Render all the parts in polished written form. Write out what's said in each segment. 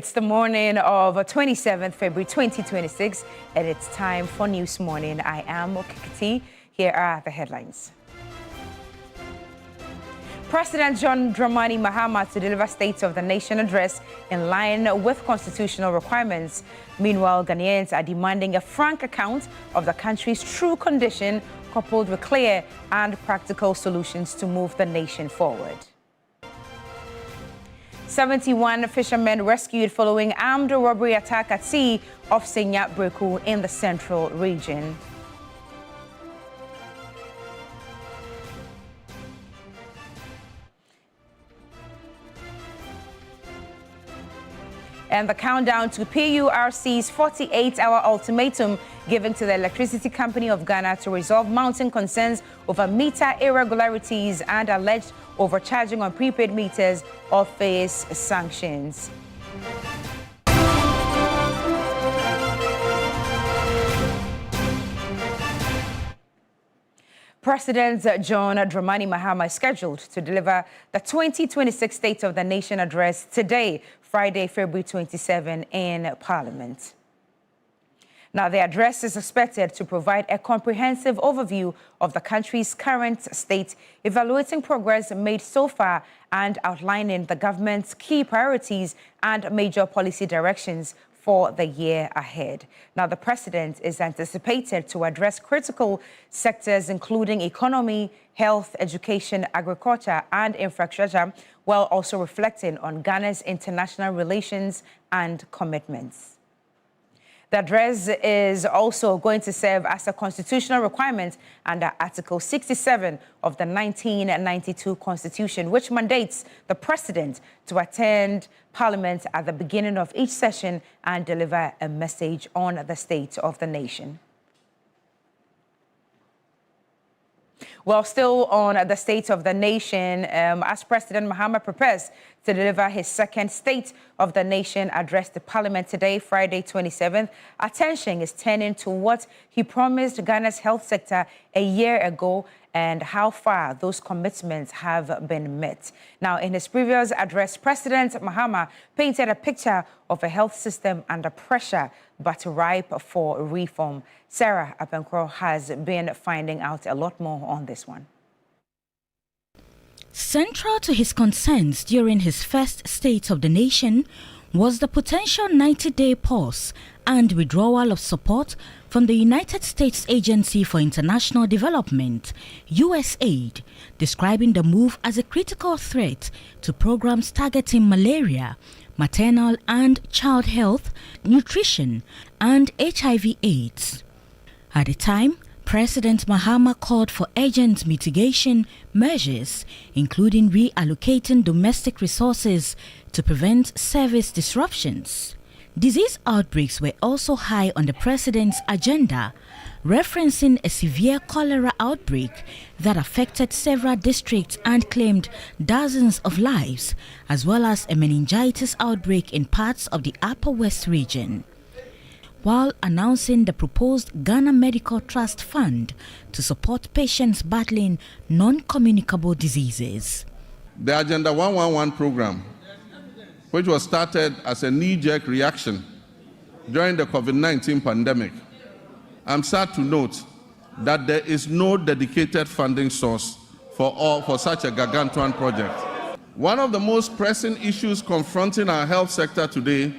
It's the morning of 27th February 2026, and it's time for News Morning. I am Okikiti. Here are the headlines. President John Dramani Mahama to deliver State of the Nation address in line with constitutional requirements. Meanwhile, Ghanaians are demanding a frank account of the country's true condition, coupled with clear and practical solutions to move the nation forward. 71 fishermen rescued following armed robbery attack at sea off Senya Breku in the central region. And the countdown to PURC's 48-hour ultimatum given to the Electricity Company of Ghana to resolve mounting concerns over meter irregularities and alleged overcharging on prepaid meters or face sanctions. President John Dramani Mahama is scheduled to deliver the 2026 State of the Nation address today, Friday, February 27, in Parliament. Now, the address is expected to provide a comprehensive overview of the country's current state, evaluating progress made so far and outlining the government's key priorities and major policy directions for the year ahead. Now, the president is anticipated to address critical sectors including economy, health, education, agriculture, and infrastructure, while also reflecting on Ghana's international relations and commitments. The address is also going to serve as a constitutional requirement under Article 67 of the 1992 Constitution, which mandates the President to attend Parliament at the beginning of each session and deliver a message on the state of the nation. Well, still on the state of the nation, as President Mahama prepares to deliver his second State of the Nation address to Parliament today, Friday 27th, attention is turning to what he promised Ghana's health sector a year ago and how far those commitments have been met. Now, in his previous address, President Mahama painted a picture of a health system under pressure but ripe for reform. Sarah Apenkro has been finding out a lot more on this one. Central to his concerns during his first State of the Nation was the potential 90-day pause and withdrawal of support from the United States Agency for International Development, USAID, describing the move as a critical threat to programs targeting malaria, maternal and child health, nutrition, and HIV/AIDS. At the time, President Mahama called for urgent mitigation measures, including reallocating domestic resources to prevent service disruptions. Disease outbreaks were also high on the president's agenda, referencing a severe cholera outbreak that affected several districts and claimed dozens of lives, as well as a meningitis outbreak in parts of the Upper West region, while announcing the proposed Ghana Medical Trust Fund to support patients battling non-communicable diseases. The Agenda 111 program, which was started as a knee-jerk reaction during the COVID-19 pandemic, I'm sad to note that there is no dedicated funding source for such a gargantuan project. One of the most pressing issues confronting our health sector today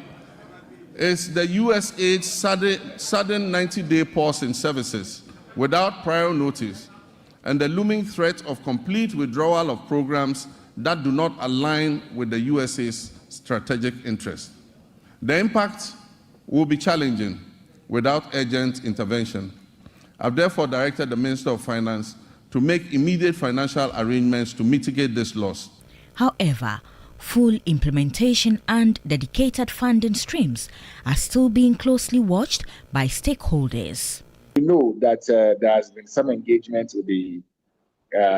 is the USAID's sudden 90-day pause in services without prior notice and the looming threat of complete withdrawal of programs that do not align with the USAID's strategic interests. The impact will be challenging without urgent intervention. I've therefore directed the Minister of Finance to make immediate financial arrangements to mitigate this loss. However, full implementation and dedicated funding streams are still being closely watched by stakeholders. We know that there has been some engagement with the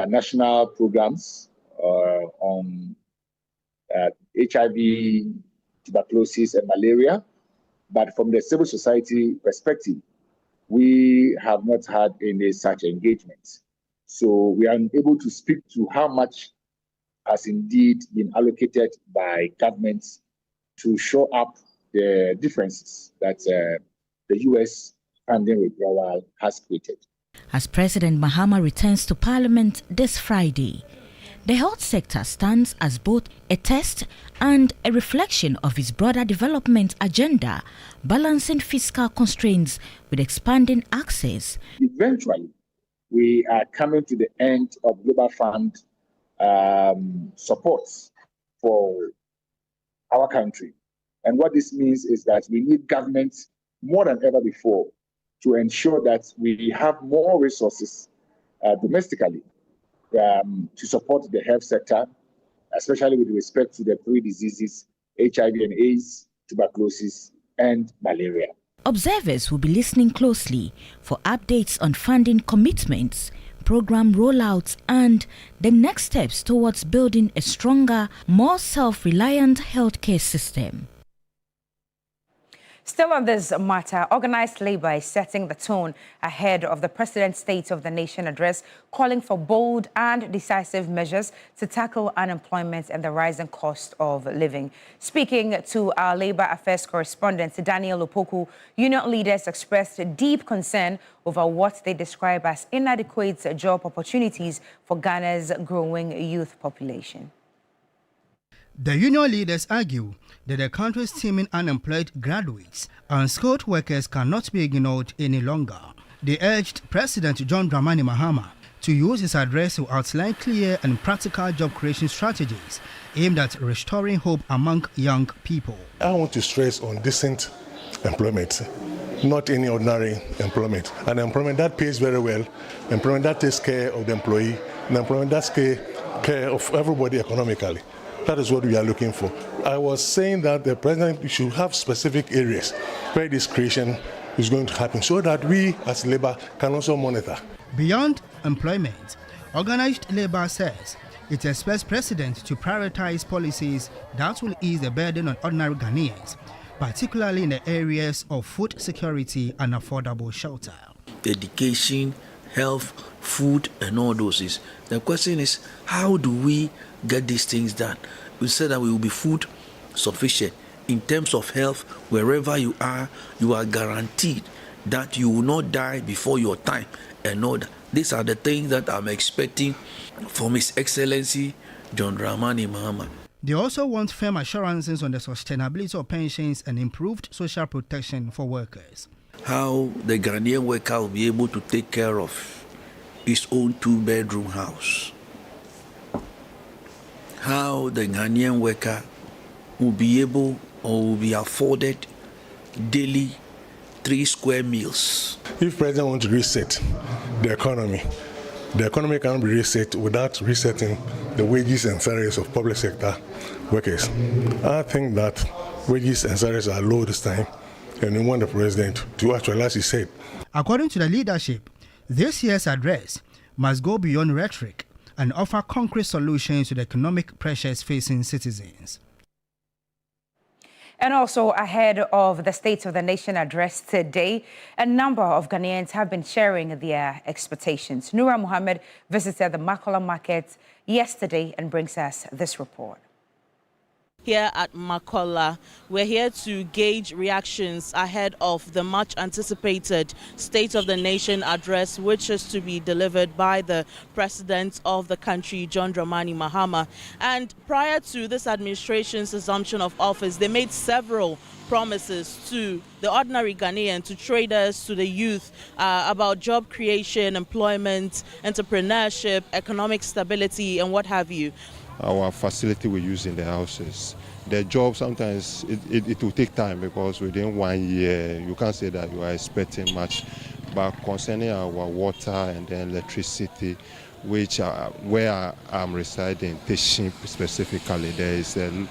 national programs on HIV, tuberculosis, and malaria, but from the civil society perspective, we have not had any such engagement. So we are unable to speak to how much has indeed been allocated by governments to show up the differences that the U.S. funding withdrawal has created. As President Mahama returns to Parliament this Friday, the health sector stands as both a test and a reflection of his broader development agenda, balancing fiscal constraints with expanding access. Eventually, we are coming to the end of Global Fund support for our country. And what this means is that we need government more than ever before to ensure that we have more resources domestically to support the health sector, especially with respect to the three diseases, HIV and AIDS, tuberculosis, and malaria. Observers will be listening closely for updates on funding commitments, program rollouts, and the next steps towards building a stronger, more self-reliant healthcare system. Still on this matter, organized labor is setting the tone ahead of the President's State of the Nation address, calling for bold and decisive measures to tackle unemployment and the rising cost of living. Speaking to our labor affairs correspondent, Daniel Opoku, union leaders expressed deep concern over what they describe as inadequate job opportunities for Ghana's growing youth population. The union leaders argue that the country's teeming unemployed graduates and skilled workers cannot be ignored any longer. They urged President John Dramani Mahama to use his address to outline clear and practical job creation strategies aimed at restoring hope among young people. I want to stress on decent employment, not any ordinary employment. An employment that pays very well, employment that takes care of the employee, and employment that takes care of everybody economically. That is what we are looking for. I was saying that the president should have specific areas where this creation is going to happen so that we as labor can also monitor. Beyond employment, organized labor says it expects president to prioritize policies that will ease the burden on ordinary Ghanaians, particularly in the areas of food security and affordable shelter. Education, health, food, and all those things. The question is, how do we get these things done? We said that we will be food sufficient. In terms of health, wherever you are guaranteed that you will not die before your time and all that. These are the things that I'm expecting from His Excellency John Dramani Mahama. They also want firm assurances on the sustainability of pensions and improved social protection for workers. How the Ghanaian worker will be able to take care of his own 2-bedroom house. How the Ghanaian worker will be able or will be afforded daily 3 square meals. If President wants to reset the economy cannot be reset without resetting the wages and salaries of public sector workers. I think that wages and salaries are low this time, and we want the president to actualize his said. According to the leadership, this year's address must go beyond rhetoric and offer concrete solutions to the economic pressures facing citizens. And also ahead of the State of the Nation address today, a number of Ghanaians have been sharing their expectations. Noura Mohammed visited the Makola market yesterday and brings us this report. Here at Makola, we're here to gauge reactions ahead of the much anticipated State of the Nation address, which is to be delivered by the President of the country, John Dramani Mahama. And prior to this administration's assumption of office, they made several promises to the ordinary Ghanaian, to traders, to the youth, about job creation, employment, entrepreneurship, economic stability, and what have you. Our facility we use in the houses. The job sometimes it will take time because within 1 year you can't say that you are expecting much. But concerning our water and then electricity, which where I'm residing, Teship specifically, there is a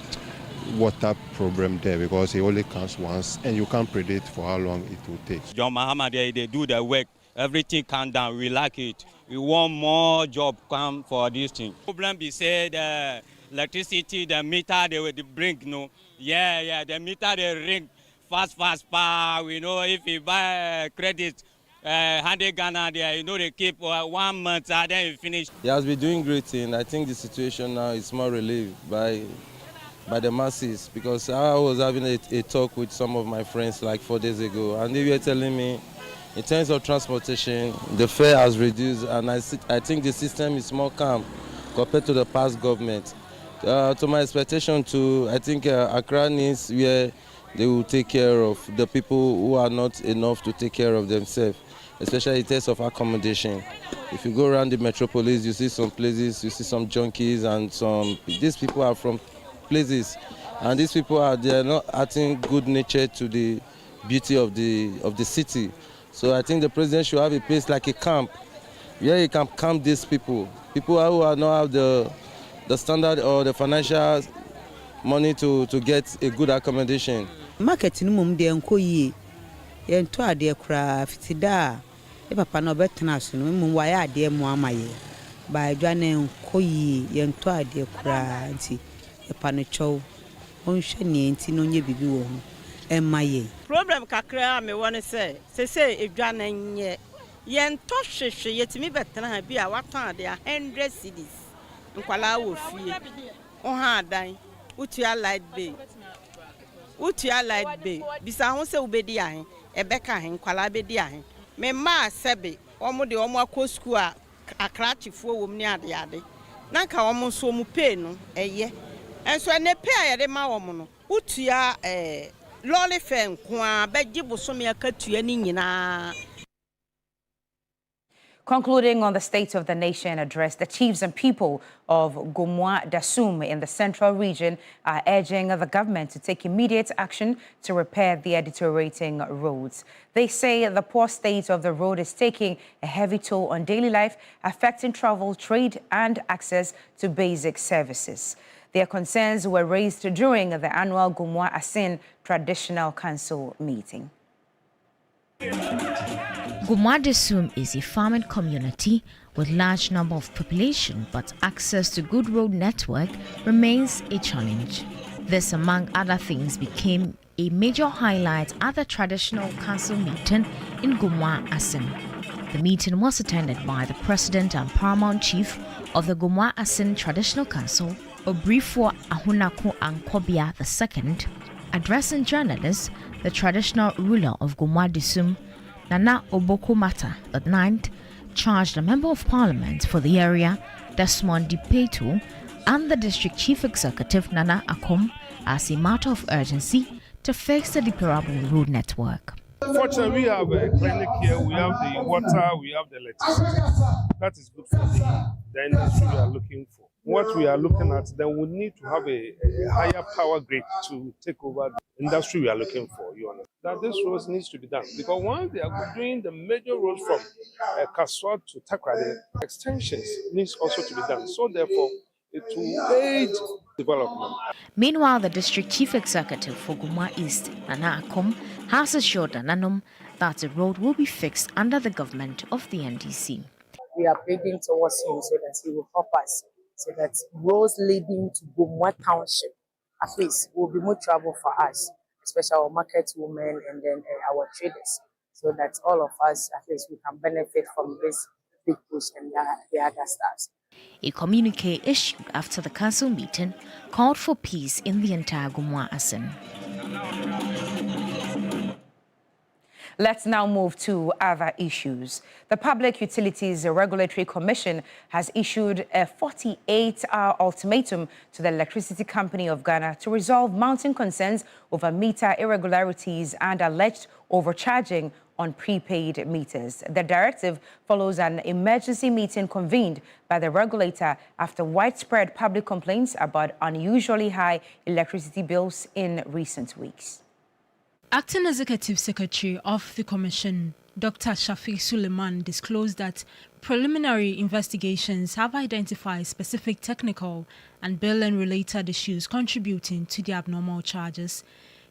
water problem there because it only comes once and you can't predict for how long it will take. John Mahama, they do the work, everything calm down, we like it. We want more job come for this thing. Problem be said, electricity, the meter they will bring, no. Yeah, the meter they ring fast, power. We know if you buy credit, 100 Ghana there, you know they keep 1 month and then you finish. He has been doing great thing. I think the situation now is more relieved by by the masses, because I was having a talk with some of my friends like 4 days ago, and they were telling me in terms of transportation, the fare has reduced, and I think the system is more calm compared to the past government. To my expectation too, I think Accra needs where they will take care of the people who are not enough to take care of themselves, especially in terms of accommodation. If you go around the metropolis, you see some places, you see some junkies, and these people are from places, and these people they are not adding good nature to the beauty of the city. So I think the president should have a place like a camp where he can camp these people who are not have the standard or the financial money to get a good accommodation. Market no mum de enko yi ye nto ade kura fitida e papa no betena so no mum wa ya ade mu amaye ba adwane enko yi ye nto ade kura nti e pa no chow onhwe ne nti no nye bibi wo ho emaye problem kakra me won say edwane nye ye nto hwehwe yetimi betena ha bi a watan ade 100 cedis nkwala wo fie o ha adan utua light bay bisa ho se ubedi ahen ebeka ahen kwala bedi ahen me ma sebe omo de omo akọ school a akrachifuo wom ni ade na nka omo so mu pay no eye enso ne pay a yede ma omo no utua lolly fare nko a beji bosomi akatua ni nyina. Concluding on the State of the Nation address, the chiefs and people of Gomwa Dasum in the central region are urging the government to take immediate action to repair the deteriorating roads. They say the poor state of the road is taking a heavy toll on daily life, affecting travel, trade, and access to basic services. Their concerns were raised during the annual Gomwa Asin Traditional Council meeting. Gomwa Dasum is a farming community with large number of population, but access to good road network remains a challenge. This, among other things, became a major highlight at the traditional council meeting in Gomwa Asin. The meeting was attended by the president and paramount chief of the Gomwa Asin Traditional Council, Obrifo Ahunako Ankobia II. Addressing journalists, the traditional ruler of Gomwa Dasum, Nana Oboko Mata IX, charged a member of parliament for the area, Desmond Dipeto, and the district chief executive, Nana Akom, as a matter of urgency to fix the deplorable road network. Fortunately, we have a clinic here, we have the water, we have the electricity. That is good for the industry we are looking for. What we are looking at, then we need to have a higher power grid to take over the industry we are looking for. You understand? That this road needs to be done. Because once they are doing the major roads from Kaswa to Takra, the extensions needs also to be done. So therefore, it will aid development. Meanwhile, the district chief executive for Gomwa East, Nana Akom, has assured Nananom that the road will be fixed under the government of the NDC. We are pleading towards him so that he will help us, so that roads leading to Gomwa Township, at least, will be more travel for us, especially our market women and then our traders, so that all of us, at least, we can benefit from this big push and the other stars. A communique issued after the council meeting called for peace in the entire Gomwa Asin. Let's now move to other issues. The Public Utilities Regulatory Commission has issued a 48-hour ultimatum to the Electricity Company of Ghana to resolve mounting concerns over meter irregularities and alleged overcharging on prepaid meters. The directive follows an emergency meeting convened by the regulator after widespread public complaints about unusually high electricity bills in recent weeks. Acting Executive Secretary of the Commission, Dr. Shafiq Suleiman, disclosed that preliminary investigations have identified specific technical and billing-related issues contributing to the abnormal charges.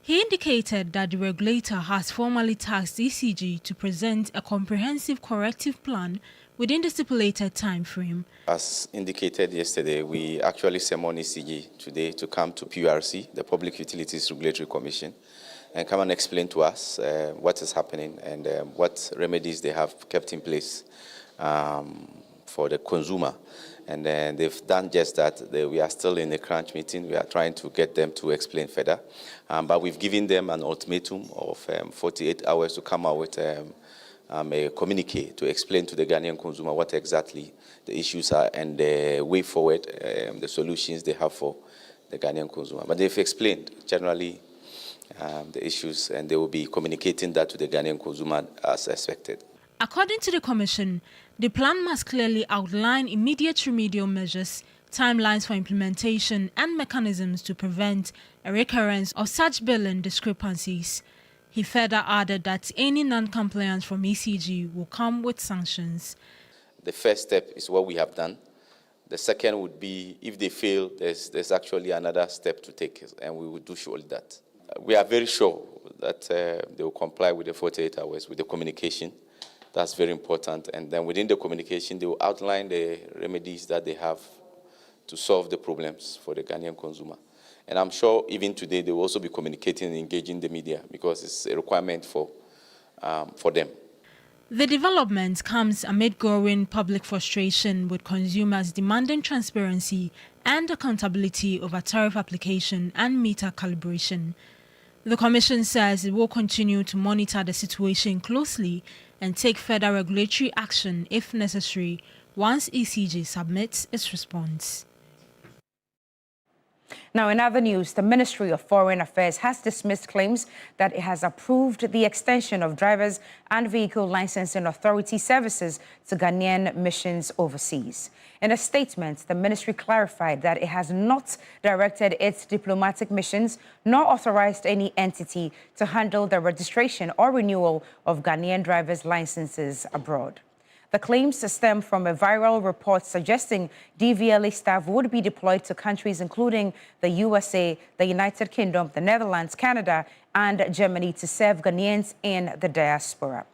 He indicated that the regulator has formally tasked ECG to present a comprehensive corrective plan within the stipulated time frame. As indicated yesterday, we actually summoned ECG today to come to PURC, the Public Utilities Regulatory Commission, and come and explain to us what is happening and what remedies they have kept in place for the consumer. And then they've done just that. We are still in a crunch meeting. We are trying to get them to explain further. But we've given them an ultimatum of 48 hours to come out with a communique to explain to the Ghanaian consumer what exactly the issues are and the way forward, the solutions they have for the Ghanaian consumer. But they've explained generally the issues, and they will be communicating that to the Ghanaian consumer as expected. According to the Commission, the plan must clearly outline immediate remedial measures, timelines for implementation, and mechanisms to prevent a recurrence of such billing discrepancies. He further added that any non-compliance from ECG will come with sanctions. The first step is what we have done. The second would be, if they fail, there's actually another step to take, and we will do surely that. We are very sure that they will comply with the 48 hours, with the communication. That's very important. And then within the communication, they will outline the remedies that they have to solve the problems for the Ghanaian consumer. And I'm sure even today they will also be communicating and engaging the media because it's a requirement for them. The development comes amid growing public frustration with consumers demanding transparency and accountability over tariff application and meter calibration. The Commission says it will continue to monitor the situation closely and take further regulatory action if necessary once ECG submits its response. Now, in other news, the Ministry of Foreign Affairs has dismissed claims that it has approved the extension of drivers and vehicle licensing authority services to Ghanaian missions overseas. In a statement, the ministry clarified that it has not directed its diplomatic missions nor authorized any entity to handle the registration or renewal of Ghanaian drivers' licenses abroad. The claims stem from a viral report suggesting DVLA staff would be deployed to countries including the USA, the United Kingdom, the Netherlands, Canada, and Germany to serve Ghanaians in the diaspora.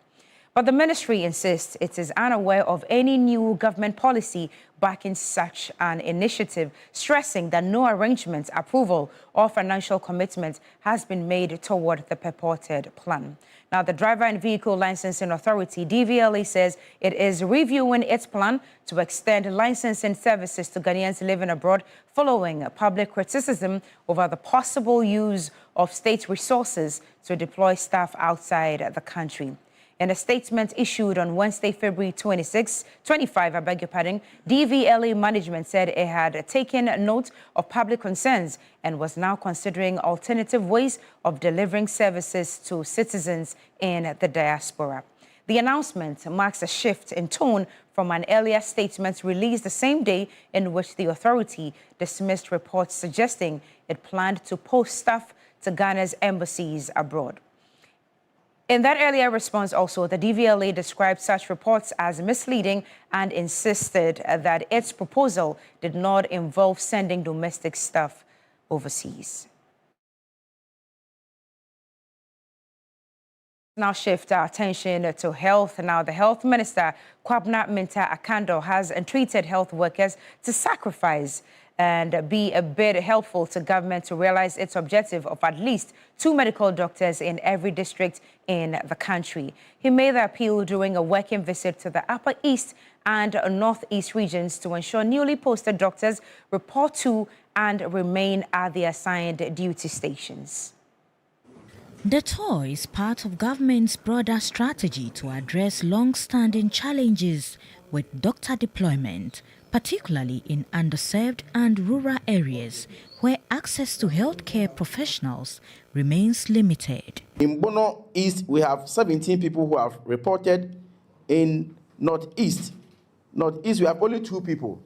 But the ministry insists it is unaware of any new government policy backing such an initiative, stressing that no arrangement, approval, or financial commitment has been made toward the purported plan. Now, the Driver and Vehicle Licensing Authority, DVLA, says it is reviewing its plan to extend licensing services to Ghanaians living abroad following public criticism over the possible use of state resources to deploy staff outside the country. In a statement issued on Wednesday, February 25, DVLA management said it had taken note of public concerns and was now considering alternative ways of delivering services to citizens in the diaspora. The announcement marks a shift in tone from an earlier statement released the same day in which the authority dismissed reports suggesting it planned to post staff to Ghana's embassies abroad. In that earlier response also, the DVLA described such reports as misleading and insisted that its proposal did not involve sending domestic staff overseas. Now shift our attention to health. Now, the Health Minister, Kwabena Minta Akando, has entreated health workers to sacrifice and be a bit helpful to government to realize its objective of at least 2 medical doctors in every district in the country. He made the appeal during a working visit to the Upper East and Northeast regions to ensure newly posted doctors report to and remain at the assigned duty stations. The tour is part of government's broader strategy to address long-standing challenges with doctor deployment, particularly in underserved and rural areas where access to healthcare professionals remains limited. In Bono East, we have 17 people who have reported. In Northeast, we have only 2 people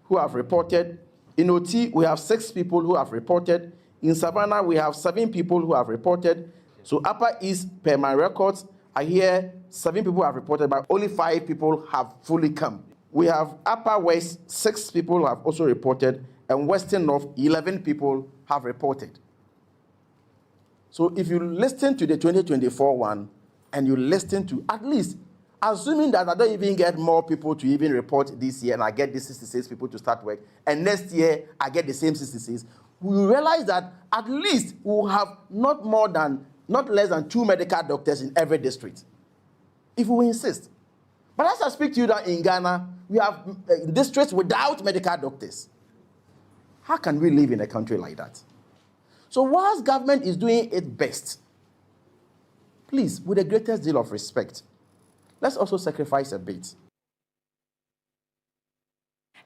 who have reported. In OT, we have 6 people who have reported. In Savannah, we have 7 people who have reported. So Upper East, per my records, I hear 7 people have reported, but only 5 people have fully come. We have Upper West, 6 people have also reported, and Western North, 11 people have reported. So if you listen to the 2024 one, and you listen to at least, assuming that I don't even get more people to even report this year, and I get the 66 people to start work, and next year I get the same 66, we will realize that at least we will have not less than 2 medical doctors in every district, if we insist. But as I speak to you that in Ghana, we have districts without medical doctors. How can we live in a country like that? So whilst government is doing its best, please, with the greatest deal of respect, let's also sacrifice a bit.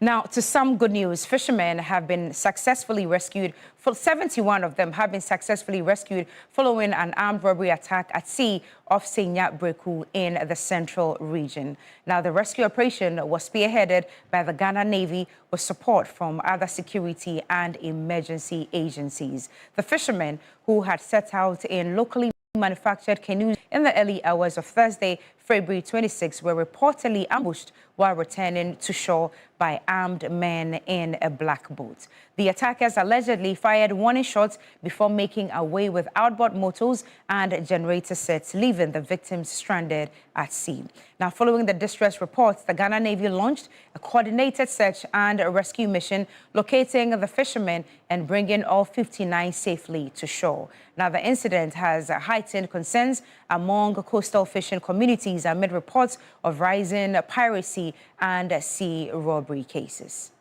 Now, to some good news, fishermen have been successfully rescued. 71 of them have been successfully rescued following an armed robbery attack at sea off Senya Breku in the central region. Now, the rescue operation was spearheaded by the Ghana Navy with support from other security and emergency agencies. The fishermen, who had set out in locally manufactured canoes in the early hours of Thursday, February 26, were reportedly ambushed while returning to shore by armed men in a black boat. The attackers allegedly fired warning shots before making away with outboard motors and generator sets, leaving the victims stranded at sea. Now, following the distress reports, the Ghana Navy launched a coordinated search and a rescue mission, locating the fishermen and bringing all 59 safely to shore. Now, the incident has heightened concerns among coastal fishing communities amid reports of rising piracy and sea robbery cases.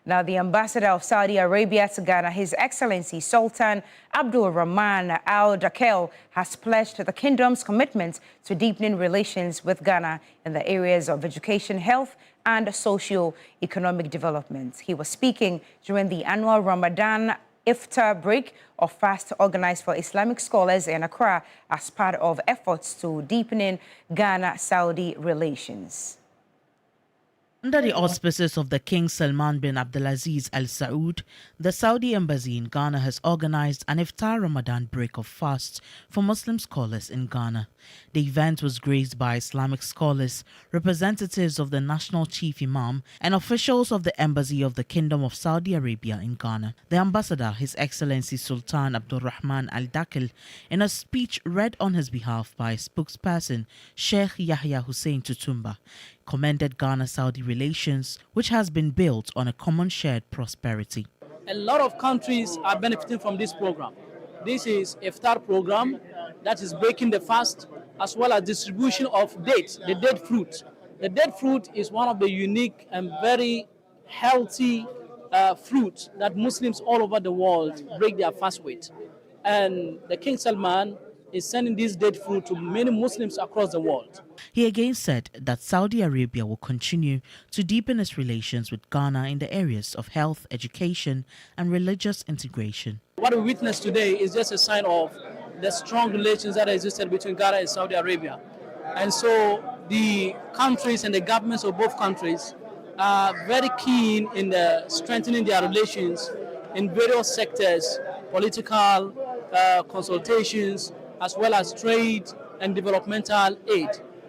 Now, the ambassador of Saudi Arabia to Ghana, His Excellency Sultan Abdul Rahman Al Dakel, has pledged the kingdom's commitment to deepening relations with Ghana in the areas of education, health, and socio-economic development. He was speaking during the annual Ramadan Iftar break of fast organized for Islamic scholars in Accra as part of efforts to deepening Ghana-Saudi relations. Under the auspices of the King Salman bin Abdulaziz Al Saud, the Saudi Embassy in Ghana has organized an Iftar Ramadan break of fasts for Muslim scholars in Ghana. The event was graced by Islamic scholars, representatives of the National Chief Imam, and officials of the Embassy of the Kingdom of Saudi Arabia in Ghana. The ambassador, His Excellency Sultan Abdul Rahman Al Dakel, in a speech read on his behalf by spokesperson Sheikh Yahya Hussein Tutumba, commended Ghana-Saudi relations, which has been built on a common shared prosperity. A lot of countries are benefiting from this program. This is a Iftar program that is breaking the fast, as well as distribution of dates, the date fruit. The date fruit is one of the unique and very healthy fruit that Muslims all over the world break their fast with. And the King Salman is sending this date fruit to many Muslims across the world. He again said that Saudi Arabia will continue to deepen its relations with Ghana in the areas of health, education, and religious integration. What we witnessed today is just a sign of the strong relations that existed between Ghana and Saudi Arabia. And so the countries and the governments of both countries are very keen in strengthening their relations in various sectors, political consultations, as well as trade and developmental aid.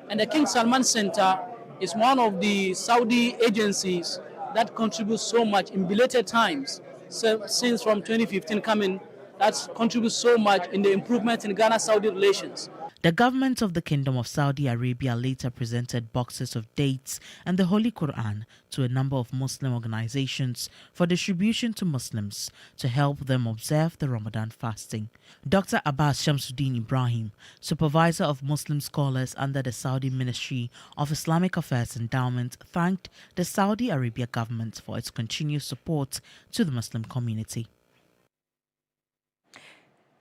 And the King Salman Center is one of the Saudi agencies that contributes so much in belated times, since from 2015 coming, that contributes so much in the improvement in Ghana-Saudi relations. The government of the Kingdom of Saudi Arabia later presented boxes of dates and the Holy Quran to a number of Muslim organizations for distribution to Muslims to help them observe the Ramadan fasting. Dr. Abbas Shamsuddin Ibrahim, supervisor of Muslim scholars under the Saudi Ministry of Islamic Affairs Endowment, thanked the Saudi Arabia government for its continued support to the Muslim community.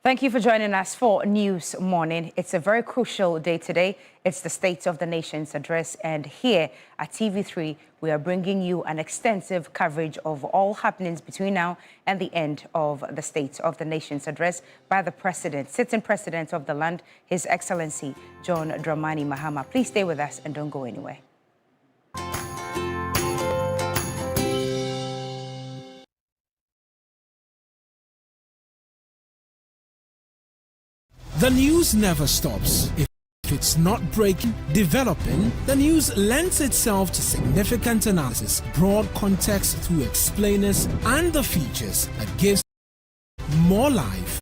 Thank you for joining us for News Morning. It's a very crucial day today. It's the State of the Nation's address, and here at TV3, we are bringing you an extensive coverage of all happenings between now and the end of the State of the Nation's address by the President, sitting President of the land, His Excellency John Dramani Mahama. Please stay with us and don't go anywhere. The news never stops. If it's not breaking, developing, the news lends itself to significant analysis, broad context through explainers, and the features that gives more life.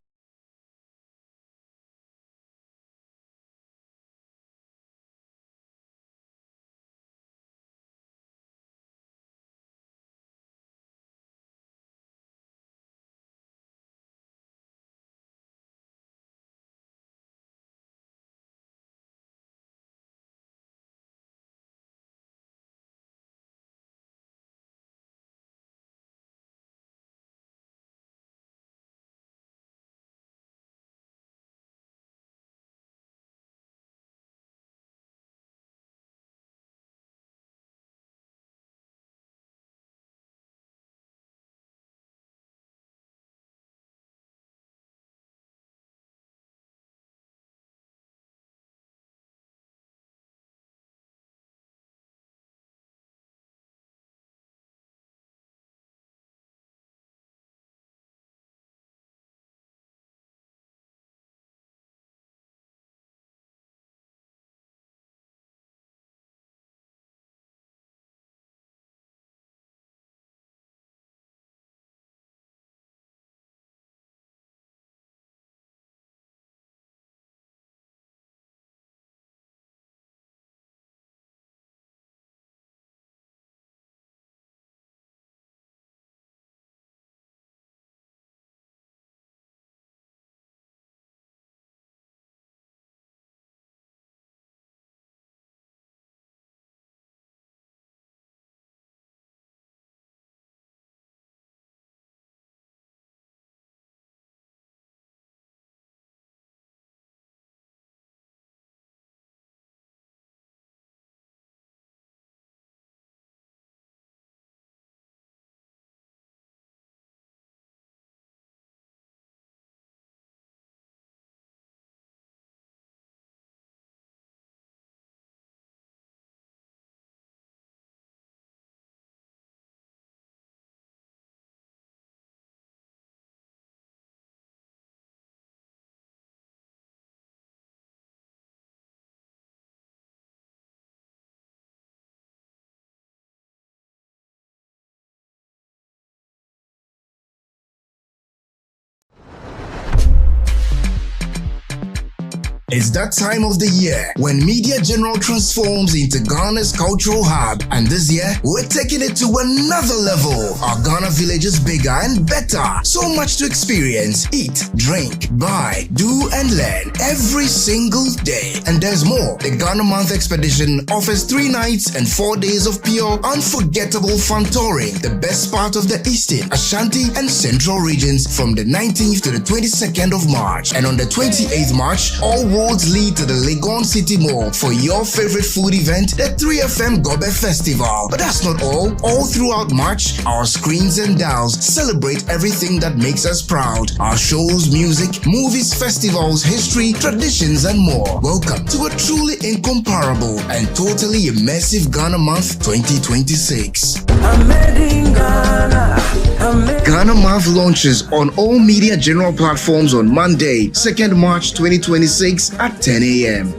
It's that time of the year when Media General transforms into Ghana's cultural hub, and this year we're taking it to another level. Our Ghana village is bigger and better. So much to experience, eat, drink, buy, do and learn every single day. And there's more. The Ghana Month Expedition offers 3 nights and 4 days of pure, unforgettable fun touring the best part of the Eastern, Ashanti and Central regions from the 19th to the 22nd of March. And on the 28th March, all roads lead to the Legon City Mall for your favorite food event, the 3FM Gobe Festival. But that's not all. All throughout March, our screens and dials celebrate everything that makes us proud. Our shows, music, movies, festivals, history, traditions, and more. Welcome to a truly incomparable and totally immersive Ghana Month 2026. Ghana Month launches on all Media General platforms on Monday, 2nd March 2026 at 10 a.m.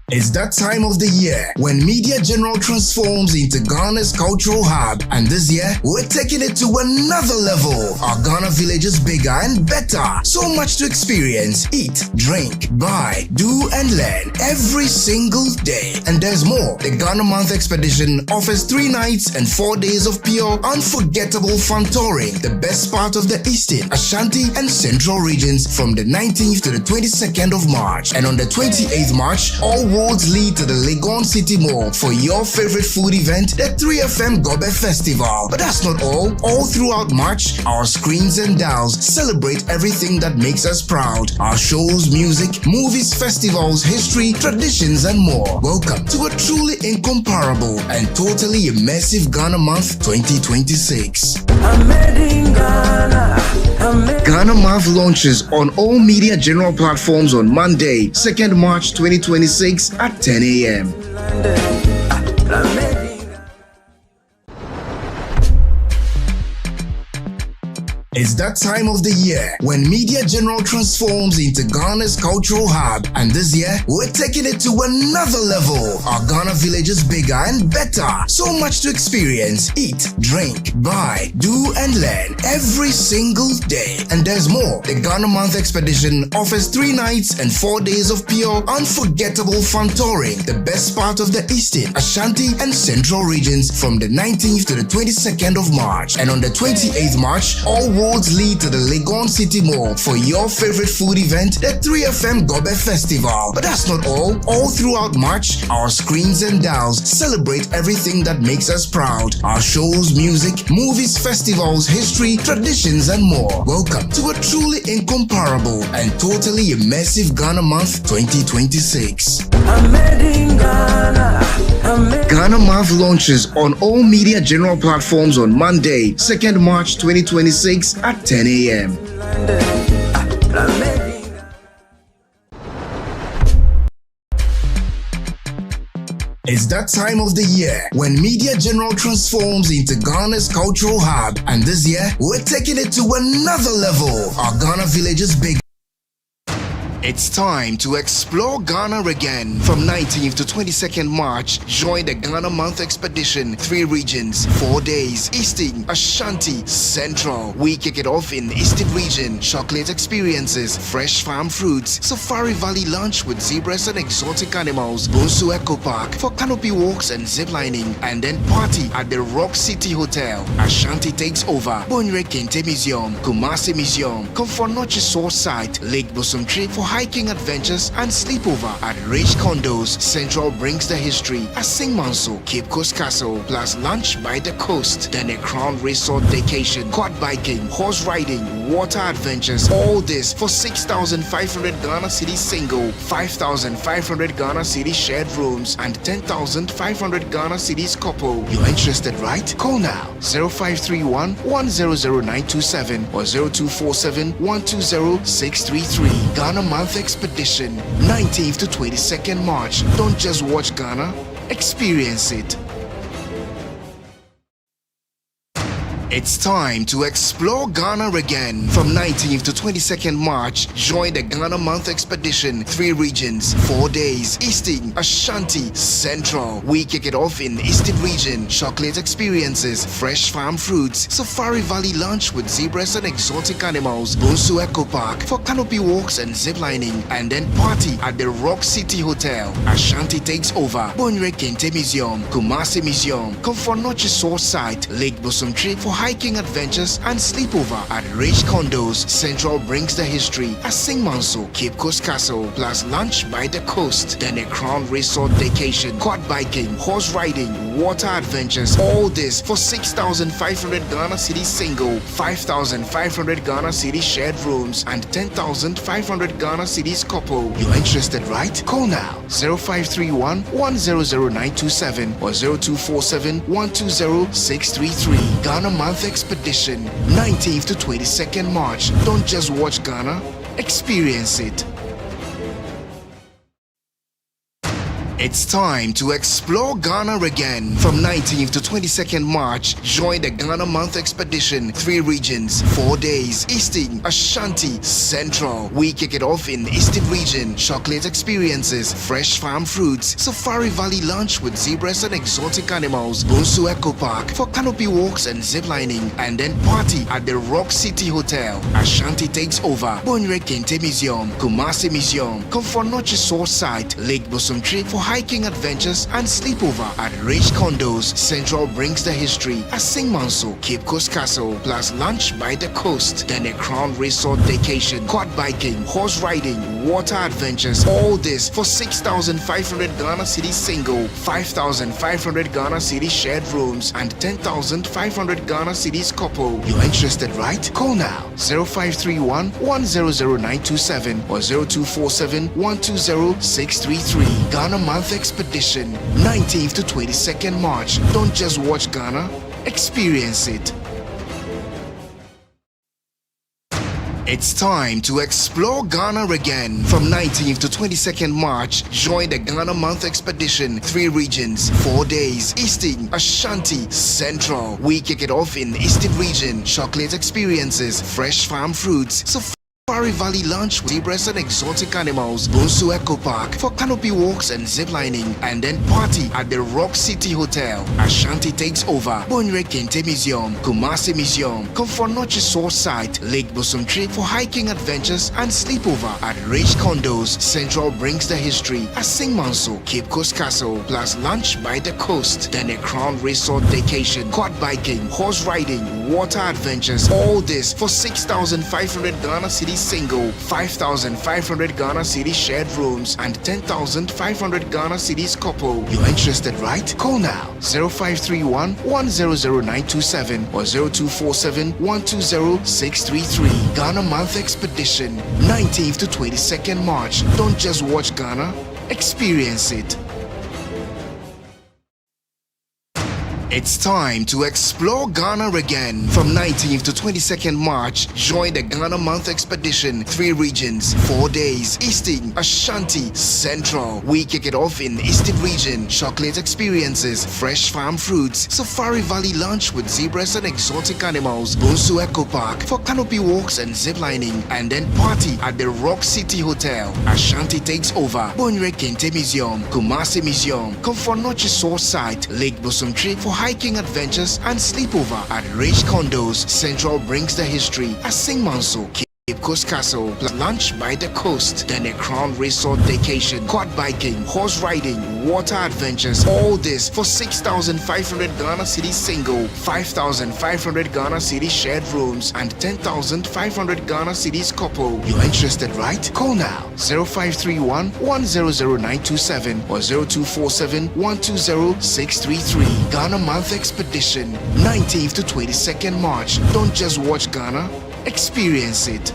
It's that time of the year when Media General transforms into Ghana's cultural hub, and this year we're taking it to another level. Our Ghana village is bigger and better. So much to experience, eat, drink, buy, do and learn every single day. And there's more. The Ghana Month Expedition offers 3 nights and 4 days of pure, unforgettable fun touring the best part of the Eastern, Ashanti and Central regions from the 19th to the 22nd of March. And on the 28th March, all roads lead to the Legon City Mall for your favorite food event, the 3FM Gobe Festival. But that's not all. All throughout March, our screens and dials celebrate everything that makes us proud. Our shows, music, movies, festivals, history, traditions, and more. Welcome to a truly incomparable and totally immersive Ghana Month 2026. Ghana Month launches on all Media General platforms on Monday, 2nd March 2026 at 10 a.m. It's that time of the year when Media General transforms into Ghana's cultural hub, and this year we're taking it to another level. Our Ghana village is bigger and better. So much to experience, eat, drink, buy, do and learn every single day. And there's more. The Ghana Month Expedition offers 3 nights and 4 days of pure, unforgettable fun touring the best part of the Eastern, Ashanti and Central regions from the 19th to the 22nd of March. And on the 28th March, all roads lead to the Legon City Mall for your favorite food event, the 3FM Gobe Festival. But that's not all. All throughout March, our screens and dials celebrate everything that makes us proud. Our shows, music, movies, festivals, history, traditions, and more. Welcome to a truly incomparable and totally immersive Ghana Month 2026. Ghana Month launches on all Media General platforms on Monday, 2nd March 2026 at 10 a.m. It's that time of the year when Media General transforms into Ghana's cultural hub, and this year we're taking it to another level. Our Ghana village is big. It's time to explore Ghana again. From 19th to 22nd March, join the Ghana Month Expedition. 3 regions, 4 days. Eastern, Ashanti, Central. We kick it off in the Eastern region. Chocolate experiences, fresh farm fruits, Safari Valley lunch with zebras and exotic animals, Bonsu Eco Park for canopy walks and ziplining, and then party at the Rock City Hotel. Ashanti takes over. Bonre Kente Museum, Kumasi Museum, Komfornochi Source Site, Lake Bosomtri for hiking adventures and sleepover at Rich Condos. Central brings the history at Singmanso, Cape Coast Castle, plus lunch by the coast. Then a Crown Resort vacation, quad biking, horse riding, water adventures. All this for 6,500 Ghana Cedi single, 5,500 Ghana Cedi shared rooms, and 10,500 Ghana Cedis couple. You're interested, right? Call now 0531 100927 or 0247 120 633. Ghana Month Expedition, 19th to 22nd March. Don't just watch Ghana, experience it. It's time to explore Ghana again. From 19th to 22nd March, join the Ghana Month Expedition. 3 regions, 4 days. Eastern, Ashanti, Central. We kick it off in Eastern region. Chocolate experiences, fresh farm fruits, Safari Valley lunch with zebras and exotic animals, Bonsu Eco Park for canopy walks and ziplining, and then party at the Rock City Hotel. Ashanti takes over. Bonre Kente Museum, Kumasi Museum, Komfornochi Source Site, Lake Bosomtri for hiking adventures and sleepover at Rich Condos. Central brings the history at Singmanso, Cape Coast Castle, plus lunch by the coast. Then a Crown Resort vacation, quad biking, horse riding, water adventures. All this for 6,500 Ghana Cedi single, 5,500 Ghana Cedi shared rooms, and 10,500 Ghana Cedis couple. You're interested, right? Call now 0531 100927 or 0247 120 633. Ghana Month Expedition, 19th to 22nd March. Don't just watch Ghana, experience it. It's time to explore Ghana again. From 19th to 22nd March, join the Ghana Month Expedition. 3 regions, 4 days. Eastern, Ashanti, Central. We kick it off in Eastern region. Chocolate experiences, fresh farm fruits, Safari Valley lunch with zebras and exotic animals, Bonsu Eco Park for canopy walks and ziplining, and then party at the Rock City Hotel. Ashanti takes over. Bonre Kente Museum, Kumasi Museum, Komfornochi Source Site, Lake Bosomtri for hiking adventures and sleepover at Rich Condos. Central brings the history at Singmanso, Cape Coast Castle, plus lunch by the coast. Then a Crown Resort vacation, quad biking, horse riding, water adventures. All this for 6,500 Ghana Cedi single, 5,500 Ghana Cedi shared rooms, and 10,500 Ghana Cedis couple. You're interested, right? Call now 0531 100927 or 0247 120 633. Ghana Month Expedition, 19th to 22nd March. Don't just watch Ghana, experience it. It's time to explore Ghana again. From 19th to 22nd March, join the Ghana Month Expedition. 3 regions, 4 days. Eastern, Ashanti, Central. We kick it off in Eastern region. Chocolate experiences, fresh farm fruits, Safari Valley lunch with zebras and exotic animals, Bonsu Eco Park for canopy walks and ziplining, and then party at the Rock City Hotel. Ashanti takes over. Bonre Kente Museum, Kumasi Museum, Komfornochi Source Site, Lake Bosomtri for hiking adventures and sleepover at Rich Condos. Central brings the history at Singmanso, Cape Coast Castle, plus lunch by the coast. Then a Crown Resort vacation, quad biking, horse riding, water adventures. All this for 6,500 Ghana Cedi single, 5,500 Ghana Cedi shared rooms, and 10,500 Ghana Cedis couple. You're interested, right? Call now 0531 100927 or 0247 120 633. Ghana Month Expedition, 19th to 22nd March. Don't just watch Ghana, experience it. It's time to explore Ghana again. From 19th to 22nd March, join the Ghana Month Expedition. 3 regions, 4 days. Eastern, Ashanti, Central. We kick it off in Eastern region. Chocolate experiences, fresh farm fruits, Safari Valley lunch with zebras and exotic animals, Bonsu Eco Park for canopy walks and ziplining, and then party at the Rock City Hotel. Ashanti takes over. Bonre Kente Museum, Kumasi Museum, Komfornochi Source Site, Lake Bosomtri for hiking adventures and sleepover at Rich Condos. Central brings the history at Singmanso, Cape Coast Castle, plus lunch by the coast. Then a Crown Resort vacation, quad biking, horse riding, water adventures. All this for 6,500 Ghana Cedi single, 5,500 Ghana Cedi shared rooms, and 10,500 Ghana Cedis couple. You're interested, right? Call now 0531 100927 or 0247 120 633. Ghana Month Expedition, 19th to 22nd March. Don't just watch Ghana, experience it.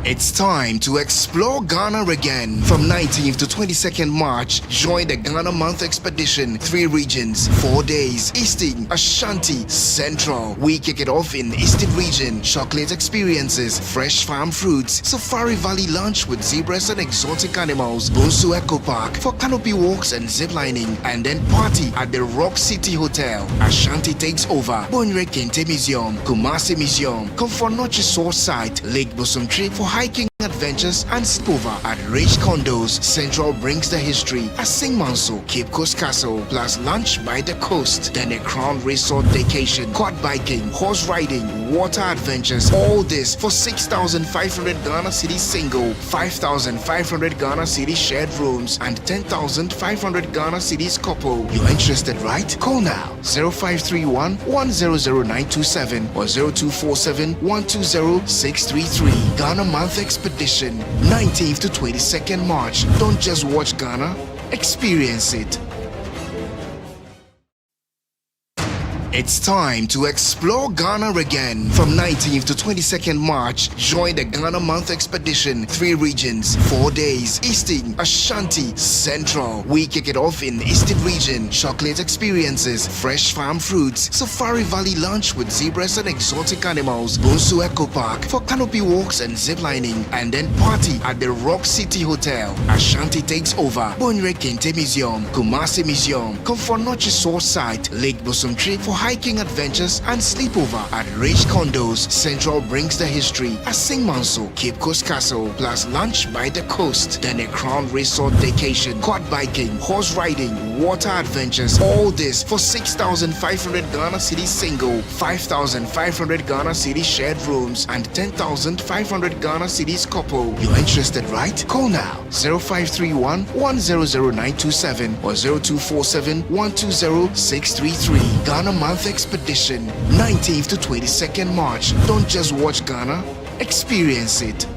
It's time to explore Ghana again. From 19th to 22nd March, join the Ghana Month Expedition. 3 regions, 4 days. Eastern, Ashanti, Central. We kick it off in Eastern region. Chocolate experiences, fresh farm fruits, Safari Valley lunch with zebras and exotic animals, Bonsu Eco Park for canopy walks and zip lining, and then party at the Rock City Hotel. Ashanti takes over. Bonre Kente Museum, Kumasi Museum, Komfornochi Source Site, Lake Bosumtri for hiking adventures and sleepover at Rich Condos. Central brings the history at Sing Manso, Cape Coast Castle, plus lunch by the coast. Then a Crown Resort vacation, quad biking, horse riding, water adventures. All this for 6,500 Ghana City single, 5,500 Ghana City shared rooms, and 10,500 Ghana Cities couple. You're interested, right? Call now 0531 100927 or 0247 120 633. Ghana Month Expedition, 19th to 22nd March. Don't just watch Ghana, experience it. It's time to explore Ghana again. From 19th to 22nd March, join the Ghana Month Expedition. 3 regions, 4 days. Eastern, Ashanti, Central. We kick it off in Eastern region. Chocolate experiences, fresh farm fruits, Safari Valley lunch with zebras and exotic animals, Bonsu Eco Park for canopy walks and zip lining, and then party at the Rock City Hotel. Ashanti takes over. Bonre Kente Museum, Kumasi Museum, Komfornochi Source Site, Lake Bosumtri for hiking adventures and sleepover at Rich Condos. Central brings the history at Sing Manso, Cape Coast Castle, plus lunch by the coast. Then a Crown Resort vacation, quad biking, horse riding, water adventures. All this for 6,500 Ghana City single, 5,500 Ghana City shared rooms, and 10,500 Ghana Cities couple. You're interested, right? Call now 0531 100927 or 0247 120 633. Ghana Month Expedition, 19th to 22nd March. Don't just watch Ghana, experience it.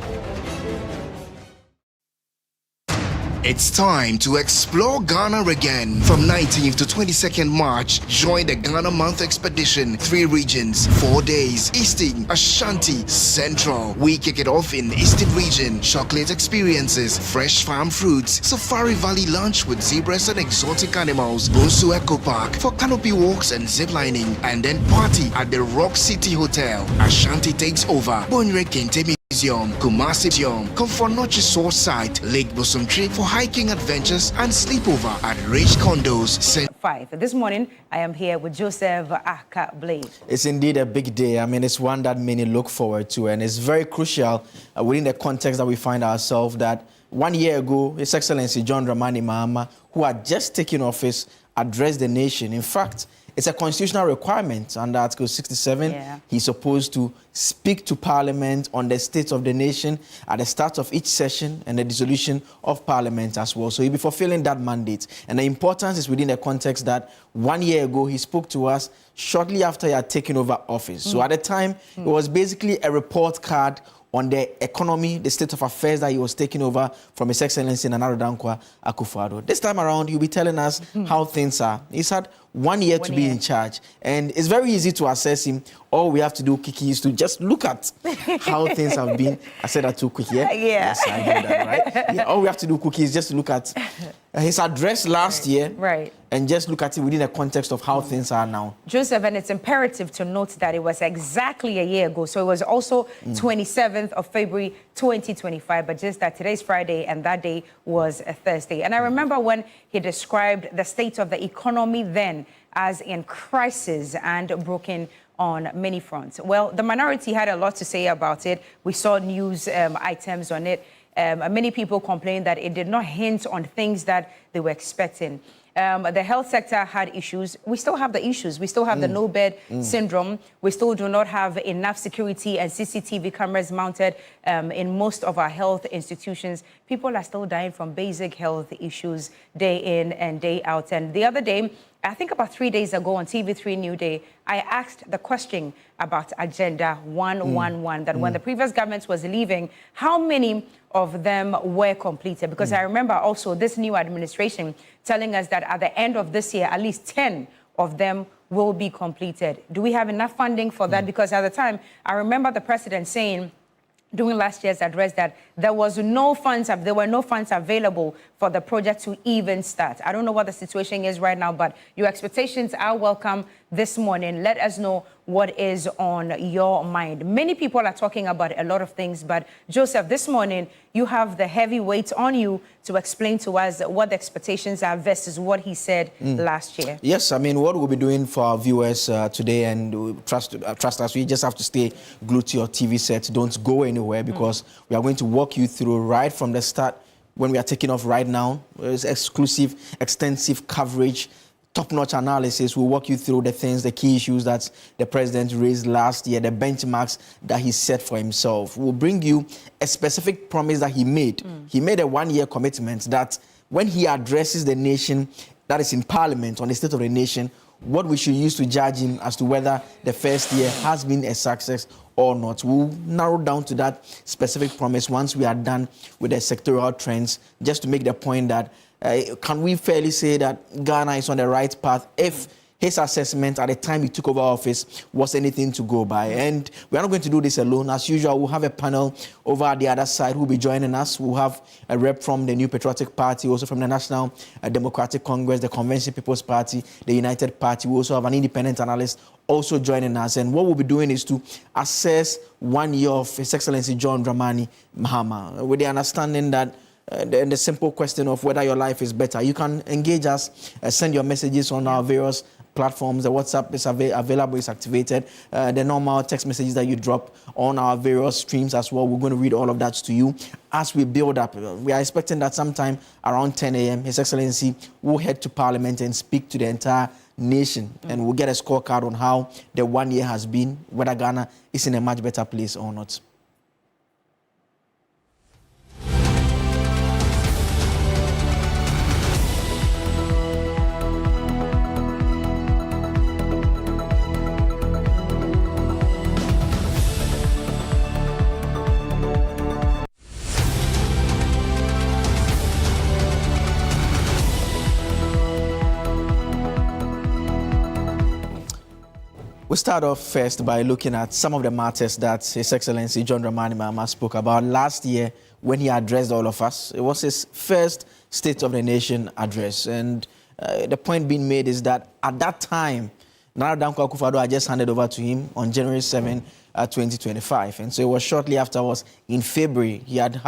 It's time to explore Ghana again. From 19th to 22nd March, join the Ghana Month Expedition. 3 regions, 4 days. Eastern, Ashanti, Central. We kick it off in Eastern region. Chocolate experiences, fresh farm fruits, Safari Valley lunch with zebras and exotic animals, Bonsu Eco Park for canopy walks and zip lining, and then party at the Rock City Hotel. Ashanti takes over. Bonre Kente Museum, Kumasi Museum, Komfornochi Source Site, Lake Bosumtri for hiking adventures and sleepover at Rich Condos. 5. This morning, I am here with Joseph Aka Blade. It's indeed a big day. I mean, it's one that many look forward to, and it's very crucial within the context that we find ourselves that 1 year ago, His Excellency John Dramani Mahama, who had just taken office, addressed the nation. In fact, it's a constitutional requirement under Article 67. Yeah. He's supposed to speak to Parliament on the state of the nation at the start of each session and the dissolution of Parliament as well. So he'll be fulfilling that mandate. And the importance is within the context that 1 year ago, he spoke to us shortly after he had taken over office. So at the time, it was basically a report card on the economy, the state of affairs that he was taking over from His Excellency Nana Addo Dankwa Akufo-Addo. This time around, he'll be telling us how things are. He's had 1 year to be in charge, and it's very easy to assess him. All we have to do, Kiki, is to just look at how things have been. I said that too quick, yeah? Yes, I heard that, right? Yeah, all we have to do, Cookie, is just to look at his address last year, and just look at it within the context of how things are now. Joseph, and it's imperative to note that it was exactly a year ago, so it was also 27th of February 2025, but just that today's Friday and that day was a Thursday. And I remember when he described the state of the economy then as in crisis and broken on many fronts. Well, the minority had a lot to say about it. We saw news items on it. Many people complained that it did not hint on things that they were expecting. The health sector had issues. We still have the issues. We still have the no-bed syndrome. We still do not have enough security and CCTV cameras mounted in most of our health institutions. People are still dying from basic health issues day in and day out. And the other day, I think about 3 days ago on TV3 Newday, I asked the question about Agenda 111, that when the previous government was leaving, how many of them were completed? Because I remember also this new administration telling us that at the end of this year, at least 10 of them will be completed. Do we have enough funding for that? Because at the time, I remember the president saying during last year's address that there were no funds available for the project to even start. I don't know what the situation is right now, but your expectations are welcome this morning. Let us know what is on your mind. Many people are talking about a lot of things, but Joseph, this morning you have the heavy weight on you to explain to us what the expectations are versus what he said last year. Yes, I mean, what we'll be doing for our viewers today, and trust us, we just have to stay glued to your TV set. Don't go anywhere, because we are going to walk you through right from the start. When we are taking off right now, there's exclusive, extensive coverage, top-notch analysis. We'll walk you through the things, the key issues that the president raised last year, the benchmarks that he set for himself. We'll bring you a specific promise that he made. He made a one-year commitment that when he addresses the nation, that is in Parliament, on the state of the nation, what we should use to judge him as to whether the first year has been a success or not. We'll narrow down to that specific promise once we are done with the sectoral trends, just to make the point that can we fairly say that Ghana is on the right path if his assessment at the time he took over office was anything to go by. And we're not going to do this alone. As usual, we'll have a panel over at the other side who will be joining us. We'll have a rep from the New Patriotic Party, also from the National Democratic Congress, the Convention People's Party, the United Party. We also have an independent analyst also joining us. And what we'll be doing is to assess 1 year of His Excellency John Dramani Mahama, with the understanding that the simple question of whether your life is better. You can engage us, send your messages on our various platforms. The WhatsApp is available, is activated. The normal text messages that you drop on our various streams as well. We're going to read all of that to you as we build up. We are expecting that sometime around 10 a.m. His Excellency will head to Parliament and speak to the entire nation, and we'll get a scorecard on how the 1 year has been, whether Ghana is in a much better place or not. We start off first by looking at some of the matters that His Excellency John Dramani Mahama spoke about last year when he addressed all of us. It was his first State of the Nation address. And the point being made is that at that time, Nana Dankwa Akufo-Addo had just handed over to him on January 7, 2025. And so it was shortly afterwards, in February, he had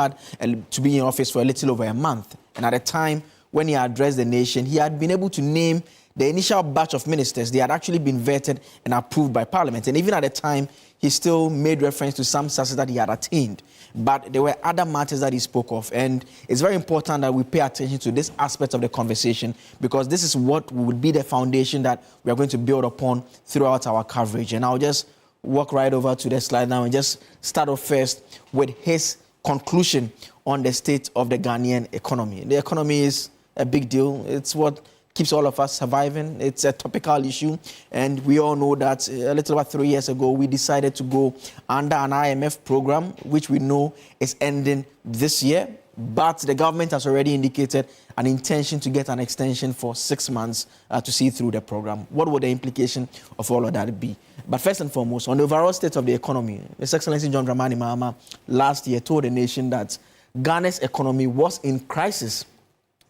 to be in office for a little over a month. And at the time when he addressed the nation, he had been able to name the initial batch of ministers. They had actually been vetted and approved by Parliament. And even at the time, he still made reference to some successes that he had attained. But there were other matters that he spoke of. And it's very important that we pay attention to this aspect of the conversation, because this is what would be the foundation that we are going to build upon throughout our coverage. And I'll just walk right over to the slide now and just start off first with his conclusion on the state of the Ghanaian economy. The economy is a big deal. It's what keeps all of us surviving. It's a topical issue, and we all know that a little over 3 years ago, we decided to go under an IMF program, which we know is ending this year, but the government has already indicated an intention to get an extension for 6 months to see through the program. What would the implication of all of that be? But first and foremost, on the overall state of the economy, His Excellency John Dramani Mahama last year told the nation that Ghana's economy was in crisis,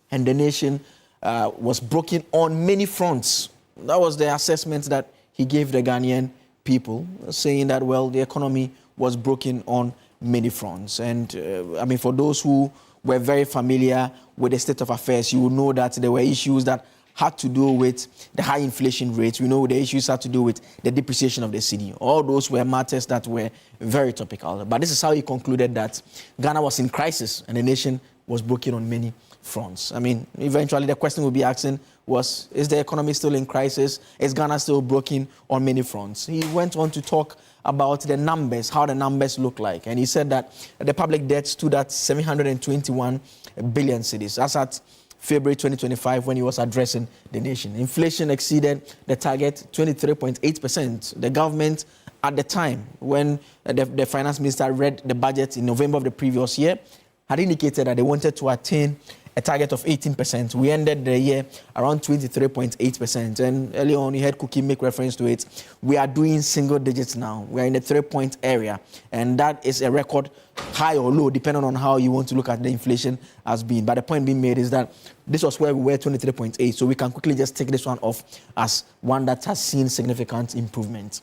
and the nation was broken on many fronts. That was the assessment that he gave the Ghanaian people, saying that, well, the economy was broken on many fronts. And I mean, for those who were very familiar with the state of affairs, you will know that there were issues that had to do with the high inflation rates. We know the issues had to do with the depreciation of the cedi. All those were matters that were very topical. But this is how he concluded that Ghana was in crisis and the nation was broken on many fronts. I mean, eventually the question we'll be asking was, is the economy still in crisis? Is Ghana still broken on many fronts? He went on to talk about the numbers, how the numbers look like. And he said that the public debt stood at 721 billion cedis. That's at February 2025 when he was addressing the nation. Inflation exceeded the target 23.8%. The government at the time when the finance minister read the budget in November of the previous year had indicated that they wanted to attain a target of 18%. We ended the year around 23.8%. And early on, you heard Cookie make reference to it. We are doing single digits now. We are in the 3-point area. And that is a record high or low, depending on how you want to look at the inflation as being. But the point being made is that this was where we were 23.8. So we can quickly just take this one off as one that has seen significant improvement.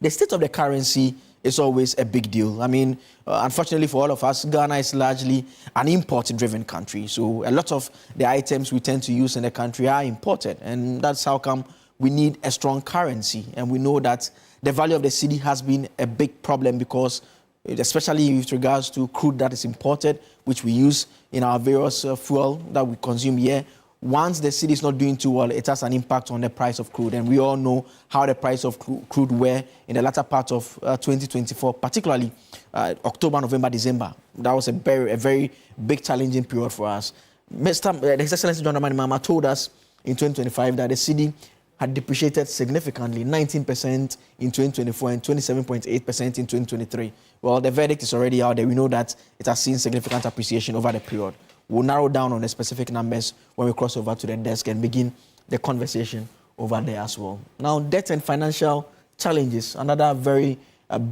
The state of the currency is always a big deal. I mean, unfortunately for all of us, Ghana is largely an import-driven country. So a lot of the items we tend to use in the country are imported. And that's how come we need a strong currency. And we know that the value of the cedi has been a big problem because, especially with regards to crude that is imported, which we use in our various fuel that we consume here, once the cedi is not doing too well, it has an impact on the price of crude. And we all know how the price of crude were in the latter part of 2024, particularly October, November, December. That was a very big challenging period for us. His Excellency John Dramani Mahama told us in 2025 that the cedi had depreciated significantly, 19% in 2024 and 27.8% in 2023. Well, the verdict is already out there. We know that it has seen significant appreciation over the period. We'll narrow down on the specific numbers when we cross over to the desk and begin the conversation over there as well. Now, debt and financial challenges, another very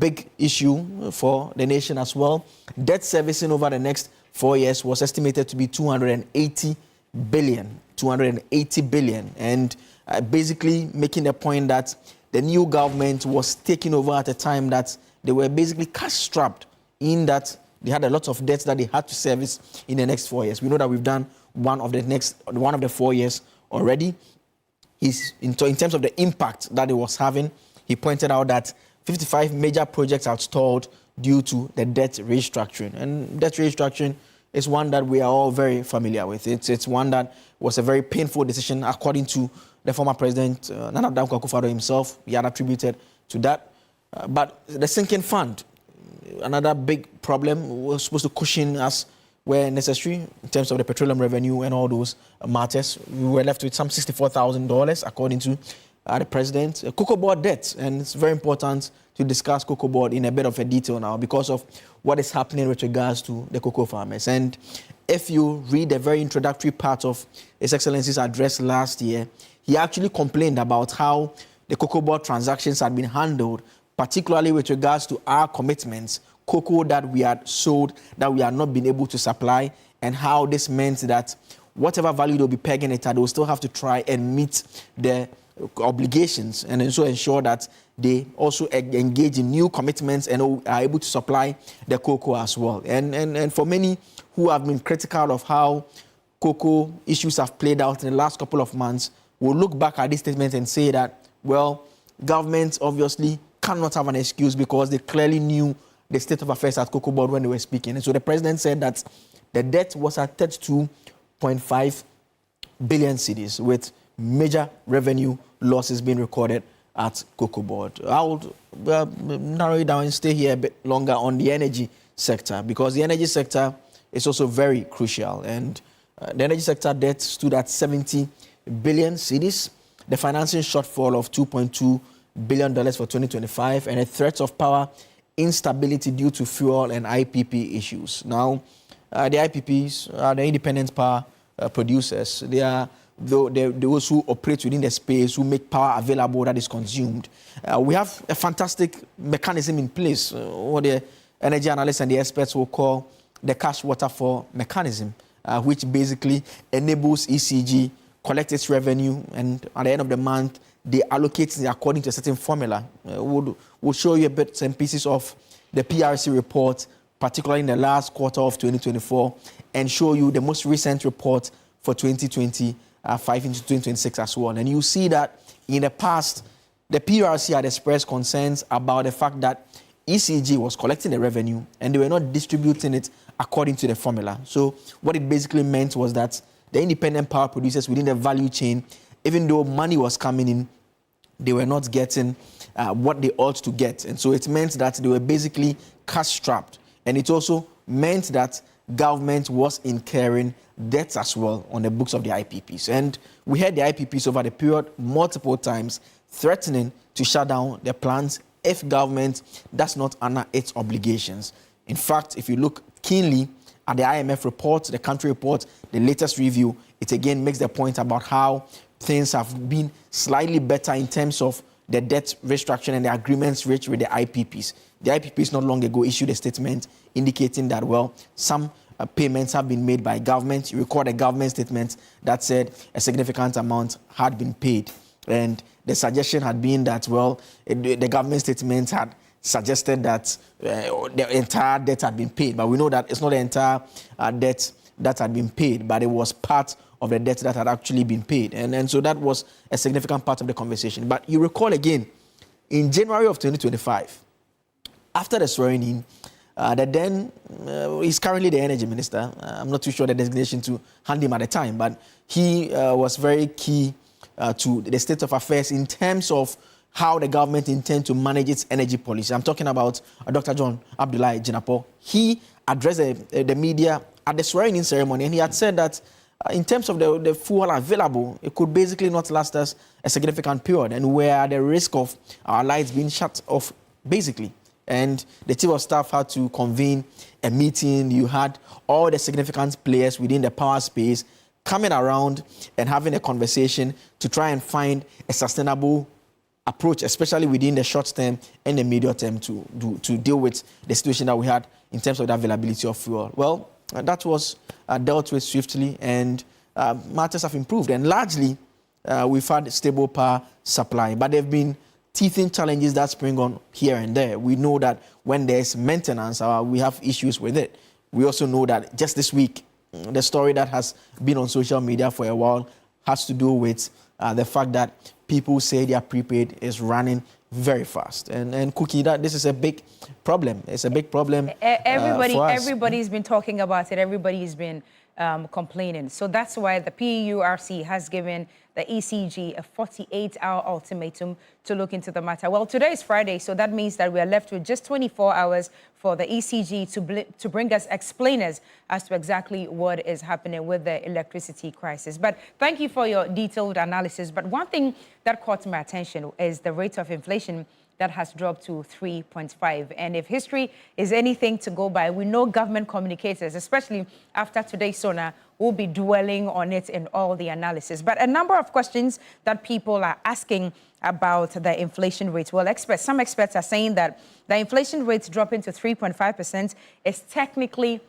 big issue for the nation as well. Debt servicing over the next 4 years was estimated to be 280 billion. And basically making the point that the new government was taking over at a time that they were basically cash-strapped in that they had a lot of debts that they had to service in the next 4 years. We know that we've done one of the 4 years already. In terms of the impact that it was having, he pointed out that 55 major projects are stalled due to the debt restructuring. And debt restructuring is one that we are all very familiar with. It's one that was a very painful decision, according to the former president, Nana Addo Akufo-Addo himself. He had attributed to that. But the sinking fund, another big problem, was supposed to cushion us where necessary in terms of the petroleum revenue and all those matters. We were left with some $64,000, according to the president. Cocoa board debt, and it's very important to discuss cocoa board in a bit of a detail now because of what is happening with regards to the cocoa farmers. And if you read the very introductory part of His Excellency's address last year, he actually complained about how the cocoa board transactions had been handled, particularly with regards to our commitments, cocoa that we had sold that we had not been able to supply, and how this meant that whatever value they'll be pegging it at, they'll still have to try and meet the obligations and also ensure that they also engage in new commitments and are able to supply the cocoa as well. And for many who have been critical of how cocoa issues have played out in the last couple of months, will look back at this statement and say that, well, government obviously cannot have an excuse because they clearly knew the state of affairs at cocoa board when they were speaking. And so the president said that the debt was at 32.5 billion cedis, with major revenue losses being recorded at cocoa board. I would narrow it down and stay here a bit longer on the energy sector, because the energy sector is also very crucial. And the energy sector debt stood at 70 billion cedis, the financing shortfall of $2.2 billion for 2025, and a threat of power instability due to fuel and IPP issues. Now, the IPPs are the independent power producers. They are those who operate within the space, who make power available that is consumed. We have a fantastic mechanism in place, what the energy analysts and the experts will call the cash waterfall mechanism, which basically enables ECG collect its revenue, and at the end of the month, they allocate it according to a certain formula. We'll show you a bit and pieces of the PRC report, particularly in the last quarter of 2024, and show you the most recent report for 2025 into 2026 as well. And you see that in the past, the PRC had expressed concerns about the fact that ECG was collecting the revenue and they were not distributing it according to the formula. So what it basically meant was that the independent power producers within the value chain, even though money was coming in, they were not getting what they ought to get. And so it meant that they were basically cash-strapped. And it also meant that government was incurring debts as well on the books of the IPPs. And we had the IPPs over the period multiple times threatening to shut down their plants if government does not honor its obligations. In fact, if you look keenly at the IMF report, the country report, the latest review, it again makes the point about how things have been slightly better in terms of the debt restructuring and the agreements reached with the IPPs. The IPPs not long ago issued a statement indicating that, well, some payments have been made by government. You recall a government statement that said a significant amount had been paid. And the suggestion had been that, well, the government statement had suggested that the entire debt had been paid. But we know that it's not the entire debt that had been paid, but it was part of the debt that had actually been paid. And so that was a significant part of the conversation. But you recall again, in January of 2025, after the swearing in, he's currently the energy minister. I'm not too sure the designation to hand him at the time, but he was very key to the state of affairs in terms of how the government intends to manage its energy policy. I'm talking about Dr. John Abdullahi Jinapor. He addressed the media at the swearing-in ceremony, and he had said that in terms of the fuel available, it could basically not last us a significant period, and we're at the risk of our lights being shut off, basically. And the chief of staff had to convene a meeting. You had all the significant players within the power space coming around and having a conversation to try and find a sustainable approach, especially within the short term and the medium term, to deal with the situation that we had in terms of the availability of fuel. Well, that was dealt with swiftly, and matters have improved. And largely, we've had stable power supply, but there have been teething challenges that spring on here and there. We know that when there's maintenance, we have issues with it. We also know that just this week, the story that has been on social media for a while has to do with the fact that people say their prepaid is running very fast. And Cookie, this is a big problem. It's a big problem for us. Everybody's been talking about it. Everybody's been complaining. So that's why the PURC has given the ECG a 48-hour ultimatum to look into the matter. Well, today is Friday, so that means that we are left with just 24 hours for the ECG to bring us explainers as to exactly what is happening with the electricity crisis. But thank you for your detailed analysis. But one thing that caught my attention is the rate of inflation that has dropped to 3.5. And if history is anything to go by, we know government communicators, especially after today's Sona, will be dwelling on it in all the analysis. But a number of questions that people are asking about the inflation rate. Well, some experts are saying that the inflation rate dropping to 3.5% is technically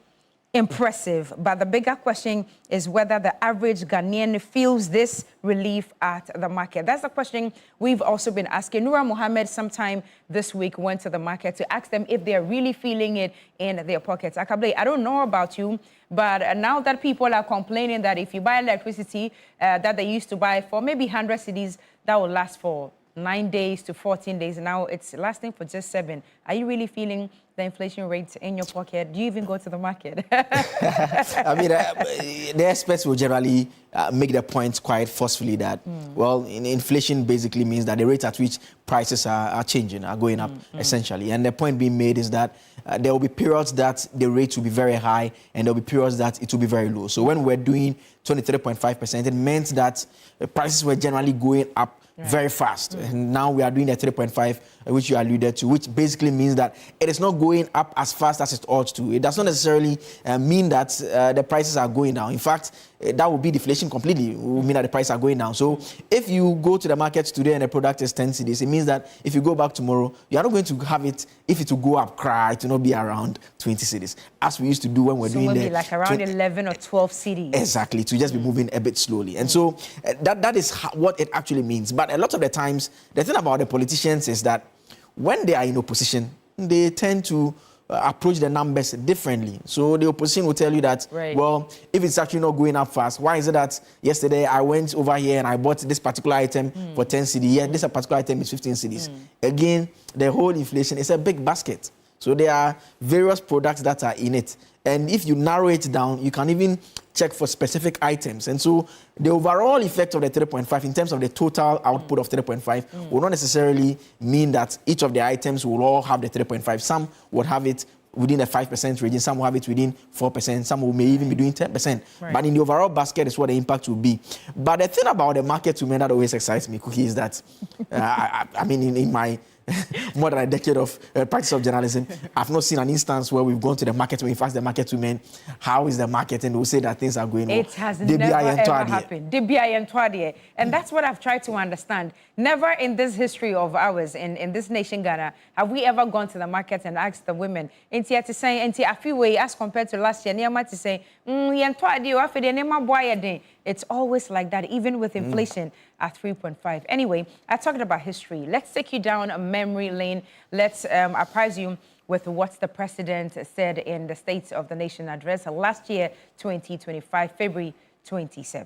impressive, but the bigger question is whether the average Ghanaian feels this relief at the market. That's the question we've also been asking. Noura Mohammed sometime this week went to the market to ask them if they're really feeling it in their pockets. Akable, I don't know about you, but now that people are complaining that if you buy electricity that they used to buy for maybe 100 cedis, that will last for 9 days to 14 days. Now it's lasting for just 7. Are you really feeling the inflation rate in your pocket? Do you even go to the market? I mean, the experts will generally make the point quite forcefully that, well, inflation basically means that the rate at which prices are changing, are going up, essentially. And the point being made is that there will be periods that the rate will be very high and there will be periods that it will be very low. So when we're doing 23.5%, it meant that prices were generally going up very fast. And now we are doing the 3.5, which you alluded to, which basically means that it is not going up as fast as it ought to. It does not necessarily mean that the prices are going down. In fact, that would be deflation completely. It would mean that the prices are going down. So if you go to the market today and the product is 10 cedis, it means that if you go back tomorrow, you are not going to have it, if it will go up, it will not be around 20 cedis, as we used to do when we're doing maybe like around 11 or 12 cedis. Exactly, to just be moving a bit slowly. And so that is what it actually means. But a lot of the times, the thing about the politicians is that when they are in opposition, they tend to approach the numbers differently. So the opposition will tell you that, well, if it's actually not going up fast, why is it that yesterday I went over here and I bought this particular item for 10 cedis? Yeah, this particular item is 15 cedis. Again, the whole inflation is a big basket. So there are various products that are in it. And if you narrow it down, you can even check for specific items. And so the overall effect of the 3.5 in terms of the total output of 3.5 will not necessarily mean that each of the items will all have the 3.5. Some would have it within the 5% region, some will have it within 4%, some may even be doing 10%. But in the overall basket is what the impact will be. But the thing about the market to me that always excites me, Cookie, is that, I mean, in my more than a decade of practice of journalism, I've not seen an instance where we've gone to the market, we've asked the market women, how is the market? And we'll say that things are going well. It has never ever happened. And that's what I've tried to understand. Never in this history of ours, in this nation, Ghana, have we ever gone to the market and asked the women, to say, I feel way as compared to last year, to say, it's always like that, even with inflation at 3.5. Anyway, I talked about history. Let's take you down a memory lane. Let's apprise you with what the president said in the State of the Nation address last year, 2025, February 27th.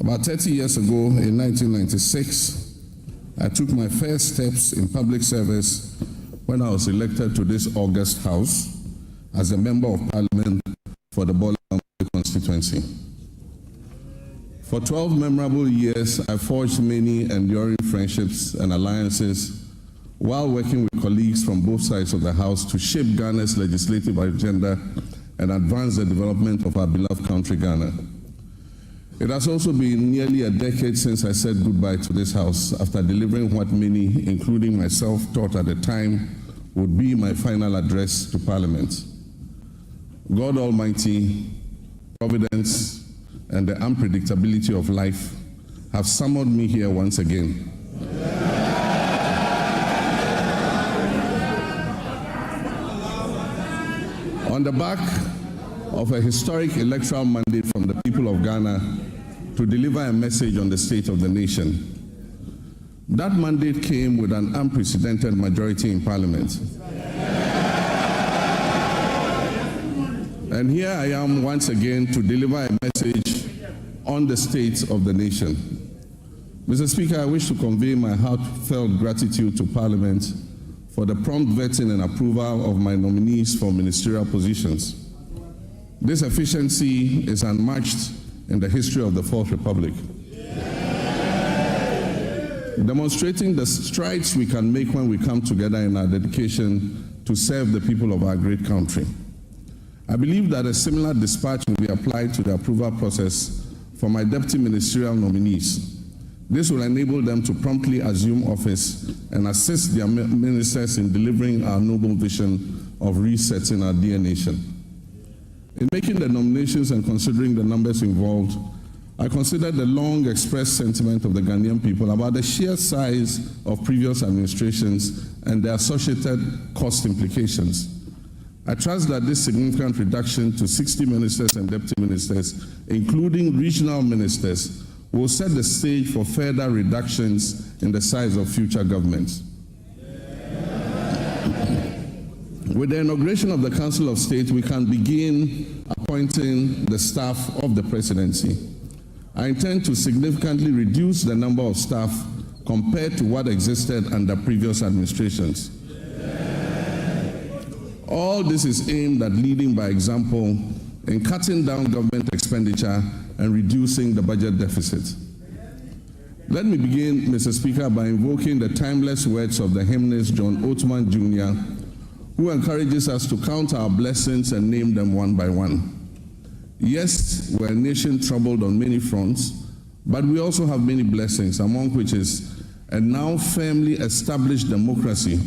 About 30 years ago, in 1996, I took my first steps in public service when I was elected to this august house as a member of parliament for the Bola constituency. For 12 memorable years, I forged many enduring friendships and alliances while working with colleagues from both sides of the House to shape Ghana's legislative agenda and advance the development of our beloved country, Ghana. It has also been nearly a decade since I said goodbye to this House after delivering what many, including myself, thought at the time would be my final address to Parliament. God Almighty, Providence, and the unpredictability of life have summoned me here once again. On the back of a historic electoral mandate from the people of Ghana to deliver a message on the state of the nation. That mandate came with an unprecedented majority in Parliament. And here I am once again to deliver a message on the state of the nation. Mr. Speaker, I wish to convey my heartfelt gratitude to Parliament for the prompt vetting and approval of my nominees for ministerial positions. This efficiency is unmatched in the history of the Fourth Republic, demonstrating the strides we can make when we come together in our dedication to serve the people of our great country. I believe that a similar dispatch will be applied to the approval process for my deputy ministerial nominees. This will enable them to promptly assume office and assist their ministers in delivering our noble vision of resetting our dear nation. In making the nominations and considering the numbers involved, I considered the long expressed sentiment of the Ghanaian people about the sheer size of previous administrations and their associated cost implications. I trust that this significant reduction to 60 ministers and deputy ministers, including regional ministers, will set the stage for further reductions in the size of future governments. With the inauguration of the Council of State, we can begin appointing the staff of the presidency. I intend to significantly reduce the number of staff compared to what existed under previous administrations. All this is aimed at leading by example in cutting down government expenditure and reducing the budget deficit. Let me begin, Mr. Speaker, by invoking the timeless words of the hymnist John Oatman Jr., who encourages us to count our blessings and name them one by one. Yes, we're a nation troubled on many fronts, but we also have many blessings, among which is a now firmly established democracy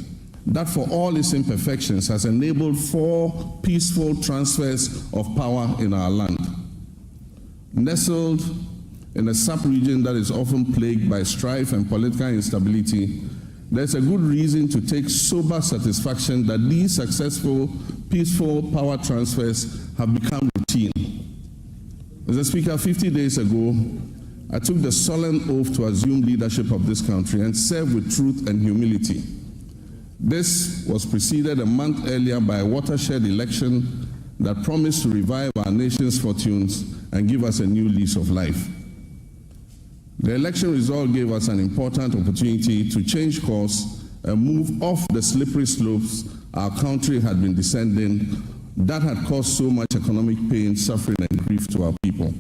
that, for all its imperfections, has enabled 4 peaceful transfers of power in our land. Nestled in a sub-region that is often plagued by strife and political instability, there's a good reason to take sober satisfaction that these successful, peaceful power transfers have become routine. Mr. Speaker, 50 days ago, I took the solemn oath to assume leadership of this country and serve with truth and humility. This was preceded a month earlier by a watershed election that promised to revive our nation's fortunes and give us a new lease of life. The election result gave us an important opportunity to change course and move off the slippery slopes our country had been descending that had caused so much economic pain, suffering, and grief to our people.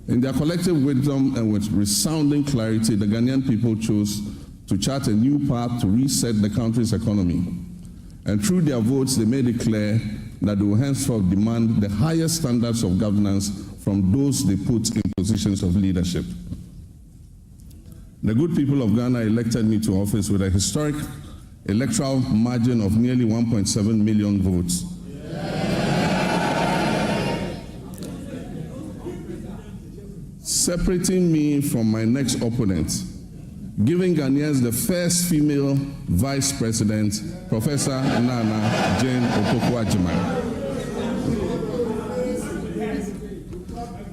In their collective wisdom and with resounding clarity, the Ghanaian people chose to chart a new path to reset the country's economy. And through their votes, they made it clear that they will henceforth demand the highest standards of governance from those they put in positions of leadership. The good people of Ghana elected me to office with a historic electoral margin of nearly 1.7 million votes. Separating me from my next opponent, giving Ghanaians the first female vice president, Professor Nana Jane Opoku-Agyeman.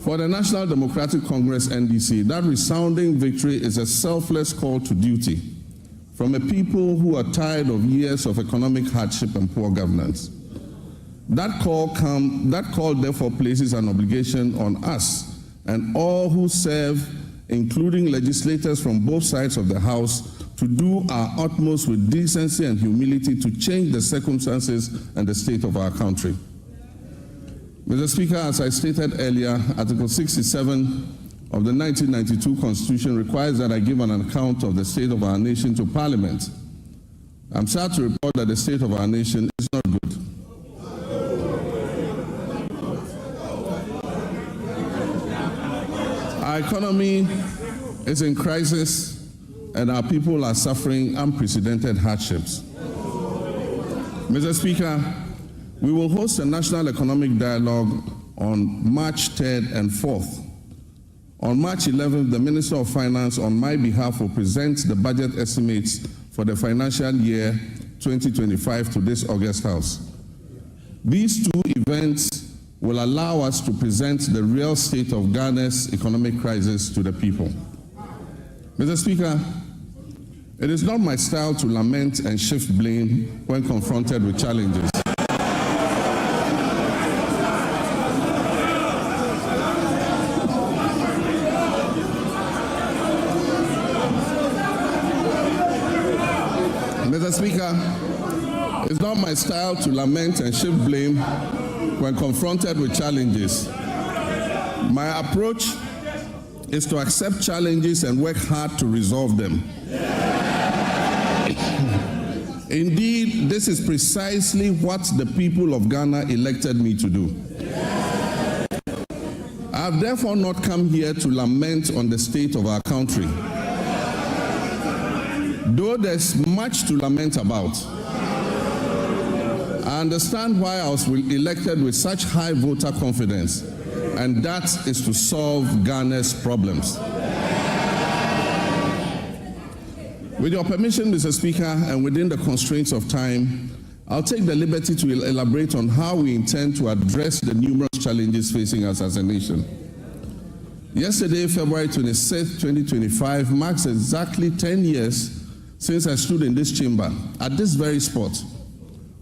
For the National Democratic Congress, NDC, that resounding victory is a selfless call to duty from a people who are tired of years of economic hardship and poor governance. That call therefore places an obligation on us and all who serve, including legislators from both sides of the House, to do our utmost with decency and humility to change the circumstances and the state of our country. Mr. Speaker, as I stated earlier, Article 67 of the 1992 Constitution requires that I give an account of the state of our nation to Parliament. I'm sad to report that the state of our nation is not good. Our economy is in crisis and our people are suffering unprecedented hardships. Mr. Speaker, we will host a national economic dialogue on March 3rd and 4th. On March 11th, the Minister of Finance, on my behalf, will present the budget estimates for the financial year 2025 to this August House. These two events will allow us to present the real state of Ghana's economic crisis to the people. Mr. Speaker, it is not my style to lament and shift blame when confronted with challenges. Mr. Speaker, it's not my style to lament and shift blame when confronted with challenges. My approach is to accept challenges and work hard to resolve them. Indeed, this is precisely what the people of Ghana elected me to do. I have therefore not come here to lament on the state of our country, though there's much to lament about. I understand why I was elected with such high voter confidence, and that is to solve Ghana's problems. With your permission, Mr. Speaker, and within the constraints of time, I'll take the liberty to elaborate on how we intend to address the numerous challenges facing us as a nation. Yesterday, February 26, 2025, marks exactly 10 years since I stood in this chamber, at this very spot,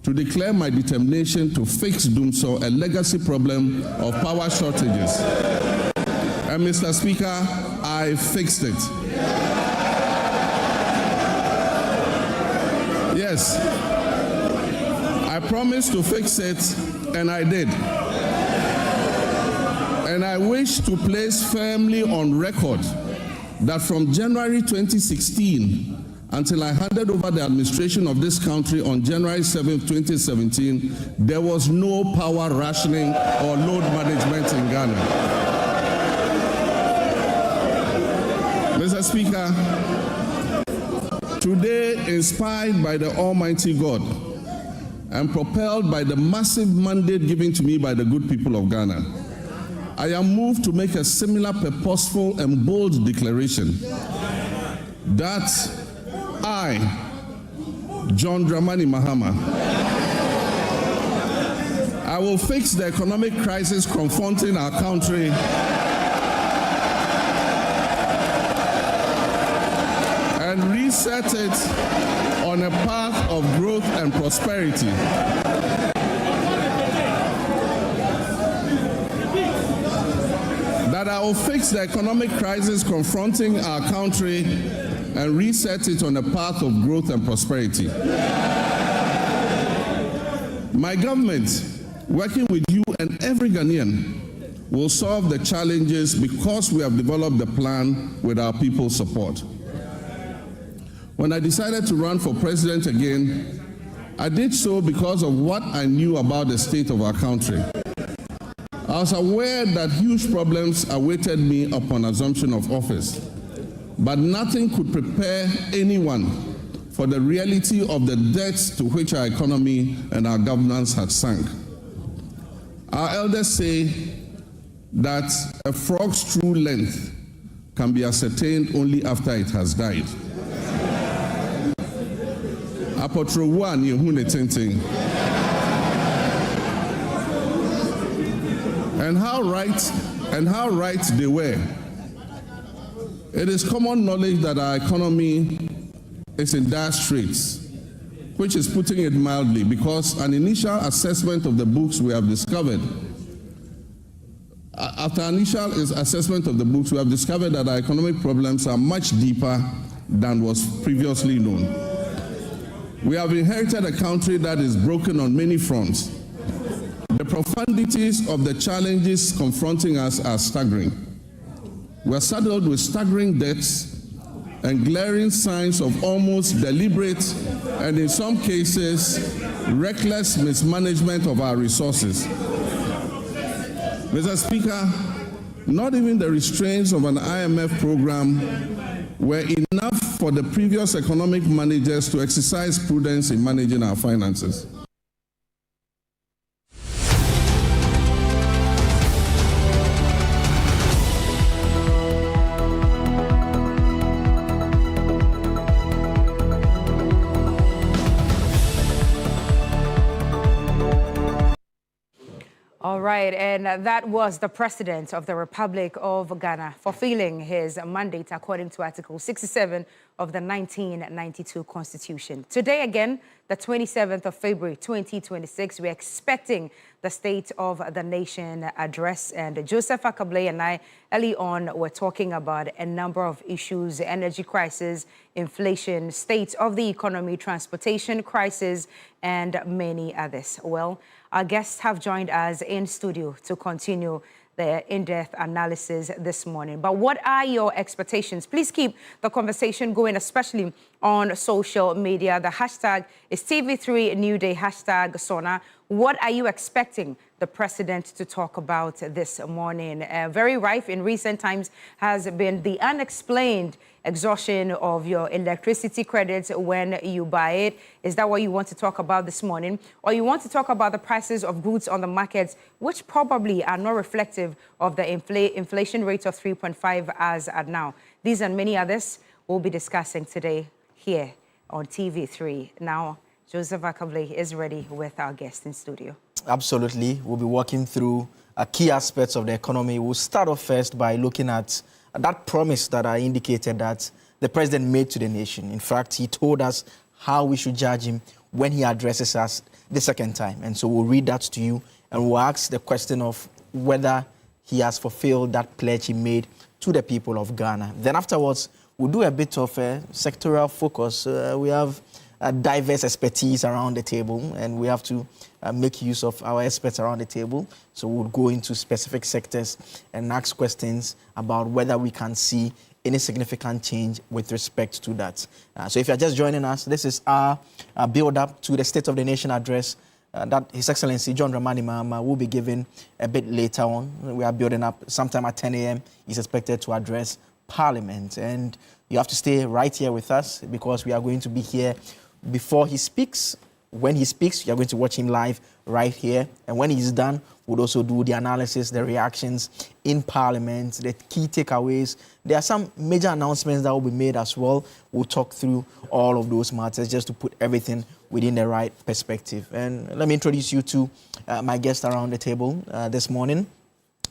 to declare my determination to fix Dumso, a legacy problem of power shortages. And Mr. Speaker, I fixed it. Yes, I promised to fix it, and I did. And I wish to place firmly on record that from January 2016 until I handed over the administration of this country on January 7, 2017, there was no power rationing or load management in Ghana. Mr. Speaker, today, inspired by the Almighty God and propelled by the massive mandate given to me by the good people of Ghana, I am moved to make a similar purposeful and bold declaration that I, John Dramani Mahama, I will fix the economic crisis confronting our country and reset it on a path of growth and prosperity. That I will fix the economic crisis confronting our country and reset it on a path of growth and prosperity. My government, working with you and every Ghanaian, will solve the challenges because we have developed the plan with our people's support. When I decided to run for president again, I did so because of what I knew about the state of our country. I was aware that huge problems awaited me upon assumption of office. but nothing could prepare anyone for the reality of the depths to which our economy and our governance had sunk. Our elders say that a frog's true length can be ascertained only after it has died. Apotrowan yehune tinting. And how right they were. It is common knowledge that our economy is in dire straits, which is putting it mildly, because an initial assessment of the books we have discovered, that our economic problems are much deeper than was previously known. We have inherited a country that is broken on many fronts. The profundities of the challenges confronting us are staggering. We are saddled with staggering debts and glaring signs of almost deliberate and, in some cases, reckless mismanagement of our resources. Mr. Speaker, not even the restraints of an IMF program were enough for the previous economic managers to exercise prudence in managing our finances. All right, and that was the President of the Republic of Ghana fulfilling his mandate according to Article 67 of the 1992 Constitution. Today, again, the 27th of February, 2026, we're expecting the State of the Nation address. And Joseph Akabley and I, early on, were talking about a number of issues: energy crisis, inflation, state of the economy, transportation crisis, and many others. Well, our guests have joined us in studio to continue the in-depth analysis this morning. But what are your expectations? Please keep the conversation going, especially on social media. The hashtag is TV3 Newday, hashtag Sona. What are you expecting the president to talk about this morning? Very rife in recent times has been the unexplained exhaustion of your electricity credits when you buy it. Is that what you want to talk about this morning? Or you want to talk about the prices of goods on the markets, which probably are not reflective of the inflation rate of 3.5 as at now? These and many others we'll be discussing today here on TV3. Now, Joseph Akabley is ready with our guest in studio. Absolutely. We'll be walking through key aspects of the economy. We'll start off first by looking at that promise that I indicated that the president made to the nation. In fact, he told us how we should judge him when he addresses us the second time. And so we'll read that to you, and we'll ask the question of whether he has fulfilled that pledge he made to the people of Ghana. Then afterwards, we'll do a bit of a sectoral focus. We have diverse expertise around the table, and we have to make use of our experts around the table. So we'll go into specific sectors and ask questions about whether we can see any significant change with respect to that. So if you're just joining us, this is our build-up to the State of the Nation address that His Excellency John Dramani Mahama will be giving a bit later on. We are building up sometime at 10 a.m. He's expected to address Parliament. And you have to stay right here with us because we are going to be here before he speaks. When he speaks, you're going to watch him live right here. And when he's done, we'll also do the analysis, the reactions in Parliament, the key takeaways. There are some major announcements that will be made as well. We'll talk through all of those matters just to put everything within the right perspective. And let me introduce you to my guest around the table this morning.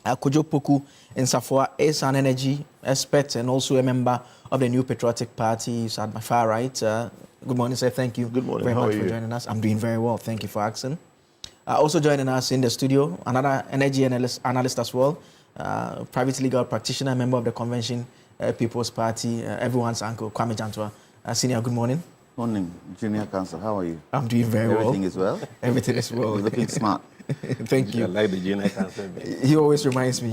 Kojo Poku Nsafwa is an energy expert and also a member of the New Patriotic Party. He's at my far right. Good morning, sir. Thank you very much for joining us. I'm doing very well. Thank you for asking. Also joining us in the studio, another energy analyst as well, private legal practitioner, member of the Convention People's Party, everyone's uncle, Kwame Jantwa. Senior, good morning. Morning, Junior Counsel. How are you? I'm doing very well. Everything is well? Everything is well. You're looking smart. Thank you. I like the Junior Counsel. He always reminds me.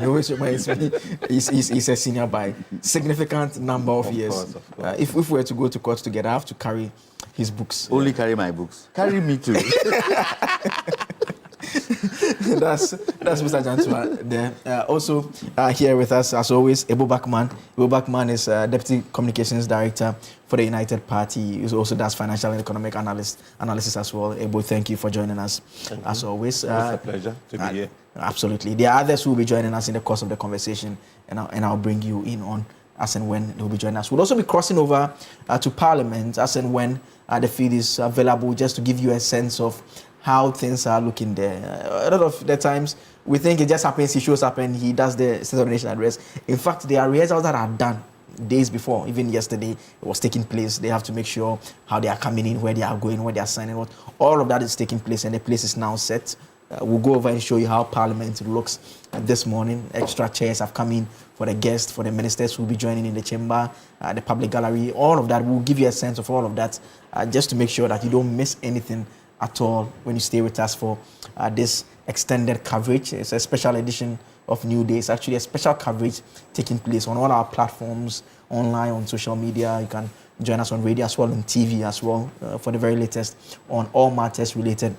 He's a senior by significant number of years. Of course. If we were to go to court together, I have to carry his books. Only carry my books. Carry me too. That's Mr. Jantua there. Also here with us, as always, Ebo Bakman. Ebo Bakman is Deputy Communications Director for the United Party. He also does financial and economic analysis as well. Ebo, thank you for joining us, as always. It's a pleasure to be here. Absolutely. There are others who will be joining us in the course of the conversation, and I'll bring you in on as and when they'll be joining us. We'll also be crossing over to Parliament as and when the feed is available, just to give you a sense of how things are looking there. A lot of the times, we think it just happens, he shows up and he does the State of the Nation address. In fact, there are rehearsals that are done days before. Even yesterday, it was taking place. They have to make sure how they are coming in, where they are going, where they are signing what. All of that is taking place, and the place is now set. We'll go over and show you how Parliament looks this morning. Extra chairs have come in for the guests, for the ministers who will be joining in the chamber, the public gallery. All of that, we'll give you a sense of all of that, just to make sure that you don't miss anything at all when you stay with us for this extended coverage. It's a special edition of Newday. It's actually a special coverage taking place on all our platforms, online, on social media. You can join us on radio as well, on TV as well, for the very latest on all matters related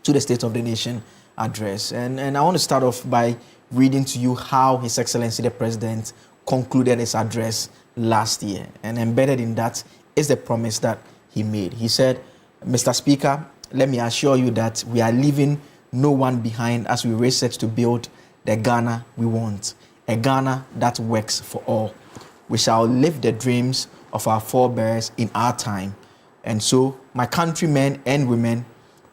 to the State of the Nation address. And I want to start off by reading to you how His Excellency the President concluded his address last year. And embedded in that is the promise that he made. He said, "Mr. Speaker, let me assure you that we are leaving no one behind as we race set to build the Ghana we want, a Ghana that works for all. We shall live the dreams of our forebears in our time. And so, my countrymen and women,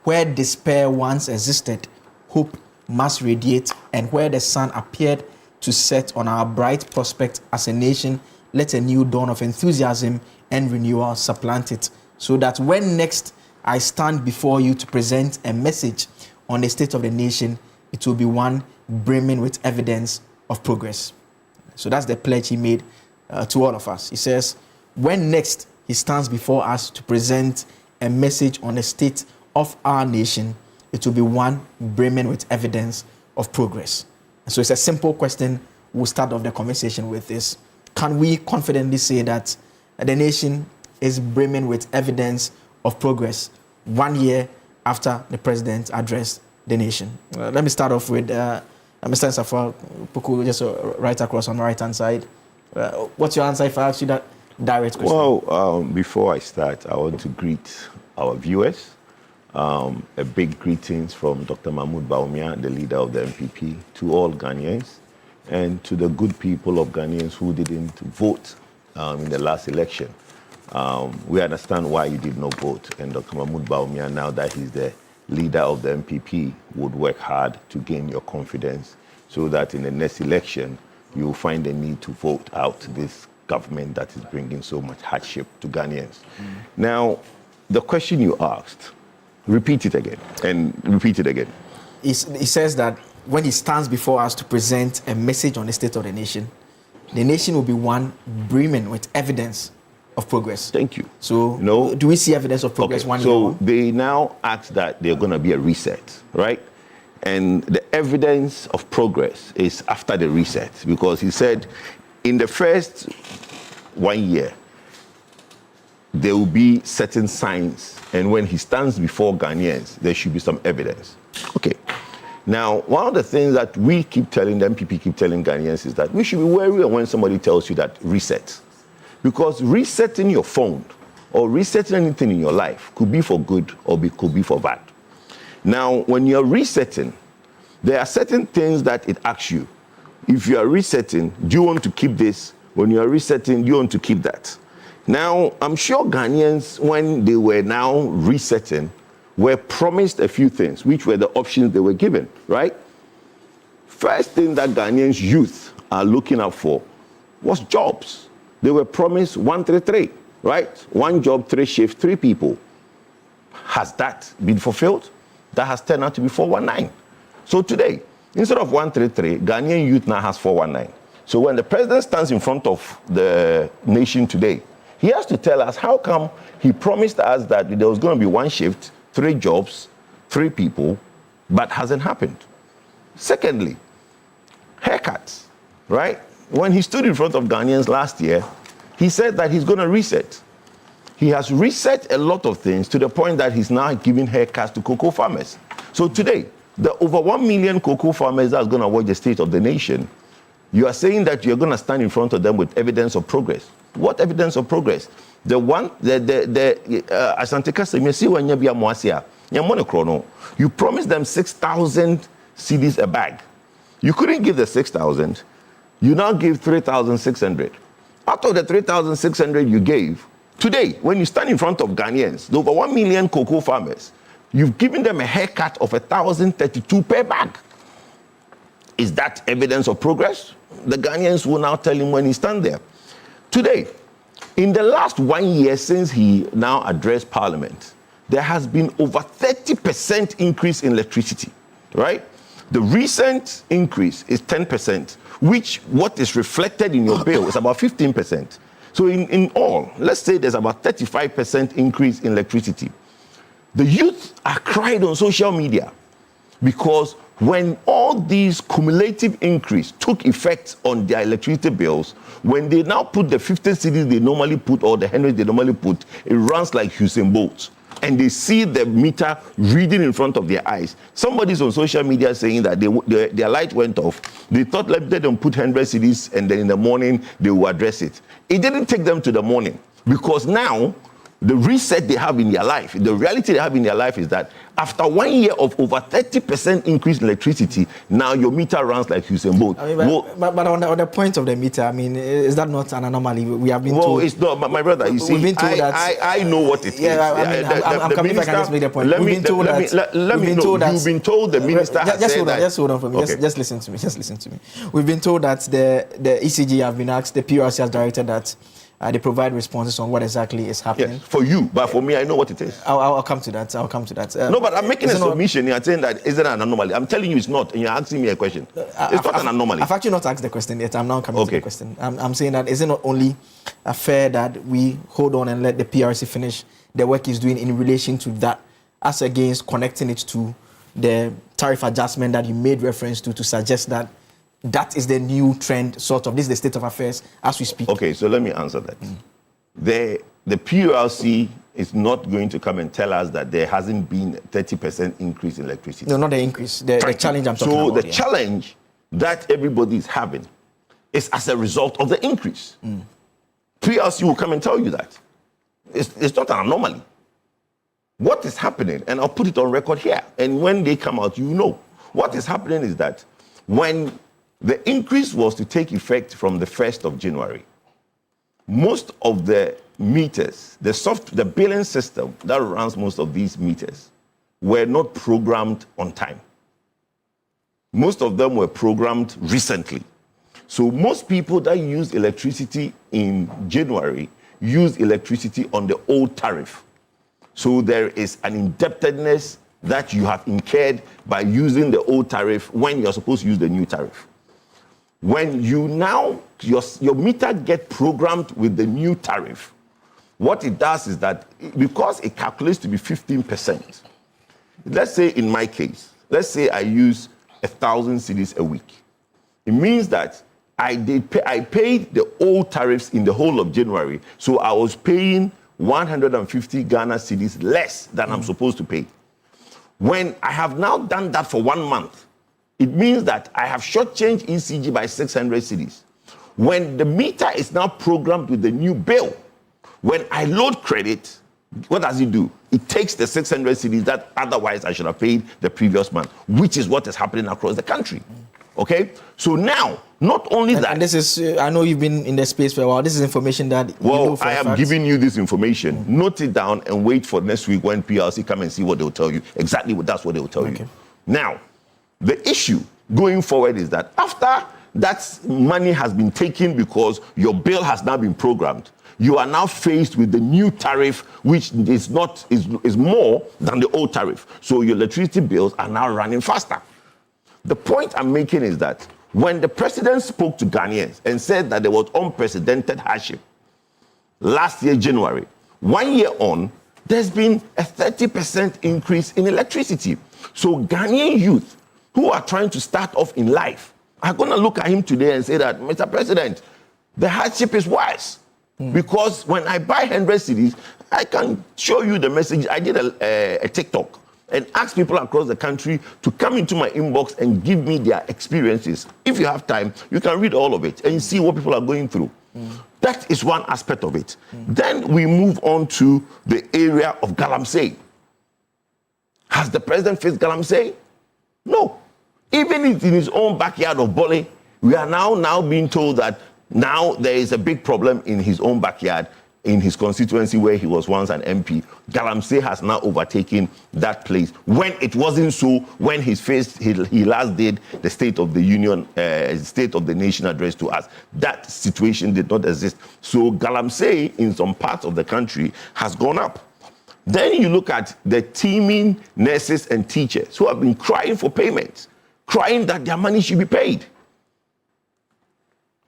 where despair once existed, hope must radiate, and where the sun appeared to set on our bright prospect as a nation, let a new dawn of enthusiasm and renewal supplant it, so that when next I stand before you to present a message on the state of the nation, it will be one brimming with evidence of progress." So that's the pledge he made to all of us. He says, when next he stands before us to present a message on the state of our nation, it will be one brimming with evidence of progress. And so it's a simple question we'll start off the conversation with is, can we confidently say that the nation is brimming with evidence of progress 1 year after the president addressed the nation? Let me start off with Mr. Nsafwa Puku, just right across on the right-hand side. What's your answer if I ask you that direct question? Well, before I start, I want to greet our viewers. A big greetings from Dr. Mahmoud Bawumia, the leader of the MPP, to all Ghanaians, and to the good people of Ghanaians who didn't vote in the last election. We understand why you did not vote, and Dr. Mahmoud Bawumia, now that he's the leader of the MPP, would work hard to gain your confidence so that in the next election, you will find the need to vote out this government that is bringing so much hardship to Ghanaians. Now, the question you asked, repeat it again, and repeat it again. He says that when he stands before us to present a message on the state of the nation will be one brimming with evidence of progress. Thank you. So, do we see evidence of progress 1 year on? So they now ask that they're going to be a reset, right? And the evidence of progress is after the reset, because he said in the first 1 year, there will be certain signs, and when he stands before Ghanaians, there should be some evidence. Okay. Now, one of the things that we keep telling, the MPP keep telling Ghanaians, is that we should be wary when somebody tells you that reset. Because resetting your phone or resetting anything in your life could be for good or could be for bad. Now, when you're resetting, there are certain things that it asks you. If you are resetting, do you want to keep this? When you are resetting, do you want to keep that? Now, I'm sure Ghanaians, when they were now resetting, were promised a few things, which were the options they were given, right? First thing that Ghanaians youth are looking out for was jobs. They were promised 133, right? 1 job, 3 shifts, 3 people. Has that been fulfilled? That has turned out to be 419. So today, instead of 133, Ghanaian youth now has 419. So when the president stands in front of the nation today, he has to tell us how come he promised us that there was going to be 1 shift, 3 jobs, 3 people, but hasn't happened. Secondly, haircuts, right? When he stood in front of Ghanaians last year, he said that he's going to reset. He has reset a lot of things to the point that he's now giving haircuts to cocoa farmers. So today, the over 1 million cocoa farmers that's going to watch the state of the nation, you are saying that you're going to stand in front of them with evidence of progress. What evidence of progress? The one, Asante Kasemesi Wanyabia Moasia, Yamonokrono, you promised them 6,000 cedis a bag. You couldn't give the 6,000. You now give 3,600. Out of the 3,600 you gave, today, when you stand in front of Ghanaians, the over 1 million cocoa farmers, you've given them a haircut of 1,032 per bag. Is that evidence of progress? The Ghanaians will now tell him when he stands there. Today, in the last 1 year since he now addressed Parliament, there has been over 30% increase in electricity, right? The recent increase is 10%, which what is reflected in your bill is about 15%. So in all, let's say there's about 35% increase in electricity. The youth are crying on social media because when all these cumulative increase took effect on their electricity bills, when they now put the 50 cedis they normally put or the 100 they normally put, it runs like Usain Bolt. And they see the meter reading in front of their eyes. Somebody's on social media saying that their light went off. They thought, let them put 100 cedis and then in the morning they will address it. It didn't take them to the morning because now the reset they have in their life, the reality they have in their life is that after 1 year of over 30% increase in electricity, now your meter runs like Usain Bolt. I mean, but on the point of the meter, I mean, is that not an anomaly? We have been told. Well, it's not, my brother. You see, been told I know what it is. I'm coming if I can just make the point. You've been told the minister has said that. Just hold on for me. Okay. Just listen to me. Just listen to me. We've been told that the ECG have been asked, the PURC has directed that they provide responses on what exactly is happening. Yes, for you, but for me, I know what it is. I'll come to that. I'll come to that. No, but I'm making a submission. You're saying that isn't an anomaly. I'm telling you it's not, and you're asking me a question. It's not an anomaly. I've actually not asked the question yet. I'm now coming to the question. I'm saying that is it not only fair that we hold on and let the PRC finish the work he's doing in relation to that, as against connecting it to the tariff adjustment that you made reference to suggest that that is the new trend, sort of. This is the state of affairs as we speak. Okay, so let me answer that. The PURC is not going to come and tell us that there hasn't been a 30% increase in electricity. No, not the increase. The challenge I'm talking about. So the challenge that everybody is having is as a result of the increase. PURC will come and tell you that. It's not an anomaly. What is happening, and I'll put it on record here, and when they come out, you know. What is happening is that when the increase was to take effect from the 1st of January. Most of the meters, the billing system that runs most of these meters were not programmed on time. Most of them were programmed recently. So most people that use electricity in January use electricity on the old tariff. So there is an indebtedness that you have incurred by using the old tariff when you're supposed to use the new tariff. When you now, your meter get programmed with the new tariff, what it does is that because it calculates to be 15%, let's say in my case, let's say I use 1,000 cedis a week. It means that I paid the old tariffs in the whole of January, so I was paying 150 Ghana cedis less than I'm supposed to pay. When I have now done that for 1 month, it means that I have shortchanged ECG by 600 cedis. When the meter is now programmed with the new bill, when I load credit, what does it do? It takes the 600 cedis that otherwise I should have paid the previous month, which is what is happening across the country. Okay? So now, not only that... And this is, I know you've been in the space for a while. This is information that you know for I am giving you this information. Note it down and wait for next week when PLC come and see what they'll tell you. Exactly that's what they'll tell you. Now, the issue going forward is that after that money has been taken because your bill has now been programmed, you are now faced with the new tariff, which is more than the old tariff. So your electricity bills are now running faster. The point I'm making is that when the president spoke to Ghanaians and said that there was unprecedented hardship last year, January, 1 year on, there's been a 30% increase in electricity. So Ghanaian youth who are trying to start off in life are going to look at him today and say that, Mr. President, the hardship is worse. Because when I buy 100 cedis, I can show you the message. I did a TikTok, and ask people across the country to come into my inbox and give me their experiences. If you have time, you can read all of it and see what people are going through. That is one aspect of it. Then we move on to the area of Galamsey. Has the president faced Galamsey? No. Even in his own backyard of Bole, we are now being told that now there is a big problem in his own backyard, in his constituency where he was once an MP. Galamsey has now overtaken that place. When it wasn't so, when he last did the State of the Union, State of the Nation address to us, that situation did not exist. So Galamsey in some parts of the country has gone up. Then you look at the teeming nurses and teachers who have been crying for payments, crying that their money should be paid.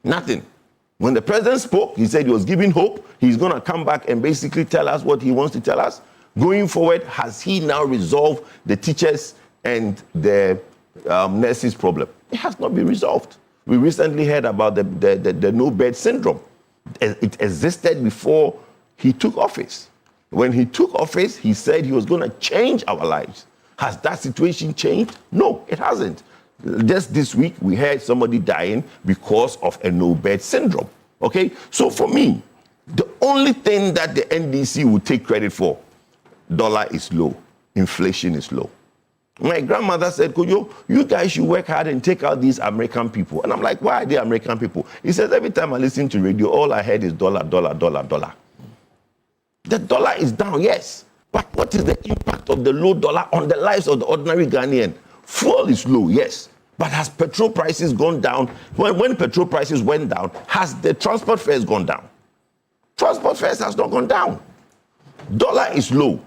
Nothing. When the president spoke, he said he was giving hope. He's going to come back and basically tell us what he wants to tell us. Going forward, has he now resolved the teachers and the nurses problem? It has not been resolved. We recently heard about the no-bed syndrome. It existed before he took office. When he took office, he said he was going to change our lives. Has that situation changed? No, it hasn't. Just this week, we heard somebody dying because of a no-bed syndrome. Okay? So for me, the only thing that the NDC would take credit for, dollar is low, inflation is low. My grandmother said, Kojo, you guys should work hard and take out these American people. And I'm like, why are they American people? He says, every time I listen to radio, all I heard is dollar, dollar, dollar, dollar. The dollar is down, yes. But what is the impact of the low dollar on the lives of the ordinary Ghanaian? Fuel is low, yes. But has petrol prices gone down? When petrol prices went down, has the transport fares gone down? Transport fares has not gone down. Dollar is low.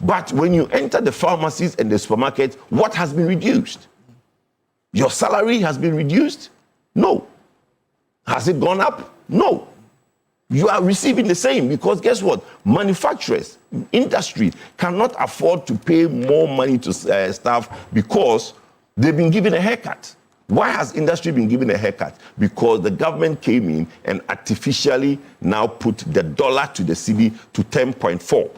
But when you enter the pharmacies and the supermarkets, what has been reduced? Your salary has been reduced? No. Has it gone up? No. You are receiving the same because guess what? Manufacturers, industry cannot afford to pay more money to staff because they've been given a haircut. Why has industry been given a haircut? Because the government came in and artificially now put the dollar to the cedi to 10.4.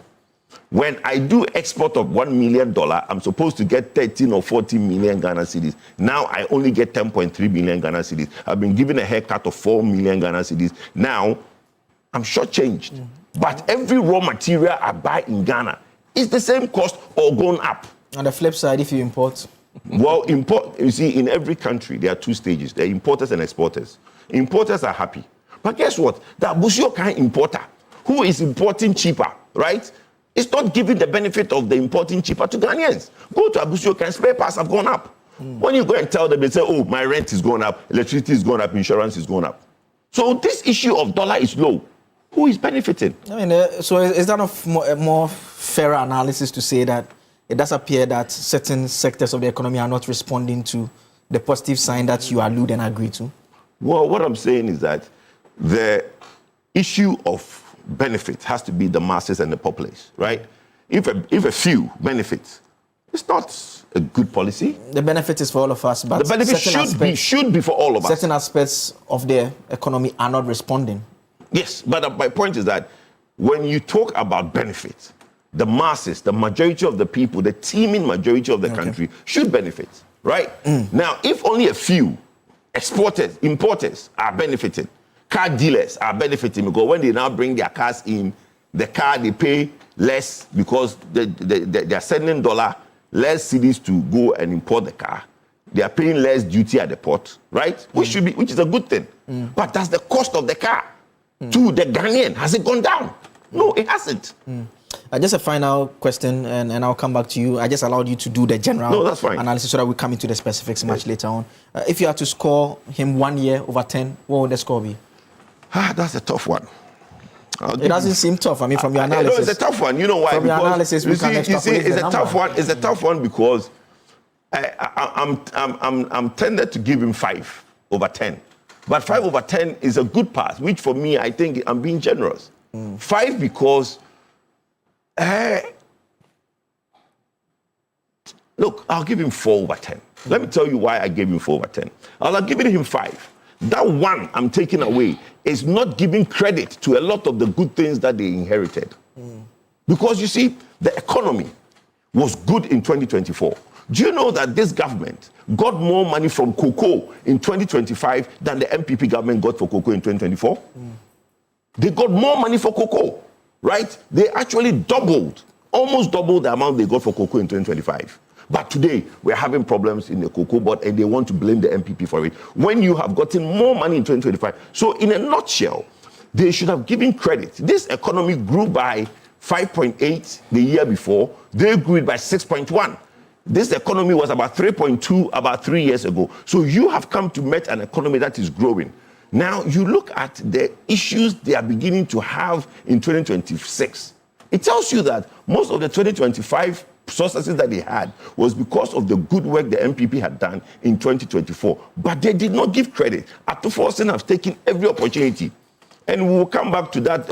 When I do export of $1 million, I'm supposed to get 13 or 14 million Ghana cedis. Now I only get 10.3 million Ghana cedis. I've been given a haircut of 4 million Ghana cedis. Now I'm shortchanged. But every raw material I buy in Ghana is the same cost or gone up. On the flip side, if you import? Well, you see, in every country, there are two stages. There are importers and exporters. Importers are happy. But guess what? The Abusio kind importer, who is importing cheaper, right? It's not giving the benefit of the importing cheaper to Ghanaians. Go to Abusio kind, spare parts have gone up. When you go and tell them, they say, oh, my rent is going up, electricity is going up, insurance is going up. So this issue of dollar is low. Who is benefiting? I mean, so is that a more fairer analysis to say that it does appear that certain sectors of the economy are not responding to the positive sign that you allude and agree to? Well, what I'm saying is that the issue of benefit has to be the masses and the populace, right? If a few benefits, it's not a good policy. The benefit is for all of us, but the benefit should be for all of us. Certain aspects of the economy are not responding. Yes, but my point is that when you talk about benefits, the masses, the majority of the people, the teeming majority of the country should benefit, right? Now, if only a few exporters, importers are benefiting, car dealers are benefiting because when they now bring their cars in, the car they pay less because they are sending dollar, less cedis to go and import the car. They are paying less duty at the port, right? Which is a good thing. But that's the cost of the car. To the Ghanaian, has it gone down? No, it hasn't. Just a final question, and I'll come back to you. I just allowed you to do the general analysis so that we come into the specifics much later on. If you had to score him 1 year over 10, what would the score be? That's a tough one. It doesn't seem tough. I mean, from your analysis. No, it's a tough one. You know why? From your analysis, we can extrapolate the number. It's a tough one. It's a tough one because I'm tended to give him 5 over 10. But 5 over 10 is a good pass, which for me, I think I'm being generous. 5 because, look, I'll give him 4 over 10. Let me tell you why I gave him 4 over 10. I'll have given him 5. That one I'm taking away is not giving credit to a lot of the good things that they inherited. Because you see, the economy, was good in 2024. Do you know that this government got more money from cocoa in 2025 than the MPP government got for cocoa in 2024? They got more money for cocoa, right? They actually doubled, almost doubled the amount they got for cocoa in 2025. But today, we're having problems in the cocoa board and they want to blame the MPP for it when you have gotten more money in 2025. So in a nutshell, they should have given credit. This economy grew by 5.8 the year before. They grew it by 6.1. This economy was about 3.2 about 3 years ago. So you have come to meet an economy that is growing. Now you look at the issues they are beginning to have in 2026. It tells you that most of the 2025 successes that they had was because of the good work the MPP had done in 2024. But they did not give credit. Atuforsen have taken every opportunity. And we will come back to that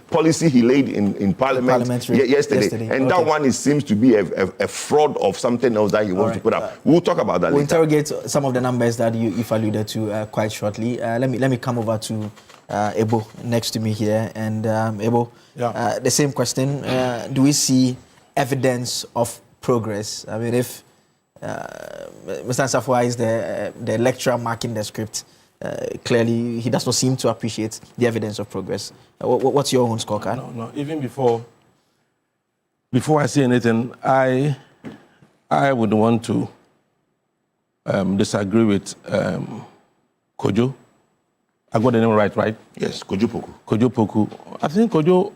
policy he laid in Parliament yesterday. And that one seems to be a fraud of something else that he wants to put up. We'll talk about that later. We'll interrogate some of the numbers that you've alluded to quite shortly. Let me come over to Ebo next to me here. And Ebo, the same question. Do we see evidence of progress? I mean, if Mr. Nsafwa is the lecturer marking the script, clearly he does not seem to appreciate the evidence of progress. What's your own scorecard? No. Even before I say anything, I would want to disagree with Kojo. I got the name right? Yes, Kojo Poku. Kojo Poku. I think Kojo,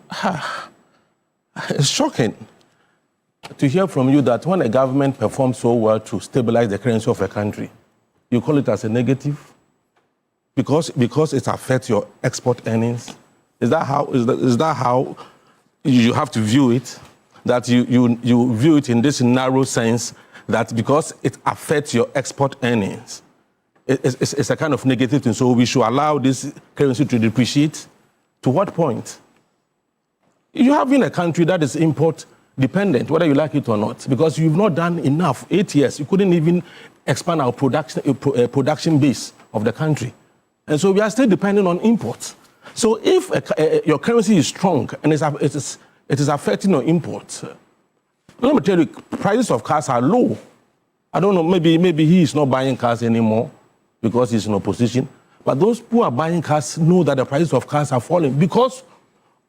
it's shocking to hear from you that when a government performs so well to stabilize the currency of a country, you call it as a negative because it affects your export earnings. Is that how you have to view it? That you view it in this narrow sense that because it affects your export earnings, it's a kind of negative thing. So we should allow this currency to depreciate. To what point? You have in a country that is import dependent, whether you like it or not, because you've not done enough. 8 years, you couldn't even expand our production base of the country. And so we are still dependent on imports. So if your currency is strong and it is affecting your imports, let me tell you, prices of cars are low. I don't know, maybe he is not buying cars anymore because he's in opposition. But those who are buying cars know that the prices of cars are falling because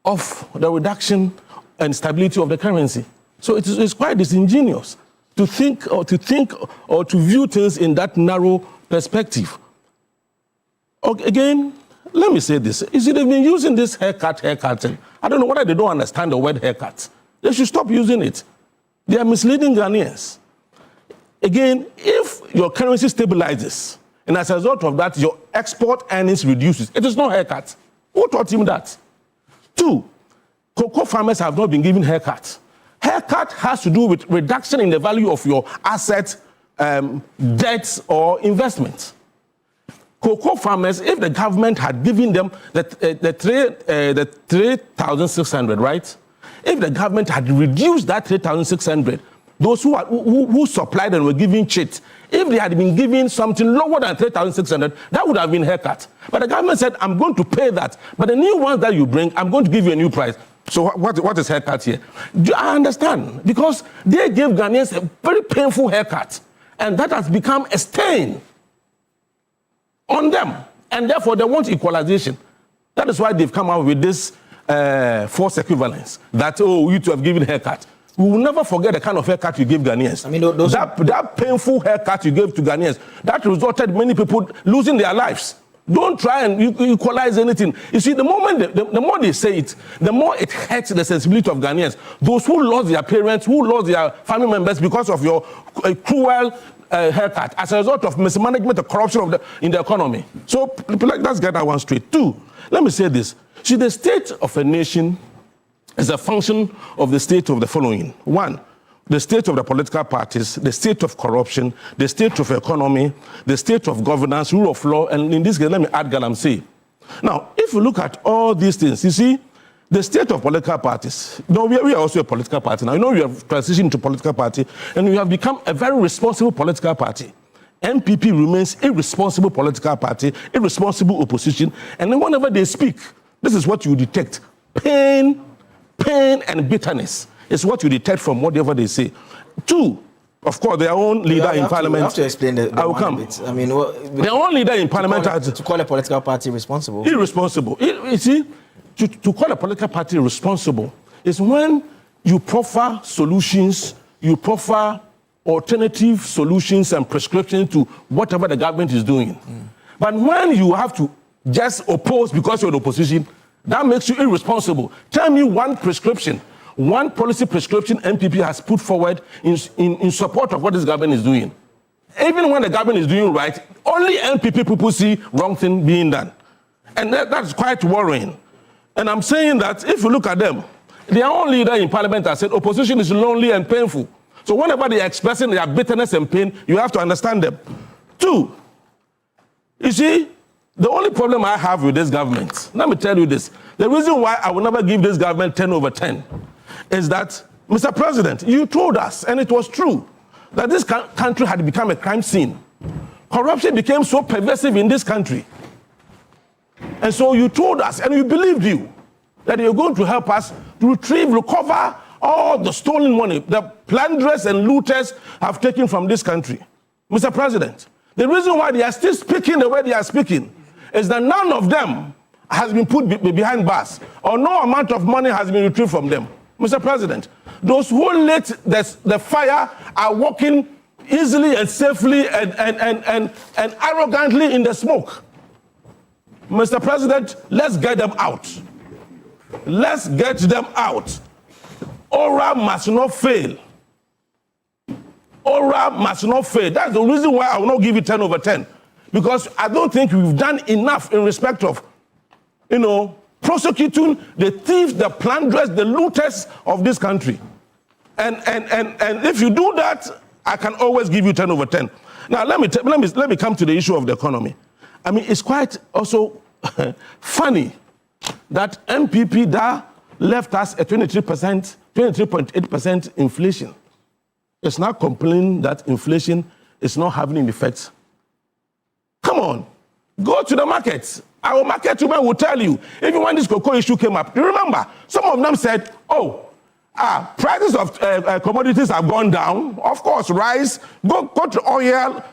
of the reduction and stability of the currency. So it's quite disingenuous to think or to view things in that narrow perspective. Okay, again, let me say this. You see, they've been using this haircut. I don't know whether they don't understand the word haircut. They should stop using it. They are misleading Ghanaians. Again, if your currency stabilizes, and as a result of that, your export earnings reduces, it is not haircut. Who taught him that? 2, cocoa farmers have not been given haircut. Haircut has to do with reduction in the value of your assets, debts, or investments. Cocoa farmers, if the government had given them the 3,600, right? If the government had reduced that 3,600, those who supplied and were giving cheat, if they had been given something lower than 3,600, that would have been haircut. But the government said, I'm going to pay that. But the new ones that you bring, I'm going to give you a new price. So what is haircut here? I understand. Because they gave Ghanaians a very painful haircut. And that has become a stain on them. And therefore, they want equalization. That is why they've come out with this force equivalence. That, you two have given haircut. We will never forget the kind of haircut you gave Ghanaians. I mean, that painful haircut you gave to Ghanaians, that resulted in many people losing their lives. Don't try and equalize anything. You see, the more they say it, the more it hurts the sensibility of Ghanaians. Those who lost their parents, who lost their family members because of your cruel haircut, as a result of mismanagement or corruption in the economy. So let's get that one straight. 2, let me say this. See, the state of a nation is a function of the state of the following. 1, the state of the political parties, the state of corruption, the state of economy, the state of governance, rule of law, and in this case, let me add Galamsey. Now, if you look at all these things, you see, the state of political parties, we are also a political party now. We have transitioned to political party, and we have become a very responsible political party. MPP remains irresponsible political party, irresponsible opposition, and then whenever they speak, this is what you detect. Pain and bitterness is what you detect from whatever they say. Two, of course, their own leader in parliament. You have to explain the I will come. Bit. I mean, their own leader in parliament to call a political party responsible. Irresponsible. You see, to call a political party responsible is when you proffer solutions, you proffer alternative solutions and prescriptions to whatever the government is doing. But when you have to just oppose because you're in opposition, that makes you irresponsible. Tell me one prescription, one policy prescription MPP has put forward in support of what this government is doing. Even when the government is doing right, only MPP people see wrong thing being done. And that's quite worrying. And I'm saying that if you look at them, their own leader in parliament has said opposition is lonely and painful. So whenever they are expressing their bitterness and pain, you have to understand them. Two, you see, the only problem I have with this government, let me tell you this, the reason why I will never give this government 10 over 10 is that, Mr. President, you told us, and it was true, that this country had become a crime scene. Corruption became so pervasive in this country. And so you told us, and we believed you, that you're going to help us to recover all the stolen money the plunderers and looters have taken from this country. Mr. President, the reason why they are still speaking the way they are speaking is that none of them has been put behind bars, or no amount of money has been retrieved from them. Mr. President, those who lit the fire are walking easily and safely and arrogantly in the smoke. Mr. President, let's get them out. Let's get them out. Ora must not fail. Ora must not fail. That's the reason why I will not give it 10 over 10. Because I don't think we've done enough in respect of, prosecuting the thieves, the plunderers, the looters of this country. And if you do that, I can always give you 10 over 10. Now, let me come to the issue of the economy. I mean, it's quite also funny that MPP that left us a 23.8% inflation. It's now complaining that inflation is not having an effect. Come on, go to the markets. Our market women will tell you, even when this cocoa issue came up, you remember, some of them said, prices of commodities have gone down. Of course, rice, go to oil,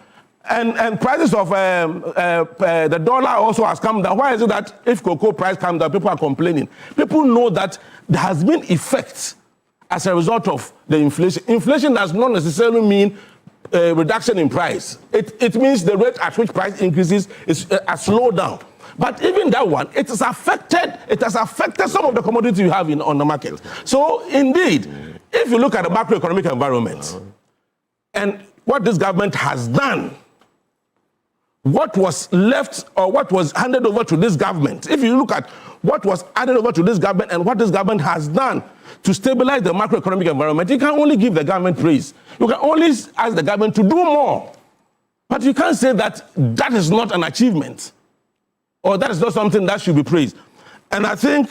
and prices of the dollar also has come down. Why is it that if cocoa price comes down, people are complaining? People know that there has been effects as a result of the inflation. Inflation does not necessarily mean reduction in price. It means the rate at which price increases is a slowdown. But even that one, it has affected some of the commodities you have on the market. So indeed, if you look at the macroeconomic environment and what this government has done, what was left or what was handed over to this government, if you look at what was handed over to this government and what this government has done to stabilize the macroeconomic environment, you can only give the government praise. You can only ask the government to do more. But you can't say that that is not an achievement or that is not something that should be praised. And I think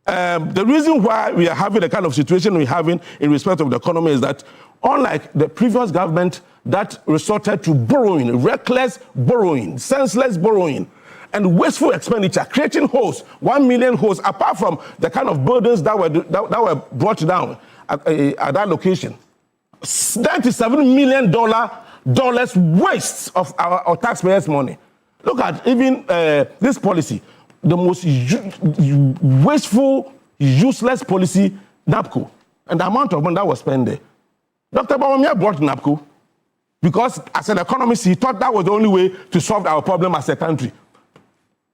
the reason why we are having the kind of situation we're having in respect of the economy is that unlike the previous government that resorted to borrowing, reckless borrowing, senseless borrowing, and wasteful expenditure, creating holes, 1 million holes, apart from the kind of burdens that were brought down at that location. $97 million waste of our taxpayers' money. Look at even this policy, the most wasteful, useless policy, NAPCO, and the amount of money that was spent there. Dr. Bawumia brought NAPCO because as an economist, he thought that was the only way to solve our problem as a country.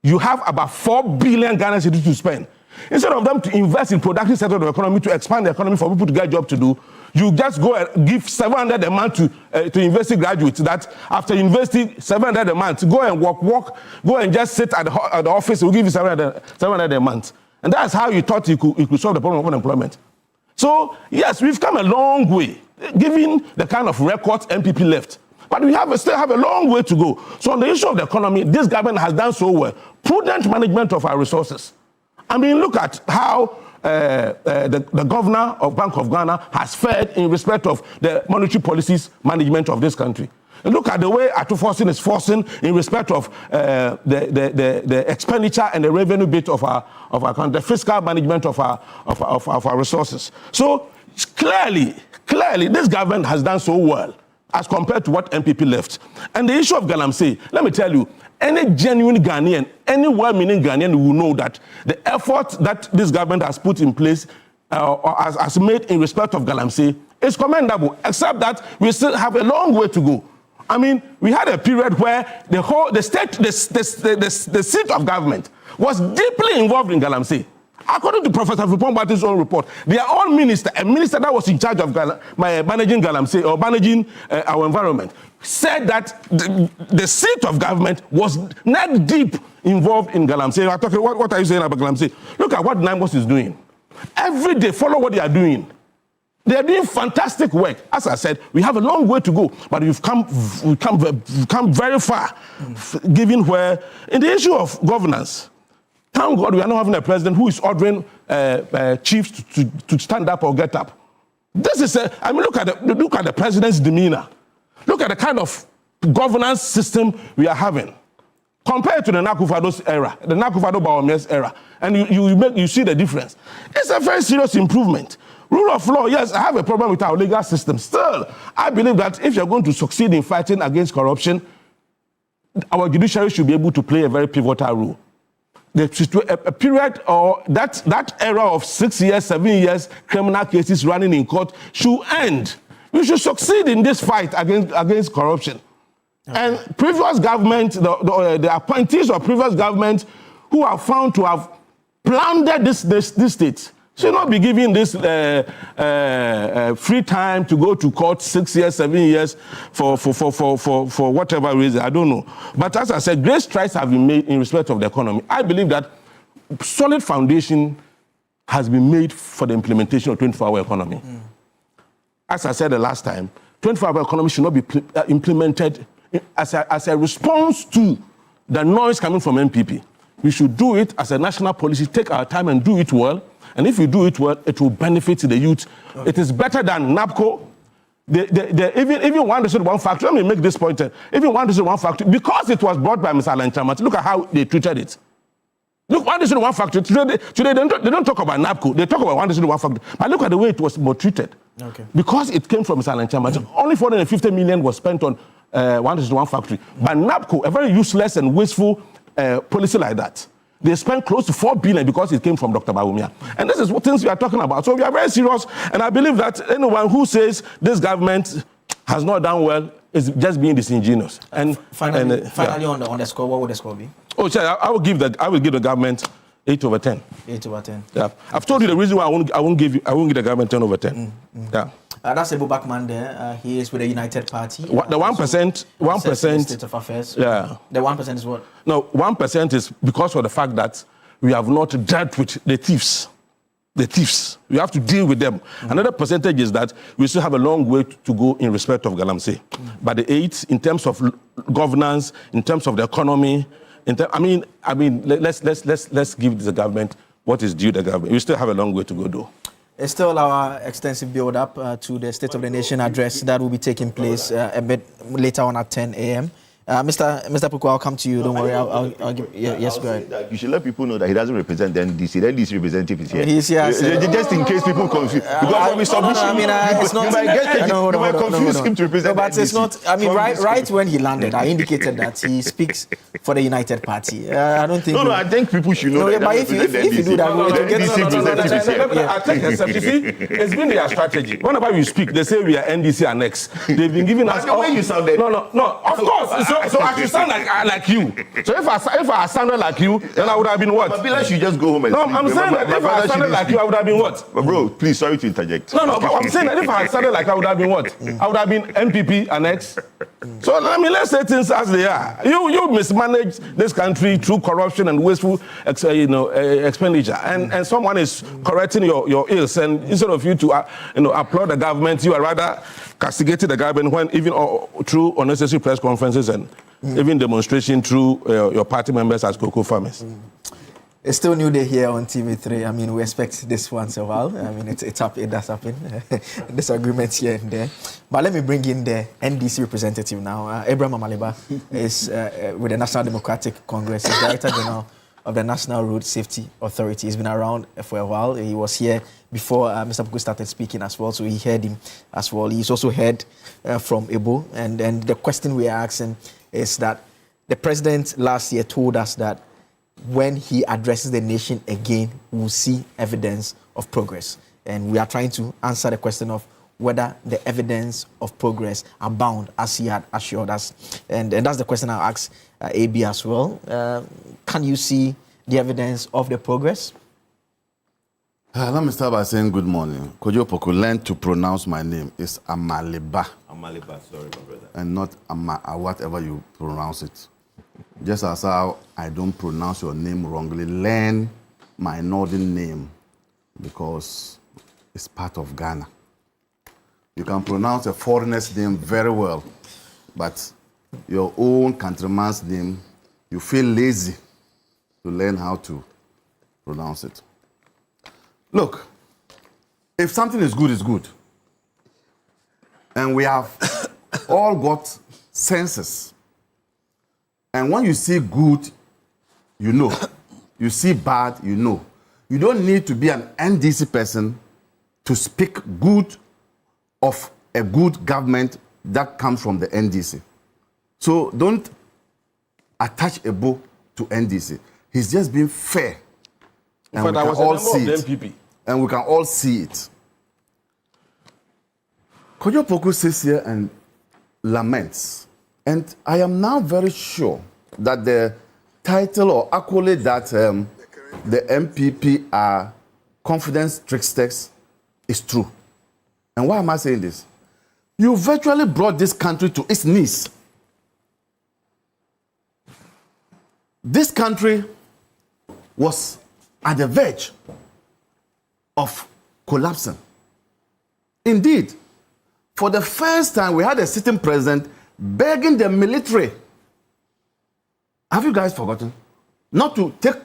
You have about 4 billion Ghana cedis to spend. Instead of them to invest in productive sector of the economy, to expand the economy for people to get a job to do, you just go and give 700 a month to university graduates that after university, 700 a month, go and walk, go and just sit at the office, we'll give you 700 a month. And that's how you thought you could solve the problem of unemployment. So, yes, we've come a long way, given the kind of records MPP left. But we still have a long way to go. So on the issue of the economy, this government has done so well. Prudent management of our resources. I mean, look at how the governor of Bank of Ghana has fared in respect of the monetary policies management of this country. And look at the way Atuforcing is forcing in respect of the expenditure and the revenue bit of our country, the fiscal management of our resources. So clearly, this government has done so well as compared to what MPP left. And the issue of Galamsey, let me tell you, any genuine Ghanaian, any well-meaning Ghanaian will know that the effort that this government has put in place or has made in respect of Galamsey is commendable, except that we still have a long way to go. I mean, we had a period where the seat of government was deeply involved in Galamsey. According to Professor Fupong-Bati's own report, their own minister, a minister that was in charge of managing Galamsey or managing our environment, said that the seat of government was neck deep involved in Galamsey. What are you saying about Galamsey? Look at what Nambos is doing. Every day, follow what they are doing. They are doing fantastic work. As I said, we have a long way to go, but we've come very far, given where, in the issue of governance, thank God we are not having a president who is ordering chiefs to stand up or get up. This is look at the president's demeanor. Look at the kind of governance system we are having compared to the Nakufado's era, the Nakufado-Bawumia's era, and you see the difference. It's a very serious improvement. Rule of law, yes, I have a problem with our legal system. Still, I believe that if you're going to succeed in fighting against corruption, our judiciary should be able to play a very pivotal role. A period or that era of 6 years, 7 years, criminal cases running in court should end. We should succeed in this fight against corruption. Okay. And previous government, the appointees of previous government who are found to have plundered this state should not be given this free time to go to court 6 years, 7 years for whatever reason. I don't know. But as I said, great strides have been made in respect of the economy. I believe that solid foundation has been made for the implementation of 24-hour economy. As I said the last time, 24-hour economy should not be implemented as a response to the noise coming from MPP. We should do it as a national policy, take our time and do it well. And if you do it well, it will benefit the youth. Okay. It is better than NAPCO. Even one district, one factory. Let me make this point. Even one district, one factory, because it was brought by Mr. Alan Chamat, look at how they treated it. Look, one district, one factory. Today they don't talk about NAPCO. They talk about one district, one factory. But look at the way it was treated. Okay. Because it came from Mr. Alan Chamat, only 450 million was spent on one district, one factory. But NAPCO, a very useless and wasteful policy like that, they spent close to 4 billion because it came from Dr. Bawumia. And this is what things we are talking about. So we are very serious, and I believe that anyone who says this government has not done well is just being disingenuous. And finally, on the score, what would the score be? Oh, sure, I will give the government 8 over 10. 8 over 10. Yeah, I've told you the reason why I won't give the government 10 over 10. Yeah. That's Ebu Bakman there. He is with the United Party. The 1%. State of affairs. Yeah. The 1% is what? No, 1% is because of the fact that we have not dealt with the thieves. The thieves. We have to deal with them. Another percentage is that we still have a long way to go in respect of Galamsey. But the 8, in terms of governance, in terms of the economy, let's give the government what is due the government. We still have a long way to go, though. It's still our extensive build-up to the State of the Nation address that will be taking place a bit later on at 10 a.m. Mr. Puku, I'll come to you. Don't worry. I'll give. Yes, go ahead. You should let people know that he doesn't represent the NDC. The NDC representative is here. He's here. Just in case people confuse. Because when we submit, you might confuse him to represent the NDC. But it's not. I mean, right when he landed, I indicated that he speaks for the United Party. I don't think. No, I think people should know that. But if you do that, we'll get I take exception. See, it's been their strategy. Whenever we speak, they say we are NDC annex. They've been giving us. The way you sounded. No. Of course. So I should sound like you. So if I sounded like you, then I would have been what? Mabila should just go home and sleep. I'm saying that if I sounded like you, I would have been what? But bro, please, sorry to interject. No, but I'm saying that if I sounded like I would have been what? I would have been MPP annex. So let's say things as they are. You mismanage this country through corruption and wasteful expenditure, and someone is correcting your ills, and instead of you to applaud the government, you are rather castigating the government when even through unnecessary press conferences and even demonstration through your party members as cocoa farmers. It's still New Day here on TV3. I mean, we expect this once a while. I mean, it does happen. Disagreements here and there. But let me bring in the NDC representative now. Abraham Amaliba is with the National Democratic Congress. He's Director General of the National Road Safety Authority. He's been around for a while. He was here before Mr. Puku started speaking as well, so he heard him as well. He's also heard from Ebo, and the question we are asking is that the president last year told us that when he addresses the nation again, we'll see evidence of progress. And we are trying to answer the question of whether the evidence of progress abound as he had assured us. And that's the question I'll ask AB as well. Can you see the evidence of the progress? Let me start by saying good morning. Kojo Poku, learn to pronounce my name. It's Amaliba. Amaliba, sorry, my brother. And not whatever you pronounce it. Just as how I don't pronounce your name wrongly, learn my northern name because it's part of Ghana. You can pronounce a foreigner's name very well, but your own countryman's name, you feel lazy to learn how to pronounce it. Look, if something is good, it's good. And we have all got senses. And when you see good, you know. You see bad, you know. You don't need to be an NDC person to speak good of a good government that comes from the NDC. So don't attach a bow to NDC. He's just being fair. And we can all see it. And we can all see it. Kojo Poku sits here and laments. And I am now very sure that the title or accolade that the MPP are confidence tricksters is true. And why am I saying this? You virtually brought this country to its knees. This country was at the verge of collapsing. Indeed, for the first time, we had a sitting president begging the military. Have you guys forgotten? Not to take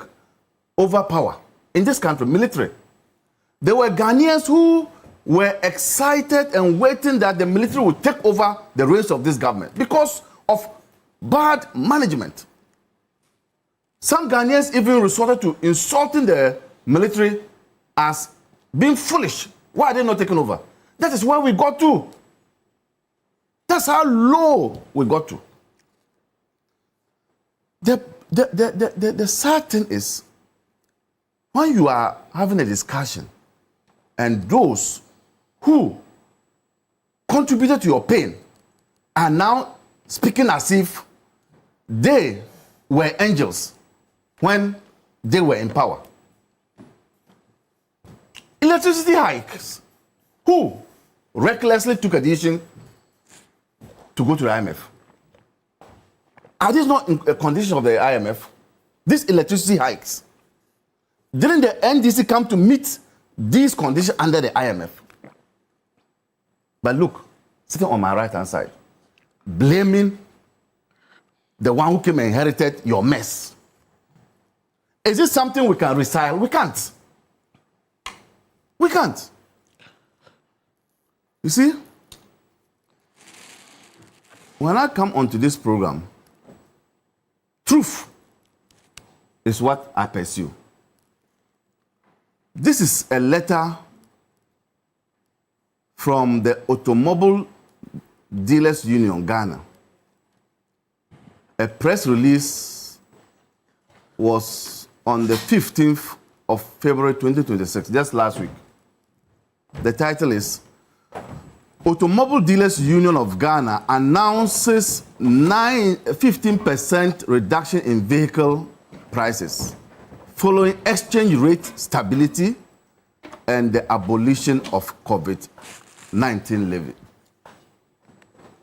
over power in this country, military. There were Ghanaians who were excited and waiting that the military would take over the reins of this government because of bad management. Some Ghanaians even resorted to insulting the military as being foolish. Why are they not taking over? That is where we got to. That's how low we got to. The sad thing is, when you are having a discussion and those who contributed to your pain are now speaking as if they were angels when they were in power. Electricity hikes. Who recklessly took a decision to go to the IMF? Are these not a condition of the IMF? These electricity hikes. Didn't the NDC come to meet these conditions under the IMF? But look, sitting on my right-hand side, blaming the one who came and inherited your mess. Is this something we can reconcile? We can't. We can't. You see, when I come onto this program, truth is what I pursue. This is a letter from the Automobile Dealers Union, Ghana. A press release was on the 15th of February 2026, just last week. The title is Automobile Dealers Union of Ghana announces 15% reduction in vehicle prices following exchange rate stability and the abolition of COVID-19 levy.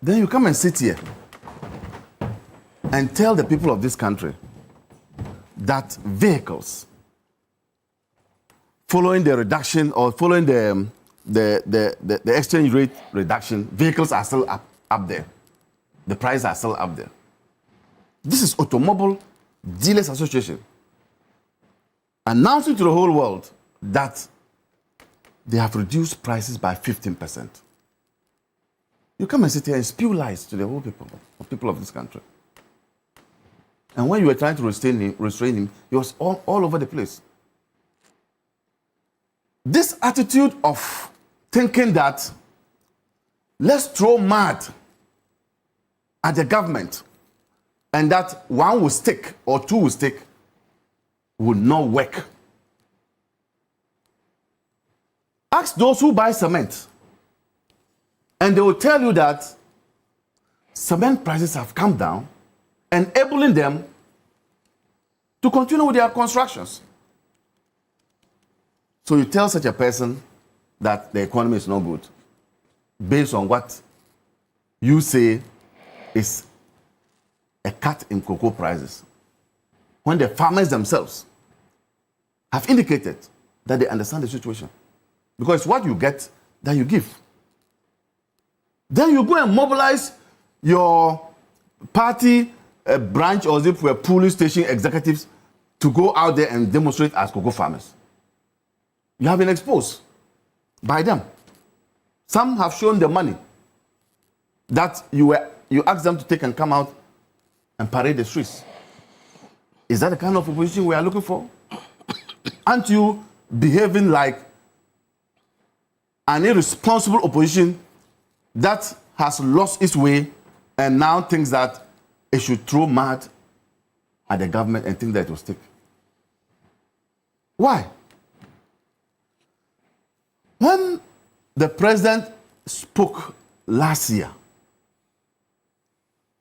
Then you come and sit here and tell the people of this country that vehicles, following the reduction or following the exchange rate reduction, vehicles are still up there. The prices are still up there. This is Automobile Dealers Association announcing to the whole world that they have reduced prices by 15%. You come and sit here and spew lies to the whole people of this country. And when you were trying to restrain him, he was all over the place. This attitude of thinking that let's throw mud at the government and that one will stick or two will stick will not work. Ask those who buy cement, and they will tell you that cement prices have come down, enabling them to continue with their constructions. So you tell such a person that the economy is not good based on what you say is a cut in cocoa prices, when the farmers themselves have indicated that they understand the situation. Because what you get, that you give. Then you go and mobilize your party branch or the police station executives to go out there and demonstrate as cocoa farmers. You have been exposed by them. Some have shown the money that you asked them to take and come out and parade the streets. Is that the kind of opposition we are looking for? Aren't you behaving like an irresponsible opposition that has lost its way and now thinks that it should throw mud at the government and think that it will stick? Why? When the president spoke last year,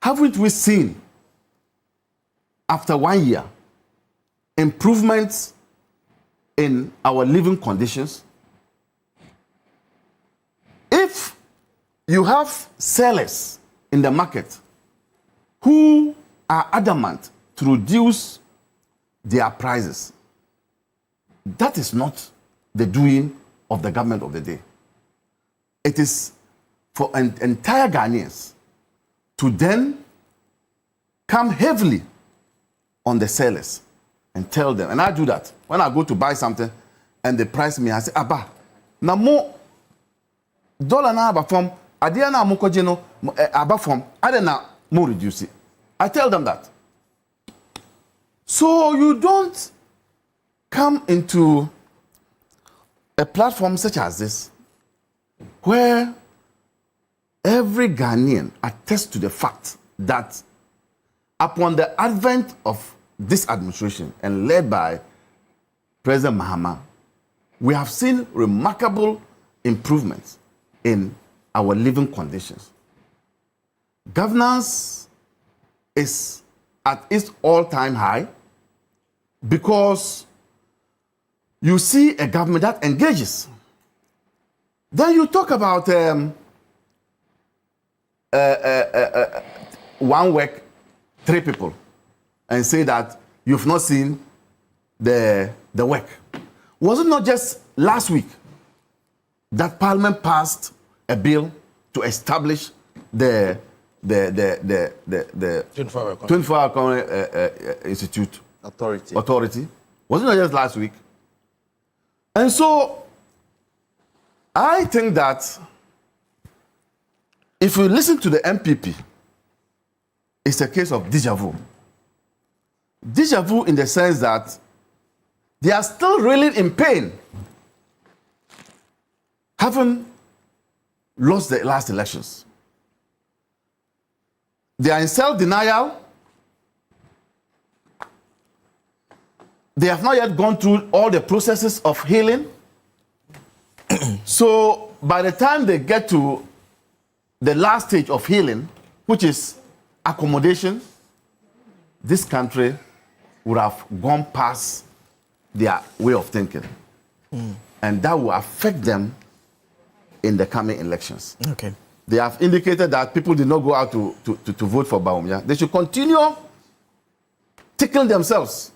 haven't we seen, after 1 year, improvements in our living conditions? If you have sellers in the market who are adamant to reduce their prices, that is not the doing of the government of the day. It is for entire Ghanaians to then come heavily on the sellers and tell them, and I do that. When I go to buy something and they price me, I say, Abba, na mo dollar na aba from, adia na mo kojeno aba from, ade na mo reduce it. I tell them that. So you don't come into a platform such as this, where every Ghanaian attests to the fact that upon the advent of this administration and led by President Mahama, we have seen remarkable improvements in our living conditions. Governance is at its all-time high because you see a government that engages. Then you talk about one work, 3 people, and say that you've not seen the work. Was it not just last week that Parliament passed a bill to establish the 24-hour Institute Authority? Was it not just last week? And so I think that if you listen to the MPP, it's a case of déjà vu. Déjà vu in the sense that they are still really in pain, having lost the last elections. They are in self-denial. They have not yet gone through all the processes of healing. So by the time they get to the last stage of healing, which is accommodation, this country would have gone past their way of thinking. And that will affect them in the coming elections. Okay. They have indicated that people did not go out to vote for Baumia. They should continue tickling themselves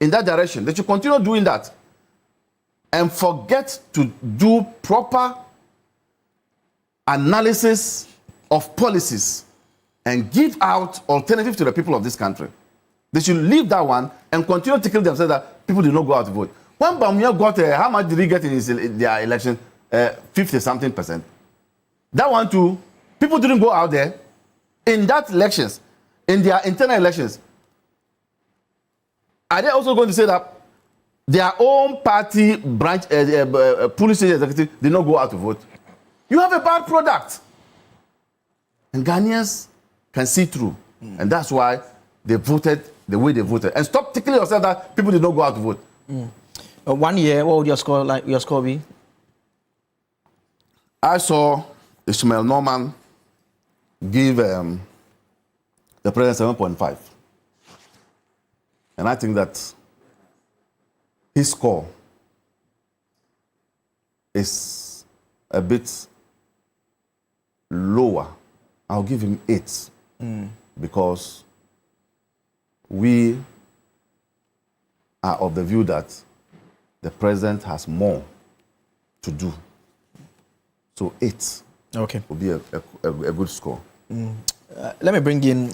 in that direction. They should continue doing that and forget to do proper analysis of policies and give out alternatives to the people of this country. They should leave that one and continue tickling themselves that people did not go out to vote. When Baumia got, how much did he get in their election? 50-something%. That one too, people didn't go out there in that elections, in their internal elections. are they also going to say that their own party branch, police executive, did not go out to vote? You have a bad product. And Ghanaians can see through. And that's why they voted the way they voted. And stop tickling yourself that people did not go out to vote. 1 year, what would your score be? I saw Ishmael Norman give the president 7.5. And I think that his score is a bit lower. I'll give him 8 because we are of the view that the president has more to do. So 8 will be a good score. Let me bring in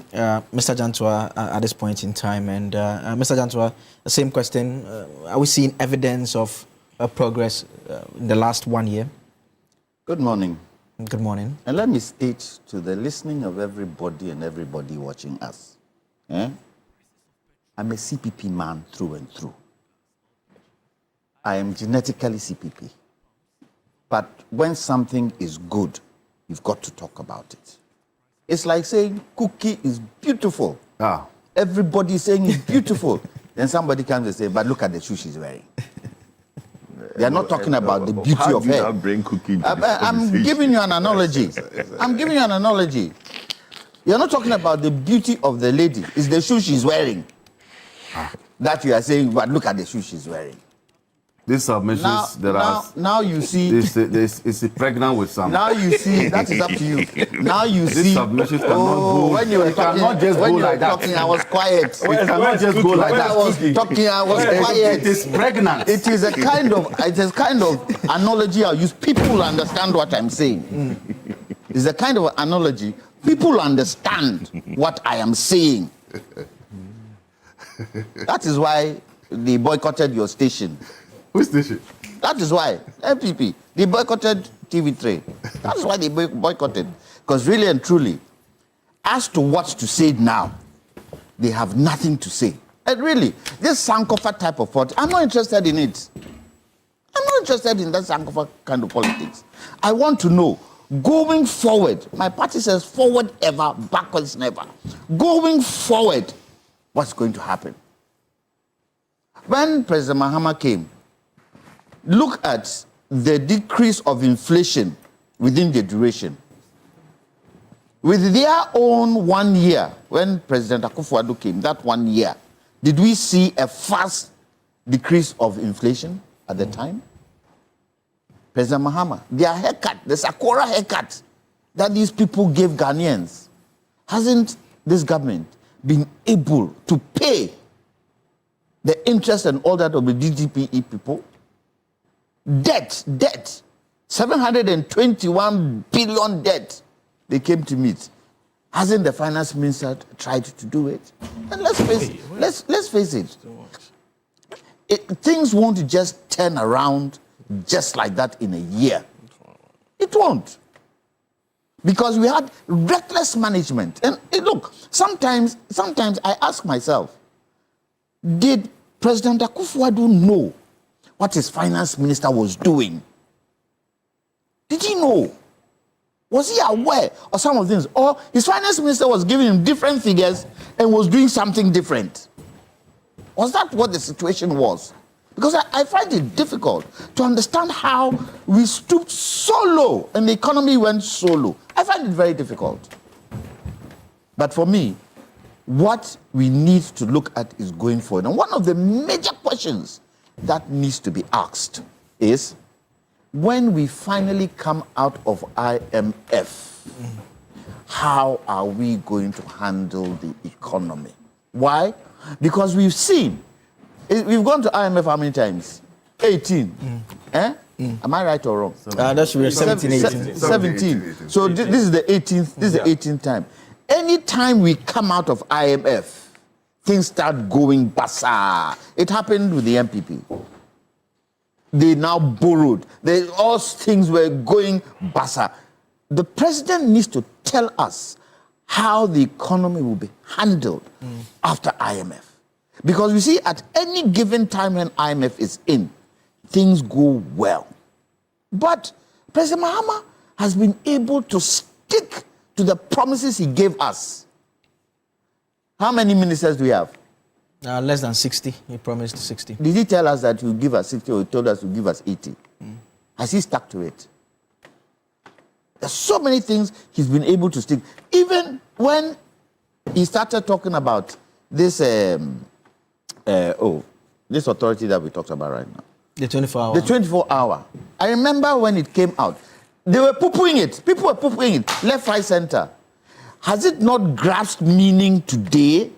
Mr. Jantua at this point in time. And Mr. Jantua, the same question. Are we seeing evidence of progress in the last 1 year? Good morning. Good morning. And let me state to the listening of everybody and everybody watching us. I'm a CPP man through and through. I am genetically CPP. But when something is good, you've got to talk about it. It's like saying cookie is beautiful. Everybody is saying it's beautiful. Then somebody comes and says, but look at the shoe she's wearing. They are not talking about the beauty of her. I'm giving you an analogy. I'm giving you an analogy. You're not talking about the beauty of the lady. It's the shoe she's wearing. That you are saying, but look at the shoe she's wearing. These submissions, now you see. Is pregnant with some. Now you see, that is up to you. Now you see. These submissions cannot go. When you were talking, I was quiet. It cannot just go like that. I was talking, I was quiet. It is pregnant. It is a kind of analogy I'll use. People understand what I'm saying. It's a kind of analogy. People understand what I am saying. That is why they boycotted your station. Which station? That is why. MPP. They boycotted TV3. That's why they boycotted. Because really and truly, as to what to say now, they have nothing to say. And really, this Sankofa type of politics, I'm not interested in it. I'm not interested in that Sankofa kind of politics. I want to know, going forward, my party says forward ever, backwards never. Going forward, what's going to happen? When President Mahama came, look at the decrease of inflation within the duration. With their own 1 year, when President Akufo-Addo came, that 1 year, did we see a fast decrease of inflation at the time? President Mahama, their haircut, the Sakura haircut that these people gave Ghanaians, hasn't this government been able to pay the interest and all that of the DGPE people? Debt, 721 billion debt they came to meet. Hasn't the finance minister tried to do it? And let's face it. Things won't just turn around just like that in a year. It won't. Because we had reckless management. And look, sometimes I ask myself, did President Akufo-Addo know what his finance minister was doing? Did he know? Was he aware of some of the things? Or his finance minister was giving him different figures and was doing something different? Was that what the situation was? Because I find it difficult to understand how we stooped so low and the economy went so low. I find it very difficult. But for me, what we need to look at is going forward. And one of the major questions that needs to be asked is, when we finally come out of IMF, how are we going to handle the economy? Why? Because we've seen, we've gone to IMF how many times? 18. Am I right or wrong? That's 17. 17. So this is the 18th. This is the 18th time. Anytime we come out of IMF, things start going basa. It happened with the MPP. They now borrowed. All things were going basa. The president needs to tell us how the economy will be handled after IMF. Because you see, at any given time when IMF is in, things go well. But President Mahama has been able to stick to the promises he gave us. How many ministers do we have? Less than 60. He promised 60. Did he tell us that he would give us 60 or he told us he would give us 80? Has he stuck to it? There's so many things he's been able to stick. Even when he started talking about this, this authority that we talked about right now. The 24 hour. The 24 hour. I remember when it came out, they were poo-pooing it. People were poo-pooing it, left, right, center. Has it not grasped meaning today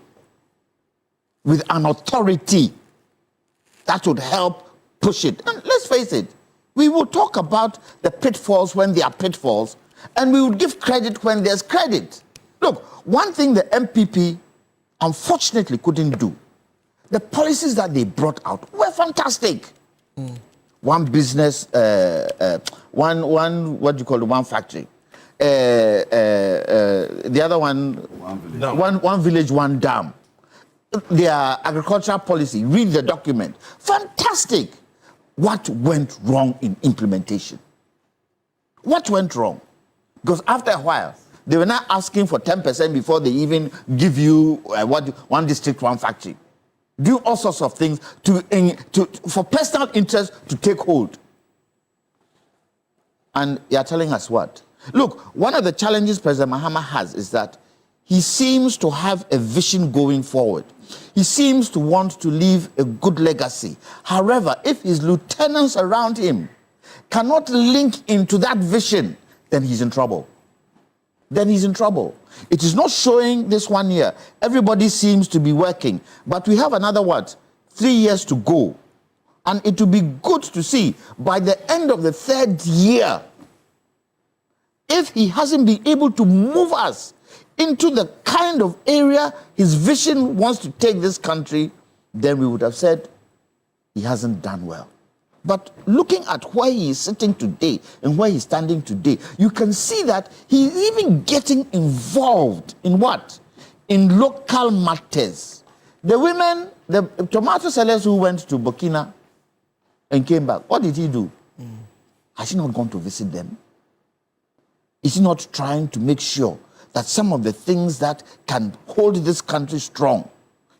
with an authority that would help push it? And let's face it, we will talk about the pitfalls when there are pitfalls, and we will give credit when there's credit. Look, one thing the MPP unfortunately couldn't do, the policies that they brought out were fantastic. One business, what do you call it, one factory. The other one, one village, one dam. Their agricultural policy, read the document. Fantastic. What went wrong in implementation? What went wrong? Because after a while, they were not asking for 10% before they even give you one district, one factory. Do all sorts of things for personal interest to take hold. And you're telling us what? Look, one of the challenges President Mahama has is that he seems to have a vision going forward. He seems to want to leave a good legacy. However, if his lieutenants around him cannot link into that vision, then he's in trouble. Then he's in trouble. It is not showing this 1 year. Everybody seems to be working. But we have another, 3 years to go. And it will be good to see by the end of the 3rd year, if he hasn't been able to move us into the kind of area his vision wants to take this country, then we would have said he hasn't done well. But looking at where he is sitting today and where he's standing today, you can see that he's even getting involved in what? In local matters. The women, the tomato sellers who went to Burkina and came back, what did he do? Has he not gone to visit them? Is he not trying to make sure that some of the things that can hold this country strong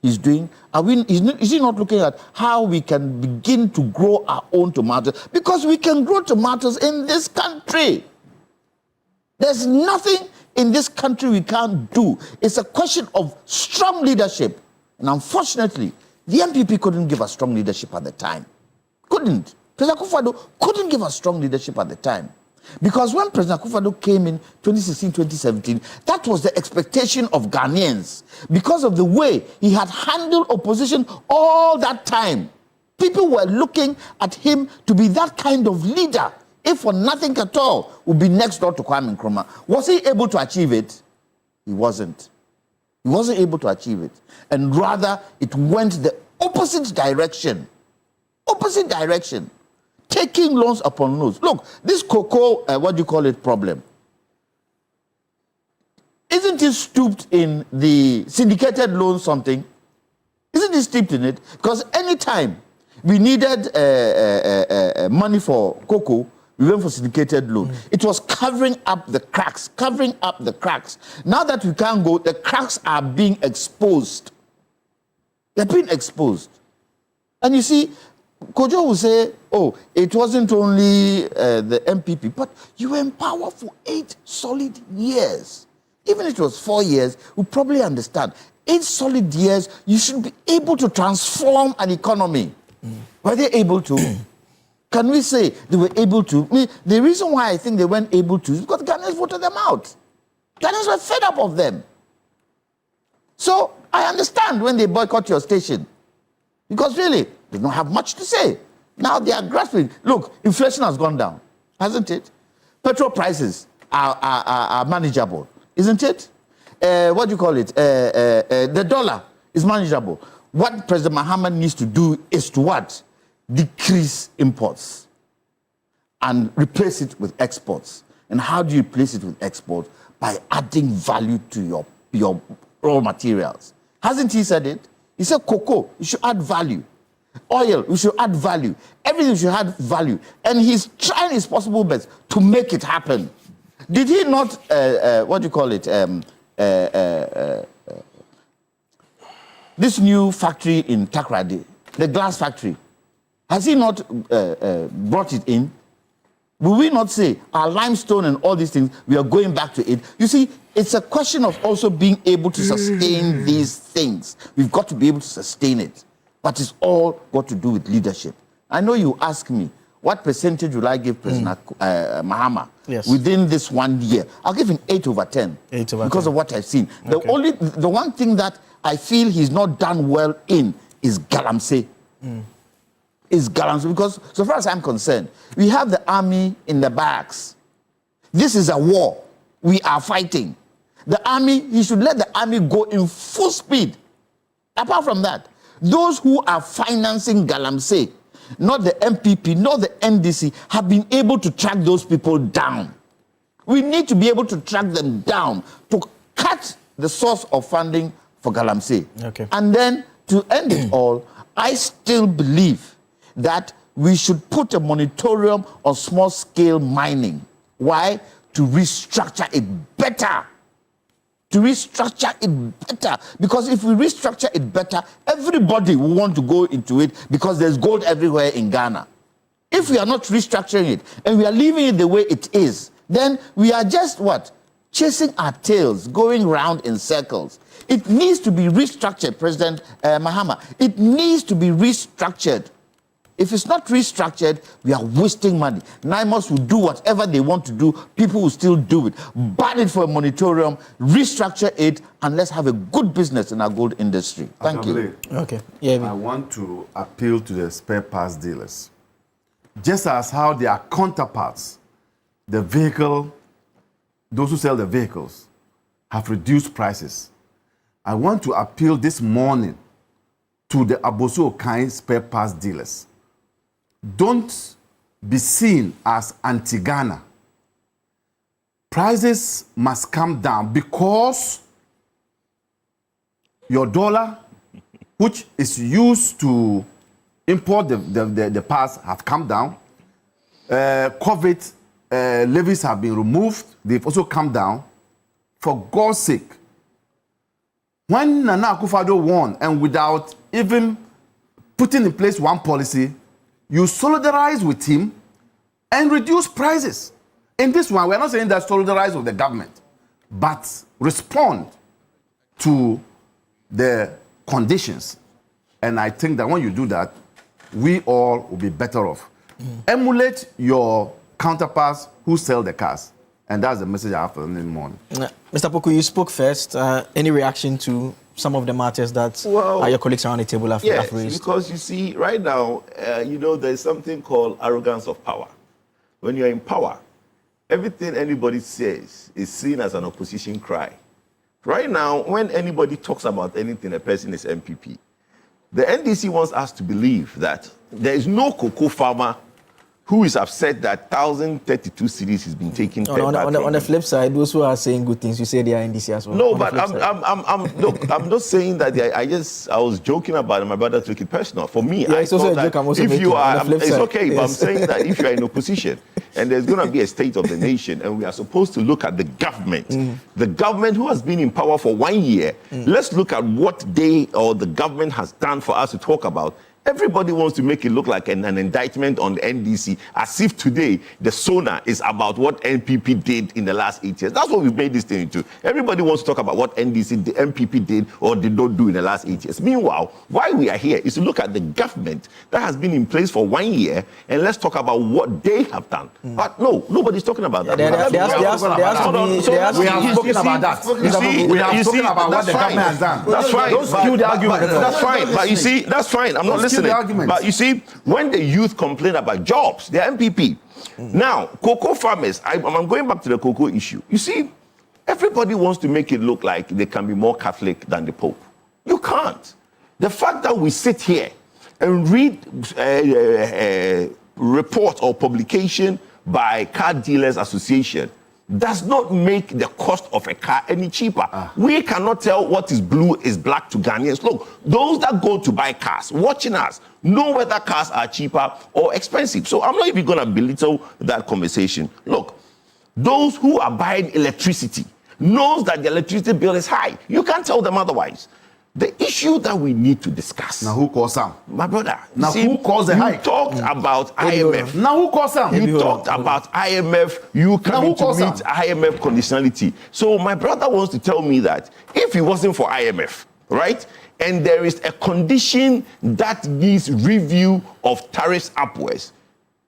he's doing? Is he not looking at how we can begin to grow our own tomatoes? Because we can grow tomatoes in this country. There's nothing in this country we can't do. It's a question of strong leadership. And unfortunately, the MPP couldn't give us strong leadership at the time. Couldn't. President Akufo-Addo couldn't give us strong leadership at the time. Because when President Akufo-Addo came in 2016, 2017, that was the expectation of Ghanaians. Because of the way he had handled opposition all that time. People were looking at him to be that kind of leader, if for nothing at all, would be next door to Kwame Nkrumah. Was he able to achieve it? He wasn't. He wasn't able to achieve it. And rather, it went the opposite direction. Opposite direction. Taking loans upon loans. Look, this cocoa, problem, isn't it stooped in the syndicated loan something? Isn't it steeped in it? Because anytime we needed money for cocoa, we went for syndicated loan. It was covering up the cracks. Now that we can't go, the cracks are being exposed. They're being exposed. And you see, Kojo will say, it wasn't only the MPP, but you were in power for 8 solid years. Even if it was 4 years, we probably understand. 8 solid years, you should be able to transform an economy. Were they able to? Can we say they were able to? The reason why I think they weren't able to is because Ghanaians voted them out. Ghanaians were fed up of them. So I understand when they boycott your station. Because really, they don't have much to say. Now they are grasping. Look, inflation has gone down, hasn't it? Petrol prices are manageable, isn't it? The dollar is manageable. What President Mahama needs to do is to what? Decrease imports and replace it with exports. And how do you replace it with exports? By adding value to your raw materials. Hasn't he said it? He said cocoa, you should add value. Oil, you should add value. Everything should add value. And he's trying his possible best to make it happen. Did he not, what do you call it, this new factory in Takrady, the glass factory, has he not brought it in? Will we not say our limestone and all these things, we are going back to it? You see, it's a question of also being able to sustain these things. We've got to be able to sustain it. But it's all got to do with leadership. I know you ask me, what percentage will I give President Mahama within this 1 year? I'll give him 8 over 10 because of what I've seen. Okay. The one thing that I feel he's not done well in is Galamsey. Is Galamsey, because so far as I'm concerned, we have the army in the barracks. This is a war. We are fighting. The army, he should let the army go in full speed. Apart from that, those who are financing Galamsey, not the MPP, not the NDC, have been able to track those people down. We need to be able to track them down to cut the source of funding for Galamsey. Okay. And then to end it all, I still believe that we should put a moratorium on small-scale mining. Why? To restructure it better. To restructure it better. Because if we restructure it better, everybody will want to go into it because there's gold everywhere in Ghana. If we are not restructuring it and we are leaving it the way it is, then we are just what? Chasing our tails, going round in circles. It needs to be restructured, President Mahama. It needs to be restructured. If it's not restructured, we are wasting money. NIMOS will do whatever they want to do. People will still do it. Ban it for a moratorium, restructure it, and let's have a good business in our gold industry. Thank you. Okay. Yeah, I want to appeal to the spare parts dealers. Just as how their counterparts, the vehicle, those who sell the vehicles, have reduced prices. I want to appeal this morning to the Abosu Okai spare parts dealers. Don't be seen as anti-Ghana. Prices must come down because your dollar, which is used to import the parts, have come down. COVID levies have been removed. They've also come down. For God's sake, when Nana Akufo-Addo won, and without even putting in place one policy, you solidarize with him and reduce prices. In this one, we're not saying that solidarize with the government, but respond to the conditions. And I think that when you do that, we all will be better off. Emulate your counterparts who sell the cars. And that's the message I have for them in the morning. Mr. Poku, you spoke first. Any reaction to some of the matters that your colleagues around the table have raised? Yes, because you see, right now, there's something called arrogance of power. When you're in power, everything anybody says is seen as an opposition cry. Right now, when anybody talks about anything, a person is MPP. The NDC wants us to believe that there is no cocoa farmer who is upset that 1,032 cities has been taken. On the flip side, those who are saying good things, you say they are NDC as well. No, but I'm not saying that. I was joking about it. My brother took it personal. For me, I it's also a joke. I'm also making on the flip side. It's okay, yes. But I'm saying that if you are in opposition and there's going to be a state of the nation and we are supposed to look at the government who has been in power for 1 year, let's look at what they or the government has done for us to talk about. Everybody wants to make it look like an indictment on the NDC, as if today the Sona is about what NPP did in the last 8 years. That's what we've made this thing into. Everybody wants to talk about what NDC, the MPP did or did not do in the last 8 years. Meanwhile, why we are here is to look at the government that has been in place for 1 year and let's talk about what they have done. But no, nobody's talking about that. We have spoken about that. We have spoken about what the government has done. That's fine. Don't skew the argument. That's fine. But you see, that's fine. I'm not listening. But you see, when the youth complain about jobs, they're MPP. Now, cocoa farmers, I'm going back to the cocoa issue. You see, everybody wants to make it look like they can be more Catholic than the Pope. You can't. The fact that we sit here and read report or publication by Car Dealers Association does not make the cost of a car any cheaper. We cannot tell what is blue is black to Ghanaians. Look, those that go to buy cars, watching us, know whether cars are cheaper or expensive. So I'm not even going to belittle that conversation. Look, those who are buying electricity knows that the electricity bill is high. You can't tell them otherwise. The issue that we need to discuss. Now who calls Sam? My brother. Now who calls the hike? You talked about IMF. Now who calls Sam? You talked about IMF. You coming to meet IMF conditionality. So my brother wants to tell me that if it wasn't for IMF, right, and there is a condition that needs review of tariffs upwards,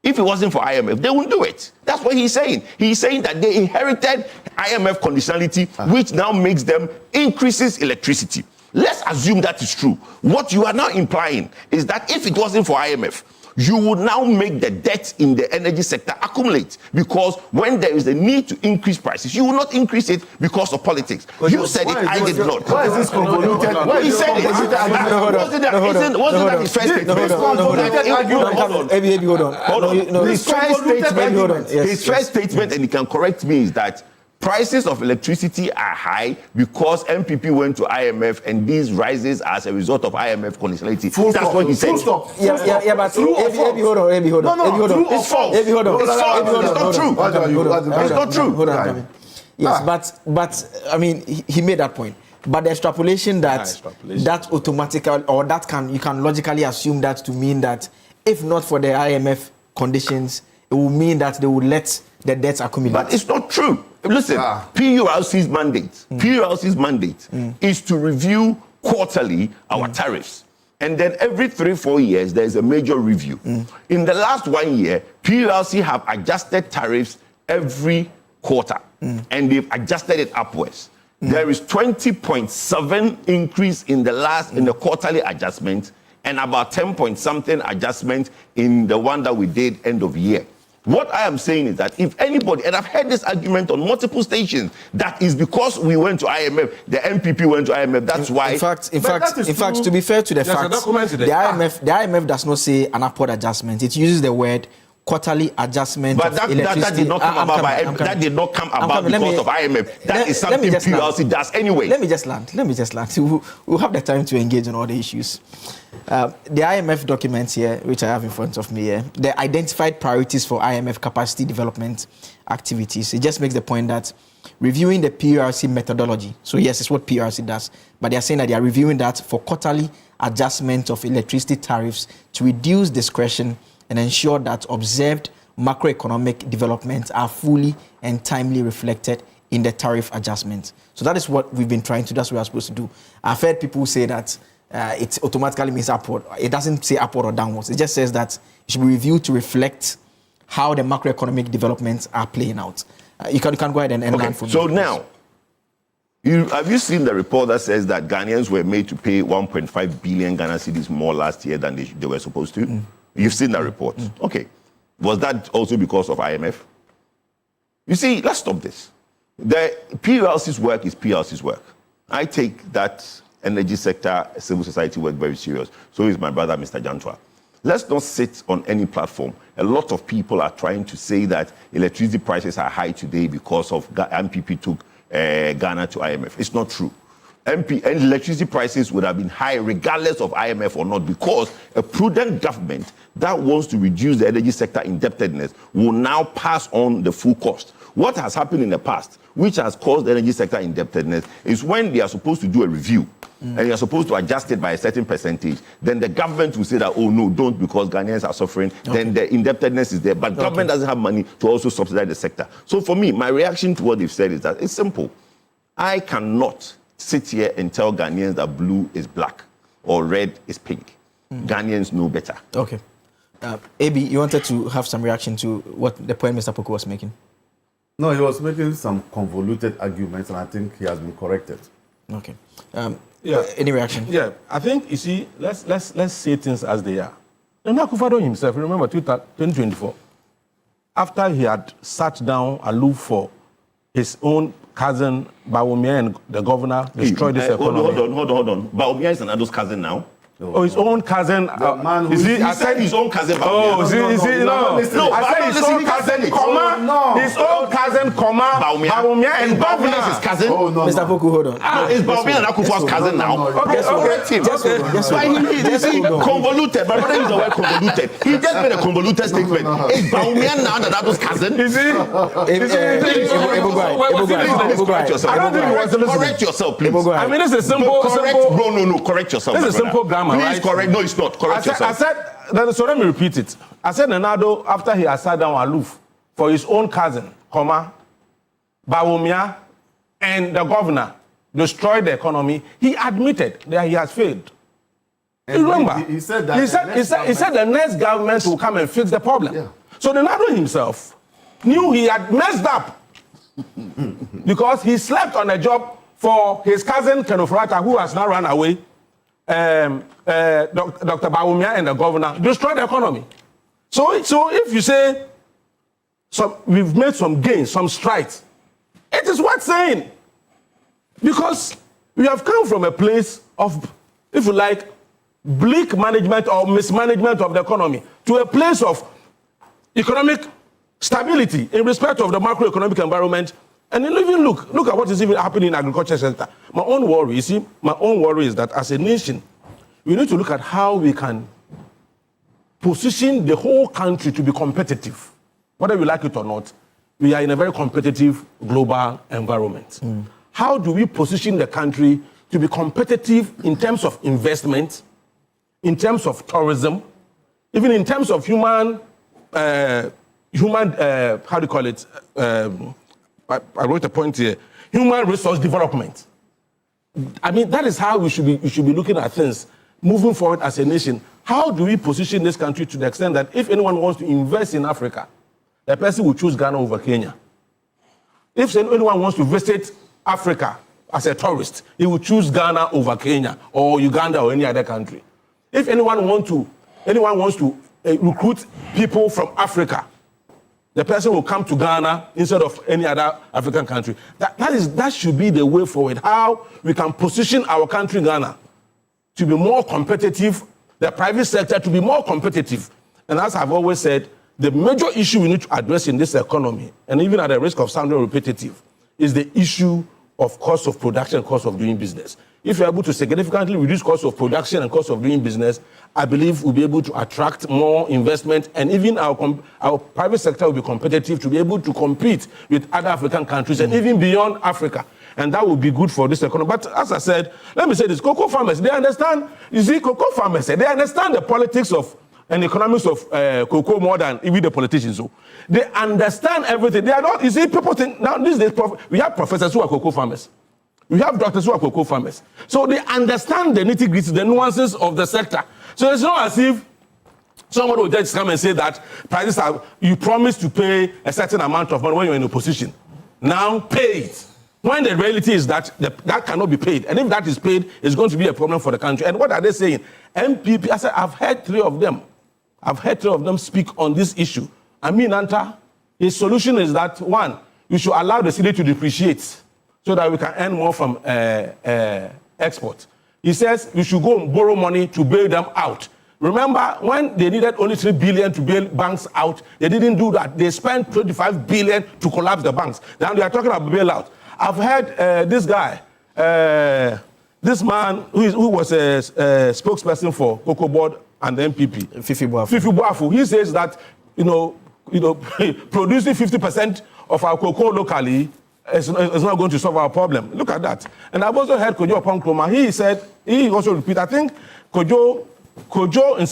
if it wasn't for IMF, they wouldn't do it. That's what he's saying. He's saying that they inherited IMF conditionality, which now makes them increases electricity. Let's assume that is true. What you are now implying is that if it wasn't for IMF, you would now make the debt in the energy sector accumulate, because when there is a need to increase prices, you will not increase it because of politics. You said it, I did not. Why is this convoluted? He said it. Wasn't that his first statement? Hold on. His first statement, and he can correct me, is that prices of electricity are high because MPP went to IMF and these rises as a result of IMF conditionality. That's what he said. Yeah, but hold on. It's false. It's not true. It's not true. Yes, but I mean, he made that point. But the extrapolation that automatically, or that you can logically assume that to mean that if not for the IMF conditions, it will mean that they would let the debts accumulate. But it's not true. Listen, PURC's mandate is to review quarterly our tariffs. And then every 3-4 years, there's a major review. In the last 1 year, PURC have adjusted tariffs every quarter. And they've adjusted it upwards. There is 20.7 increase in the quarterly adjustment, and about 10 point something adjustment in the one that we did end of year. What I am saying is that if anybody, and I've heard this argument on multiple stations, that is because we went to IMF, the MPP went to IMF, that's why. In fact, to be fair to the facts, the IMF does not say an upward adjustment. It uses the word quarterly adjustment. But that did not come about because of IMF. That is something PURC does anyway. Let me just land. We'll have the time to engage on all the issues. The IMF documents here, which I have in front of me here, the identified priorities for IMF capacity development activities. It just makes the point that reviewing the PURC methodology. So yes, it's what PURC does, but they are saying that they are reviewing that for quarterly adjustment of electricity tariffs to reduce discretion and ensure that observed macroeconomic developments are fully and timely reflected in the tariff adjustment. So that is what we've been trying to, that's what we're supposed to do. I've heard people say that it automatically means upward. It doesn't say upward or downwards. It just says that it should be reviewed to reflect how the macroeconomic developments are playing out. You can go ahead and learn from So now, have you seen the report that says that Ghanaians were made to pay 1.5 billion Ghana cedis more last year than they were supposed to? You've seen that report. Okay. Was that also because of IMF? You see, let's stop this. The PURC's work is PURC's work. I take that energy sector, civil society work very serious. So is my brother, Mr. Jantua. Let's not sit on any platform. A lot of people are trying to say that electricity prices are high today because of MPP took Ghana to IMF. It's not true. And electricity prices would have been high regardless of IMF or not, because a prudent government that wants to reduce the energy sector indebtedness will now pass on the full cost. What has happened in the past, which has caused the energy sector indebtedness, is when they are supposed to do a review and you're supposed to adjust it by a certain percentage, then the government will say that, oh no, don't, because Ghanaians are suffering, then the indebtedness is there. But government doesn't have money to also subsidize the sector. So for me, my reaction to what they've said is that it's simple. I cannot sit here and tell Ghanaians that blue is black or red is pink. Ghanaians know better. Okay. AB, you wanted to have some reaction to what the point Mr. Poku was making? No, he was making some convoluted arguments, and I think he has been corrected. Okay. Any reaction? Yeah, I think, you see, let's say things as they are. And Akufo-Addo himself, remember 2024, after he had sat down aloof for his own cousin Bawumia and the governor destroyed this economy. Hold on. Bawumia is another's cousin now. Oh, his own cousin. I said his own cousin. Oh, I said his own cousin. His own cousin cousin, Bawumia and governor. His cousin. Oh, no, Mr. Poku, hold on. No, it's Bawumia and Akufo's cousin now. Okay. Correct him. Why he convoluted? My brother used the word convoluted. He just made a convoluted statement. It's Bawumia now that was cousin. Is he? Correct yourself, please. I mean, this is simple. No. Correct yourself. This is simple grammar, please right? Correct. No, it's not. Correct yourself. So let me repeat it. I said Nenado, after he had sat down aloof for his own cousin, Bawumia, and the governor destroyed the economy, he admitted that he has failed. You remember? He said that. He said the next government will come and fix the problem. Yeah. So Nenado himself knew he had messed up because he slept on a job for his cousin Kenofrata, who has now run away. Dr. Bawumia and the governor destroyed the economy. So if you say we've made some gains, some strides, it is worth saying. Because we have come from a place of, if you like, bleak management or mismanagement of the economy to a place of economic stability in respect of the macroeconomic environment. And then even look at what is even happening in the agriculture sector. My own worry is that as a nation, we need to look at how we can position the whole country to be competitive. Whether we like it or not, we are in a very competitive global environment. How do we position the country to be competitive in terms of investment, in terms of tourism, even in terms of human, how do you call it? I wrote a point here. Human resource development. I mean, that is how we should be looking at things moving forward as a nation. How do we position this country to the extent that if anyone wants to invest in Africa, the person will choose Ghana over Kenya? If anyone wants to visit Africa as a tourist, he will choose Ghana over Kenya or Uganda or any other country. If anyone wants to recruit people from Africa, the person will come to Ghana instead of any other African country. That should be the way forward. How we can position our country, Ghana, to be more competitive, the private sector to be more competitive. And as I've always said, the major issue we need to address in this economy, and even at the risk of sounding repetitive, is the issue of cost of production and cost of doing business. If you're able to significantly reduce cost of production and cost of doing business, I believe we'll be able to attract more investment, and even our private sector will be competitive to be able to compete with other African countries and even beyond Africa. And that will be good for this economy. But as I said, let me say this, cocoa farmers, they understand, you see, cocoa farmers, they understand the politics of and economics of cocoa more than even the politicians. So they understand everything. They are not, you see, people think, now these days, we have professors who are cocoa farmers. We have doctors who are cocoa farmers. So they understand the nitty-gritty, the nuances of the sector. So it's not as if someone will just come and say that prices are, you promise to pay a certain amount of money when you're in opposition. Now pay it. When the reality is that that cannot be paid. And if that is paid, it's going to be a problem for the country. And what are they saying? MPP, I said, I've heard three of them speak on this issue. I mean, Anta, his solution is that, one, you should allow the city to depreciate so that we can earn more from export. He says we should go and borrow money to bail them out. Remember, when they needed only 3 billion to bail banks out, they didn't do that. They spent 25 billion to collapse the banks. Now they are talking about bailout. I've heard this guy, this man who was a spokesperson for Cocoa Board and the MPP, Fifi Boafu. He says that producing 50% of our cocoa locally is not going to solve our problem. Look at that. And I've also heard Kojo Oponkroma. He also repeat. I think Kojo Poku in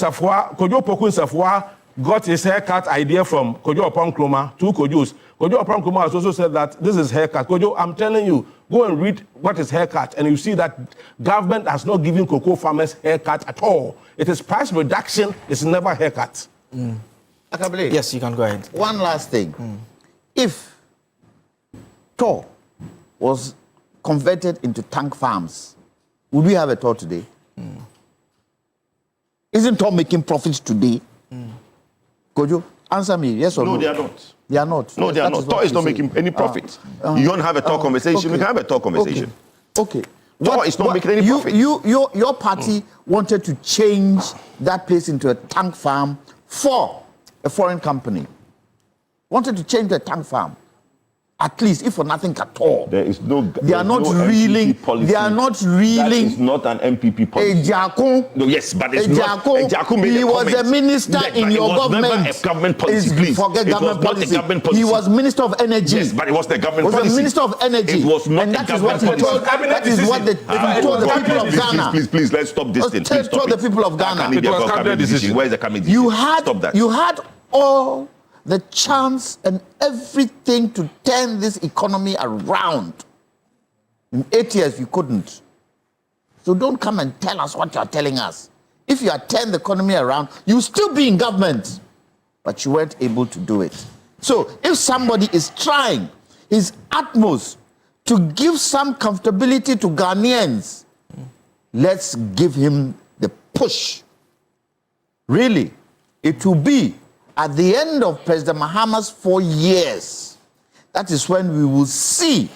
Safwa got his haircut idea from Kojo Oponkroma to Kojo's. Kojo Oponkroma has also said that this is haircut. Kojo, I'm telling you, go and read what is haircut, and you see that government has not given cocoa farmers haircut at all. It is price reduction, it's never haircut. Akabele. Yes, you can go ahead. One last thing. If Tor was converted into tank farms, would we have a Tor today? Isn't Tor making profits today? Kojo, answer me, yes or no? No, they are not. They are not. No, they are not. Tor is not making any profit. You want to have a Tor conversation? Okay. We can have a Tor conversation. Okay. Tor is not making any profit. Your party wanted to change that place into a tank farm for a foreign company. Wanted to change the tank farm. At least, if for nothing at all. There is no. They are not reeling. They are not reeling. That is not an MPP policy. No, yes, but it's not. He was a minister in your government. Never a government policy, please. Forget government policy. Government policy. He was minister of energy. Yes, but it was the government policy. He was a minister of energy. It was not and a that is what he government told. policy. That is what he told the people of Ghana. Please, let's stop this thing. Please Told the people of Ghana. It was cabinet decision. Where is the cabinet decision? Stop that. You had all the chance and everything to turn this economy around. In 8 years, you couldn't. So don't come and tell us what you're telling us. If you had turned the economy around, you'll still be in government. But you weren't able to do it. So if somebody is trying his utmost to give some comfortability to Ghanaians, let's give him the push. Really, it will be at the end of President Mahama's 4 years. That is when we will see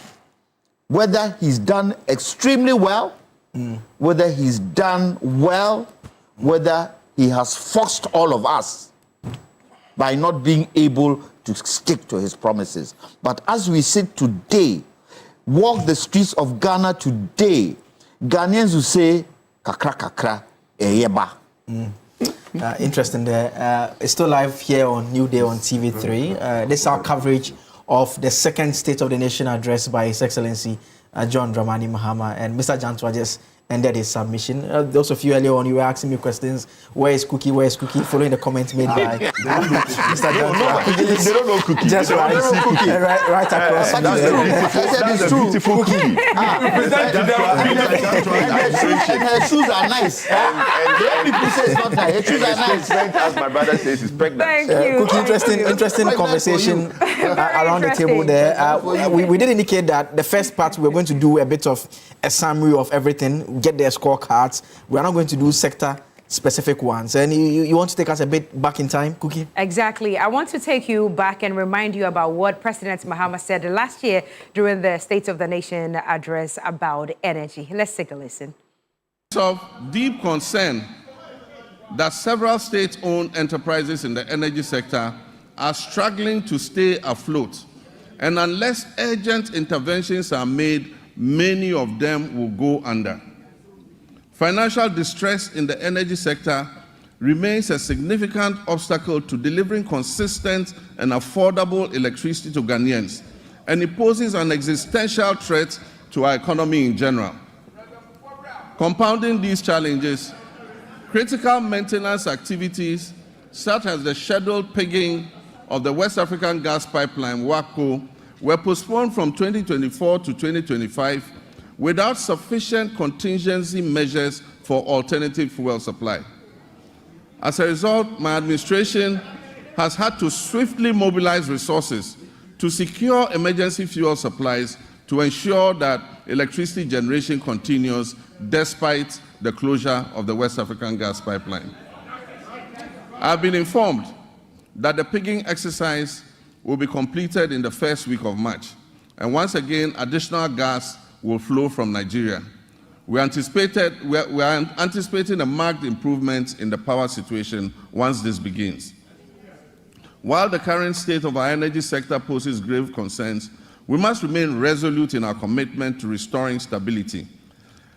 whether he's done extremely well, whether he's done well, whether he has forced all of us by not being able to stick to his promises. But as we sit today, walk the streets of Ghana today, Ghanaians will say, kakra kakra, eyeba. Interesting there. It's still live here on Newday on TV3. This is our coverage of the second State of the Nation address by His Excellency John Dramani Mahama. And Mr. Jantwa just ended his submission. Those of you earlier on, you were asking me questions. Where is Cookie? Where is Cookie? Following the comments made by Mr. Jantwa. They don't know Cookie. Just right across. That's a beautiful Cookie. And her shoes are nice. People say it's not nice. Her shoes are nice. As my brother says, he's pregnant. Thank you. Cookie, interesting conversation around the table there. We did indicate that the first part we're going to do a bit of a summary of everything, get their scorecards. We're not going to do sector-specific ones. And you want to take us a bit back in time, Cookie? Exactly. I want to take you back and remind you about what President Mahama said last year during the State of the Nation address about energy. Let's take a listen. It's of deep concern that several state-owned enterprises in the energy sector are struggling to stay afloat. And unless urgent interventions are made, many of them will go under. Financial distress in the energy sector remains a significant obstacle to delivering consistent and affordable electricity to Ghanaians, and it poses an existential threat to our economy in general. Compounding these challenges, critical maintenance activities such as the scheduled pigging of the West African gas pipeline, WACO, were postponed from 2024 to 2025 without sufficient contingency measures for alternative fuel supply. As a result, my administration has had to swiftly mobilize resources to secure emergency fuel supplies to ensure that electricity generation continues despite the closure of the West African gas pipeline. I've been informed that the pigging exercise will be completed in the first week of March, and once again, additional gas will flow from Nigeria. We are anticipating a marked improvement in the power situation once this begins. While the current state of our energy sector poses grave concerns, we must remain resolute in our commitment to restoring stability.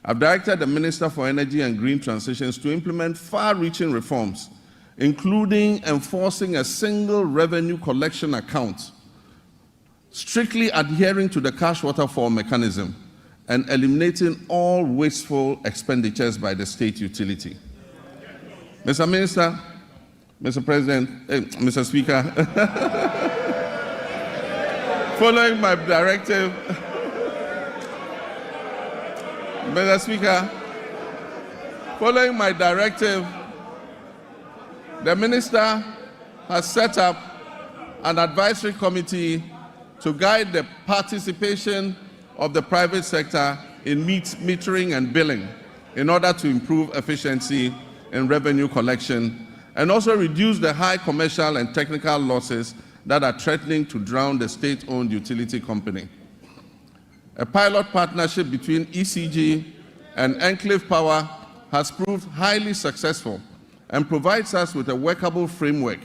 I've directed the Minister for Energy and Green Transitions to implement far-reaching reforms, including enforcing a single revenue collection account, strictly adhering to the cash waterfall mechanism, and eliminating all wasteful expenditures by the state utility. Mr. Minister, Mr. President, Mr. Speaker, following my directive, Mr. Speaker, following my directive, the Minister has set up an advisory committee to guide the participation of the private sector in metering and billing in order to improve efficiency in revenue collection and also reduce the high commercial and technical losses that are threatening to drown the state-owned utility company. A pilot partnership between ECG and Enclave Power has proved highly successful and provides us with a workable framework.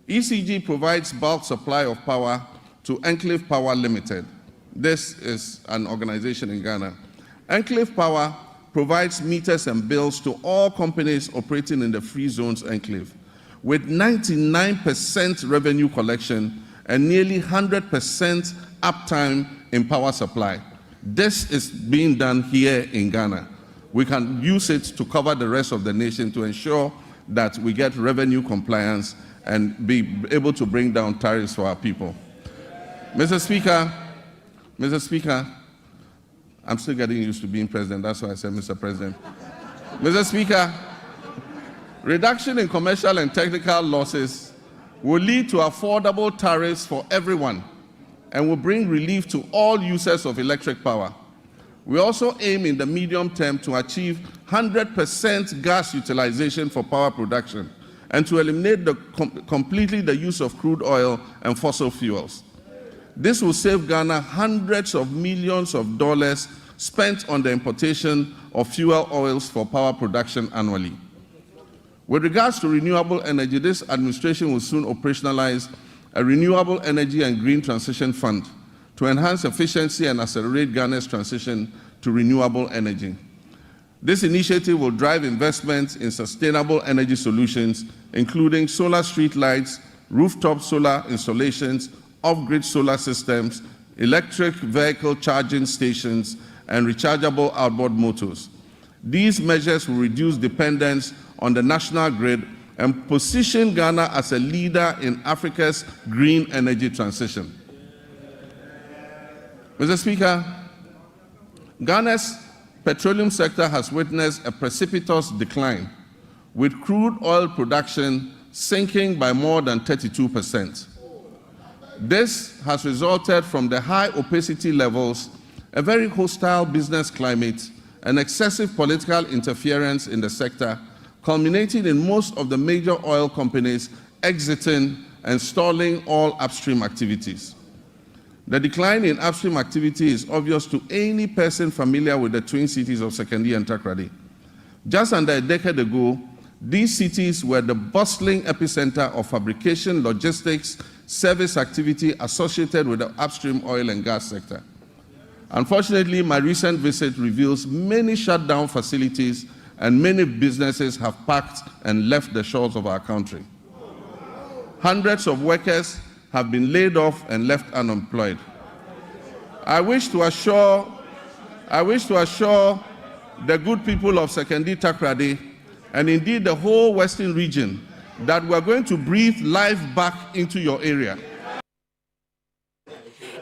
ECG provides bulk supply of power to Enclave Power Limited. This is an organization in Ghana. Enclave Power provides meters and bills to all companies operating in the free zones enclave, with 99% revenue collection and nearly 100% uptime in power supply. This is being done here in Ghana. We can use it to cover the rest of the nation to ensure that we get revenue compliance and be able to bring down tariffs for our people. Mr. Speaker, I'm still getting used to being president, that's why I said Mr. President. Mr. Speaker, reduction in commercial and technical losses will lead to affordable tariffs for everyone and will bring relief to all users of electric power. We also aim in the medium term to achieve 100% gas utilization for power production and to eliminate completely the use of crude oil and fossil fuels. This will save Ghana hundreds of millions of dollars spent on the importation of fuel oils for power production annually. With regards to renewable energy, this administration will soon operationalize a renewable energy and green transition fund to enhance efficiency and accelerate Ghana's transition to renewable energy. This initiative will drive investments in sustainable energy solutions, including solar street lights, rooftop solar installations, off-grid solar systems, electric vehicle charging stations, and rechargeable outboard motors. These measures will reduce dependence on the national grid and position Ghana as a leader in Africa's green energy transition. Mr. Speaker, Ghana's petroleum sector has witnessed a precipitous decline, with crude oil production sinking by more than 32%. This has resulted from the high opacity levels, a very hostile business climate, and excessive political interference in the sector, culminating in most of the major oil companies exiting and stalling all upstream activities. The decline in upstream activity is obvious to any person familiar with the twin cities of Sekondi and Takoradi. Just under a decade ago, these cities were the bustling epicenter of fabrication, logistics, service activity associated with the upstream oil and gas sector. Unfortunately, my recent visit reveals many shut down facilities and many businesses have packed and left the shores of our country. Hundreds of workers have been laid off and left unemployed. I wish to assure the good people of Sekondi Takoradi and indeed the whole Western region that we're going to breathe life back into your area.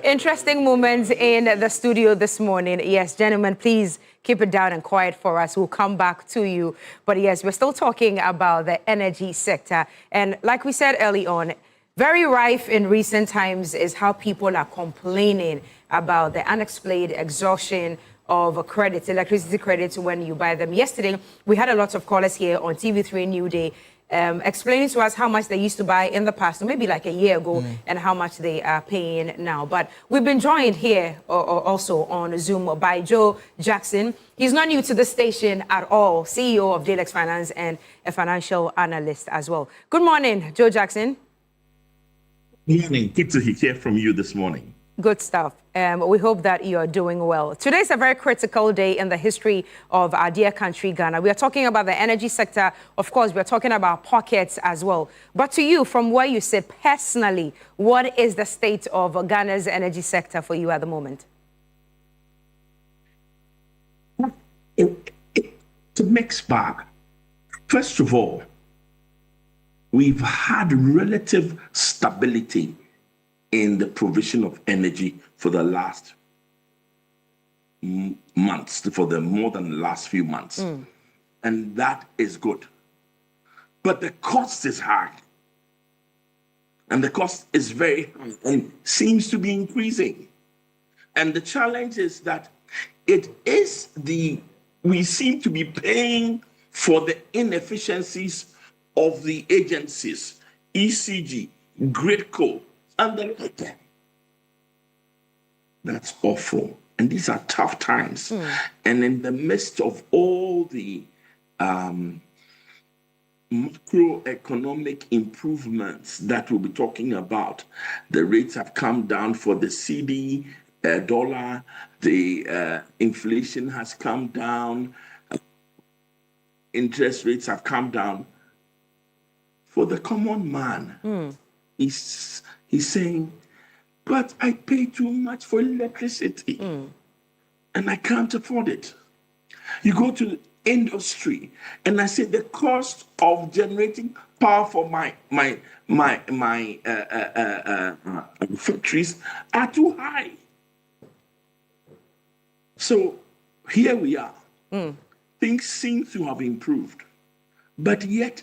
Interesting moments in the studio this morning. Yes, gentlemen, please keep it down and quiet for us. We'll come back to you. But yes, we're still talking about the energy sector. And like we said early on, very rife in recent times is how people are complaining about the unexplained exhaustion of credits, electricity credits when you buy them. Yesterday, we had a lot of callers here on TV3 Newday explaining to us how much they used to buy in the past, maybe like a year ago, and how much they are paying now. But we've been joined here also on Zoom by Joe Jackson. He's not new to the station at all, CEO of Dalex Finance and a financial analyst as well. Good morning, Joe Jackson. Good morning. Good to hear from you this morning. Good stuff. We hope that you're doing well. Today is a very critical day in the history of our dear country, Ghana. We are talking about the energy sector. Of course, we're talking about pockets as well. But to you, from where you sit personally, what is the state of Ghana's energy sector for you at the moment? It's a mixed bag. First of all, we've had relative stability in the provision of energy for the last months, for more than the last few months. And that is good. But the cost is high. And the cost is very high and seems to be increasing. And the challenge is that we seem to be paying for the inefficiencies of the agencies, ECG, GridCo, and the like. That's awful. And these are tough times. And in the midst of all the macroeconomic improvements that we'll be talking about. The rates have come down for the CD, dollar, the inflation has come down, interest rates have come down. For the common man, he's saying, but I pay too much for electricity and I can't afford it. You go to industry and I say the cost of generating power for my factories are too high. So here we are. Things seem to have improved, but yet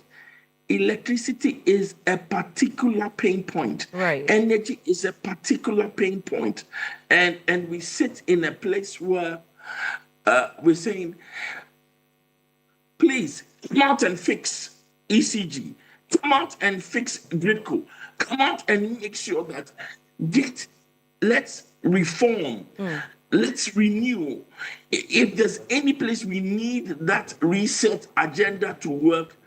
electricity is a particular pain point. Right. Energy is a particular pain point. And we sit in a place where we're saying, please come out and fix ECG. Come out and fix Gridco. Come out and make sure that let's reform. Let's renew. If there's any place we need that reset agenda to work,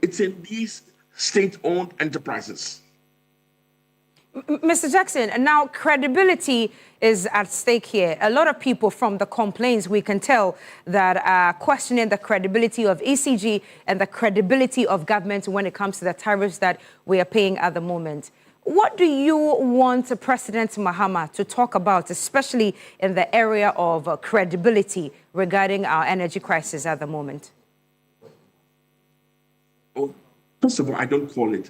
it's in these state-owned enterprises. Mr. Jackson, now credibility is at stake here. A lot of people from the complaints, we can tell, that are questioning the credibility of ECG and the credibility of government when it comes to the tariffs that we are paying at the moment. What do you want President Mahama to talk about, especially in the area of credibility regarding our energy crisis at the moment? Well, first of all, I don't call it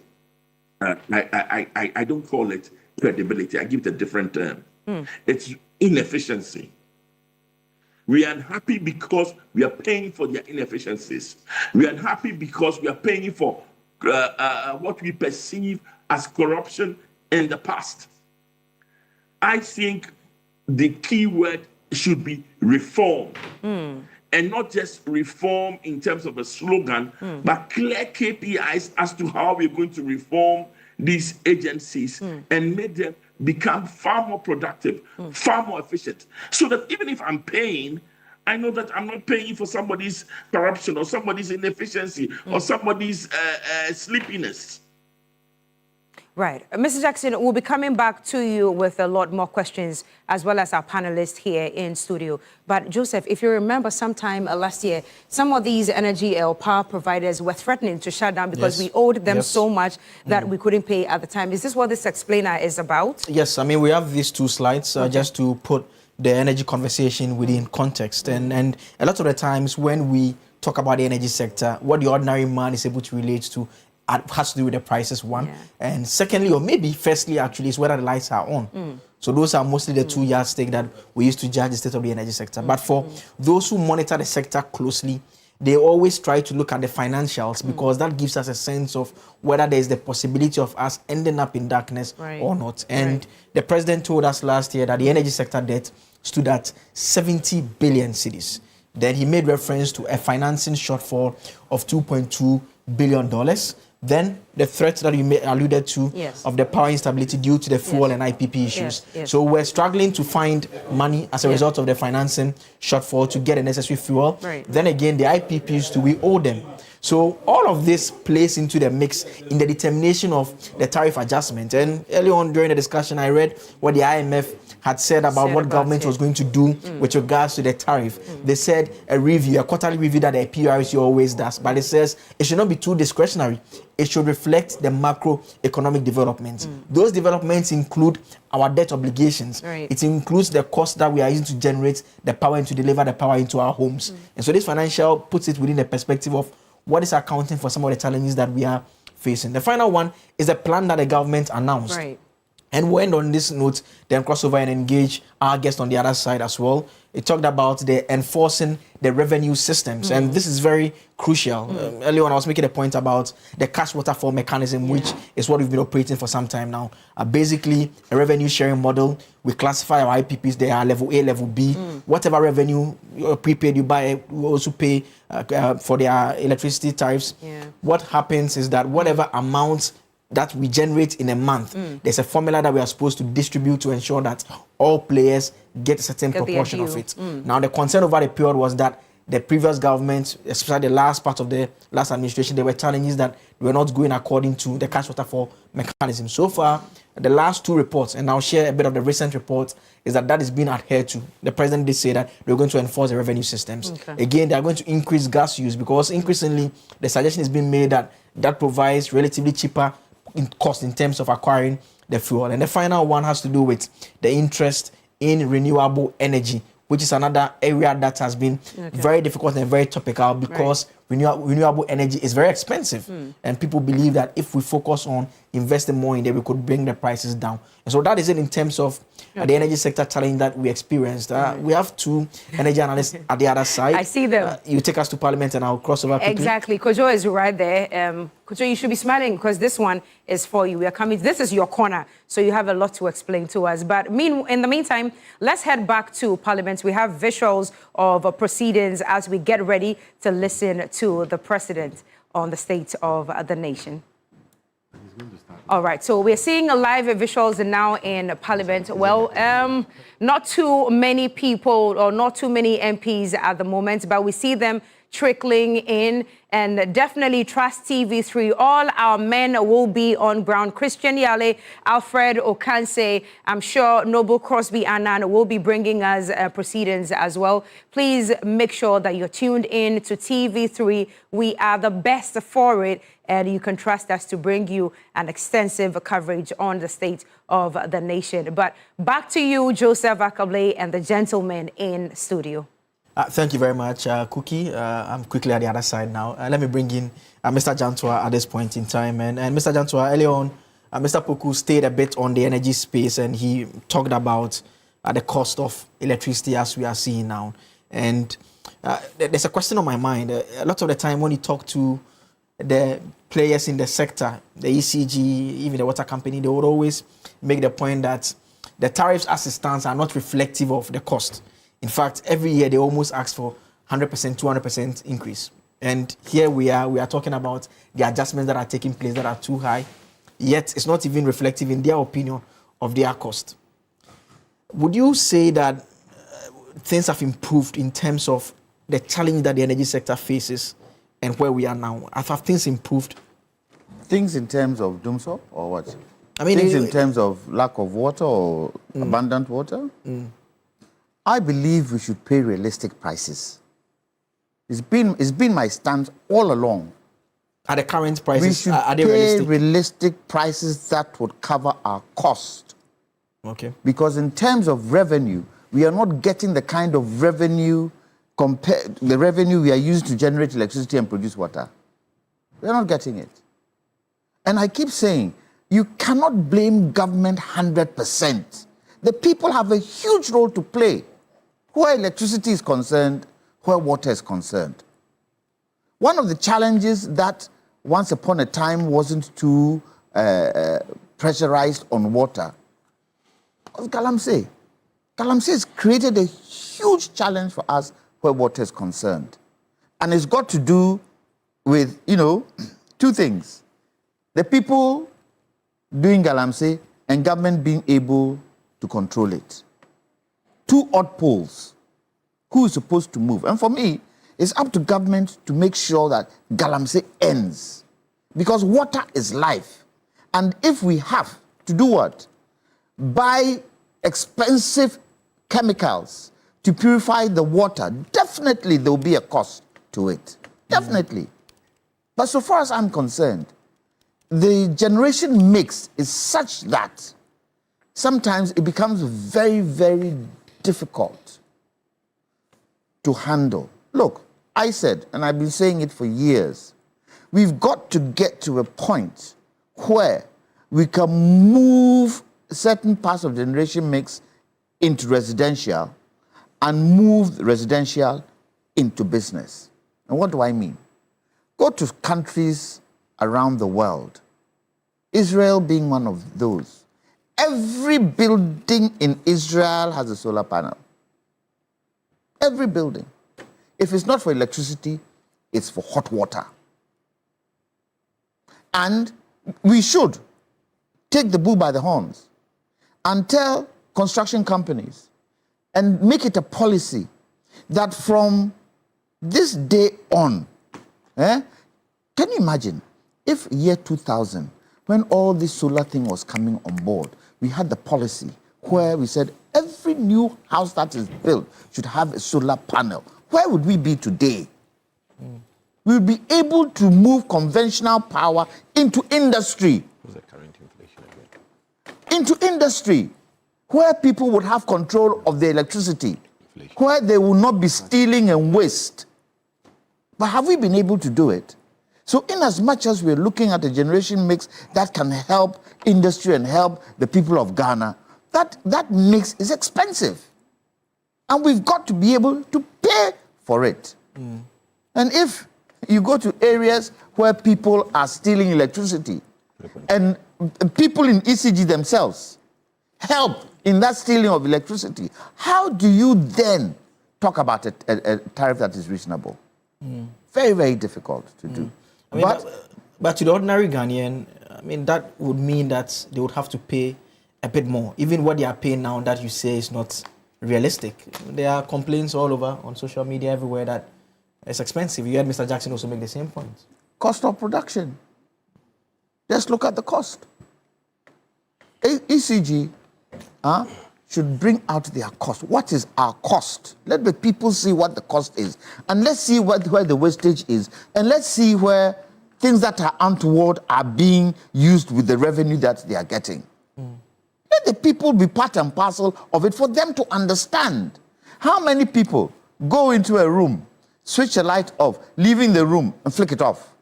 I don't call it credibility. I give it a different term. It's inefficiency. We are unhappy because we are paying for their inefficiencies. We are unhappy because we are paying for what we perceive as corruption in the past. I think the key word should be reform. And not just reform in terms of a slogan, but clear KPIs as to how we're going to reform these agencies and make them become far more productive, far more efficient. So that even if I'm paying, I know that I'm not paying for somebody's corruption or somebody's inefficiency or somebody's sleepiness. Right. Mr. Jackson, we'll be coming back to you with a lot more questions, as well as our panelists here in studio. But Joseph, if you remember sometime last year, some of these energy or power providers were threatening to shut down because we owed them so much that we couldn't pay at the time. Is this what this explainer is about? Yes, I mean, we have these two slides just to put the energy conversation within context. And a lot of the times when we talk about the energy sector, what the ordinary man is able to relate to has to do with the prices, one. And secondly, or maybe firstly, actually, is whether the lights are on. So those are mostly the two yardsticks that we use to judge the state of the energy sector. But for those who monitor the sector closely, they always try to look at the financials because that gives us a sense of whether there is the possibility of us ending up in darkness or not. And the president told us last year that the energy sector debt stood at 70 billion cedis. Then he made reference to a financing shortfall of $2.2 billion. Then the threat that you alluded to of the power instability due to the fuel and IPP issues. So we're struggling to find money as a result of the financing shortfall to get the necessary fuel. Then again, the IPPs too, we owe them. So all of this plays into the mix in the determination of the tariff adjustment. And early on during the discussion, I read what the IMF had said about what government was going to do with regards to the tariff. They said a review, a quarterly review that the PURC always does, but it says it should not be too discretionary. It should reflect the macroeconomic developments. Those developments include our debt obligations. It includes the cost that we are using to generate the power and to deliver the power into our homes. And so this financial puts it within the perspective of what is accounting for some of the challenges that we are facing. The final one is the plan that the government announced. And we'll end on this note, then cross over and engage our guest on the other side as well. It talked about the enforcing the revenue systems, and this is very crucial. Earlier on, I was making a point about the cash waterfall mechanism, which is what we've been operating for some time now. Basically, a revenue sharing model. We classify our IPPs, they are level A, level B. Whatever revenue prepaid you buy, we also pay for their electricity tariffs. What happens is that whatever amount that we generate in a month, there's a formula that we are supposed to distribute to ensure that all players get a certain proportion of it. Now, the concern over the period was that the previous government, especially the last part of the last administration, there were challenges that were not going according to the cash waterfall mechanism. So far, the last 2 reports, and I'll share a bit of the recent reports, is that is being adhered to. The president did say that they're going to enforce the revenue systems. Okay. Again, they are going to increase gas use because increasingly the suggestion is being made that provides relatively cheaper cost in terms of acquiring the fuel. And the final one has to do with the interest in renewable energy, which is another area that has been very difficult and very topical because renewable energy is very expensive. And people believe that if we focus on investing more in it, we could bring the prices down. And so that is it in terms of the energy sector challenge that we experienced. We have 2 energy analysts at the other side. I see them. You take us to Parliament and I'll cross over quickly. Exactly. Kojo is right there. Kojo, you should be smiling because this one is for you. We are coming. This is your corner, so you have a lot to explain to us. But in the meantime, let's head back to Parliament. We have visuals of proceedings as we get ready to listen to the President on the state of the nation. All right, so we're seeing live visuals now in Parliament. Well, not too many people or not too many MPs at the moment, but we see them trickling in, and definitely trust TV3. All our men will be on ground. Christian Yale, Alfred Okanse, I'm sure Noble Crosby Annan will be bringing us proceedings as well. Please make sure that you're tuned in to TV3. We are the best for it, and you can trust us to bring you an extensive coverage on the state of the nation. But back to you, Joseph Akable, and the gentlemen in studio. Thank you very much, Cookie. I'm quickly at the other side now. Let me bring in Mr. Jantua at this point in time. And Mr. Jantua, earlier on, Mr. Poku stayed a bit on the energy space, and he talked about the cost of electricity as we are seeing now. And there's a question on my mind. A lot of the time when you talk to the players in the sector, the ECG, even the water company, they would always make the point that the tariffs as it stands are not reflective of the cost. In fact, every year they almost ask for 100%, 200% increase. And here we are talking about the adjustments that are taking place that are too high, yet it's not even reflective in their opinion of their cost. Would you say that things have improved in terms of the challenge that the energy sector faces and where we are now? Have things improved? Things in terms of doomsday or what? I mean, things in terms of lack of water or abundant water? I believe we should pay realistic prices. It's been my stance all along. At the current prices, we should are they pay realistic prices that would cover our cost. Okay. Because in terms of revenue, we are not getting the kind of revenue the revenue we are used to generate electricity and produce water. We are not getting it. And I keep saying, you cannot blame government 100%. The people have a huge role to play where electricity is concerned, where water is concerned. One of the challenges that once upon a time wasn't too pressurized on water was Galamsey. Galamsey has created a huge challenge for us where water is concerned. And it's got to do with, 2 things. The people doing Galamsey and government being able to control it. 2 odd poles. Who is supposed to move? And for me, it's up to government to make sure that Galamsey ends. Because water is life. And if we have to do what? Buy expensive chemicals to purify the water, definitely there will be a cost to it. Definitely. But so far as I'm concerned, the generation mix is such that sometimes it becomes very, very difficult to handle. Look, I said, and I've been saying it for years, we've got to get to a point where we can move certain parts of the generation mix into residential and move residential into business. And what do I mean? Go to countries around the world, Israel being one of those. Every building in Israel has a solar panel. Every building. If it's not for electricity, it's for hot water. And we should take the bull by the horns and tell construction companies and make it a policy that from this day on, can you imagine if year 2000, when all this solar thing was coming on board, we had the policy where we said every new house that is built should have a solar panel. Where would we be today? We would be able to move conventional power into industry. What's the current inflation again? Into industry, where people would have control of the electricity, where they will not be stealing and waste. But have we been able to do it? So in as much as we're looking at a generation mix that can help industry and help the people of Ghana, that mix is expensive. And we've got to be able to pay for it. And if you go to areas where people are stealing electricity and people in ECG themselves help in that stealing of electricity, how do you then talk about a tariff that is reasonable? Very, very difficult to do. I mean, but to the ordinary Ghanaian, I mean, that would mean that they would have to pay a bit more. Even what they are paying now, that you say is not realistic. There are complaints all over on social media everywhere that it's expensive. You heard Mr. Jackson also make the same point. Cost of production. Just look at the cost. ECG should bring out their cost. What is our cost? Let the people see what the cost is. And let's see where the wastage is. And let's see where things that are untoward are being used with the revenue that they are getting. Let the people be part and parcel of it for them to understand. How many people go into a room, switch a light off, leaving the room and flick it off?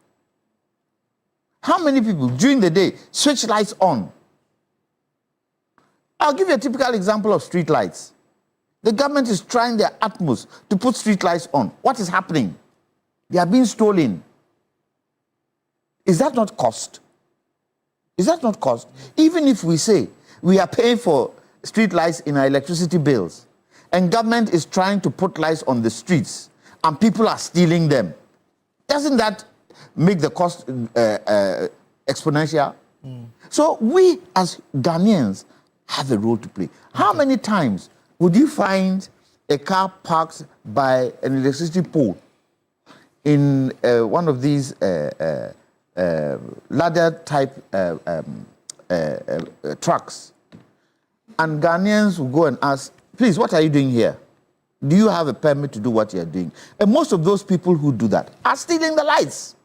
How many people during the day switch lights on? I'll give you a typical example of street lights. The government is trying their utmost to put street lights on. What is happening? They are being stolen. Is that not cost? Is that not cost? Even if we say we are paying for street lights in our electricity bills, and government is trying to put lights on the streets, and people are stealing them, doesn't that make the cost exponential? So we as Ghanaians have a role to play. How many times would you find a car parked by an electricity pole in one of these ladder type trucks, and Ghanaians will go and ask, please, what are you doing here? Do you have a permit to do what you're doing? And most of those people who do that are stealing the lights,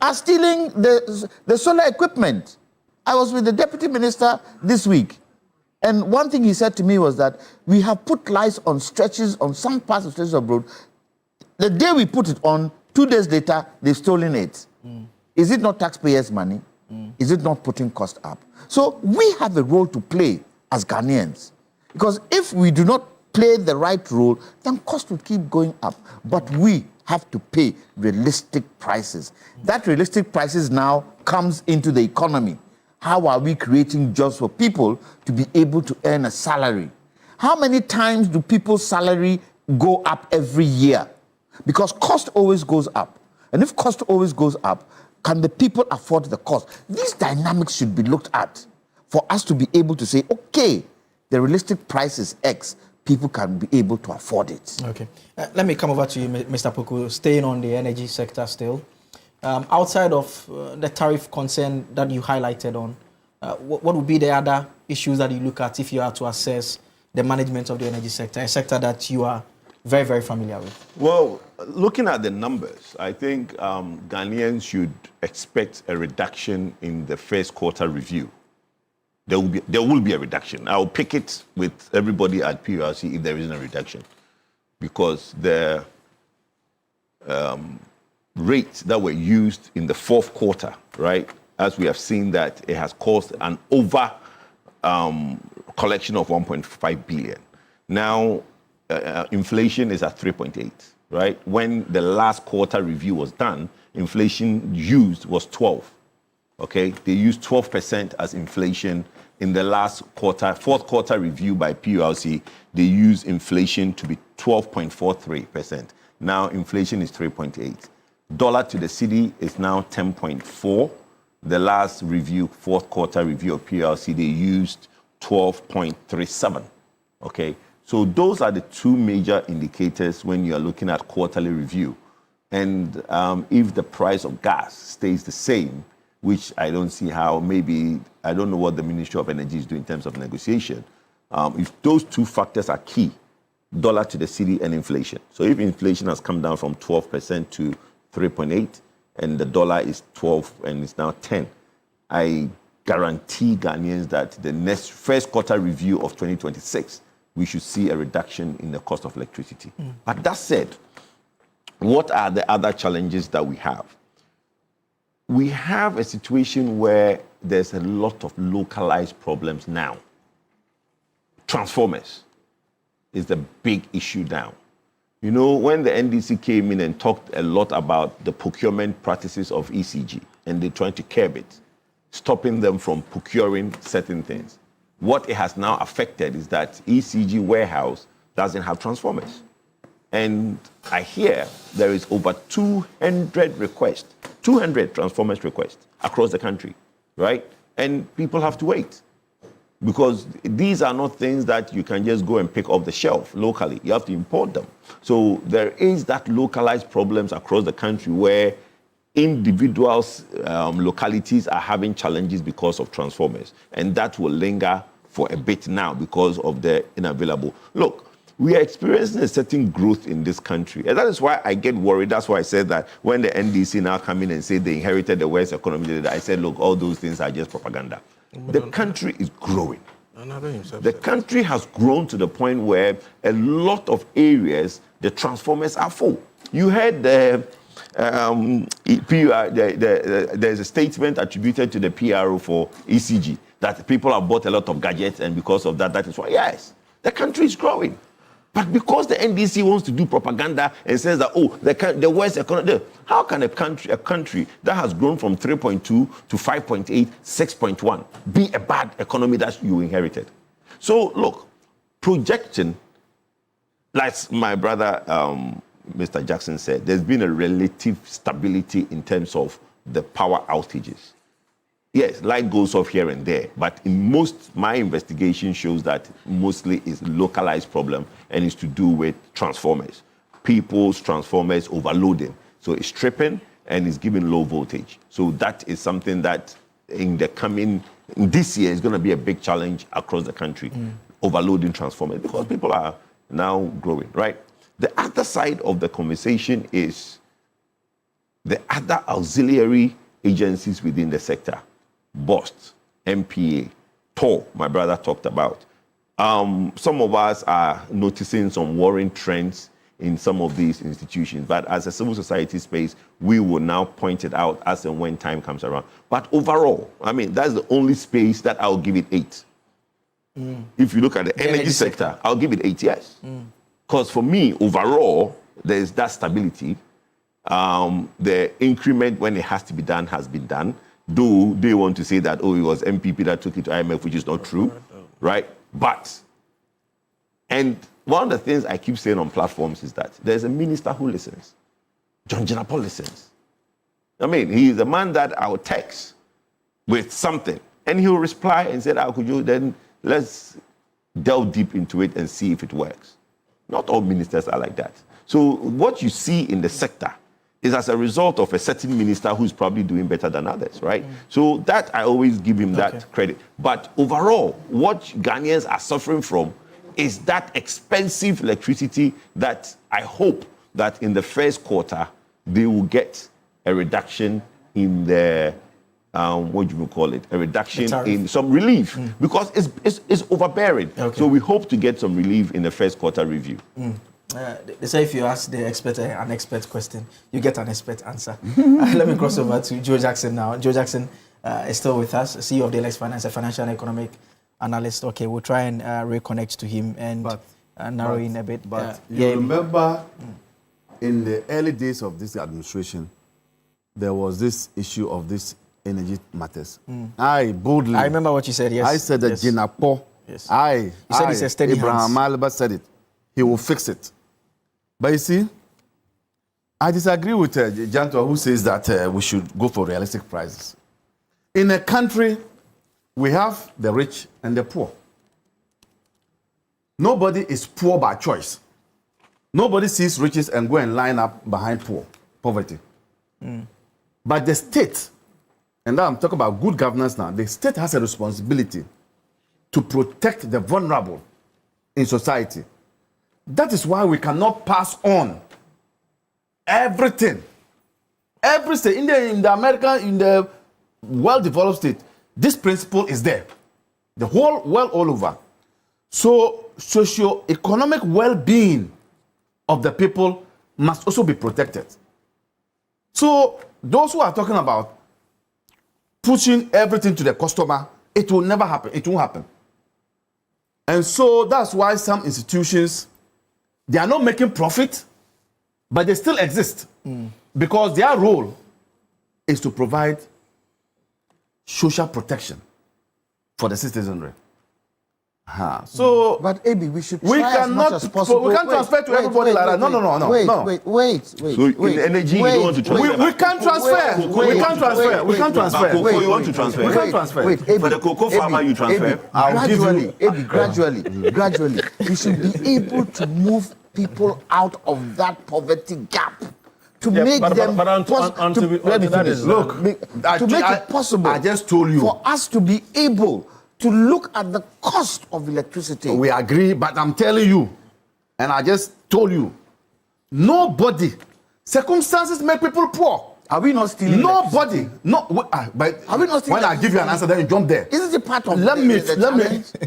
are stealing the solar equipment. I was with the deputy minister this week, and one thing he said to me was that we have put lights on stretches, on some parts of stretches of road. The day we put it on, 2 days later, they've stolen it. Is it not taxpayers' money? Is it not putting cost up? So we have a role to play as Ghanaians. Because if we do not play the right role, then cost will keep going up. But we have to pay realistic prices. That realistic prices now comes into the economy. How are we creating jobs for people to be able to earn a salary? How many times do people's salary go up every year? Because cost always goes up. And if cost always goes up, can the people afford the cost? These dynamics should be looked at for us to be able to say, okay, the realistic price is X. People can be able to afford it. Okay. Let me come over to you, Mr. Poku, staying on the energy sector still. Outside of the tariff concern that you highlighted on, what would be the other issues that you look at if you are to assess the management of the energy sector, a sector that you are very, very familiar with? Well, looking at the numbers, I think Ghanaians should expect a reduction in the first quarter review. There will be a reduction. I'll pick it with everybody at PURC if there isn't a reduction, because the rates that were used in the fourth quarter, right, as we have seen that it has caused an over collection of 1.5 billion. Now, inflation is at 3.8, right? When the last quarter review was done, inflation used was 12, okay? They used 12% as inflation in the last quarter, fourth quarter review by PURC. They used inflation to be 12.43%. Now, inflation is 3.8. Dollar to the cedi is now 10.4. The last review, fourth quarter review of PURC, they used 12.37, okay? So those are the two major indicators when you are looking at quarterly review And if the price of gas stays the same, which I don't see how, maybe, I don't know what the Ministry of Energy is doing in terms of negotiation. If those two factors are key, dollar to the cedi and inflation. So if inflation has come down from 12% to 3.8, and the dollar is 12 and it's now 10, I guarantee Ghanaians that the next first quarter review of 2026, we should see a reduction in the cost of electricity. But that said, what are the other challenges that we have? We have a situation where there's a lot of localized problems now. Transformers is the big issue now. You know, when the NDC came in and talked a lot about the procurement practices of ECG, and they're trying to curb it, stopping them from procuring certain things. What it has now affected is that ECG warehouse doesn't have transformers. And I hear there is over 200 requests, 200 transformers requests across the country, right? And people have to wait because these are not things that you can just go and pick off the shelf locally. You have to import them. So there is that localized problems across the country where individuals, localities are having challenges because of transformers. And that will linger for a bit now because of the unavailable. Look, we are experiencing a certain growth in this country. And that is why I get worried. That's why I said that when the NDC now come in and say they inherited the West economy, I said, look, all those things are just propaganda. The country is growing. The country has grown to the point where a lot of areas, the transformers are full. You heard there's a statement attributed to the PRO for ECG that people have bought a lot of gadgets and because of that, that is why, yes, the country is growing. But because the NDC wants to do propaganda and says that, oh, the West economy, how can a country that has grown from 3.2 to 5.8, 6.1 be a bad economy that you inherited? So look, projection, like my brother Mr. Jackson said, there's been a relative stability in terms of the power outages. Yes, light goes off here and there, but in most, my investigation shows that mostly it's localized problem and it's to do with transformers. People's transformers overloading. So it's tripping and it's giving low voltage. So that is something that in this year is going to be a big challenge across the country, overloading transformers because people are now growing, right? The other side of the conversation is the other auxiliary agencies within the sector. BOST, MPA, TOR, my brother talked about. Some of us are noticing some worrying trends in some of these institutions, but as a civil society space, we will now point it out as and when time comes around. But overall, I mean, that's the only space that I'll give it 8. If you look at the energy sector, I'll give it 8, yes. Because for me, overall, there's that stability. The increment when it has to be done has been done. Though they want to say that, oh, it was MPP that took it to IMF, which is not true, right? But, and one of the things I keep saying on platforms is that there's a minister who listens. John Jinapor listens. I mean, he's a man that I'll text with something, and he'll reply and say, could you then, let's delve deep into it and see if it works. Not all ministers are like that. So what you see in the sector is as a result of a certain minister who's probably doing better than others, right? So that I always give him that credit. But overall, what Ghanaians are suffering from is that expensive electricity that I hope that in the first quarter, they will get a reduction in the, what do you call it? A reduction in some relief because it's overbearing. So we hope to get some relief in the first quarter review. They say if you ask the expert an expert question, you get an expert answer. Let me cross over to Joe Jackson now. Joe Jackson is still with us, CEO of the Lex Finance, a financial and economic analyst. Okay, we'll try and reconnect to him and narrow in a bit. But you remember in the early days of this administration, there was this issue of this energy matters. I remember what you said, yes. I said that Jinapor, you said it's a steady Abraham Malba said it. He will fix it. But you see, I disagree with Jantua who says that we should go for realistic prices. In a country, we have the rich and the poor. Nobody is poor by choice. Nobody sees riches and go and line up behind poor. poverty. But the state, and now I'm talking about good governance now, the state has a responsibility to protect the vulnerable in society. That is why we cannot pass on everything. Every state, in the American, in the well-developed state, this principle is there. The whole world all over. So socio-economic well-being of the people must also be protected. So those who are talking about pushing everything to the customer, it will never happen. It won't happen. And so that's why some institutions, they are not making profit, but they still exist because their role is to provide social protection for the citizenry. So, but Abi, we should we try as much cannot as possible. we can't transfer to everybody like that. No. Wait. So in energy, you don't want to transfer. We can't transfer. We can't transfer. We can't transfer. Cocoa, you want to transfer. We can't transfer. For the cocoa farmer, you transfer. Gradually, we should be able to move people out of that poverty gap. To make them possible. To make it possible. I just told you. For us to be able to look at the cost of electricity. We agree, but I'm telling you, and I just told you, nobody, circumstances make people poor. Are we not stealing? Nobody. No, but are we not stealing? When I give you an answer, then you jump there. Isn't it part of let me.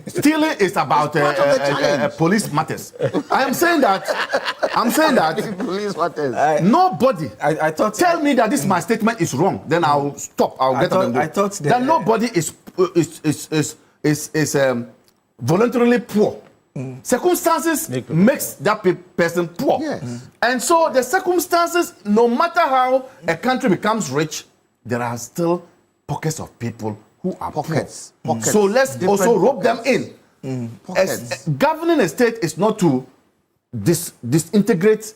Stealing is about police matters. I'm saying that. Police matters. Nobody. I thought. Tell me that this my statement is wrong. Then I'll stop. I'll get up and go. I thought that nobody is voluntarily poor. Circumstances makes that person poor. Yes. And so the circumstances, no matter how a country becomes rich, there are still pockets of people who are poor. So let's also rope them in. Governing a state is not to disintegrate,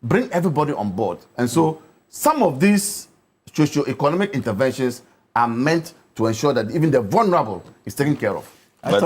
bring everybody on board. And so some of these socio-economic interventions are meant to ensure that even the vulnerable is taken care of. But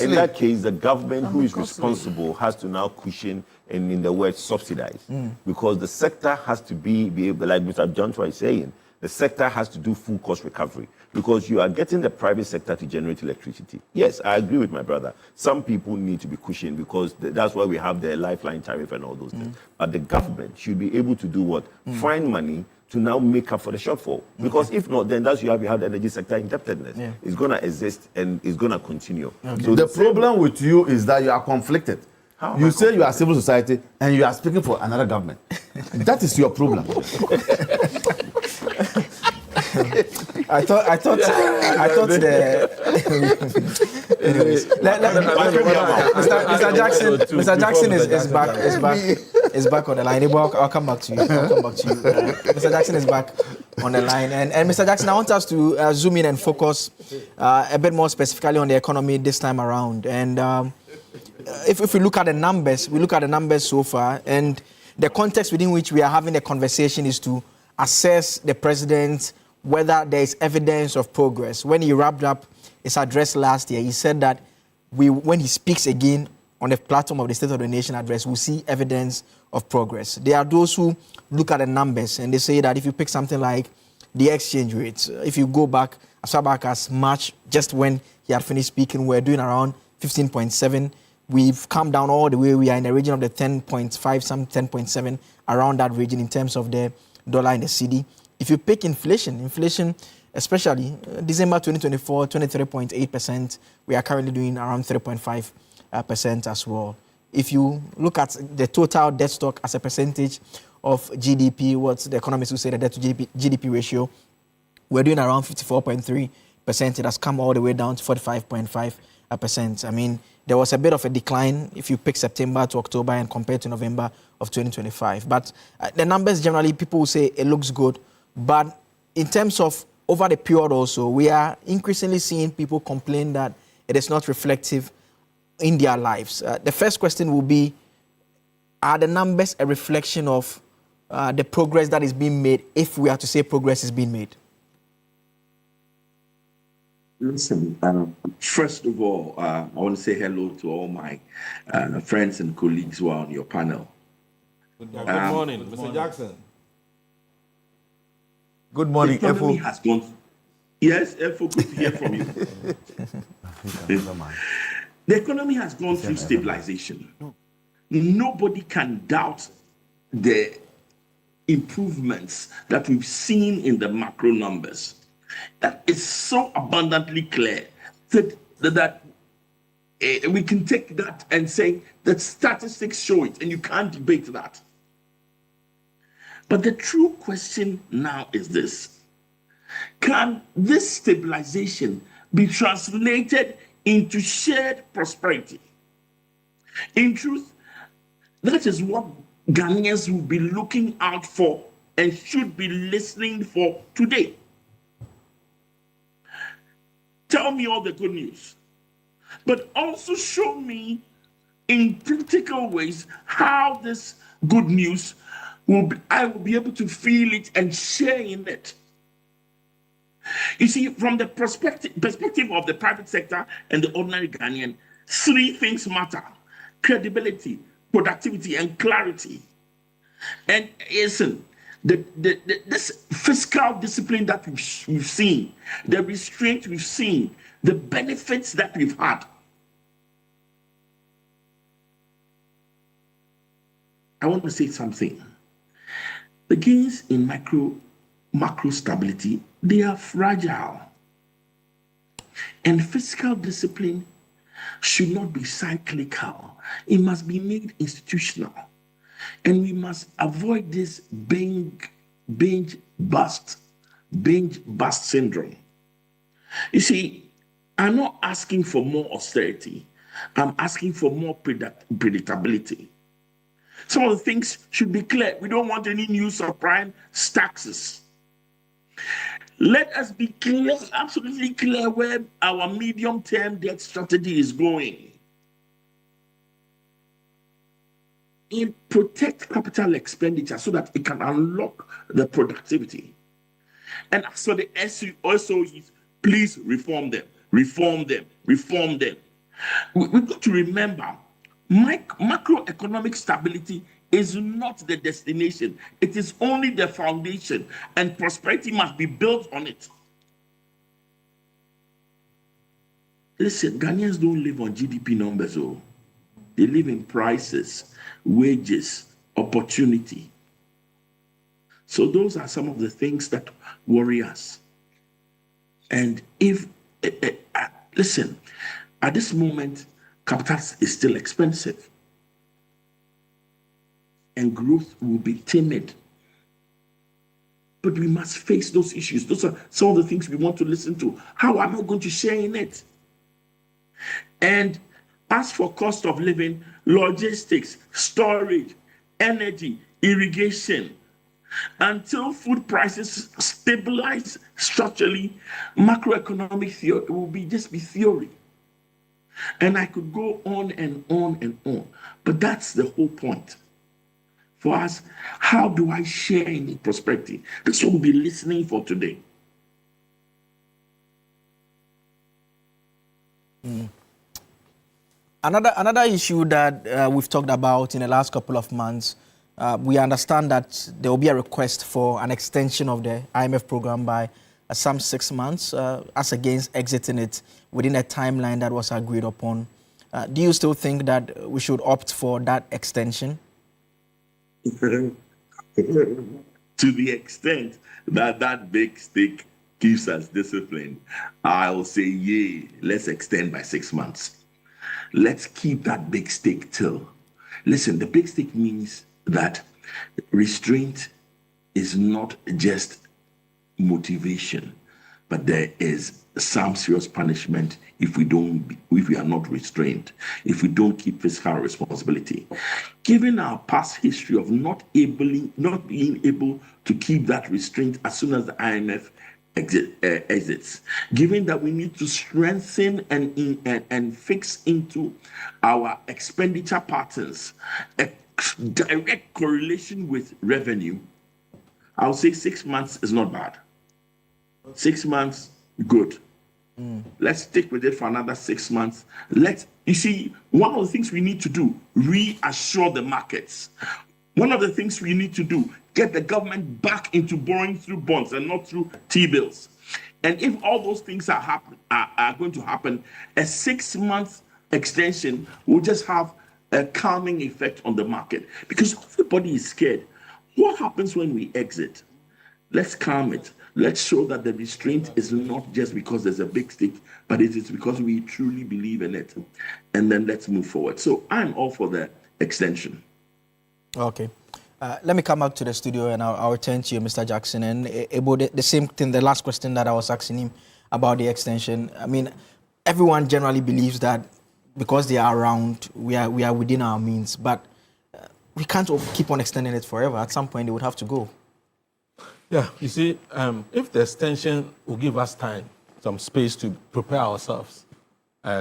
in that case, the government who is responsible has to now cushion and, in the word, subsidize. Because the sector has to be able, like Mr. Johnson is saying, the sector has to do full cost recovery. Because you are getting the private sector to generate electricity. Yes, I agree with my brother. Some people need to be cushioned because that's why we have the lifeline tariff and all those things. But the government should be able to do what? Find money to now make up for the shortfall. Because if not, then that's you have the energy sector indebtedness. It's going to exist and it's going to continue. So the problem with you is that you are conflicted. You say you are civil society and you are speaking for another government. That is your problem. I thought Mr. Jackson is back on the line. I'll come back to you. Mr. Jackson is back on the line, and Mr. Jackson, I want us to zoom in and focus a bit more specifically on the economy this time around. And if we look at the numbers, so far, and the context within which we are having the conversation is to assess the president, whether there is evidence of progress. When he wrapped up his address last year, he said that when he speaks again on the platform of the State of the Nation address, we'll see evidence of progress. There are those who look at the numbers and they say that if you pick something like the exchange rates, if you go back as far back as March, just when he had finished speaking, we're doing around 15.7. We've come down all the way. We are in the region of the 10.5, some 10.7, around that region in terms of the dollar and the cedi. If you pick inflation, especially December 2024, 23.8%, we are currently doing around 3.5% as well. If you look at the total debt stock as a percentage of GDP, what the economists will say the debt to GDP ratio, we're doing around 54.3%. It has come all the way down to 45.5%. I mean, there was a bit of a decline if you pick September to October and compare to November of 2025. But the numbers generally, people will say it looks good. But in terms of over the period also, we are increasingly seeing people complain that it is not reflective in their lives. The first question will be, are the numbers a reflection of the progress that is being made, if we are to say progress is being made? Listen, first of all, I want to say hello to all my friends and colleagues who are on your panel. Good morning, Mr. Jackson. Good morning, the economy has gone. Yes, Efo, good to hear from you. The economy has gone through stabilization. Nobody can doubt the improvements that we've seen in the macro numbers. That is so abundantly clear that we can take that and say that statistics show it, and you can't debate that. But the true question now is this: can this stabilization be translated into shared prosperity? In truth, that is what Ghanaians will be looking out for and should be listening for today. Tell me all the good news, but also show me in practical ways how this good news I will be able to feel it and share in it. You see, from the perspective of the private sector and the ordinary Ghanaian, three things matter: credibility, productivity, and clarity. And listen, this fiscal discipline that we've seen, the restraint we've seen, the benefits that we've had. I want to say something. The gains in macro stability, they are fragile. And fiscal discipline should not be cyclical. It must be made institutional. And we must avoid this binge bust syndrome. You see, I'm not asking for more austerity. I'm asking for more predictability. Some of the things should be clear. We don't want any new subprime taxes. Let us be clear, absolutely clear, where our medium-term debt strategy is going. Protect capital expenditure so that it can unlock the productivity. And as for the SOEs, please reform them. We've got to remember, macroeconomic stability is not the destination. It is only the foundation, and prosperity must be built on it. Listen, Ghanaians don't live on GDP numbers. They live in prices, wages, opportunity. So those are some of the things that worry us. And listen, at this moment, capital is still expensive. And growth will be timid. But we must face those issues. Those are some of the things we want to listen to. How am I going to share in it? And as for cost of living, logistics, storage, energy, irrigation, until food prices stabilize structurally, macroeconomic theory will just be theory. And I could go on and on and on. But that's the whole point. For us, how do I share in prosperity? That's what we'll be listening for today. Another issue that we've talked about in the last couple of months, we understand that there will be a request for an extension of the IMF program by some 6 months, as against exiting it within a timeline that was agreed upon. Do you still think that we should opt for that extension? To the extent that that big stick keeps us disciplined, I'll say, yay, let's extend by 6 months. Let's keep that big stick till. Listen, the big stick means that restraint is not just motivation, but there is some serious punishment if we are not restrained, if we don't keep fiscal responsibility. Given our past history of not being able to keep that restraint as soon as the IMF exits, given that we need to strengthen and fix into our expenditure patterns a direct correlation with revenue, I'll say 6 months is not bad. 6 months, good. Let's stick with it for another 6 months. You see, one of the things we need to do, reassure the markets. One of the things we need to do, get the government back into borrowing through bonds and not through T-bills. And if all those things are going to happen, a 6-month extension will just have a calming effect on the market because everybody is scared. What happens when we exit? Let's calm it. Let's show that the restraint is not just because there's a big stick, but it is because we truly believe in it. And then let's move forward. So I'm all for the extension. Okay. Let me come back to the studio and I'll return to you, Mr. Jackson. And about the same thing, the last question that I was asking him about the extension. I mean, everyone generally believes that because they are around, we are within our means. But we can't keep on extending it forever. At some point, they would have to go. Yeah, you see, if the extension will give us time, some space to prepare ourselves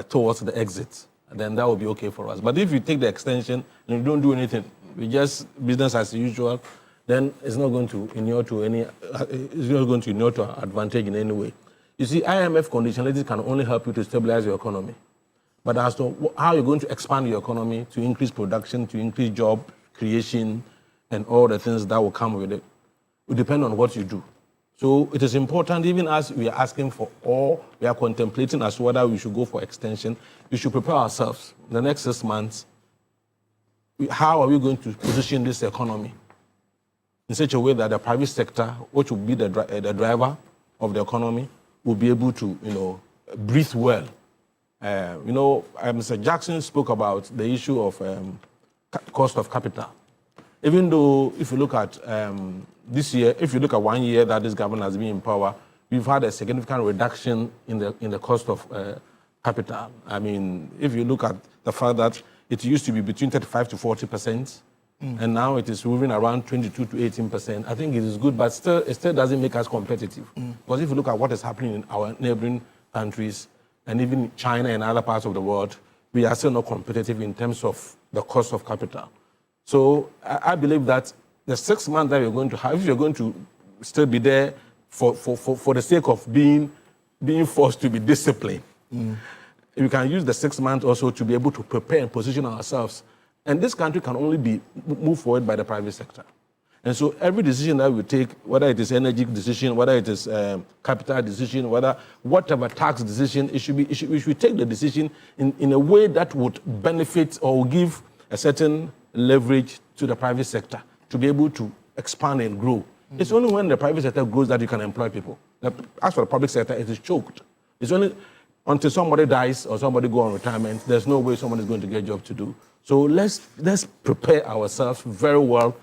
towards the exit, then that will be okay for us. But if you take the extension and you don't do anything, we just business as usual, then it's not going to inure to our advantage in any way. You see, IMF conditionalities can only help you to stabilize your economy. But as to how you're going to expand your economy, to increase production, to increase job creation, and all the things that will come with it, will depend on what you do. So it is important, even as we are asking for, or we are contemplating as to whether we should go for extension, we should prepare ourselves in the next 6 months. How are we going to position this economy in such a way that the private sector, which will be the driver of the economy, will be able to, breathe well. Mr. Jackson spoke about the issue of cost of capital. Even though, if you look at this year, if you look at 1 year that this government has been in power, we've had a significant reduction in the cost of capital. I mean, if you look at the fact that it used to be between 35 to 40%, and now it is moving around 22 to 18%. I think it is good, but it still doesn't make us competitive. Because if you look at what is happening in our neighboring countries, and even China and other parts of the world, we are still not competitive in terms of the cost of capital. So I believe that the 6 months that you're going to have, if you're going to still be there for the sake of being forced to be disciplined, we can use the 6 months also to be able to prepare and position ourselves. And this country can only be moved forward by the private sector. And so every decision that we take, whether it is energy decision, whether it is capital decision, whatever tax decision, we should take the decision in a way that would benefit or give a certain leverage to the private sector to be able to expand and grow. It's only when the private sector grows that you can employ people. As for the public sector, it is choked. It's only until somebody dies or somebody go on retirement, there's no way someone is going to get a job to do. So let's prepare ourselves very well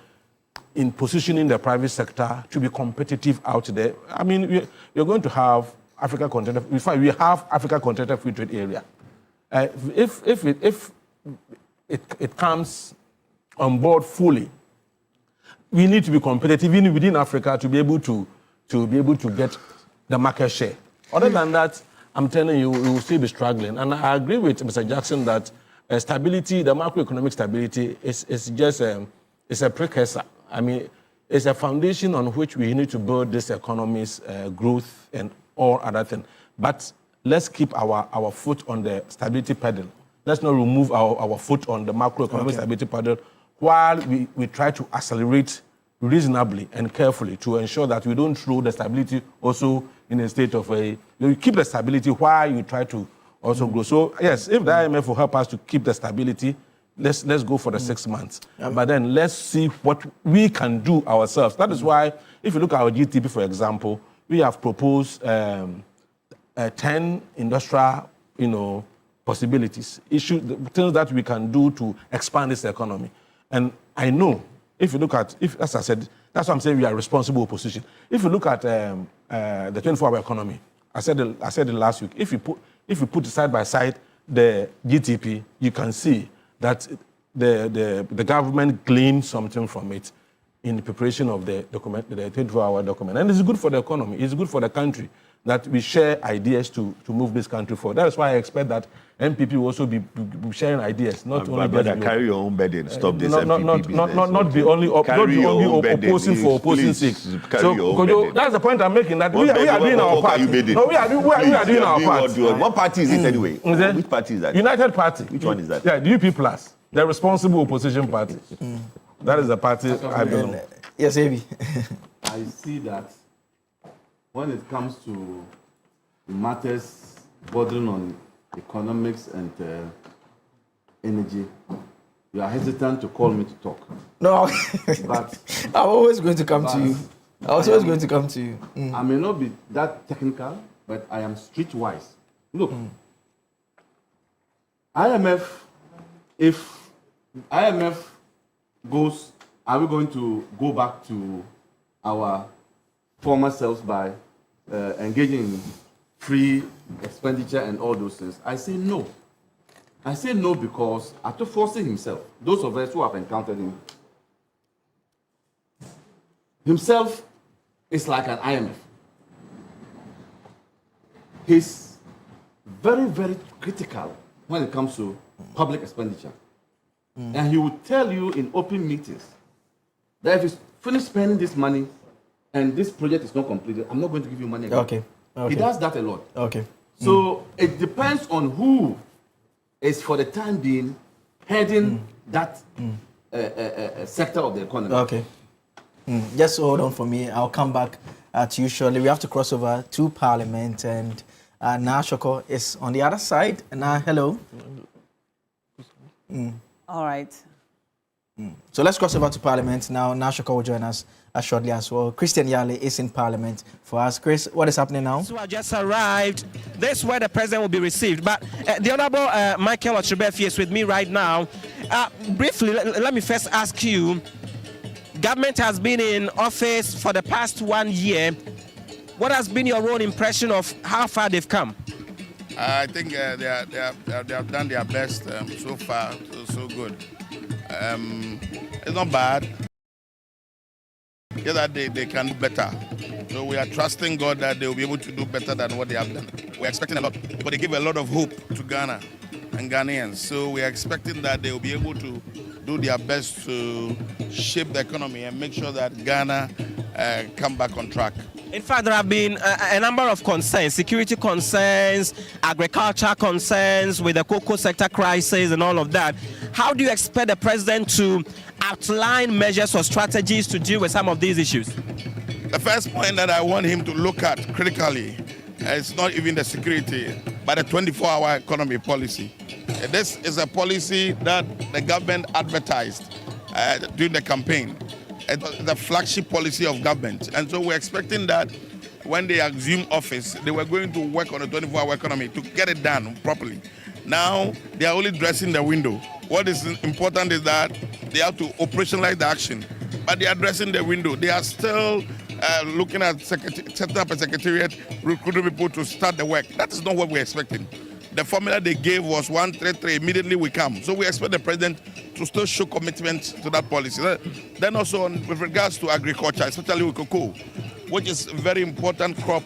in positioning the private sector to be competitive out there. I mean, we're going to have Africa Continental. In fact, we have Africa Continental Free Trade Area. If it comes on board fully, we need to be competitive even within Africa to be able to get the market share. Other than that, I'm telling you, we will still be struggling. And I agree with Mr. Jackson that stability, the macroeconomic stability, is just a precursor. I mean, it's a foundation on which we need to build this economy's growth and all other things. But let's keep our foot on the stability pedal. Let's not remove our foot on the macroeconomic stability pedal while we try to accelerate reasonably and carefully to ensure that we don't throw the stability also in a state of you keep the stability while you try to also grow. So yes, if the IMF will help us to keep the stability, let's go for the 6 months. But then let's see what we can do ourselves. That is why, if you look at our GDP, for example, we have proposed 10 industrial, possibilities, things that we can do to expand this economy. And I know, if you look at, as I said, that's why I'm saying we are responsible opposition. If you look at the 24-hour economy, I said it last week. If you put side by side the GDP, you can see that the government gleaned something from it in the preparation of the document, the 24-hour document. And it's good for the economy. It's good for the country that we share ideas to move this country forward. That's why I expect that MPP will also be sharing ideas, not only brother, carry your own burden. Stop this MPP business. Not be only opposing for opposing sake. So that's the point I'm making. That we are doing our part. No, we are doing our part. What party is it anyway? Which party is that? United Party. Which one is that? Yeah, the UP Plus, the responsible opposition party. That is the party I belong. Yes, Avi. I see that when it comes to matters bordering on economics and energy, you are hesitant to call me to talk. No, but I'm always going to come to you. I was always going to come to you. I may not be that technical, but I am streetwise. Look, IMF, if IMF goes, are we going to go back to our former selves by engaging in free expenditure and all those things? I say no. I say no because Atufose himself, those of us who have encountered him, himself is like an IMF. He's very, very critical when it comes to public expenditure. And he will tell you in open meetings that if he's finished spending this money and this project is not completed, I'm not going to give you money again. Okay. He does that a lot. Okay. So it depends on who is for the time being heading that sector of the economy. Okay. Just hold on for me. I'll come back to you shortly. We have to cross over to Parliament, and Nashoko is on the other side. Hello. All right. So let's cross over to Parliament now. Nashoko will join us shortly as well. Christian Yale is in Parliament for us. Chris, what is happening now? So I just arrived. This is where the president will be received. But the Honorable Michael Ochubefi is with me right now. Briefly, let me first ask you, government has been in office for the past 1 year. What has been your own impression of how far they've come? I think they have done their best so far, so good. It's not bad. Yeah, that they can do better. So we are trusting God that they will be able to do better than what they have done. We're expecting a lot, but they give a lot of hope to Ghana and Ghanaians. So we are expecting that they will be able to do their best to shape the economy and make sure that Ghana come back on track. In fact, there have been a number of concerns, security concerns, agriculture concerns with the cocoa sector crisis and all of that. How do you expect the president to outline measures or strategies to deal with some of these issues? The first point that I want him to look at critically is not even the security, but the 24-hour economy policy. This is a policy that the government advertised during the campaign. It's the flagship policy of government. And so we're expecting that when they assume office, they were going to work on the 24-hour economy to get it done properly. Now, they are only dressing the window. What is important is that they have to operationalize the action. But they are dressing the window. They are still looking at setting up a secretariat, recruiting people to start the work. That is not what we're expecting. The formula they gave was 133, immediately we come. So we expect the president to still show commitment to that policy. Then also with regards to agriculture, especially with cocoa, which is a very important crop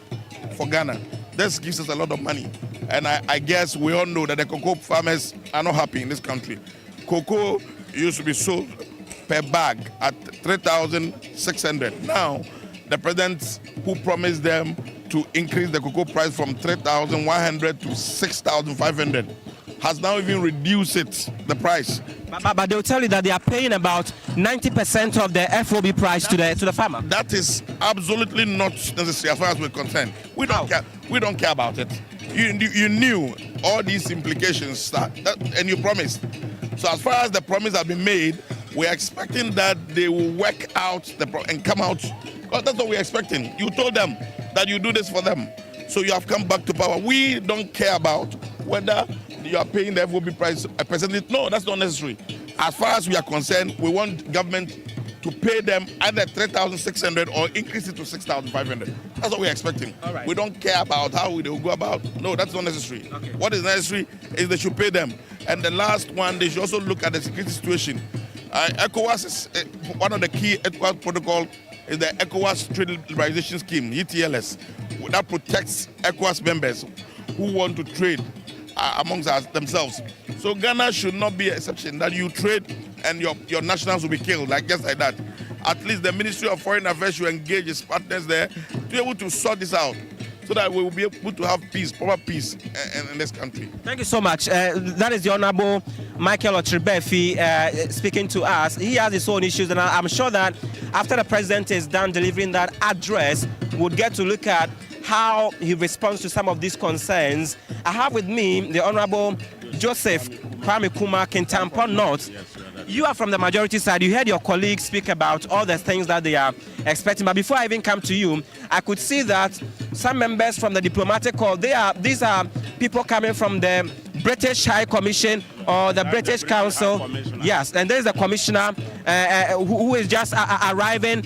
for Ghana. This gives us a lot of money. And I guess we all know that the cocoa farmers are not happy in this country. Cocoa used to be sold per bag at 3,600. Now, the president who promised them to increase the cocoa price from 3,100 to 6,500 has now even reduced the price. But they'll tell you that they are paying about 90% of the FOB price to the farmer. That is absolutely not necessary as far as we're concerned. We don't care. We don't care about it. You knew all these implications and you promised. So as far as the promise has been made, we're expecting that they will work out and come out. Because that's what we're expecting. You told them that you do this for them. So you have come back to power. We don't care about whether you are paying the FOB price a percentage. No, that's not necessary. As far as we are concerned, we want government to pay them either 3,600 or increase it to 6,500. That's what we're expecting. Right. We don't care about how they will go about. No, that's not necessary. Okay. What is necessary is they should pay them. And the last one, they should also look at the security situation. ECOWAS is one of the key ECOWAS protocol is the ECOWAS Trade Liberalization Scheme, ETLS, that protects ECOWAS members who want to trade amongst themselves. So Ghana should not be an exception that you trade and your nationals will be killed, just like that. At least the Ministry of Foreign Affairs should engage its partners there to be able to sort this out so that we will be able to have peace, proper peace in this country. Thank you so much. That is the Honorable Michael Otrebefi speaking to us. He has his own issues, and I'm sure that after the president is done delivering that address, we'll get to look at how he responds to some of these concerns. I have with me the Honorable Joseph Kwame Kuma Kintampo North. You are from the majority side. You heard your colleagues speak about all the things that they are expecting. But before I even come to you, I could see that some members from the diplomatic corps, these are people coming from the British High Commission or the British Council. Yes, and there's the commissioner who is just arriving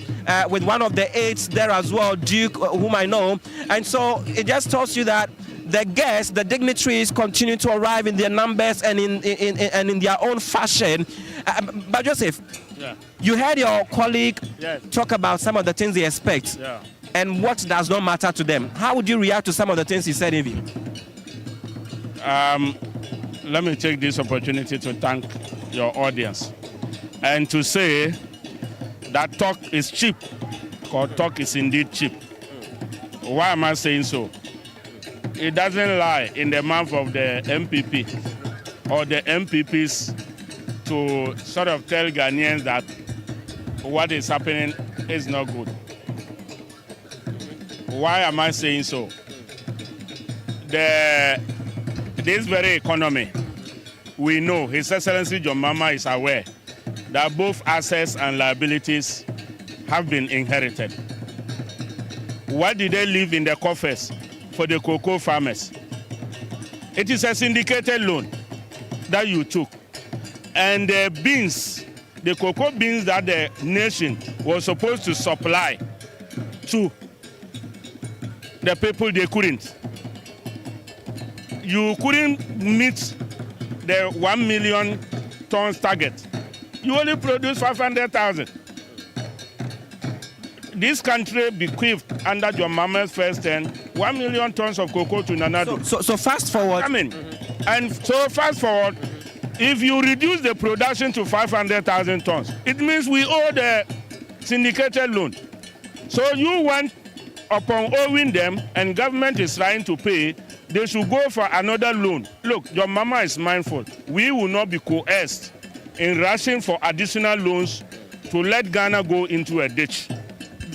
with one of the aides there as well, Duke, whom I know. And so it just tells you that the guests, the dignitaries, continue to arrive in their numbers and in their own fashion. But Joseph, you heard your colleague talk about some of the things they expect and what does not matter to them. How would you react to some of the things he said, Evie? Let me take this opportunity to thank your audience and to say that talk is cheap, because talk is indeed cheap. Why am I saying so? It doesn't lie in the mouth of the MPP or the MPPs to sort of tell Ghanaians that what is happening is not good. Why am I saying so? This very economy, we know His Excellency John Mahama is aware that both assets and liabilities have been inherited. What did they leave in the coffers for the cocoa farmers? It is a syndicated loan that you took. And the beans, the cocoa beans that the nation was supposed to supply to the people, they couldn't. You couldn't meet the 1 million tons target. You only produced 500,000. This country bequeathed under John Mahama's first term 1 million tons of cocoa to Nanado. So fast forward. And so fast forward, if you reduce the production to 500,000 tons, it means we owe the syndicated loan. So you want, upon owing them, and government is trying to pay, they should go for another loan. Look, John Mahama is mindful. We will not be coerced in rushing for additional loans to let Ghana go into a ditch.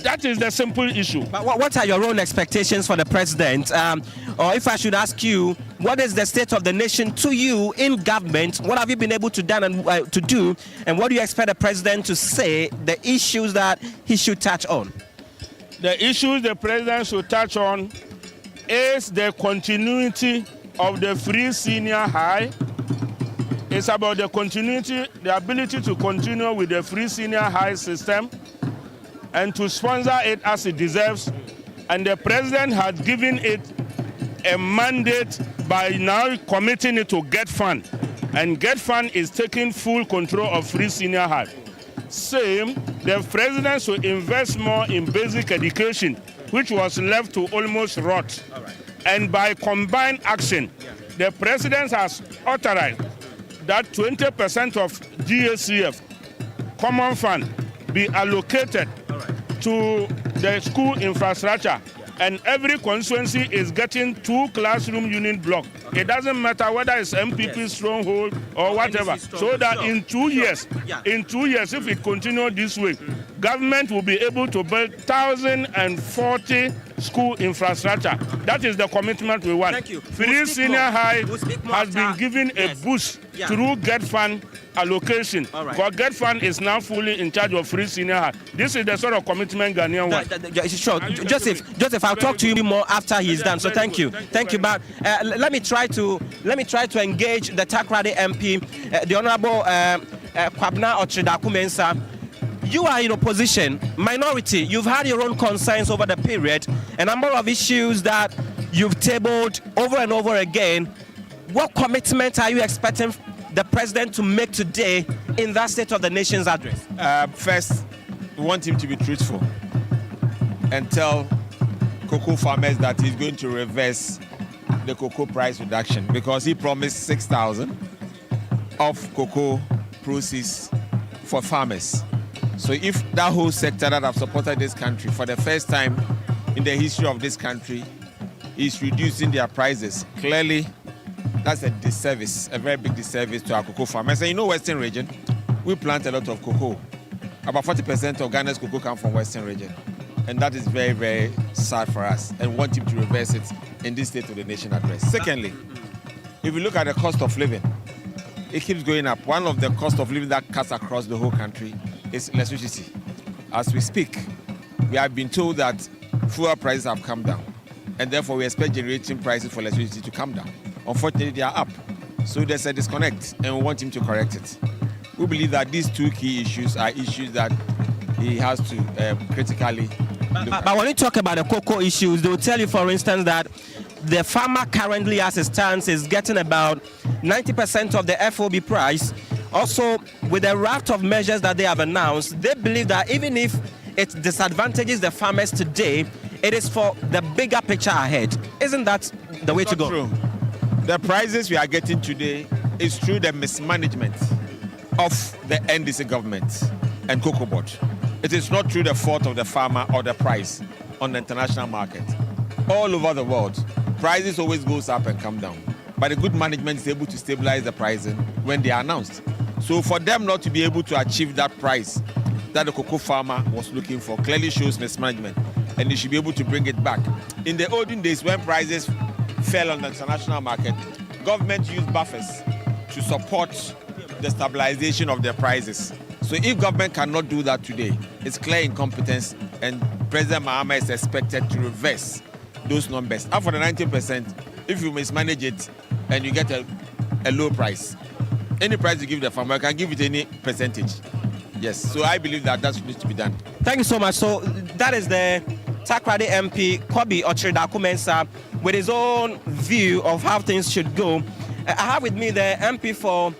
That is the simple issue. But what are your own expectations for the president? Or if I should ask you, what is the state of the nation to you in government? What have you been able to do? And what do you expect the president to say, the issues that he should touch on? The issues the president should touch on is the continuity of the free senior high. It's about the continuity, the ability to continue with the free senior high system and to sponsor it as it deserves. And the president has given it a mandate by now committing it to Get Fund. And Get Fund is taking full control of free senior high. Same, the president should invest more in basic education, which was left to almost rot. And by combined action, the president has authorized that 20% of GACF common fund be allocated to the school infrastructure, and every constituency is getting 2 classroom unit blocks. It doesn't matter whether it's MPP stronghold or whatever. So that in 2 years, if it continues this way, government will be able to build 1,040 school infrastructure. That is the commitment we want. Thank you. Free senior high has been given a boost through Get Fund allocation. Because Get Fund is now fully in charge of free senior high. This is the sort of commitment Ghanaian want. Sure. Joseph, I'll talk to you more after he's done. So thank you. Thank you. But let me try to engage the Takrady MP, the Honorable Kwabna Otredaku-Mensah. You are in opposition, minority. You've had your own concerns over the period, a number of issues that you've tabled over and over again. What commitment are you expecting the president to make today in that State of the Nation's address? First, we want him to be truthful and tell cocoa farmers that he's going to reverse the cocoa price reduction, because he promised 6,000 of cocoa proceeds for farmers. So if that whole sector that have supported this country for the first time in the history of this country is reducing their prices. Clearly, that's a disservice, a very big disservice to our cocoa farmers. And you know, Western region, we plant a lot of cocoa. About 40% of Ghana's cocoa come from Western region. And that is very, very sad for us, and want him to reverse it in this State of the Nation address. Secondly, if you look at the cost of living, it keeps going up. One of the cost of living that cuts across the whole country is electricity. As we speak, we have been told that fuel prices have come down, and therefore we expect generating prices for electricity to come down. Unfortunately, they are up. So there's a disconnect, and we want him to correct it. We believe that these two key issues are issues that he has to critically. But when you talk about the cocoa issues, they will tell you, for instance, that the farmer currently, as it stands, is getting about 90% of the FOB price. Also, with the raft of measures that they have announced, they believe that even if it disadvantages the farmers today, it is for the bigger picture ahead. Isn't that the way to go? True. The prices we are getting today is through the mismanagement of the NDC government and Cocoa Board. It is not through the fault of the farmer or the price on the international market. All over the world, prices always goes up and come down. But the good management is able to stabilize the pricing when they are announced. So for them not to be able to achieve that price that the cocoa farmer was looking for clearly shows mismanagement, and they should be able to bring it back. In the olden days when prices fell on the international market, government used buffers to support the stabilization of their prices. So if government cannot do that today, it's clear incompetence, and President Mahama is expected to reverse those numbers. And for the 19%, if you mismanage it and you get a low price, any price you give the farmer, you can give it any percentage. Yes, so I believe that needs to be done. Thank you so much. So that is the Takrady MP, Kobi Ochiridaku-Mensah, with his own view of how things should go. I have with me the MP for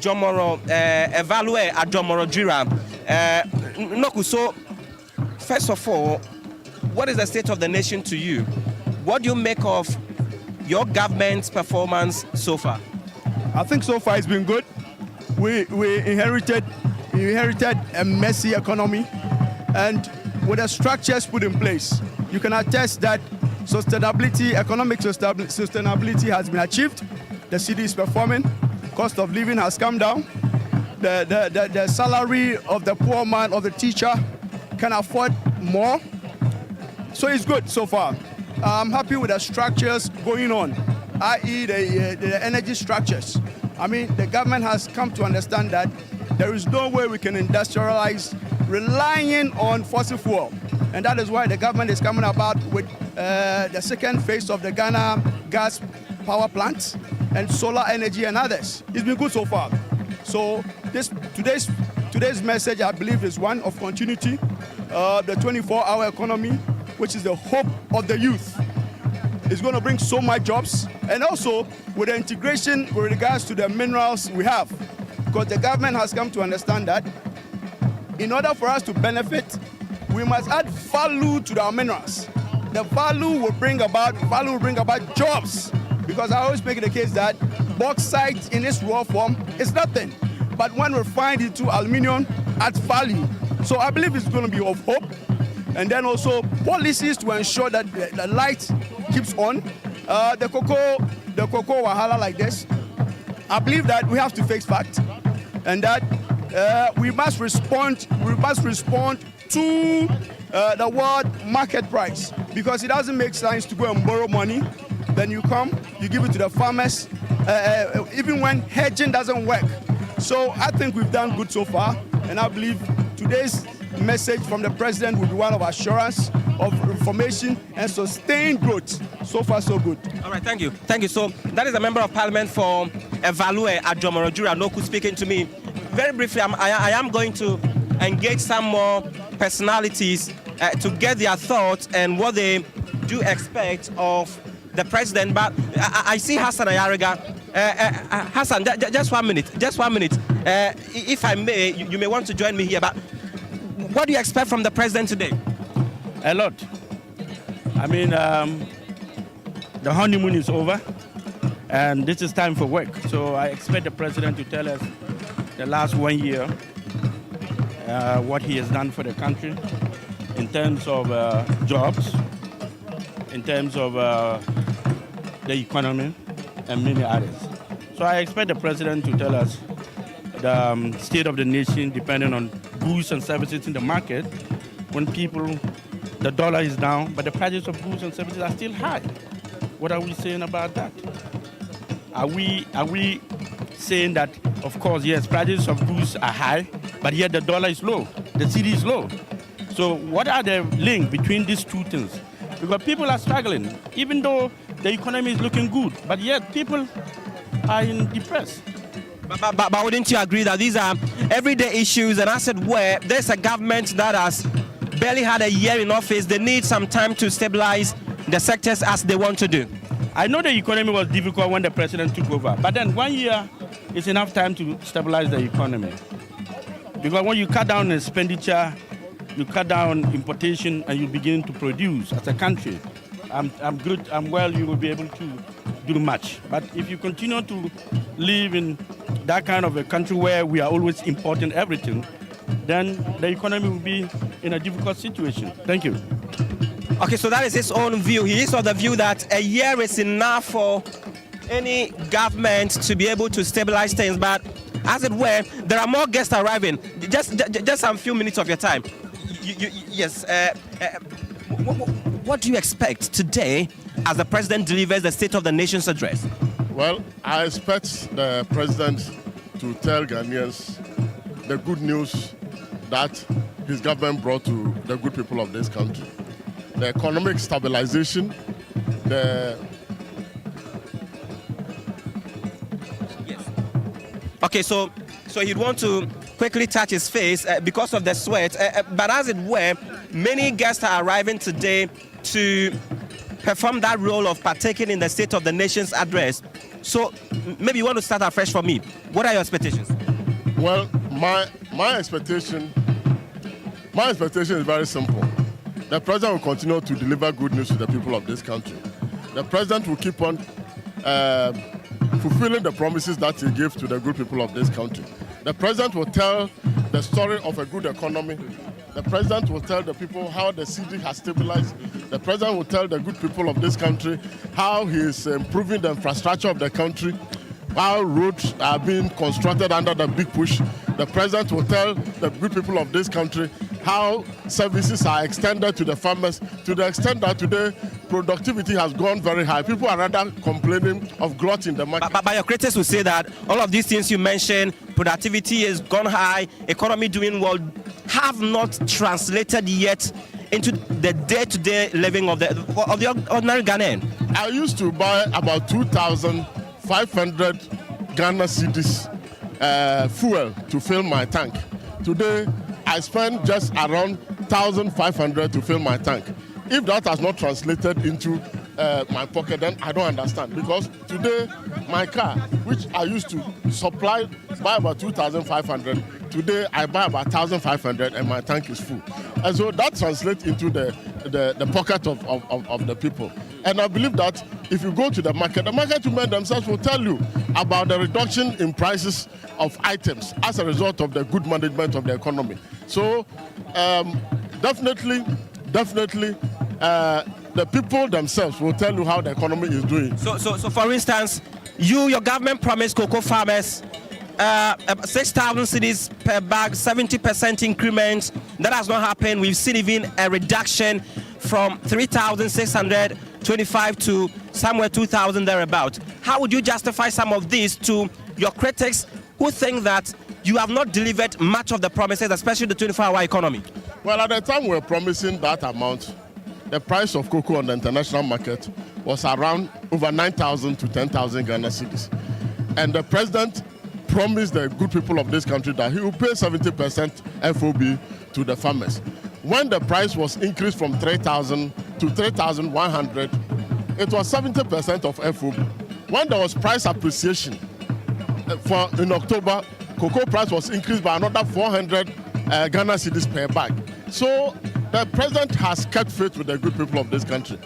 Jomoro, Evalue at Jomoro Jira. Noku, so first of all, what is the state of the nation to you? What do you make of your government's performance so far? I think so far it's been good. We inherited a messy economy, and with the structures put in place, you can attest that sustainability, economic sustainability has been achieved. The city is performing. Cost of living has come down. The salary of the poor man, of the teacher, can afford more. So it's good so far. I'm happy with the structures going on, i.e. the energy structures. I mean, the government has come to understand that there is no way we can industrialize relying on fossil fuel. And that is why the government is coming about with the second phase of the Ghana gas power plants and solar energy and others. It's been good so far. So today's message, I believe, is one of continuity. The 24-hour economy, which is the hope of the youth, is going to bring so much jobs. And also with the integration with regards to the minerals we have, because the government has come to understand that in order for us to benefit, we must add value to our minerals. The value will bring about jobs. Because I always make the case that bauxite in its raw form is nothing. But when refined into aluminium, adds value. So I believe it's going to be of hope. And then also policies to ensure that the light keeps on. The cocoa wahala like this, I believe that we have to face facts, and that we must respond to the world market price, because it doesn't make sense to go and borrow money, then you come, you give it to the farmers, even when hedging doesn't work. So I think we've done good so far, and I believe today's message from the president will be one of assurance, of reformation and sustained growth. So far, so good. All right, thank you. Thank you. So that is a member of parliament for Evalue at Jomoro Jura, Noku, speaking to me. Very briefly, I am going to engage some more personalities to get their thoughts and what they do expect of the president. But I see Hassan Ayariga. Hassan, just 1 minute. Just 1 minute. If I may, you may want to join me here. But what do you expect from the president today? A lot. I mean, the honeymoon is over, and this is time for work. So I expect the president to tell us the last 1 year what he has done for the country in terms of jobs, in terms of the economy and many others. So I expect the president to tell us the state of the nation depending on goods and services in the market when the dollar is down, but the prices of goods and services are still high. What are we saying about that? Are we saying that, of course, yes, prices of goods are high, but yet the dollar is low, the cedi is low? So what are the link between these two things? Because people are struggling, even though the economy is looking good, but yet people are depressed. But wouldn't you agree that these are everyday issues, and as it were, there's a government that has barely had a year in office, they need some time to stabilize the sectors as they want to do? I know the economy was difficult when the president took over, but then 1 year is enough time to stabilize the economy. Because when you cut down expenditure, you cut down importation, and you begin to produce as a country, I'm good, I'm well, you will be able to do much. But if you continue to live in that kind of a country where we are always importing everything, then the economy will be in a difficult situation. Thank you. Okay, so that is his own view. He is of the view that a year is enough for any government to be able to stabilize things. But as it were, there are more guests arriving. Just a few minutes of your time. Yes. What do you expect today as the president delivers the State of the Nation's address? Well, I expect the president to tell Ghanaians the good news that his government brought to the good people of this country. The economic stabilization, Yes. Okay, so he'd want to quickly touch his face because of the sweat, but as it were, many guests are arriving today to perform that role of partaking in the State of the Nation's address. So maybe you want to start afresh for me. What are your expectations? Well, my expectation is very simple. The president will continue to deliver good news to the people of this country. The president will keep on fulfilling the promises that he gave to the good people of this country. The president will tell the story of a good economy. The president will tell the people how the cedi has stabilized. The president will tell the good people of this country how he is improving the infrastructure of the country, how roads are being constructed under the big push. The president will tell the good people of this country how services are extended to the farmers to the extent that today productivity has gone very high. People are rather complaining of glut in the market. But your critics will say that all of these things you mentioned, productivity has gone high, economy doing well, have not translated yet into the day-to-day living of the ordinary Ghanaian. I used to buy about 2,500 Ghana cedis fuel to fill my tank. Today, I spend just around 1,500 to fill my tank. If that has not translated into my pocket, then I don't understand. Because today, my car, which I used to buy about 2,500, today I buy about 1,500 and my tank is full. And so that translates into the pocket of the people. And I believe that if you go to the market women themselves will tell you about the reduction in prices of items as a result of the good management of the economy. So definitely, the people themselves will tell you how the economy is doing. So for instance, your government promised cocoa farmers 6,000 cedis per bag, 70% increment. That has not happened. We've seen even a reduction from 3,625 to somewhere 2,000 thereabout. How would you justify some of this to your critics who think that you have not delivered much of the promises, especially the 24-hour economy? Well, at the time we were promising that amount, the price of cocoa on the international market was around over 9,000 to 10,000 Ghana cedis. And the president promised the good people of this country that he will pay 70% FOB to the farmers. When the price was increased from 3,000 to 3,100, it was 70% of FOB. When there was price appreciation in October, cocoa price was increased by another 400 Ghana cedis per bag. So the president has kept faith with the good people of this country.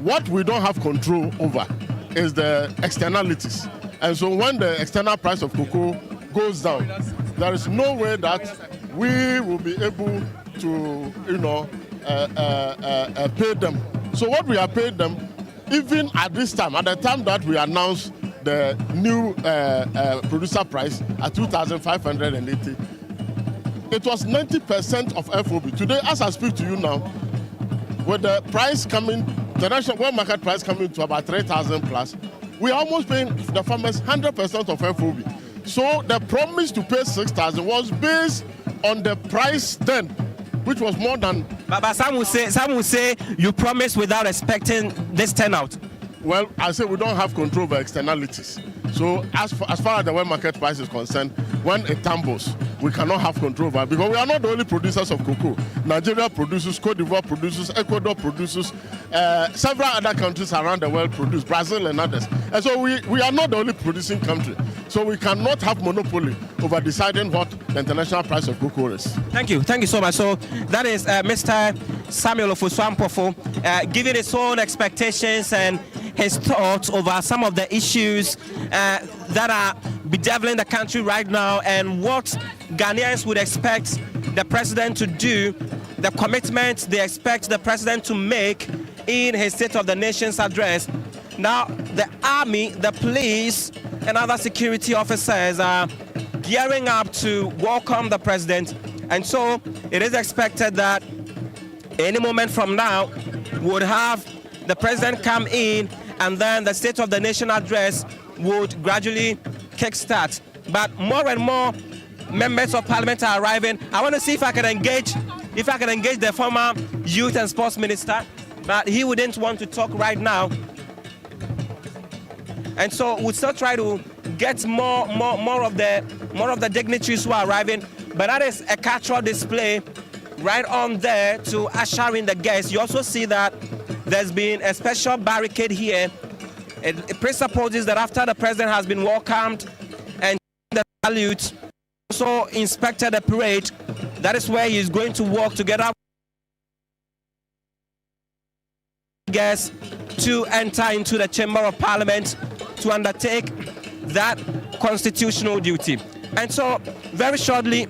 What we don't have control over is the externalities. And so when the external price of cocoa goes down, there is no way that we will be able to, pay them. So what we have paid them, even at this time, at the time that we announced the new producer price at 2,580, it was 90% of FOB. Today, as I speak to you now, with the price coming, the national world market price coming to about 3,000 plus, we are almost paying the farmers 100% of FOB. So the promise to pay 6,000 was based on the price then, which was more than. But some will say you promised without expecting this turnout. Well, I say we don't have control over externalities. So as far as the world market price is concerned, when it tumbles, we cannot have control over it because we are not the only producers of cocoa. Nigeria produces, Cote d'Ivoire produces, Ecuador produces, several other countries around the world produce, Brazil and others. And so we are not the only producing country. So we cannot have monopoly over deciding what the international price of cocoa is. Thank you so much. So that is Mr. Samuel Ofosu-Ampofo giving his own expectations and his thoughts over some of the issues that are bedeviling the country right now and what Ghanaians would expect the president to do, the commitments they expect the president to make in his State of the Nation's address. Now, the army, the police, and other security officers are gearing up to welcome the president, and so it is expected that any moment from now would have the president come in and then the State of the Nation address would gradually kickstart. But more and more members of parliament are arriving. I want to see if I can engage the former youth and sports minister, but he wouldn't want to talk right now. And so we'll still try to get more of the dignitaries who are arriving. But that is a cultural display right on there to usher in the guests. You also see that there's been a special barricade here. It presupposes that after the president has been welcomed and the salute, also inspected the parade, that is where he's going to walk together with guests to enter into the Chamber of Parliament to undertake that constitutional duty. And so very shortly,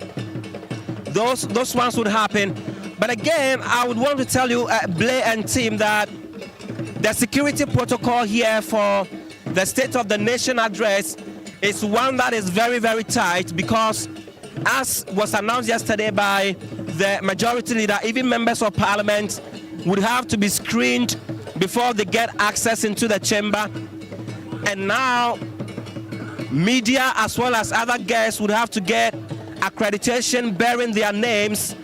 those ones would happen. But again, I would want to tell you, Blay and team, that the security protocol here for the State of the Nation address is one that is very, very tight because, as was announced yesterday by the majority leader, even members of parliament would have to be screened before they get access into the chamber. And now, media as well as other guests would have to get accreditation bearing their names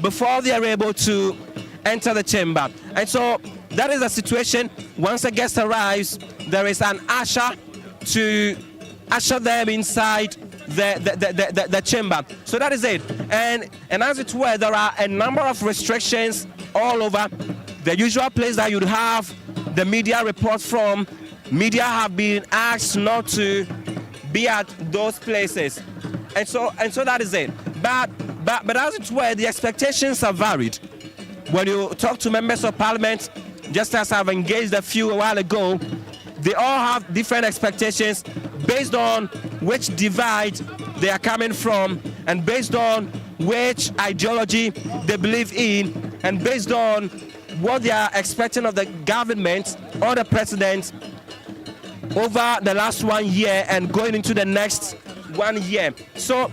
before they are able to enter the chamber. And so that is the situation. Once a guest arrives, there is an usher to usher them inside the chamber. So that is it. And as it were, there are a number of restrictions all over. The usual place that you'd have the media reports from, media have been asked not to be at those places. And so that is it. But as it were, the expectations are varied. When you talk to members of parliament, just as I've engaged a few a while ago, they all have different expectations based on which divide they are coming from and based on which ideology they believe in and based on what they are expecting of the government or the president over the last 1 year and going into the next 1 year. So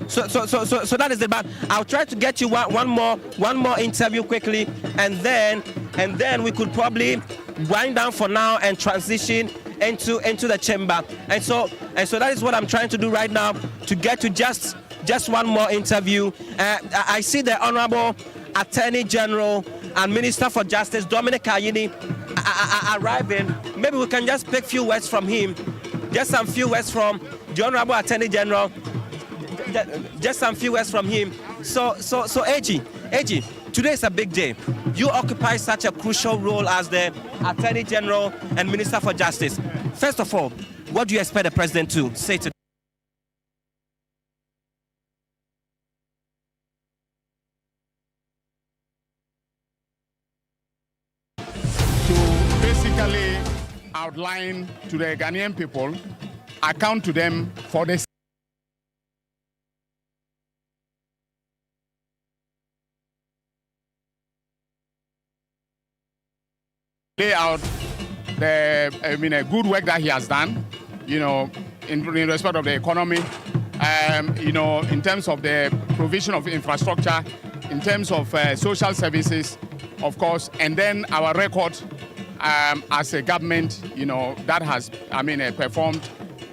that is it. But I'll try to get you one more interview quickly, and then we could probably wind down for now and transition into the chamber. And so that is what I'm trying to do right now, to get to just one more interview. I see the Honorable Attorney General and Minister for Justice Dominic Ayini arriving. Maybe we can just pick few words from him. Just some few words from the Honorable Attorney General. Just some few words from him. So AG, today is a big day. You occupy such a crucial role as the Attorney General and Minister for Justice. First of all, what do you expect the President to say today? To basically outline to the Ghanaian people, account to them for this. lay out the good work that he has done, in respect of the economy, in terms of the provision of infrastructure, in terms of social services, of course, and then our record as a government, that has, performed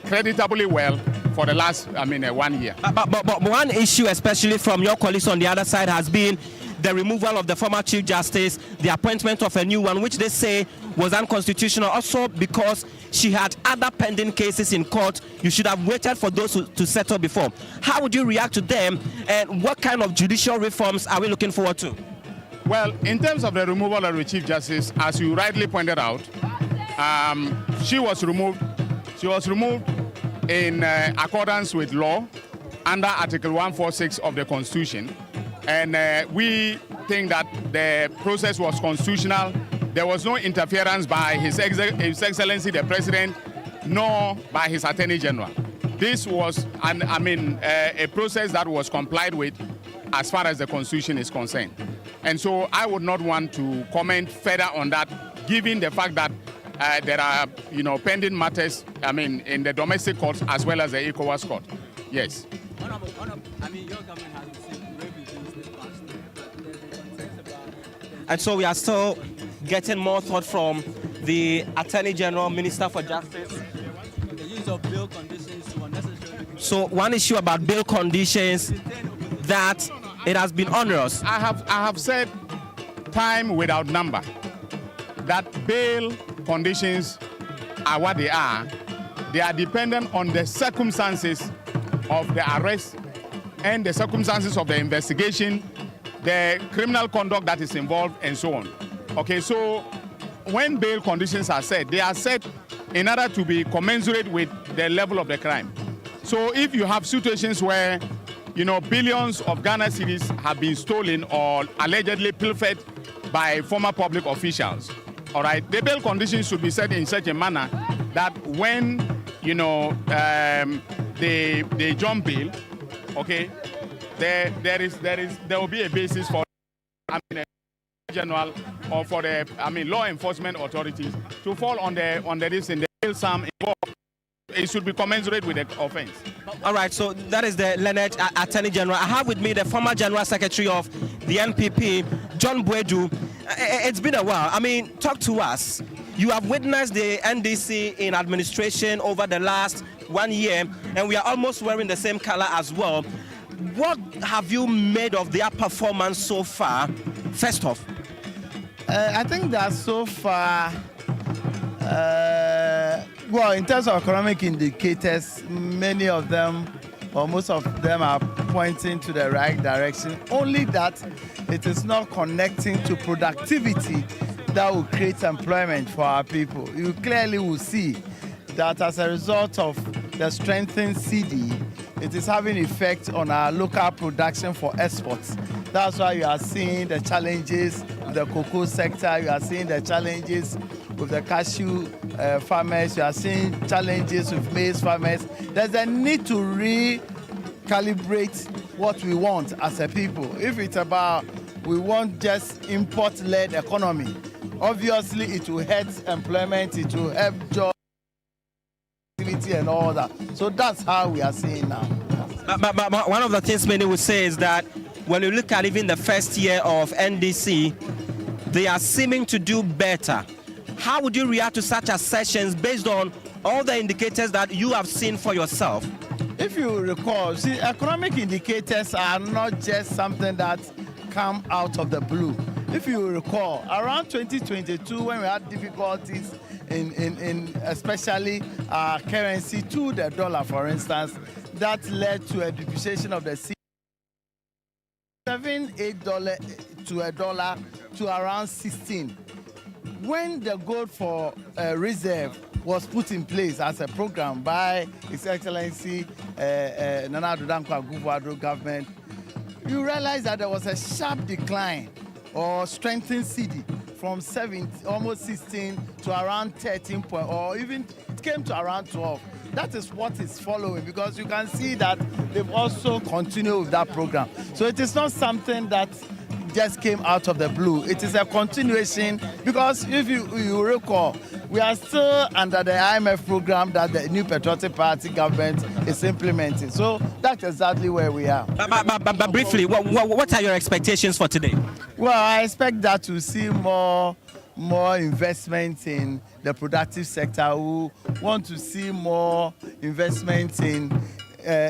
creditably well for the last, 1 year. But one issue, especially from your colleagues on the other side, has been the removal of the former Chief Justice, the appointment of a new one, which they say was unconstitutional, also because she had other pending cases in court. You should have waited for those to settle before. How would you react to them, and what kind of judicial reforms are we looking forward to? Well, in terms of the removal of the Chief Justice, as you rightly pointed out, she was removed. She was removed in accordance with law under Article 146 of the Constitution. And we think that the process was constitutional. There was no interference by His Excellency the President, nor by his Attorney General. This was, a process that was complied with as far as the Constitution is concerned. And so I would not want to comment further on that, given the fact that there are, pending matters, in the domestic courts as well as the ECOWAS court. Yes. Your government has received refugees. And so we are still getting more thought from the Attorney General, Minister for Justice. The use of bail conditions to unnecessary. So one issue about bail conditions, that it has been onerous. I have said time without number that bail conditions are what they are. They are dependent on the circumstances of the arrest and the circumstances of the investigation, the criminal conduct that is involved, and so on. Okay, so when bail conditions are set, they are set in order to be commensurate with the level of the crime. So if you have situations where, billions of Ghana cedis have been stolen or allegedly pilfered by former public officials, all right, the bail conditions should be set in such a manner that when, they jump bail, okay, there will be a basis for general or for the law enforcement authorities to fall on this in the bail sum involved. It should be commensurate with the offense. All right, so that is the Leonard Attorney General. I have with me the former General Secretary of the NPP, John Boadu. It's been a while. Talk to us. You have witnessed the NDC in administration over the last 1 year, and we are almost wearing the same color as well. What have you made of their performance so far? First off, I think that so far, in terms of economic indicators, many of them, or most of them, are pointing to the right direction. Only that it is not connecting to productivity that will create employment for our people. You clearly will see that as a result of the strengthened CD, it is having effect on our local production for exports. That's why you are seeing the challenges with the cocoa sector, you are seeing the challenges with the cashew farmers, you are seeing challenges with maize farmers. There's a need to recalibrate what we want as a people. If it's about we want just import-led economy, obviously it will hurt employment, it will help jobs and all that. So that's how we are seeing now. But one of the things many would say is that when you look at even the first year of NDC, they are seeming to do better. How would you react to such assertions based on all the indicators that you have seen for yourself? If you recall, see, economic indicators are not just something that come out of the blue. If you recall, around 2022, when we had difficulties in especially our currency to the dollar, for instance, that led to a depreciation of the $7, $8 to a dollar to around 16. When the gold for reserve was put in place as a program by His Excellency Nana Addo Dankwa Akufo-Addo government, you realize that there was a sharp decline or strengthened CD from almost 16 to around 13 point, or even it came to around 12. That is what is following, because you can see that they've also continued with that program. So it is not something that just came out of the blue. It is a continuation because if you recall, we are still under the IMF program that the new Patriotic Party government is implementing. So that's exactly where we are. But briefly, what are your expectations for today? Well, I expect that to see more investment in the productive sector. We want to see more investment in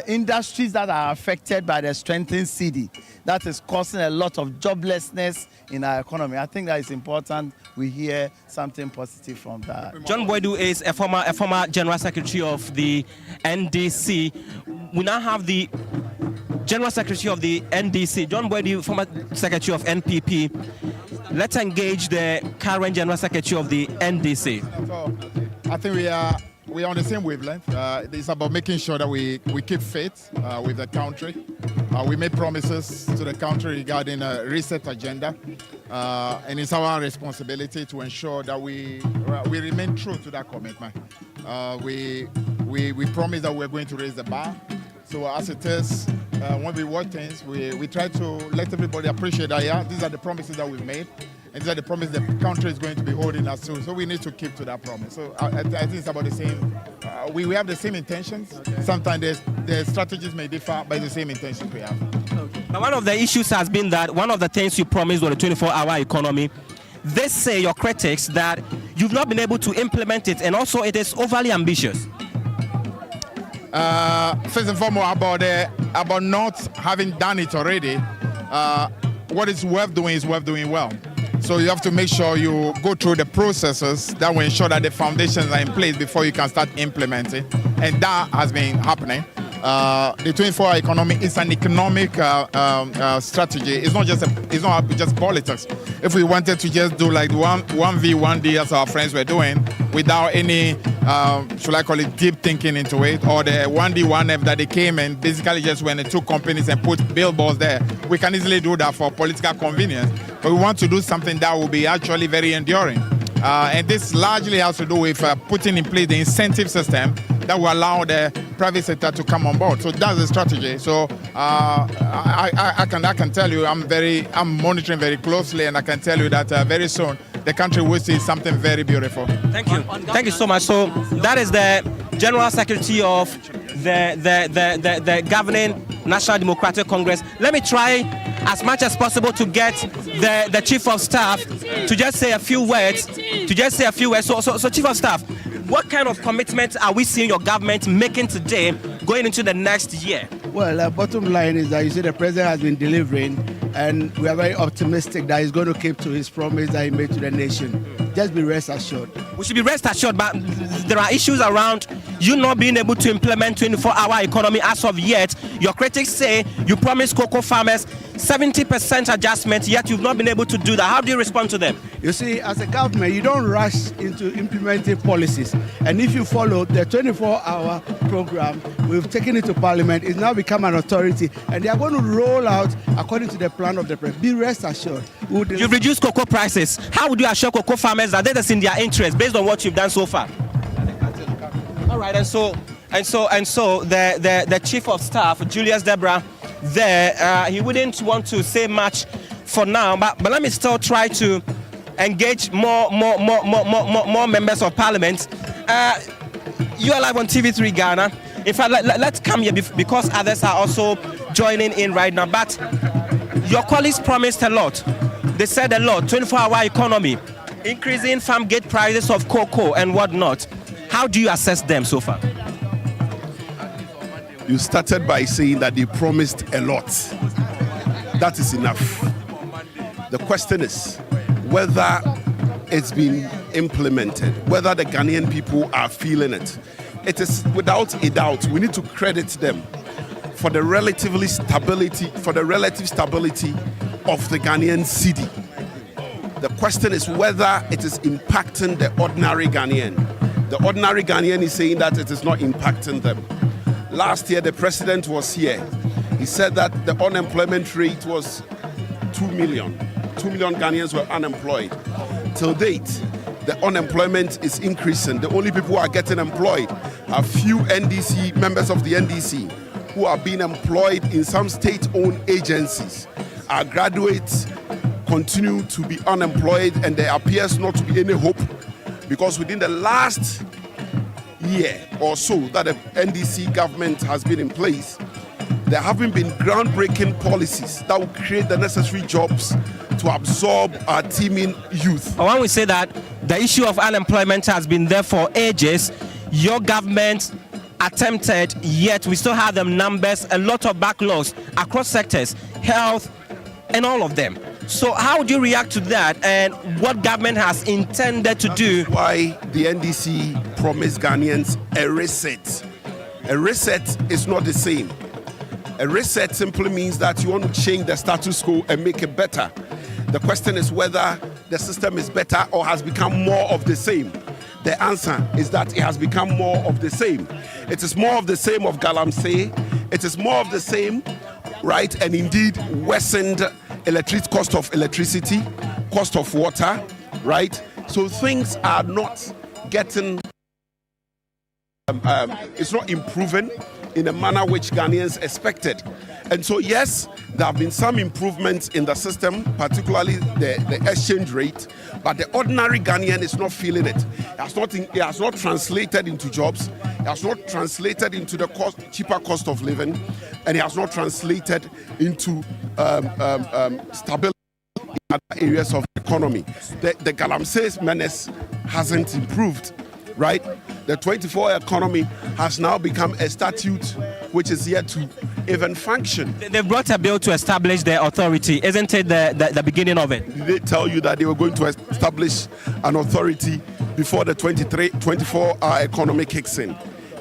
industries that are affected by the strengthened cedi. That is causing a lot of joblessness in our economy. I think that is important we hear something positive from that. John Boydu is a former General Secretary of the NDC. We now have the General Secretary of the NDC, John Boydu, former Secretary of NPP. Let's engage the current General Secretary of the NDC. So, I think we are on the same wavelength. It's about making sure that we keep faith with the country. We made promises to the country regarding a reset agenda, and it's our responsibility to ensure that we remain true to that commitment. We promise that we're going to raise the bar. So as it is, when we work things, we try to let everybody appreciate that, yeah, these are the promises that we've made. And these are the promises the country is going to be holding us to. So we need to keep to that promise. So I think it's about the same. We have the same intentions. Okay. Sometimes the strategies may differ, but the same intentions we have. Okay. Now, one of the issues has been that one of the things you promised was a 24-hour economy. They say, your critics, that you've not been able to implement it, and also it is overly ambitious. First and foremost, about not having done it already, what is worth doing is worth doing well. So you have to make sure you go through the processes that will ensure that the foundations are in place before you can start implementing. And that has been happening. The 24-hour economy is an economic strategy. It's not just politics. If we wanted to just do like 1v1D as our friends were doing, without any, should I call it, deep thinking into it, or the 1D1F that they came and basically just went and took companies and put billboards there, we can easily do that for political convenience. But we want to do something that will be actually very enduring. And this largely has to do with putting in place the incentive system that will allow the private sector to come on board. So that's the strategy. So I can tell you, I'm monitoring very closely, and I can tell you that very soon the country will see something very beautiful. Thank you. Thank you so much. So that is the General Secretary of the governing National Democratic Congress. Let me try as much as possible to get the Chief of Staff to just say a few words. So Chief of Staff, what kind of commitment are we seeing your government making today going into the next year? Well, bottom line is that you see the president has been delivering, and we are very optimistic that he's going to keep to his promise that he made to the nation. Just be rest assured. We should be rest assured, but there are issues around you not being able to implement 24-hour economy as of yet. Your critics say you promised cocoa farmers 70% adjustment, yet you've not been able to do that. How do you respond to them? You see, as a government, you don't rush into implementing policies. And if you follow the 24-hour program, we've taken it to Parliament, it's now become an authority, and they are going to roll out according to the plan of the president. Be rest assured. You've reduced cocoa prices. How would you assure cocoa farmers that that is in their interest based on what you've done so far? All right, and so the Chief of Staff, Julius Deborah, he wouldn't want to say much for now, but let me still try to engage more members of Parliament. You are live on TV3 Ghana. In fact, let's come here because others are also joining in right now. But your colleagues promised a lot. They said a lot. 24-hour economy, increasing farm gate prices of cocoa and whatnot. How do you assess them so far? You started by saying that they promised a lot. That is enough. The question is whether it's been implemented, whether the Ghanaian people are feeling it. It is without a doubt, we need to credit them for the relative stability of the Ghanaian cedi. The question is whether it is impacting the ordinary Ghanaian. The ordinary Ghanaian is saying that it is not impacting them. Last year, the president was here. He said that the unemployment rate was 2 million. 2 million Ghanaians were unemployed. Till date, the unemployment is increasing. The only people who are getting employed are few NDC, members of the NDC, who are being employed in some state-owned agencies, are graduates continue to be unemployed, and there appears not to be any hope, because within the last year or so that the NDC government has been in place, there haven't been groundbreaking policies that will create the necessary jobs to absorb our teeming youth. When we say that the issue of unemployment has been there for ages, your government attempted, yet we still have them numbers, a lot of backlogs across sectors, health, and all of them. So how would you react to that, and what government has intended to do? That's why the NDC promised Ghanaians a reset. A reset is not the same. A reset simply means that you want to change the status quo and make it better. The question is whether the system is better or has become more of the same. The answer is that it has become more of the same. It is more of the same of Galamsey. It is more of the same, right? And indeed worsened cost of electricity, cost of water, right? So things are not getting, it's not improving in a manner which Ghanaians expected. And so yes, there have been some improvements in the system, particularly the exchange rate, but the ordinary Ghanaian is not feeling it. It has not translated into jobs, it has not translated into the cheaper cost of living, and it has not translated into stability in other areas of the economy. The Galamsey's menace hasn't improved, right? The 24-hour economy has now become a statute which is yet to even function. They brought a bill to establish the authority. Isn't it the beginning of it? Did they tell you that they were going to establish an authority before the 24-hour economy kicks in?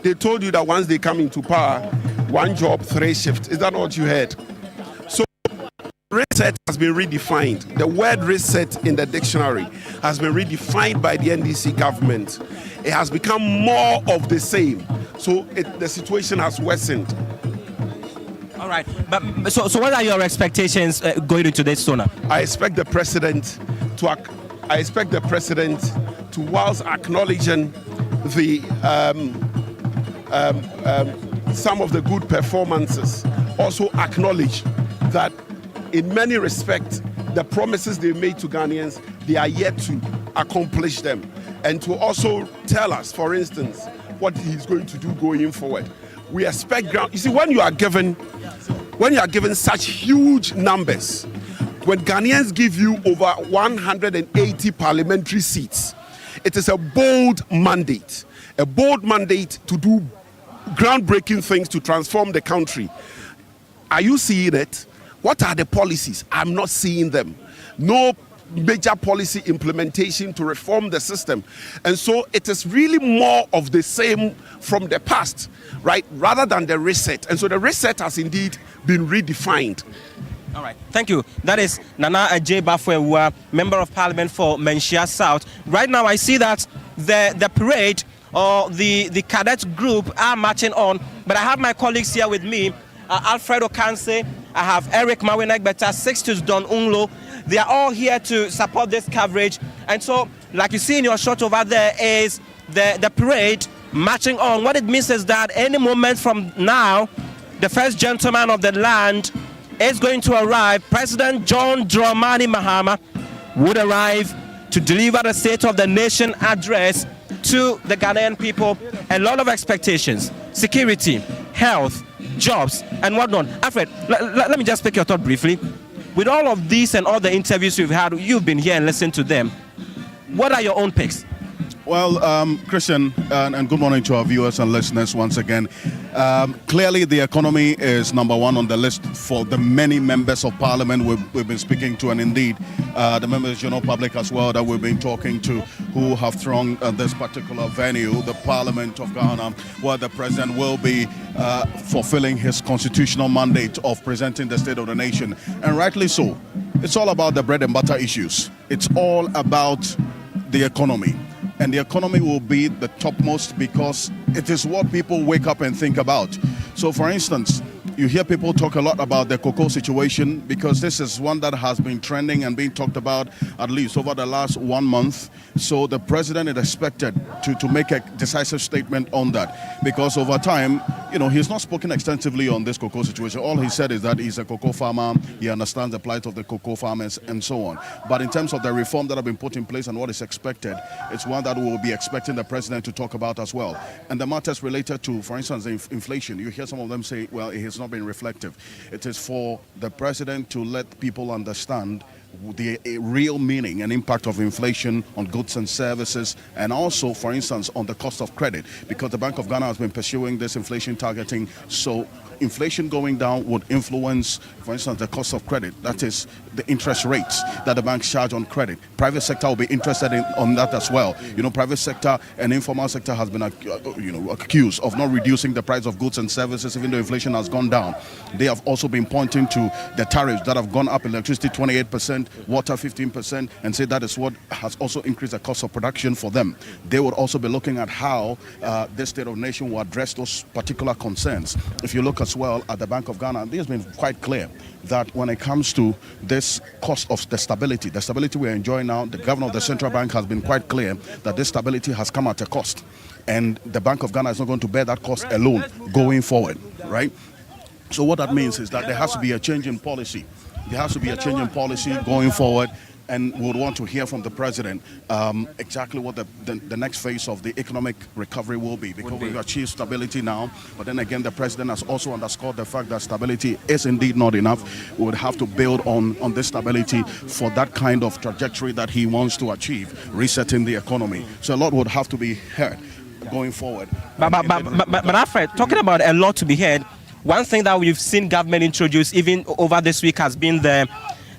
They told you that once they come into power, 1 job, 3 shifts. Is that what you heard? So reset has been redefined. The word reset in the dictionary has been redefined by the NDC government. It has become more of the same. So the situation has worsened. All right, but so what are your expectations going into this, Sona? I expect the president to, whilst acknowledging the some of the good performances, also acknowledge that in many respects, the promises they made to Ghanaians, they are yet to accomplish them. And to also tell us, for instance, what he's going to do going forward. We expect you see, when you are given such huge numbers, when Ghanaians give you over 180 parliamentary seats, it is a bold mandate to do groundbreaking things to transform the country. Are you seeing it? What are the policies? I'm not seeing them. No major policy implementation to reform the system. And so it is really more of the same from the past, right? Rather than the reset. And so the reset has indeed been redefined. All right, thank you. That is Nana Ajay Bafwe, Member of Parliament for Menchia South. Right now I see that the parade or the cadet group are marching on, but I have my colleagues here with me. Alfredo Kanse, I have Eric Mawinegbeta, Sixtus Don Unlo. They are all here to support this coverage. And so, like you see in your shot over there is the parade marching on. What it means is that any moment from now, the first gentleman of the land is going to arrive. President John Dramani Mahama would arrive to deliver the State of the Nation address to the Ghanaian people. A lot of expectations, security, health, jobs, and whatnot. Alfred, let me just pick your thought briefly. With all of these and all the interviews you've had, you've been here and listened to them. What are your own picks? Well, Christian, and good morning to our viewers and listeners once again. Clearly, the economy is number one on the list for the many members of parliament we've been speaking to, and indeed the members of the general public as well that we've been talking to, who have thronged this particular venue, the Parliament of Ghana, where the president will be fulfilling his constitutional mandate of presenting the State of the Nation. And rightly so. It's all about the bread and butter issues. It's all about the economy. And the economy will be the topmost because it is what people wake up and think about. So, for instance, You hear people talk a lot about the cocoa situation because this is one that has been trending and being talked about at least over the last 1 month. So the president is expected to make a decisive statement on that because over time, he's not spoken extensively on this cocoa situation. All he said is that he's a cocoa farmer, he understands the plight of the cocoa farmers and so on. But in terms of the reform that have been put in place and what is expected, it's one that we will be expecting the president to talk about as well. And the matters related to, for instance, inflation, you hear some of them say, well, it has not been reflective. It is for the president to let people understand the real meaning and impact of inflation on goods and services, and also, for instance, on the cost of credit, because the Bank of Ghana has been pursuing this inflation targeting. So inflation going down would influence, for instance, the cost of credit. That is the interest rates that the banks charge on credit. Private sector will be interested on that as well. Private sector and informal sector has been accused of not reducing the price of goods and services even though inflation has gone down. They have also been pointing to the tariffs that have gone up, electricity 28%, water 15%, and say that is what has also increased the cost of production for them. They would also be looking at how this state of nation will address those particular concerns. If you look as well at the Bank of Ghana, it has been quite clear that when it comes to this cost of the stability we're enjoying now, the governor of the central bank has been quite clear that this stability has come at a cost. And the Bank of Ghana is not going to bear that cost alone going forward, right? So what that means is that there has to be a change in policy. There has to be a change in policy going forward, and we would want to hear from the president exactly what the next phase of the economic recovery will be, because we've achieved stability now, but then again the president has also underscored the fact that stability is indeed not enough. We would have to build on this stability for that kind of trajectory that he wants to achieve, resetting the economy. So a lot would have to be heard going forward. But Alfred, talking about a lot to be heard, one thing that we've seen government introduce even over this week has been the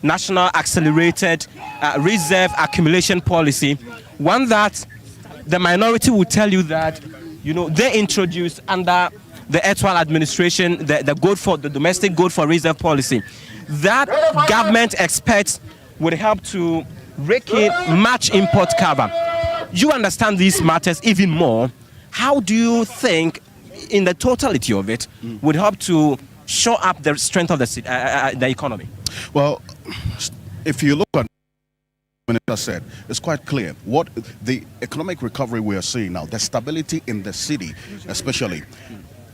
National Accelerated Reserve Accumulation Policy, one that the minority will tell you that they introduced under the actual administration, the domestic gold for reserve policy. That government expects would help to rake in much import cover. You understand these matters even more. How do you think, in the totality of it, would help to show up the strength of the economy? Well, if you look at what I said, it's quite clear what the economic recovery we are seeing now, the stability in the city especially,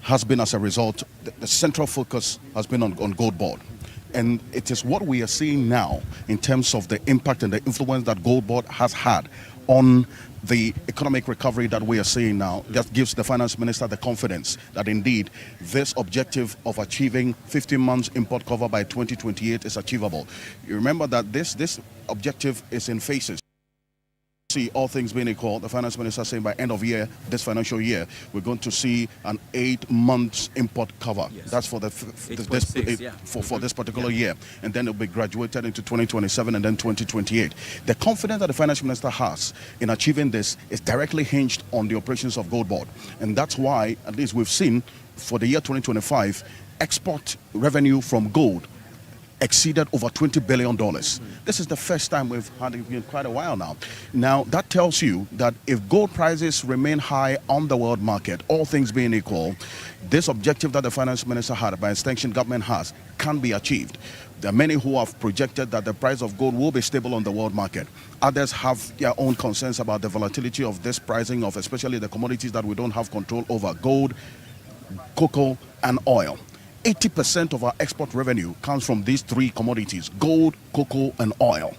has been as a result, the central focus has been on gold board. And it is what we are seeing now in terms of the impact and the influence that gold board has had on the economic recovery that we are seeing now. That gives the finance minister the confidence that indeed this objective of achieving 15 months import cover by 2028 is achievable. You remember that this objective is in phases. See, all things being equal, the finance minister saying by end of year, this financial year, we're going to see an 8 months import cover. Yes. That's for for this particular year, and then it'll be graduated into 2027 and then 2028. The confidence that the finance minister has in achieving this is directly hinged on the operations of gold board, and that's why at least we've seen for the year 2025 export revenue from gold exceeded over $20 billion. This is the first time we've had it in quite a while now. Now, that tells you that if gold prices remain high on the world market, all things being equal, this objective that the finance minister had, by extension government has, can be achieved. There are many who have projected that the price of gold will be stable on the world market. Others have their own concerns about the volatility of this pricing of especially the commodities that we don't have control over: gold, cocoa, and oil. 80% of our export revenue comes from these three commodities: gold, cocoa, and oil.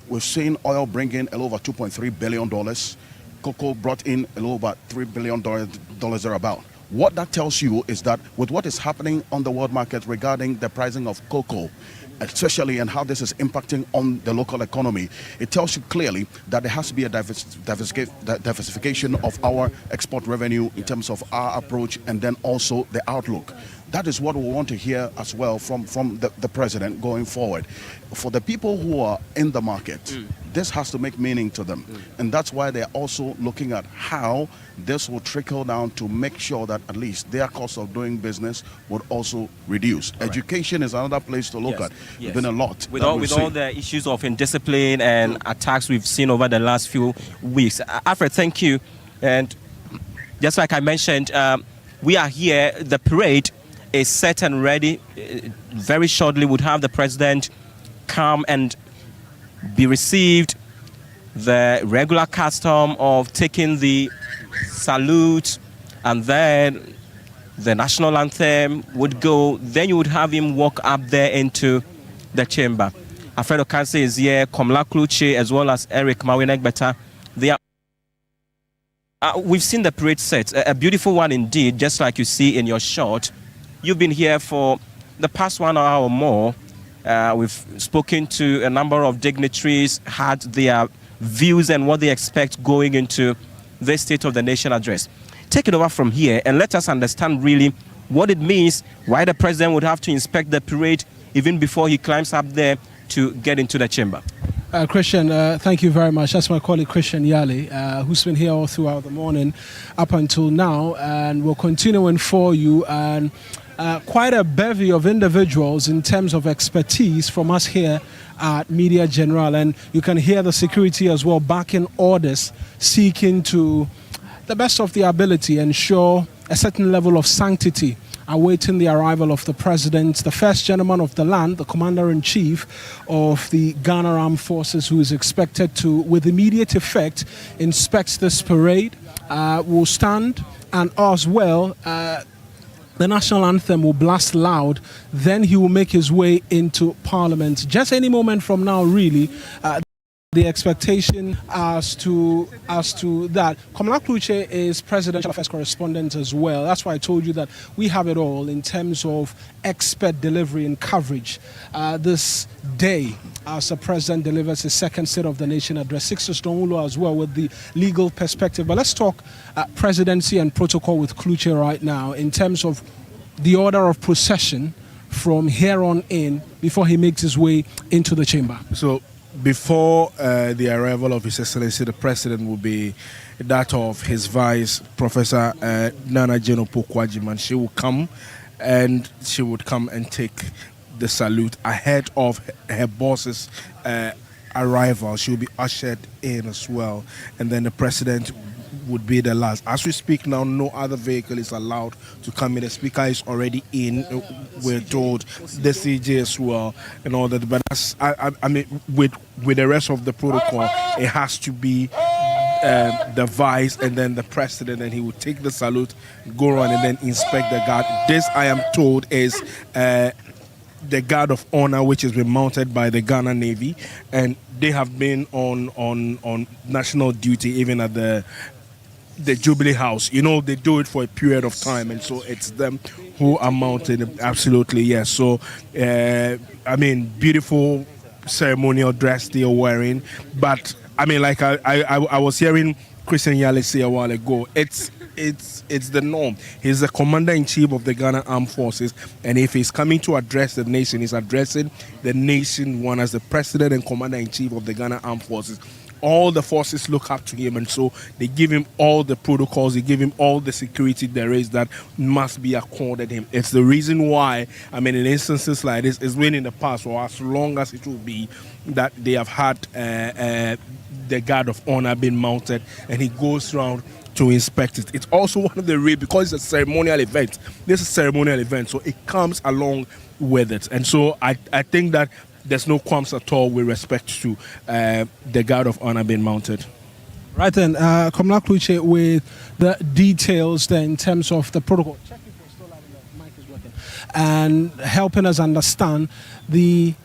We've seen oil bring in a little over $2.3 billion. Cocoa brought in a little about $3 billion thereabout. What that tells you is that with what is happening on the world market regarding the pricing of cocoa, especially, and how this is impacting on the local economy, it tells you clearly that there has to be a diversification of our export revenue in terms of our approach and then also the outlook. That is what we want to hear as well from the president going forward. For the people who are in the market, this has to make meaning to them. And that's why they're also looking at how this will trickle down to make sure that at least their cost of doing business would also reduce. Education is another place to look at. There's been a lot. With all the issues of indiscipline and attacks we've seen over the last few weeks. Alfred, thank you. And just like I mentioned, we are here, the parade, is set and ready. Very shortly, would have the president come and be received. The regular custom of taking the salute, and then the national anthem would go. Then you would have him walk up there into the chamber. Alfredo Kanse is here, Komla Kluche, as well as Eric Mawinegbeta. They are. We've seen the parade set, a beautiful one indeed, just like you see in your shot. You've been here for the past 1 hour or more. We've spoken to a number of dignitaries, had their views and what they expect going into the State of the Nation address. Take it over from here and let us understand really what it means, why the president would have to inspect the parade even before he climbs up there to get into the chamber. Christian, thank you very much. That's my colleague Christian Yali, who's been here all throughout the morning up until now, and we're continuing for you. And quite a bevy of individuals in terms of expertise from us here at Media General, and you can hear the security as well backing orders, seeking to the best of their ability ensure a certain level of sanctity, awaiting the arrival of the president, the first gentleman of the land, the commander-in-chief of the Ghana Armed Forces, who is expected to, with immediate effect, inspect this parade, will stand, and as well, the national anthem will blast loud. Then he will make his way into Parliament. Just any moment from now, really, the expectation as to that. Komla Kluche is presidential affairs correspondent as well. That's why I told you that we have it all in terms of expert delivery and coverage. This day, as the president delivers his second State of the Nation address, Sixtus Dongulo as well with the legal perspective. But let's talk presidency and protocol with Kluche right now in terms of the order of procession from here on in before he makes his way into the chamber. So before the arrival of His Excellency, the President will be that of his vice, Professor Nana Jeno Pokwajiman. She will come and take the salute ahead of her boss's arrival. She will be ushered in as well, and then the President would be the last. As we speak now, no other vehicle is allowed to come in. The speaker is already in, we're told, the CJ as well, and all that. But I mean, with the rest of the protocol, it has to be the vice and then the president, and he will take the salute, go around and then inspect the guard. This, I am told, is the guard of honor, which has been mounted by the Ghana Navy, and they have been on national duty even at the Jubilee House. You know, they do it for a period of time, and so it's them who are mounted. Absolutely, yes. So, I mean, beautiful ceremonial dress they are wearing, but I mean, like I was hearing Christian Yale say a while ago, it's the norm. He's the commander-in-chief of the Ghana Armed Forces, and if he's coming to address the nation, he's addressing the nation one as the president and commander-in-chief of the Ghana Armed Forces. All the forces look up to him, and so they give him all the protocols, they give him all the security there is that must be accorded him. It's the reason why, I mean, in instances like this, it's been in the past, or as long as it will be, that they have had the guard of honor being mounted, and he goes around to inspect it. It's also one of the because it's a ceremonial event. This is a ceremonial event, so it comes along with it. And so I think that there's no qualms at all with respect to the guard of honor being mounted. Right then, Komla Kluche with the details then in terms of the protocol. Check if we're still having the mic is working. And helping us understand the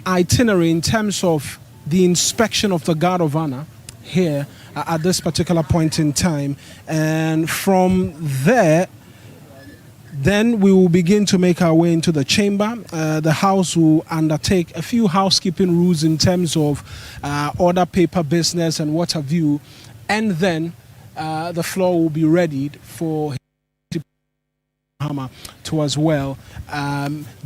itinerary in terms of the inspection of the guard of honor here at this particular point in time. And from there, then we will begin to make our way into the chamber. The House will undertake a few housekeeping rules in terms of order paper business and what have you. And then the floor will be readied for to as well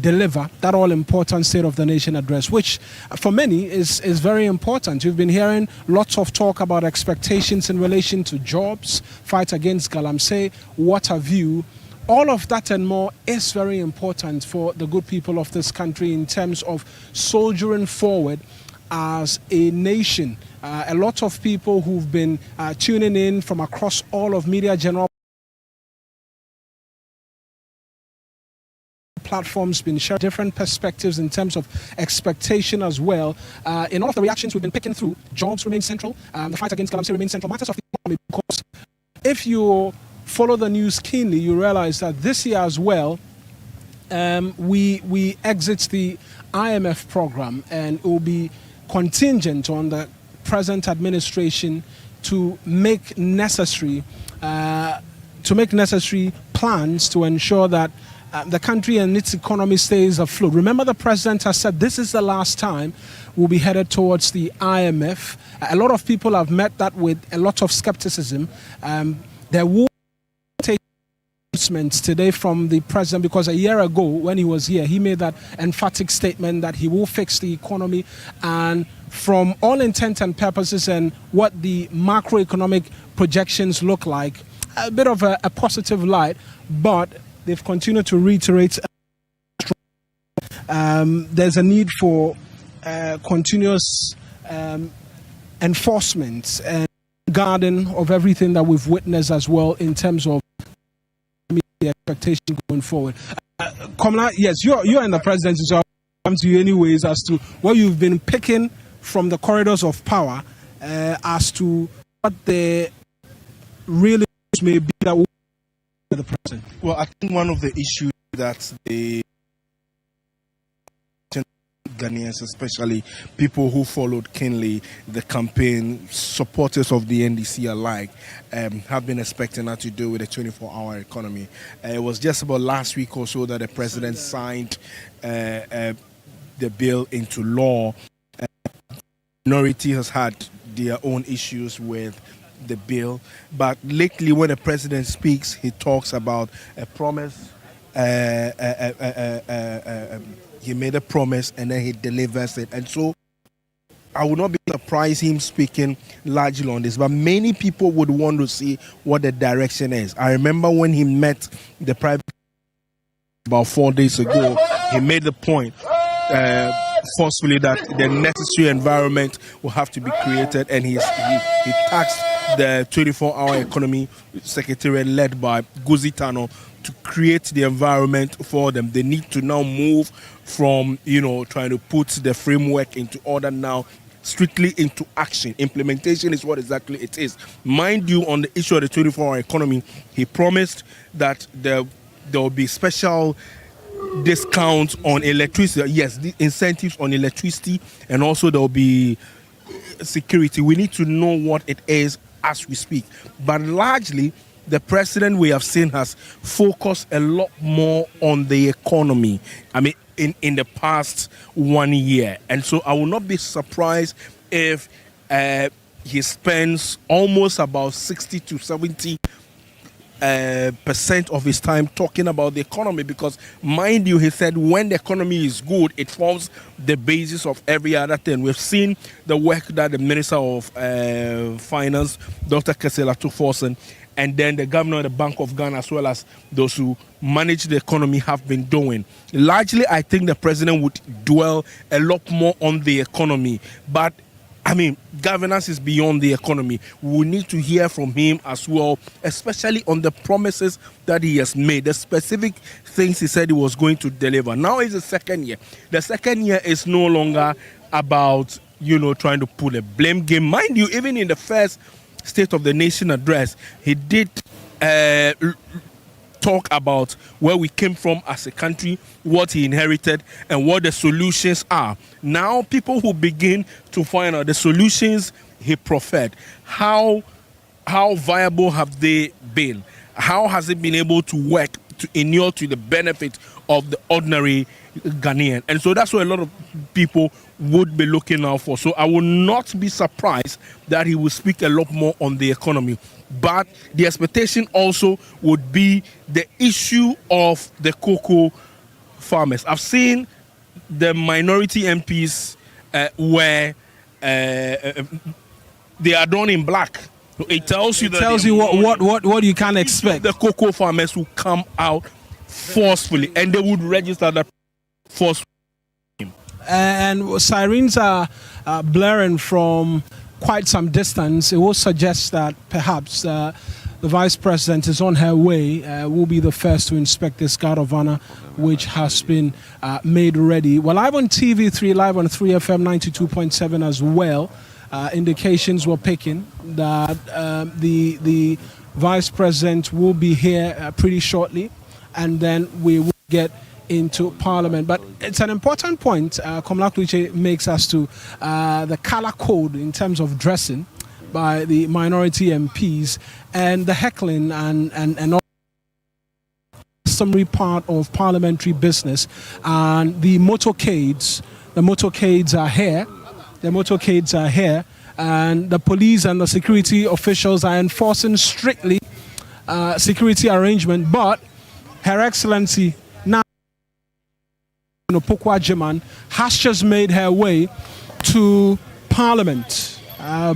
deliver that all-important State of the Nation address, which for many is very important. You've been hearing lots of talk about expectations in relation to jobs, fight against galamsey, what have you. All of that and more is very important for the good people of this country in terms of soldiering forward as a nation. A lot of people who've been tuning in from across all of Media General platforms been sharing different perspectives in terms of expectation as well. In all of the reactions we've been picking through, jobs remain central, the fight against calamity remains central, matters of the economy, because if you follow the news keenly, you realize that this year as well, we exit the IMF program, and it will be contingent on the present administration to make necessary plans to ensure that the country and its economy stays afloat. Remember, the president has said this is the last time we'll be headed towards the IMF. A lot of people have met that with a lot of skepticism. There will take announcements today from the president, because a year ago when he was here, he made that emphatic statement that he will fix the economy, and from all intent and purposes and what the macroeconomic projections look like, a bit of a positive light, but they've continued to reiterate there's a need for continuous enforcement and guarding of everything that we've witnessed as well in terms of the expectation going forward. Komla, yes, you're in the presidency, so I'll come to you anyways as to what you've been picking from the corridors of power as to what the real issues may be that will be the president. Well, I think one of the issues that the Ghanaians, especially people who followed keenly the campaign, supporters of the NDC alike, have been expecting her to do with the 24-hour economy. It was just about last week or so that the president signed the bill into law. Minority has had their own issues with the bill, but lately when the president speaks, he talks about a promise. He made a promise and then he delivers it, and so I would not be surprised him speaking largely on this, but many people would want to see what the direction is. I remember when he met the private about 4 days ago, he made the point forcefully that the necessary environment will have to be created, and he tasked the 24-hour economy secretariat led by Guzi Tano to create the environment for them. They need to now move from, trying to put the framework into order now strictly into action. Implementation is what exactly it is. Mind you, on the issue of the 24-hour economy, he promised that there will be special discounts on electricity. Yes, the incentives on electricity, and also there will be security. We need to know what it is as we speak. But largely, the president we have seen has focused a lot more on the economy. I mean, in the past 1 year. And so I will not be surprised if he spends almost about 60 to 70% of his time talking about the economy, because mind you, he said when the economy is good, it forms the basis of every other thing. We've seen the work that the Minister of Finance, Dr. Kesela Tuforsen, and then the governor of the Bank of Ghana, as well as those who manage the economy, have been doing. Largely, I think the president would dwell a lot more on the economy. But, I mean, governance is beyond the economy. We need to hear from him as well, especially on the promises that he has made, the specific things he said he was going to deliver. Now is the second year. The second year is no longer about, trying to pull a blame game. Mind you, even in the first State of the Nation address, he did talk about where we came from as a country, what he inherited, and what the solutions are. Now people who begin to find out the solutions he proffered, how viable have they been? How has it been able to work to inure to the benefit of the ordinary Ghanaian? And so that's what a lot of people would be looking out for. So I will not be surprised that he will speak a lot more on the economy. But the expectation also would be the issue of the cocoa farmers. I've seen the minority MPs where they are drawn in black. It tells you what you can expect. The cocoa farmers will come out forcefully, and they would register that forcefully. And sirens are blaring from quite some distance. It will suggest that perhaps the the Vice President is on her way. Will be the first to inspect this guard of honor, which has been made ready. We're live on TV3, live on 3FM 92.7 as well. Indications were picking that the Vice President will be here pretty shortly, and then we will get into Parliament. But it's an important point Komla Kluche makes as to the color code in terms of dressing by the minority MPs and the heckling and all summary part of parliamentary business. And the motorcades are here. The motorcades are here, and the police and the security officials are enforcing strictly security arrangement. But Her Excellency now Pokwa Jiman has just made her way to Parliament.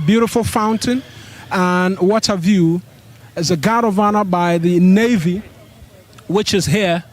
Beautiful fountain and water view. As a guard of honor by the Navy, which is here.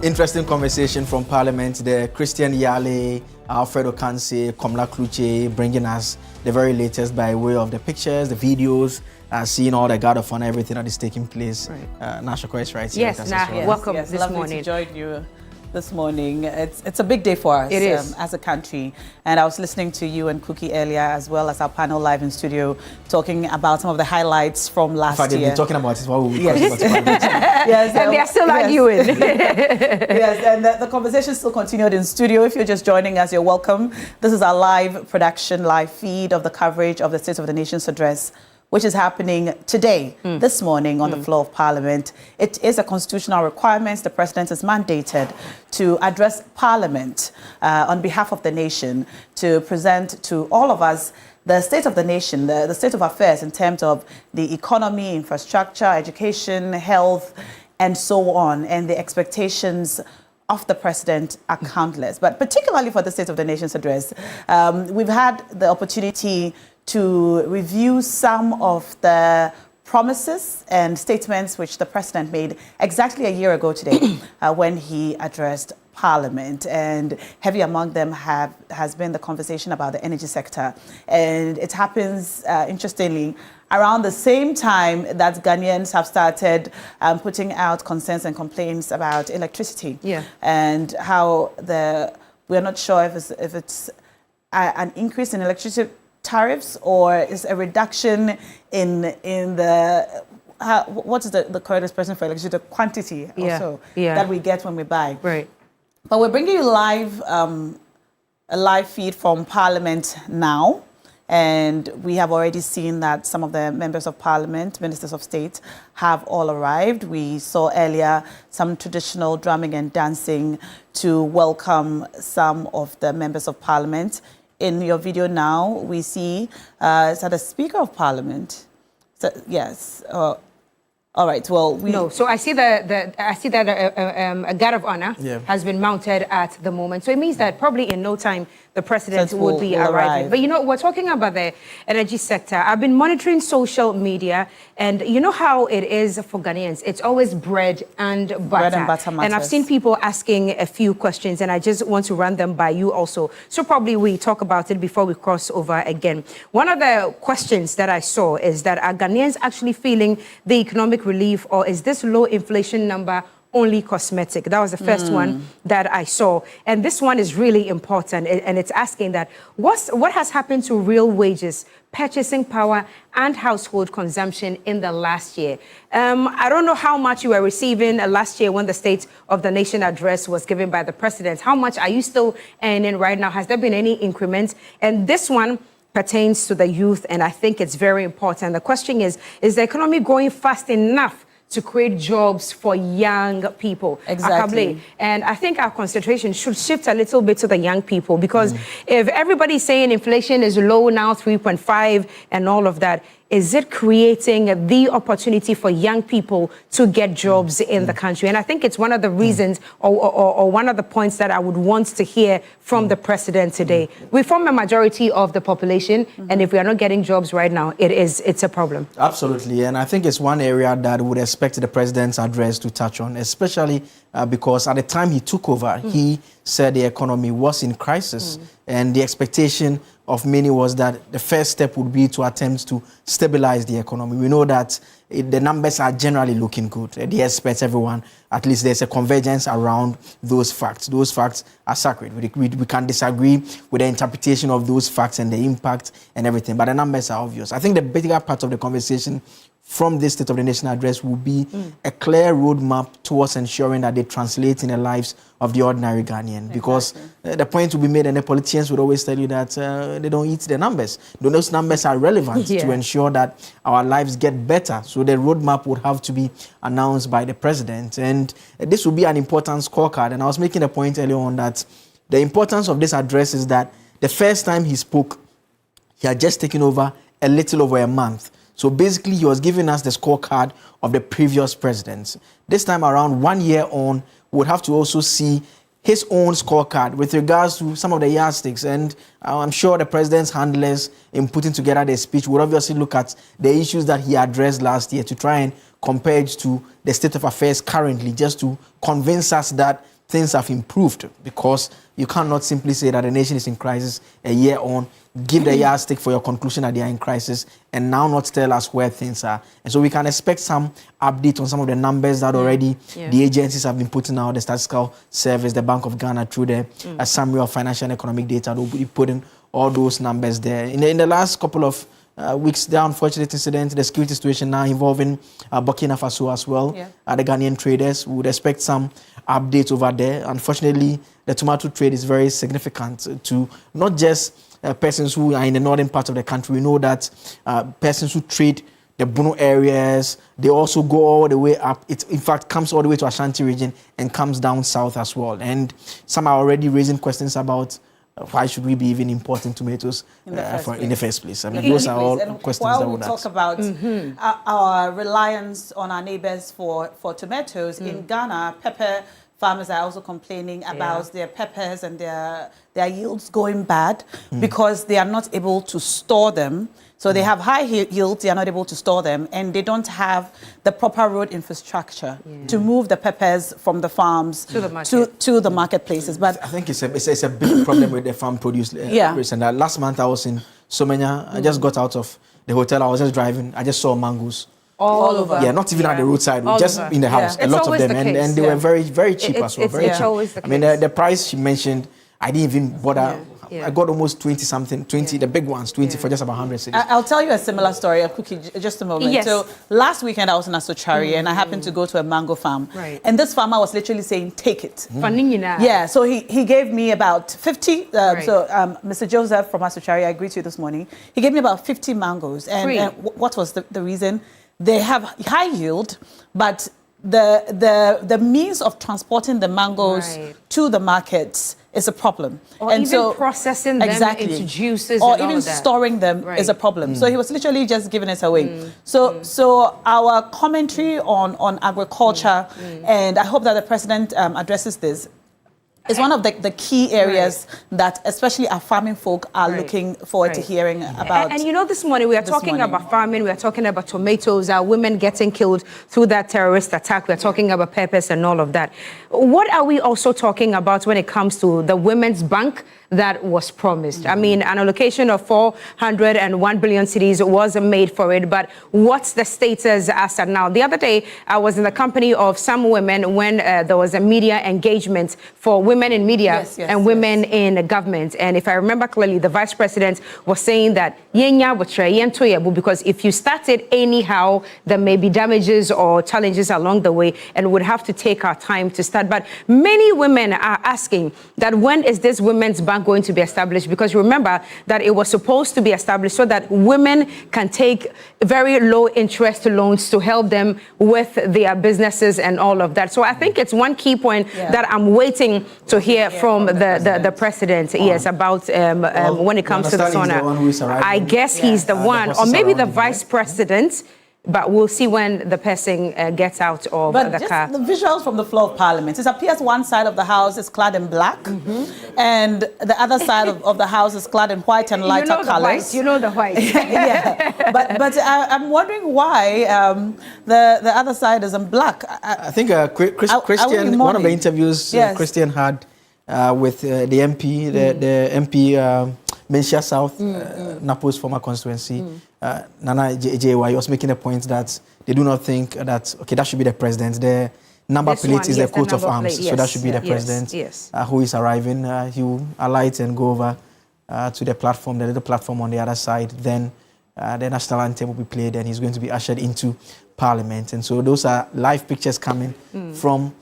Interesting conversation from Parliament. The Christian Yale, Alfredo Kanse, Komla Kluche bringing us the very latest by way of the pictures, the videos, seeing all the guard of honor, everything that is taking place. Right. Nasha is right here. Yes, welcome this lovely morning. To join you this morning. It's a big day for us. It is. As a country. And I was listening to you and Cookie earlier, as well as our panel live in studio, talking about some of the highlights from last year. In fact, they've been talking about it while we were yes, and they're still arguing. Yes, and the conversation still continued in studio. If you're just joining us, you're welcome. This is our live production, live feed of the coverage of the State of the Nation's address, which is happening today, this morning, on the floor of Parliament. It is a constitutional requirement. The President is mandated to address Parliament on behalf of the nation, to present to all of us the state of the nation, the state of affairs in terms of the economy, infrastructure, education, health, and so on. And the expectations of the President are countless. But particularly for the State of the Nation's address, we've had the opportunity to review some of the promises and statements which the President made exactly a year ago today when he addressed Parliament. And heavy among them has been the conversation about the energy sector. And it happens, interestingly, around the same time that Ghanaians have started putting out concerns and complaints about electricity. Yeah. And how we're not sure if it's an increase in electricity tariffs or is a reduction in the what is the correct expression for electricity? The quantity also that we get when we buy. Right. But we're bringing you live a live feed from Parliament now, and we have already seen that some of the members of Parliament, ministers of state, have all arrived. We saw earlier some traditional drumming and dancing to welcome some of the members of Parliament. In your video now, we see, is that the Speaker of Parliament? So, yes. All right. Well, no. So I see that a guard of honor has been mounted at the moment. So it means that probably in no time the President will be arriving. But you know, we're talking about the energy sector. I've been monitoring social media, and you know how it is for Ghanaians. It's always bread and butter. Bread and butter matters. And I've seen people asking a few questions, and I just want to run them by you also. So probably we talk about it before we cross over again. One of the questions that I saw is that are Ghanaians actually feeling the economic relief, or is this low inflation number only cosmetic. That was the first one that I saw. And this one is really important. And it's asking that what has happened to real wages, purchasing power, and household consumption in the last year? I don't know how much you were receiving last year when the State of the Nation address was given by the president. How much are you still earning right now? Has there been any increment? And this one pertains to the youth, and I think it's very important. The question is the economy growing fast enough to create jobs for young people? Exactly. And I think our concentration should shift a little bit to the young people, because if everybody's saying inflation is low now, 3.5 and all of that, is it creating the opportunity for young people to get jobs in the country? And I think it's one of the reasons or one of the points that I would want to hear from the president today. We form a majority of the population, and if we are not getting jobs right now, it's a problem. Absolutely, and I think it's one area that we would expect the president's address to touch on, especially because at the time he took over, he said the economy was in crisis, and the expectation of many was that the first step would be to attempt to stabilize the economy. We know that the numbers are generally looking good. The experts, everyone, at least there's a convergence around those facts. Those facts are sacred. We can disagree with the interpretation of those facts and the impact and everything, but the numbers are obvious. I think the bigger part of the conversation from this State of the Nation address will be a clear roadmap towards ensuring that they translate in the lives of the ordinary Ghanaian. Because the point will be made, and the politicians would always tell you that they don't eat the numbers. Those numbers are relevant to ensure that our lives get better. So the roadmap would have to be announced by the president. And this will be an important scorecard. And I was making a point earlier on that the importance of this address is that the first time he spoke, he had just taken over a little over a month. So basically, he was giving us the scorecard of the previous presidents. This time around, 1 year on, we would have to also see his own scorecard with regards to some of the yardsticks. And I'm sure the president's handlers, in putting together their speech, would obviously look at the issues that he addressed last year to try and compare it to the state of affairs currently, just to convince us that things have improved, because you cannot simply say that the nation is in crisis a year on, give the yardstick for your conclusion that they are in crisis, and now not tell us where things are. And so we can expect some update on some of the numbers that already the agencies have been putting out, the Statistical Service, the Bank of Ghana, through the summary of financial and economic data. They'll be putting all those numbers there. In the last couple of weeks, the unfortunate incident, the security situation now involving Burkina Faso as well, the Ghanaian traders. We would expect some updates over there. Unfortunately, the tomato trade is very significant to not just persons who are in the northern part of the country. We know that persons who trade the Bono areas, they also go all the way up. It, in fact, comes all the way to Ashanti region and comes down south as well. And some are already raising questions about why should we be even importing tomatoes in the first place? I mean, those are all questions that would talk about our reliance on our neighbors for tomatoes. In Ghana, pepper farmers are also complaining about their peppers and their yields going bad because they are not able to store them. So they have high yields, they are not able to store them, and they don't have the proper road infrastructure to move the peppers from the farms to the marketplaces. But I think it's a big problem with the farm produce. And last month I was in Sona. I just got out of the hotel. I was just driving. I just saw mangoes. All over. Yeah, not even at the roadside, just in the house. A lot of them. And they were very, very cheap as well. Very cheap. Always the case. I mean, the price she mentioned, I didn't even bother. I got almost 20 something, 20, the big ones, 20 for just about 100 cities. I'll tell you a similar story, a quickie, just a moment. Yes. So last weekend I was in Asochari and I happened to go to a mango farm. And this farmer was literally saying, take it. Yeah, so he gave me about 50. So Mr. Joseph from Asochari, I greet you this morning. He gave me about 50 mangoes. And what was the reason? They have high yield, but the means of transporting the mangoes to the markets is a problem. Or and even so, processing them into juices or and even all that. storing them is a problem. So he was literally just giving us away. So our commentary on agriculture, and I hope that the president addresses this, is one of the key areas that especially our farming folk are looking forward to hearing about. And you know, this morning we are talking about farming, we are talking about tomatoes, our women getting killed through that terrorist attack, we are talking about peppers and all of that. What are we also talking about when it comes to the Women's Bank that was promised. I mean, an allocation of 401 billion cedis was made for it, but what's the status as of now? The other day, I was in the company of some women when there was a media engagement for women in media and women in government. And if I remember clearly, the vice president was saying that because if you start it anyhow, there may be damages or challenges along the way, and would have to take our time to start. But many women are asking that when is this women's bank going to be established? Because remember that it was supposed to be established so that women can take very low interest loans to help them with their businesses and all of that. So I think it's one key point that I'm waiting to hear from the president. Yes, about when it comes to the Sona. I guess he's the one, or maybe the vice president. But we'll see when the person gets out of the car. The visuals from the floor of Parliament. It appears one side of the house is clad in black, and the other side of the house is clad in white and lighter colors. You know the white. Yeah. But I'm wondering why the other side is in black. I think Christian, one of the interviews Christian had with the MP, the MP Menchia South, Napo's former constituency, Nana JY was making a point that they do not think that, okay, that should be the president. The number plate is the coat of arms, so that should be the president who is arriving. He will alight and go over to the platform, the little platform on the other side. Then the national anthem will be played and he's going to be ushered into Parliament. And so those are live pictures coming from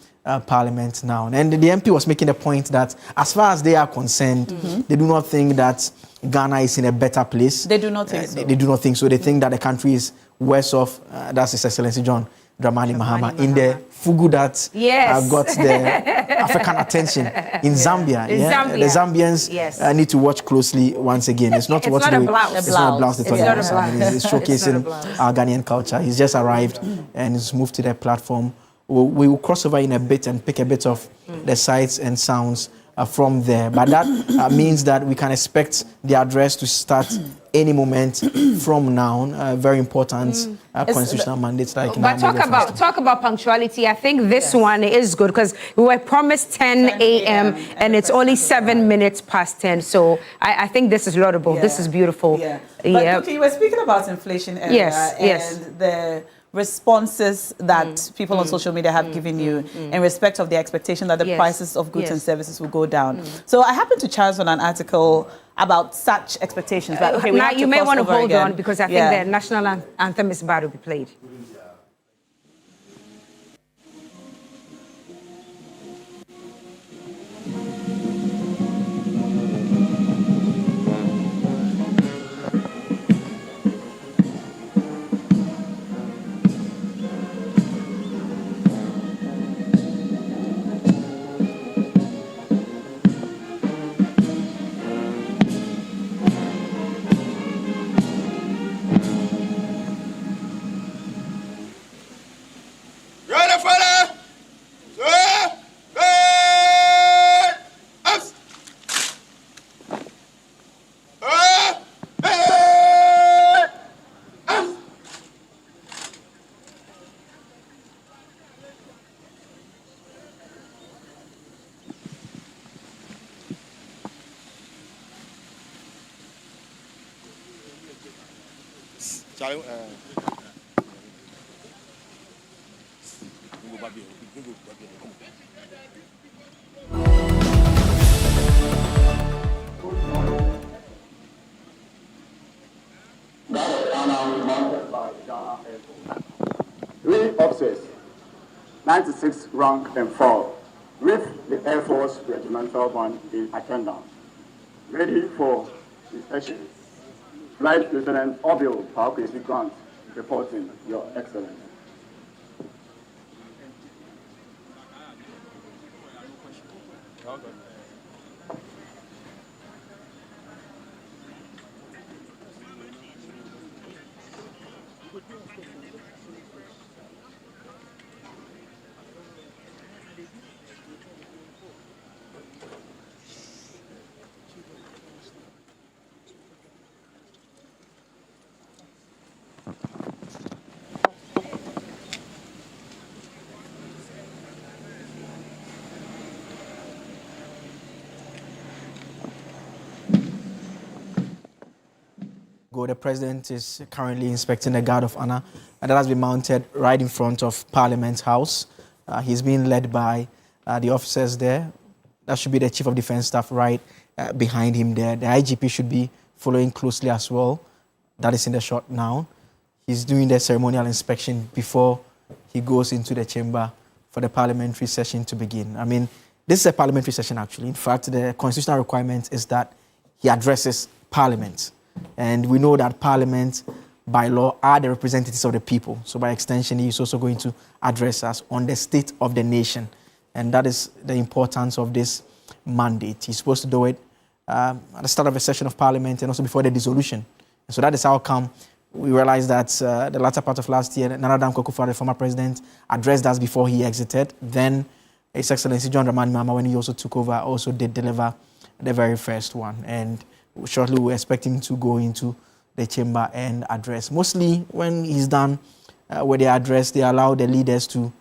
Parliament now. And the MP was making the point that as far as they are concerned, they do not think that Ghana is in a better place. They do not think so. They do not think so. They think that the country is worse off. That's His Excellency John Dramani Mahama in the fugu that got the African attention in Zambia. The Zambians need to watch closely once again. It's not what they It's not a blouse. It's showcasing our Ghanaian culture. He's just arrived and he's moved to the platform. We will cross over in a bit and pick a bit of the sights and sounds from there. But that means that we can expect the address to start any moment from now. Very important constitutional mandates. Like but talk about punctuality. I think this one is good because we were promised 10 a.m. and it's only 7 minutes past 10. So I think this is laudable. This is beautiful. But okay, you were speaking about inflation earlier and the responses that people on social media have given you in respect of the expectation that the prices of goods and services will go down. So I happened to chance on an article about such expectations. But okay, now you may want to hold on because I think the national anthem is about to be played. Three officers, 96 rank and fall, with the Air Force Regimental One in attendance, ready for inspection. Flight Lieutenant Obio Paukwesi Grant reporting, Your Excellency. ago, the president is currently inspecting the guard of honor, and that has been mounted right in front of Parliament House. He's being led by the officers there. That should be the Chief of Defence Staff right behind him there. The IGP should be following closely as well. That is in the shot now. He's doing the ceremonial inspection before he goes into the chamber for the parliamentary session to begin. I mean, this is a parliamentary session actually. In fact, the constitutional requirement is that he addresses Parliament. And we know that Parliament, by law, are the representatives of the people. So by extension, he is also going to address us on the state of the nation. And that is the importance of this mandate. He's supposed to do it at the start of a session of Parliament and also before the dissolution. And so that is how come we realized that the latter part of last year, Nana Adam Kufuor, the former president, addressed us before he exited. Then His Excellency John Dramani Mahama, when he also took over, also did deliver the very first one. And shortly we expect him to go into the chamber and address. Mostly when he's done with the address, they allow the leaders to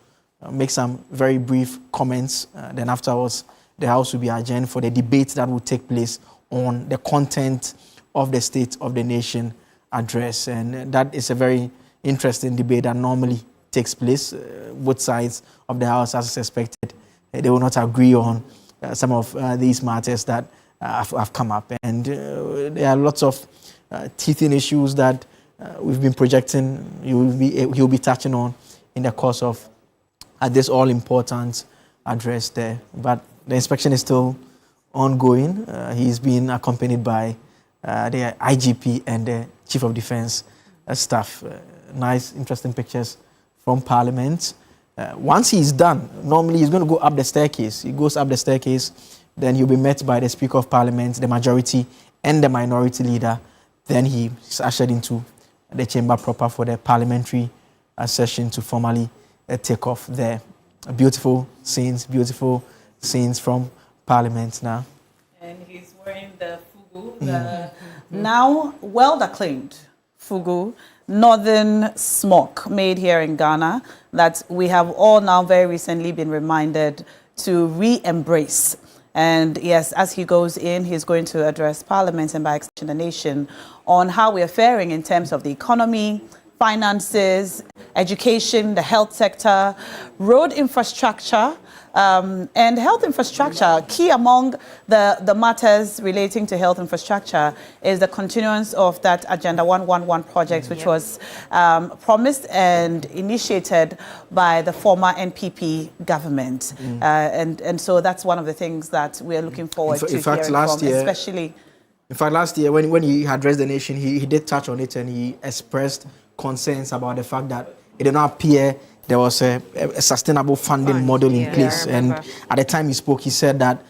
make some very brief comments. Then afterwards, the House will be adjourned for the debate that will take place on the content of the State of the Nation address. And that is a very interesting debate that normally takes place. Both sides of the House, as expected, they will not agree on some of these matters that have come up. And there are lots of teething issues that we've been projecting. He'll be touching on in the course of this all-important address there. But the inspection is still ongoing. He's been accompanied by the IGP and the Chief of Defence Staff. Nice, interesting pictures from Parliament. Once he's done, normally he's going to go up the staircase. He goes up the staircase, then he'll be met by the Speaker of Parliament, the majority and the minority leader. Then he's ushered into the chamber proper for the parliamentary session to formally take off there. Beautiful scenes from Parliament now. And he's wearing the fugu, the now well-acclaimed fugu, northern smock made here in Ghana, that we have all now very recently been reminded to re-embrace. And yes, as he goes in, he's going to address Parliament and by extension the nation on how we are faring in terms of the economy, finances, education, the health sector, road infrastructure, and health infrastructure. Key among the matters relating to health infrastructure is the continuance of that Agenda 111 project, which was promised and initiated by the former NPP government. And so that's one of the things that we're looking forward to hearing from, especially. In fact, last year, when he addressed the nation, he did touch on it and he expressed concerns about the fact that it did not appear there was a sustainable funding model in place. And at the time he spoke, he said that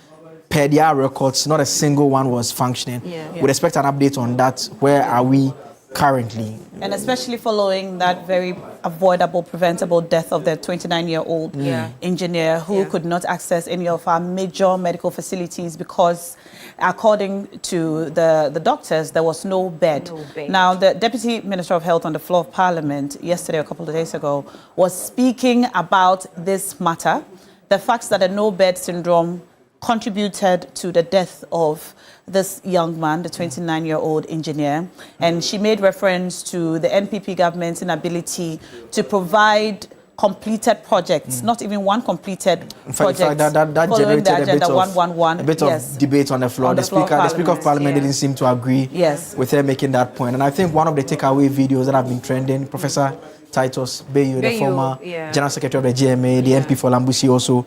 per their records, not a single one was functioning. We'd expect an update on that. Where are we currently? And especially following that very avoidable, preventable death of the 29-year-old engineer who could not access any of our major medical facilities because, according to the doctors, there was no bed. Now, the Deputy Minister of Health on the floor of Parliament yesterday, a couple of days ago, was speaking about this matter, the fact that the no-bed syndrome contributed to the death of this young man, the 29-year-old engineer. And she made reference to the NPP government's inability to provide completed projects, not even one completed project. That following generated the Agenda a bit of debate on the floor. The Speaker of Parliament didn't seem to agree with her making that point. And I think one of the takeaway videos that have been trending, Professor Titus Bayo, the former General Secretary of the GMA, the MP for Lambusi, also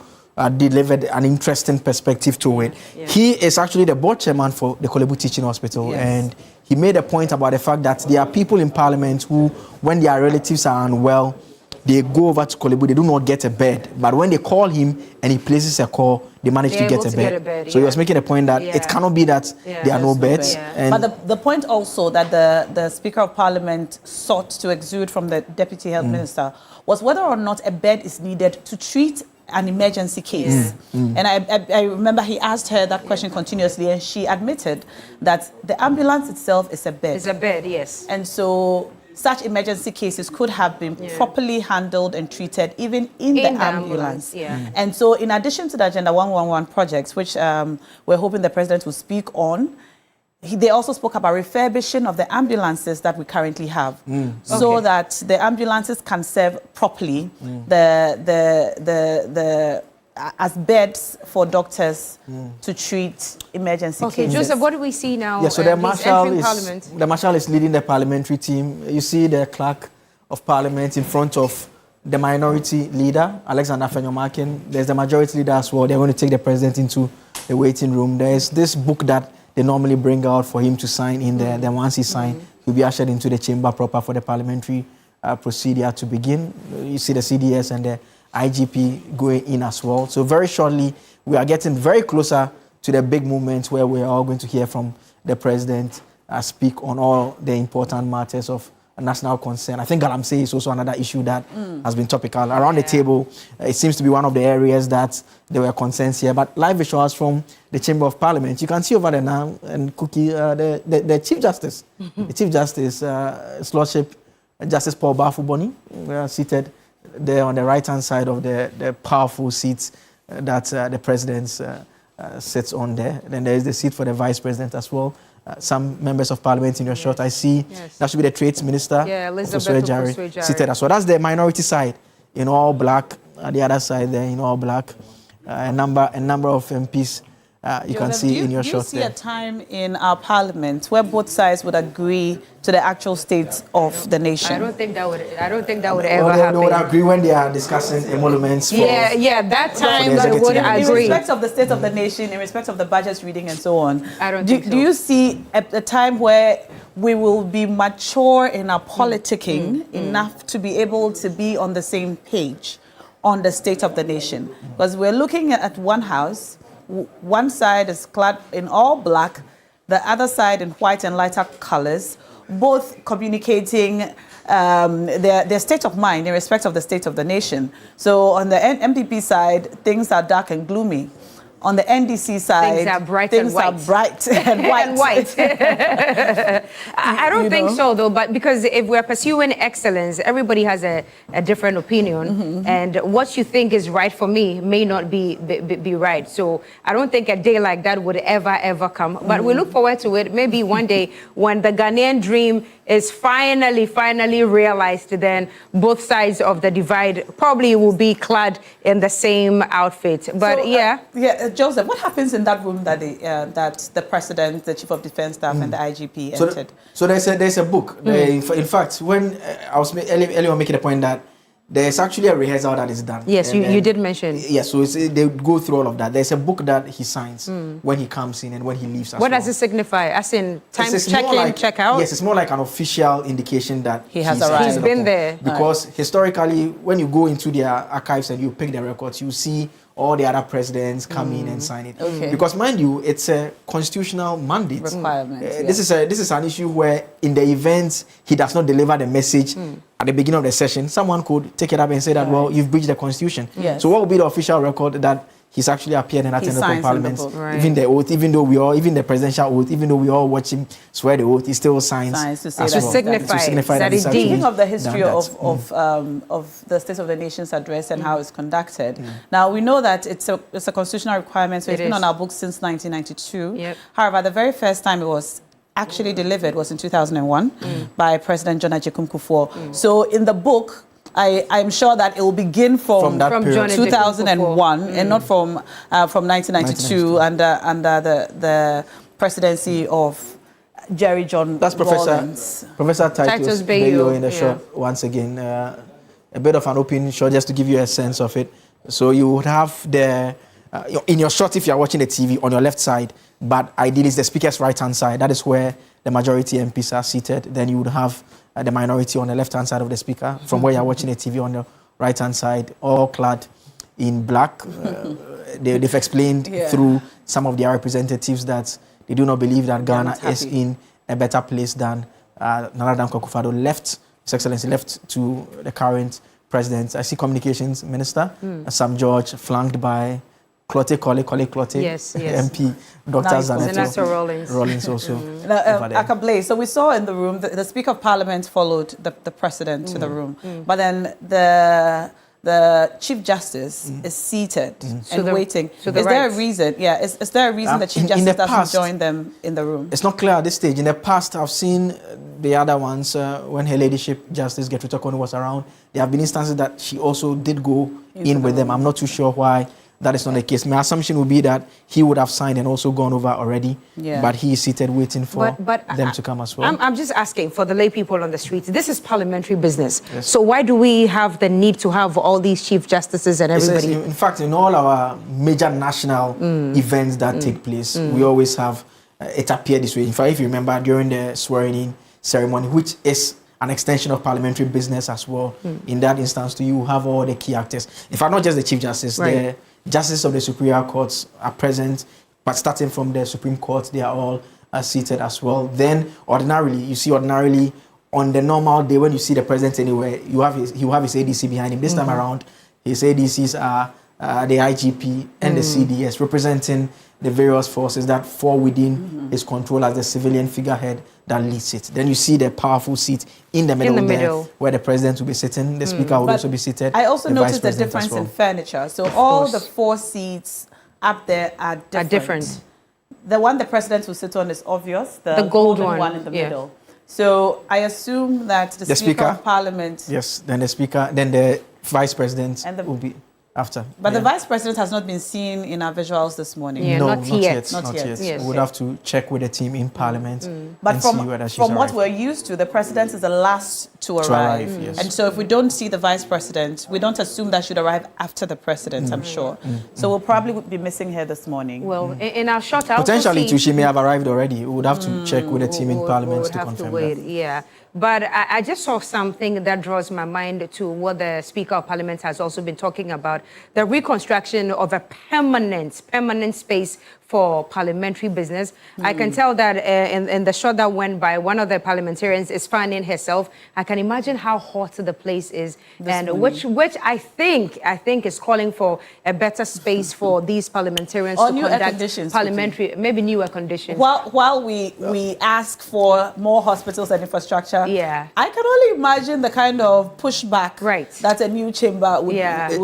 delivered an interesting perspective to it. He is actually the board chairman for the Kolebu Teaching Hospital, and he made a point about the fact that there are people in Parliament who, when their relatives are unwell, they go over to Kolebu, they do not get a bed. But when they call him and he places a call, they manage to get a bed. So he was making a point that it cannot be that there are no beds. But the point also that the Speaker of Parliament sought to exude from the Deputy Health Minister was whether or not a bed is needed to treat an emergency case. And I remember he asked her that question continuously, and she admitted that the ambulance itself is a bed. It's a bed, yes. And so such emergency cases could have been properly handled and treated even in the ambulance. And so in addition to the Agenda 111 projects, which we're hoping the President will speak on, they also spoke about refurbishing of the ambulances that we currently have, so that the ambulances can serve properly as beds for doctors to treat emergency cases. Joseph, what do we see now? Yeah, so the Marshal is leading the parliamentary team. You see the clerk of parliament in front of the minority leader, Alexander Fenyomakin. There's the majority leader as well. They're going to take the president into the waiting room. There's this book that they normally bring out for him to sign in there. Then once he signs, he'll be ushered into the chamber proper for the parliamentary procedure to begin. You see the CDS and the IGP going in as well. So very shortly, we are getting very closer to the big moment where we are all going to hear from the president speak on all the important matters of national concern. I think Galamsey is also another issue that has been topical. Around the table, it seems to be one of the areas that there were concerns here. But live visuals from the Chamber of Parliament, you can see over there now, and Cookie, the Chief Justice, the Chief Justice, His Lordship, Justice Paul Bafuboni, seated there on the right-hand side of the powerful seats that the President sits on there. Then there is the seat for the Vice President as well. Some members of parliament in your shot, I see. That should be the Trades Minister, Elizabeth Jari, seated as well. That's the minority side in all black. The other side there in all black. A number of MPs you can see in your shot. Do you see a time in our parliament where both sides would agree to the actual state of the nation? I don't think that would ever happen. They would agree when they are discussing emoluments. That time they would agree. In respect of the state of the nation, in respect of the budget reading and so on. I don't think so. Do you see a time where we will be mature in our politicking enough to be able to be on the same page on the state of the nation? Because we're looking at one house. One side is clad in all black, the other side in white and lighter colors, both communicating their state of mind in respect of the state of the nation. So on the MPP side, things are dark and gloomy. On the NDC side, things are bright and white. And white. I don't think so, though, but because if we're pursuing excellence, everybody has a different opinion, and what you think is right for me may not be right. So I don't think a day like that would ever come. But we look forward to it. Maybe one day when the Ghanaian dream is finally realized, then both sides of the divide probably will be clad in the same outfit. But so, Joseph, what happens in that room that the president, the chief of defense staff, and the IGP entered? So there's a book. In fact, when I was earlier making the point that there's actually a rehearsal that is done. Yes, you did mention. Yes, so they go through all of that. There's a book that he signs when he comes in and when he leaves. What does it signify? As in time check in, check out? Yes, it's more like an official indication that he has arrived. He's been there. Because historically, when you go into their archives and you pick the records, you see all the other presidents come in and sign it. Okay. Because mind you, it's a constitutional mandate. Requirement. This is an issue where in the event he does not deliver the message at the beginning of the session, someone could take it up and say that, well, you've breached the constitution. Yes. So what will be the official record that he's actually appeared and attended the parliament? Right. Even the oath, even the presidential oath, even though we all watch him swear the oath, he still signs to say as that, well. signify that he's actually Speaking of the history done that. of the State of the Nation's address and how it's conducted, now we know that it's a constitutional requirement, so it's been on our books since 1992. Yep. However, the very first time it was actually delivered was in 2001 by President John Agyekum Kufuor. So in the book, I'm sure that it will begin from 2001 and not from 1992 under the presidency of Jerry John That's Professor Titus Bayo in the shot once again. A bit of an open shot just to give you a sense of it. So you would have in your shot, if you are watching the TV, on your left side, but ideally it's the speaker's right-hand side. That is where the majority MPs are seated. Then you would have the minority on the left-hand side of the speaker, from where you're watching the TV on the right-hand side, all clad in black. They've explained through some of their representatives that they do not believe that Ghana is in a better place than Nana Dankwa Akufo-Addo His Excellency left to the current president. I see Communications Minister Sam George flanked by Clotte, yes. MP, Dr. Zaneto Rollins also. Akablaze, so we saw in the room, the Speaker of Parliament followed the President to the room, but then the the Chief Justice is seated and waiting. Is there a reason? Yeah, is there a reason the Chief Justice doesn't join them in the room? It's not clear at this stage. In the past, I've seen the other ones when Her Ladyship Justice Gertrude Kono was around. There have been instances that she also did go in with them. I'm not too sure why that is not the case. My assumption would be that he would have signed and also gone over already, but he is seated waiting for them to come as well. I'm just asking for the lay people on the streets. This is parliamentary business. Yes. So why do we have the need to have all these chief justices and everybody? In fact, in all our major national events that take place, we always have it appear this way. In fact, if you remember during the swearing-in ceremony, which is an extension of parliamentary business as well, in that instance, you have all the key actors. In fact, not just the Chief Justice, the Justices of the Superior Courts are present, but starting from the Supreme Court, they are all seated as well. Then, ordinarily on the normal day when you see the president anywhere, he will have his ADC behind him. This time around, his ADCs are the IGP and the CDS, representing the various forces that fall within his control as the civilian figurehead that leads it. Then you see the powerful seat in the middle, there, where the president will be sitting, the speaker will also be seated. I also noticed the difference in furniture. So all the 4 seats up there are different. The one the president will sit on is obvious, the golden one in the middle. So I assume that the Speaker of Parliament... Yes, then the Speaker, then the Vice President will be after. But the Vice President has not been seen in our visuals this morning. Yeah, no, not yet. Yes, we would have to check with the team in Parliament but and from, see whether she's from what we're used to, the President is the last to arrive. Yes. And so if we don't see the Vice President, we don't assume that should arrive after the President, I'm sure. So we'll probably be missing her this morning. Well, in our short... Potentially, too, she may have arrived already. We would have to check with the team in Parliament to confirm that. Yeah. But I just saw something that draws my mind to what the Speaker of Parliament has also been talking about, the reconstruction of a permanent space for parliamentary business. I can tell that in the shot that went by, one of the parliamentarians is fanning herself. I can imagine how hot the place is, which I think is calling for a better space for these parliamentarians to conduct parliamentary, maybe newer conditions. While we ask for more hospitals and infrastructure, I can only imagine the kind of pushback that a new chamber would,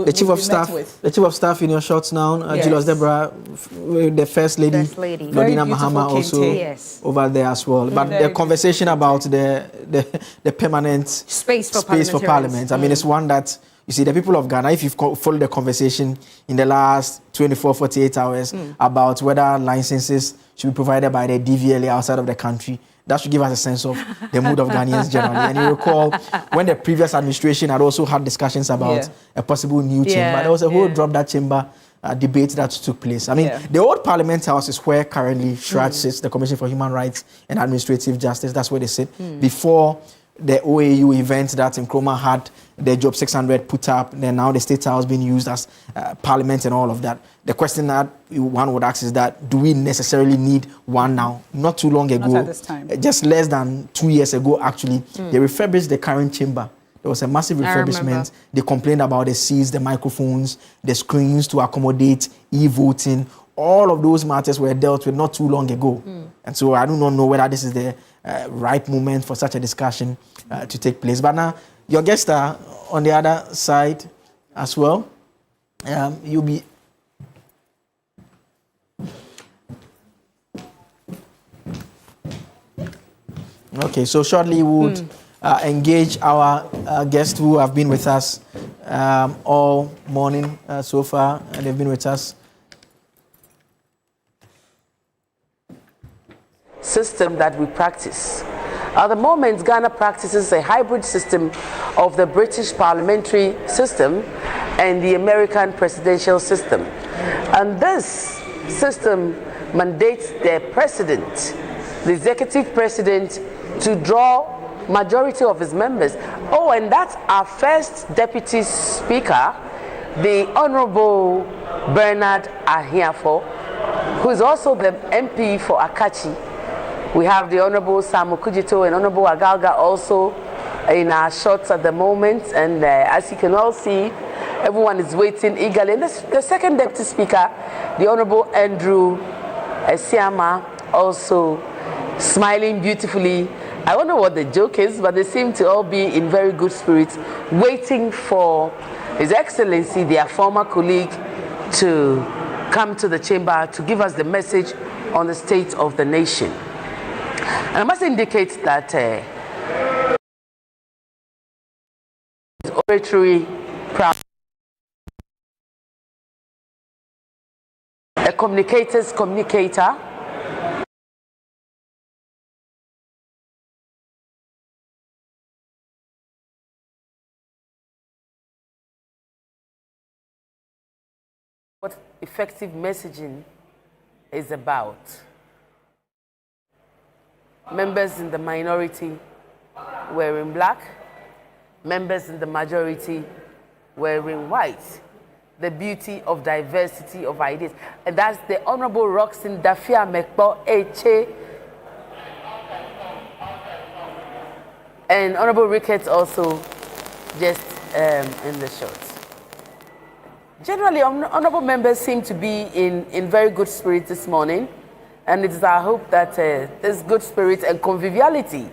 the chief of staff, the chief of staff in your shots now, Julius Deborah, the First Lady, Lodina Mahama also over there as well. But the conversation about the permanent space for Parliament, I mean, it's one that, you see, the people of Ghana, if you've followed the conversation in the last 24, 48 hours about whether licenses should be provided by the DVLA outside of the country, that should give us a sense of the mood of Ghanaians generally. And you recall when the previous administration had also had discussions about a possible new chamber, there was a whole drop that chamber debate that took place. I mean, the old Parliament House is where currently Shraj sits, the Commission for Human Rights and Administrative Justice. That's where they sit. Before the OAU event that Nkrumah had the Job 600 put up, then now the State House being used as Parliament and all of that. The question that one would ask is that, do we necessarily need one now? Not too long ago, not at this time. Just less than 2 years ago, actually, they refurbished the current chamber. There was a massive refurbishment. They complained about the seats, the microphones, the screens to accommodate e-voting. All of those matters were dealt with not too long ago. And so I do not know whether this is the right moment for such a discussion to take place. But now, your guests are on the other side as well. You'll be... Okay, so shortly we would engage our guests who have been with us all morning so far, and they've been with us. System that we practice. At the moment, Ghana practices a hybrid system of the British parliamentary system and the American presidential system. And this system mandates the president, the executive president, to draw majority of his members. Oh, and that's our first deputy speaker, the Honorable Bernard Ahiafo, who is also the MP for Akachi. We have the Honorable Samu Kujito and Honorable Agalga also in our shots at the moment. And as you can all see, everyone is waiting eagerly. And the second deputy speaker, the Honorable Andrew Esiama, also smiling beautifully. I don't know what the joke is, but they seem to all be in very good spirits, waiting for His Excellency, their former colleague, to come to the chamber to give us the message on the state of the nation. And I must indicate that his oratory proud, a communicator's communicator, what effective messaging is about. Members in the minority wearing black, members in the majority wearing white. The beauty of diversity of ideas. And that's the Honorable Roxin Dafia Mekpo Eche. And Honorable Ricketts also just in the short. Generally, honorable members seem to be in very good spirit this morning, and it is our hope that this good spirit and conviviality.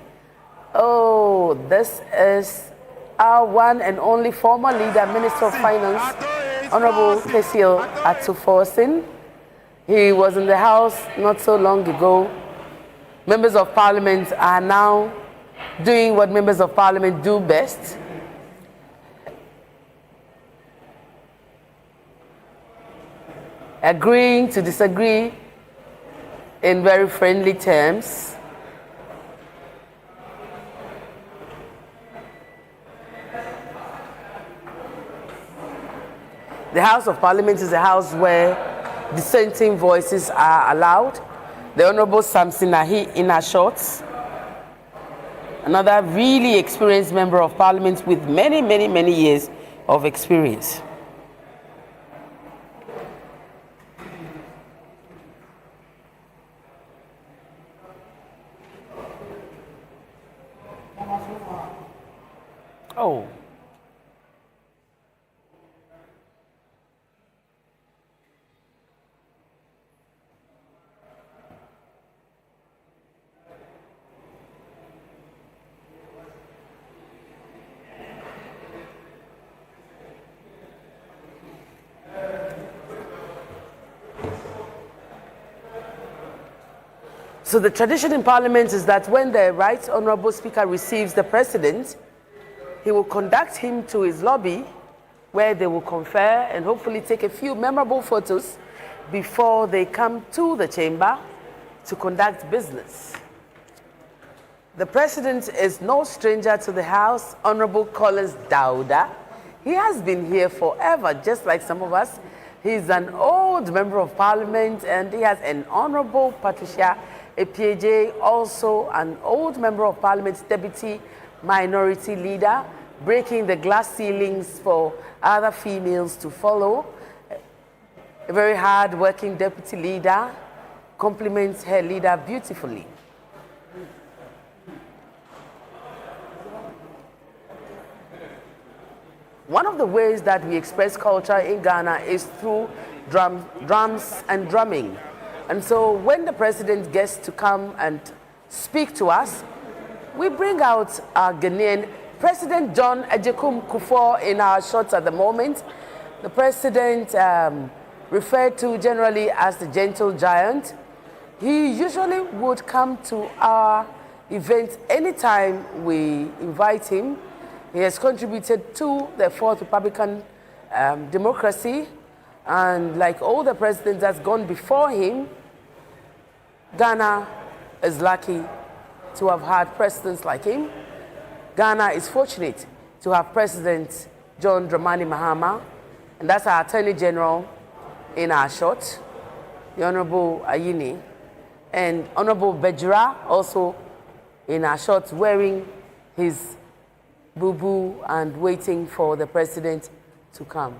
Oh, this is our one and only former leader, Minister of Finance, Honorable Cecil Atuforsin. He was in the House not so long ago. Members of Parliament are now doing what members of Parliament do best. Agreeing to disagree in very friendly terms. The House of Parliament is a house where dissenting voices are allowed. The Honorable Samson Ahi Inashort, another really experienced member of Parliament with many years of experience. Oh. So the tradition in Parliament is that when the Right Honourable Speaker receives the President, he will conduct him to his lobby where they will confer and hopefully take a few memorable photos before they come to the chamber to conduct business. The President is no stranger to the House, Honourable Collins Dauda. He has been here forever, just like some of us. He's an old member of Parliament, and he has an Honourable Patricia Epiege, also an old member of Parliament, Deputy Minority Leader, breaking the glass ceilings for other females to follow. A very hard-working Deputy Leader, compliments her leader beautifully. One of the ways that we express culture in Ghana is through drums and drumming. And so when the President gets to come and speak to us, we bring out our Ghanaian President John Ajekum Kufuor in our shots at the moment. The President, referred to generally as the gentle giant, he usually would come to our events anytime we invite him. He has contributed to the Fourth Republican democracy, and like all the presidents that's gone before him, Ghana is lucky to have had presidents like him. Ghana is fortunate to have President John Dramani Mahama, and that's our Attorney General in our shot, the Honorable Ayini, and Honorable Bejira also in our shot, wearing his boo-boo and waiting for the President to come.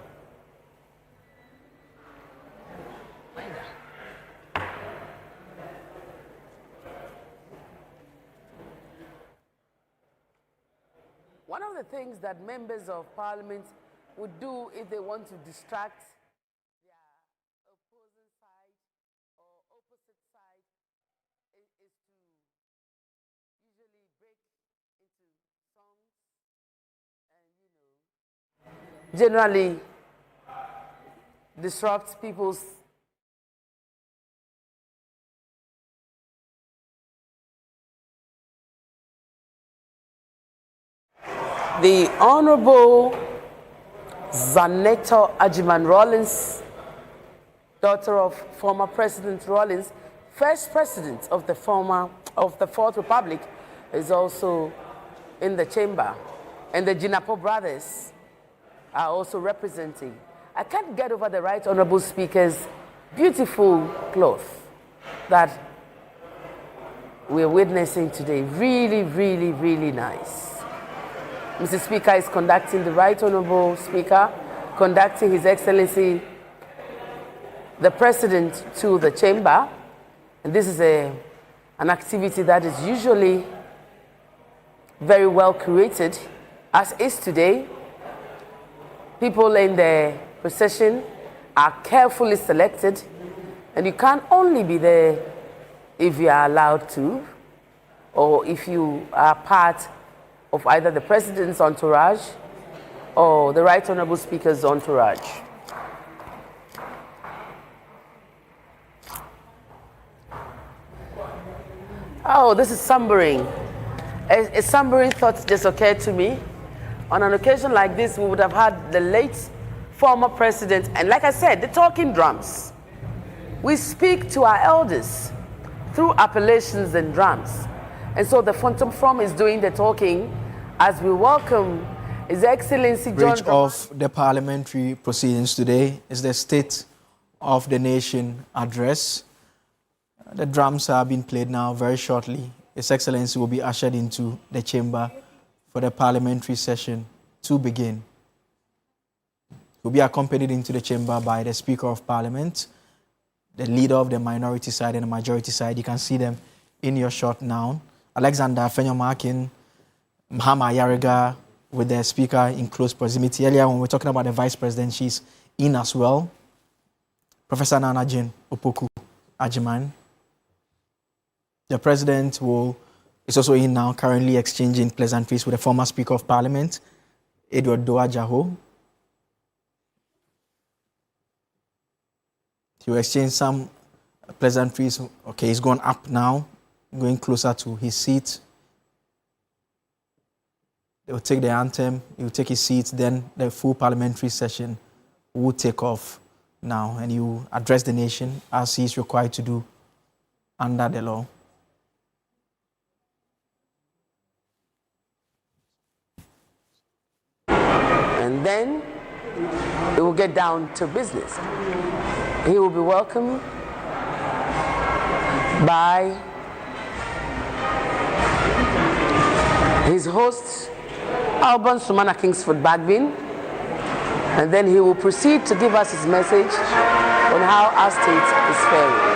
One of the things that members of Parliament would do if they want to distract their opposing side or opposite side is to usually break into songs and, generally disrupt people's the Honorable Zanetta Ajiman Rawlings, daughter of former President Rawlings, first president of the Fourth Republic, is also in the chamber. And the Jinapo brothers are also representing. I can't get over the Right Honorable Speaker's beautiful cloth that we're witnessing today. Really, really, really nice. Mr. Speaker is conducting, the Right Honorable Speaker, conducting His Excellency, the President, to the chamber. And this is an activity that is usually very well curated, as is today. People in the procession are carefully selected, and you can only be there if you are allowed to, or if you are part of either the President's entourage or the Right Honorable Speaker's entourage. Oh, this is sombering. A sombering thought just occurred to me. On an occasion like this, we would have had the late former president, and like I said, the talking drums. We speak to our elders through appellations and drums. And so the Phantom From is doing the talking as we welcome His Excellency John. Bridge of the parliamentary proceedings today is the State of the Nation address. The drums are being played now very shortly. His Excellency will be ushered into the chamber for the parliamentary session to begin. He will be accompanied into the chamber by the Speaker of Parliament, the leader of the minority side and the majority side. You can see them in your shot now. Alexander Fenyomakin, Mahama Yariga, with the Speaker in close proximity. Earlier, when we were talking about the Vice President, she's in as well. Professor Nana Jane Opoku Ajiman. The President is also in now, currently exchanging pleasantries with the former Speaker of Parliament, Edward Doa Jaho. He will exchange some pleasantries. Okay, he's gone up now, going closer to his seat. They will take the anthem, he will take his seat, then the full parliamentary session will take off now, and he will address the nation as he is required to do under the law. And then it will get down to business. He will be welcomed by his host, Alban Sumana Kingsford Bagbin, and then he will proceed to give us his message on how our state is faring.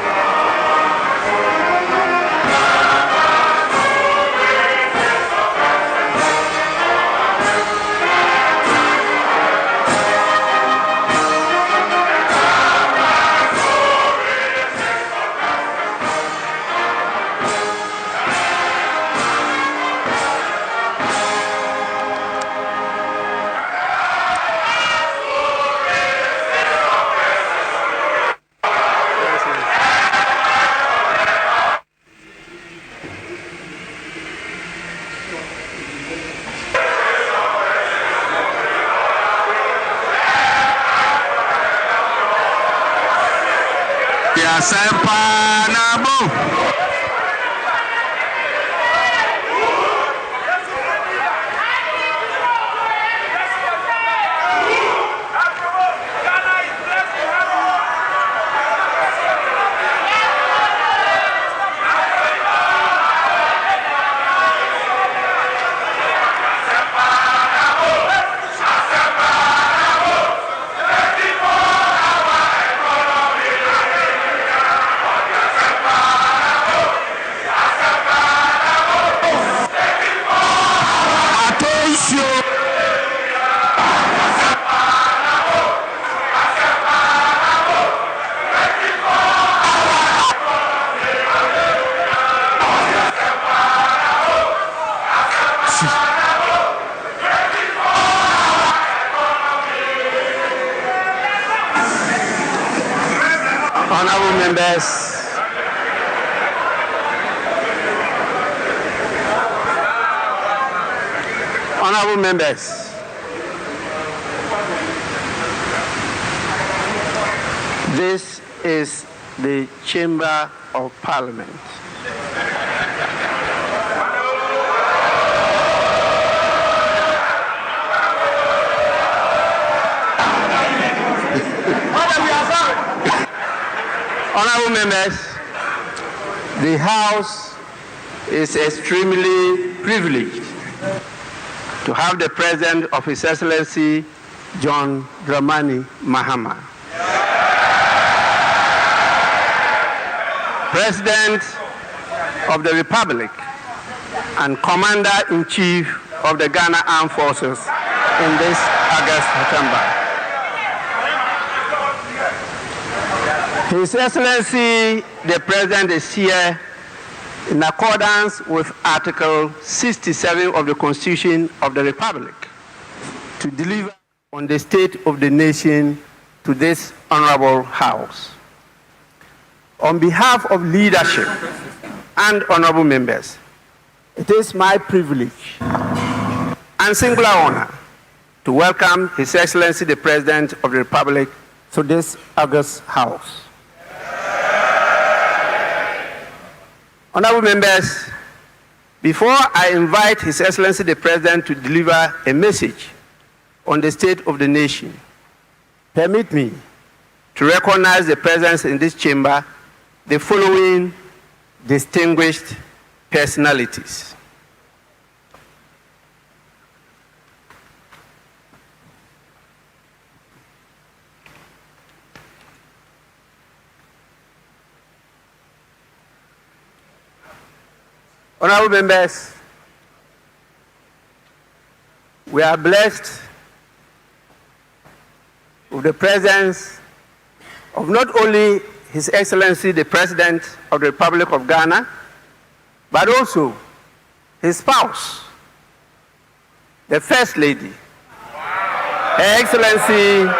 members, honorable members, this is the Chamber of Parliament. Honorable members, the House is extremely privileged to have the presence of His Excellency John Dramani Mahama, President of the Republic and Commander-in-Chief of the Ghana Armed Forces in this August September. His Excellency the President is here in accordance with Article 67 of the Constitution of the Republic to deliver on the state of the nation to this honorable House. On behalf of leadership and honorable members, it is my privilege and singular honor to welcome His Excellency the President of the Republic to this august House. Honorable members, before I invite His Excellency the President to deliver a message on the state of the nation, permit me to recognize the presence in this chamber the following distinguished personalities. Honorable members, we are blessed with the presence of not only His Excellency the President of the Republic of Ghana, but also his spouse, the First Lady, Her Excellency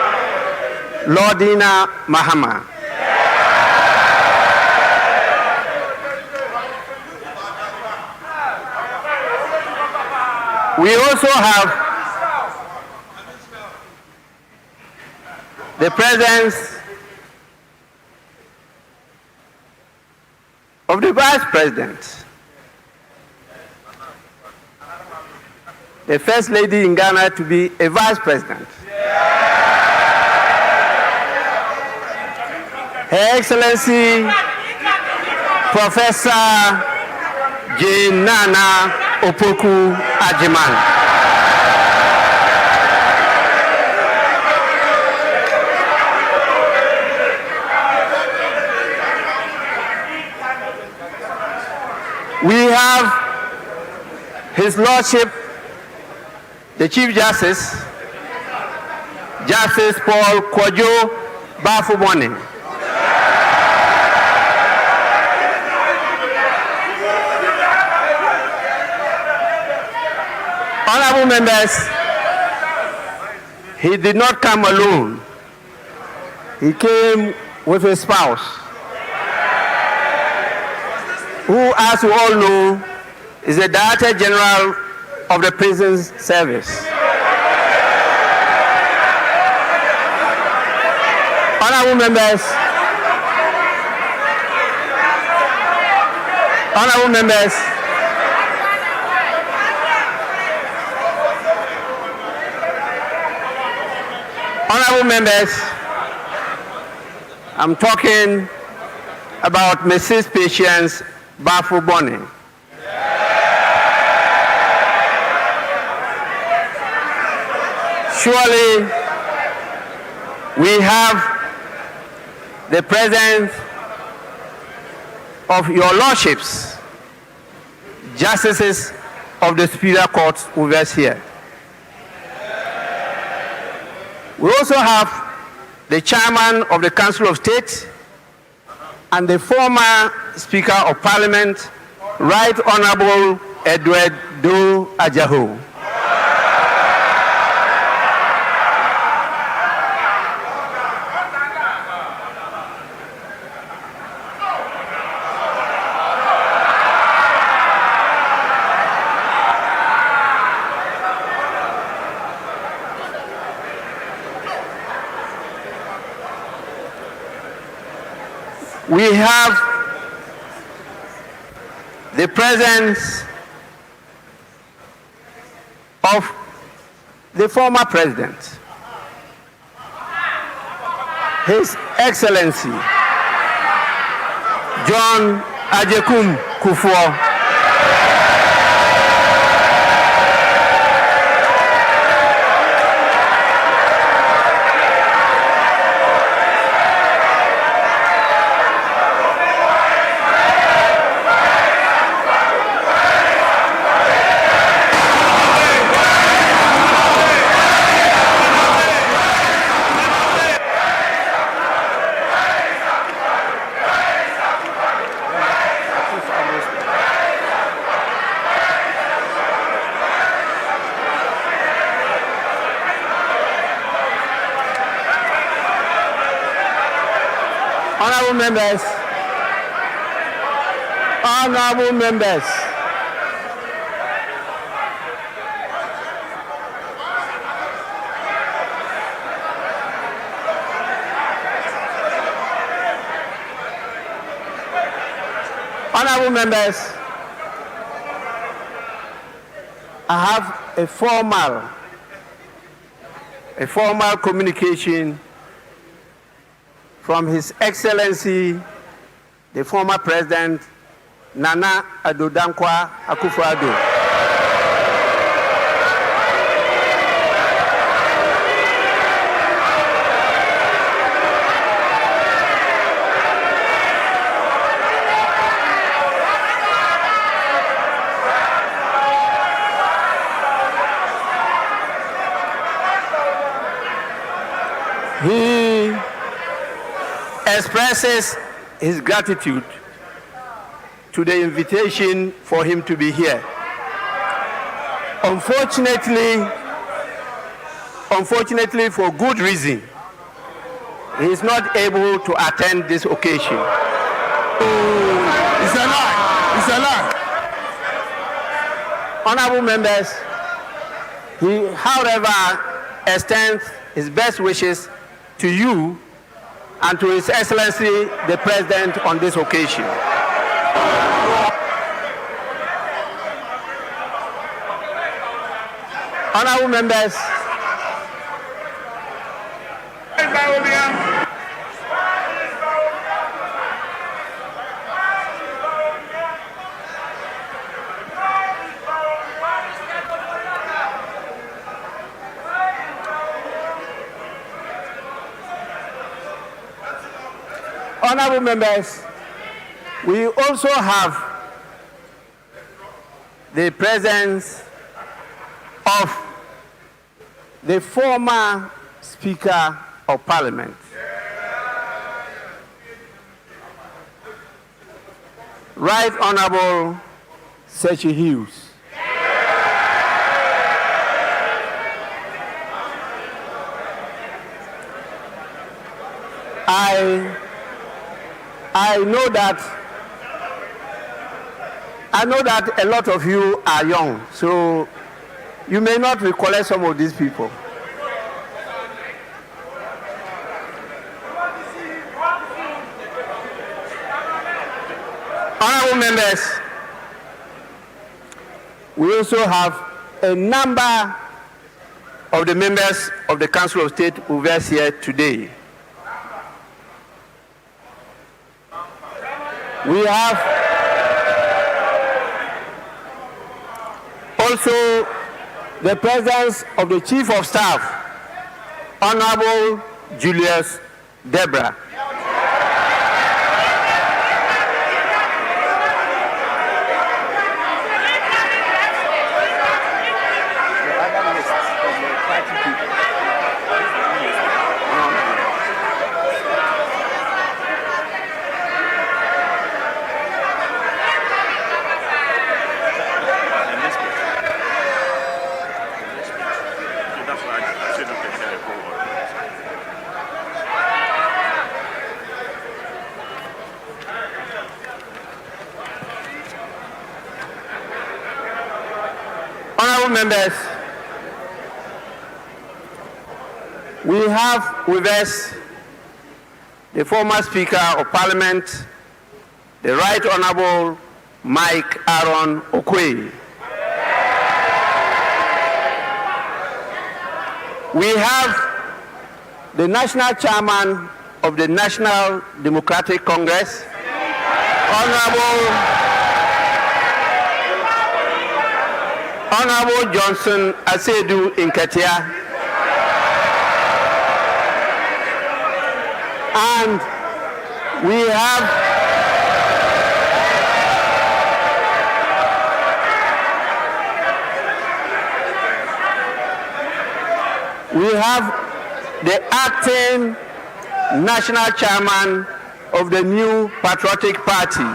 Lordina Mahama. We also have the presence of the Vice President, the First Lady in Ghana to be a Vice President. Her Excellency Professor Jane Nana Opoku Ajiman. We have His Lordship, the Chief Justice, Justice Paul Kwadwo Bafubone. Honorable members, he did not come alone. He came with his spouse, who, as you all know, is the Director General of the Prisons Service. Honorable members, honorable members, honorable members, I'm talking about Mrs. Patience Bafubone. Surely we have the presence of your lordships, justices of the Superior Court with us here. We also have the chairman of the Council of State and the former Speaker of Parliament, Right Honorable Edward Do Ajaho. have the presence of the former president, His Excellency John Agyekum Kufuor. Honorable members, honorable members, I have a formal communication from His Excellency, the former President, Nana Addo Dankwa Akufo-Addo. He expresses his gratitude to the invitation for him to be here. Unfortunately, for good reason, he is not able to attend this occasion. It's a lie. It's a lie. Honorable members, he, however, extends his best wishes to you and to His Excellency the President on this occasion. Honorable members, honorable members, we also have the presence of the former Speaker of Parliament, Right Honorable Sechi Hughes. I know that a lot of you are young, so you may not recollect some of these people. Honorable members, we also have a number of the members of the Council of State who are here today. We have also the presence of the Chief of Staff, Honorable Julius Debra. Honorable members, we have with us the former Speaker of Parliament, the Right Honorable Mike Aaron Okwe. We have the National Chairman of the National Democratic Congress, Honorable Johnson Asedu Nketia, and we have the acting National Chairman of the New Patriotic Party,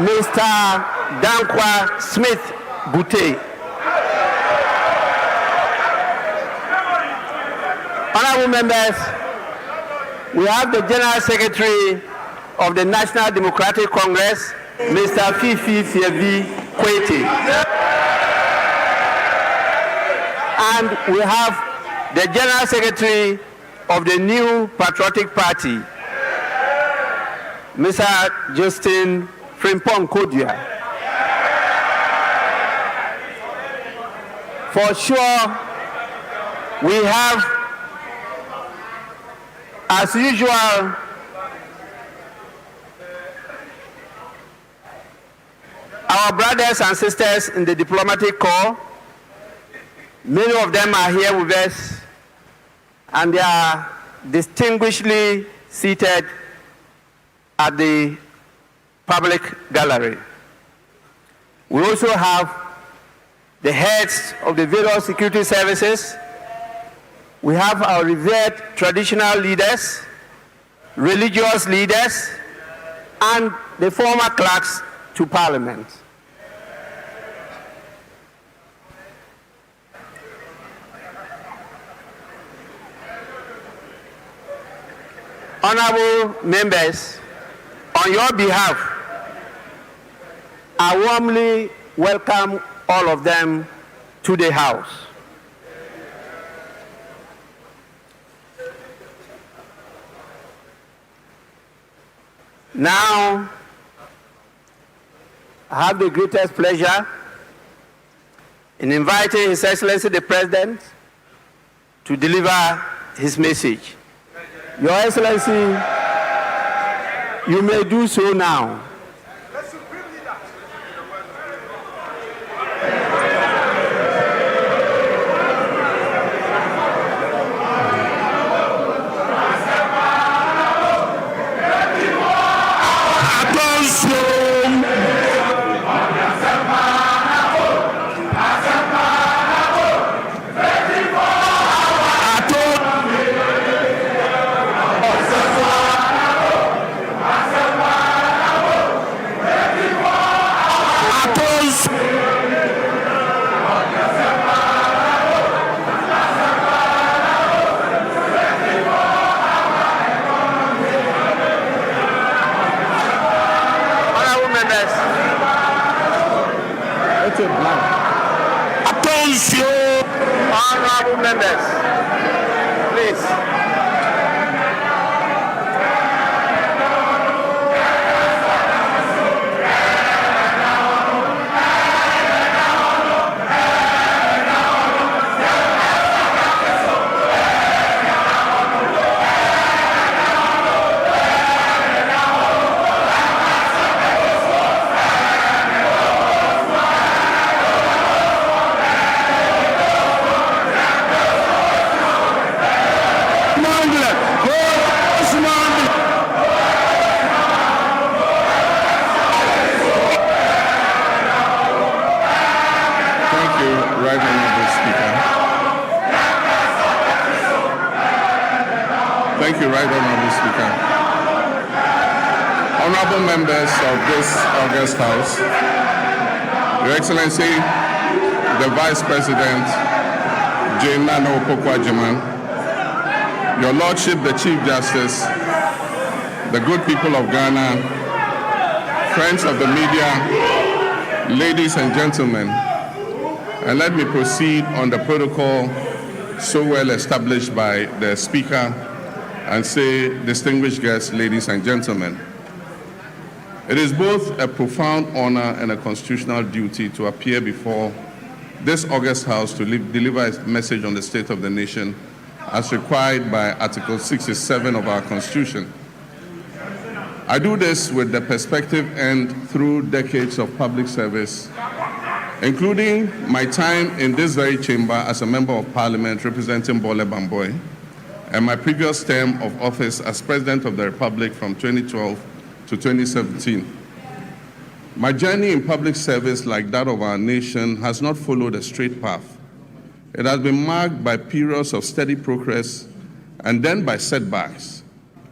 Mr. Dankwa Smith Bute. Honorable members, we have the General Secretary of the National Democratic Congress, Mr. Fifi Fievi Kwete. And we have the General Secretary of the New Patriotic Party, Mr. Justin Frimpong Kodia. For sure, we have, as usual, our brothers and sisters in the diplomatic corps. Many of them are here with us, and they are distinguishedly seated at the public gallery. We also have the heads of the various security services. We have our revered traditional leaders, religious leaders, and the former clerks to Parliament. Honorable members, on your behalf, I warmly welcome all of them to the House. Now, I have the greatest pleasure in inviting His Excellency the President to deliver his message. Your Excellency, you may do so now. Honorable members, please. Thank you, Right Honorable Speaker. Honorable members of this august House, Your Excellency, the Vice President, Jane Nano Opoku-Agyeman, Your Lordship, the Chief Justice, the good people of Ghana, friends of the media, ladies and gentlemen, and let me proceed on the protocol so well established by the Speaker and say, distinguished guests, ladies and gentlemen. It is both a profound honor and a constitutional duty to appear before this august House to deliver a message on the state of the nation as required by Article 67 of our Constitution. I do this with the perspective and through decades of public service, including my time in this very chamber as a Member of Parliament representing Bole Bamboy, and my previous term of office as President of the Republic from 2012 to 2017. My journey in public service, like that of our nation, has not followed a straight path. It has been marked by periods of steady progress and then by setbacks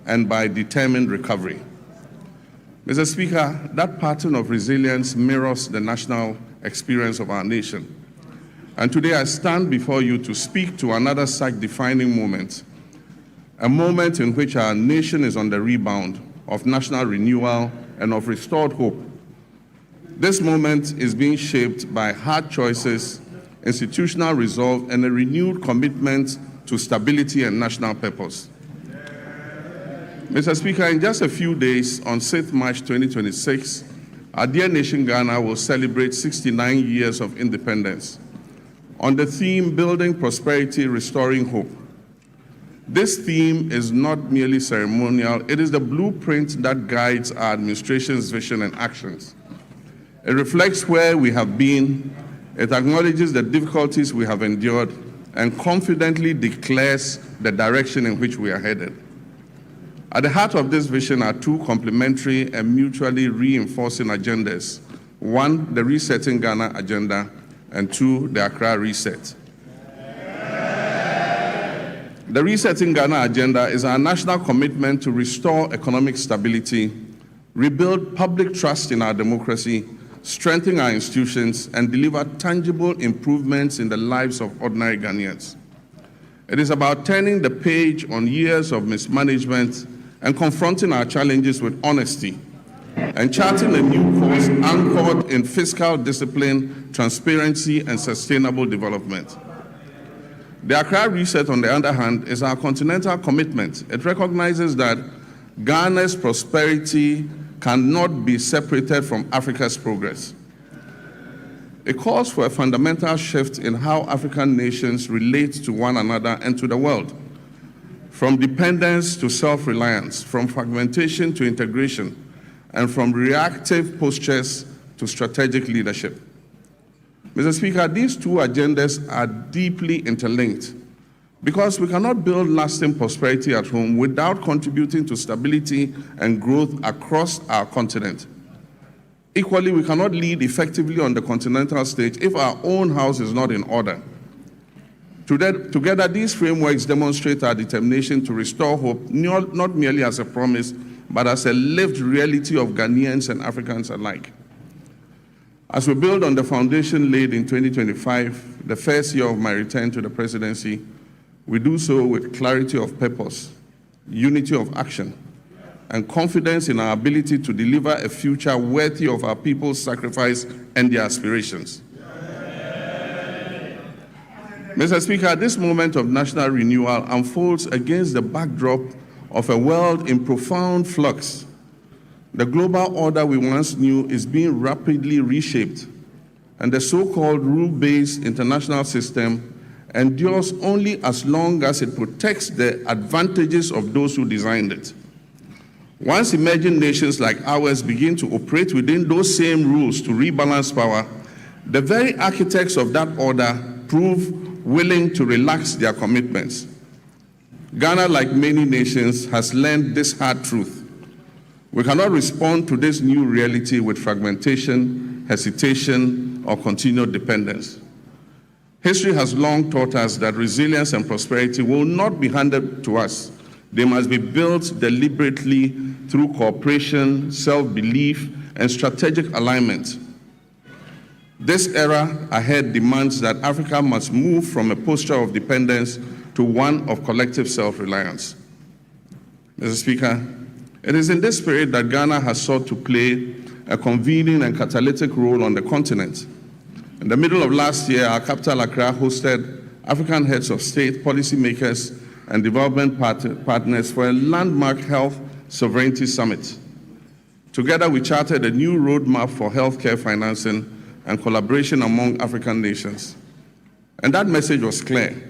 and by determined recovery. Mr. Speaker, that pattern of resilience mirrors the national experience of our nation. And today I stand before you to speak to another such defining moment, a moment in which our nation is on the rebound of national renewal and of restored hope. This moment is being shaped by hard choices, institutional resolve, and a renewed commitment to stability and national purpose. Mr. Speaker, in just a few days, on 6th March 2026, our dear nation Ghana will celebrate 69 years of independence on the theme Building Prosperity, Restoring Hope. This theme is not merely ceremonial, it is the blueprint that guides our administration's vision and actions. It reflects where we have been, it acknowledges the difficulties we have endured, and confidently declares the direction in which we are headed. At the heart of this vision are two complementary and mutually reinforcing agendas. One, the Resetting Ghana agenda, and two, the Accra Reset. The Resetting Ghana agenda is our national commitment to restore economic stability, rebuild public trust in our democracy, strengthen our institutions, and deliver tangible improvements in the lives of ordinary Ghanaians. It is about turning the page on years of mismanagement and confronting our challenges with honesty, and charting a new course anchored in fiscal discipline, transparency, and sustainable development. The Accra Reset, on the other hand, is our continental commitment. It recognizes that Ghana's prosperity cannot be separated from Africa's progress. It calls for a fundamental shift in how African nations relate to one another and to the world, from dependence to self-reliance, from fragmentation to integration, and from reactive postures to strategic leadership. Mr. Speaker, these two agendas are deeply interlinked because we cannot build lasting prosperity at home without contributing to stability and growth across our continent. Equally, we cannot lead effectively on the continental stage if our own house is not in order. Together, these frameworks demonstrate our determination to restore hope, not merely as a promise, but as a lived reality of Ghanaians and Africans alike. As we build on the foundation laid in 2025, the first year of my return to the presidency, we do so with clarity of purpose, unity of action, and confidence in our ability to deliver a future worthy of our people's sacrifice and their aspirations. Mr. Speaker, this moment of national renewal unfolds against the backdrop of a world in profound flux. The global order we once knew is being rapidly reshaped, and the so-called rule-based international system endures only as long as it protects the advantages of those who designed it. Once emerging nations like ours begin to operate within those same rules to rebalance power, the very architects of that order prove willing to relax their commitments. Ghana, like many nations, has learned this hard truth. We cannot respond to this new reality with fragmentation, hesitation, or continued dependence. History has long taught us that resilience and prosperity will not be handed to us. They must be built deliberately through cooperation, self-belief, and strategic alignment. This era ahead demands that Africa must move from a posture of dependence to one of collective self-reliance. Mr. Speaker, it is in this spirit that Ghana has sought to play a convening and catalytic role on the continent. In the middle of last year, our capital, Accra, hosted African heads of state, policymakers, and development partners for a landmark health sovereignty summit. Together, we charted a new roadmap for healthcare financing and collaboration among African nations. And that message was clear.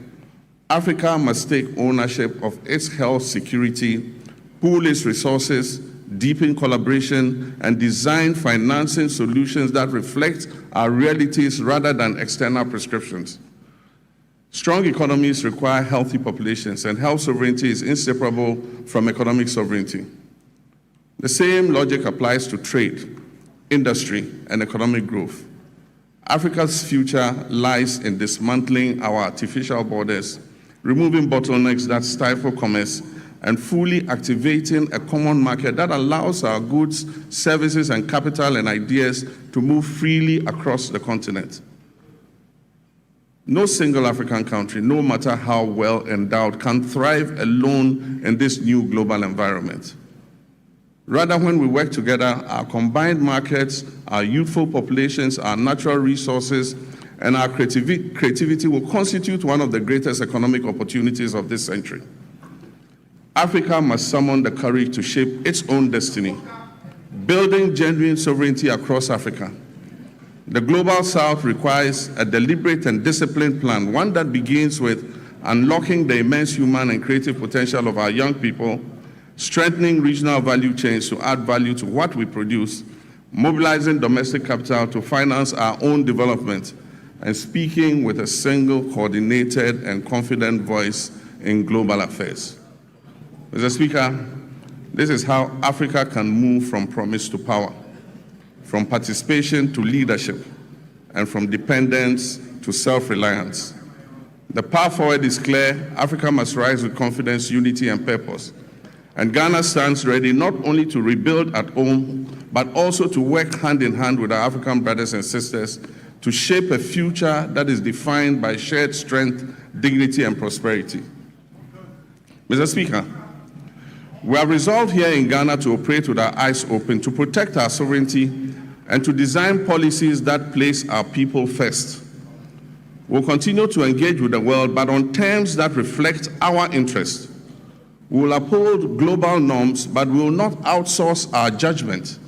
Africa must take ownership of its health security, pool its resources, deepen collaboration, and design financing solutions that reflect our realities rather than external prescriptions. Strong economies require healthy populations, and health sovereignty is inseparable from economic sovereignty. The same logic applies to trade, industry, and economic growth. Africa's future lies in dismantling our artificial borders, removing bottlenecks that stifle commerce, and fully activating a common market that allows our goods, services, and capital and ideas to move freely across the continent. No single African country, no matter how well endowed, can thrive alone in this new global environment. Rather, when we work together, our combined markets, our youthful populations, our natural resources, and our creativity will constitute one of the greatest economic opportunities of this century. Africa must summon the courage to shape its own destiny, building genuine sovereignty across Africa. The Global South requires a deliberate and disciplined plan, one that begins with unlocking the immense human and creative potential of our young people, strengthening regional value chains to add value to what we produce, mobilizing domestic capital to finance our own development, and speaking with a single, coordinated, and confident voice in global affairs. Mr. Speaker, this is how Africa can move from promise to power, from participation to leadership, and from dependence to self-reliance. The path forward is clear. Africa must rise with confidence, unity, and purpose. And Ghana stands ready not only to rebuild at home, but also to work hand in hand with our African brothers and sisters to shape a future that is defined by shared strength, dignity, and prosperity. Mr. Speaker, we have resolved here in Ghana to operate with our eyes open, to protect our sovereignty, and to design policies that place our people first. We'll continue to engage with the world, but on terms that reflect our interests. We will uphold global norms, but we will not outsource our judgment.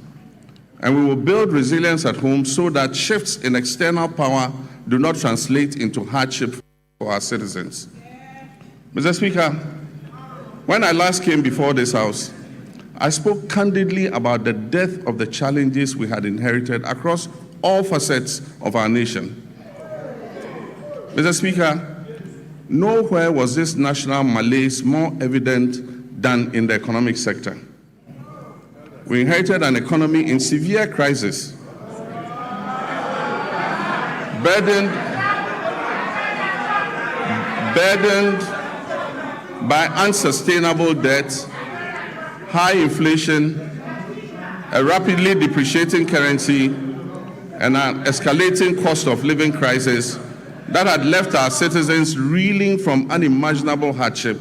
And we will build resilience at home so that shifts in external power do not translate into hardship for our citizens. Mr. Speaker, when I last came before this House, I spoke candidly about the depth of the challenges we had inherited across all facets of our nation. Mr. Speaker, nowhere was this national malaise more evident than in the economic sector. We inherited an economy in severe crisis, burdened by unsustainable debt, high inflation, a rapidly depreciating currency, and an escalating cost of living crisis that had left our citizens reeling from unimaginable hardship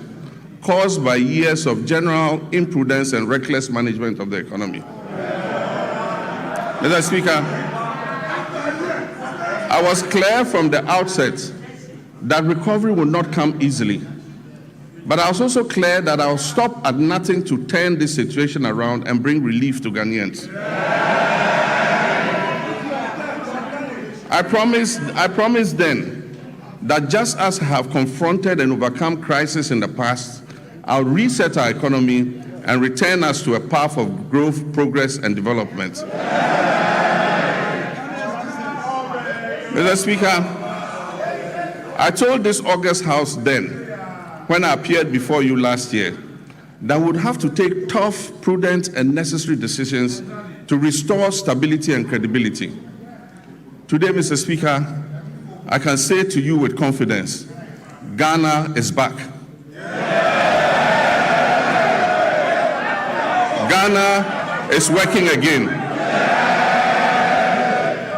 caused by years of general imprudence and reckless management of the economy. Mr. Speaker, I was clear from the outset that recovery would not come easily. But I was also clear that I'll stop at nothing to turn this situation around and bring relief to Ghanaians. I promised then that just as I have confronted and overcome crisis in the past, I'll reset our economy and return us to a path of growth, progress, and development. Mr. Speaker, I told this August House then, when I appeared before you last year, that we would have to take tough, prudent, and necessary decisions to restore stability and credibility. Today, Mr. Speaker, I can say to you with confidence, Ghana is back. Ghana is working again.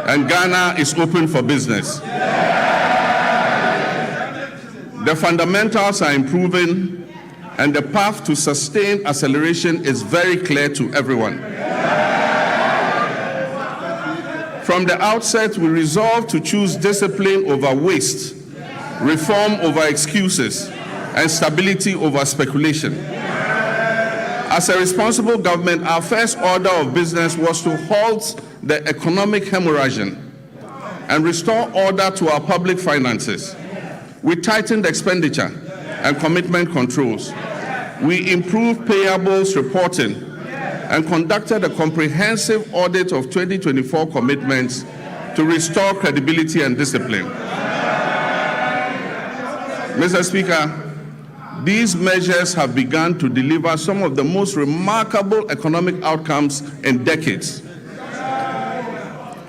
And Ghana is open for business. The fundamentals are improving, and the path to sustained acceleration is very clear to everyone. From the outset, we resolved to choose discipline over waste, reform over excuses, and stability over speculation. As a responsible government, our first order of business was to halt the economic hemorrhaging and restore order to our public finances. We tightened expenditure and commitment controls. We improved payables reporting and conducted a comprehensive audit of 2024 commitments to restore credibility and discipline. Mr. Speaker, these measures have begun to deliver some of the most remarkable economic outcomes in decades.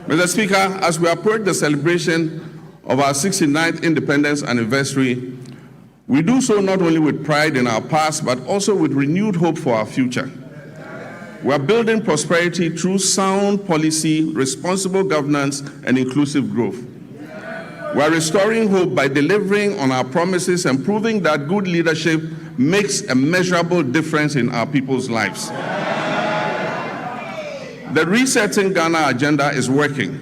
Mr. Speaker, as we approach the celebration of our 69th independence anniversary, we do so not only with pride in our past, but also with renewed hope for our future. We are building prosperity through sound policy, responsible governance, and inclusive growth. We are restoring hope by delivering on our promises and proving that good leadership makes a measurable difference in our people's lives. The Resetting Ghana agenda is working.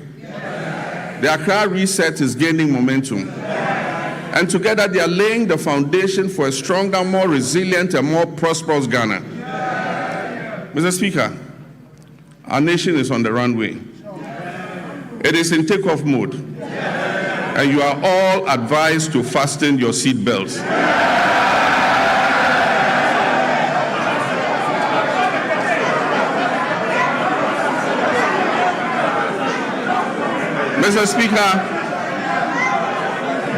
The Accra Reset is gaining momentum. And together they are laying the foundation for a stronger, more resilient, and more prosperous Ghana. Mr. Speaker, our nation is on the runway. It is in takeoff mode. And you are all advised to fasten your seat belts. Mr. Speaker,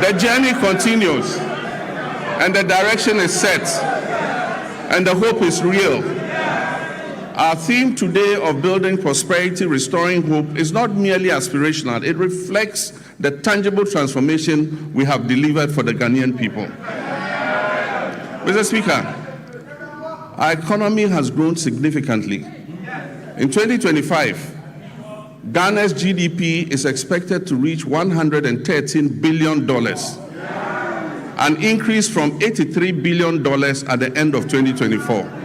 the journey continues and the direction is set and the hope is real. Our theme today of building prosperity, restoring hope is not merely aspirational. It reflects the tangible transformation we have delivered for the Ghanaian people. Mr. Speaker, our economy has grown significantly. In 2025, Ghana's GDP is expected to reach $113 billion, an increase from $83 billion at the end of 2024.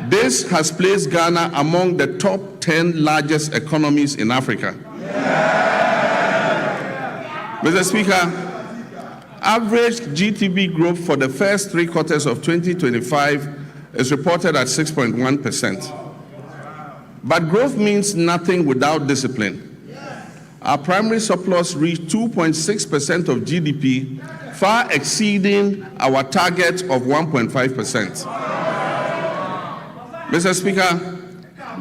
This has placed Ghana among the top 10 largest economies in Africa. Mr. Speaker, average GDP growth for the first 3 quarters of 2025 is reported at 6.1%. But growth means nothing without discipline. Our primary surplus reached 2.6% of GDP, far exceeding our target of 1.5%. Mr. Speaker,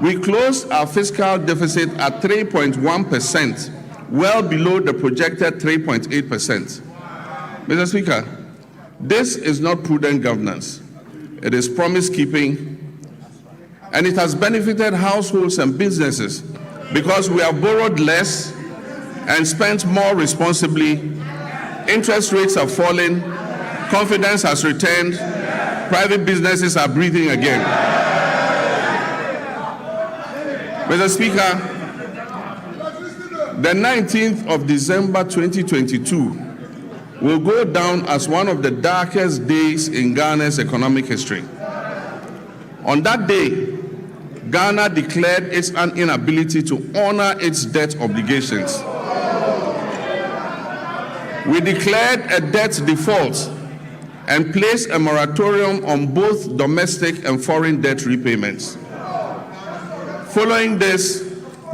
we closed our fiscal deficit at 3.1%, well below the projected 3.8%. Mr. Speaker, this is not prudent governance. It is promise-keeping, and it has benefited households and businesses because we have borrowed less and spent more responsibly. Interest rates have fallen, confidence has returned, private businesses are breathing again. Mr. Speaker, the 19th of December 2022 will go down as one of the darkest days in Ghana's economic history. On that day, Ghana declared its inability to honor its debt obligations. We declared a debt default and placed a moratorium on both domestic and foreign debt repayments. Following this,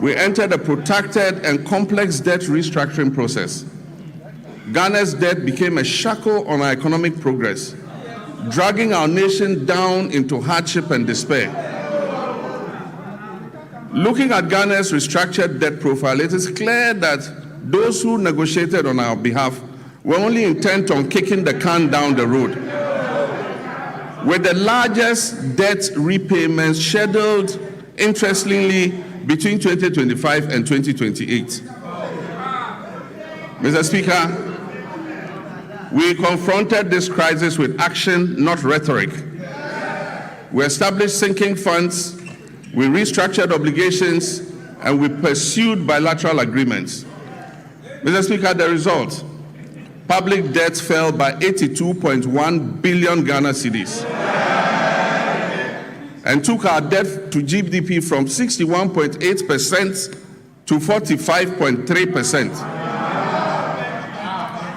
we entered a protracted and complex debt restructuring process. Ghana's debt became a shackle on our economic progress, dragging our nation down into hardship and despair. Looking at Ghana's restructured debt profile, it is clear that those who negotiated on our behalf were only intent on kicking the can down the road. With the largest debt repayments scheduled, interestingly, between 2025 and 2028. Mr. Speaker, we confronted this crisis with action, not rhetoric. We established sinking funds, we restructured obligations, and we pursued bilateral agreements. Mr. Speaker, the result, public debt fell by 82.1 billion Ghana cedis and took our debt to GDP from 61.8% to 45.3%.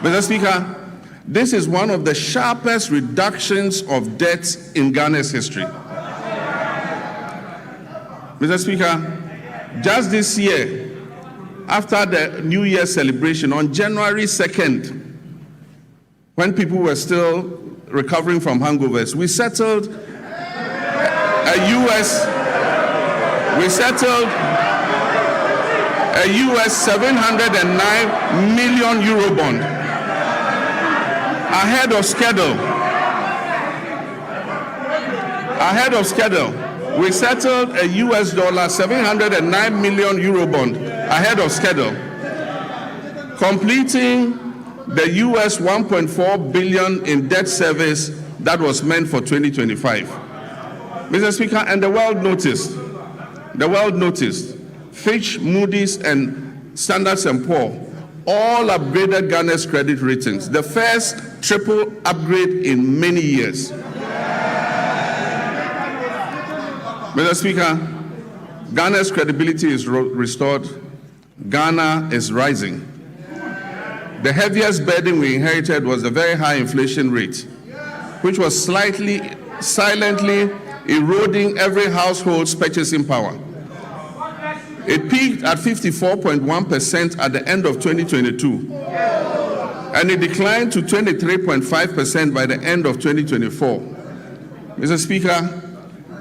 Mr. Speaker, this is one of the sharpest reductions of debt in Ghana's history. Mr. Speaker, just this year, after the New Year celebration on January 2nd, when people were still recovering from hangovers, we settled a US 709 million euro bond ahead of schedule. We settled a US dollar 709 million euro bond ahead of schedule, completing the US 1.4 billion in debt service that was meant for 2025. Mr. Speaker, and the world noticed, Fitch, Moody's, and Standard & Poor's all upgraded Ghana's credit ratings, the first triple upgrade in many years. Mr. Speaker, Ghana's credibility is restored. Ghana is rising. The heaviest burden we inherited was the very high inflation rate, which was silently eroding every household's purchasing power. It peaked at 54.1% at the end of 2022, and it declined to 23.5% by the end of 2024. Mr. Speaker,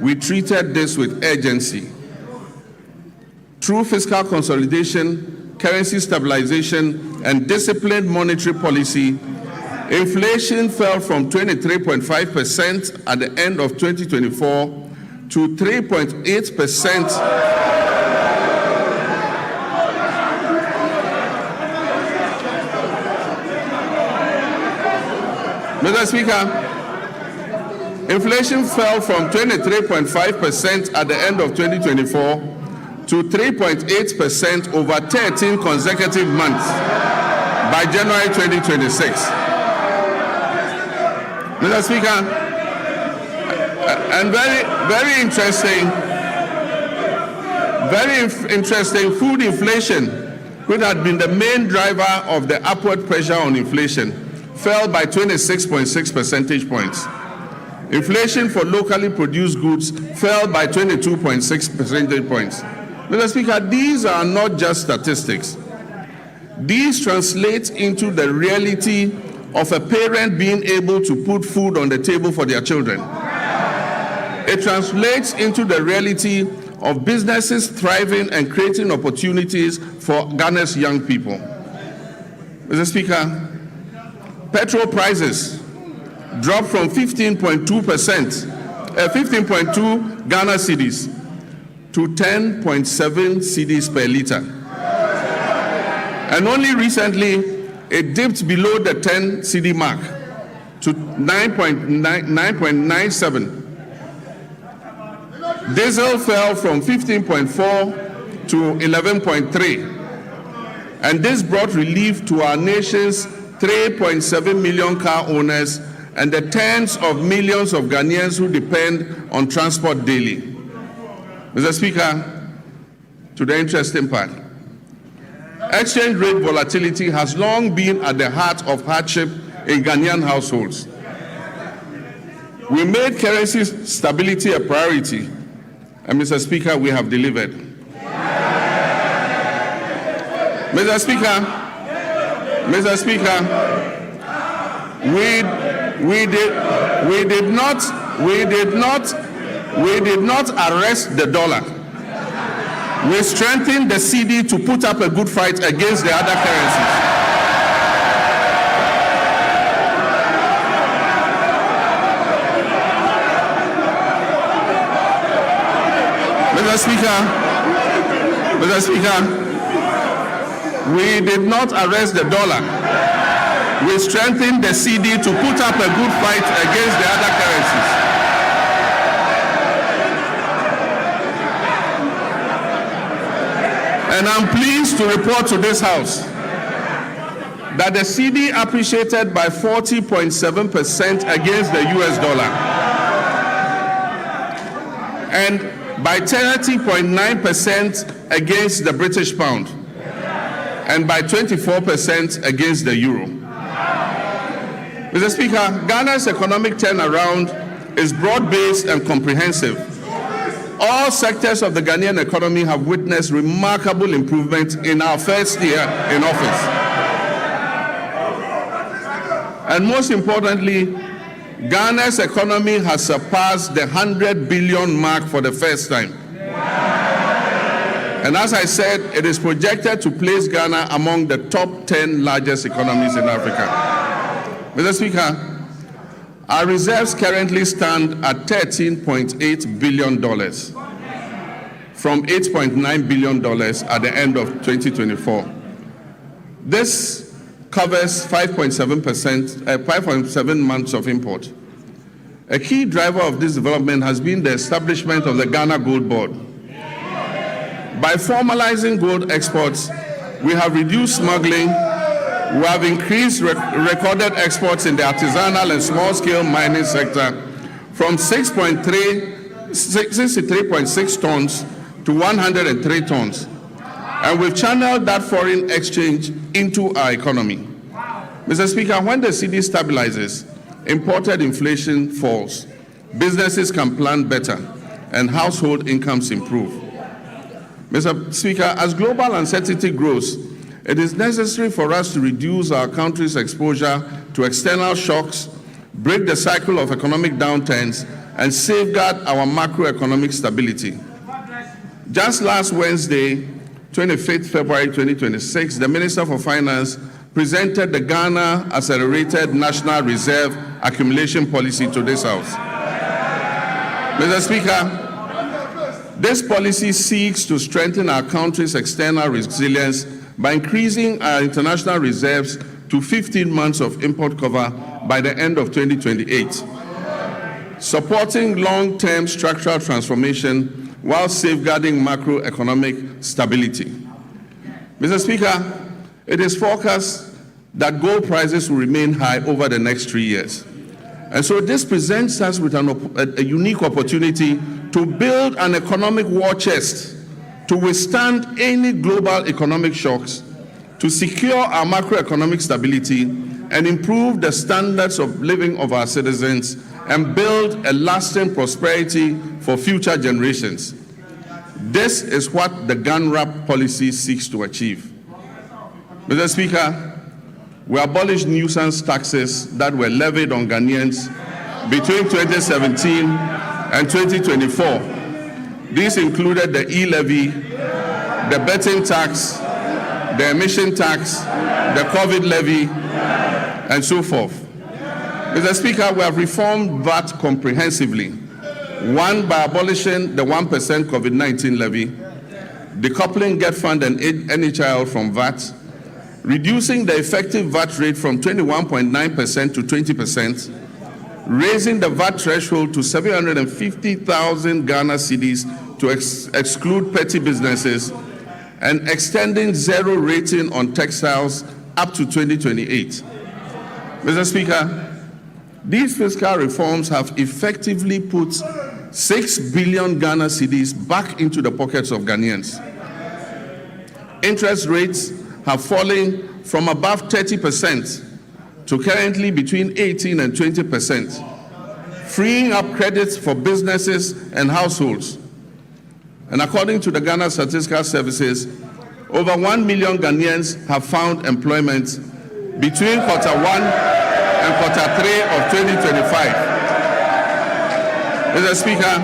we treated this with urgency. Through fiscal consolidation, currency stabilization, and disciplined monetary policy, inflation fell from 23.5% at the end of 2024 to 3.8%. Mr. Speaker, inflation fell from 23.5% at the end of 2024 to 3.8% over 13 consecutive months by January 2026. Mr. Speaker, and very interesting, food inflation, which had been the main driver of the upward pressure on inflation, fell by 26.6 percentage points. Inflation for locally produced goods fell by 22.6 percentage points. Mr. Speaker, these are not just statistics. These translate into the reality of a parent being able to put food on the table for their children. It translates into the reality of businesses thriving and creating opportunities for Ghana's young people. Mr. Speaker, petrol prices dropped from 15.2 Ghana cedis to 10.7 cedis per liter. And only recently, it dipped below the 10 cedi mark to 9.97. Diesel fell from 15.4 to 11.3. And this brought relief to our nation's 3.7 million car owners and the tens of millions of Ghanaians who depend on transport daily. Mr. Speaker, to the interesting part, exchange rate volatility has long been at the heart of hardship in Ghanaian households. We made currency stability a priority, and Mr. Speaker, we have delivered. Mr. Speaker, we did not arrest the dollar. We strengthened the cedi to put up a good fight against the other currencies. Mr. Speaker, we did not arrest the dollar. We strengthened the cedi to put up a good fight against the other currencies. And I'm pleased to report to this House that the cedi appreciated by 40.7% against the US dollar and by 30.9% against the British pound and by 24% against the euro. Mr. Speaker, Ghana's economic turnaround is broad-based and comprehensive. all sectors of the Ghanaian economy have witnessed remarkable improvement in our first year in office. And most importantly, Ghana's economy has surpassed the 100 billion mark for the first time. And as I said, it is projected to place Ghana among the top 10 largest economies in Africa. Mr. Speaker, our reserves currently stand at $13.8 billion from $8.9 billion at the end of 2024. This covers 5.7 months of import. A key driver of this development has been the establishment of the Ghana Gold Board. By formalizing gold exports, we have reduced smuggling, we have increased recorded exports in the artisanal and small-scale mining sector from 63.6 tons to 103 tons. And we've channeled that foreign exchange into our economy. Mr. Speaker, when the cedi stabilizes, imported inflation falls, businesses can plan better, and household incomes improve. Mr. Speaker, as global uncertainty grows, it is necessary for us to reduce our country's exposure to external shocks, break the cycle of economic downturns, and safeguard our macroeconomic stability. Just last Wednesday, 25th February 2026, the Minister for Finance presented the Ghana Accelerated National Reserve Accumulation Policy to this House. Mr. Speaker, this policy seeks to strengthen our country's external resilience by increasing our international reserves to 15 months of import cover by the end of 2028, supporting long-term structural transformation while safeguarding macroeconomic stability. Mr. Speaker, it is forecast that gold prices will remain high over the next 3 years. And so this presents us with a unique opportunity to build an economic war chest to withstand any global economic shocks, to secure our macroeconomic stability and improve the standards of living of our citizens and build a lasting prosperity for future generations. This is what the GANRAP policy seeks to achieve. Mr. Speaker, we abolished nuisance taxes that were levied on Ghanaians between 2017 and 2024. These included the e-levy, the betting tax, the emission tax, the COVID levy, and so forth. Mr. Speaker, we have reformed VAT comprehensively. One, by abolishing the 1% COVID-19 levy, decoupling Get Fund and NHIL from VAT, reducing the effective VAT rate from 21.9% to 20%, raising the VAT threshold to 750,000 Ghana cedis to exclude petty businesses, and extending zero rating on textiles up to 2028. Mr. Speaker, these fiscal reforms have effectively put 6 billion Ghana cedis back into the pockets of Ghanaians. Interest rates have fallen from above 30% to currently between 18 and 20%, freeing up credits for businesses and households. And according to the Ghana Statistical Services, over 1 million Ghanaians have found employment between Q1 and Q3 of 2025. Mr. Speaker,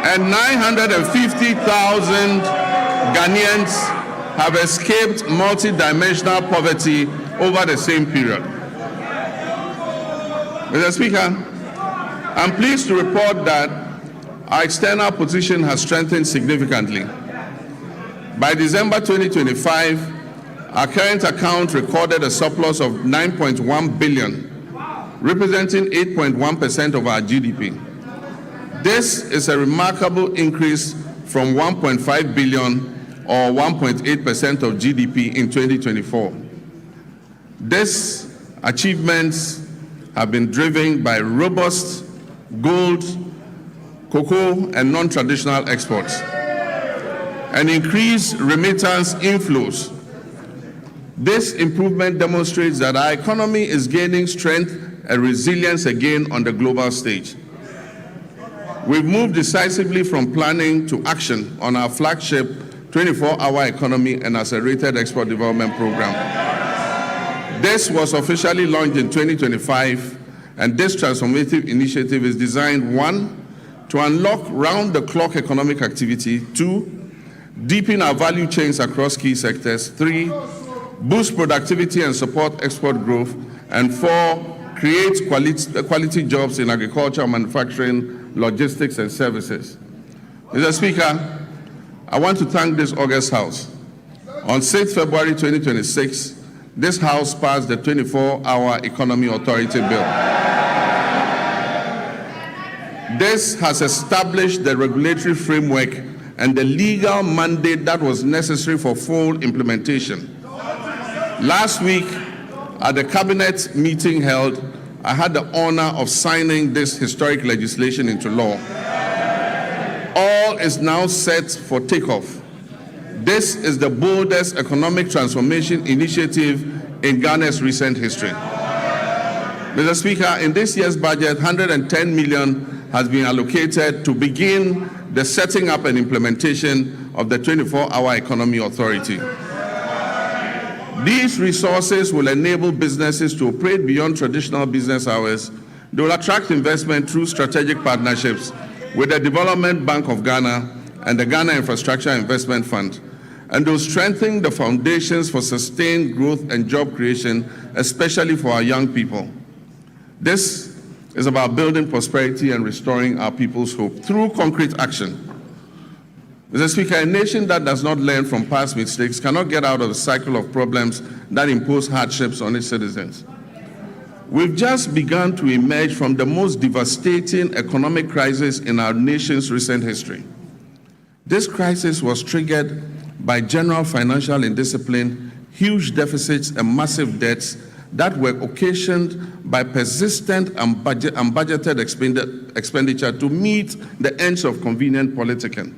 and 950,000 Ghanaians have escaped multidimensional poverty over the same period. Mr. Speaker, I'm pleased to report that our external position has strengthened significantly. By December 2025, our current account recorded a surplus of 9.1 billion, representing 8.1% of our GDP. This is a remarkable increase from 1.5 billion or 1.8% of GDP in 2024. These achievements have been driven by robust gold, cocoa, and non-traditional exports, and increased remittance inflows. This improvement demonstrates that our economy is gaining strength and resilience again on the global stage. We've moved decisively from planning to action on our flagship 24-hour economy and accelerated export development program. This was officially launched in 2025, and this transformative initiative is designed, 1, to unlock round-the-clock economic activity, 2, deepen our value chains across key sectors, 3, boost productivity and support export growth, and 4, create quality jobs in agriculture, manufacturing, logistics, and services. Mr. Speaker, I want to thank this August House. On 6 February 2026, this House passed the 24-hour Economy Authority Bill. This has established the regulatory framework and the legal mandate that was necessary for full implementation. Last week, at the cabinet meeting held, I had the honor of signing this historic legislation into law. All is now set for takeoff. This is the boldest economic transformation initiative in Ghana's recent history. Mr. Speaker, in this year's budget, 110 million has been allocated to begin the setting up and implementation of the 24-hour Economy Authority. These resources will enable businesses to operate beyond traditional business hours. They will attract investment through strategic partnerships with the Development Bank of Ghana and the Ghana Infrastructure Investment Fund, and they'll strengthen the foundations for sustained growth and job creation, especially for our young people. This is about building prosperity and restoring our people's hope through concrete action. Mr. Speaker, a nation that does not learn from past mistakes cannot get out of the cycle of problems that impose hardships on its citizens. We've just begun to emerge from the most devastating economic crisis in our nation's recent history. This crisis was triggered by general financial indiscipline, huge deficits, and massive debts that were occasioned by persistent and unbudgeted expenditure to meet the ends of convenient politicking.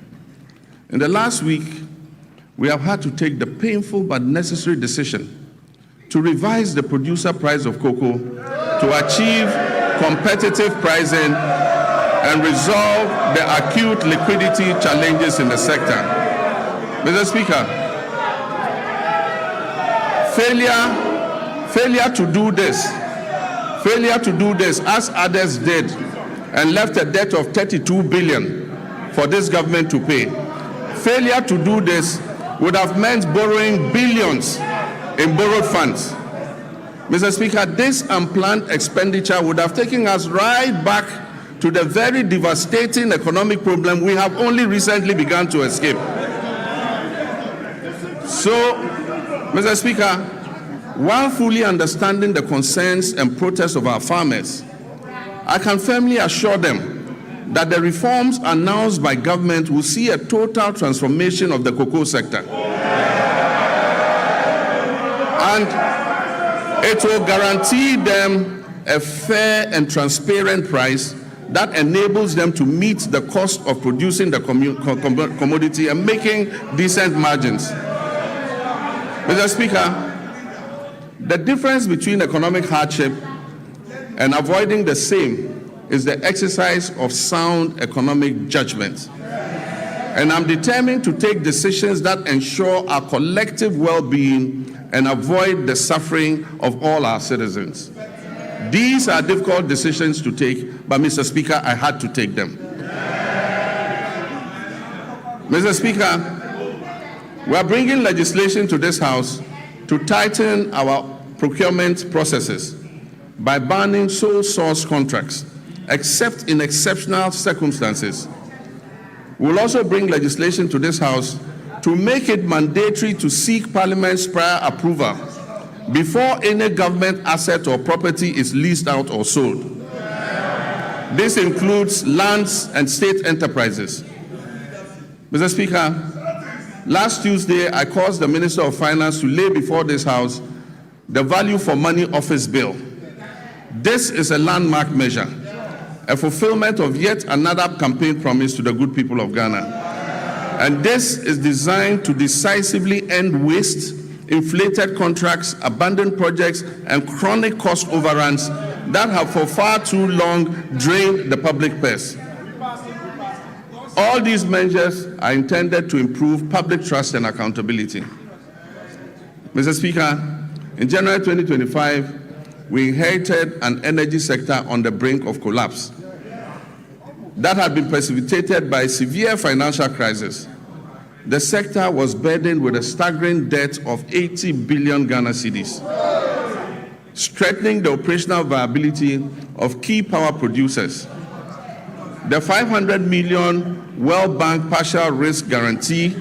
In the last week, we have had to take the painful but necessary decision to revise the producer price of cocoa to achieve competitive pricing and resolve the acute liquidity challenges in the sector. Mr. Speaker, failure to do this as others did and left a debt of 32 billion for this government to pay. Failure to do this would have meant borrowing billions in borrowed funds. Mr. Speaker, this unplanned expenditure would have taken us right back to the very devastating economic problem we have only recently begun to escape. So, Mr. Speaker, while fully understanding the concerns and protests of our farmers, I can firmly assure them that the reforms announced by government will see a total transformation of the cocoa sector. And it will guarantee them a fair and transparent price that enables them to meet the cost of producing the commodity and making decent margins. Mr. Speaker, the difference between economic hardship and avoiding the same is the exercise of sound economic judgment. And I'm determined to take decisions that ensure our collective well-being and avoid the suffering of all our citizens. These are difficult decisions to take, but Mr. Speaker, I had to take them. Mr. Speaker, we are bringing legislation to this House to tighten our procurement processes by banning sole source contracts, except in exceptional circumstances. We'll also bring legislation to this House to make it mandatory to seek Parliament's prior approval before any government asset or property is leased out or sold. This includes lands and state enterprises. Mr. Speaker, last Tuesday, I caused the Minister of Finance to lay before this House the Value for Money Office Bill. This is a landmark measure, a fulfillment of yet another campaign promise to the good people of Ghana. And this is designed to decisively end waste, inflated contracts, abandoned projects, and chronic cost overruns that have for far too long drained the public purse. All these measures are intended to improve public trust and accountability. Mr. Speaker, in January 2025, we inherited an energy sector on the brink of collapse that had been precipitated by a severe financial crisis. The sector was burdened with a staggering debt of 80 billion Ghana cedis, strengthening the operational viability of key power producers. The 500 million World Bank partial risk guarantee,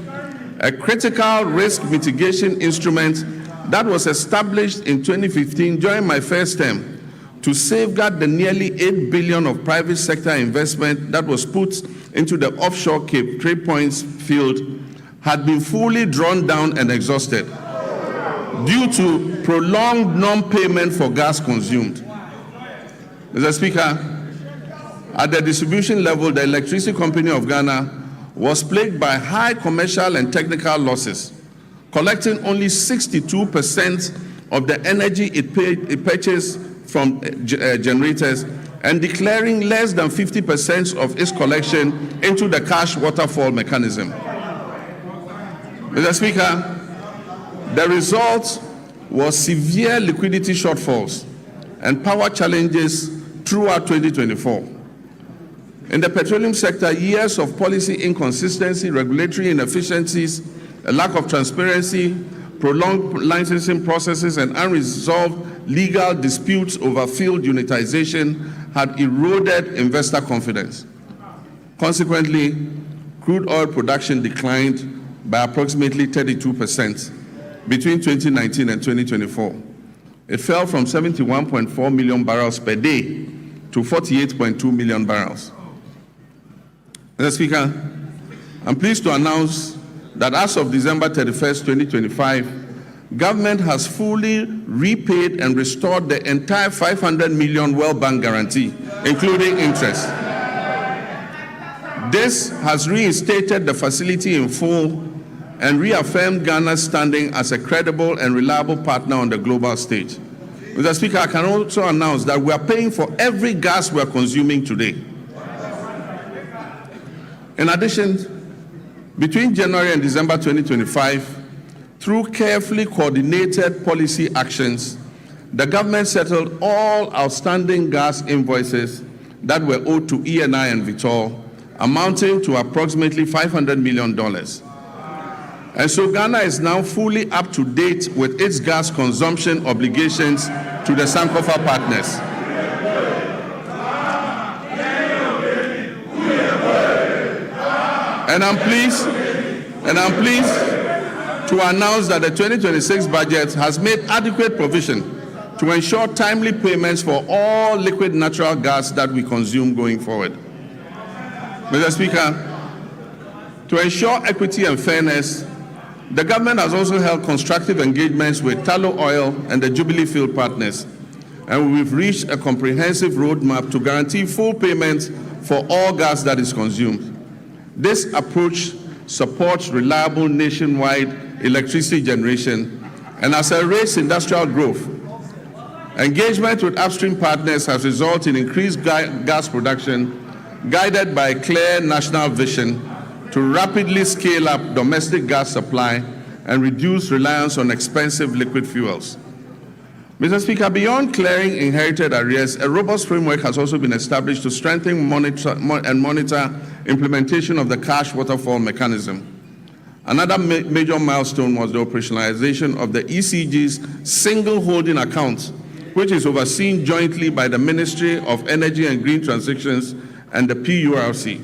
a critical risk mitigation instrument that was established in 2015 during my first term to safeguard the nearly 8 billion of private sector investment that was put into the offshore Cape Trade Points field, had been fully drawn down and exhausted due to prolonged non-payment for gas consumed. Mr. Speaker, at the distribution level, the Electricity Company of Ghana was plagued by high commercial and technical losses, collecting only 62% of the energy it purchased from generators and declaring less than 50% of its collection into the cash waterfall mechanism. Mr. Speaker, the result was severe liquidity shortfalls and power challenges throughout 2024. In the petroleum sector, years of policy inconsistency, regulatory inefficiencies, a lack of transparency, prolonged licensing processes, and unresolved legal disputes over field unitization had eroded investor confidence. Consequently, crude oil production declined by approximately 32% between 2019 and 2024. It fell from 71.4 million barrels per day to 48.2 million barrels. Mr. Speaker, I'm pleased to announce that as of December 31st, 2025, government has fully repaid and restored the entire 500 million World Bank guarantee, including interest. This has reinstated the facility in full and reaffirmed Ghana's standing as a credible and reliable partner on the global stage. Mr. Speaker, I can also announce that we are paying for every gas we are consuming today. In addition, between January and December 2025, through carefully coordinated policy actions, the government settled all outstanding gas invoices that were owed to ENI and Vitol, amounting to approximately $500 million. And so Ghana is now fully up to date with its gas consumption obligations to the Sankofa partners. And I'm pleased to announce that the 2026 budget has made adequate provision to ensure timely payments for all liquid natural gas that we consume going forward. Mr. Speaker, to ensure equity and fairness, the government has also held constructive engagements with Tallow Oil and the Jubilee Field partners, and we've reached a comprehensive roadmap to guarantee full payments for all gas that is consumed. This approach supports reliable nationwide electricity generation and accelerates industrial growth. Engagement with upstream partners has resulted in increased gas production, guided by a clear national vision to rapidly scale up domestic gas supply and reduce reliance on expensive liquid fuels. Mr. Speaker, beyond clearing inherited arrears, a robust framework has also been established to strengthen monitor implementation of the cash waterfall mechanism. Another major milestone was the operationalization of the ECG's single holding account, which is overseen jointly by the Ministry of Energy and Green Transitions and the PURC.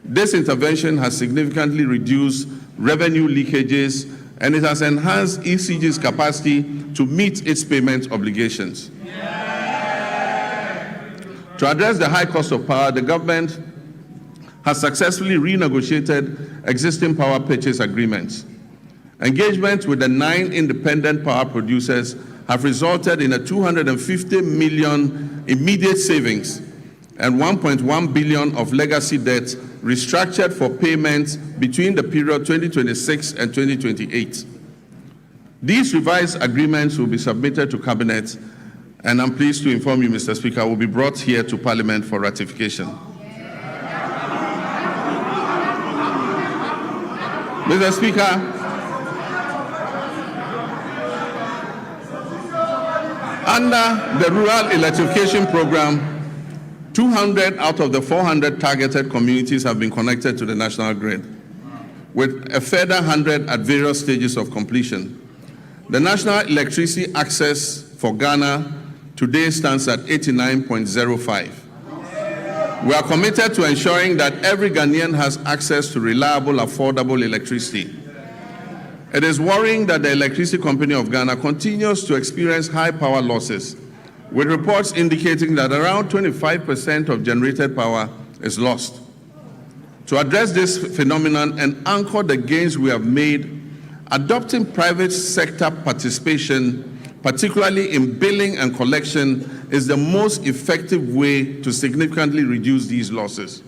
This intervention has significantly reduced revenue leakages, and it has enhanced ECG's capacity to meet its payment obligations. To address the high cost of power, the government has successfully renegotiated existing power purchase agreements. Engagement with the 9 independent power producers have resulted in a 250 million immediate savings and 1.1 billion of legacy debt restructured for payments between the period 2026 and 2028. These revised agreements will be submitted to Cabinet, and I'm pleased to inform you, Mr. Speaker, will be brought here to Parliament for ratification. Mr. Speaker, under the Rural Electrification Program, 200 out of the 400 targeted communities have been connected to the national grid, with a further 100 at various stages of completion. The national electricity access for Ghana today stands at 89.05. We are committed to ensuring that every Ghanaian has access to reliable, affordable electricity. It is worrying that the Electricity Company of Ghana continues to experience high power losses, with reports indicating that around 25% of generated power is lost. To address this phenomenon and anchor the gains we have made, adopting private sector participation, particularly in billing and collection, is the most effective way to significantly reduce these losses.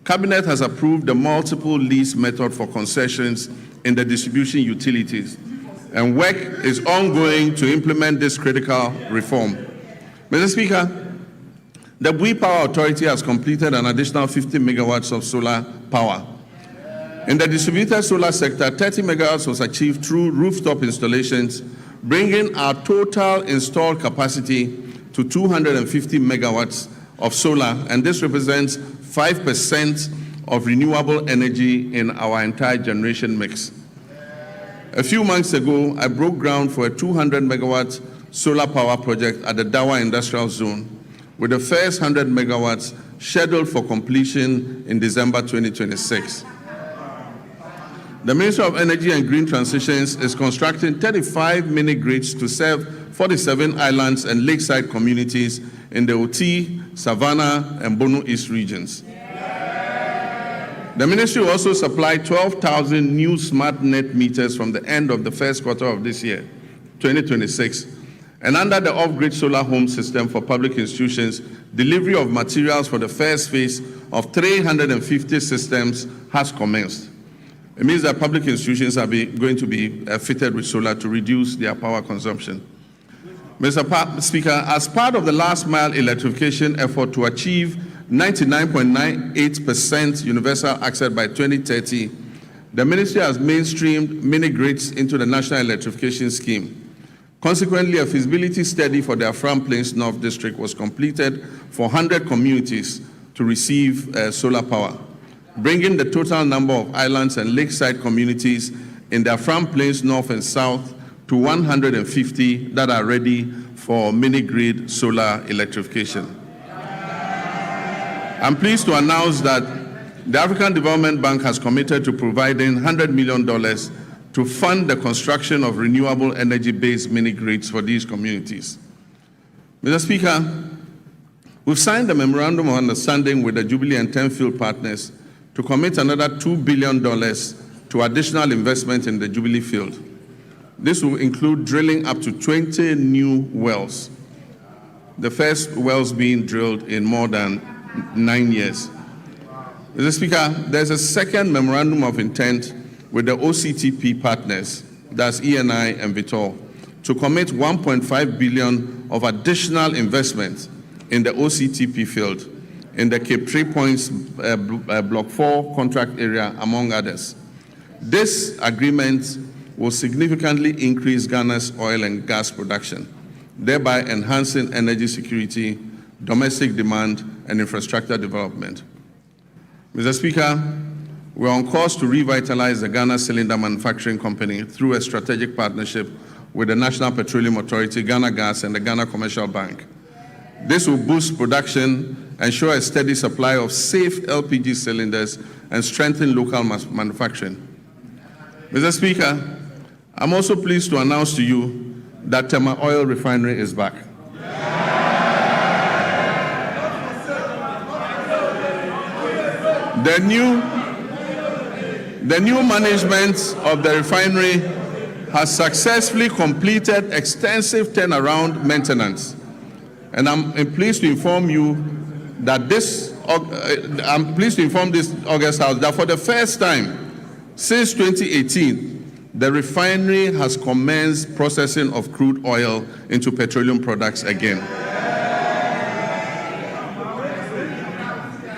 Cabinet has approved the multiple lease method for concessions in the distribution utilities, and work is ongoing to implement this critical reform. Mr. Speaker, the Bui Power Authority has completed an additional 50 megawatts of solar power. In the distributed solar sector, 30 megawatts was achieved through rooftop installations, bringing our total installed capacity to 250 megawatts of solar, and this represents 5% of renewable energy in our entire generation mix. A few months ago, I broke ground for a 200 megawatt solar power project at the Dawa Industrial Zone, with the first 100 megawatts scheduled for completion in December 2026. The Ministry of Energy and Green Transitions is constructing 35 mini-grids to serve 47 islands and lakeside communities in the Oti, Savannah, and Bono East regions. The ministry will also supply 12,000 new smart net meters from the end of the first quarter of this year, 2026. And under the off-grid solar home system for public institutions, delivery of materials for the first phase of 350 systems has commenced. It means that public institutions are going to be fitted with solar to reduce their power consumption. Mr. Speaker, as part of the last mile electrification effort to achieve 99.98% universal access by 2030, the ministry has mainstreamed mini-grids into the National Electrification Scheme. Consequently, a feasibility study for the Afram Plains North District was completed for 100 communities to receive solar power, bringing the total number of islands and lakeside communities in the Afram Plains North and South to 150 that are ready for mini-grid solar electrification. I'm pleased to announce that the African Development Bank has committed to providing $100 million to fund the construction of renewable energy-based mini-grids for these communities. Mr. Speaker, we've signed a memorandum of understanding with the Jubilee and Tenfield partners to commit another $2 billion to additional investment in the Jubilee field. This will include drilling up to 20 new wells, the first wells being drilled in more than 9 years. Mr. Speaker, there's a second memorandum of intent with the OCTP partners, that's ENI and Vitol, to commit $1.5 billion of additional investment in the OCTP field in the Cape 3 Points Block 4 contract area, among others. This agreement will significantly increase Ghana's oil and gas production, thereby enhancing energy security, domestic demand, and infrastructure development. Mr. Speaker, we're on course to revitalize the Ghana Cylinder Manufacturing Company through a strategic partnership with the National Petroleum Authority, Ghana Gas, and the Ghana Commercial Bank. This will boost production, ensure a steady supply of safe LPG cylinders, and strengthen local manufacturing. Mr. Speaker, I'm also pleased to announce to you that Tema Oil Refinery is back. The new management of the refinery has successfully completed extensive turnaround maintenance. And I'm pleased to inform you that this August House that for the first time since 2018, the refinery has commenced processing of crude oil into petroleum products again.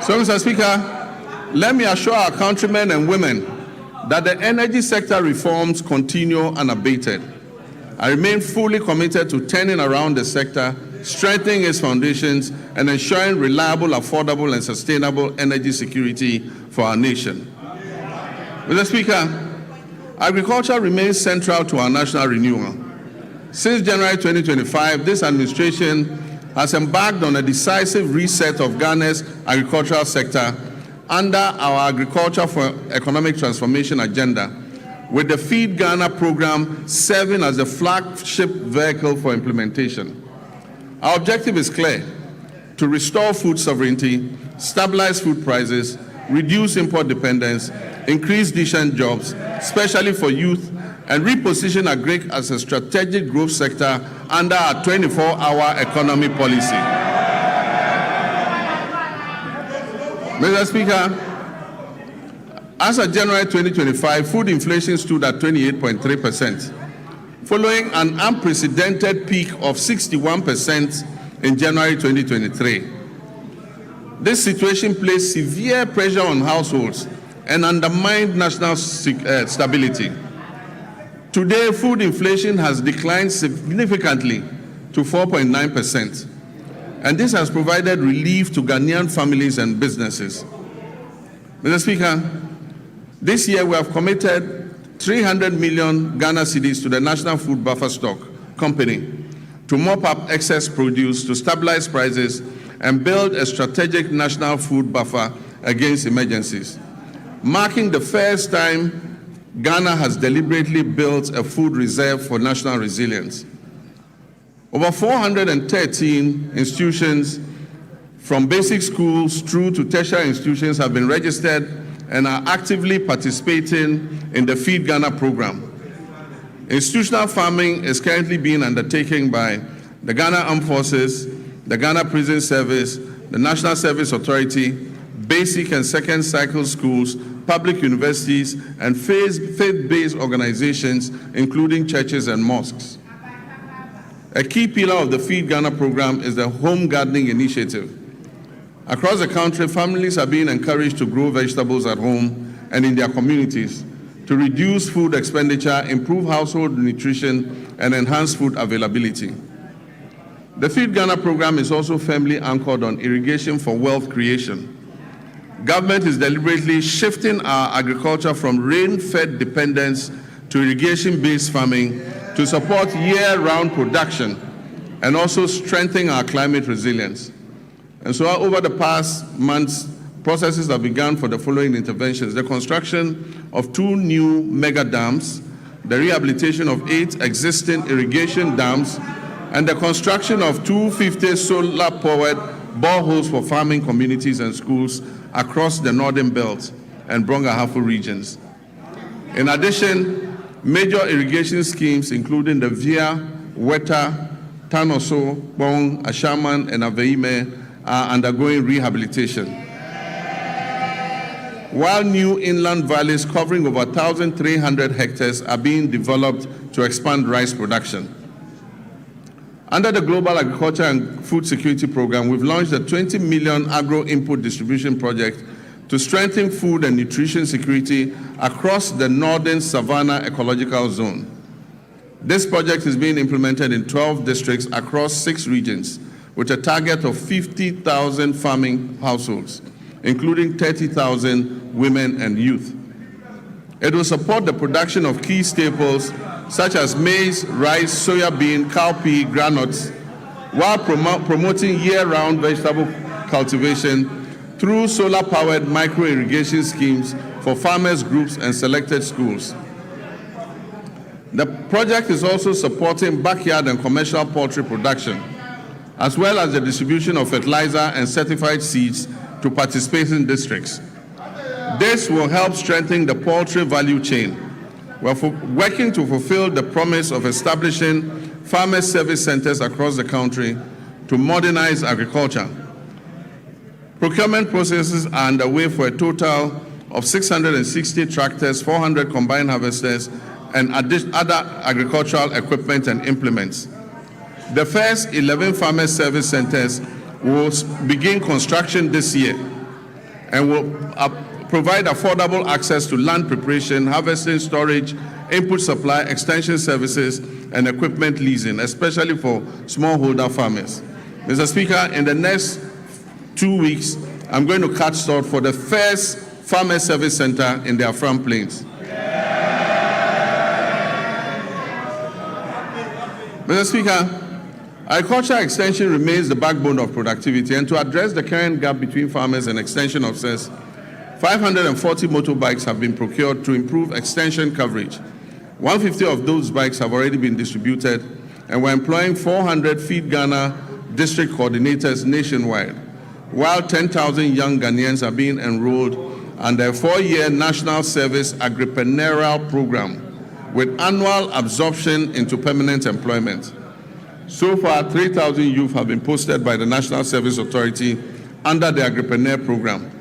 So, Mr. Speaker, let me assure our countrymen and women that the energy sector reforms continue unabated. I remain fully committed to turning around the sector, strengthening its foundations, and ensuring reliable, affordable, and sustainable energy security for our nation. Mr. Speaker, agriculture remains central to our national renewal. Since January 2025, this administration has embarked on a decisive reset of Ghana's agricultural sector under our Agriculture for Economic Transformation agenda, with the Feed Ghana program serving as the flagship vehicle for implementation. Our objective is clear: to restore food sovereignty, stabilize food prices, reduce import dependence, increase decent jobs, especially for youth, and reposition agri as a strategic growth sector under our 24-hour economy policy. Mr. Speaker, as of January 2025, food inflation stood at 28.3%, following an unprecedented peak of 61% in January 2023. This situation placed severe pressure on households and undermined national stability. Today, food inflation has declined significantly to 4.9%, and this has provided relief to Ghanaian families and businesses. Mr. Speaker, this year we have committed 300 million Ghana cedis to the National Food Buffer Stock Company to mop up excess produce, to stabilize prices, and build a strategic national food buffer against emergencies, marking the first time Ghana has deliberately built a food reserve for national resilience. Over 413 institutions, from basic schools through to tertiary institutions, have been registered and are actively participating in the Feed Ghana program. Institutional farming is currently being undertaken by the Ghana Armed Forces, the Ghana Prison Service, the National Service Authority, basic and second cycle schools, public universities, and faith-based organizations, including churches and mosques. A key pillar of the Feed Ghana program is the home gardening initiative. Across the country, families are being encouraged to grow vegetables at home and in their communities to reduce food expenditure, improve household nutrition, and enhance food availability. The Feed Ghana program is also firmly anchored on irrigation for wealth creation. Government is deliberately shifting our agriculture from rain-fed dependence to irrigation-based farming to support year-round production and also strengthen our climate resilience. And so over the past months, processes have begun for the following interventions: the construction of 2 new mega dams, the rehabilitation of 8 existing irrigation dams, and the construction of 250 solar-powered boreholes for farming communities and schools across the Northern Belt and Brong-Ahafo regions. In addition, major irrigation schemes, including the Via, Weta, Tanoso, Bong, Ashaman, and Aveime, are undergoing rehabilitation, while new inland valleys covering over 1,300 hectares are being developed to expand rice production. Under the Global Agriculture and Food Security Program, we've launched a 20 million agro-input distribution project to strengthen food and nutrition security across the Northern Savannah Ecological Zone. This project is being implemented in 12 districts across 6 regions, with a target of 50,000 farming households, including 30,000 women and youth. It will support the production of key staples such as maize, rice, soya bean, cowpea, granules, while promoting year-round vegetable cultivation through solar-powered micro-irrigation schemes for farmers groups and selected schools. The project is also supporting backyard and commercial poultry production, as well as the distribution of fertilizer and certified seeds to participating districts. This will help strengthen the poultry value chain. We're working to fulfill the promise of establishing farmer service centers across the country to modernize agriculture. Procurement processes are underway for a total of 660 tractors, 400 combine harvesters, and other agricultural equipment and implements. The first 11 farmer service centers will begin construction this year and will provide affordable access to land preparation, harvesting, storage, input supply, extension services, and equipment leasing, especially for smallholder farmers. Mr. Speaker, in the next 2 weeks, I'm going to cut short for the first Farmer Service Center in the Afram Plains. Mr. Speaker, agricultural extension remains the backbone of productivity, and to address the current gap between farmers and extension officers, 540 motorbikes have been procured to improve extension coverage. 150 of those bikes have already been distributed, and we're employing 400 Feed Ghana district coordinators nationwide, while 10,000 young Ghanaians are being enrolled under a 4-year national service agripreneurial program with annual absorption into permanent employment. So far, 3,000 youth have been posted by the National Service Authority under the Agripreneur program.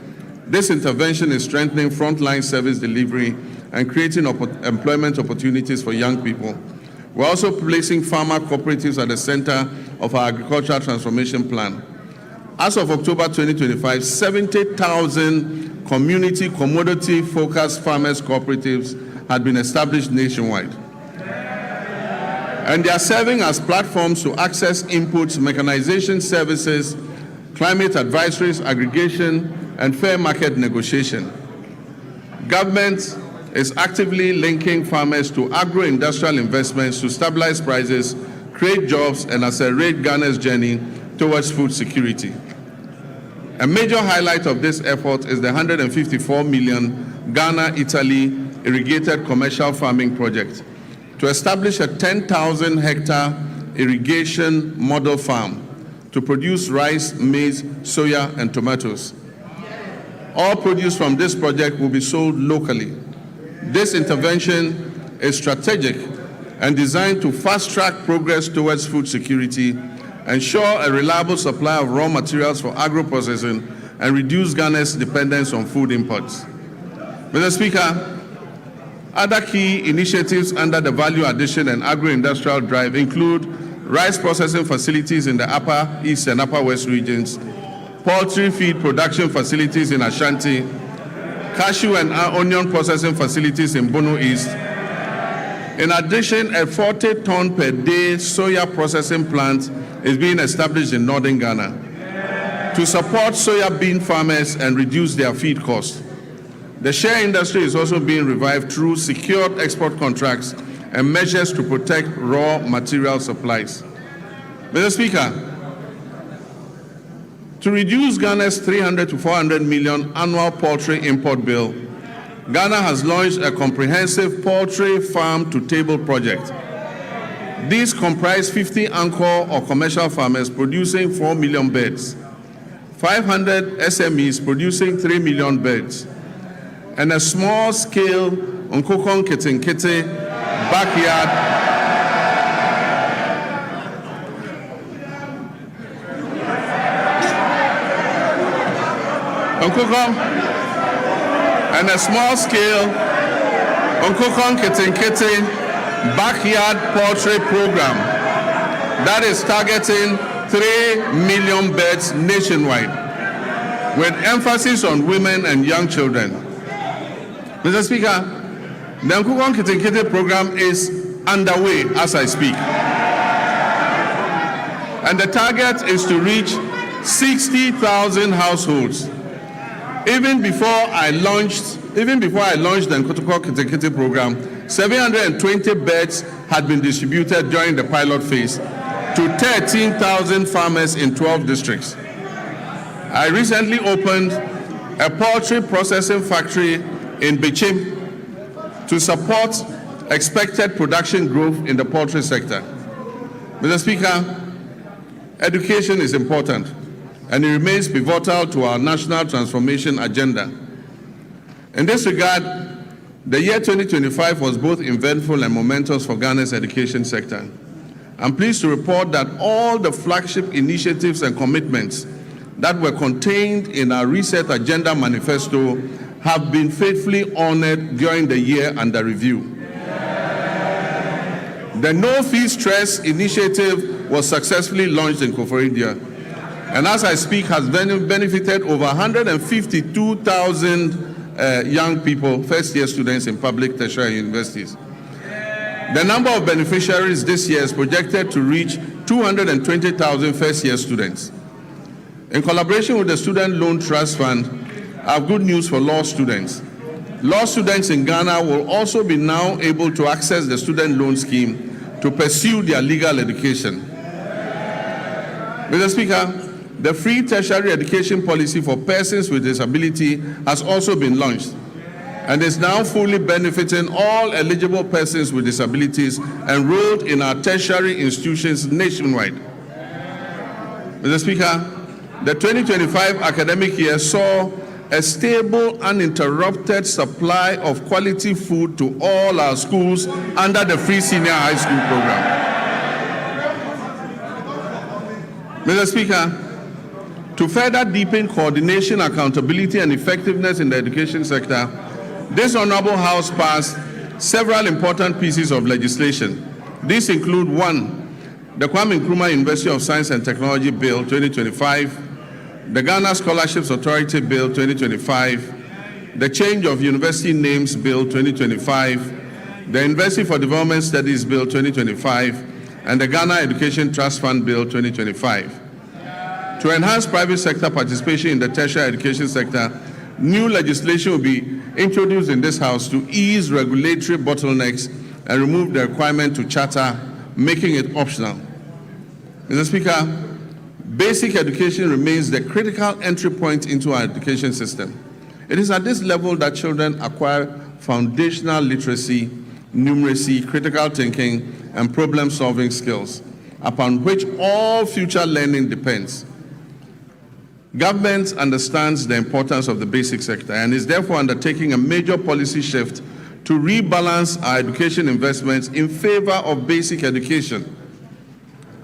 This intervention is strengthening frontline service delivery and creating employment opportunities for young people. We're also placing farmer cooperatives at the center of our agricultural transformation plan. As of October 2025, 70,000 community commodity-focused farmers cooperatives had been established nationwide. And they are serving as platforms to access inputs, mechanization services, climate advisories, aggregation, and fair market negotiation. Government is actively linking farmers to agro-industrial investments to stabilize prices, create jobs, and accelerate Ghana's journey towards food security. A major highlight of this effort is the 154 million Ghana-Italy irrigated commercial farming project to establish a 10,000 hectare irrigation model farm to produce rice, maize, soya, and tomatoes. All produce from this project will be sold locally. This intervention is strategic and designed to fast-track progress towards food security, ensure a reliable supply of raw materials for agro-processing, and reduce Ghana's dependence on food imports. Mr. Speaker, other key initiatives under the Value Addition and Agro-Industrial Drive include rice processing facilities in the Upper East and Upper West regions, poultry feed production facilities in Ashanti, cashew and onion processing facilities in Bono East. In addition, a 40-ton per day soya processing plant is being established in northern Ghana to support soya bean farmers and reduce their feed costs. The share industry is also being revived through secured export contracts and measures to protect raw material supplies. Mr. Speaker, to reduce Ghana's 300 to 400 million annual poultry import bill, Ghana has launched a comprehensive poultry farm-to-table project. These comprise 50 anchor or commercial farmers producing 4 million birds, 500 SMEs producing 3 million birds, and a small-scale Nkokon Kitinkiti backyard and a small-scale Nkokon Kitinkiti backyard poultry program that is targeting 3 million birds nationwide, with emphasis on women and young children. Mr. Speaker, the Nkokon Kitinkiti program is underway as I speak, and the target is to reach 60,000 households. Even before I launched the Nkokon Kitinkiti program, 720 beds had been distributed during the pilot phase to 13,000 farmers in 12 districts. I recently opened a poultry processing factory in Bichim to support expected production growth in the poultry sector. Mr. Speaker, education is important, and it remains pivotal to our national transformation agenda. In this regard, the year 2025 was both eventful and momentous for Ghana's education sector. I'm pleased to report that all the flagship initiatives and commitments that were contained in our Reset Agenda Manifesto have been faithfully honored during the year under review. The No Fee Stress initiative was successfully launched in Koforidua, and as I speak has benefited over 152,000 young people, first-year students in public tertiary universities. The number of beneficiaries this year is projected to reach 220,000 first-year students. In collaboration with the Student Loan Trust Fund, I have good news for law students. Law students in Ghana will also be now able to access the student loan scheme to pursue their legal education. Mr. Speaker, the free tertiary education policy for persons with disability has also been launched and is now fully benefiting all eligible persons with disabilities enrolled in our tertiary institutions nationwide. Mr. Speaker, the 2025 academic year saw a stable, uninterrupted supply of quality food to all our schools under the free senior high school program. Mr. Speaker, to further deepen coordination, accountability, and effectiveness in the education sector, this Honorable House passed several important pieces of legislation. These include 1, the Kwame Nkrumah University of Science and Technology Bill 2025, the Ghana Scholarships Authority Bill 2025, the Change of University Names Bill 2025, the University for Development Studies Bill 2025, and the Ghana Education Trust Fund Bill 2025. To enhance private sector participation in the tertiary education sector, new legislation will be introduced in this House to ease regulatory bottlenecks and remove the requirement to charter, making it optional. Mr. Speaker, basic education remains the critical entry point into our education system. It is at this level that children acquire foundational literacy, numeracy, critical thinking, and problem-solving skills, upon which all future learning depends. Government understands the importance of the basic sector and is therefore undertaking a major policy shift to rebalance our education investments in favor of basic education.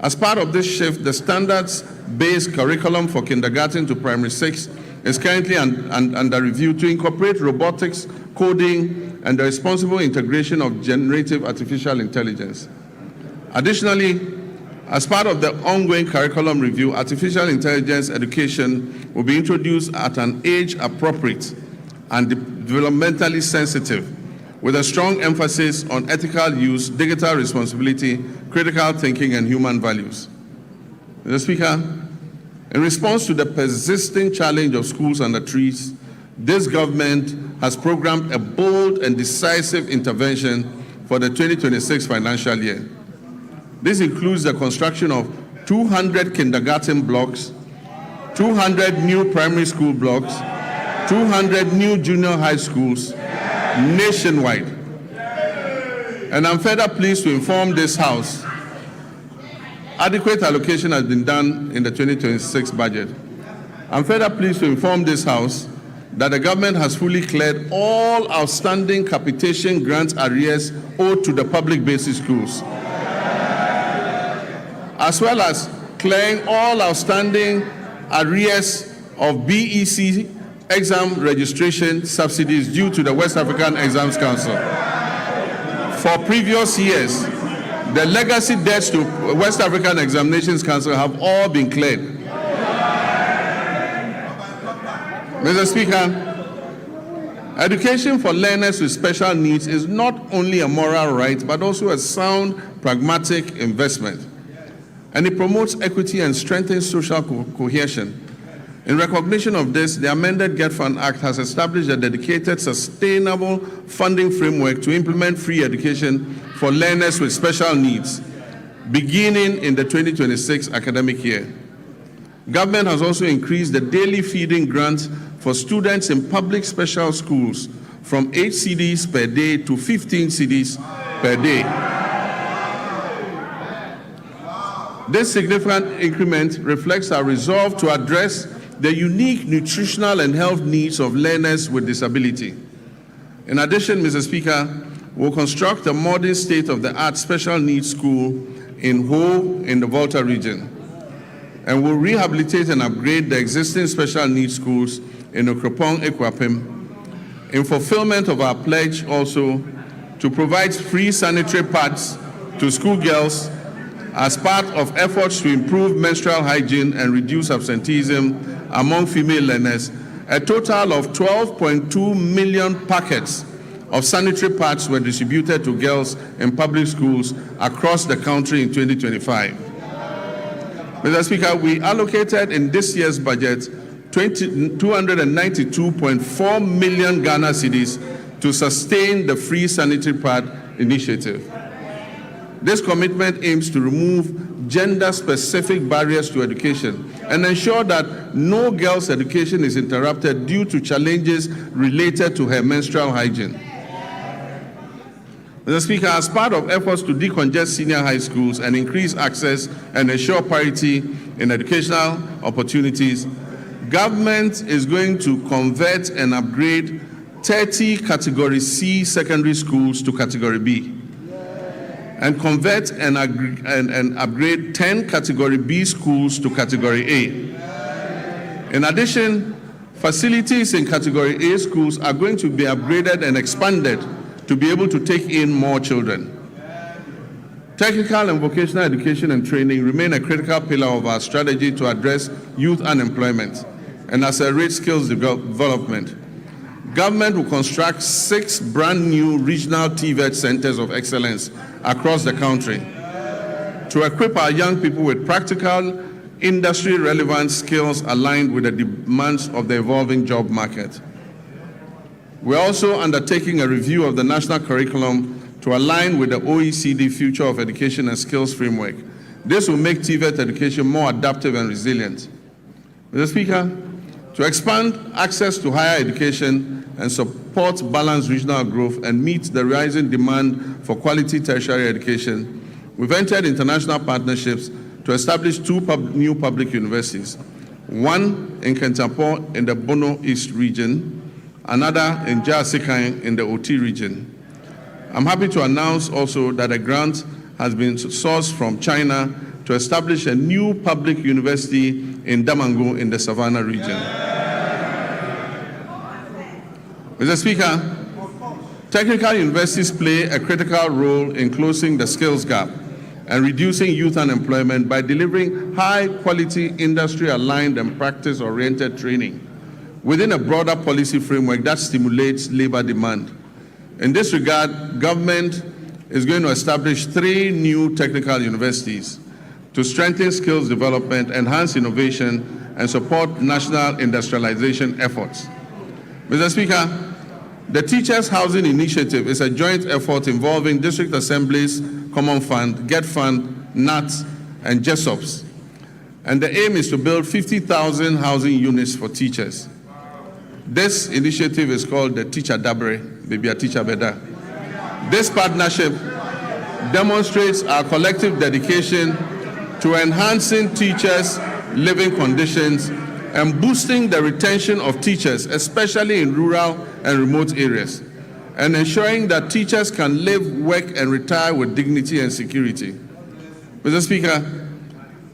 As part of this shift, the standards-based curriculum for kindergarten to primary 6 is currently under review to incorporate robotics, coding, and the responsible integration of generative artificial intelligence. Additionally, as part of the ongoing curriculum review, artificial intelligence education will be introduced at an age appropriate and developmentally sensitive, with a strong emphasis on ethical use, digital responsibility, critical thinking, and human values. Mr. Speaker, in response to the persisting challenge of schools under trees, this government has programmed a bold and decisive intervention for the 2026 financial year. This includes the construction of 200 kindergarten blocks, 200 new primary school blocks, 200 new junior high schools nationwide. And I'm further pleased to inform this House adequate allocation has been done in the 2026 budget. I'm further pleased to inform this House that the government has fully cleared all outstanding capitation grant arrears owed to the public basic schools, as well as clearing all outstanding arrears of BEC exam registration subsidies due to the West African Exams Council. For previous years, the legacy debts to West African Examinations Council have all been cleared. Mr. Speaker, education for learners with special needs is not only a moral right, but also a sound, pragmatic investment. And it promotes equity and strengthens social cohesion. In recognition of this, the amended Get Fund Act has established a dedicated, sustainable funding framework to implement free education for learners with special needs, beginning in the 2026 academic year. Government has also increased the daily feeding grant for students in public special schools from 8 cedis per day to 15 cedis per day. This significant increment reflects our resolve to address the unique nutritional and health needs of learners with disability. In addition, Mr. Speaker, we'll construct a modern state-of-the-art special needs school in Ho in the Volta region, and we'll rehabilitate and upgrade the existing special needs schools in Okropong, Ekwapim, in fulfillment of our pledge also to provide free sanitary pads to schoolgirls as part of efforts to improve menstrual hygiene and reduce absenteeism among female learners, a total of 12.2 million packets of sanitary pads were distributed to girls in public schools across the country in 2025. Mr. Speaker, we allocated in this year's budget 292.4 million Ghana cedis to sustain the free sanitary pad initiative. This commitment aims to remove gender-specific barriers to education and ensure that no girl's education is interrupted due to challenges related to her menstrual hygiene. Mr. Speaker, as part of efforts to decongest senior high schools and increase access and ensure parity in educational opportunities, government is going to convert and upgrade 30 Category C secondary schools to Category B, and convert and upgrade 10 Category B schools to Category A. In addition, facilities in Category A schools are going to be upgraded and expanded to be able to take in more children. Technical and vocational education and training remain a critical pillar of our strategy to address youth unemployment and accelerate skills development. Government will construct 6 brand new regional TVET centers of excellence across the country to equip our young people with practical, industry-relevant skills aligned with the demands of the evolving job market. We're also undertaking a review of the national curriculum to align with the OECD Future of Education and Skills Framework. This will make TVET education more adaptive and resilient. Mr. Speaker, to expand access to higher education and support balanced regional growth and meet the rising demand for quality tertiary education, we've entered international partnerships to establish 2 new public universities, one in Kentapor in the Bono East region, another in Jasikan in the OT region. I'm happy to announce also that a grant has been sourced from China to establish a new public university in Damango in the Savannah region. Mr. Speaker, technical universities play a critical role in closing the skills gap and reducing youth unemployment by delivering high-quality, industry-aligned and practice-oriented training within a broader policy framework that stimulates labor demand. In this regard, government is going to establish 3 new technical universities to strengthen skills development, enhance innovation, and support national industrialization efforts. Mr. Speaker, the Teachers Housing Initiative is a joint effort involving district assemblies, Common Fund, Get Fund, NATS, and JESOPs. And the aim is to build 50,000 housing units for teachers. This initiative is called the Teacher Dabre, maybe a Teacher Beda. This partnership demonstrates our collective dedication to enhancing teachers' living conditions and boosting the retention of teachers, especially in rural and remote areas, and ensuring that teachers can live, work, and retire with dignity and security. Mr. Speaker,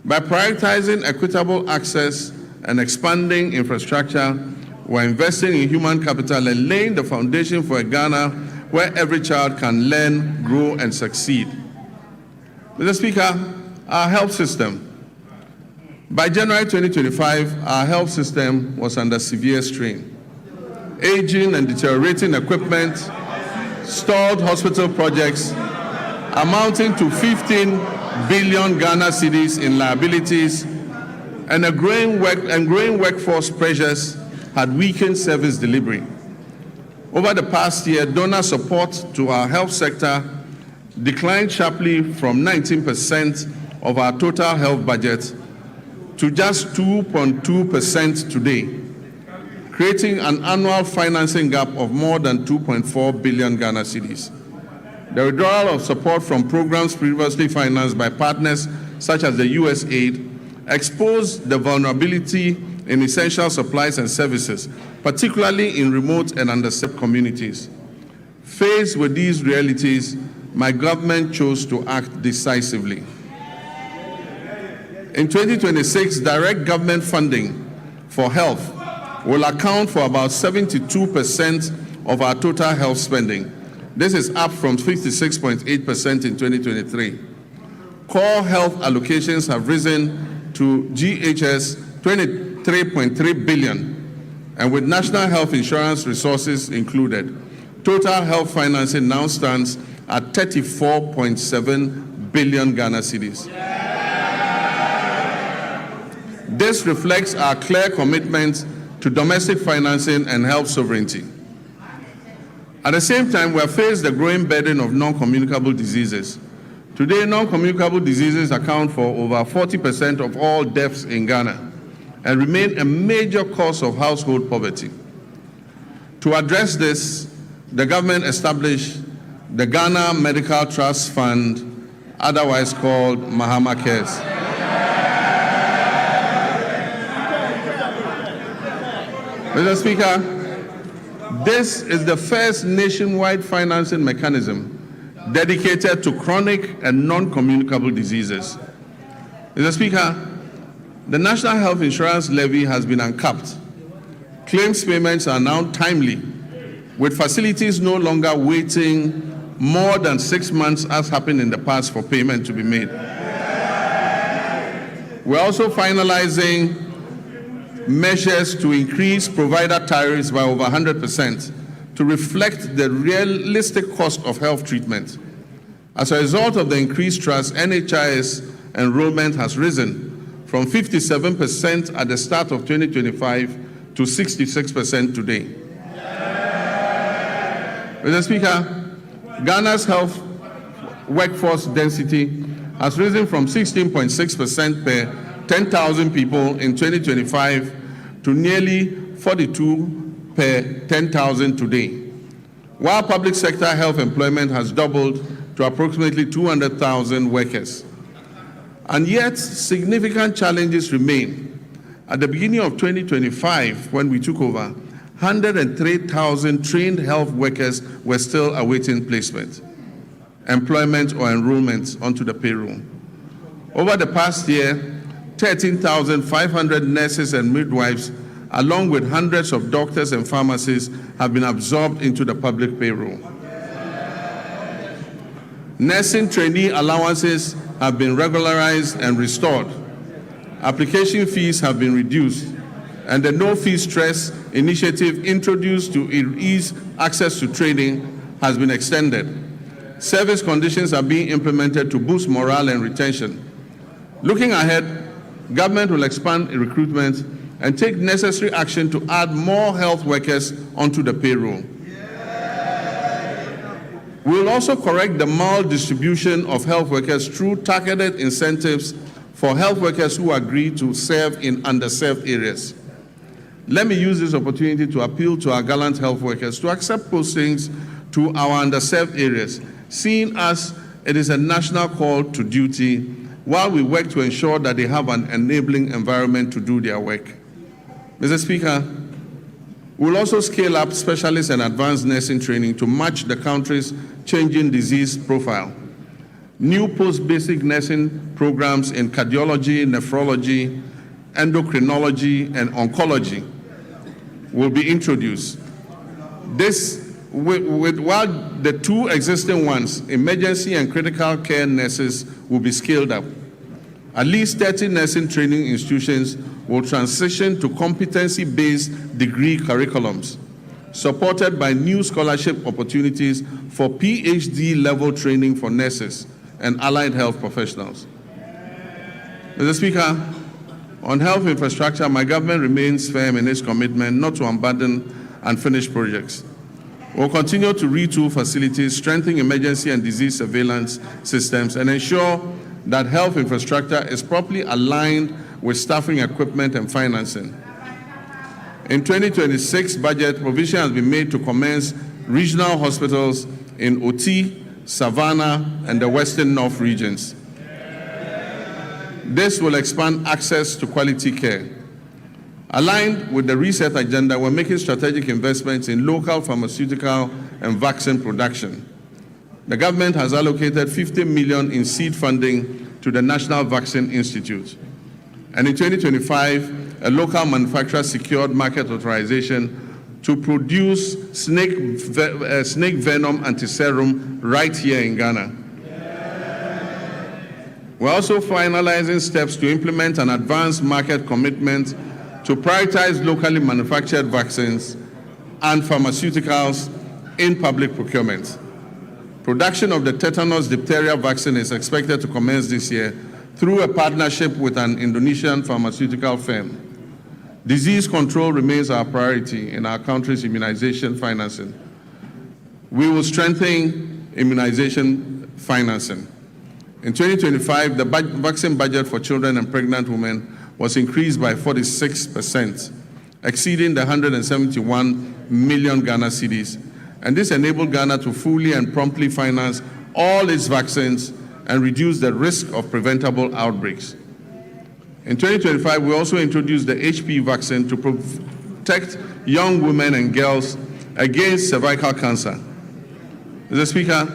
by prioritizing equitable access and expanding infrastructure, we're investing in human capital and laying the foundation for a Ghana where every child can learn, grow, and succeed. Mr. Speaker, our health system. By January 2025, our health system was under severe strain. Aging and deteriorating equipment, stalled hospital projects amounting to 15 billion Ghana cedis in liabilities, and growing workforce pressures had weakened service delivery. Over the past year, donor support to our health sector declined sharply from 19% of our total health budget to just 2.2% today, creating an annual financing gap of more than 2.4 billion Ghana cedis. The withdrawal of support from programs previously financed by partners such as the USAID exposed the vulnerability in essential supplies and services, particularly in remote and underserved communities. Faced with these realities, my government chose to act decisively. In 2026, direct government funding for health will account for about 72% of our total health spending. This is up from 56.8% in 2023. Core health allocations have risen to GHS 23.3 billion, and with national health insurance resources included, total health financing now stands at 34.7 billion Ghana cedis. This reflects our clear commitment to domestic financing and health sovereignty. At the same time, we have faced the growing burden of non-communicable diseases. Today, non-communicable diseases account for over 40% of all deaths in Ghana and remain a major cause of household poverty. To address this, the government established the Ghana Medical Trust Fund, otherwise called Mahama Cares. Mr. Speaker, this is the first nationwide financing mechanism dedicated to chronic and non-communicable diseases. Mr. Speaker, the National Health Insurance Levy has been uncapped. Claims payments are now timely, with facilities no longer waiting more than 6 months as happened in the past for payment to be made. We're also finalizing measures to increase provider tariffs by over 100% to reflect the realistic cost of health treatment. As a result of the increased trust, NHIS enrollment has risen from 57% at the start of 2025 to 66% today. Mr. Speaker, Ghana's health workforce density has risen from 16.6% per 10,000 people in 2025 to nearly 42 per 10,000 today, while public sector health employment has doubled to approximately 200,000 workers. And yet, significant challenges remain. At the beginning of 2025, when we took over, 103,000 trained health workers were still awaiting placement, employment, or enrollment onto the payroll. Over the past year, 13,500 nurses and midwives, along with hundreds of doctors and pharmacists, have been absorbed into the public payroll. Nursing trainee allowances have been regularized and restored. Application fees have been reduced, and the no-fee stress initiative introduced to ease access to training has been extended. Service conditions are being implemented to boost morale and retention. Looking ahead, government will expand recruitment and take necessary action to add more health workers onto the payroll. We will also correct the maldistribution of health workers through targeted incentives for health workers who agree to serve in underserved areas. Let me use this opportunity to appeal to our gallant health workers to accept postings to our underserved areas, seeing as it is a national call to duty, while we work to ensure that they have an enabling environment to do their work. Mr. Speaker, we will also scale up specialist and advanced nursing training to match the country's changing disease profile. New post-basic nursing programs in cardiology, nephrology, endocrinology, and oncology will be introduced. While the two existing ones, emergency and critical care nurses, will be scaled up. At least 30 nursing training institutions will transition to competency-based degree curriculums, supported by new scholarship opportunities for PhD-level training for nurses and allied health professionals. Mr. Speaker, on health infrastructure, my government remains firm in its commitment not to abandon unfinished projects. We'll continue to retool facilities, strengthen emergency and disease surveillance systems, and ensure that health infrastructure is properly aligned with staffing, equipment, and financing. In 2026 budget, provision has been made to commence regional hospitals in Oti, Savannah, and the Western North regions. This will expand access to quality care. Aligned with the reset agenda, we're making strategic investments in local pharmaceutical and vaccine production. The government has allocated 50 million in seed funding to the National Vaccine Institute. And in 2025, a local manufacturer secured market authorization to produce snake venom antiserum right here in Ghana. We're also finalizing steps to implement an advanced market commitment to prioritize locally manufactured vaccines and pharmaceuticals in public procurement. Production of the tetanus diphtheria vaccine is expected to commence this year through a partnership with an Indonesian pharmaceutical firm. Disease control remains our priority in our country's immunization financing. We will strengthen immunization financing. In 2025, the vaccine budget for children and pregnant women was increased by 46%, exceeding the 171 million Ghana cedis. And this enabled Ghana to fully and promptly finance all its vaccines and reduce the risk of preventable outbreaks. In 2025, we also introduced the HPV vaccine to protect young women and girls against cervical cancer. Mr. Speaker,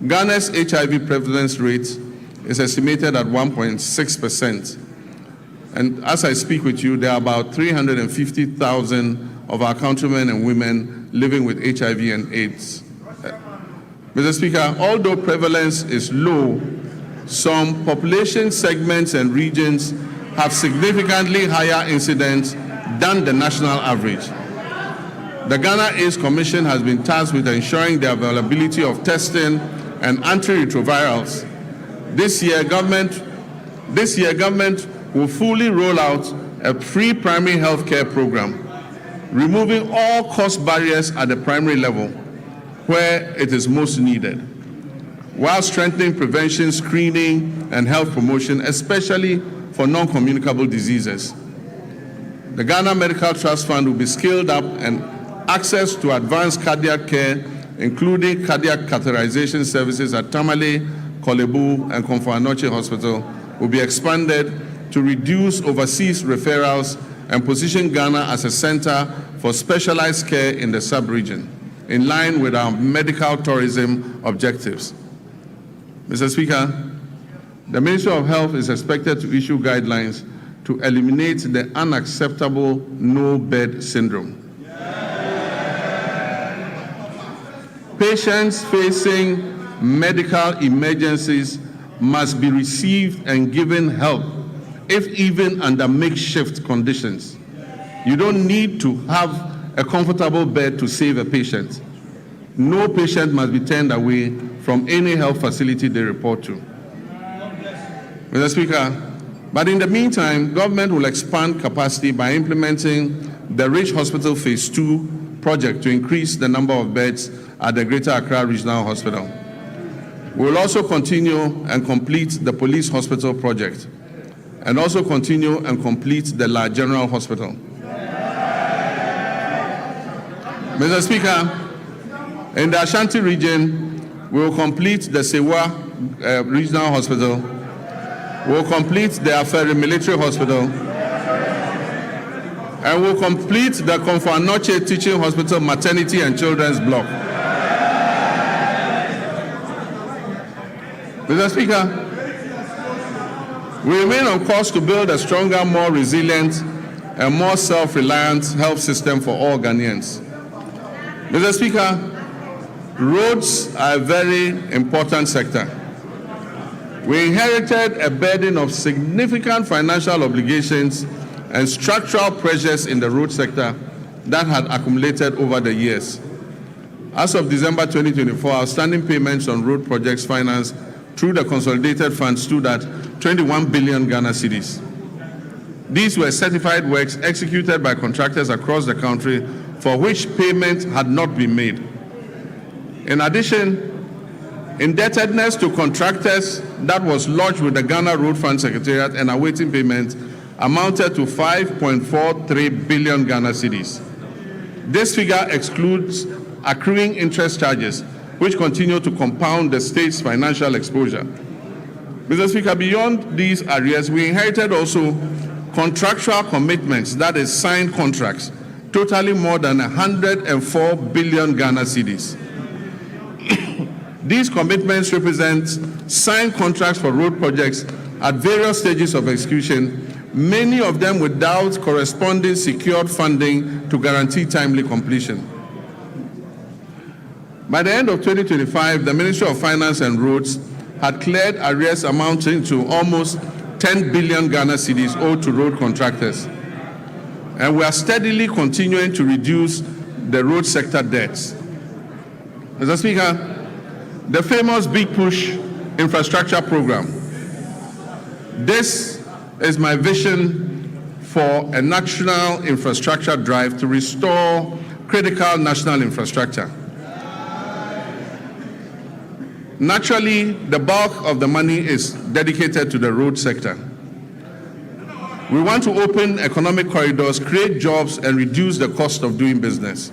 Ghana's HIV prevalence rate is estimated at 1.6%. And as I speak with you, there are about 350,000 of our countrymen and women living with HIV and AIDS. Mr. Speaker, although prevalence is low, some population segments and regions have significantly higher incidence than the national average. The Ghana AIDS Commission has been tasked with ensuring the availability of testing and antiretrovirals. This year, government will fully roll out a free primary health care program, removing all cost barriers at the primary level where it is most needed, while strengthening prevention, screening, and health promotion, especially for non-communicable diseases. The Ghana Medical Trust Fund will be scaled up, and access to advanced cardiac care, including cardiac catheterization services at Tamale, Kolebu, and Komfo-Anokye Hospital, will be expanded to reduce overseas referrals and position Ghana as a center for specialized care in the sub-region, in line with our medical tourism objectives. Mr. Speaker, the Ministry of Health is expected to issue guidelines to eliminate the unacceptable no-bed syndrome. Patients facing medical emergencies must be received and given help, if even under makeshift conditions. You don't need to have a comfortable bed to save a patient. No patient must be turned away from any health facility they report to. Mr. Speaker, but in the meantime, government will expand capacity by implementing the Rich Hospital Phase 2 project to increase the number of beds at the Greater Accra Regional Hospital. We will also continue and complete the Police Hospital project, and also continue and complete the La General Hospital. Mr. Speaker, in the Ashanti region, we will complete the Sewa Regional Hospital. We will complete the Aferi Military Hospital, and we will complete the Komfo-Anokye Teaching Hospital Maternity and Children's Block. Mr. Speaker, we remain on course to build a stronger, more resilient, and more self-reliant health system for all Ghanaians. Mr. Speaker, roads are a very important sector. We inherited a burden of significant financial obligations and structural pressures in the road sector that had accumulated over the years. As of December 2024, outstanding payments on road projects financed through the Consolidated Fund stood at 21 billion Ghana cedis. These were certified works executed by contractors across the country for which payment had not been made. In addition, indebtedness to contractors that was lodged with the Ghana Road Fund Secretariat and awaiting payment amounted to 5.43 billion Ghana cedis. This figure excludes accruing interest charges, which continue to compound the state's financial exposure. Mr. Speaker, beyond these areas, we inherited also contractual commitments, that is, signed contracts, totaling more than 104 billion Ghana cedis. These commitments represent signed contracts for road projects at various stages of execution, many of them without corresponding secured funding to guarantee timely completion. By the end of 2025, the Ministry of Finance and Roads had cleared arrears amounting to almost 10 billion Ghana cedis owed to road contractors. and we are steadily continuing to reduce the road sector debts. Mr. Speaker, the famous Big Push infrastructure program. This is my vision for a national infrastructure drive to restore critical national infrastructure. Naturally, the bulk of the money is dedicated to the road sector. We want to open economic corridors, create jobs, and reduce the cost of doing business.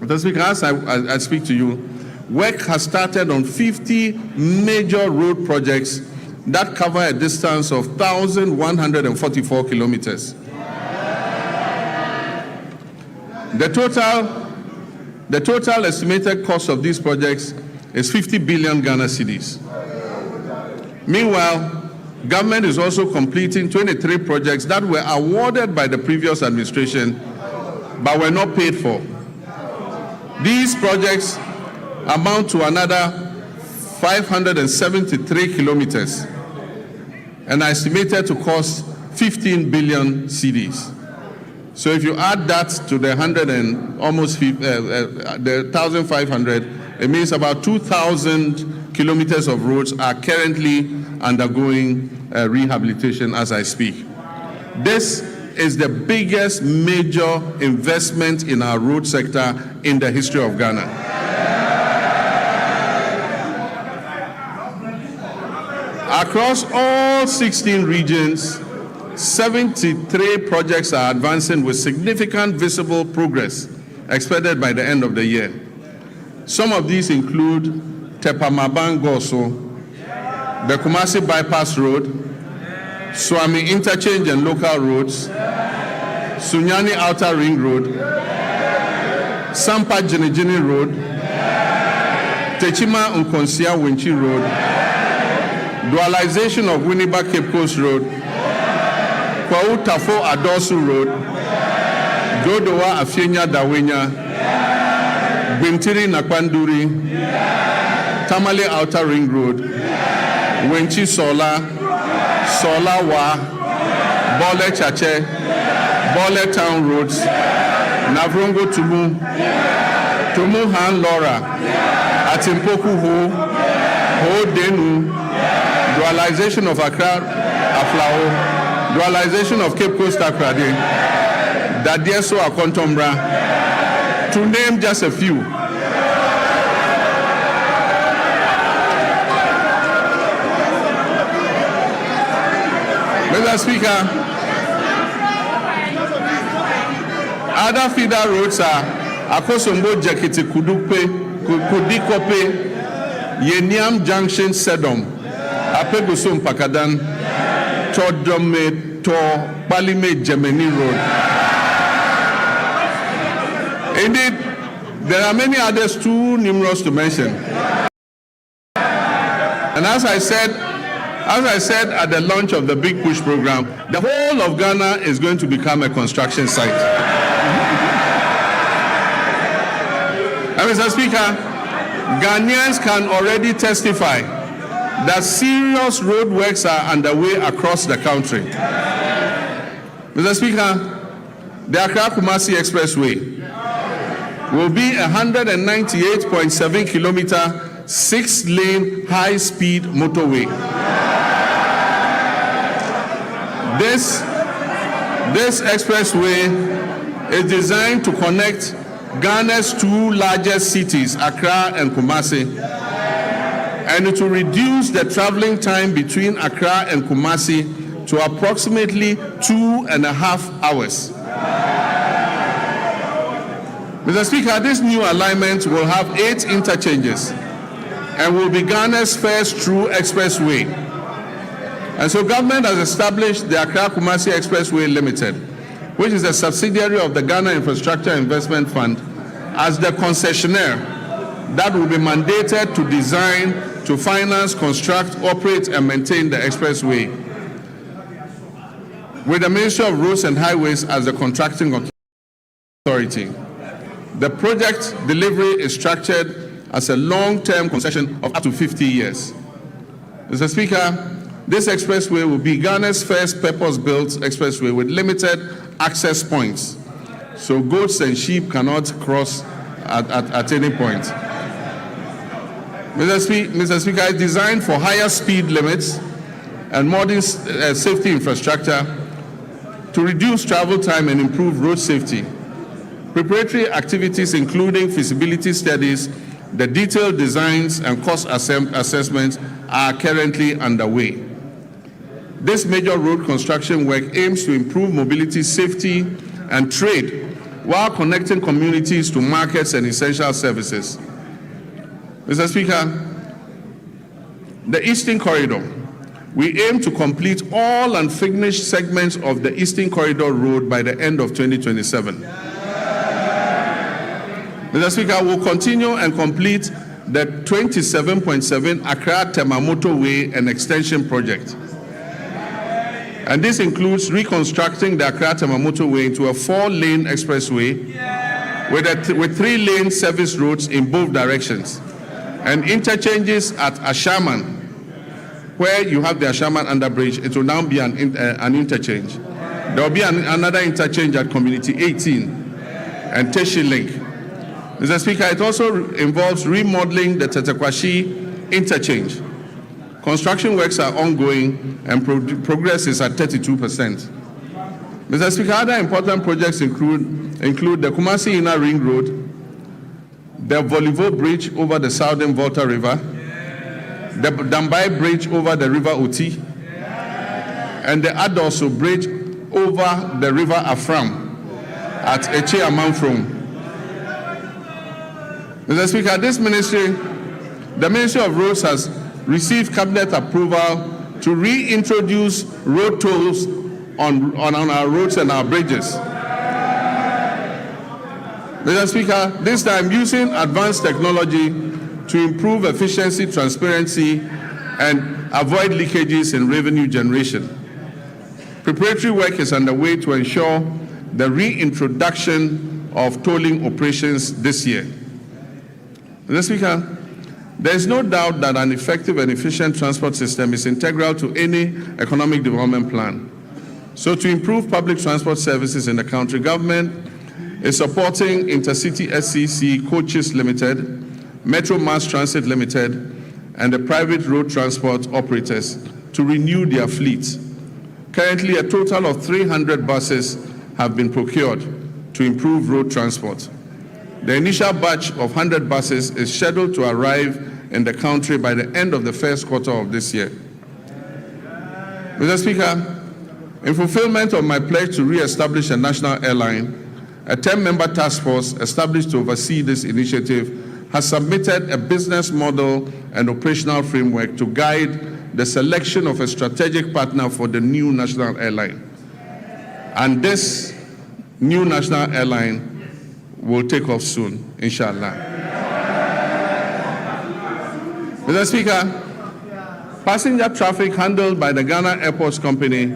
Mr. Speaker, as I speak to you, work has started on 50 major road projects that cover a distance of 1,144 kilometers. The total estimated cost of these projects is 50 billion Ghana cedis. Meanwhile, government is also completing 23 projects that were awarded by the previous administration but were not paid for. These projects amount to another 573 kilometers and are estimated to cost 15 billion cedis. So if you add that to the 1,500, it means about 2,000 kilometers of roads are currently undergoing rehabilitation as I speak. This is the biggest major investment in our road sector in the history of Ghana. Across all 16 regions, 73 projects are advancing with significant visible progress expected by the end of the year. Some of these include Tepamaban-Goso, the Kumasi Bypass Road, Swami Interchange and Local Roads, Sunyani Outer Ring Road, Sampa Jinijini Road, Techima Nkonsia Winchi Road, dualization of Winneba Cape Coast Road, Kwau Tafo Adosu Road, Dodowa Afienya Dawenya, Bintiri Nakwanduri, Tamale Outer Ring Road, Wenchi Sola, Sola Wa, Bole Chache, Bole Town Roads, Navrongo Tumu, Tumu Han Lora, Atimpoku Ho, Ho Denu, dualization of Accra Aflao, dualization of Cape Coast Akrade, Dadieso Akontombra, to name just a few. Mr. Speaker, other feeder roads are Akosombo Jakiti Kudupe, Kudikope, Yeniam Junction Sedom, Apegosum Pakadan, Todome to Palime Gemini Road. Indeed, there are many others too numerous to mention. And as I said at the launch of the Big Push program, the whole of Ghana is going to become a construction site. And Mr. Speaker, Ghanaians can already testify that serious road works are underway across the country. Mr. Speaker, the Accra-Kumasi Expressway will be a 198.7 kilometer, 6-lane high-speed motorway. This expressway is designed to connect Ghana's two largest cities, Accra and Kumasi, and it will reduce the traveling time between Accra and Kumasi to approximately 2.5 hours. Mr. Speaker, this new alignment will have 8 interchanges and will be Ghana's first true expressway. And so government has established the Accra-Kumasi Expressway Limited, which is a subsidiary of the Ghana Infrastructure Investment Fund, as the concessionaire that will be mandated to design, to finance, construct, operate, and maintain the expressway, with the Ministry of Roads and Highways as the contracting authority. The project delivery is structured as a long-term concession of up to 50 years. Mr. Speaker, this expressway will be Ghana's first purpose-built expressway with limited access points, so goats and sheep cannot cross at any point. Mr. Speaker, it's designed for higher speed limits and modern safety infrastructure to reduce travel time and improve road safety. Preparatory activities including feasibility studies, the detailed designs and cost assessments are currently underway. This major road construction work aims to improve mobility, safety, and trade while connecting communities to markets and essential services. Mr. Speaker, the Eastern Corridor. We aim to complete all unfinished segments of the Eastern Corridor Road by the end of 2027. Mr. Speaker, we'll continue and complete the 27.7 Accra-Tema Motorway and Extension Project. And this includes reconstructing the Accra-Tema Motorway into a 4-lane expressway with 3-lane service roads in both directions, and interchanges at Ashaman, where you have the Ashaman underbridge. It will now be an interchange. There will be another interchange at Community 18 and Teshi Link. Mr. Speaker, it also involves remodeling the Tetekwashi interchange. Construction works are ongoing and progress is at 32%. Mr. Speaker, other important projects include the Kumasi Inner Ring Road, the Volivo Bridge over the Southern Volta River, the Dambai Bridge over the River Oti, and the Adoso Bridge over the River Afram at Eche Amanfrom. Mr. Speaker, the Ministry of Roads has received cabinet approval to reintroduce road tolls on our roads and our bridges. Mr. Speaker, this time using advanced technology to improve efficiency, transparency, and avoid leakages in revenue generation. Preparatory work is underway to ensure the reintroduction of tolling operations this year. Mr. Speaker, there is no doubt that an effective and efficient transport system is integral to any economic development plan. So to improve public transport services in the country, government is supporting Intercity SCC Coaches Limited, Metro Mass Transit Limited, and the private road transport operators to renew their fleets. Currently, a total of 300 buses have been procured to improve road transport. The initial batch of 100 buses is scheduled to arrive in the country by the end of the first quarter of this year. Mr. Speaker, in fulfillment of my pledge to re-establish a national airline, a 10-member task force established to oversee this initiative has submitted a business model and operational framework to guide the selection of a strategic partner for the new national airline. And this new national airline will take off soon, inshallah. Mr. Speaker, passenger traffic handled by the Ghana Airports Company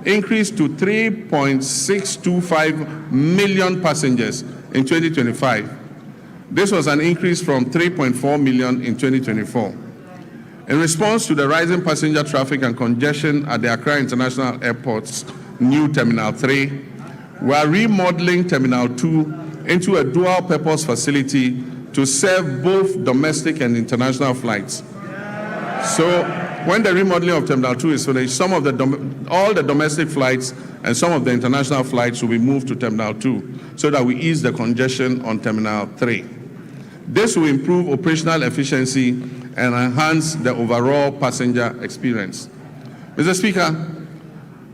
increased to 3.625 million passengers in 2025. This was an increase from 3.4 million in 2024. In response to the rising passenger traffic and congestion at the Accra International Airport's new Terminal 3, we are remodeling Terminal 2 into a dual-purpose facility to serve both domestic and international flights. So when the remodeling of Terminal 2 is finished, all the domestic flights and some of the international flights will be moved to Terminal 2 so that we ease the congestion on Terminal 3. This will improve operational efficiency and enhance the overall passenger experience. Mr. Speaker,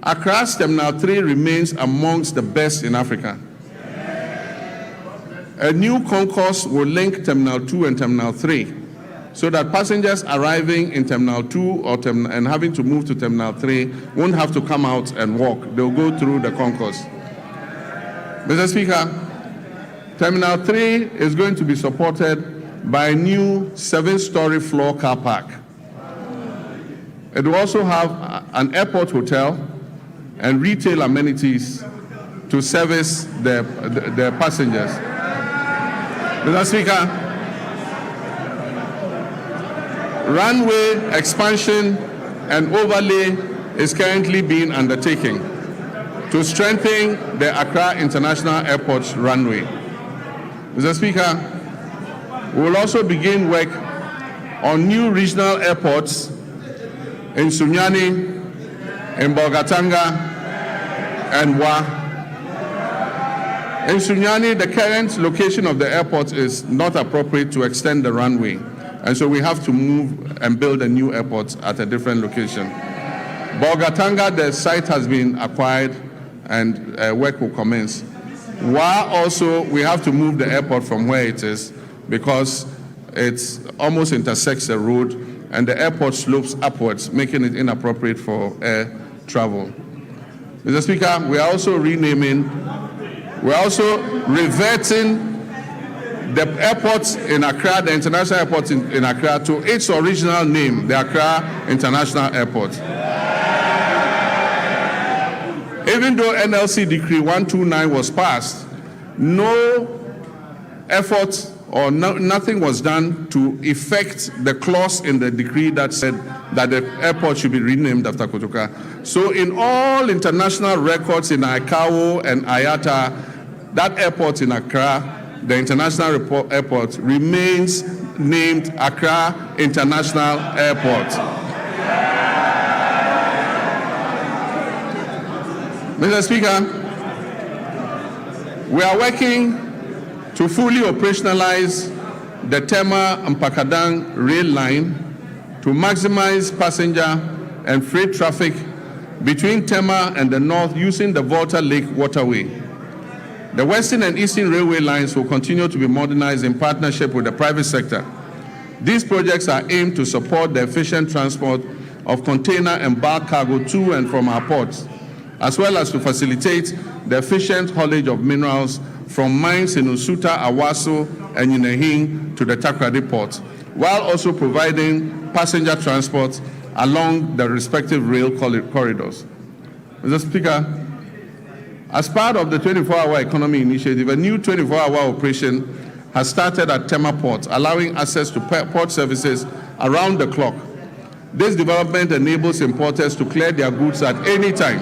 Accra's Terminal 3 remains amongst the best in Africa. A new concourse will link Terminal 2 and Terminal 3 so that passengers arriving in Terminal 2 and having to move to Terminal 3 won't have to come out and walk. They'll go through the concourse. Mr. Speaker, Terminal 3 is going to be supported by a new 7-story floor car park. It will also have an airport hotel and retail amenities to service the passengers. Mr. Speaker, runway expansion and overlay is currently being undertaken to strengthen the Accra International Airport runway. Mr. Speaker, we will also begin work on new regional airports in Sunyani, in Bolgatanga, and Wa. In Sunyani, the current location of the airport is not appropriate to extend the runway, and so we have to move and build a new airport at a different location. Bolgatanga, the site has been acquired and work will commence. Wa also, we have to move the airport from where it is because it almost intersects the road and the airport slopes upwards, making it inappropriate for air travel. Mr. Speaker, we are also reverting the airport in Accra, the international airport in Accra, to its original name, the Accra International Airport. Even though NLC Decree 129 was passed, no effort or nothing was done to effect the clause in the decree that said that the airport should be renamed after Kotoka. So in all international records in ICAO and IATA, that airport in Accra, the international airport, remains named Accra International Airport. Mr. Speaker, we are working to fully operationalize the Tema-Mpakadang rail line to maximize passenger and freight traffic between Tema and the north using the Volta Lake waterway. The Western and Eastern railway lines will continue to be modernized in partnership with the private sector. These projects are aimed to support the efficient transport of container and bulk cargo to and from our ports, as well as to facilitate the efficient haulage of minerals from mines in Usuta, Awaso, and Yinehing to the Takoradi port, while also providing passenger transport along the respective rail corridors. Mr. Speaker, as part of the 24-hour economy initiative, a new 24-hour operation has started at Tema Port, allowing access to port services around the clock. This development enables importers to clear their goods at any time,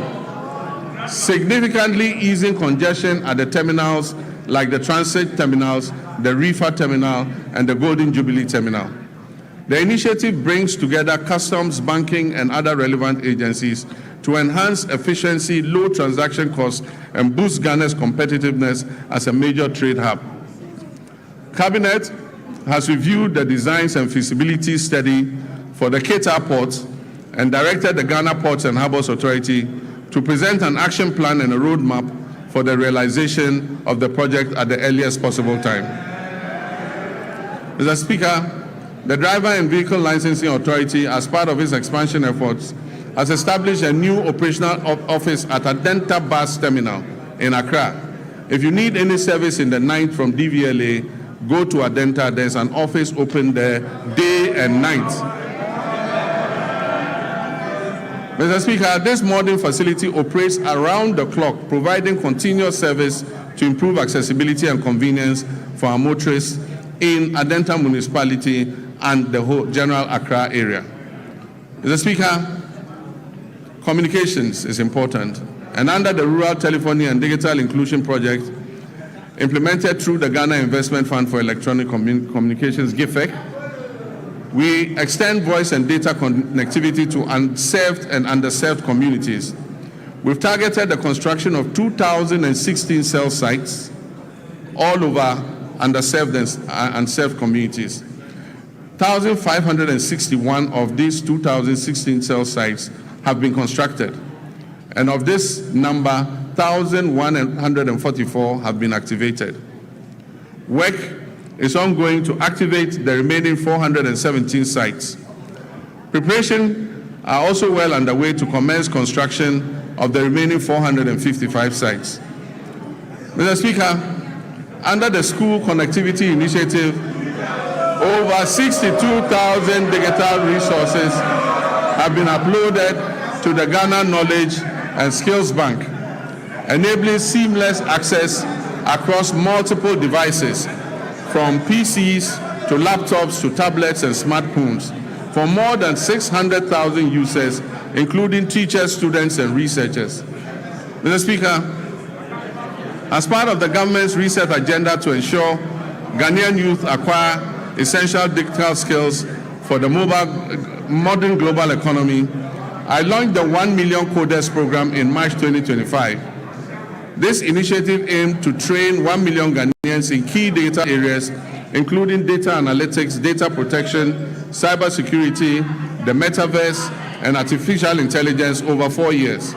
significantly easing congestion at the terminals like the transit terminals, the reefer terminal, and the Golden Jubilee terminal. The initiative brings together customs, banking, and other relevant agencies to enhance efficiency, low transaction costs, and boost Ghana's competitiveness as a major trade hub. Cabinet has reviewed the designs and feasibility study for the Keita Port and directed the Ghana Ports and Harbours Authority to present an action plan and a roadmap for the realization of the project at the earliest possible time. Mr. Speaker, the Driver and Vehicle Licensing Authority, as part of its expansion efforts, has established a new operational office at Adenta Bus Terminal in Accra. If you need any service in the night from DVLA, go to Adenta. There's an office open there day and night. Mr. Speaker, this modern facility operates around the clock, providing continuous service to improve accessibility and convenience for our motorists in Adenta municipality and the whole general Accra area. Mr. Speaker, communications is important, and under the Rural Telephony and Digital Inclusion Project, implemented through the Ghana Investment Fund for Electronic Communications, GIFEC, we extend voice and data connectivity to unserved and underserved communities. We've targeted the construction of 2,016 cell sites all over underserved and unserved communities. 1,561 of these 2,016 cell sites have been constructed, and of this number, 1,144 have been activated. Work is ongoing to activate the remaining 417 sites. Preparations are also well underway to commence construction of the remaining 455 sites. Mr. Speaker, under the School Connectivity Initiative, over 62,000 digital resources have been uploaded to the Ghana Knowledge and Skills Bank, enabling seamless access across multiple devices, from PCs to laptops to tablets and smartphones, for more than 600,000 users, including teachers, students, and researchers. Mr. Speaker, as part of the government's reset agenda to ensure Ghanaian youth acquire essential digital skills for the modern global economy, I launched the 1 Million Coders program in March 2025. This initiative aimed to train 1 million Ghanaians in key data areas, including data analytics, data protection, cybersecurity, the metaverse, and artificial intelligence over 4 years.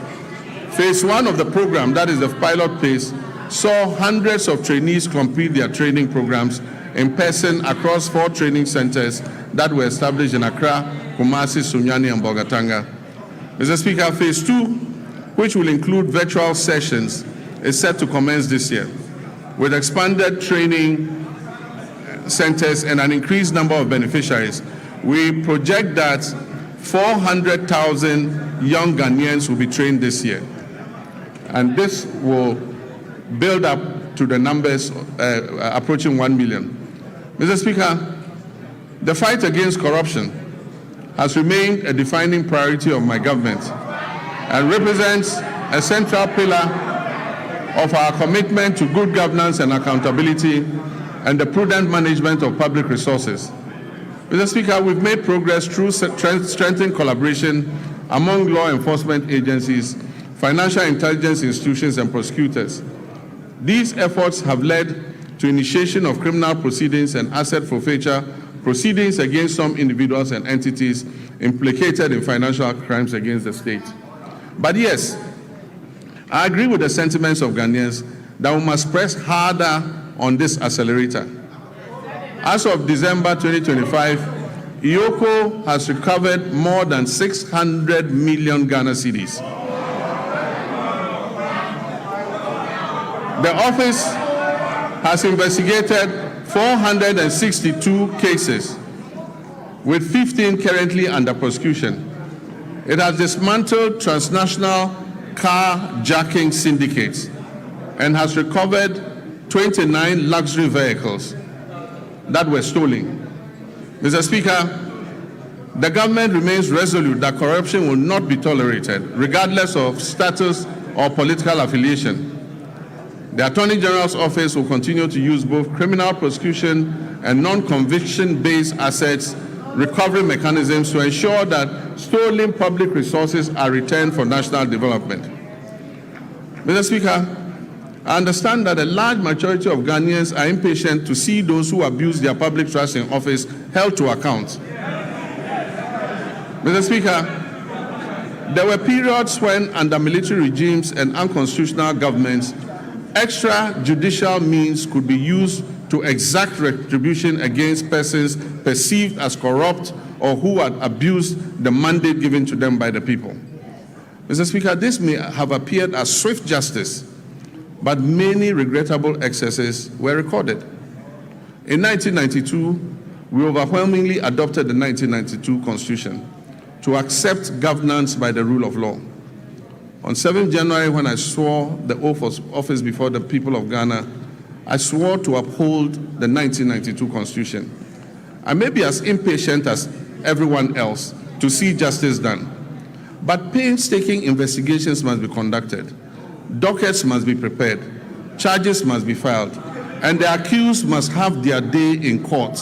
Phase 1 of the program, that is the pilot phase, saw hundreds of trainees complete their training programs in person across 4 training centers that were established in Accra, Kumasi, Sunyani, and Bolgatanga. Mr. Speaker, phase 2, which will include virtual sessions, is set to commence this year, with expanded training centers and an increased number of beneficiaries. We project that 400,000 young Ghanaians will be trained this year, and this will build up to the numbers approaching 1 million. Mr. Speaker, the fight against corruption has remained a defining priority of my government and represents a central pillar of our commitment to good governance and accountability and the prudent management of public resources. Mr. Speaker, we've made progress through strengthened collaboration among law enforcement agencies, financial intelligence institutions, and prosecutors. These efforts have led to initiation of criminal proceedings and asset forfeiture proceedings against some individuals and entities implicated in financial crimes against the state. But yes, I agree with the sentiments of Ghanaians that we must press harder on this accelerator. As of December 2025, IOCO has recovered more than 600 million Ghana cedis. The office has investigated 462 cases, with 15 currently under prosecution. It has dismantled transnational carjacking syndicates and has recovered 29 luxury vehicles that were stolen. Mr. Speaker, the government remains resolute that corruption will not be tolerated, regardless of status or political affiliation. The Attorney General's office will continue to use both criminal prosecution and non-conviction-based assets recovery mechanisms to ensure that stolen public resources are returned for national development. Mr. Speaker, I understand that a large majority of Ghanaians are impatient to see those who abuse their public trust in office held to account. Mr. Speaker, there were periods when, under military regimes and unconstitutional governments, extrajudicial means could be used to exact retribution against persons perceived as corrupt or who had abused the mandate given to them by the people. Mr. Speaker, this may have appeared as swift justice, but many regrettable excesses were recorded. In 1992, we overwhelmingly adopted the 1992 Constitution to accept governance by the rule of law. On 7th January, when I swore the oath of office before the people of Ghana, I swore to uphold the 1992 Constitution. I may be as impatient as everyone else to see justice done, but painstaking investigations must be conducted, dockets must be prepared, charges must be filed, and the accused must have their day in court,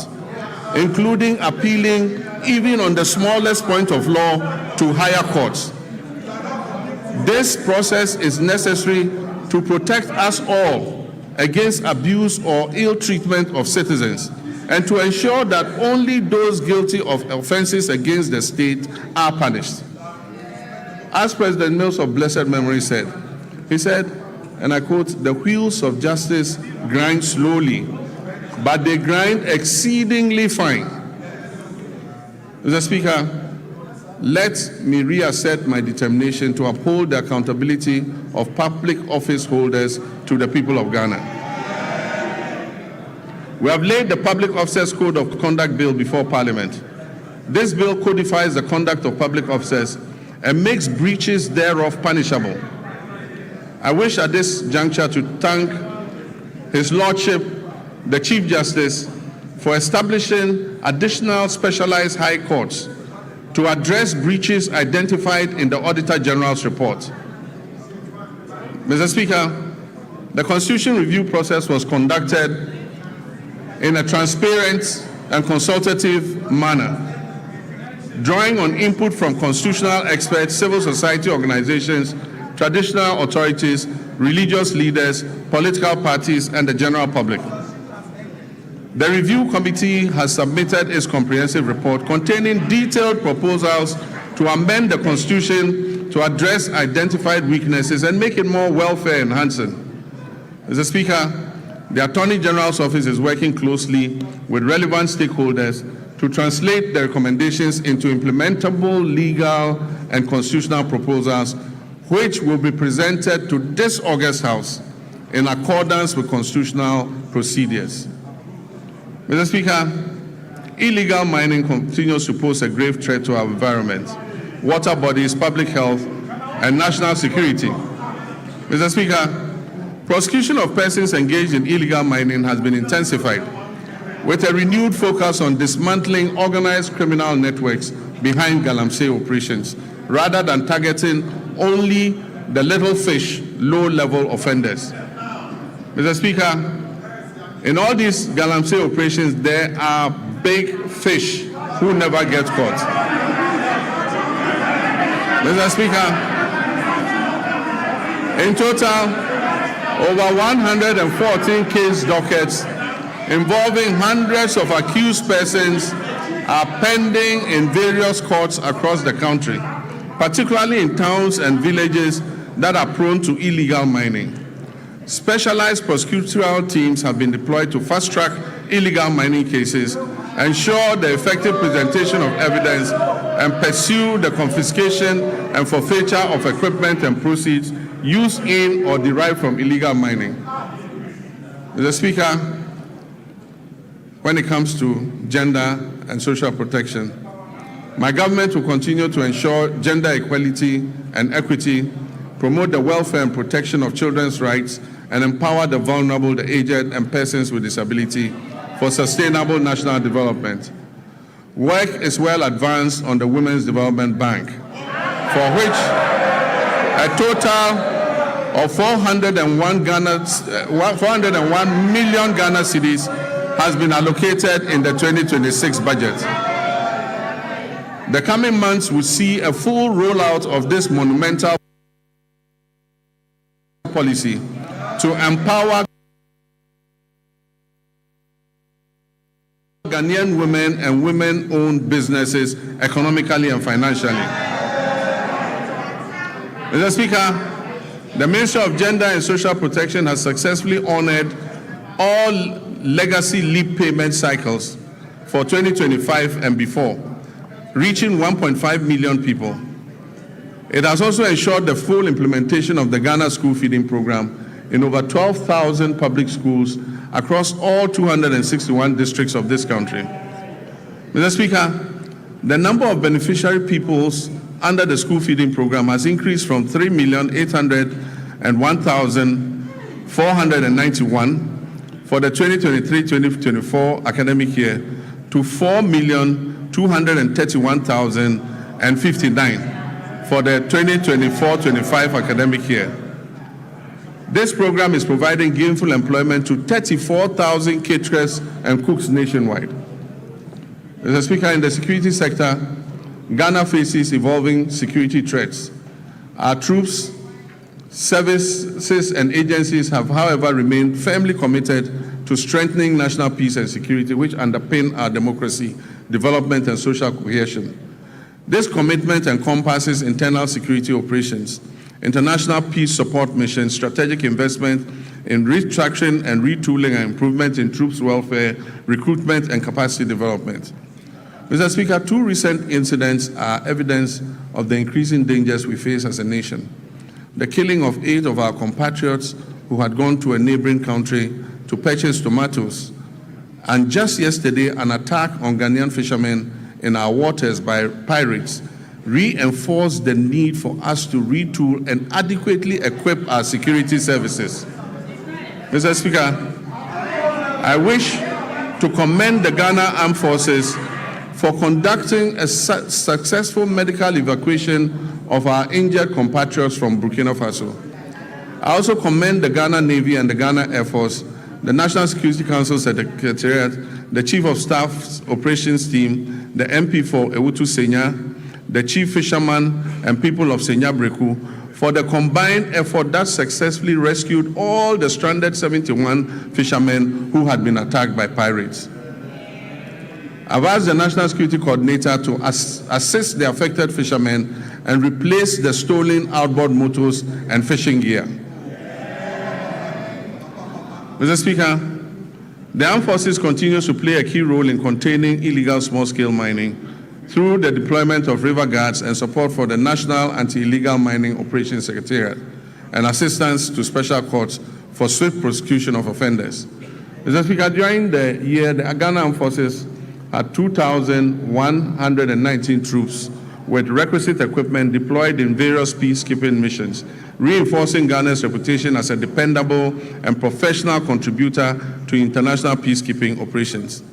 including appealing even on the smallest point of law to higher courts. This process is necessary to protect us all against abuse or ill treatment of citizens and to ensure that only those guilty of offenses against the state are punished. As President Mills of blessed memory said, he said, and I quote, "The wheels of justice grind slowly, but they grind exceedingly fine." Mr. Speaker, let me reassert my determination to uphold the accountability of public office holders to the people of Ghana. We have laid the Public Officers Code of Conduct Bill before Parliament. This bill codifies the conduct of public officers and makes breaches thereof punishable. I wish at this juncture to thank His Lordship, the Chief Justice, for establishing additional specialized high courts to address breaches identified in the Auditor General's report. Mr. Speaker, the Constitution review process was conducted in a transparent and consultative manner, drawing on input from constitutional experts, civil society organizations, traditional authorities, religious leaders, political parties, and the general public. The review committee has submitted its comprehensive report containing detailed proposals to amend the Constitution to address identified weaknesses and make it more welfare enhancing. Mr. Speaker, the Attorney General's office is working closely with relevant stakeholders to translate the recommendations into implementable legal and constitutional proposals, which will be presented to this August House in accordance with constitutional procedures. Mr. Speaker, illegal mining continues to pose a grave threat to our environment, water bodies, public health, and national security. Mr. Speaker, prosecution of persons engaged in illegal mining has been intensified, with a renewed focus on dismantling organized criminal networks behind galamsey operations, rather than targeting only the little fish, low-level offenders. Mr. Speaker, in all these galamsey operations, there are big fish who never get caught. Mr. Speaker, in total, over 114 case dockets involving hundreds of accused persons are pending in various courts across the country, particularly in towns and villages that are prone to illegal mining. Specialized prosecutorial teams have been deployed to fast-track illegal mining cases, ensure the effective presentation of evidence, and pursue the confiscation and forfeiture of equipment and proceeds used in or derived from illegal mining. Mr. Speaker, when it comes to gender and social protection, my government will continue to ensure gender equality and equity, promote the welfare and protection of children's rights, and empower the vulnerable, the aged, and persons with disability for sustainable national development. Work is well advanced on the Women's Development Bank, for which a total of 401 million Ghana cedis has been allocated in the 2026 budget. The coming months will see a full rollout of this monumental policy to empower Ghanaian women and women-owned businesses economically and financially. Mr. Speaker, the Ministry of Gender and Social Protection has successfully honored all legacy leave payment cycles for 2025 and before, reaching 1.5 million people. It has also ensured the full implementation of the Ghana School Feeding Program in over 12,000 public schools across all 261 districts of this country. Mr. Speaker, the number of beneficiary pupils under the school feeding program has increased from 3,801,491 for the 2023-2024 academic year to 4,231,059 for the 2024-25 academic year. This program is providing gainful employment to 34,000 caterers and cooks nationwide. Mr. Speaker, in the security sector, Ghana faces evolving security threats. Our troops, services, and agencies have, however, remained firmly committed to strengthening national peace and security, which underpin our democracy, development, and social cohesion. This commitment encompasses internal security operations, international peace support missions, strategic investment in restructuring and retooling and improvement in troops' welfare, recruitment, and capacity development. Mr. Speaker, two recent incidents are evidence of the increasing dangers we face as a nation. The killing of 8 of our compatriots who had gone to a neighboring country to purchase tomatoes, and just yesterday, an attack on Ghanaian fishermen in our waters by pirates reinforced the need for us to retool and adequately equip our security services. Mr. Speaker, I wish to commend the Ghana Armed Forces for conducting a successful medical evacuation of our injured compatriots from Burkina Faso. I also commend the Ghana Navy and the Ghana Air Force, the National Security Council Secretariat, the Chief of Staff's Operations Team, the MP for Ewutu Senya, the Chief Fisherman and people of Senya Breku for the combined effort that successfully rescued all the stranded 71 fishermen who had been attacked by pirates. I've asked the National Security Coordinator to assist the affected fishermen and replace the stolen outboard motors and fishing gear. Mr. Speaker, the Armed Forces continues to play a key role in containing illegal small-scale mining through the deployment of river guards and support for the National Anti-Illegal Mining Operations Secretariat and assistance to special courts for swift prosecution of offenders. Mr. Speaker, during the year, the Ghana Armed Forces had 2,119 troops with requisite equipment deployed in various peacekeeping missions, reinforcing Ghana's reputation as a dependable and professional contributor to international peacekeeping operations.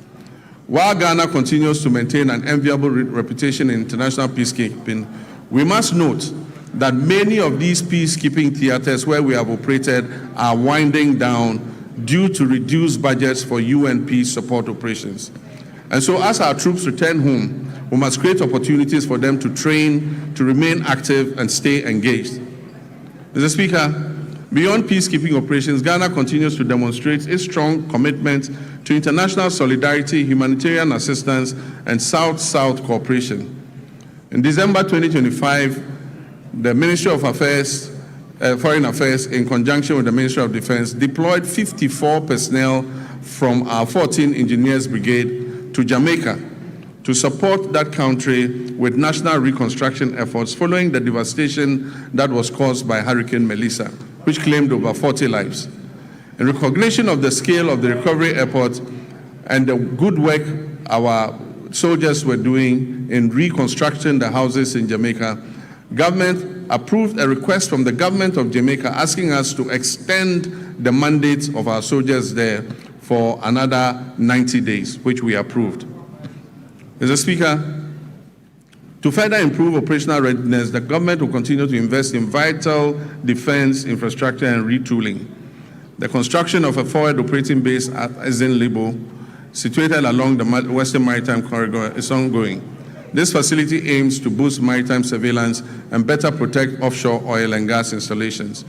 While Ghana continues to maintain an enviable reputation in international peacekeeping, we must note that many of these peacekeeping theaters where we have operated are winding down due to reduced budgets for UN peace support operations. And so as our troops return home, we must create opportunities for them to train, to remain active and stay engaged. Mr. Speaker, beyond peacekeeping operations, Ghana continues to demonstrate its strong commitment to international solidarity, humanitarian assistance, and South-South cooperation. In December 2025, the Ministry of Foreign Affairs, in conjunction with the Ministry of Defense, deployed 54 personnel from our 14 Engineers Brigade to Jamaica to support that country with national reconstruction efforts following the devastation that was caused by Hurricane Melissa, which claimed over 40 lives. In recognition of the scale of the recovery effort and the good work our soldiers were doing in reconstructing the houses in Jamaica, government approved a request from the government of Jamaica asking us to extend the mandate of our soldiers there for another 90 days, which we approved. Mr. Speaker, to further improve operational readiness, the government will continue to invest in vital defense infrastructure and retooling. The construction of a forward operating base at Ezen-Libo, situated along the Western Maritime Corridor, is ongoing. This facility aims to boost maritime surveillance and better protect offshore oil and gas installations.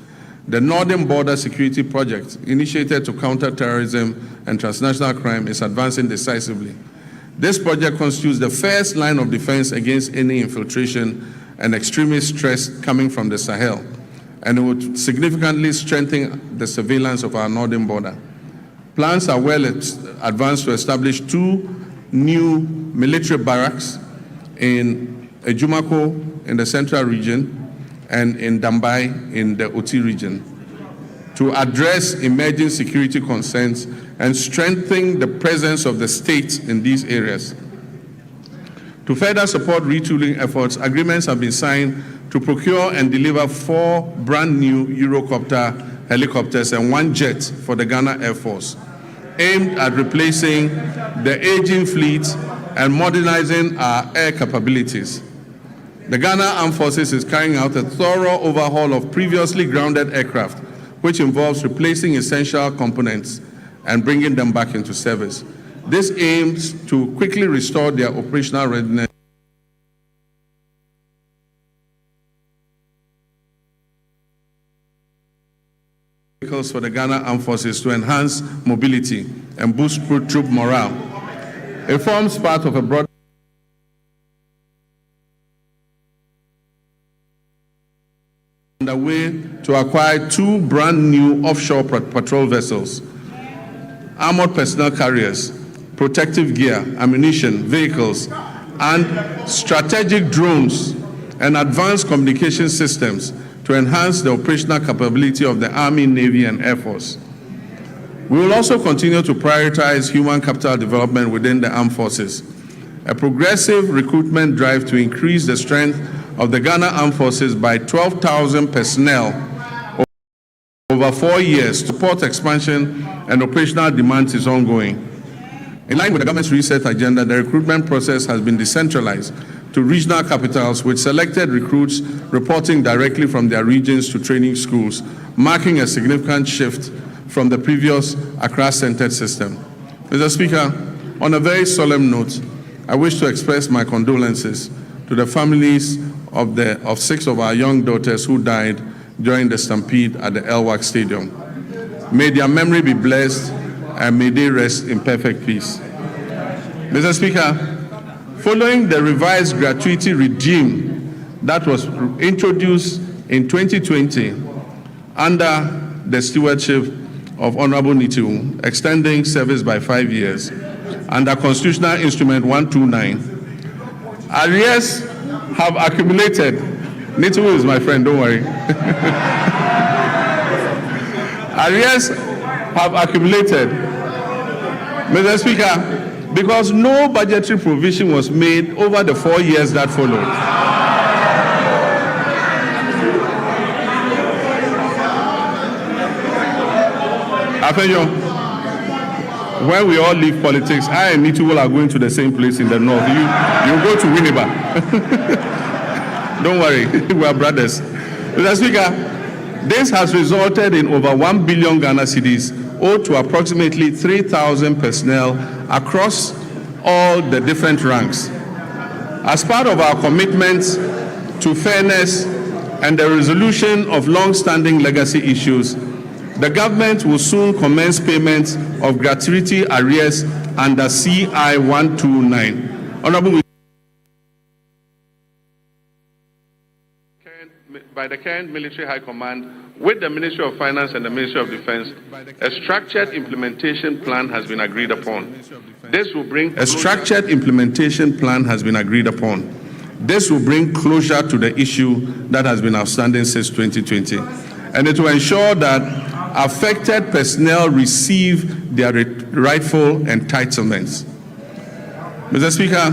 The Northern Border Security Project, initiated to counter terrorism and transnational crime, is advancing decisively. This project constitutes the first line of defense against any infiltration and extremist threats coming from the Sahel, and it would significantly strengthen the surveillance of our northern border. Plans are well advanced to establish 2 new military barracks in Ejumako in the central region and in Dambai in the Oti region to address emerging security concerns and strengthen the presence of the state in these areas. To further support retooling efforts, agreements have been signed to procure and deliver 4 brand new Eurocopter helicopters and 1 jet for the Ghana Air Force, aimed at replacing the aging fleet and modernizing our air capabilities. The Ghana Armed Forces is carrying out a thorough overhaul of previously grounded aircraft, which involves replacing essential components and bringing them back into service. This aims to quickly restore their operational readiness for the Ghana Armed Forces to enhance mobility and boost troop morale. It forms part of a broad underway to acquire 2 brand new offshore patrol vessels, armored personnel carriers, protective gear, ammunition, vehicles, and strategic drones and advanced communication systems to enhance the operational capability of the Army, Navy, and Air Force. We will also continue to prioritize human capital development within the armed forces. A progressive recruitment drive to increase the strength of the Ghana Armed Forces by 12,000 personnel over 4 years to support expansion and operational demands is ongoing. In line with the government's reset agenda, the recruitment process has been decentralized to regional capitals with selected recruits reporting directly from their regions to training schools marking a significant shift from the previous Accra-centered system. Mr. Speaker, on a very solemn note, I wish to express my condolences to the families of 6 of our young daughters who died during the stampede at the LWAC Stadium. May their memory be blessed and may they rest in perfect peace. Mr. Speaker, following the revised gratuity regime that was introduced in 2020 under the stewardship of Honorable Nitu, extending service by 5 years, under Constitutional Instrument 129, arrears have accumulated. Nitu is my friend, don't worry. Arrears have accumulated, Mr. Speaker, because no budgetary provision was made over the 4 years that followed. Afenyo, when we all leave politics, I and Nitu are going to the same place in the north. You go to Winneba. Don't worry, we are brothers. Mr. Speaker, this has resulted in over 1 billion Ghana cedis owed to approximately 3,000 personnel across all the different ranks. As part of our commitment to fairness and the resolution of long-standing legacy issues, the government will soon commence payment of gratuity arrears under CI 129. Honorable, by the current military high command, with the Ministry of Finance and the Ministry of Defense, a structured implementation plan has been agreed upon. This will bring closure to the issue that has been outstanding since 2020, and it will ensure that affected personnel receive their rightful entitlements. Mr. Speaker,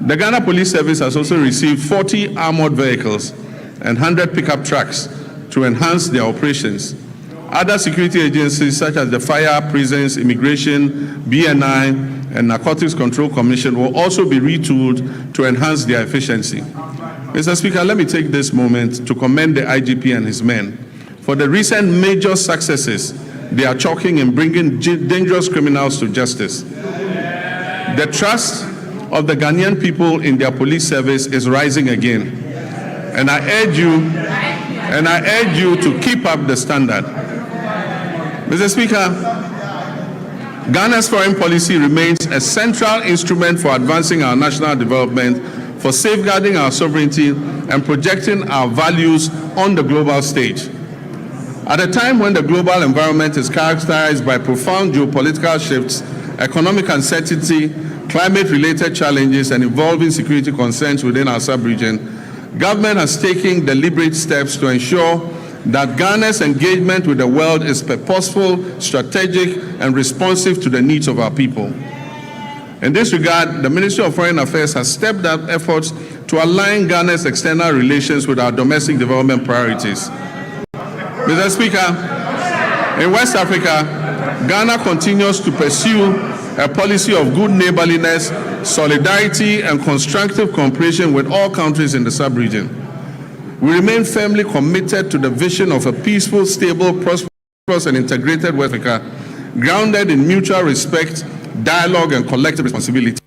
the Ghana Police Service has also received 40 armored vehicles and 100 pickup trucks to enhance their operations. Other security agencies such as the Fire, Prisons, Immigration, BNI, and Narcotics Control Commission will also be retooled to enhance their efficiency. Mr. Speaker, let me take this moment to commend the IGP and his men for the recent major successes they are chalking in bringing dangerous criminals to justice. The trust of the Ghanaian people in their police service is rising again. And I urge you to keep up the standard. Mr. Speaker, Ghana's foreign policy remains a central instrument for advancing our national development, for safeguarding our sovereignty, and projecting our values on the global stage. At a time when the global environment is characterized by profound geopolitical shifts, economic uncertainty, climate-related challenges, and evolving security concerns within our sub-region, government has taken deliberate steps to ensure that Ghana's engagement with the world is purposeful, strategic, and responsive to the needs of our people. In this regard, the Ministry of Foreign Affairs has stepped up efforts to align Ghana's external relations with our domestic development priorities. Mr. Speaker, in West Africa, Ghana continues to pursue a policy of good neighborliness, solidarity, and constructive cooperation with all countries in the sub-region. We remain firmly committed to the vision of a peaceful, stable, prosperous, and integrated West Africa, grounded in mutual respect, dialogue, and collective responsibility.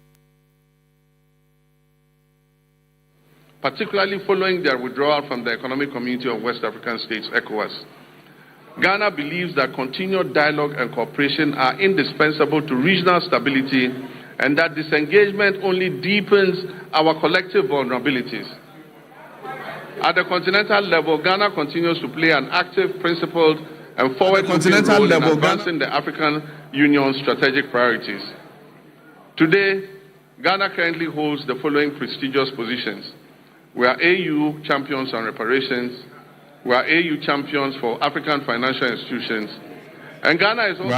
Particularly following their withdrawal from the Economic Community of West African States, ECOWAS, Ghana believes that continued dialogue and cooperation are indispensable to regional stability, and that disengagement only deepens our collective vulnerabilities. At the continental level, Ghana continues to play an active, principled, and forward-looking role in advancing the African Union's strategic priorities. Today, Ghana currently holds the following prestigious positions. We are AU champions on reparations. We are AU champions for African financial institutions. And Ghana is also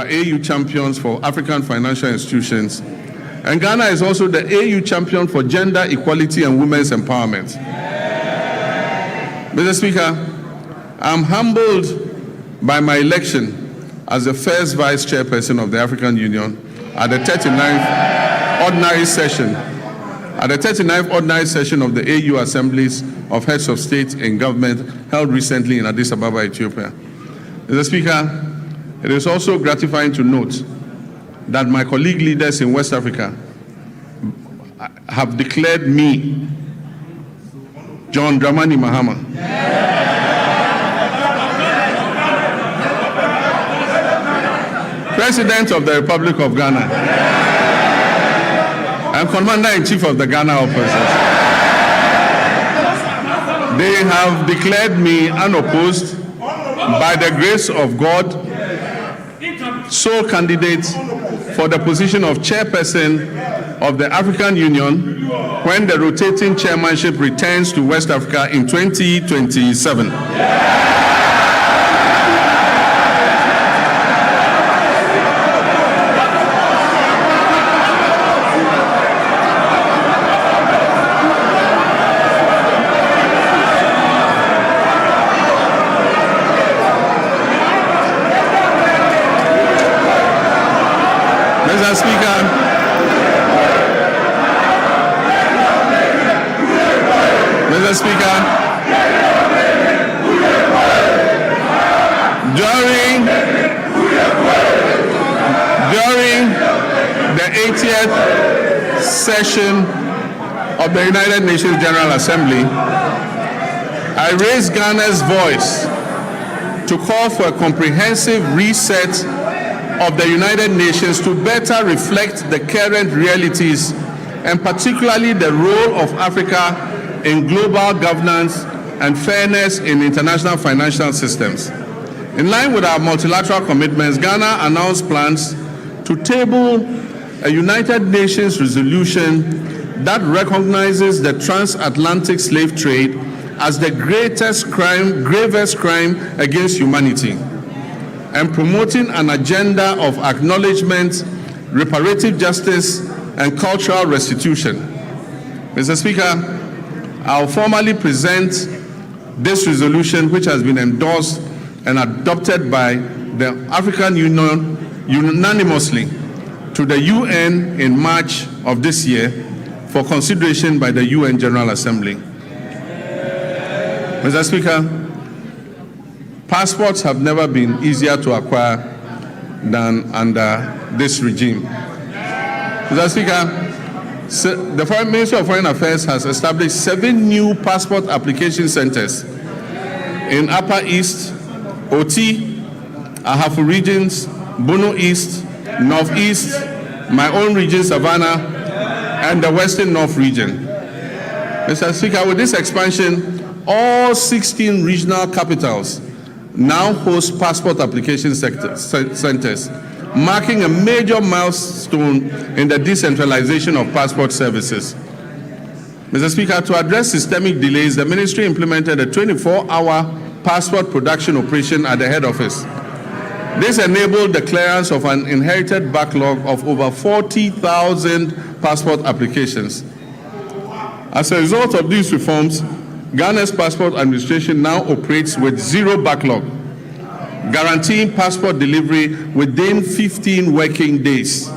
And Ghana is also the AU champion for gender equality and women's empowerment. Mr. Speaker, I'm humbled by my election as the first vice chairperson of the African Union at the 39th ordinary session of the AU Assemblies of Heads of State and Government held recently in Addis Ababa, Ethiopia. Mr. Speaker, it is also gratifying to note that my colleague leaders in West Africa have declared me, John Dramani Mahama, President of the Republic of Ghana and Commander-in-Chief of the Ghana Opposition. They have declared me unopposed by the grace of God, sole candidate for the position of chairperson of the African Union when the rotating chairmanship returns to West Africa in 2027. Mr. Speaker, Mr. Speaker, during the 80th session of the United Nations General Assembly, I raised Ghana's voice to call for a comprehensive reset of the United Nations to better reflect the current realities and particularly the role of Africa in global governance and fairness in international financial systems. In line with our multilateral commitments, Ghana announced plans to table a United Nations resolution that recognizes the transatlantic slave trade as the gravest crime against humanity, and promoting an agenda of acknowledgement, reparative justice, and cultural restitution. Mr. Speaker, I'll formally present this resolution, which has been endorsed and adopted by the African Union unanimously, to the UN in March of this year for consideration by the UN General Assembly. Mr. Speaker, passports have never been easier to acquire than under this regime. Mr. Speaker, the Ministry of Foreign Affairs has established 7 new passport application centers in Upper East, Oti, Ahafo regions, Bono East, Northeast, my own region, Savannah, and the Western North region. Mr. Speaker, with this expansion, all 16 regional capitals now host passport application centers, marking a major milestone in the decentralization of passport services. Mr. Speaker, to address systemic delays, the ministry implemented a 24-hour passport production operation at the head office. This enabled the clearance of an inherited backlog of over 40,000 passport applications. As a result of these reforms, Ghana's passport administration now operates with 0 backlog, guaranteeing passport delivery within 15 working days.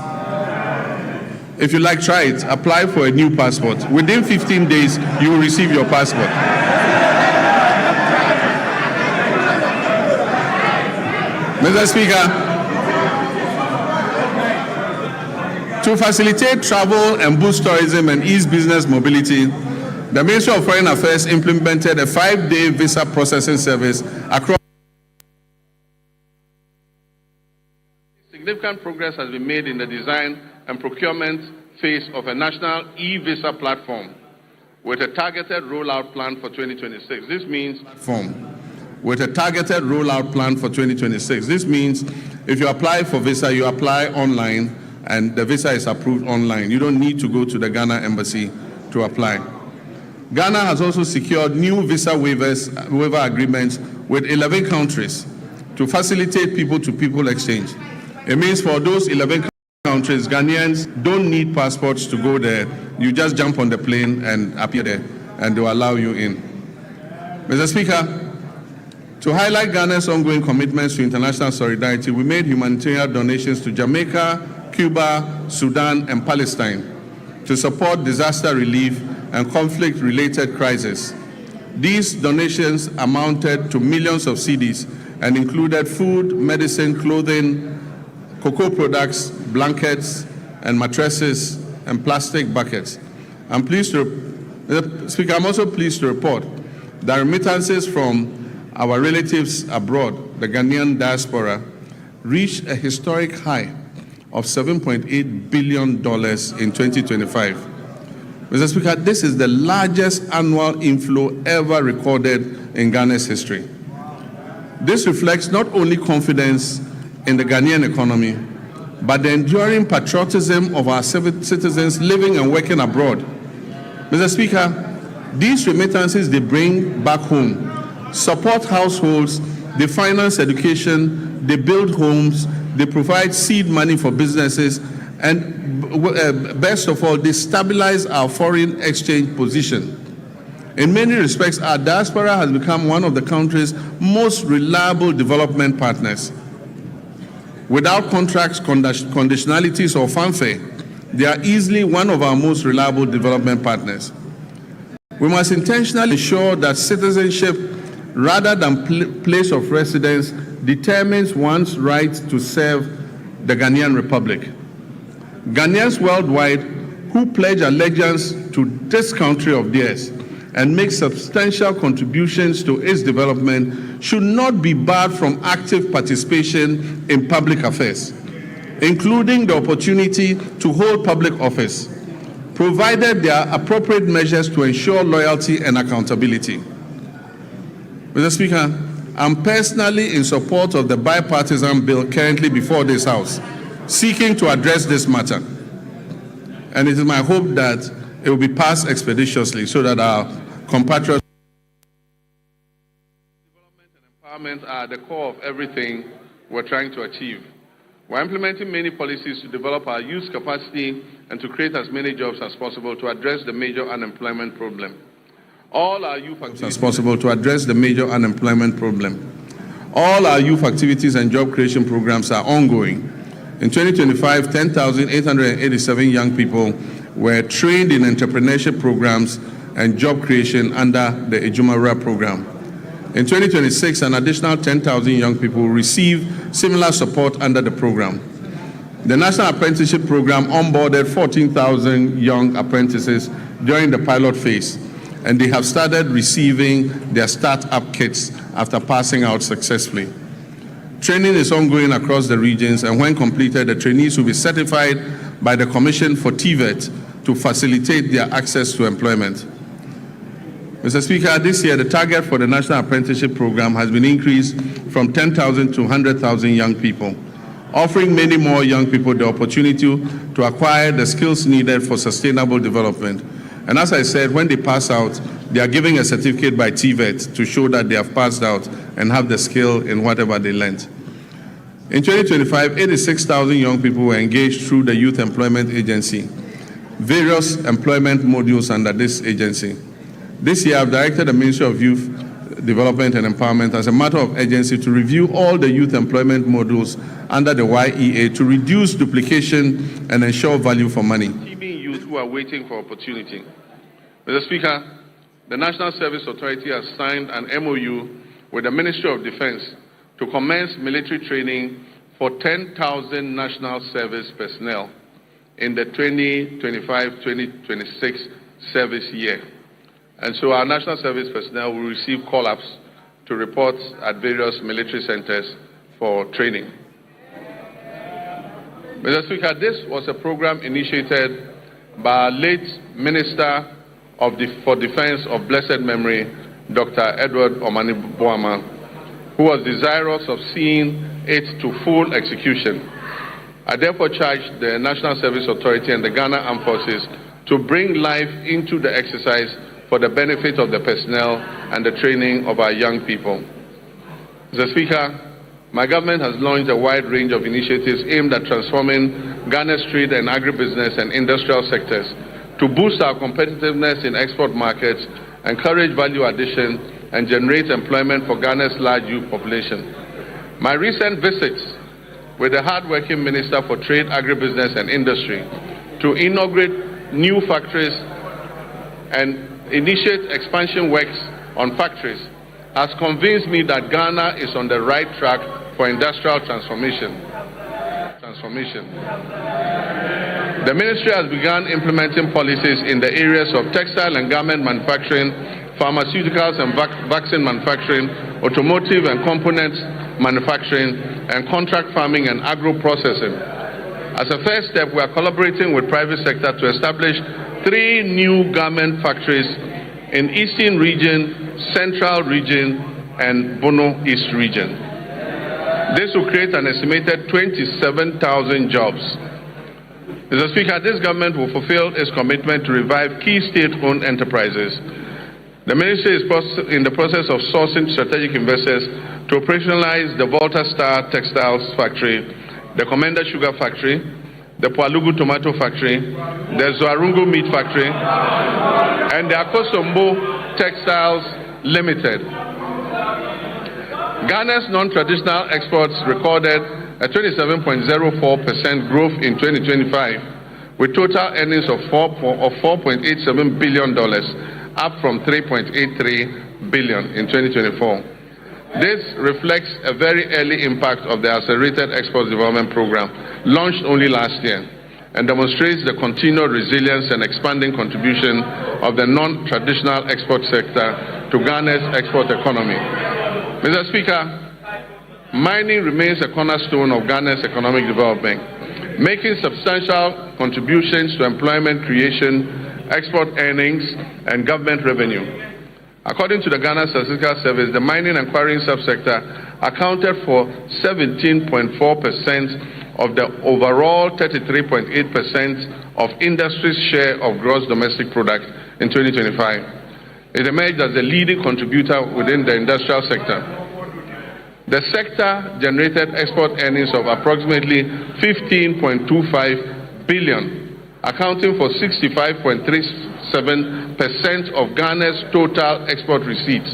If you like, try it. Apply for a new passport. Within 15 days, you will receive your passport. Mr. Speaker, to facilitate travel and boost tourism and ease business mobility, the Ministry of Foreign Affairs implemented a 5-day visa processing service across. Significant progress has been made in the design and procurement phase of a national e-visa platform with a targeted rollout plan for 2026. This means This means if you apply for visa, you apply online and the visa is approved online. You don't need to go to the Ghana embassy to apply. Ghana has also secured new visa waiver agreements with 11 countries to facilitate people-to-people exchange. It means for those 11 countries, Ghanaians don't need passports to go there. You just jump on the plane and appear there, and they'll allow you in. Mr. Speaker, to highlight Ghana's ongoing commitments to international solidarity, we made humanitarian donations to Jamaica, Cuba, Sudan, and Palestine to support disaster relief and conflict-related crises. These donations amounted to millions of cedis and included food, medicine, clothing, cocoa products, blankets, and mattresses, and plastic buckets. Mr. Speaker, I'm also pleased to report that remittances from our relatives abroad, the Ghanaian diaspora, reached a historic high of $7.8 billion in 2025. Mr. Speaker, this is the largest annual inflow ever recorded in Ghana's history. This reflects not only confidence in the Ghanaian economy, but the enduring patriotism of our citizens living and working abroad. Mr. Speaker, these remittances they bring back home support households, they finance education, they build homes, they provide seed money for businesses, and best of all, they stabilize our foreign exchange position. In many respects, our diaspora has become one of the country's most reliable development partners. Without contracts, conditionalities, or fanfare, they are easily one of our most reliable development partners. We must intentionally ensure that citizenship, rather than place of residence, determines one's right to serve the Ghanaian Republic. Ghanaians worldwide who pledge allegiance to this country of theirs and make substantial contributions to its development should not be barred from active participation in public affairs, including the opportunity to hold public office, provided there are appropriate measures to ensure loyalty and accountability. Mr. Speaker, I'm personally in support of the bipartisan bill currently before this House, seeking to address this matter. And it is my hope that it will be passed expeditiously so that our compatriots. Development and empowerment are at the core of everything we're trying to achieve. We're implementing many policies to develop our youth capacity and to create as many jobs as possible to address the major unemployment problem. All our youth activities All our youth activities and job creation programs are ongoing. In 2025, 10,887 young people were trained in entrepreneurship programs and job creation under the Ejumawura program. In 2026, an additional 10,000 young people will receive similar support under the program. The National Apprenticeship Program onboarded 14,000 young apprentices during the pilot phase, and they have started receiving their start-up kits after passing out successfully. Training is ongoing across the regions, and when completed, the trainees will be certified by the Commission for TVET to facilitate their access to employment. Mr. Speaker, this year the target for the National Apprenticeship Program has been increased from 10,000 to 100,000 young people, offering many more young people the opportunity to acquire the skills needed for sustainable development. And as I said, when they pass out, they are given a certificate by TVET to show that they have passed out and have the skill in whatever they learned. In 2025, 86,000 young people were engaged through the Youth Employment Agency, various employment modules under this agency. This year, I've directed the Ministry of Youth Development and Empowerment as a matter of urgency to review all the youth employment modules under the YEA to reduce duplication and ensure value for money. Teaming youth who are waiting for opportunity. Mr. Speaker, the National Service Authority has signed an MOU with the Ministry of Defense to commence military training for 10,000 national service personnel in the 2025-2026 service year. And so our national service personnel will receive call-ups to report at various military centers for training. Mr. Speaker, this was a program initiated by our late Minister for Defense of blessed memory, Dr. Edward Omani Boama, who was desirous of seeing it to full execution. I therefore charge the National Service Authority and the Ghana Armed Forces to bring life into the exercise for the benefit of the personnel and the training of our young people. Mr. Speaker, my government has launched a wide range of initiatives aimed at transforming Ghana's trade and agribusiness and industrial sectors to boost our competitiveness in export markets, encourage value addition, and generate employment for Ghana's large youth population. My recent visits with the hard-working Minister for Trade, Agribusiness and Industry to inaugurate new factories and initiate expansion works on factories has convinced me that Ghana is on the right track for industrial transformation. The ministry has begun implementing policies in the areas of textile and garment manufacturing, pharmaceuticals and vaccine manufacturing, automotive and components manufacturing, and contract farming and agro-processing. As a first step, we are collaborating with private sector to establish 3 new garment factories in Eastern Region, Central Region, and Bono East Region. This will create an estimated 27,000 jobs. Mr. Speaker, this government will fulfill its commitment to revive key state-owned enterprises. The ministry is in the process of sourcing strategic investors to operationalize the Volta Star Textiles Factory, the Commander Sugar Factory, the Pualugu Tomato Factory, the Zoarungu Meat Factory, and the Akosombo Textiles Limited. Ghana's non-traditional exports recorded a 27.04% growth in 2025, with total earnings of $4.87 billion, up from $3.83 billion in 2024. This reflects a very early impact of the Accelerated Export Development Program, launched only last year, and demonstrates the continued resilience and expanding contribution of the non-traditional export sector to Ghana's export economy. Mr. Speaker, mining remains a cornerstone of Ghana's economic development, making substantial contributions to employment creation, export earnings, and government revenue. According to the Ghana Statistical Service, the mining and quarrying subsector accounted for 17.4% of the overall 33.8% of industry's share of gross domestic product in 2025. It emerged as the leading contributor within the industrial sector. The sector generated export earnings of approximately 15.25 billion, accounting for 65.37% of Ghana's total export receipts,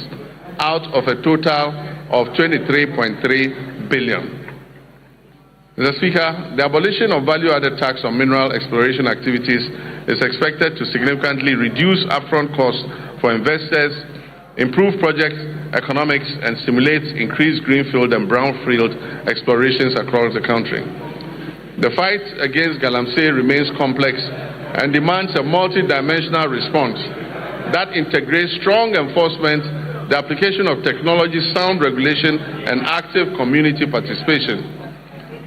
out of a total of 23.3 billion. Mr. Speaker, the abolition of value-added tax on mineral exploration activities is expected to significantly reduce upfront costs for investors, improve project economics, and stimulate increased greenfield and brownfield explorations across the country. The fight against galamsey remains complex and demands a multi-dimensional response that integrates strong enforcement, the application of technology, sound regulation, and active community participation.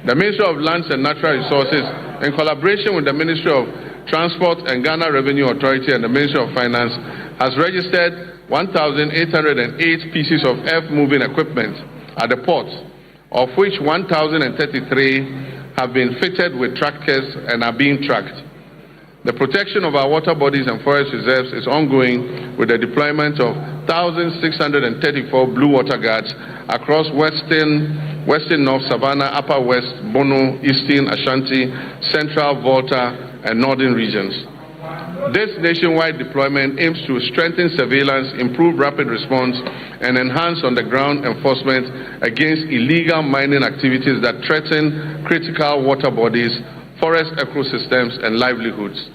The Ministry of Lands and Natural Resources, in collaboration with the Ministry of Transport and Ghana Revenue Authority and the Ministry of Finance, has registered 1,808 pieces of earth-moving equipment at the port, of which 1,033 have been fitted with trackers and are being tracked. The protection of our water bodies and forest reserves is ongoing with the deployment of 1,634 blue water guards across Western North Savannah, Upper West, Bono, Eastern, Ashanti, Central, Volta, and Northern regions. This nationwide deployment aims to strengthen surveillance, improve rapid response, and enhance on-the-ground enforcement against illegal mining activities that threaten critical water bodies, forest ecosystems, and livelihoods.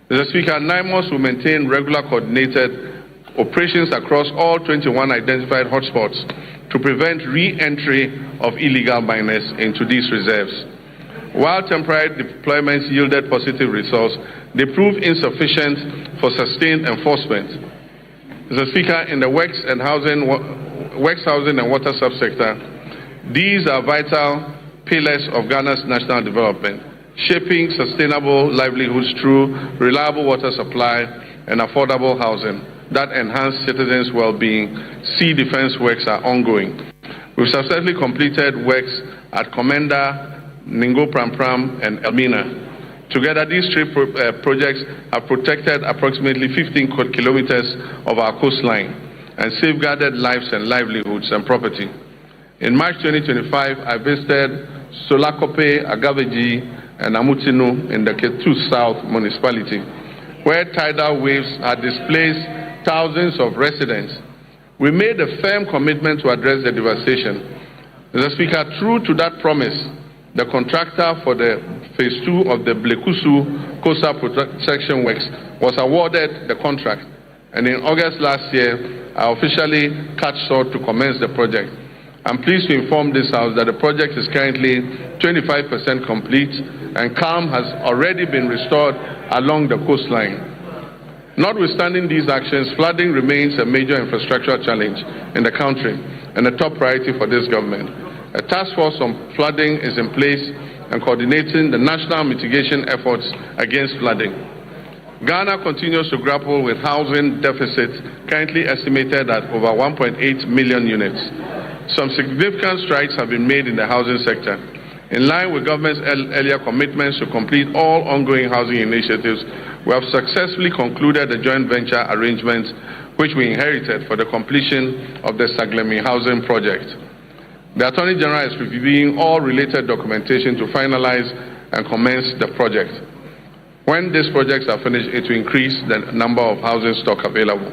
Mr. Speaker, NIMOS will maintain regular coordinated operations across all 21 identified hotspots to prevent re-entry of illegal miners into these reserves. While temporary deployments yielded positive results, they proved insufficient for sustained enforcement. Mr. Speaker, in the works housing and water subsector, these are vital pillars of Ghana's national development, shaping sustainable livelihoods through reliable water supply and affordable housing that enhance citizens' well-being. Sea defense works are ongoing. We've successfully completed works at Commander, Ningo Pram, and Elmina. Together, these three projects have protected approximately 15 kilometers of our coastline and safeguarded lives and livelihoods and property. In March 2025, I visited Solakope, Agaveji, and Amutinu in the Ketu South municipality, where tidal waves had displaced thousands of residents. We made a firm commitment to address the devastation. Mr. Speaker, true to that promise, the contractor for the Phase 2 of the Blekusu Coastal Protection Works was awarded the contract, and in August last year, I officially cut short to commence the project. I'm pleased to inform this House that the project is currently 25% complete and calm has already been restored along the coastline. Notwithstanding these actions, flooding remains a major infrastructural challenge in the country and a top priority for this government. A task force on flooding is in place and coordinating the national mitigation efforts against flooding. Ghana continues to grapple with housing deficits currently estimated at over 1.8 million units. Some significant strides have been made in the housing sector. In line with government's earlier commitments to complete all ongoing housing initiatives, we have successfully concluded the joint venture arrangements which we inherited for the completion of the Saglemi housing project. The Attorney General is reviewing all related documentation to finalize and commence the project. When these projects are finished, it will increase the number of housing stock available.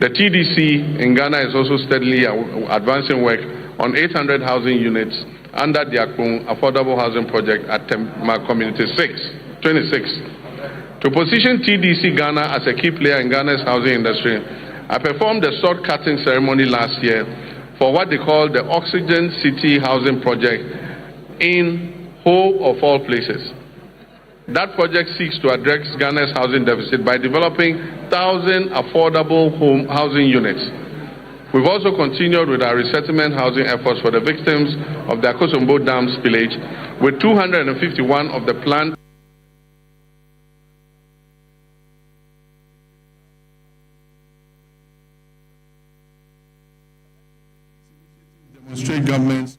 The TDC in Ghana is also steadily advancing work on 800 housing units under the Akpong Affordable Housing Project at Tema Community 26. To position TDC Ghana as a key player in Ghana's housing industry, I performed a sword cutting ceremony last year for what they call the Oxygen City Housing Project in Ho of all places. That project seeks to address Ghana's housing deficit by developing 1,000 affordable housing units. We've also continued with our resettlement housing efforts for the victims of the Akosombo Dam spillage, with 251 of the planned demonstrate governments.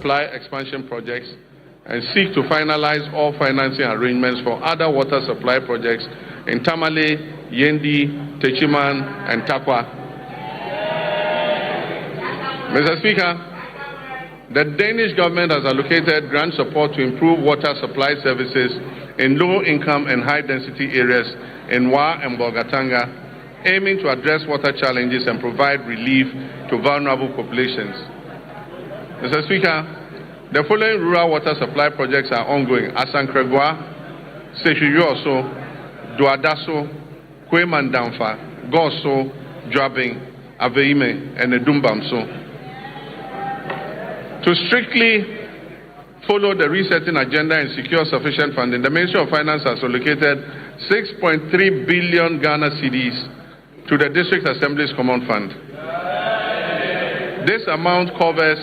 supply expansion projects and seek to finalize all financing arrangements for other water supply projects in Tamale, Yendi, Techiman, and Takwa. Mr. Speaker, the Danish government has allocated grant support to improve water supply services in low-income and high-density areas in Wa and Bolgatanga, aiming to address water challenges and provide relief to vulnerable populations. Mr. Speaker, the following rural water supply projects are ongoing: Asankregwa, Sechuyuoso, Duadaso, Kwemandamfa, Goso, Dwabing, Aveime, and Edumbamso. To strictly follow the resetting agenda and secure sufficient funding, the Ministry of Finance has allocated 6.3 billion Ghana cedis to the District Assembly's Common Fund. This amount covers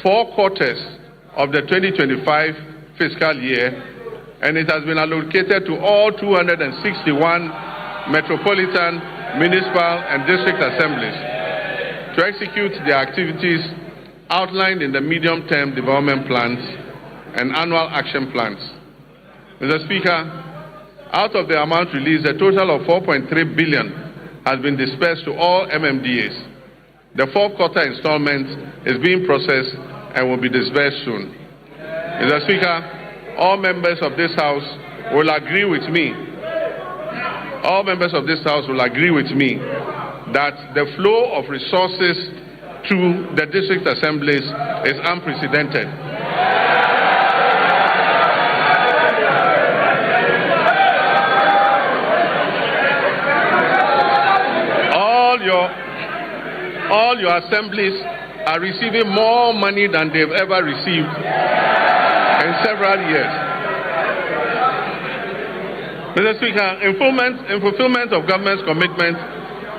4 quarters of the 2025 fiscal year, and it has been allocated to all 261 metropolitan, municipal, and district assemblies to execute their activities outlined in the medium-term development plans and annual action plans. Mr. Speaker, out of the amount released, a total of 4.3 billion has been dispersed to all MMDAs. The 4th quarter installment is being processed and will be disbursed soon. Mr. Speaker, all members of this House will agree with me. All members of this House will agree with me that the flow of resources to the district assemblies is unprecedented. All your assemblies are receiving more money than they've ever received in several years. Mr. Speaker, in fulfillment of government's commitment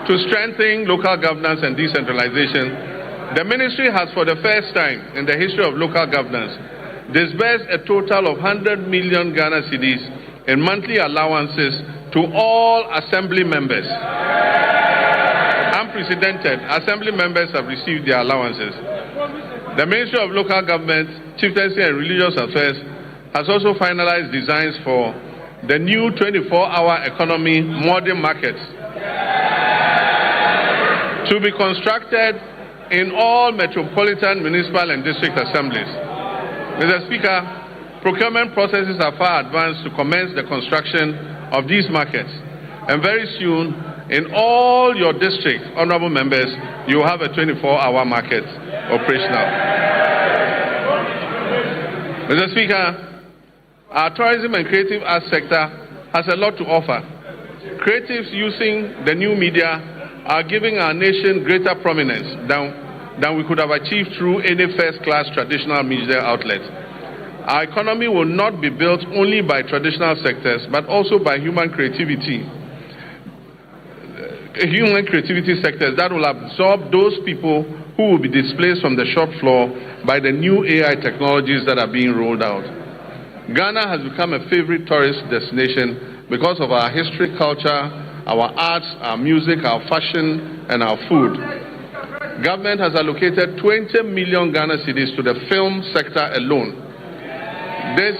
to strengthening local governance and decentralization, the ministry has, for the first time in the history of local governance, disbursed a total of 100 million Ghana cedis in monthly allowances to all assembly members. Unprecedented. Assembly members have received their allowances. The Ministry of Local Government, Chieftaincy and Religious Affairs has also finalized designs for the new 24-hour economy modern markets to be constructed in all metropolitan, municipal and district assemblies. Mr. Speaker, procurement processes are far advanced to commence the construction of these markets. And very soon, in all your districts, honorable members, you will have a 24-hour market operational. Mr. Speaker, our tourism and creative arts sector has a lot to offer. Creatives using the new media are giving our nation greater prominence than we could have achieved through any first-class traditional media outlet. Our economy will not be built only by traditional sectors, but also by human creativity sectors that will absorb those people who will be displaced from the shop floor by the new AI technologies that are being rolled out. Ghana has become a favorite tourist destination because of our history, culture, our arts, our music, our fashion, and our food. Government has allocated 20 million Ghana cedis to the film sector alone. This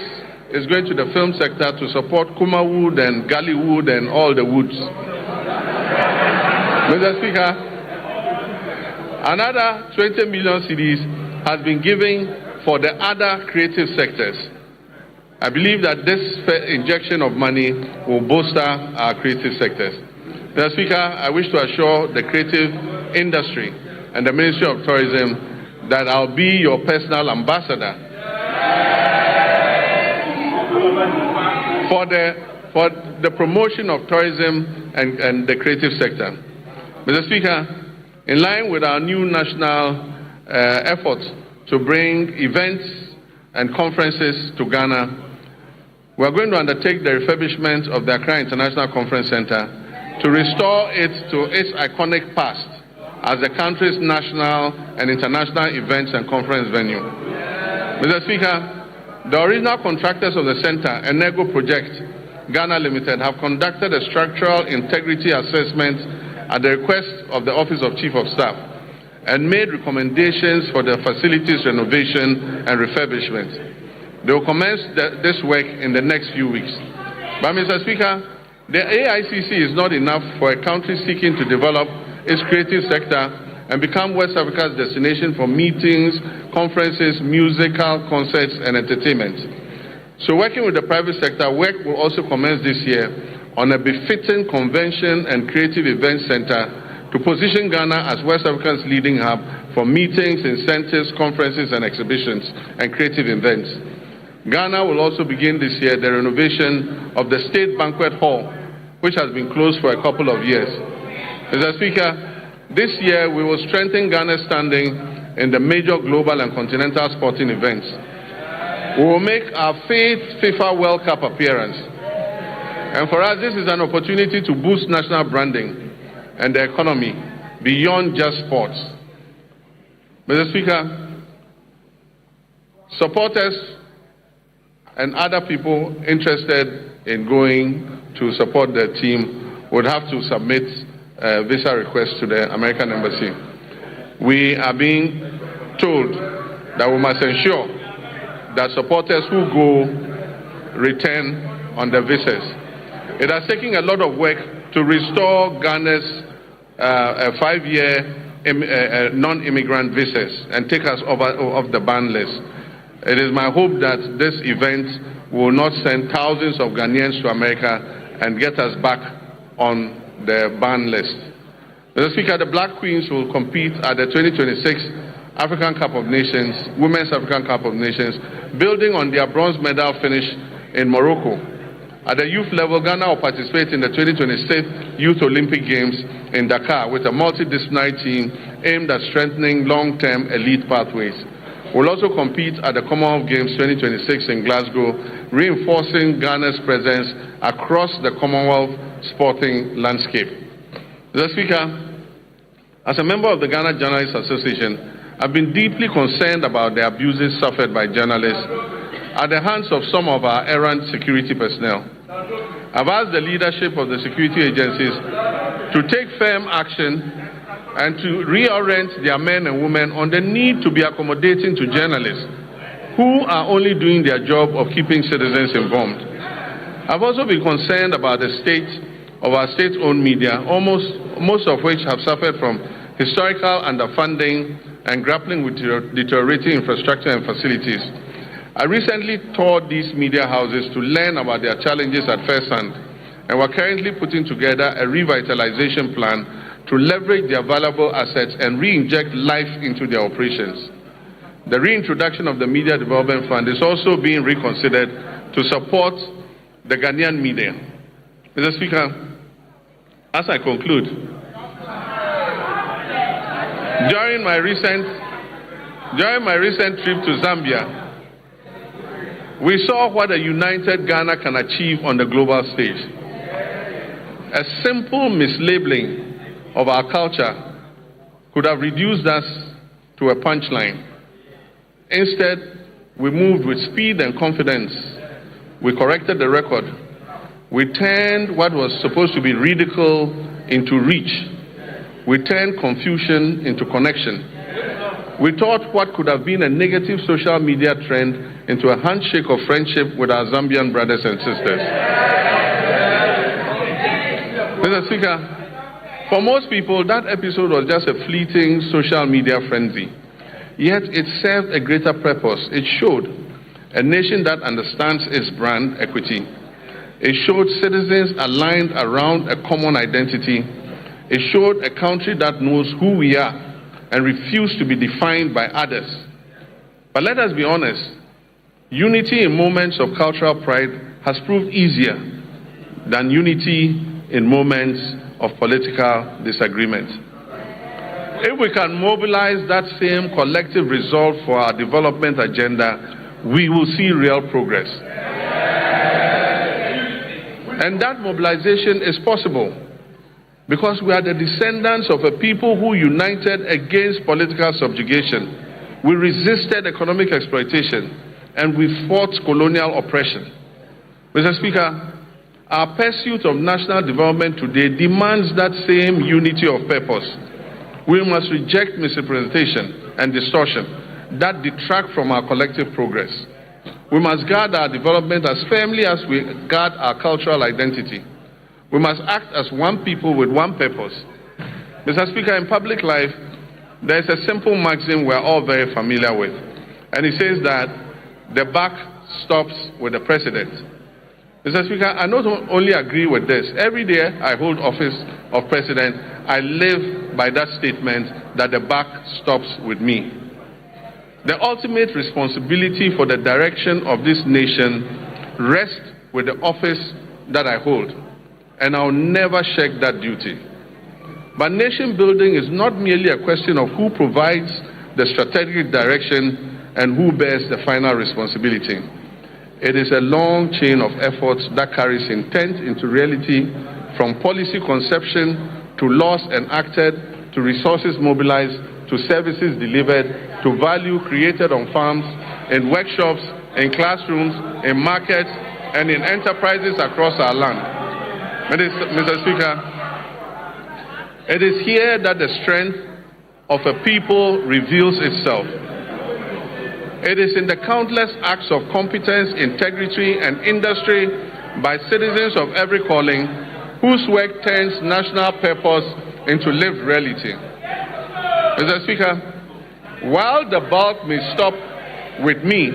is going to the film sector to support Kumawood and Gallywood and all the woods. Mr. Speaker, another 20 million cedis has been given for the other creative sectors. I believe that this injection of money will bolster our creative sectors. Mr. Speaker, I wish to assure the creative industry and the Ministry of Tourism that I'll be your personal ambassador for the promotion of tourism and the creative sector. Mr. Speaker, in line with our new national efforts to bring events and conferences to Ghana, we are going to undertake the refurbishment of the Accra International Conference Center to restore it to its iconic past as the country's national and international events and conference venue. Mr. Speaker, the original contractors of the center, Enego Project Ghana Limited, have conducted a structural integrity assessment at the request of the Office of Chief of Staff and made recommendations for the facilities renovation and refurbishment. They will commence this work in the next few weeks. But, Mr. Speaker, the AICC is not enough for a country seeking to develop its creative sector and become West Africa's destination for meetings, conferences, musical concerts, and entertainment. So, working with the private sector, work will also commence this year on a befitting convention and creative event center to position Ghana as West Africa's leading hub for meetings, incentives, conferences, and exhibitions and creative events. Ghana will also begin this year the renovation of the State Banquet Hall, which has been closed for a couple of years. Mr. Speaker, this year we will strengthen Ghana's standing in the major global and continental sporting events. We will make our 5th FIFA World Cup appearance. And for us, this is an opportunity to boost national branding and the economy beyond just sports. Mr. Speaker, supporters and other people interested in going to support the team would have to submit a visa request to the American Embassy. We are being told that we must ensure that supporters who go return on their visas. It has taken a lot of work to restore Ghana's 5-year non-immigrant visas and take us off the ban list. It is my hope that this event will not send thousands of Ghanaians to America and get us back on the ban list. Mr. Speaker, the Black Queens will compete at the 2026 African Cup of Nations, Women's African Cup of Nations, building on their bronze medal finish in Morocco. At the youth level, Ghana will participate in the 2026 Youth Olympic Games in Dakar with a multidisciplinary team aimed at strengthening long-term elite pathways. We'll also compete at the Commonwealth Games 2026 in Glasgow, reinforcing Ghana's presence across the Commonwealth sporting landscape. Mr. Speaker, as a member of the Ghana Journalists Association, I've been deeply concerned about the abuses suffered by journalists at the hands of some of our errant security personnel. I've asked the leadership of the security agencies to take firm action and to reorient their men and women on the need to be accommodating to journalists who are only doing their job of keeping citizens informed. I've also been concerned about the state of our state-owned media, most of which have suffered from historical underfunding and grappling with deteriorating infrastructure and facilities. I recently toured these media houses to learn about their challenges at first hand, and we're currently putting together a revitalization plan to leverage their valuable assets and re-inject life into their operations. The reintroduction of the Media Development Fund is also being reconsidered to support the Ghanaian media. Mr. Speaker, as I conclude, during my recent trip to Zambia, we saw what a united Ghana can achieve on the global stage. A simple mislabeling of our culture could have reduced us to a punchline. Instead, we moved with speed and confidence. We corrected the record. We turned what was supposed to be ridicule into reach. We turned confusion into connection. We taught what could have been a negative social media trend into a handshake of friendship with our Zambian brothers and sisters. Mr. Speaker, for most people, that episode was just a fleeting social media frenzy. Yet it served a greater purpose. It showed a nation that understands its brand equity. It showed citizens aligned around a common identity. It showed a country that knows who we are and refuse to be defined by others. But let us be honest, unity in moments of cultural pride has proved easier than unity in moments of political disagreement. If we can mobilize that same collective resolve for our development agenda, we will see real progress. And that mobilization is possible because we are the descendants of a people who united against political subjugation. We resisted economic exploitation and we fought colonial oppression. Mr. Speaker, our pursuit of national development today demands that same unity of purpose. We must reject misrepresentation and distortion that detract from our collective progress. We must guard our development as firmly as we guard our cultural identity. We must act as one people with one purpose. Mr. Speaker, in public life, there is a simple maxim we're all very familiar with, and it says that the buck stops with the president. Mr. Speaker, I not only agree with this. Every day I hold office of president, I live by that statement that the buck stops with me. The ultimate responsibility for the direction of this nation rests with the office that I hold, and I'll never shirk that duty. But nation building is not merely a question of who provides the strategic direction and who bears the final responsibility. It is a long chain of efforts that carries intent into reality, from policy conception to laws enacted, to resources mobilized, to services delivered, to value created on farms, in workshops, in classrooms, in markets, and in enterprises across our land. Mr. Speaker, it is here that the strength of a people reveals itself. It is in the countless acts of competence, integrity, and industry by citizens of every calling whose work turns national purpose into lived reality. Mr. Speaker, while the bulk may stop with me,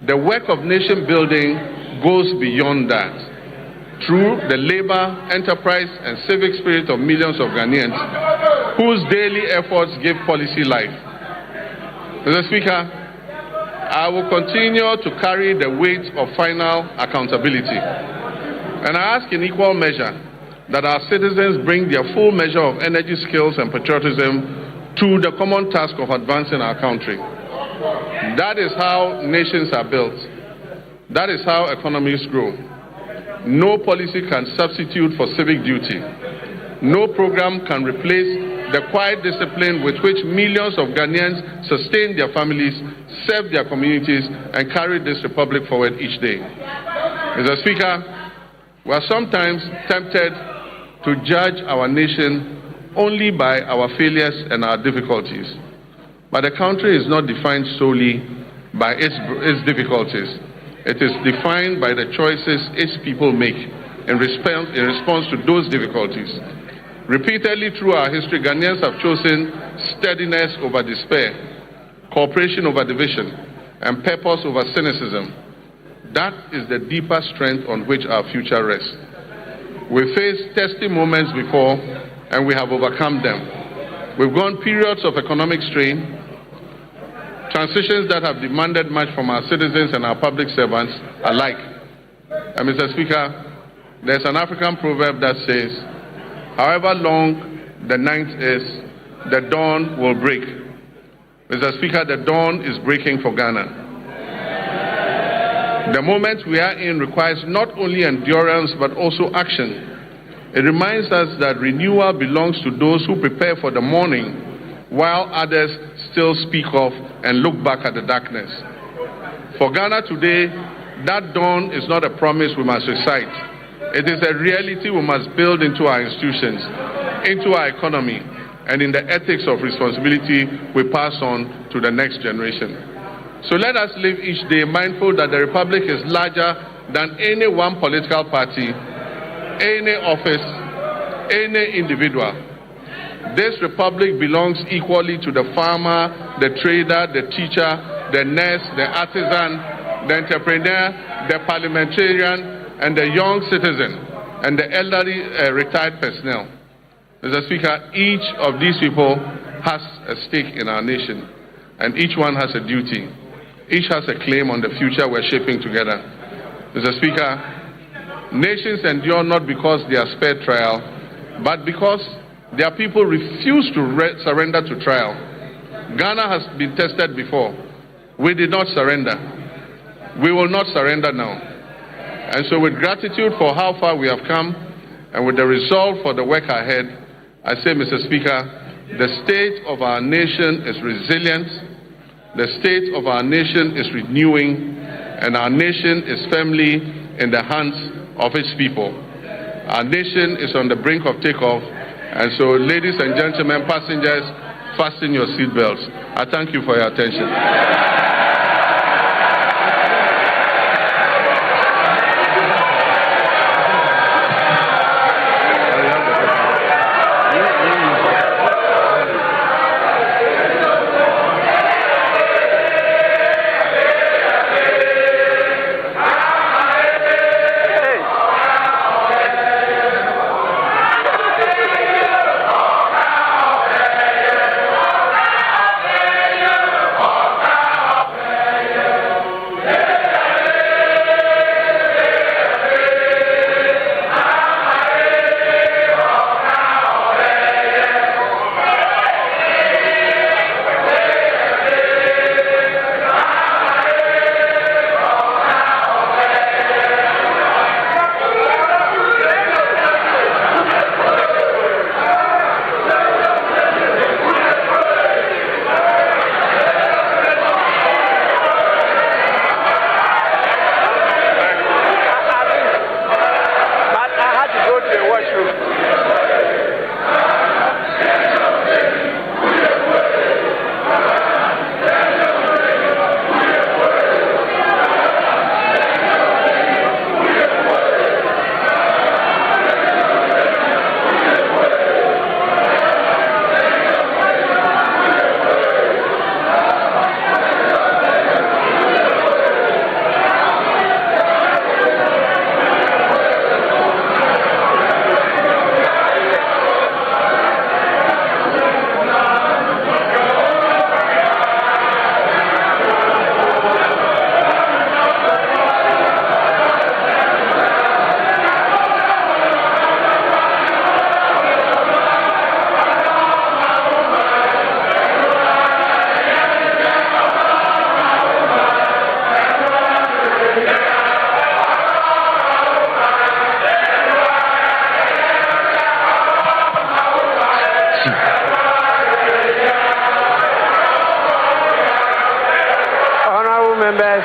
the work of nation building goes beyond that. Through the labor, enterprise, and civic spirit of millions of Ghanaians whose daily efforts give policy life. Mr. Speaker, I will continue to carry the weight of final accountability. And I ask in equal measure that our citizens bring their full measure of energy, skills, and patriotism to the common task of advancing our country. That is how nations are built. That is how economies grow. No policy can substitute for civic duty. No program can replace the quiet discipline with which millions of Ghanaians sustain their families, serve their communities, and carry this republic forward each day. Mr. Speaker, We are sometimes tempted to judge our nation only by our failures and our difficulties. But the country is not defined solely by its difficulties. It is defined by the choices its people make in response to those difficulties. Repeatedly through our history, Ghanaians have chosen steadiness over despair, cooperation over division, and purpose over cynicism. That is the deeper strength on which our future rests. We faced testing moments before, and we have overcome them. We've gone periods of economic strain, transitions that have demanded much from our citizens and our public servants alike. And Mr. Speaker, there's an African proverb that says, however long the night is, the dawn will break. Mr. Speaker, the dawn is breaking for Ghana. The moment we are in requires not only endurance but also action. It reminds us that renewal belongs to those who prepare for the morning while others still speak of and look back at the darkness. For Ghana today, that dawn is not a promise we must recite. It is a reality we must build into our institutions, into our economy, and in the ethics of responsibility we pass on to the next generation. So let us live each day mindful that the Republic is larger than any one political party, any office, any individual. This Republic belongs equally to the farmer, the trader, the teacher, the nurse, the artisan, the entrepreneur, the parliamentarian, and the young citizen, and the elderly retired personnel. Mr. Speaker, each of these people has a stake in our nation, and each one has a duty. Each has a claim on the future we're shaping together. Mr. Speaker, nations endure not because they are spared trial, but because their people refuse to surrender to trial. Ghana has been tested before. We did not surrender. We will not surrender now. And so with gratitude for how far we have come and with the resolve for the work ahead, I say, Mr. Speaker, the state of our nation is resilient, the state of our nation is renewing, and our nation is firmly in the hands of its people. Our nation is on the brink of takeoff, and so ladies and gentlemen, passengers, fasten your seatbelts. I thank you for your attention. Honorable members,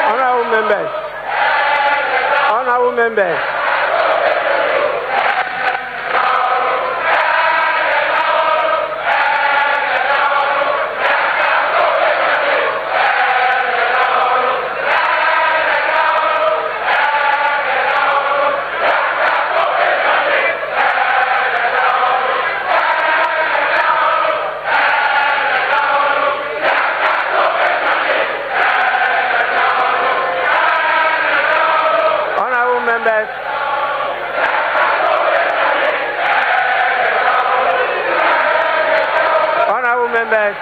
Honorable members. Honorable members. Honorable members.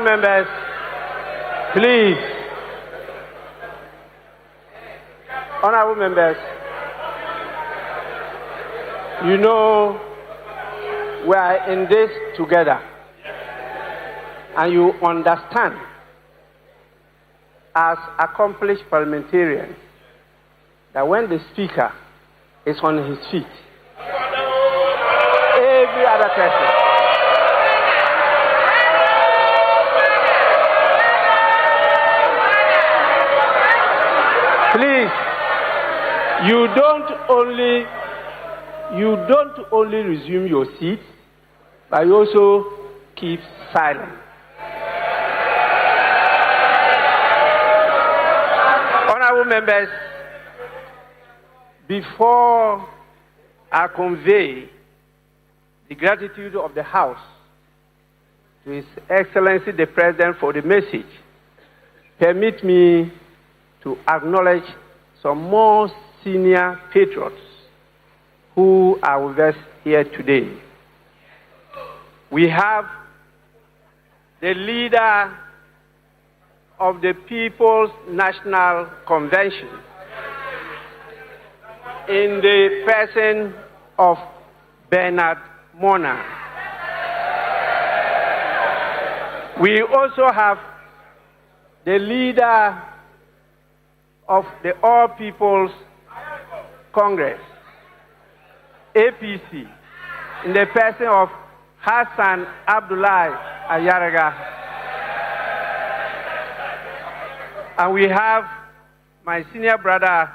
Members, please. Honorable members, you know we are in this together, and you understand as accomplished parliamentarians that when the speaker is on his feet, every other person please, you don't only resume your seat, but you also keep silent. Honorable members, before I convey the gratitude of the House to His Excellency the President for the message, permit me to acknowledge some more senior patriots who are with us here today. We have the leader of the People's National Convention in the person of Bernard Mona. We also have the leader of the All People's Congress, APC, in the person of Hassan Abdullahi Ayaraga. And we have my senior brother,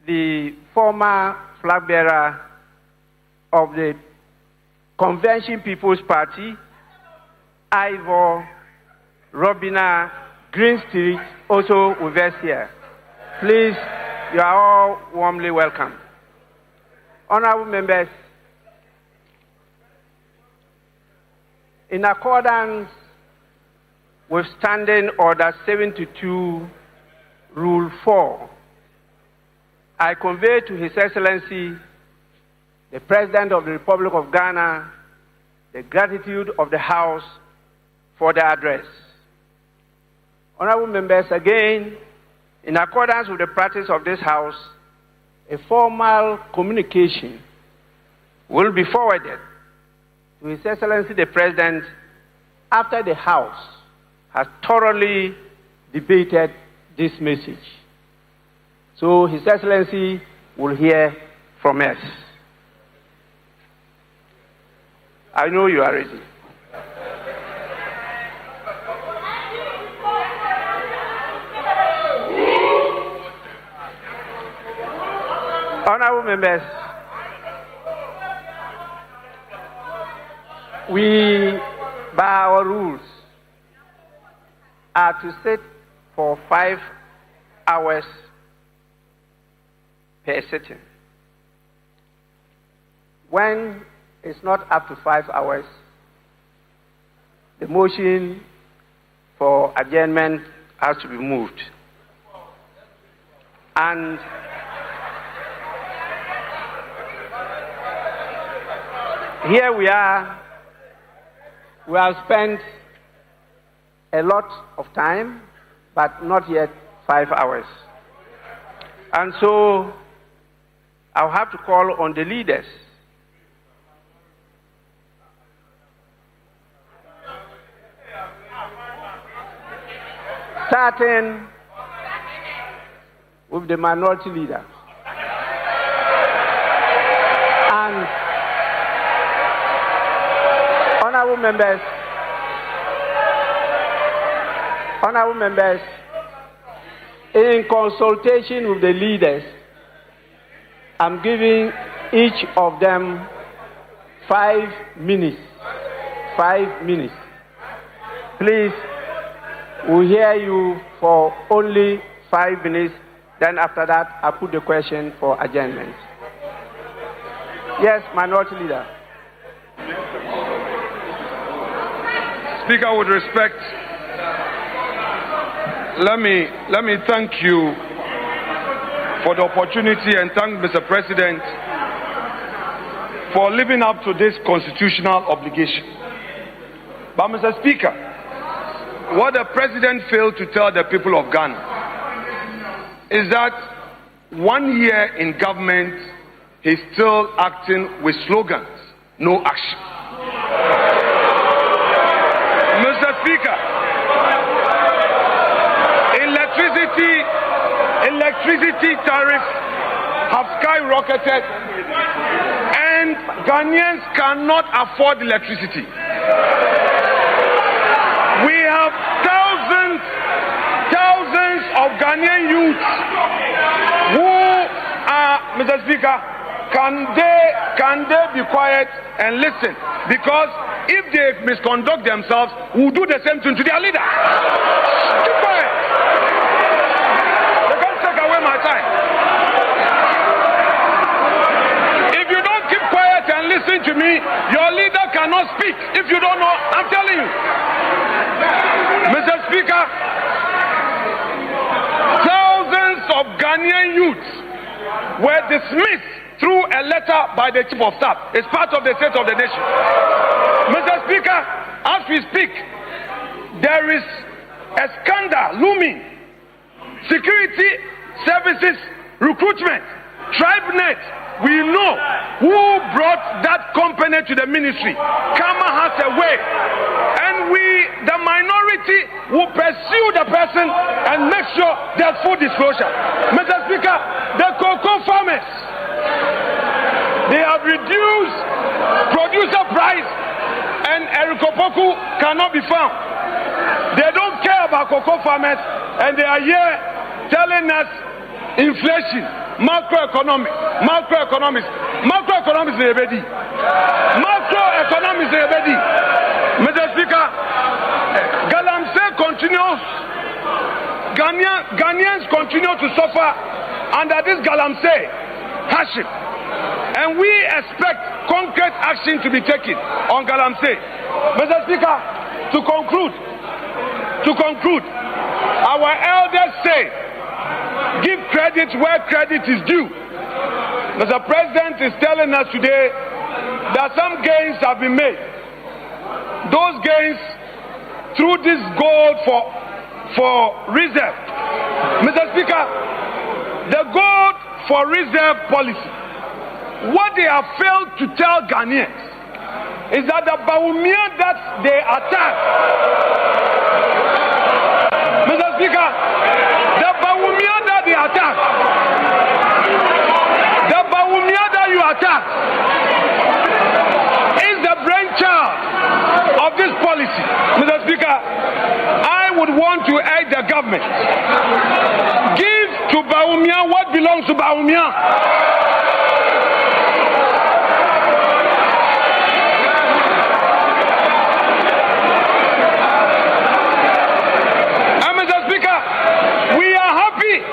the former flag bearer of the Convention People's Party, Ivor Robina Greenstreet, also with us here. Please, you are all warmly welcome. Honorable members, in accordance with Standing Order 72, Rule 4, I convey to His Excellency, the President of the Republic of Ghana, the gratitude of the House for the address. Honorable members, again, in accordance with the practice of this House, a formal communication will be forwarded to His Excellency the President after the House has thoroughly debated this message. So His Excellency will hear from us. I know you are ready. Honorable members, we, by our rules, are to sit for 5 hours per sitting. When it's not up to 5 hours, the motion for adjournment has to be moved. And here we are. We have spent a lot of time, but not yet 5 hours. And so I'll have to call on the leaders starting with the minority leader. And honorable members, in consultation with the leaders, I'm giving each of them 5 minutes. 5 minutes. Please, we'll hear you for only 5 minutes. Then after that, I'll put the question for adjournment. Yes, minority leader. Speaker, with respect, let me thank you for the opportunity and thank Mr. President for living up to this constitutional obligation. But Mr. Speaker, what the President failed to tell the people of Ghana is that 1 year in government, he's still acting with slogans, no action. Mr. Speaker, electricity tariffs have skyrocketed and Ghanaians cannot afford electricity. We have thousands of Ghanaian youths who are, Mr. Speaker, can they be quiet and listen? Because if they misconduct themselves, we'll do the same thing to their leader. Keep quiet. They can't take away my time. If you don't keep quiet and listen to me, your leader cannot speak. If you don't know, I'm telling you. Mr. Speaker, thousands of Ghanaian youths were dismissed through a letter by the Chief of Staff. It's part of the State of the Nation. Mr. Speaker, as we speak, there is a scandal looming. Security services recruitment, TribeNet, we know who brought that company to the ministry. Kama has a way. And we, the minority, will pursue the person and make sure there's full disclosure. Mr. Speaker, the cocoa farmers, they have reduced producer price and Erikopoku cannot be found. They don't care about cocoa farmers and they are here telling us inflation, macroeconomics is already. Macroeconomics is already. Mr. Speaker, Galamsey continues, Ghanaians continue to suffer under this Galamsey hardship. And we expect concrete action to be taken on Galamsey. Mr. Speaker, to conclude, our elders say, give credit where credit is due. Mr. President is telling us today that some gains have been made. Those gains through this gold for reserve. Mr. Speaker, the gold for reserve policy, what they have failed to tell Ghanaians is that the Bawumia that they attack, Mr. Speaker, the Bawumia that they attack, the Bawumia that you attack is the brainchild of this policy. Mr. Speaker, I would want to urge the government, give to Bawumia what belongs to Bawumia.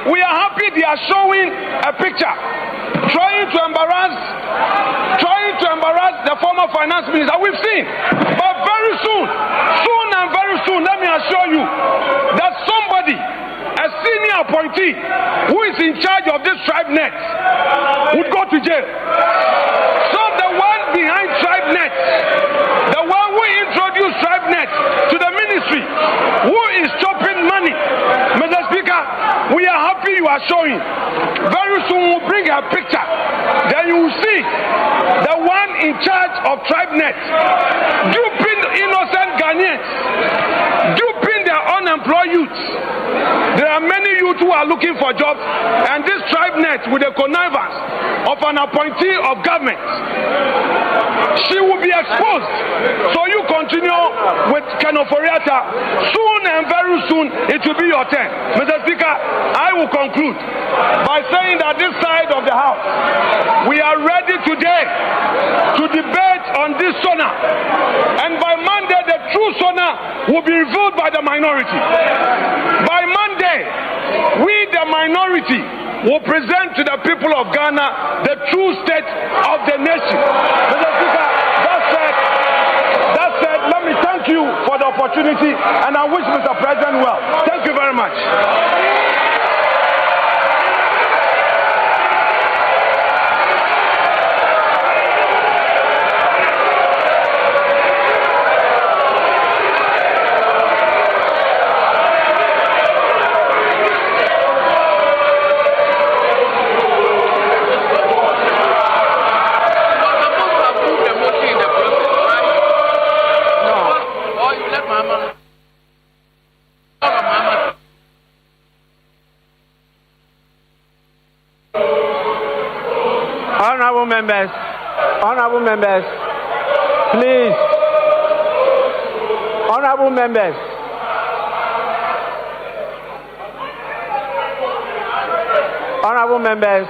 We are happy they are showing a picture, trying to embarrass the former finance minister. We've seen, but very soon, let me assure you that somebody, a senior appointee who is in charge of this tribe net would go to jail. So the one behind tribe net, the one who introduced tribe net to the ministry, who is chopping money, Mr. Speaker, we are happy you are showing. Very soon we'll bring a picture. Then you will see the one in charge of tribe net duping innocent Ghanaians, duping their unemployed youths. There are many youth who are looking for jobs, and this tribe net, with the connivance of an appointee of government, she will be exposed. So you continue with Kenoforiata. Soon and very soon it will be your turn. Mr. Speaker, I will conclude by saying that this side of the house, we are ready today to debate on this Sona. And by Monday, the true Sona will be revealed by the minority. By Monday, we, the minority, will present to the people of Ghana the true state of the nation. Mr. Speaker, that said, let me thank you for the opportunity, and I wish Mr. President well. Thank you very much. Honorable members, please. Honorable members. Honorable members,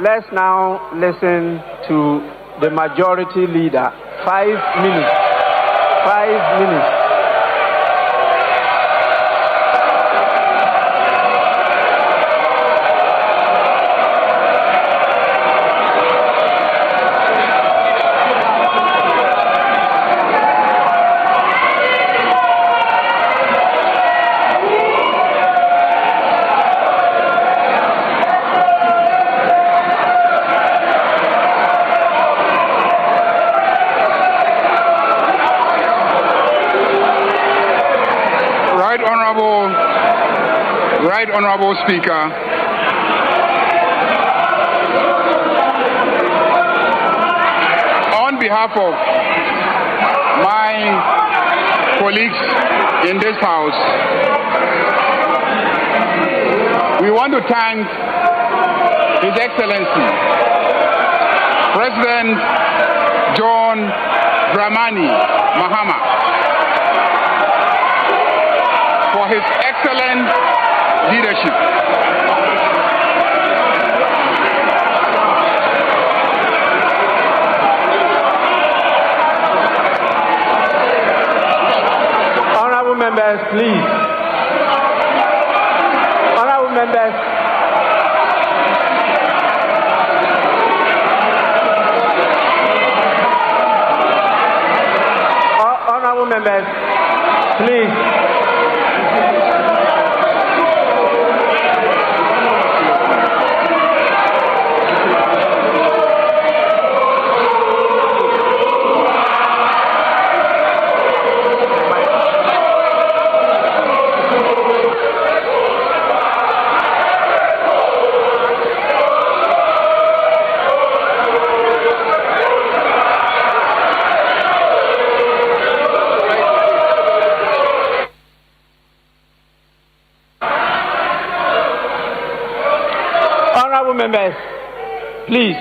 let's now listen to the majority leader. 5 minutes. 5 minutes. Right Honorable Speaker, on behalf of my colleagues in this House, we want to thank His Excellency, President John Dramani Mahama, for his excellent leadership. Honorable members, please. Honorable members. Honorable members, please. Members, please.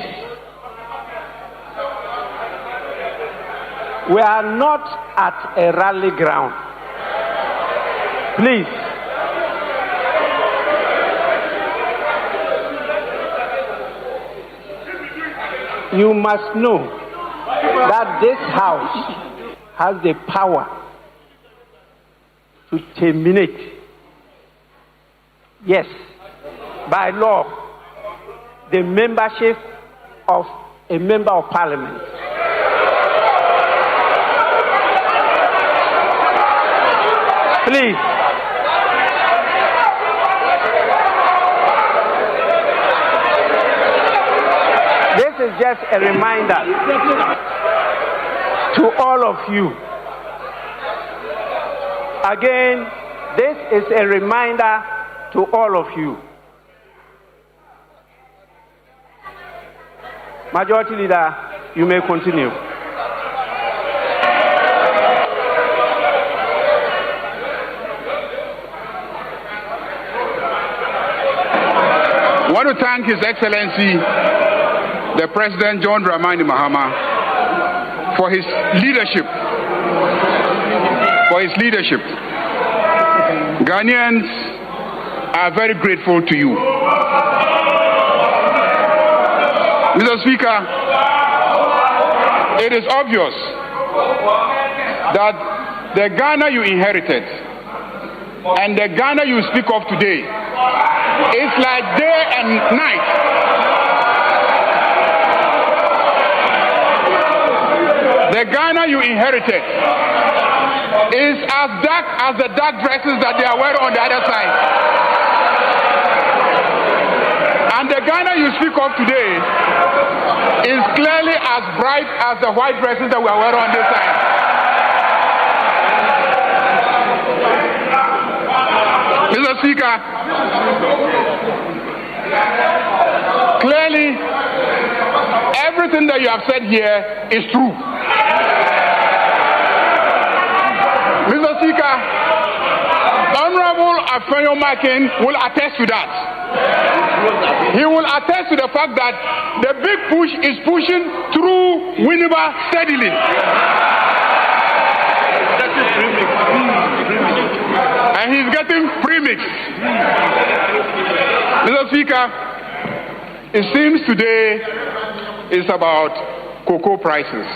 We are not at a rally ground. Please. You must know that this House has the power to terminate, yes, by law, the membership of a member of parliament. Please. just a reminder to all of you. Again, this is a reminder to all of you. Majority Leader, you may continue. I want to thank His Excellency, the President John Dramani Mahama, for his leadership. Ghanaians are very grateful to you. Mr. Speaker, it is obvious that the Ghana you inherited and the Ghana you speak of today is like day and night. The Ghana you inherited is as dark as the dark dresses that they are wearing on the other side. And the Ghana you speak of today is clearly as bright as the white dresses that we are wearing on this side. Mr. Speaker, clearly everything that you have said here is true. Mr. Speaker, Honorable Afenyo Makin will attest to that. He will attest to the fact that the big push is pushing through Winneba steadily. And he's getting premix. Mr. Speaker, it seems today is about cocoa prices.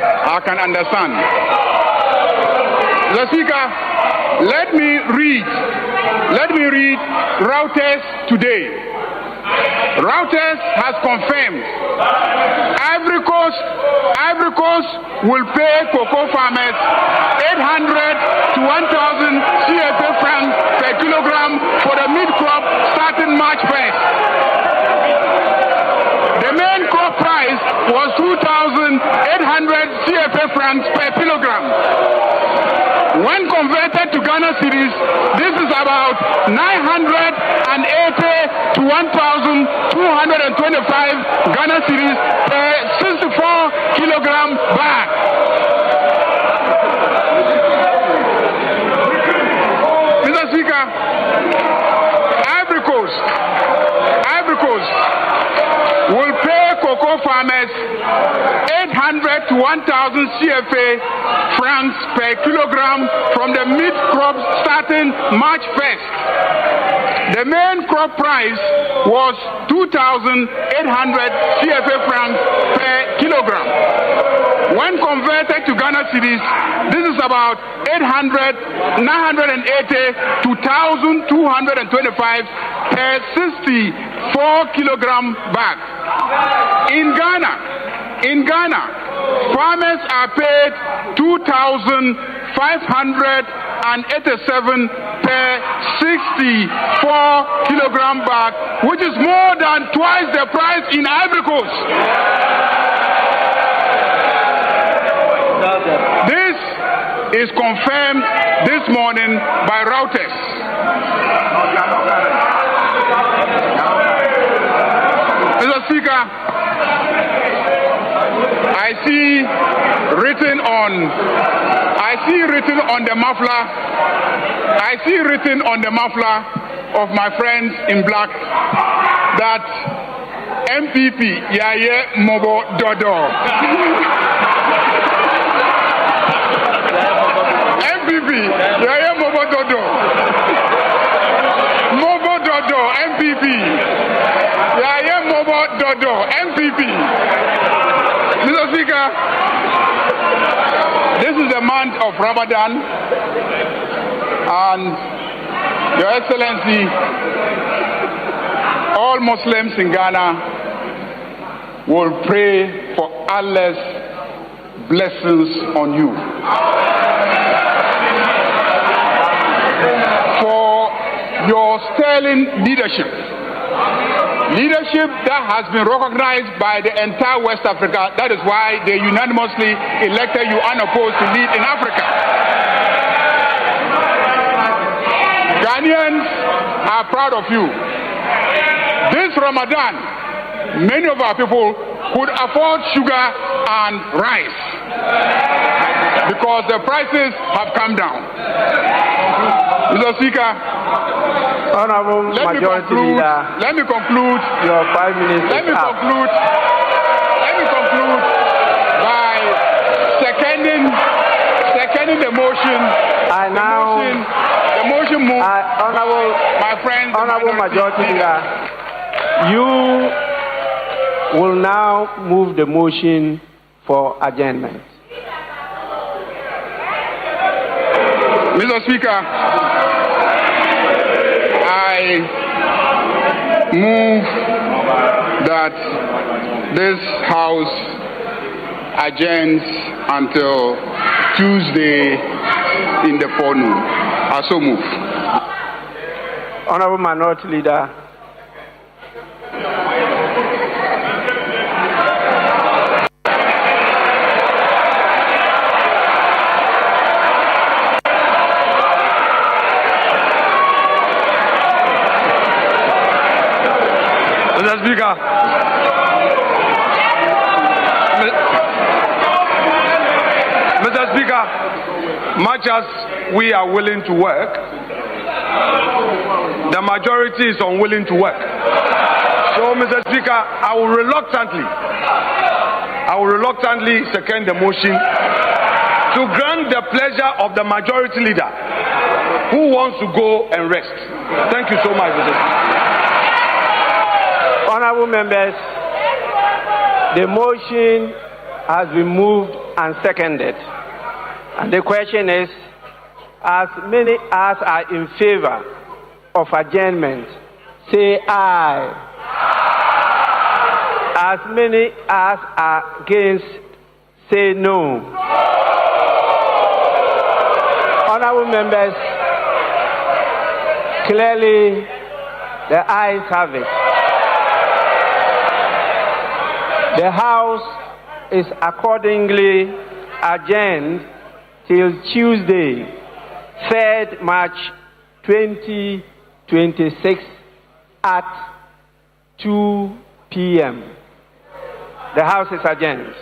I can understand. Mr. Speaker, let me read Reuters today. Reuters has confirmed Ivory Coast will pay cocoa farmers 800 to 1,000 CFA francs per kilogram for the mid-crop starting March 1st. The main crop price was 2,800 CFA francs per kilogram. When converted to Ghana cedis, this is about 980 to 1,225 Ghana cedis per 64 kilogram bag. Mr. Speaker, Ivory Coast will pay cocoa farmers 800 to 1,000 CFA francs per kilogram from the mid-crop starting March 1st. The main crop price was 2,800 CFA francs per kilogram. When converted to Ghana cedis, this is about 980 to 1,225 per 64 kilogram bag. In Ghana, farmers are paid 2,587 per 64 kilogram bag, which is more than twice the price in Ivory Coast. This is confirmed this morning by Reuters. Mr. Speaker, I see written on the muffler of my friends in black that MPP Yaye Mobo Dodo. MPP Yaye Mobo Dodo. Mobo Dodo MPP. Yaye Mobo Dodo MPP. Mr. Speaker, this is the month of Ramadan, and Your Excellency, all Muslims in Ghana will pray for Allah's blessings on you. For your sterling leadership, Leadership that has been recognized by the entire West Africa. That is why they unanimously elected you unopposed to lead in Africa. Ghanaians are proud of you. This Ramadan, many of our people could afford sugar and rice because the prices have come down. Mr. Speaker, Honorable Majority Leader, let me conclude. Your 5 minutes. Let me conclude by seconding the motion. The motion moved. Honorable, my friend, Honorable Majority Leader, you will now move the motion for adjournment. Mr. Speaker, I move that this House adjourns until Tuesday in the forenoon. I so move. Honorable Minority Leader. Mr. Speaker, Mr. Speaker, much as we are willing to work, the majority is unwilling to work. So, Mr. Speaker, I will reluctantly second the motion to grant the pleasure of the majority leader who wants to go and rest. Thank you so much, Mr. Speaker. Honorable members, the motion has been moved and seconded. And the question is, as many as are in favor of adjournment, say aye. As many as are against, say no. Honorable members, clearly the ayes have it. The House is accordingly adjourned till Tuesday, 3rd March 2026 at 2 p.m. The House is adjourned.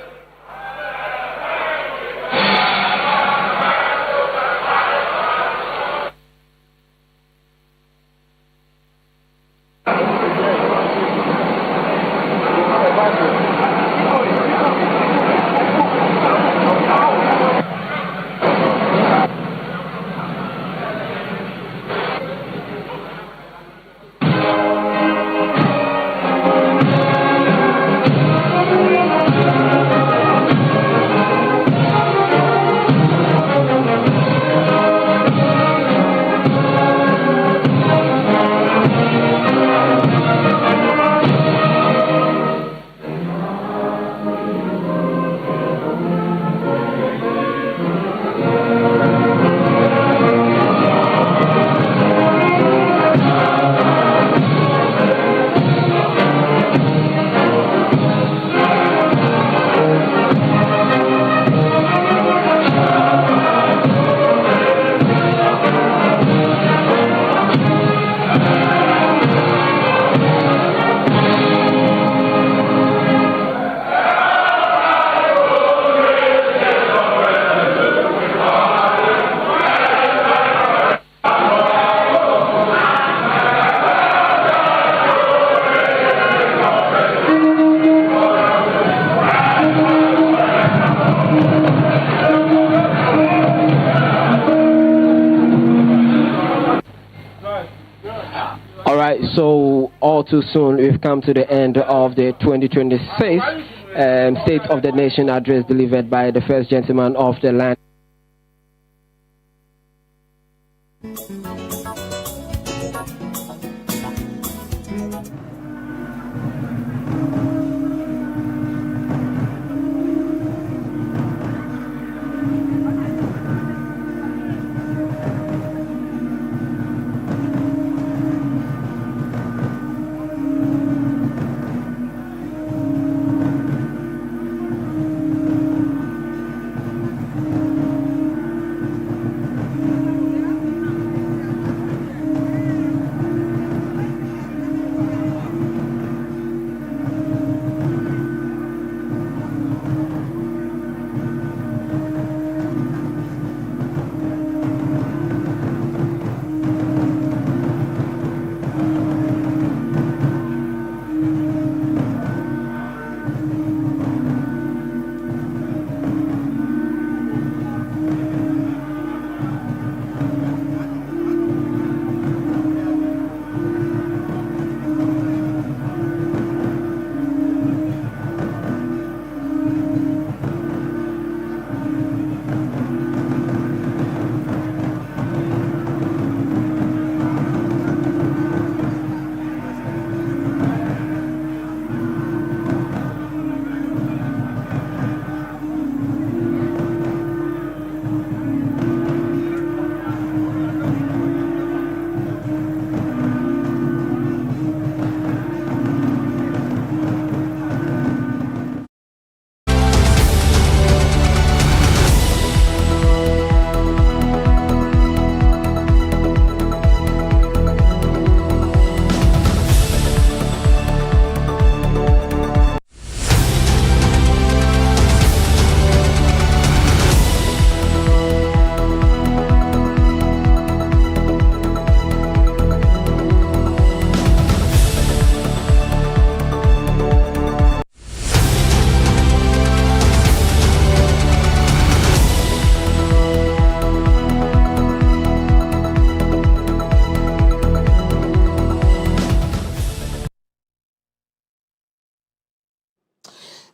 So all too soon, we've come to the end of the 2026 State of the Nation address delivered by the First Gentleman of the land.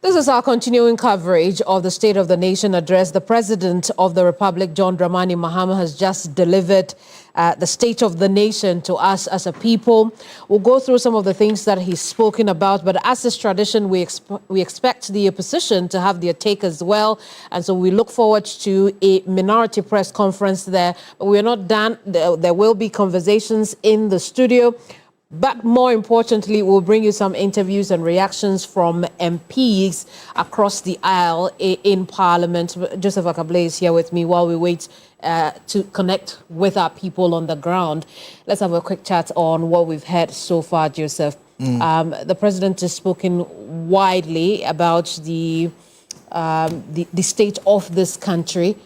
This is our continuing coverage of the State of the Nation address. The President of the Republic, John Dramani Mahama, has just delivered the State of the Nation to us as a people. We'll go through some of the things that he's spoken about, but as is tradition, we expect the opposition to have their take as well. And so we look forward to a minority press conference there. But we're not done. There will be conversations in the studio. But more importantly, we'll bring you some interviews and reactions from MPs across the aisle in Parliament. Joseph Akable is here with me while we wait to connect with our people on the ground. Let's have a quick chat on what we've heard so far, Joseph. The President has spoken widely about the state of this country.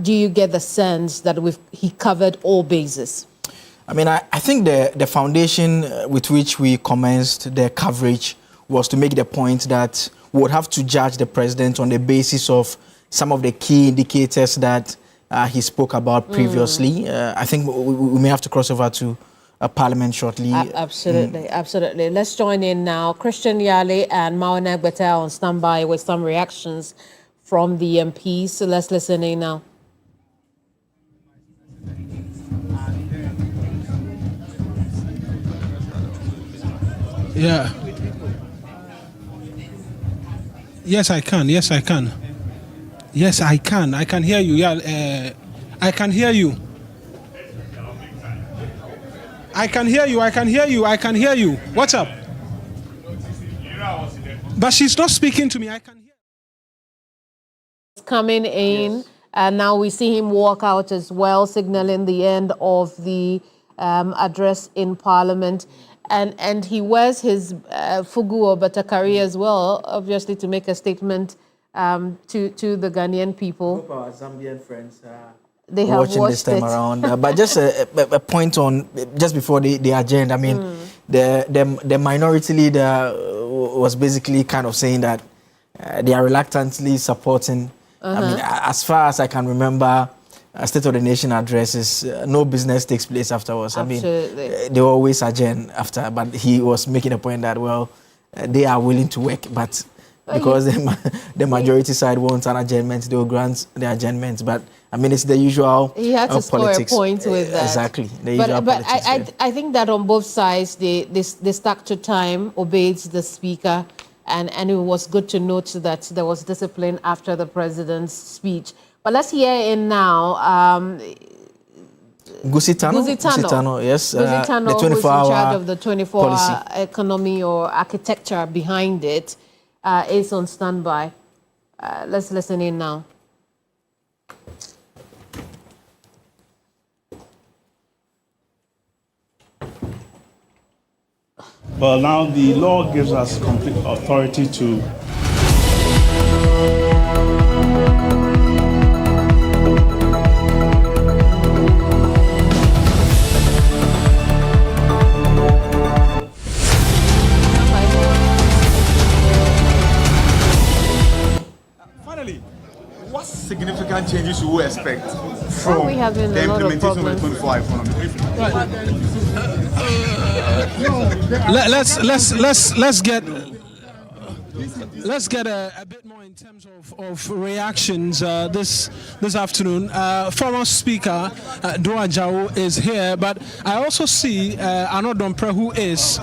Do you get the sense that he covered all bases? I mean, I think the foundation with which we commenced the coverage was to make the point that we would have to judge the president on the basis of some of the key indicators that he spoke about previously. I think we may have to cross over to Parliament shortly. Absolutely, absolutely. Let's join in now. Christian Yale and Mawana Betel on standby with some reactions from the MPs. So let's listen in now. Yeah. Yes, I can. Yes, I can. Yes, I can. I can hear you. Yeah, I can hear you. I can hear you. I can hear you. I can hear you. What's up? But she's not speaking to me. I can hear. Coming in, and now we see him walk out as well, signaling the end of the address in Parliament. And he wears his fugu or batakari as well, obviously to make a statement to the Ghanaian people. I hope our Zambian friends they have watching this time around. But just a point on, just before the agenda, I mean, the minority leader was basically kind of saying that they are reluctantly supporting. I mean, as far as I can remember, State of the Nation addresses, no business takes place afterwards. Absolutely. I mean, they always adjourn after, but he was making a point that, well, they are willing to work, but because the majority side wants an adjournment, they will grant the adjournment. But, I mean, it's the usual politics. He had to score a point with that. Exactly. The usual politics. But I think that on both sides, they stuck to time, obeyed the Speaker, and it was good to note that there was discipline after the President's speech. But let's hear in now. Gusitano, yes. Gusitano, the 24-hour who's in charge of the 24-hour policy. Economy or architecture behind it, is on standby. Let's listen in now. Well, now the law gives us complete authority to significant changes you will expect from the implementation of the 24-hour economy? Let's get a bit more in terms of reactions this afternoon. Former Speaker Dua Jao is here, but I also see Anodompre, who is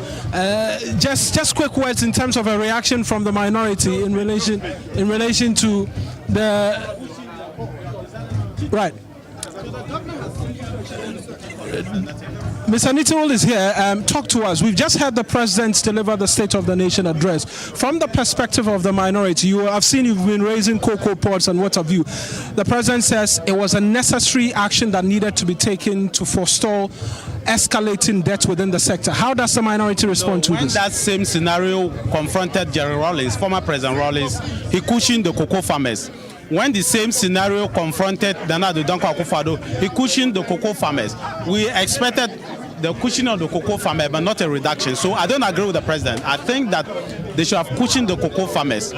just quick words in terms of a reaction from the minority in relation to the right. Mr. Nitol is here. Talk to us. We've just had the President deliver the State of the Nation address. From the perspective of the minority, I've seen you've been raising cocoa pots and what have you. The President says it was a necessary action that needed to be taken to forestall escalating debt within the sector. How does the minority respond to this? When that same scenario confronted Jerry Rawlings, former President Rawlings, he cushioned the cocoa farmers. When the same scenario confronted Nana Danko Akufo-Addo, he cushioned the cocoa farmers. We expected the cushioning of the cocoa farmer, but not a reduction. So I don't agree with the President. I think that they should have cushioned the cocoa farmers.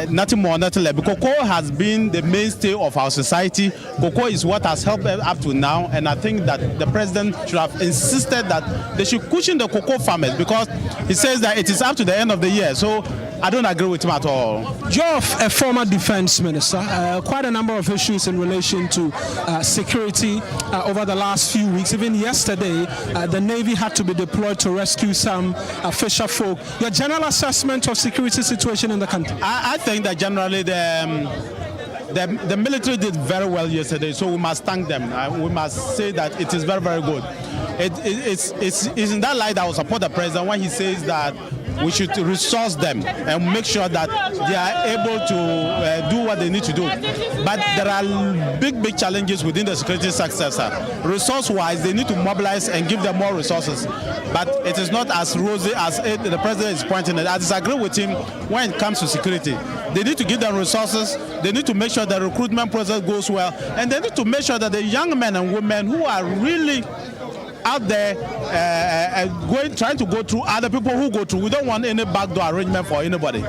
Nothing more, nothing less. Because cocoa has been the mainstay of our society. Cocoa is what has helped up to now, and I think that the President should have insisted that they should cushion the cocoa farmers, because he says that it is up to the end of the year. So I don't agree with him at all. You're a former defense minister. Quite a number of issues in relation to security over the last few weeks. Even yesterday, the Navy had to be deployed to rescue some fisher folk. Your general assessment of security situation in the country? I think that generally the military did very well yesterday, so we must thank them. We must say that it is very, very good. It's in that light that I will support the president when he says that we should resource them and make sure that they are able to do what they need to do. But there are big challenges within the security sector. Resource-wise, they need to mobilize and give them more resources. But it is not as rosy as the president is pointing at. I disagree with him when it comes to security. They need to give them resources. They need to make sure the recruitment process goes well. And they need to make sure that the young men and women who are really out there trying to go through other people who go through. We don't want any backdoor arrangement for anybody.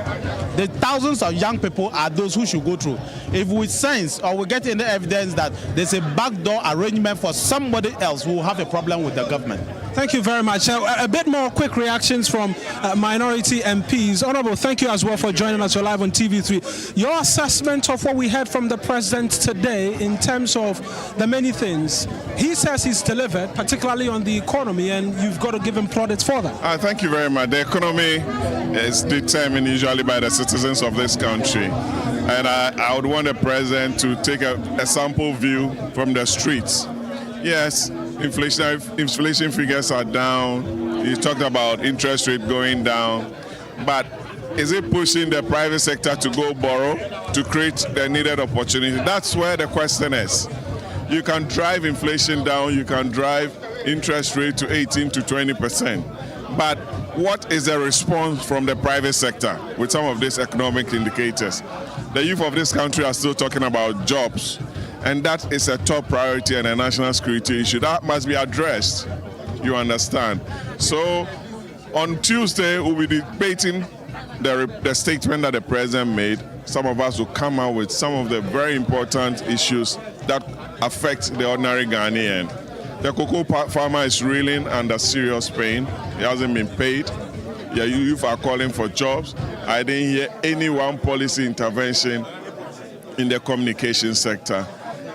The thousands of young people are those who should go through. If we sense or we get any evidence that there's a backdoor arrangement for somebody else, we will have a problem with the government. Thank you very much. A bit more quick reactions from minority MPs. Honourable, thank you as well for joining us. You're live on TV3. Your assessment of what we heard from the president today in terms of the many things. He says he's delivered, particularly on the economy, and you've got to give him plaudits for that. Thank you very much. The economy is determined usually by the citizens of this country. And I would want the president to take a sample view from the streets. Yes, inflation figures are down. You talked about interest rate going down. But is it pushing the private sector to go borrow to create the needed opportunity? That's where the question is. You can drive inflation down, you can drive interest rate to 18 to 20%. But what is the response from the private sector with some of these economic indicators? The youth of this country are still talking about jobs. And that is a top priority and a national security issue. That must be addressed, you understand. So on Tuesday, we'll be debating the statement that the president made. Some of us will come out with some of the very important issues that affect the ordinary Ghanaian. The cocoa farmer is reeling under serious pain. He hasn't been paid. Yeah, youth are calling for jobs. I didn't hear any one policy intervention in the communication sector.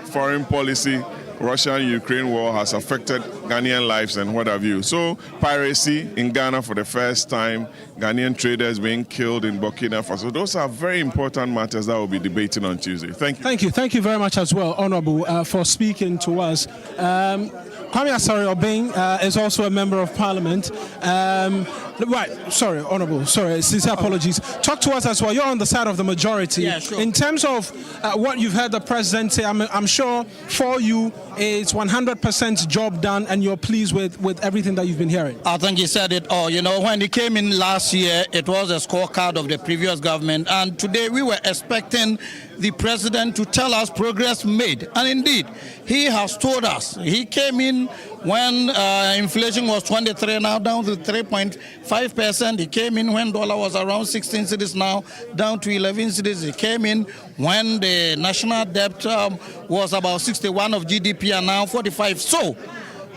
Foreign policy, Russia-Ukraine war has affected Ghanaian lives and what have you. So piracy in Ghana for the first time, Ghanaian traders being killed in Burkina Faso. Those are very important matters that we'll be debating on Tuesday. Thank you. Thank you. Thank you very much as well, Honourable, for speaking to us. Kwame Asare-Obeng is also a member of Parliament. Sorry, Honourable, sincere apologies. Talk to us as well. You're on the side of the majority. Yeah, sure. In terms of what you've heard the president say, I'm sure for you it's 100% job done and you're pleased with everything that you've been hearing. I think he said it all. You know, when he came in last year, it was a scorecard of the previous government. And today we were expecting the president to tell us progress made. And indeed, he has told us. He came in when inflation was 23, now down to 3.5%. He came in when dollar was around 16 cedis, now down to 11 cedis. He came in when the national debt was about 61 of GDP and now 45. So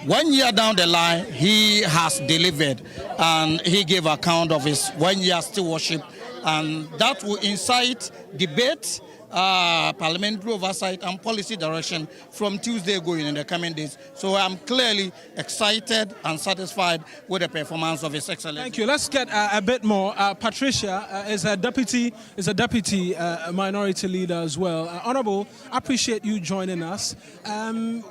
1 year down the line, he has delivered, and he gave account of his 1 year stewardship, and that will incite debate, parliamentary oversight and policy direction from Tuesday going in the coming days. So I'm clearly excited and satisfied with the performance of His Excellency. Thank you. Let's get a bit more. Patricia is a deputy minority leader as well. Honourable, I appreciate you joining us.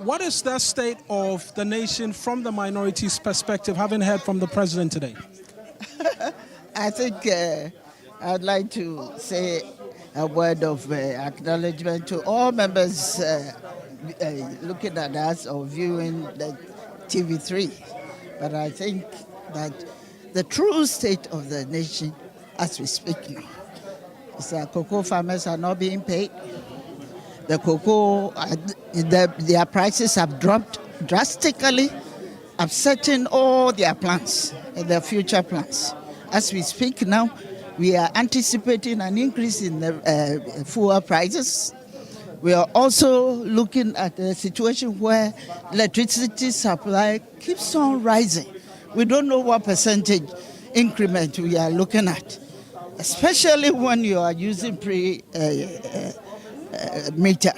What is the state of the nation from the minority's perspective, having heard from the president today? I think I'd like to say a word of acknowledgement to all members looking at us or viewing the TV3. But I think that the true state of the nation as we speak now is that cocoa farmers are not being paid. The cocoa, their prices have dropped drastically, upsetting all their plans and their future plans. As we speak now, we are anticipating an increase in the fuel prices. We are also looking at a situation where electricity supply keeps on rising. We don't know what percentage increment we are looking at. especially when you are using meter.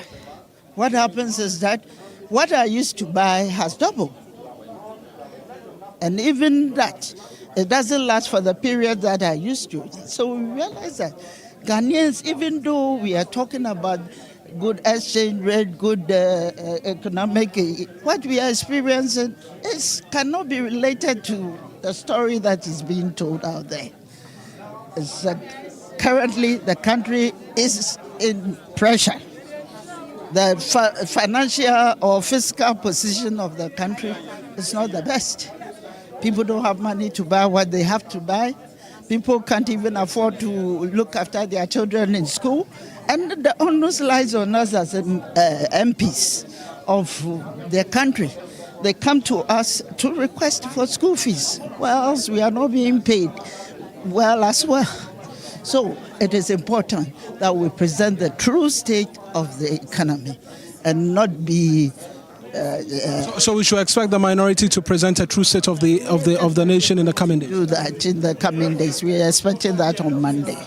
What happens is that what I used to buy has doubled. And even that, it doesn't last for the period that I used to. So we realize that Ghanaians, even though we are talking about good exchange rate, good economic, what we are experiencing cannot be related to the story that is being told out there. It's that currently the country is in pressure. The financial or fiscal position of the country is not the best. People don't have money to buy what they have to buy. People can't even afford to look after their children in school. And the onus lies on us as MPs of their country. They come to us to request for school fees, whilst we are not being paid well as well. So it is important that we present the true state of the economy and not be. So we should expect the minority to present a true state of the nation in the coming days. Do that in the coming days. We are expecting that on Monday.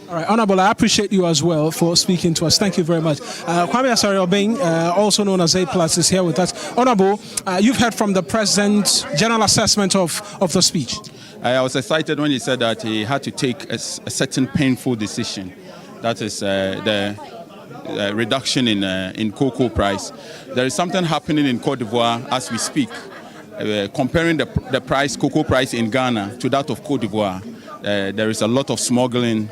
All right, Honorable, I appreciate you as well for speaking to us. Thank you very much. Kwame Asare-Obeng, also known as A+, is here with us. Honorable, you've heard from the President's general assessment of the speech. I was excited when he said that he had to take a certain painful decision. That is the reduction in cocoa price. There is something happening in Côte d'Ivoire as we speak. Comparing the cocoa price in Ghana to that of Côte d'Ivoire, there is a lot of smuggling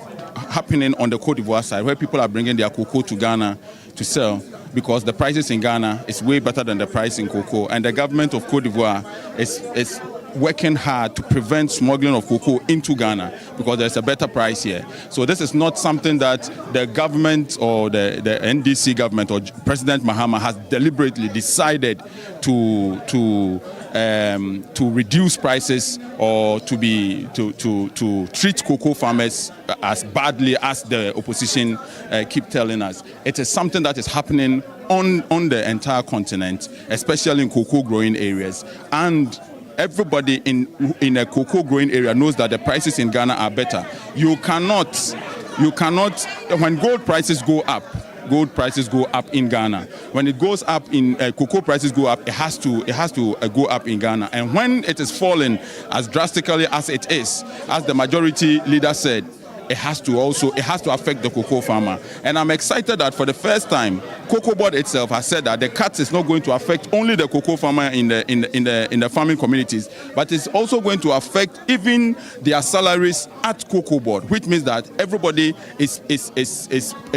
happening on the Côte d'Ivoire side, where people are bringing their cocoa to Ghana to sell, because the prices in Ghana is way better than the price in cocoa. And the government of Côte d'Ivoire is working hard to prevent smuggling of cocoa into Ghana, because there's a better price here. So this is not something that the government or the NDC government or President Mahama has deliberately decided to reduce prices or to treat cocoa farmers as badly as the opposition keep telling us. It is something that is happening on the entire continent, especially in cocoa growing areas. And everybody in a cocoa growing area knows that the prices in Ghana are better. You cannot, when gold prices go up in Ghana. When it goes up in cocoa prices go up, it has to go up in Ghana. And when it is falling as drastically as it is, as the majority leader said, it has to affect the cocoa farmer. And I'm excited that for the first time, Cocoa Board itself has said that the cuts is not going to affect only the cocoa farmer in the farming communities, but it's also going to affect even their salaries at Cocoa Board, which means that everybody is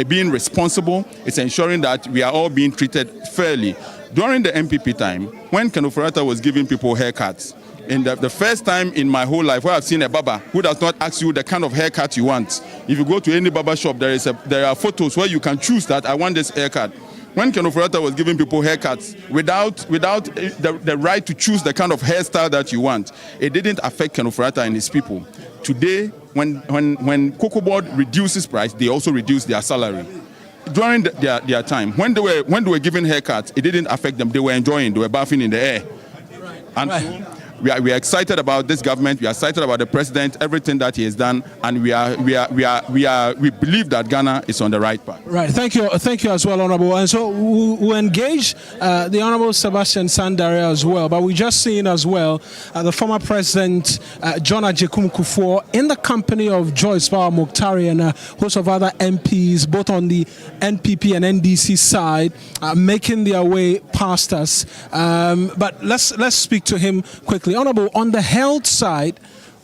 being responsible. It's ensuring that we are all being treated fairly. During the MPP time, when Kenofurata was giving people haircuts, in the first time in my whole life where I've seen a barber who does not ask you the kind of haircut you want. If you go to any barber shop, there are photos where you can choose that I want this haircut. When Kenofurata was giving people haircuts without the right to choose the kind of hairstyle that you want, it didn't affect Kenofurata and his people. Today, when Cocoa Board reduces price, they also reduce their salary. During their time, when they were giving haircuts, it didn't affect them. They were enjoying, they were bathing in the air. And we are excited about this government. We are excited about the president, everything that he has done, and we believe that Ghana is on the right path. Right. Thank you as well, Honorable. And so we'll engage the Honorable Sebastian Sandare as well. But we just seen as well the former President John Agyekum Kufuor in the company of Joyce Bawah Mokhtari and a host of other MPs, both on the NPP and NDC side, making their way past us. But let's speak to him quickly. Honorable, on the health side,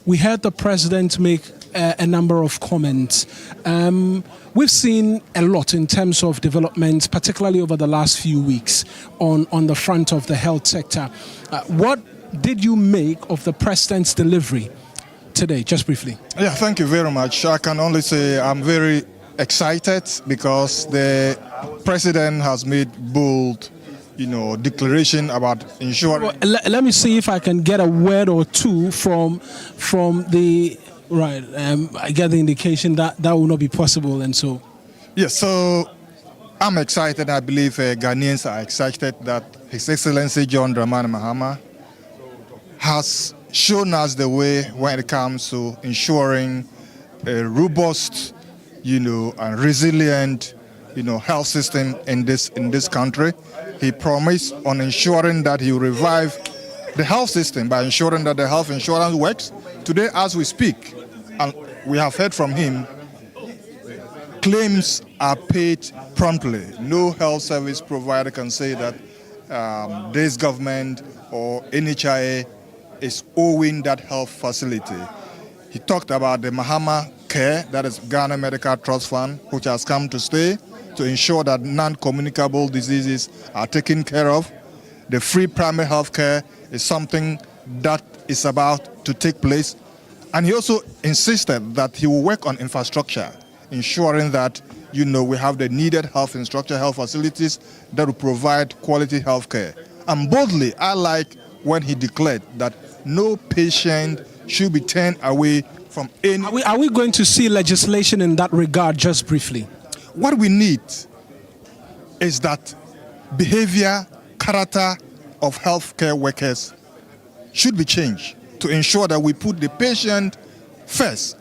we heard the President make a number of comments. We've seen a lot in terms of developments, particularly over the last few weeks on the front of the health sector. What did you make of the President's delivery today, just briefly? Yeah, thank you very much. I can only say I'm very excited because the President has made bold declaration about ensuring. Well, let me see if I can get a word or two from the right. I get the indication that will not be possible, and so. Yes, so I'm excited. I believe Ghanaians are excited that His Excellency John Dramani Mahama has shown us the way when it comes to ensuring a robust, and resilient, health system in this country. He promised on ensuring that he will revive the health system by ensuring that the health insurance works. Today, as we speak, and we have heard from him, claims are paid promptly. No health service provider can say that this government or NHIA is owing that health facility. He talked about the Mahama Care, that is Ghana Medical Trust Fund, which has come to stay to ensure that non-communicable diseases are taken care of. The free primary health care is something that is about to take place. And he also insisted that he will work on infrastructure, ensuring that, we have the needed health infrastructure, health facilities that will provide quality health care. And boldly, I like when he declared that no patient should be turned away from any... Are we going to see legislation in that regard, just briefly? What we need is that behavior, character of healthcare workers should be changed to ensure that we put the patient first.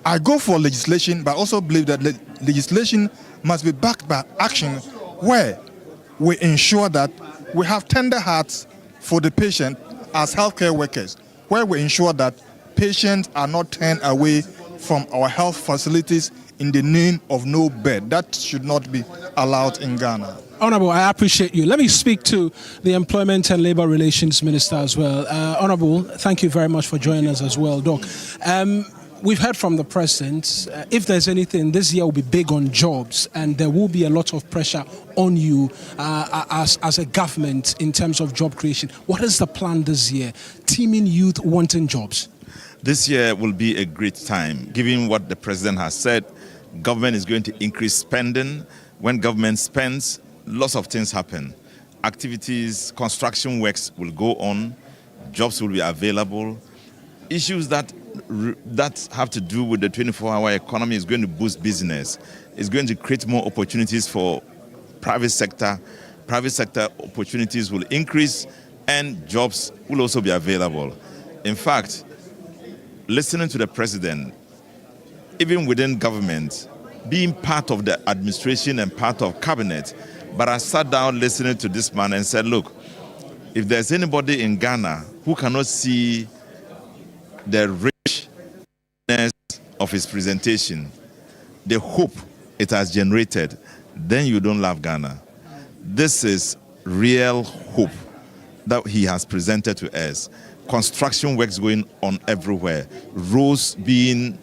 I go for legislation, but also believe that legislation must be backed by action where we ensure that we have tender hearts for the patient as healthcare workers, where we ensure that patients are not turned away from our health facilities in the name of no bed. That should not be allowed in Ghana. Honorable, I appreciate you. Let me speak to the Employment and Labour Relations Minister as well. Honorable, thank you very much for joining us as well, Doc. We've heard from the President, if there's anything, this year will be big on jobs, and there will be a lot of pressure on you as a government in terms of job creation. What is the plan this year? Teaming youth wanting jobs. This year will be a great time, given what the President has said. Government is going to increase spending. When government spends, lots of things happen. Activities, construction works will go on, jobs will be available. Issues that have to do with the 24-hour economy is going to boost business. It's going to create more opportunities for private sector. Private sector opportunities will increase and jobs will also be available. In fact, listening to the President, even within government, being part of the administration and part of cabinet, but I sat down listening to this man and said, look, if there's anybody in Ghana who cannot see the richness of his presentation, the hope it has generated, then you don't love Ghana. This is real hope that he has presented to us. Construction works going on everywhere. Roads being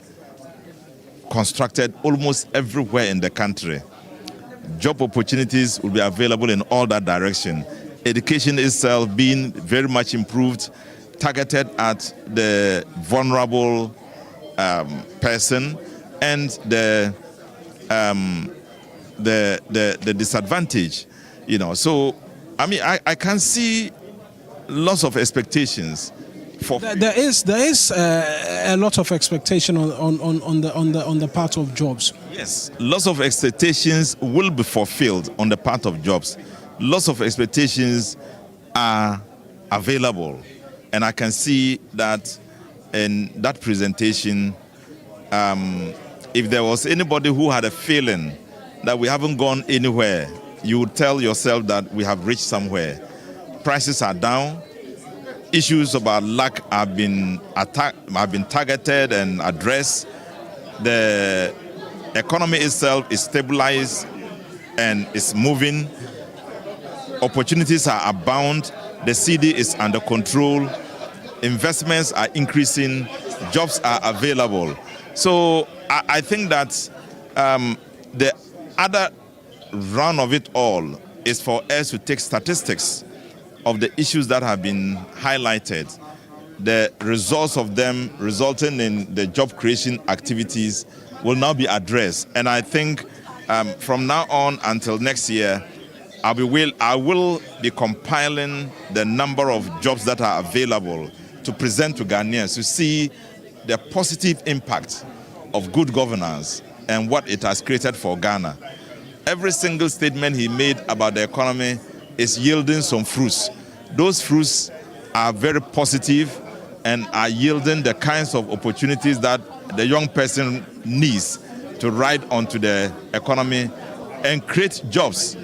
constructed almost everywhere in the country. Job opportunities will be available in all that direction. Education itself being very much improved, targeted at the vulnerable person and the disadvantaged. So I mean, I can see lots of expectations. There is a lot of expectation on the part of jobs. Yes, lots of expectations will be fulfilled on the part of jobs. Lots of expectations are available, and I can see that in that presentation. If there was anybody who had a feeling that we haven't gone anywhere, you would tell yourself that we have reached somewhere. Prices are down. Issues about lack have been targeted and addressed. The economy itself is stabilized and is moving. Opportunities are abound. The CD is under control. Investments are increasing. Jobs are available. So I think that the other round of it all is for us to take statistics of the issues that have been highlighted, the results of them resulting in the job creation activities will now be addressed. And I think from now on until next year, I will be compiling the number of jobs that are available to present to Ghanaians to see the positive impact of good governance and what it has created for Ghana. Every single statement he made about the economy is yielding some fruits. Those fruits are very positive and are yielding the kinds of opportunities that the young person needs to ride onto the economy and create jobs,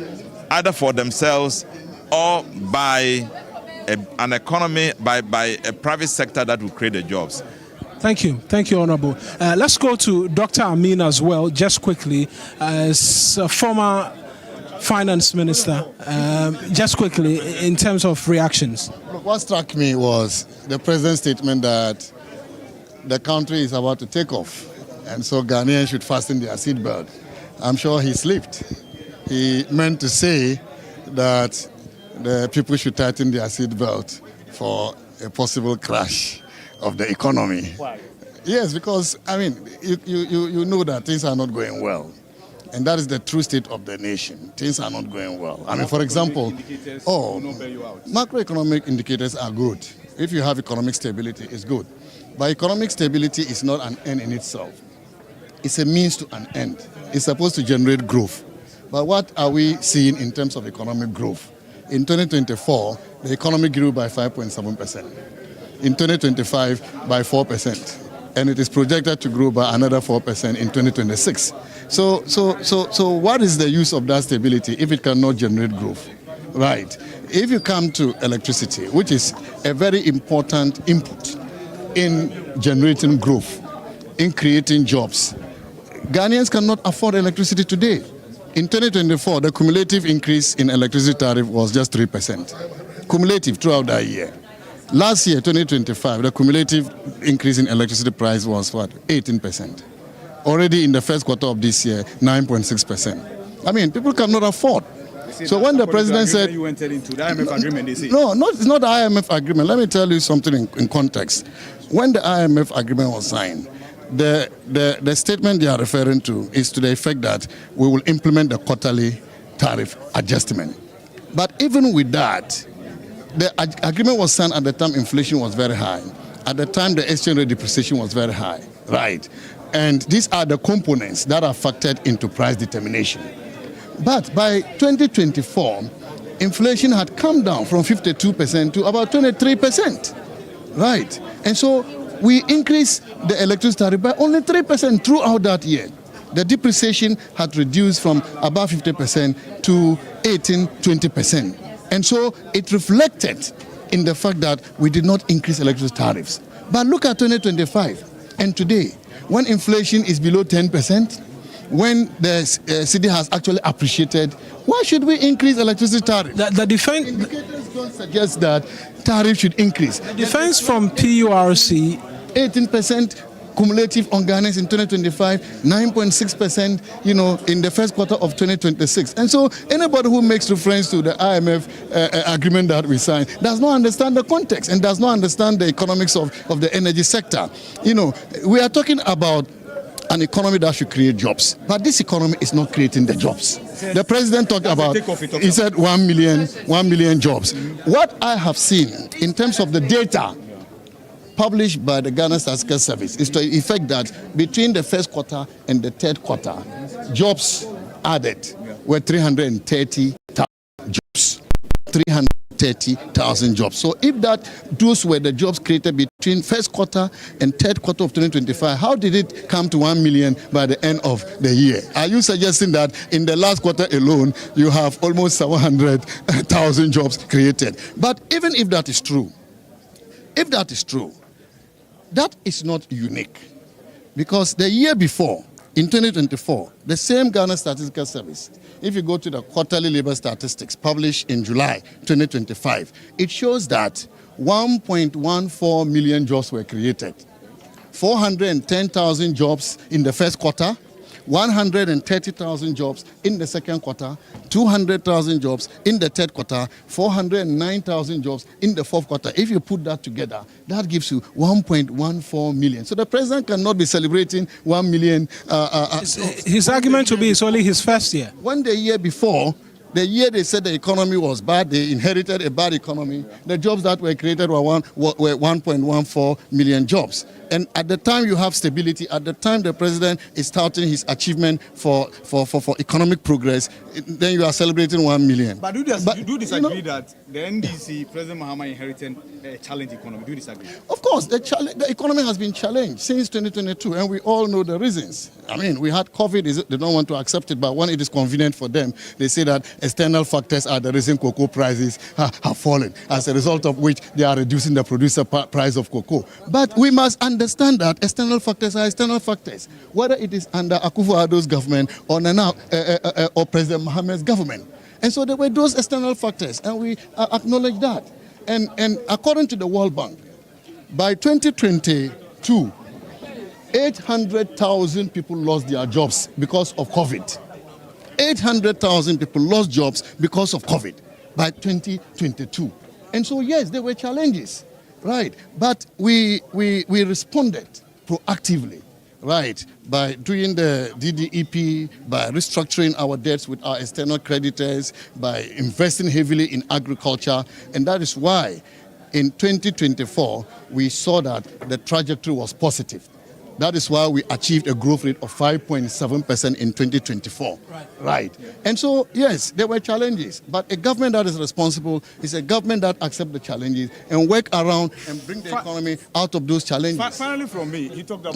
either for themselves or by an economy, by a private sector that will create the jobs. Thank you, Honorable. Let's go to Dr. Amin as well, just quickly, as a former finance minister, just quickly, in terms of reactions. Look, what struck me was the president's statement that the country is about to take off, and so Ghanaians should fasten their seatbelt. I'm sure he slipped. He meant to say that the people should tighten their seatbelt for a possible crash of the economy. Why? Yes, because, I mean, you know that things are not going well. And that is the true state of the nation. Things are not going well. I mean, for example, macroeconomic indicators are good. If you have economic stability, it's good. But economic stability is not an end in itself. It's a means to an end. It's supposed to generate growth. But what are we seeing in terms of economic growth? In 2024, the economy grew by 5.7%. In 2025, by 4%. And it is projected to grow by another 4% in 2026. So what is the use of that stability if it cannot generate growth? Right. If you come to electricity, which is a very important input in generating growth, in creating jobs, Ghanaians cannot afford electricity today. In 2024, the cumulative increase in electricity tariff was just 3%. Cumulative throughout that year. Last year, 2025, the cumulative increase in electricity price was what? 18%. Already in the first quarter of this year, 9.6%. I mean, people cannot afford. So when the president said... You entered into the IMF agreement, they say. No, it's not the IMF agreement. Let me tell you something in context. When the IMF agreement was signed, the statement they are referring to is to the effect that we will implement the quarterly tariff adjustment. But even with that, the agreement was signed at the time inflation was very high. At the time, the exchange rate depreciation was very high, right? And these are the components that are factored into price determination. But by 2024, inflation had come down from 52% to about 23%, right? And so we increased the electricity tariff by only 3% throughout that year. The depreciation had reduced from about 50% to 20%. And so it reflected in the fact that we did not increase electricity tariffs. But look at 2025 and today, when inflation is below 10%, when the city has actually appreciated, why should we increase electricity tariffs? The defense indicators don't suggest that tariffs should increase. The defense from PURC, 18% cumulative on Ghanaians in 2025, 9.6%, in the first quarter of 2026. And so anybody who makes reference to the IMF agreement that we signed does not understand the context and does not understand the economics of the energy sector. We are talking about an economy that should create jobs. But this economy is not creating the jobs. The president talked about, he said 1 million jobs. What I have seen in terms of the data published by the Ghana Statistical Service is to the effect that between the first quarter and the third quarter, jobs added were 330,000 jobs. 330,000 jobs. So if those were the jobs created between first quarter and third quarter of 2025, how did it come to 1 million by the end of the year? Are you suggesting that in the last quarter alone, you have almost 700,000 jobs created? But even if that is true, that is not unique, because the year before, in 2024, the same Ghana Statistical Service, if you go to the quarterly labor statistics published in July 2025, it shows that 1.14 million jobs were created. 410,000 jobs in the first quarter, 130,000 jobs in the second quarter, 200,000 jobs in the third quarter, 409,000 jobs in the fourth quarter. If you put that together, that gives you 1.14 million. So the president cannot be celebrating 1 million. His argument to be it's only his first year. When the year before, The year they said the economy was bad, they inherited a bad economy. The jobs that were created were 1.14 million jobs. And at the time you have stability, at the time the president is touting his achievement for economic progress, then you are celebrating 1 million. But do you disagree that the NDC, President Mahama, inherited a challenged economy? Do you disagree? Of course, the economy has been challenged since 2022, and we all know the reasons. I mean, we had COVID, they don't want to accept it, but when it is convenient for them, they say that external factors are the reason cocoa prices have fallen, as a result of which they are reducing the producer price of cocoa. But we must understand that external factors are external factors, whether it is under Akufo-Addo's government or Nana or President Mohammed's government. And so there were those external factors, and we acknowledge that. And according to the World Bank, by 2022, 800,000 people lost their jobs because of COVID. 800,000 people lost jobs because of COVID by 2022. And so, yes, there were challenges, right? But we responded proactively, right? By doing the DDEP, by restructuring our debts with our external creditors, by investing heavily in agriculture. And that is why in 2024, we saw that the trajectory was positive. That is why we achieved a growth rate of 5.7% in 2024. Right. And so, yes, there were challenges, but a government that is responsible is a government that accepts the challenges and work around and bring the economy out of those challenges. Finally, from me, you talked about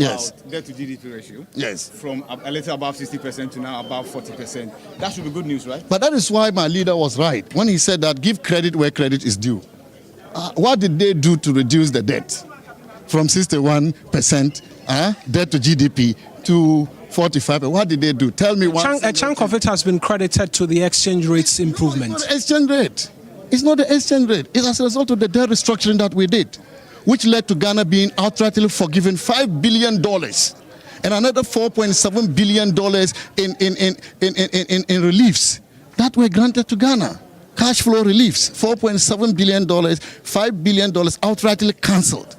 debt to GDP ratio. Yes. From a little above 60% to now above 40%. That should be good news, right? But that is why my leader was right when he said that give credit where credit is due. What did they do to reduce the debt from 61% debt to GDP to 45%? What did they do? Tell me one. A chunk of it has been credited to the exchange rates improvement. It's not the exchange rate. It's not the exchange rate. It's as a result of the debt restructuring that we did, which led to Ghana being outrightly forgiven $5 billion and another $4.7 billion in reliefs that were granted to Ghana. Cash flow reliefs, $4.7 billion, $5 billion outrightly cancelled.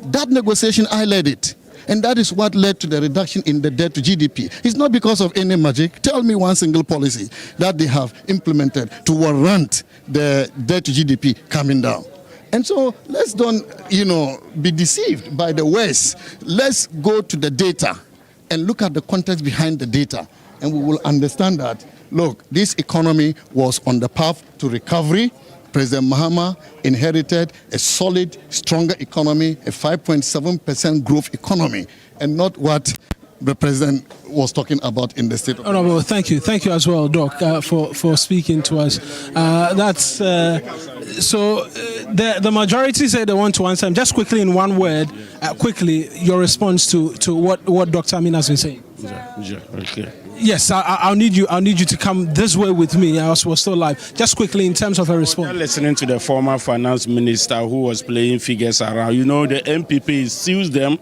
That negotiation, I led it. And that is what led to the reduction in the debt to GDP. It's not because of any magic. Tell me one single policy that they have implemented to warrant the debt to GDP coming down. And so let's don't, be deceived by the West. Let's go to the data and look at the context behind the data. And we will understand that, look, this economy was on the path to recovery. President Mahama inherited a solid, stronger economy, a 5.7% growth economy, and not what the president was talking about in the state of Honorable, thank you as well, Doc, for speaking to us. The majority say they want to answer. Just quickly, in one word, your response to what Dr. Amin has been saying. Okay. Yes, I'll need you to come this way with me. We're still live. Just quickly, in terms of a response. You're listening to the former finance minister who was playing figures around. The MPP sues them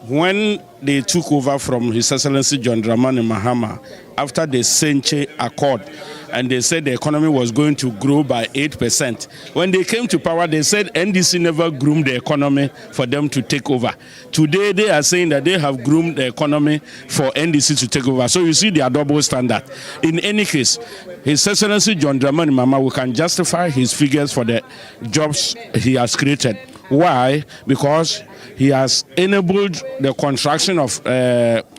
when they took over from His Excellency John Dramani Mahama after the Senche Accord. And they said the economy was going to grow by 8%. When they came to power, they said NDC never groomed the economy for them to take over. Today, they are saying that they have groomed the economy for NDC to take over. So you see their double standard. In any case, His Excellency John Dramani Mahama, we can justify his figures for the jobs he has created. Why? Because he has enabled the construction of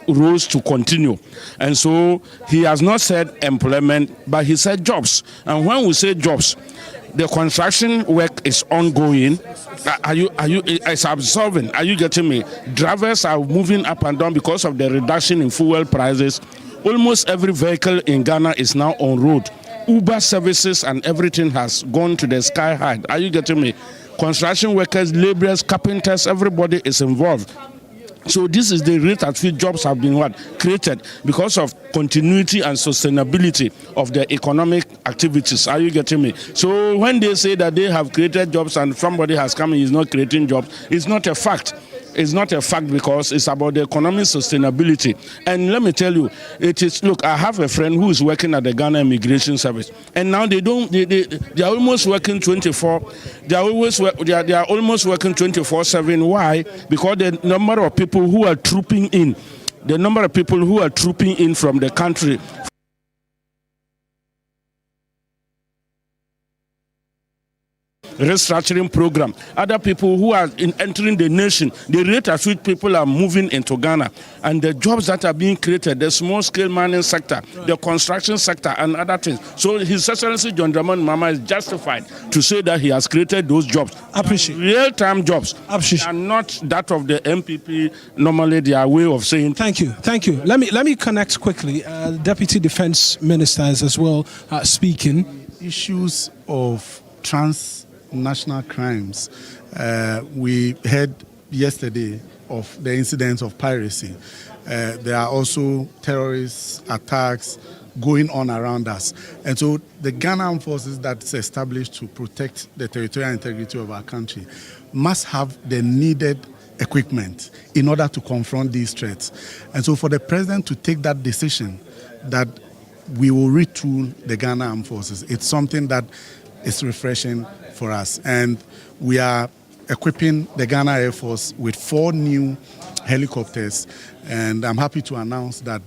roads to continue. And so he has not said employment, but he said jobs. And when we say jobs, the construction work is ongoing. It's absorbing. Are you getting me? Drivers are moving up and down because of the reduction in fuel prices. Almost every vehicle in Ghana is now on road. Uber services and everything has gone to the sky high. Are you getting me? Construction workers, laborers, carpenters, everybody is involved. So this is the rate at which jobs have been created because of continuity and sustainability of the economic activities. Are you getting me? So when they say that they have created jobs and somebody has come and is not creating jobs, it's not a fact. It's not a fact because it's about the economic sustainability. And let me tell you, look, I have a friend who is working at the Ghana Immigration Service, and now they are almost working 24. They are almost working 24/7. Why? Because the number of people who are trooping in from the country restructuring program. Other people who are entering the nation, the rate at which people are moving into Ghana, and the jobs that are being created, the small-scale mining sector, the construction sector, and other things. So His Excellency John Dramani Mahama is justified to say that he has created those jobs. Appreciate. Real-time jobs. Appreciate. And not that of the MPP, normally their way of saying. Thank you. Let me connect quickly. Deputy Defense Minister is as well speaking. Issues of transnational crimes. We heard yesterday of the incidents of piracy. There are also terrorist attacks going on around us. And so the Ghana Armed Forces that's established to protect the territorial integrity of our country must have the needed equipment in order to confront these threats. And so for the president to take that decision that we will retool the Ghana Armed Forces, it's something that is refreshing for us. And we are equipping the Ghana Air Force with 4 new helicopters, and I'm happy to announce that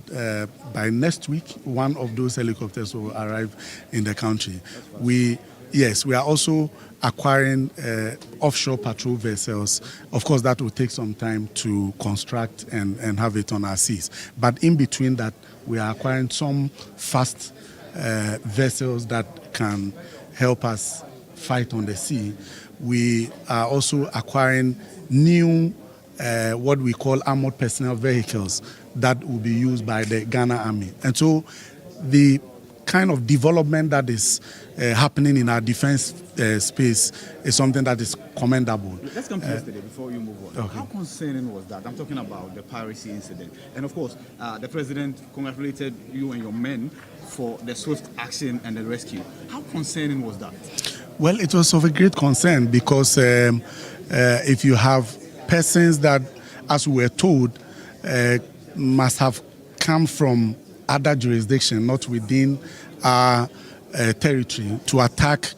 by next week, one of those helicopters will arrive in the country. We are also acquiring offshore patrol vessels. Of course, that will take some time to construct and have it on our seas. But in between that, we are acquiring some fast vessels that can help us fight on the sea. We are also acquiring new what we call armored personnel vehicles that will be used by the Ghana Army. And so the kind of development that is happening in our defense space is something that is commendable. Let's come to yesterday before you move on. Okay. How concerning was that? I'm talking about the piracy incident. And of course, the president congratulated you and your men for the swift action and the rescue. How concerning was that? Well, it was of a great concern because if you have persons that, as we were told, must have come from other jurisdiction, not within our territory, to attack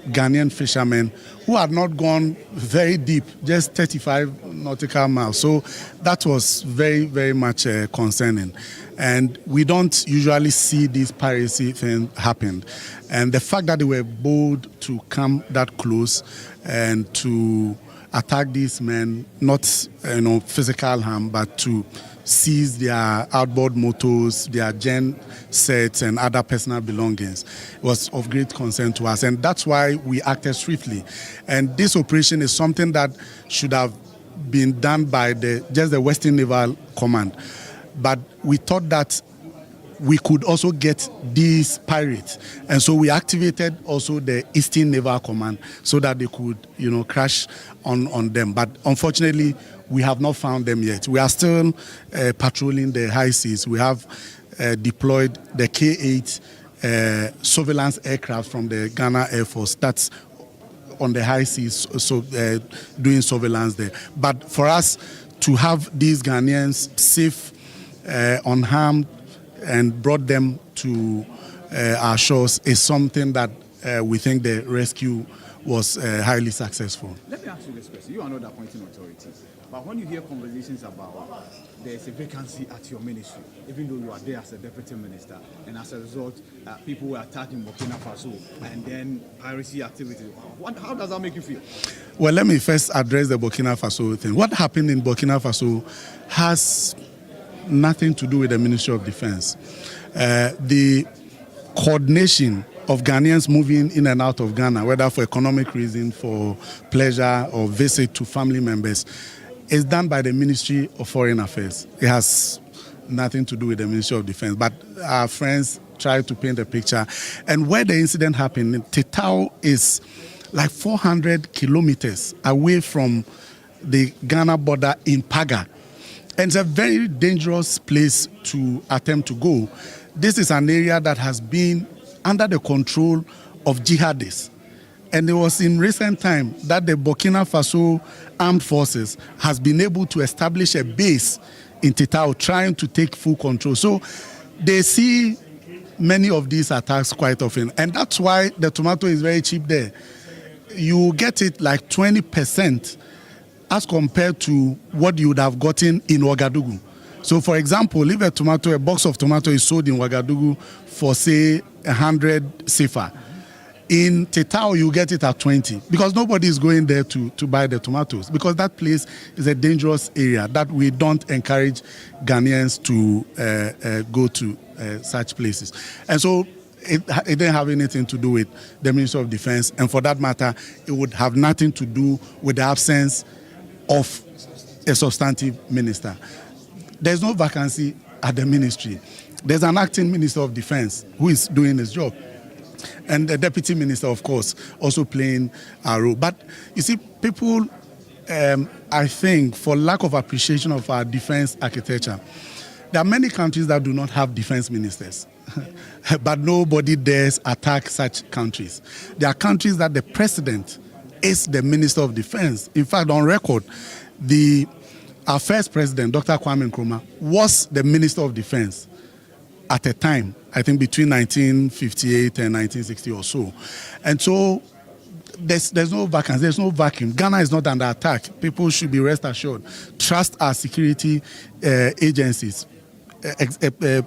Ghanaian fishermen who had not gone very deep, just 35 nautical miles. So that was very, very much concerning. And we don't usually see this piracy thing happen. And the fact that they were bold to come that close and to attack these men, not physical harm, but to seize their outboard motors, their gen sets, and other personal belongings, was of great concern to us. And that's why we acted swiftly. And this operation is something that should have been done by just the Western Naval Command. But we thought that we could also get these pirates. And so we activated also the Eastern Naval Command so that they could, crash on them. But unfortunately, we have not found them yet. We are still patrolling the high seas. We have deployed the K-8 surveillance aircraft from the Ghana Air Force. That's on the high seas, so doing surveillance there. But for us to have these Ghanaians safe, unharmed, and brought them to our shores is something that we think the rescue was highly successful. Let me ask you this question. You are not the appointing authority, but when you hear conversations about there's a vacancy at your ministry, even though you are there as a deputy minister, and as a result, people were attacked in Burkina Faso, and then piracy activity, how does that make you feel? Well, let me first address the Burkina Faso thing. What happened in Burkina Faso has nothing to do with the Ministry of Defense. The coordination of Ghanaians moving in and out of Ghana, whether for economic reason, for pleasure, or visit to family members, is done by the Ministry of Foreign Affairs. It has nothing to do with the Ministry of Defense. But our friends try to paint a picture. And where the incident happened, Tetao is like 400 kilometers away from the Ghana border in Paga. And it's a very dangerous place to attempt to go. This is an area that has been under the control of jihadists. And it was in recent time that the Burkina Faso Armed Forces has been able to establish a base in Tetao, trying to take full control. So they see many of these attacks quite often. And that's why the tomato is very cheap there. You get it like 20% as compared to what you would have gotten in Ouagadougou. So, for example, if a box of tomato is sold in Ouagadougou for, say, 100 CFA, In Tetao, you get it at 20 because nobody is going there to buy the tomatoes because that place is a dangerous area that we don't encourage Ghanaians to go to such places. And so it didn't have anything to do with the Minister of Defense. And for that matter, it would have nothing to do with the absence of a substantive minister. There's no vacancy at the ministry. There's an acting Minister of Defense who is doing his job. And the Deputy Minister, of course, also playing a role. But you see, people, I think, for lack of appreciation of our defense architecture, there are many countries that do not have defense ministers. But nobody dares attack such countries. There are countries that the president is the Minister of Defense. In fact, on record, our first president, Dr. Kwame Nkrumah, was the Minister of Defense at a time, I think between 1958 and 1960 or so. And so there's no vacancy, there's no vacuum. Ghana is not under attack. People should be rest assured. Trust our security agencies,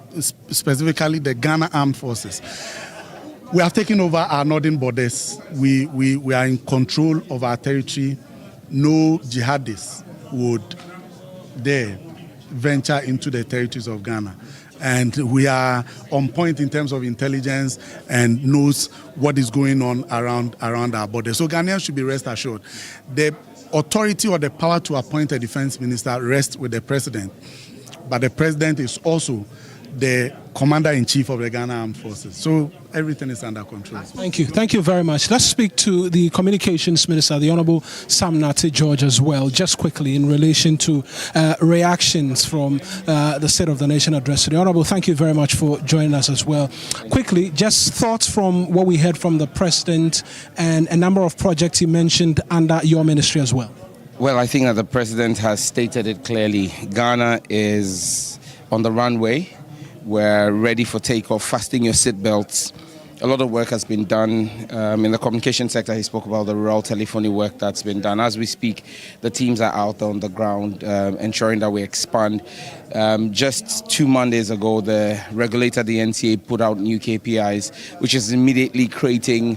specifically the Ghana Armed Forces. We have taken over our northern borders. We are in control of our territory. No jihadists would dare venture into the territories of Ghana. And we are on point in terms of intelligence and knows what is going on around our borders. So Ghanaians should be rest assured. The authority or the power to appoint a defense minister rests with the president. But the president is also the commander-in-chief of the Ghana Armed Forces. So everything is under control. Thank you. Thank you very much. Let's speak to the Communications Minister, the Honourable Sam Nate George, as well, just quickly in relation to reactions from the State of the Nation address. The Honourable, thank you very much for joining us as well. Quickly, just thoughts from what we heard from the President and a number of projects he mentioned under your ministry as well. Well, I think that the President has stated it clearly. Ghana is on the runway. We're ready for takeoff. Fasten your seatbelts. A lot of work has been done in the communication sector. He spoke about the rural telephony work that's been done. As we speak, the teams are out on the ground, ensuring that we expand. Just 2 Mondays ago, the regulator, the NCA, put out new KPIs, which is immediately creating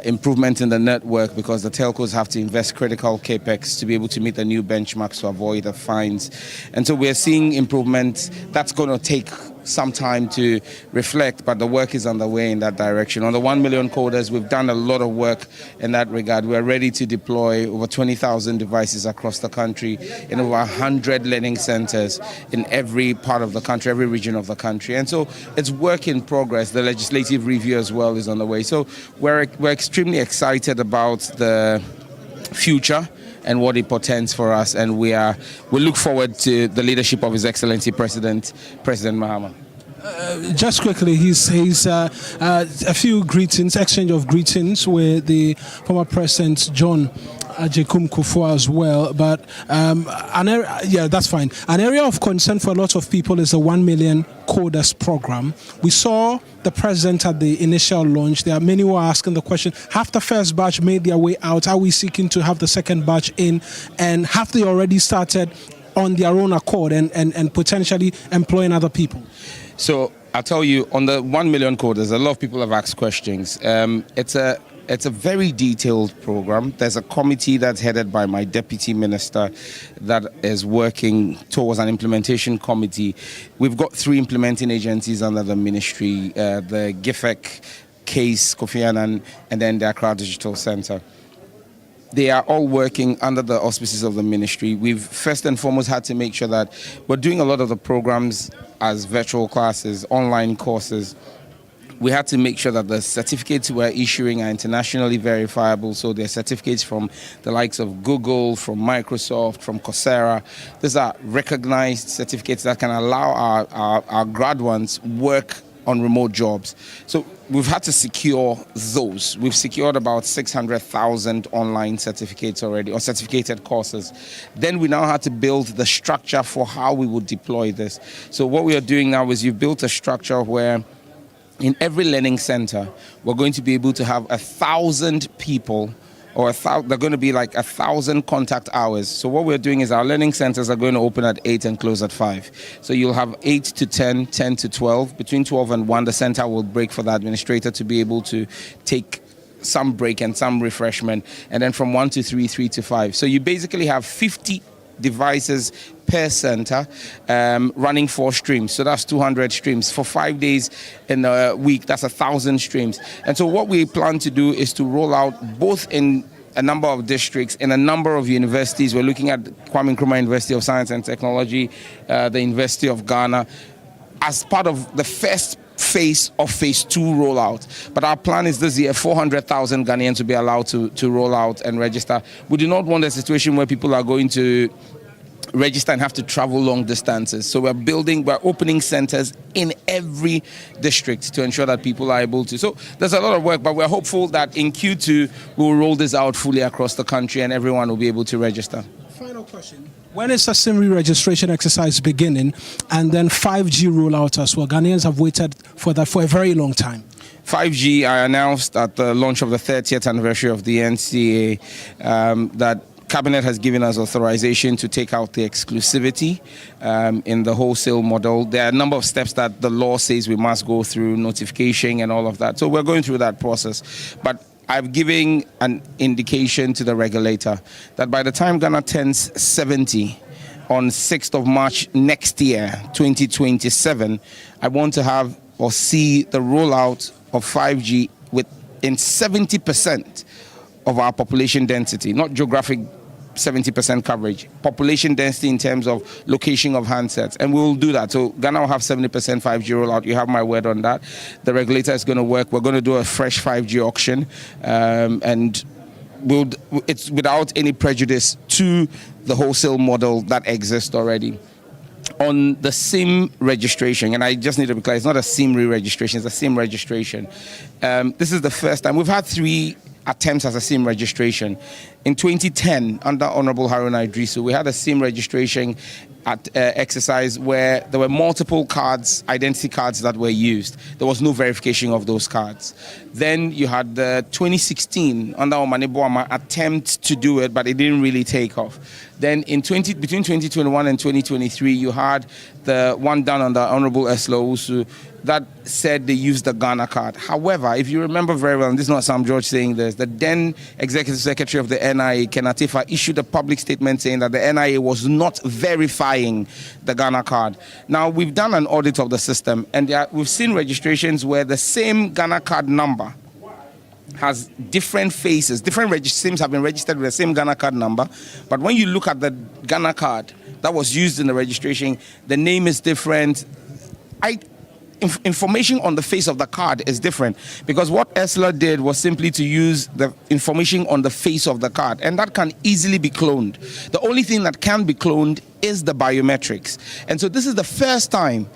improvement in the network because the telcos have to invest critical capex to be able to meet the new benchmarks to avoid the fines. And so we're seeing improvement. That's going to take some time to reflect, but the work is underway in that direction. On the 1 million coders, we've done a lot of work in that regard. We're ready to deploy over 20,000 devices across the country in over 100 learning centers in every part of the country, every region of the country. And so it's work in progress. The legislative review as well is on the way. So we're extremely excited about the future and what it portends for us, and we look forward to the leadership of His Excellency President Mahama. Just quickly, he's a few greetings, exchange of greetings with the former President John Agyekum Kufuor as well, but that's fine. An area of concern for a lot of people is the 1 million coders program. We saw the president at the initial launch. There are many who are asking the question, have the first batch made their way out? Are we seeking to have the second batch in? And have they already started on their own accord and potentially employing other people? So I'll tell you, on the 1 million coders, a lot of people have asked questions. It's a very detailed program. There's a committee that's headed by my deputy minister that is working towards an implementation committee. We've got 3 implementing agencies under the ministry, the GIFEC, CASE, Kofi Annan, and then the Accra Digital Center. They are all working under the auspices of the ministry. We've first and foremost had to make sure that we're doing a lot of the programs as virtual classes, online courses. We had to make sure that the certificates we're issuing are internationally verifiable. So they're certificates from the likes of Google, from Microsoft, from Coursera. These are recognized certificates that can allow our grad ones work on remote jobs. So we've had to secure those. We've secured about 600,000 online certificates already, or certificated courses. Then we now had to build the structure for how we would deploy this. So what we are doing now is you've built a structure where in every learning center, we're going to be able to have 1,000 people, or they're going to be like 1,000 contact hours. So what we're doing is our learning centers are going to open at 8 and close at 5. So you'll have 8 to 10, 10 to 12. Between 12 and 1, the center will break for the administrator to be able to take some break and some refreshment, and then from 1 to 3, 3 to 5. So you basically have 50 devices per center running 4 streams. So that's 200 streams. For 5 days in a week, that's 1,000 streams. And so what we plan to do is to roll out both in a number of districts, in a number of universities. We're looking at Kwame Nkrumah University of Science and Technology, the University of Ghana, as part of the first phase of phase 2 rollout. But our plan is this year 400,000 Ghanaians will be allowed to roll out and register. We do not want a situation where people are going to register and have to travel long distances. So we're opening centers in every district to ensure that people are able to. So there's a lot of work, but we're hopeful that in Q2 we'll roll this out fully across the country and everyone will be able to register. Final question. When is the SIM re-registration exercise beginning, and then 5G rollout as well? Ghanaians have waited for that for a very long time. 5G, I announced at the launch of the 30th anniversary of the NCA that Cabinet has given us authorization to take out the exclusivity in the wholesale model. There are a number of steps that the law says we must go through, notification and all of that. So we're going through that process. But I've given an indication to the regulator that by the time Ghana turns 70 on 6th of March next year, 2027, I want to have or see the rollout of 5G within 70% of our population density, not geographic 70% coverage, population density in terms of location of handsets, and we will do that. So Ghana will have 70% 5G rollout. You have my word on that. The regulator is going to work. We're going to do a fresh 5G auction, and it's without any prejudice to the wholesale model that exists already. On the SIM registration, and I just need to be clear, it's not a SIM re-registration, it's a SIM registration. This is the first time. We've had 3 attempts as a SIM registration. In 2010, under Honorable Haruna Idrisu, we had a SIM registration exercise where there were multiple cards, identity cards that were used. There was no verification of those cards. Then you had the 2016 under Omane Boama attempt to do it, but it didn't really take off. Then between 2021 and 2023, you had the one done under Honorable Eslo Usu that said they used the Ghana card. However, if you remember very well, and this is not Sam George saying this, the then Executive Secretary of the NIA, Ken Atifa, issued a public statement saying that the NIA was not verifying the Ghana card. Now, we've done an audit of the system, and we've seen registrations where the same Ghana card number has different faces. Different SIMs have been registered with the same Ghana card number, but when you look at the Ghana card that was used in the registration, the name is different. Information on the face of the card is different, because what Esler did was simply to use the information on the face of the card, and that can easily be cloned. The only thing that can be cloned is the biometrics. And so this is the first time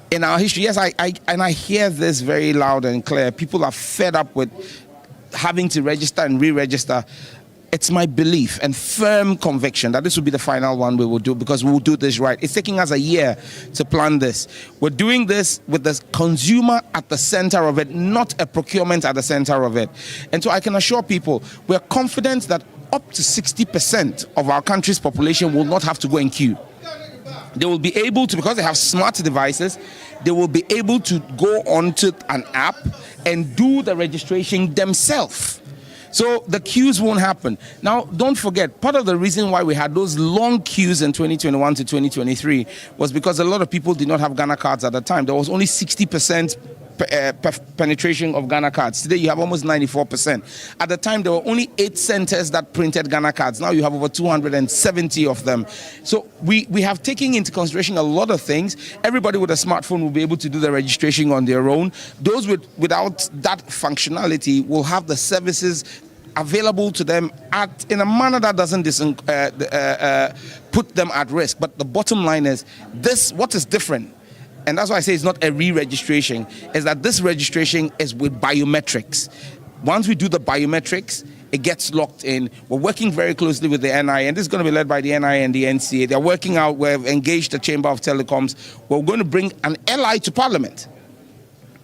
in our history. Yes, I hear this very loud and clear. People are fed up with having to register and re-register. It's my belief and firm conviction that this will be the final one we will do, because we will do this right. It's taking us a year to plan this. We're doing this with the consumer at the center of it, not a procurement at the center of it. And so I can assure people, we're confident that up to 60% of our country's population will not have to go in queue. They will be able to, because they have smart devices, they will be able to go onto an app and do the registration themselves. So the queues won't happen. Now, don't forget, part of the reason why we had those long queues in 2021 to 2023 was because a lot of people did not have Ghana cards at the time. There was only 60% penetration of Ghana cards. Today, you have almost 94%. At the time, there were only 8 centers that printed Ghana cards. Now you have over 270 of them. So we have taken into consideration a lot of things. Everybody with a smartphone will be able to do the registration on their own. Those without that functionality will have the services available to them in a manner that doesn't put them at risk. But the bottom line is this: what is different, and that's why I say it's not a re-registration, is that this registration is with biometrics. Once we do the biometrics, it gets locked in. We're working very closely with the NIA, and this is going to be led by the NIA and the NCA. They're working out. We've engaged the Chamber of Telecoms. We're going to bring an ally to Parliament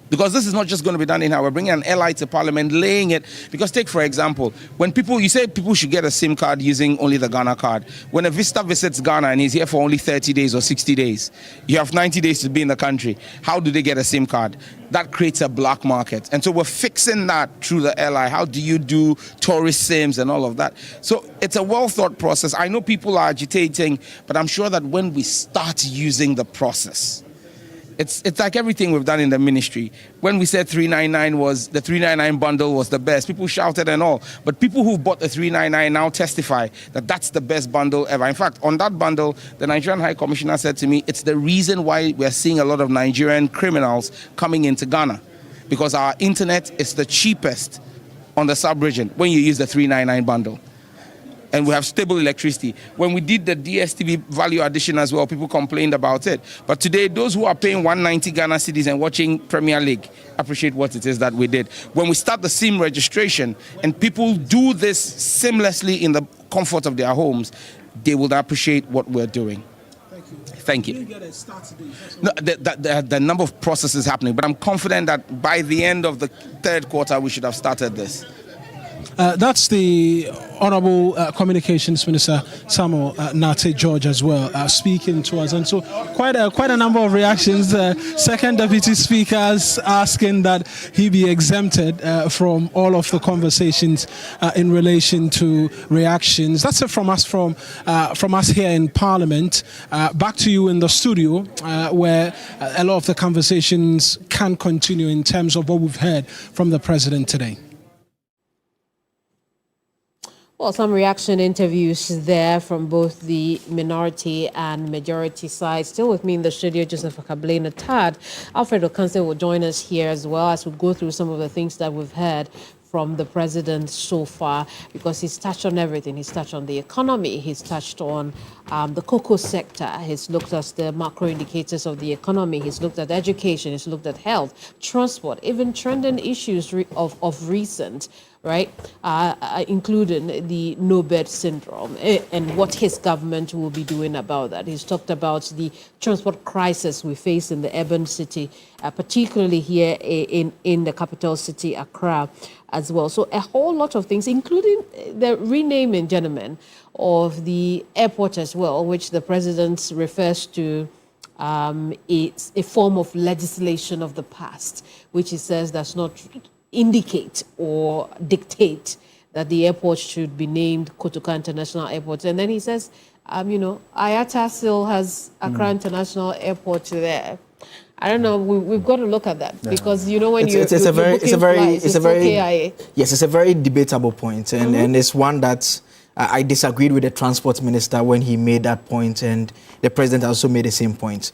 Because this is not just going to be done in-house. We're bringing an ally to Parliament, laying it. Because take, for example, when you say people should get a SIM card using only the Ghana card. When a visitor visits Ghana and he's here for only 30 days or 60 days, you have 90 days to be in the country. How do they get a SIM card? That creates a black market. And so we're fixing that through the ally. How do you do tourist SIMs and all of that? So it's a well-thought process. I know people are agitating, but I'm sure that when we start using the process, it's like everything we've done in the ministry. When we said 399 was the 399 bundle was the best, people shouted and all. But people who bought the 399 now testify that that's the best bundle ever. In fact, on that bundle, the Nigerian High Commissioner said to me, it's the reason why we're seeing a lot of Nigerian criminals coming into Ghana, because our internet is the cheapest on the sub-region when you use the 399 bundle. And we have stable electricity. When we did the DSTV value addition as well, people complained about it. But today, those who are paying 190 Ghana cedis and watching Premier League appreciate what it is that we did. When we start the SIM registration and people do this seamlessly in the comfort of their homes, they will appreciate what we're doing. Thank you. No, the number of processes happening, but I'm confident that by the end of the third quarter, we should have started this. That's the Honourable Communications Minister Samuel Nate George as well speaking to us, and so quite a number of reactions. Second Deputy Speakers asking that he be exempted from all of the conversations in relation to reactions. That's it from us here in Parliament. Back to you in the studio, where a lot of the conversations can continue in terms of what we've heard from the President today. Well, some reaction interviews there from both the minority and majority side. Still with me in the studio, Joseph Akablena Tad. Alfred Okanse will join us here as well as we go through some of the things that we've heard from the president so far, because he's touched on everything. He's touched on the economy. He's touched on the cocoa sector. He's looked at the macro indicators of the economy. He's looked at education. He's looked at health, transport, even trending issues of recent, right, including the no-bed syndrome and what his government will be doing about that. He's talked about the transport crisis we face in the urban city, particularly here in the capital city, Accra, as well. So a whole lot of things, including the renaming, gentlemen, of the airport as well, which the president refers to. It's a form of legislation of the past, which he says does not indicate or dictate that the airport should be named Kotoka International Airport. And then he says, IATA still has Accra International Airport there. I don't know. We've got to look at that because when it's a very debatable point, and it's one that I disagreed with the transport minister when he made that point, and the president also made the same point.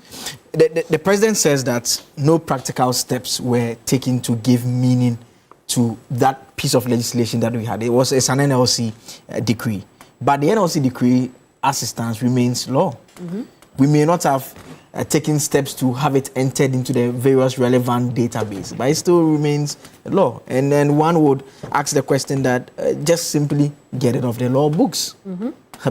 The president says that no practical steps were taken to give meaning to that piece of legislation that we had. It's an NLC decree, but the NLC decree, as it stands, remains law. We may not have taken steps to have it entered into the various relevant database, but it still remains law. And then one would ask the question that just simply get it off the law books,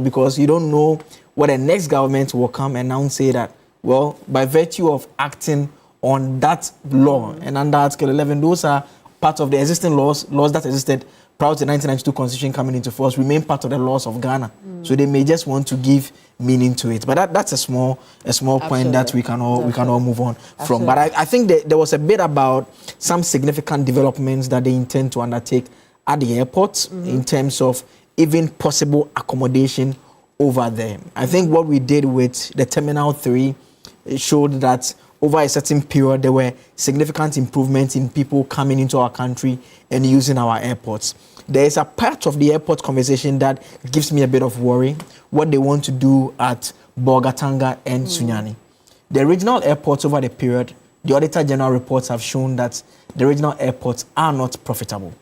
because you don't know what the next government will come and now say that, well, by virtue of acting on that law and under Article 11, those are part of the existing laws that existed prior to the 1992 Constitution coming into force, remain part of the laws of Ghana. So they may just want to give meaning to it. But that's a small point that we can all move on from. But I think there was a bit about some significant developments that they intend to undertake at the airport in terms of even possible accommodation over there. I think what we did with the Terminal 3 showed that over a certain period, there were significant improvements in people coming into our country and using our airports. There is a part of the airport conversation that gives me a bit of worry, what they want to do at Bolgatanga and Sunyani. The regional airports over the period, the Auditor General reports have shown that the regional airports are not profitable.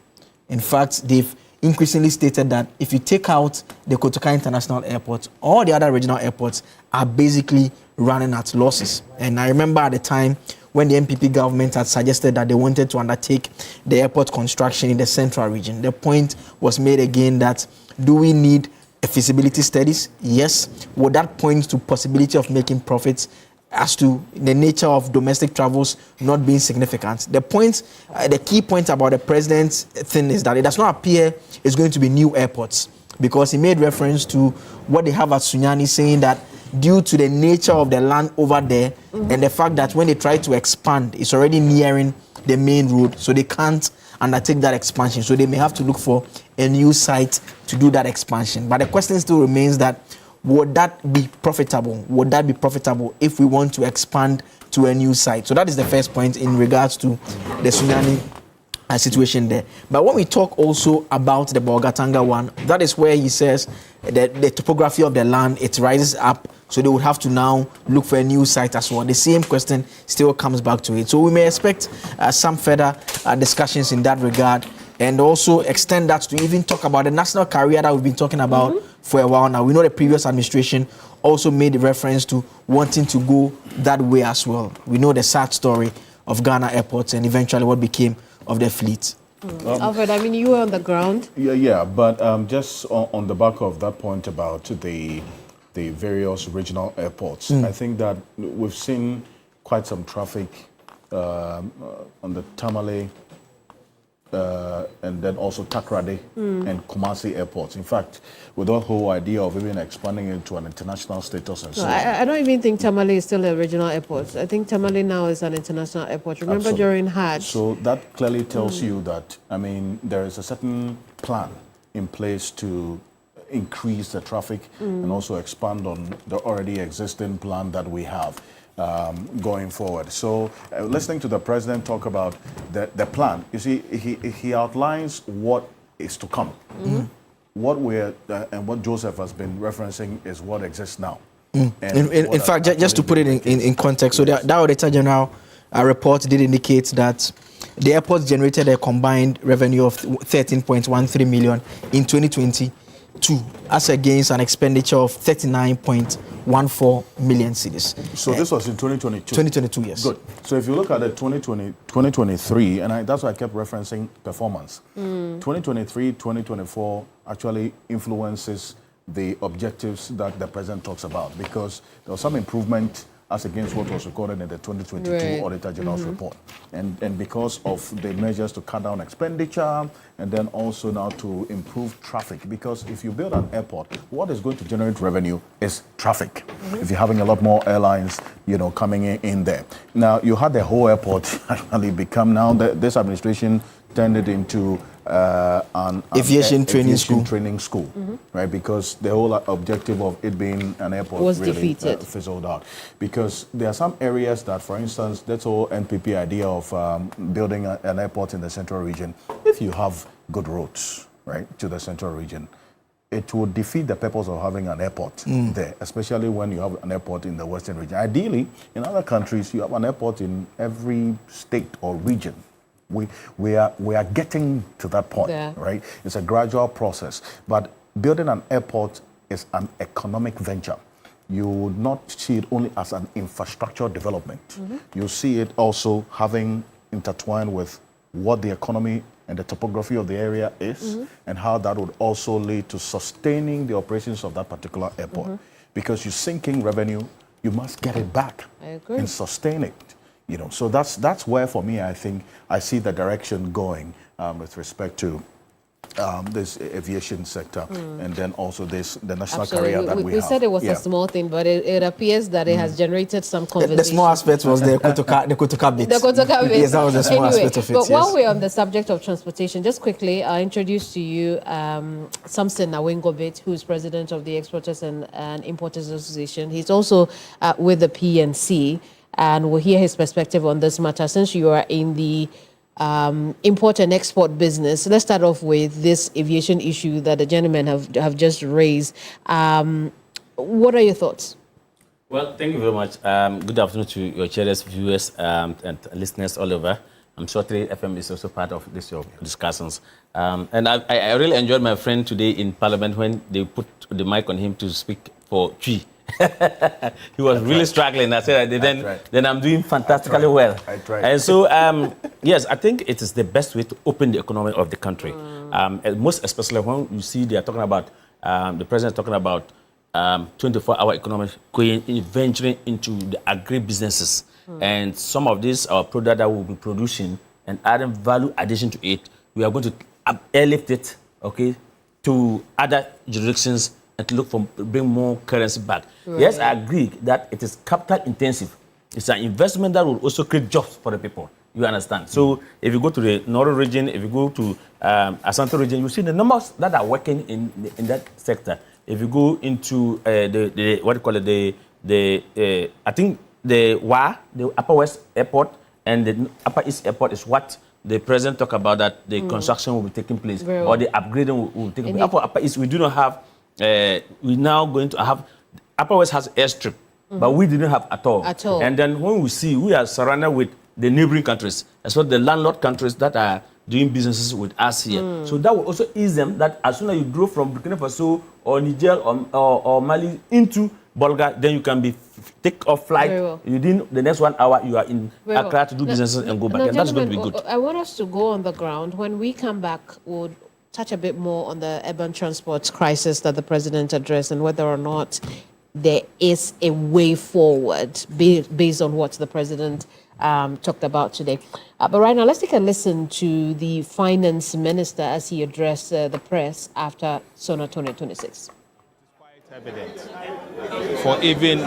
In fact, they've increasingly stated that if you take out the Kotoka International Airport, all the other regional airports are basically running at losses. And I remember at the time when the MPP government had suggested that they wanted to undertake the airport construction in the central region. The point was made again that, do we need a feasibility studies? Yes. Would that point to possibility of making profits? as to the nature of domestic travels not being significant. The key point about the president's thing is that it does not appear it's going to be new airports, because he made reference to what they have at Sunyani, saying that due to the nature of the land over there and the fact that when they try to expand, it's already nearing the main road, so they can't undertake that expansion. So they may have to look for a new site to do that expansion. But the question still remains that would that be profitable? Would that be profitable if we want to expand to a new site? So that is the first point in regards to the Sunyani situation there. But when we talk also about the Bolgatanga one, that is where he says that the topography of the land, it rises up, so they would have to now look for a new site as well. The same question still comes back to it. So we may expect some further discussions in that regard, and also extend that to even talk about the national career that we've been talking about for a while now. We know the previous administration also made reference to wanting to go that way as well. We know the sad story of Ghana airports and eventually what became of the fleet. Alfred, I mean, you were on the ground. Yeah, but just on the back of that point about the various regional airports, I think that we've seen quite some traffic on the Tamale and then also Takrade and Kumasi airports. In fact, with that whole idea of even expanding into an international status and so on. I don't even think Tamale is still a regional airport. I think Tamale now is an international airport. Remember Absolutely. during Hajj? So that clearly tells you that, I mean, there is a certain plan in place to increase the traffic and also expand on the already existing plan that we have going forward. So listening to the president talk about the plan, you see, he outlines what is to come. What we're and what Joseph has been referencing is what exists now. In fact, just to put it in context, so the Auditor General report did indicate that the airports generated a combined revenue of 13.13 million in 2022, as against an expenditure of 39.14 million cedis. So this was in 2022? 2022, yes. Good. So if you look at the 2023, and that's why I kept referencing performance. 2023, 2024 actually influences the objectives that the president talks about, because there was some improvement as against what was recorded in the 2022 Auditor General's report. And because of the measures to cut down expenditure and then also now to improve traffic, because if you build an airport, what is going to generate revenue is traffic. If you're having a lot more airlines, coming in there. Now, you had the whole airport actually become now, this administration turned it into an aviation training school, right? Because the whole objective of it being an airport was really defeated. Fizzled out. Because there are some areas that, for instance, that whole NPP idea of building an airport in the central region, if you have good roads, right, to the central region, it would defeat the purpose of having an airport there, especially when you have an airport in the western region. Ideally, in other countries, you have an airport in every state or region. We are getting to that point, right? It's a gradual process. But building an airport is an economic venture. You would not see it only as an infrastructure development. You see it also having intertwined with what the economy and the topography of the area is and how that would also lead to sustaining the operations of that particular airport. Because you sink in revenue, you must get it back and sustain it. So that's where, for me, I think I see the direction going with respect to this aviation sector and then also the national career that we have. We said it was a small thing, but it appears that it has generated some conversation. The small aspect was the Kotoka bit. The Kotoka bit. Yes, that was the small aspect of it. But while we're on the subject of transportation, just quickly, I'll introduce to you Samson Nawengobit, who's president of the Exporters and Importers Association. He's also with the PNC. And we'll hear his perspective on this matter. Since you are in the import and export business, let's start off with this aviation issue that the gentlemen have just raised. What are your thoughts? Well, thank you very much. Good afternoon to your cherished viewers and listeners all over. I'm sure 3 FM is also part of this your discussions. And I really enjoyed my friend today in Parliament when they put the mic on him to speak for Chi. He was really struggling. I said, then I'm doing fantastically well. I tried. And so, yes, I think it is the best way to open the economy of the country. And most especially when you see they are talking about, the president talking about 24-hour economy venturing into the agri-businesses. And some of these products that we'll be producing and adding value addition to it, we are going to airlift it, okay, to other jurisdictions and to look for bring more currency back. Right. Yes, I agree that it is capital intensive. It's an investment that will also create jobs for the people. You understand? So if you go to the northern region, if you go to Asante region, you see the numbers that are working in that sector. If you go into the what do you call it, I think the Upper West Airport and the Upper East Airport is what the president talked about, that the construction will be taking place or the upgrading will be taking place. For Upper East, we do not have. We're now going to have. Upper West has airstrip, but we didn't have at all. And then when we see, we are surrounded with the neighboring countries, as well as the landlord countries that are doing businesses with us here. So that will also ease them that as soon as you drove from Burkina Faso or Niger or Mali into Bulgaria, then you can take off flight. Within the next 1 hour, you are in Accra to do businesses and go back. And that's going to be good. I want us to go on the ground. When we come back, we'll touch a bit more on the urban transport crisis that the president addressed and whether or not there is a way forward based on what the president talked about today. But right now, let's take a listen to the finance minister as he addressed the press after Sona 2026. It's quite evident for even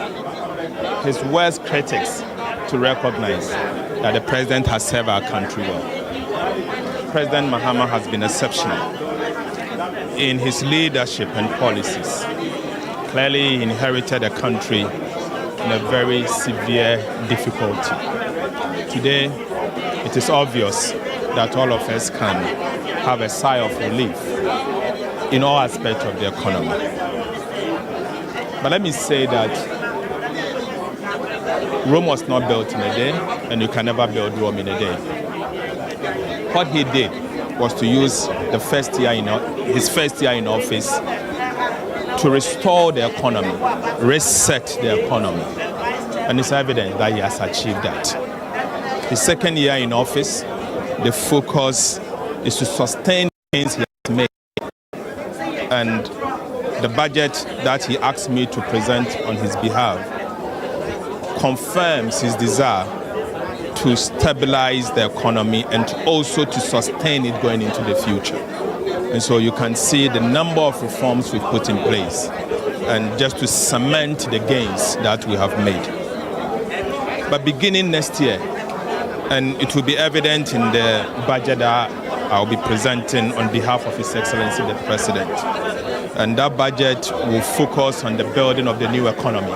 his worst critics to recognize that the president has served our country well. President Mahama has been exceptional in his leadership and policies. Clearly, he inherited a country in a very severe difficulty. Today, it is obvious that all of us can have a sigh of relief in all aspects of the economy. But let me say that Rome was not built in a day, and you can never build Rome in a day. What he did was to use his first year in office to restore the economy, reset the economy. And it's evident that he has achieved that. His second year in office, the focus is to sustain the gains he has made. And the budget that he asked me to present on his behalf confirms his desire to stabilize the economy and also to sustain it going into the future. And so you can see the number of reforms we've put in place and just to cement the gains that we have made. But beginning next year, and it will be evident in the budget that I'll be presenting on behalf of His Excellency the President. And that budget will focus on the building of the new economy.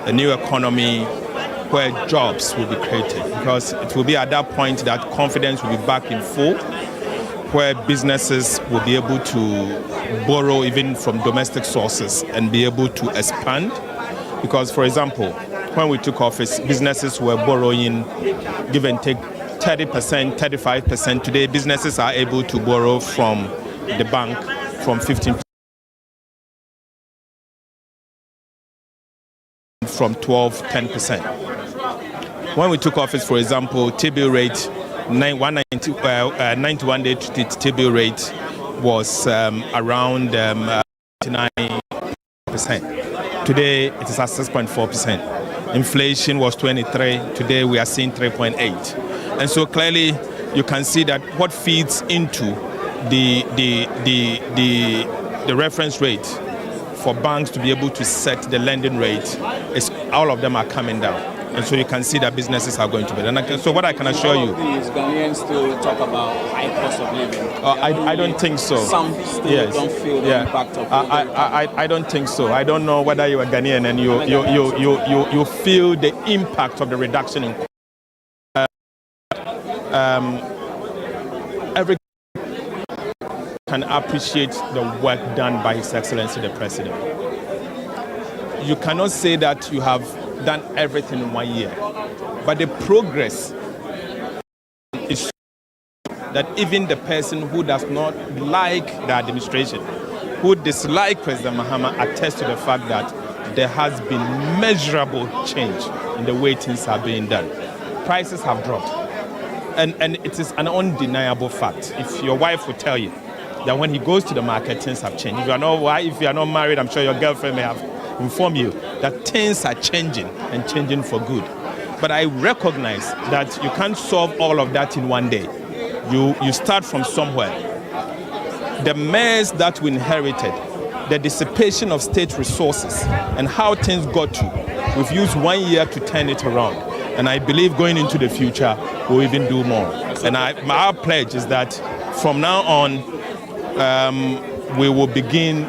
A new economy where jobs will be created, because it will be at that point that confidence will be back in full, where businesses will be able to borrow even from domestic sources and be able to expand. Because, for example, when we took office, businesses were borrowing, give and take, 30%, 35%. Today, businesses are able to borrow from the bank from 15%, from 12%, 10%. When we took office, for example, T-bill rate, 91-day T-bill rate was around 99%. Today, it is at 6.4%. Inflation was 23. Today, we are seeing 3.8. And so clearly, you can see that what feeds into the reference rate for banks to be able to set the lending rate is all of them are coming down. And so you can see that businesses are going to be. And so what I can assure you... These Ghanaians still talk about high cost of living. I don't think so. Some still don't feel the impact of I don't think so. I don't know whether you're a Ghanaian and you feel the impact of the reduction in... every can appreciate the work done by His Excellency the President. You cannot say that you have done everything in 1 year, but the progress is that even the person who does not like the administration, who dislike President Mahama, attests to the fact that there has been measurable change in the way things are being done. Prices have dropped. And it is an undeniable fact. If your wife will tell you that when he goes to the market, things have changed. If you are not married, I'm sure your girlfriend may have informed you that things are changing and changing for good. But I recognize that you can't solve all of that in one day. You start from somewhere. The mess that we inherited, the dissipation of state resources, and how things got to, we've used 1 year to turn it around. And I believe going into the future, we'll even do more. And our pledge is that from now on, we will begin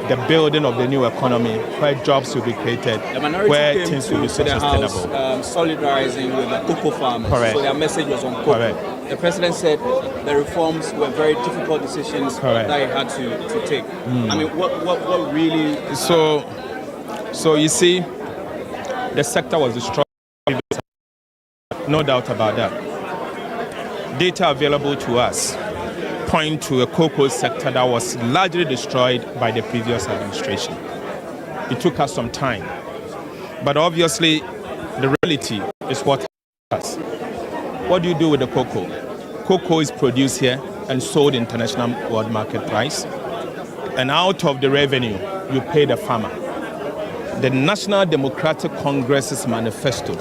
the building of the new economy where jobs will be created, where things will be sustainable. Solidarizing with the cocoa farmers. Correct. So their message was on cocoa. Correct. The president said the reforms were very difficult decisions that he had to take. I mean, what really... So you see, the sector was destroyed. No doubt about that. Data available to us point to a cocoa sector that was largely destroyed by the previous administration. It took us some time. But obviously, the reality is what happens. What do you do with the cocoa? Cocoa is produced here and sold international world market price. And out of the revenue, you pay the farmer. The National Democratic Congress's manifesto,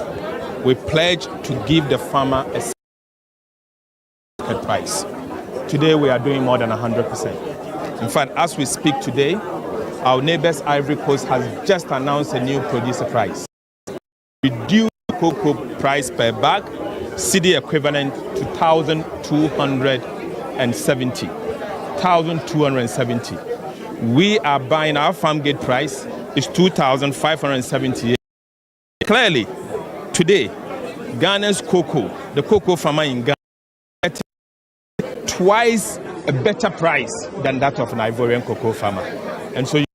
we pledge to give the farmer a market price. Today, we are doing more than 100%. In fact, as we speak today, our neighbors Ivory Coast has just announced a new producer price. Reduce the cocoa price per bag, CD equivalent to 1,270. 1,270. We are buying, our farm gate price is 2,578. Clearly, today, Ghana's cocoa, the cocoa farmer in Ghana, twice a better price than that of an Ivorian cocoa farmer. And so the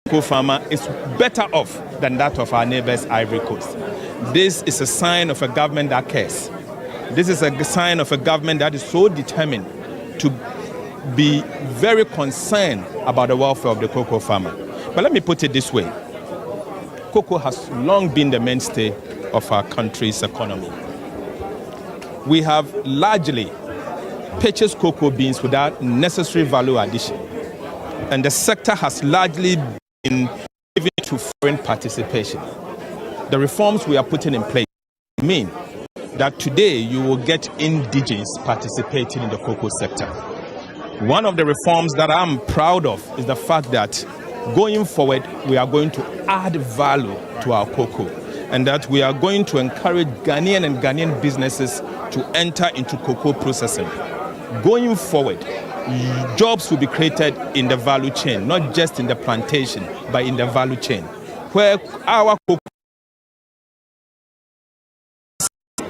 cocoa farmer is better off than that of our neighbors Ivory Coast. This is a sign of a government that cares. This is a sign of a government that is so determined to be very concerned about the welfare of the cocoa farmer. But let me put it this way. Cocoa has long been the mainstay of our country's economy. We have largely purchased cocoa beans without necessary value addition. And the sector has largely been given to foreign participation. The reforms we are putting in place mean that today you will get indigenes participating in the cocoa sector. One of the reforms that I'm proud of is the fact that going forward, we are going to add value to our cocoa, and that we are going to encourage Ghanaian and Ghanaian businesses to enter into cocoa processing. Going forward, jobs will be created in the value chain, not just in the plantation, but in the value chain, where our cocoa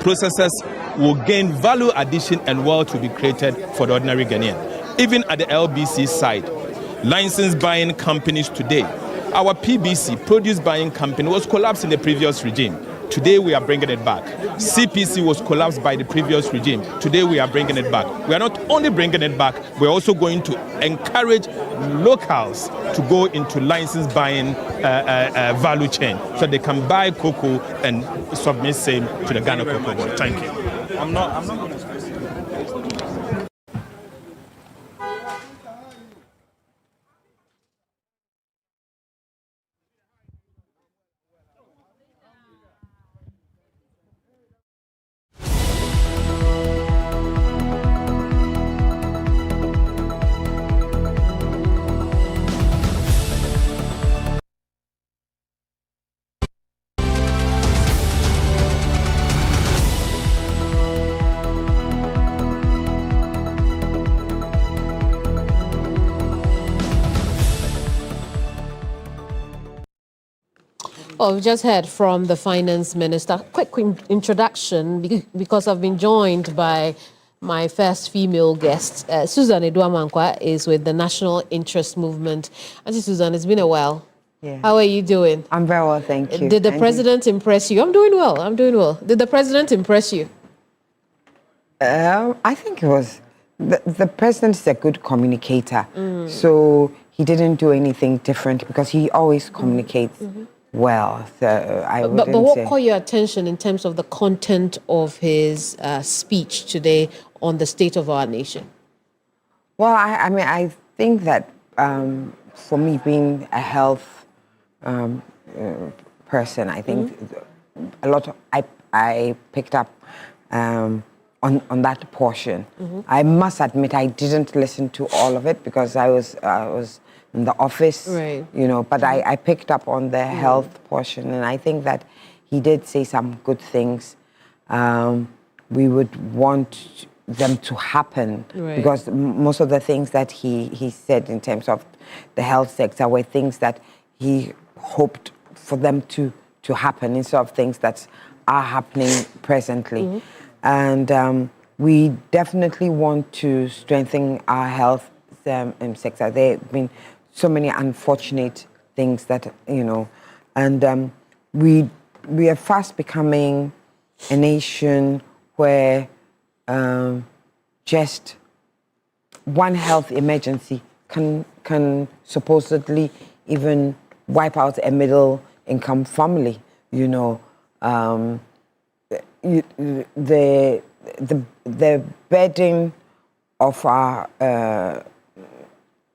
processors will gain value addition and wealth will be created for the ordinary Ghanaian. Even at the LBC side, license buying companies today, our PBC, produce buying company, was collapsed in the previous regime. Today we are bringing it back. CPC was collapsed by the previous regime. Today we are bringing it back. We are not only bringing it back, we're also going to encourage locals to go into license buying value chain so they can buy cocoa and submit same to the Ghana Cocoa Board. Thank you. I'm not going to stress it. Well, we just heard from the finance minister. Quick introduction, because I've been joined by my first female guest. Susan Eduamankwa is with the National Interest Movement. Auntie Susan, it's been a while. Yeah. How are you doing? I'm very well, thank you. Did the president impress you? I'm doing well. I'm doing well. Did the president impress you? I think it was. The president is a good communicator. So he didn't do anything different because he always communicates well. So I wouldn't But what say. caught your attention in terms of the content of his speech today on the state of our nation? Well, I mean, I think that for me, being a health person, I think a lot of I picked up on that portion. I must admit I didn't listen to all of it because I was in the office, right. you know. But I picked up on the health portion, and I think that he did say some good things. We would want them to happen because most of the things that he said in terms of the health sector were things that he hoped for them to happen instead of things that are happening presently. And we definitely want to strengthen our health sector. There have been so many unfortunate things that, you know, and we are fast becoming a nation where just one health emergency can supposedly even wipe out a middle-income family. You know, the burden of our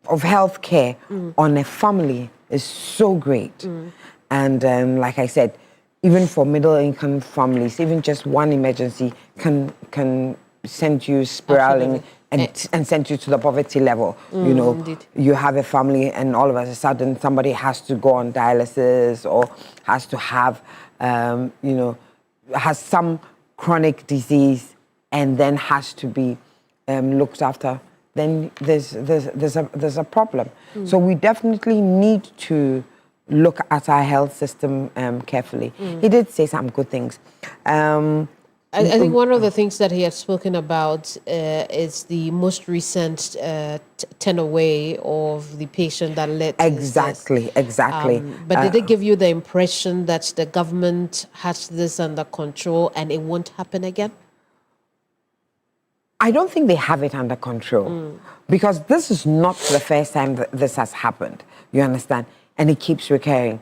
of healthcare on a family is so great, and like I said, even for middle-income families, even just one emergency can send you spiraling and send you to the poverty level. You know, indeed. You have a family and all of a sudden somebody has to go on dialysis or has to have, you know, has some chronic disease and then has to be looked after. Then there's a problem. So we definitely need to look at our health system carefully. He did say some good things. I think one of the things that he had spoken about is the most recent turn away of the patient that led to his death. Exactly. But did it give you the impression that the government has this under control and it won't happen again? I don't think they have it under control because this is not the first time that this has happened. You understand? And it keeps recurring.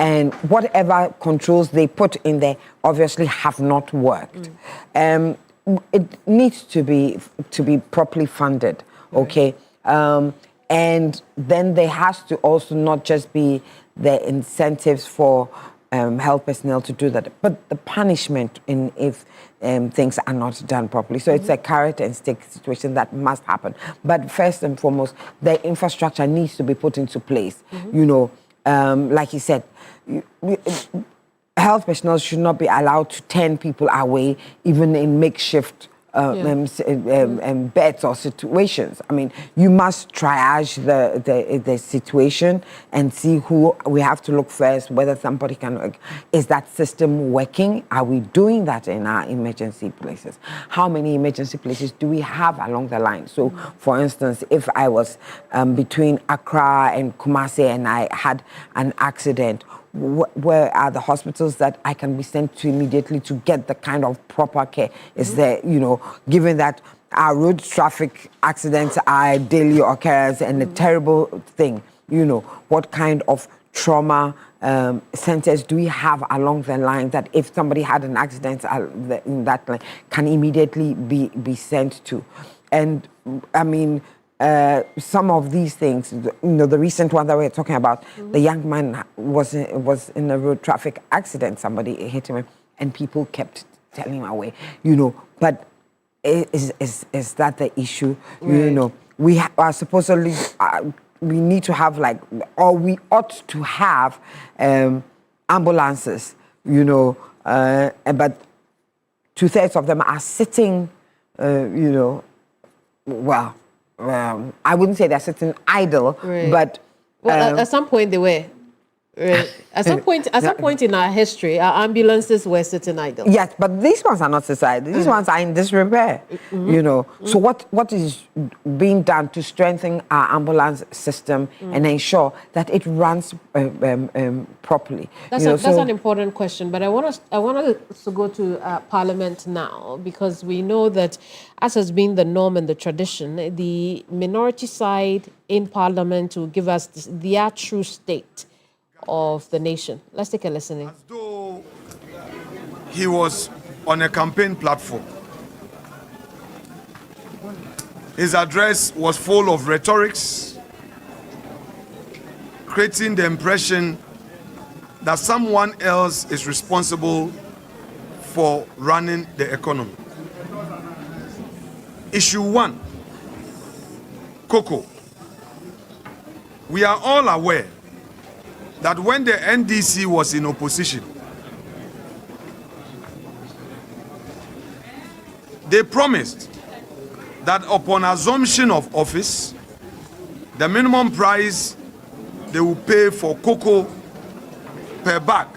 And whatever controls they put in there obviously have not worked. It needs to be properly funded, okay? And then there has to also not just be the incentives for health personnel to do that, but the punishment if things are not done properly. So it's a carrot and stick situation that must happen. But first and foremost, the infrastructure needs to be put into place. You know, like you said, health personnel should not be allowed to turn people away, even in makeshift beds or situations. I mean, you must triage the situation and see who we have to look first, whether somebody can work. Is that system working? Are we doing that in our emergency places? How many emergency places do we have along the line? So, for instance, if I was between Accra and Kumasi and I had an accident, where are the hospitals that I can be sent to immediately to get the kind of proper care? Is there, you know, given that our road traffic accidents are a daily occurrence and a terrible thing, you know, what kind of trauma centers do we have along the line that if somebody had an accident in that line can immediately be sent to? And I mean, some of these things, you know, the recent one that we're talking about, the young man was in a road traffic accident. Somebody hit him, and people kept telling him away. You know, but is that the issue? Right. You know, we are supposedly we need to have or we ought to have ambulances. You know, but 2/3 of them are sitting. You know, well. I wouldn't say they're sitting idle, but at some point they were. At some point in our history, our ambulances were sitting idle. Yes, but these ones are not sitting idle. These ones are in disrepair. You know, so what is being done to strengthen our ambulance system and ensure that it runs properly? That's an important question. But I want us to go to Parliament now, because we know that, as has been the norm and the tradition, the minority side in Parliament will give us their true state of the nation. Let's take a listen. As though he was on a campaign platform. His address was full of rhetorics, creating the impression that someone else is responsible for running the economy. Issue 1, cocoa. We are all aware that when the NDC was in opposition, they promised that upon assumption of office, the minimum price they will pay for cocoa per bag,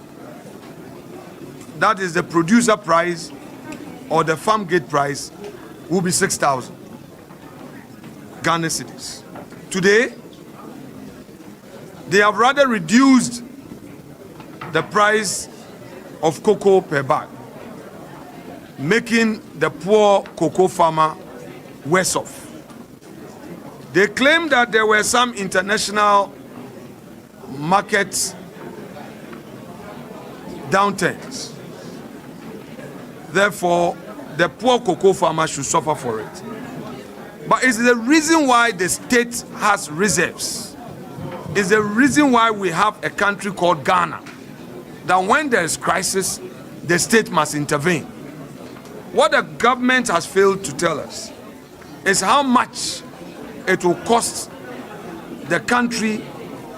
that is the producer price or the farm gate price, will be 6,000 Ghana cedis. Today, they have rather reduced the price of cocoa per bag, making the poor cocoa farmer worse off. They claim that there were some international market downturns. Therefore, the poor cocoa farmer should suffer for it. But it's the reason why the state has reserves. It's the reason why we have a country called Ghana, that when there is crisis, the state must intervene. What the government has failed to tell us is how much it will cost the country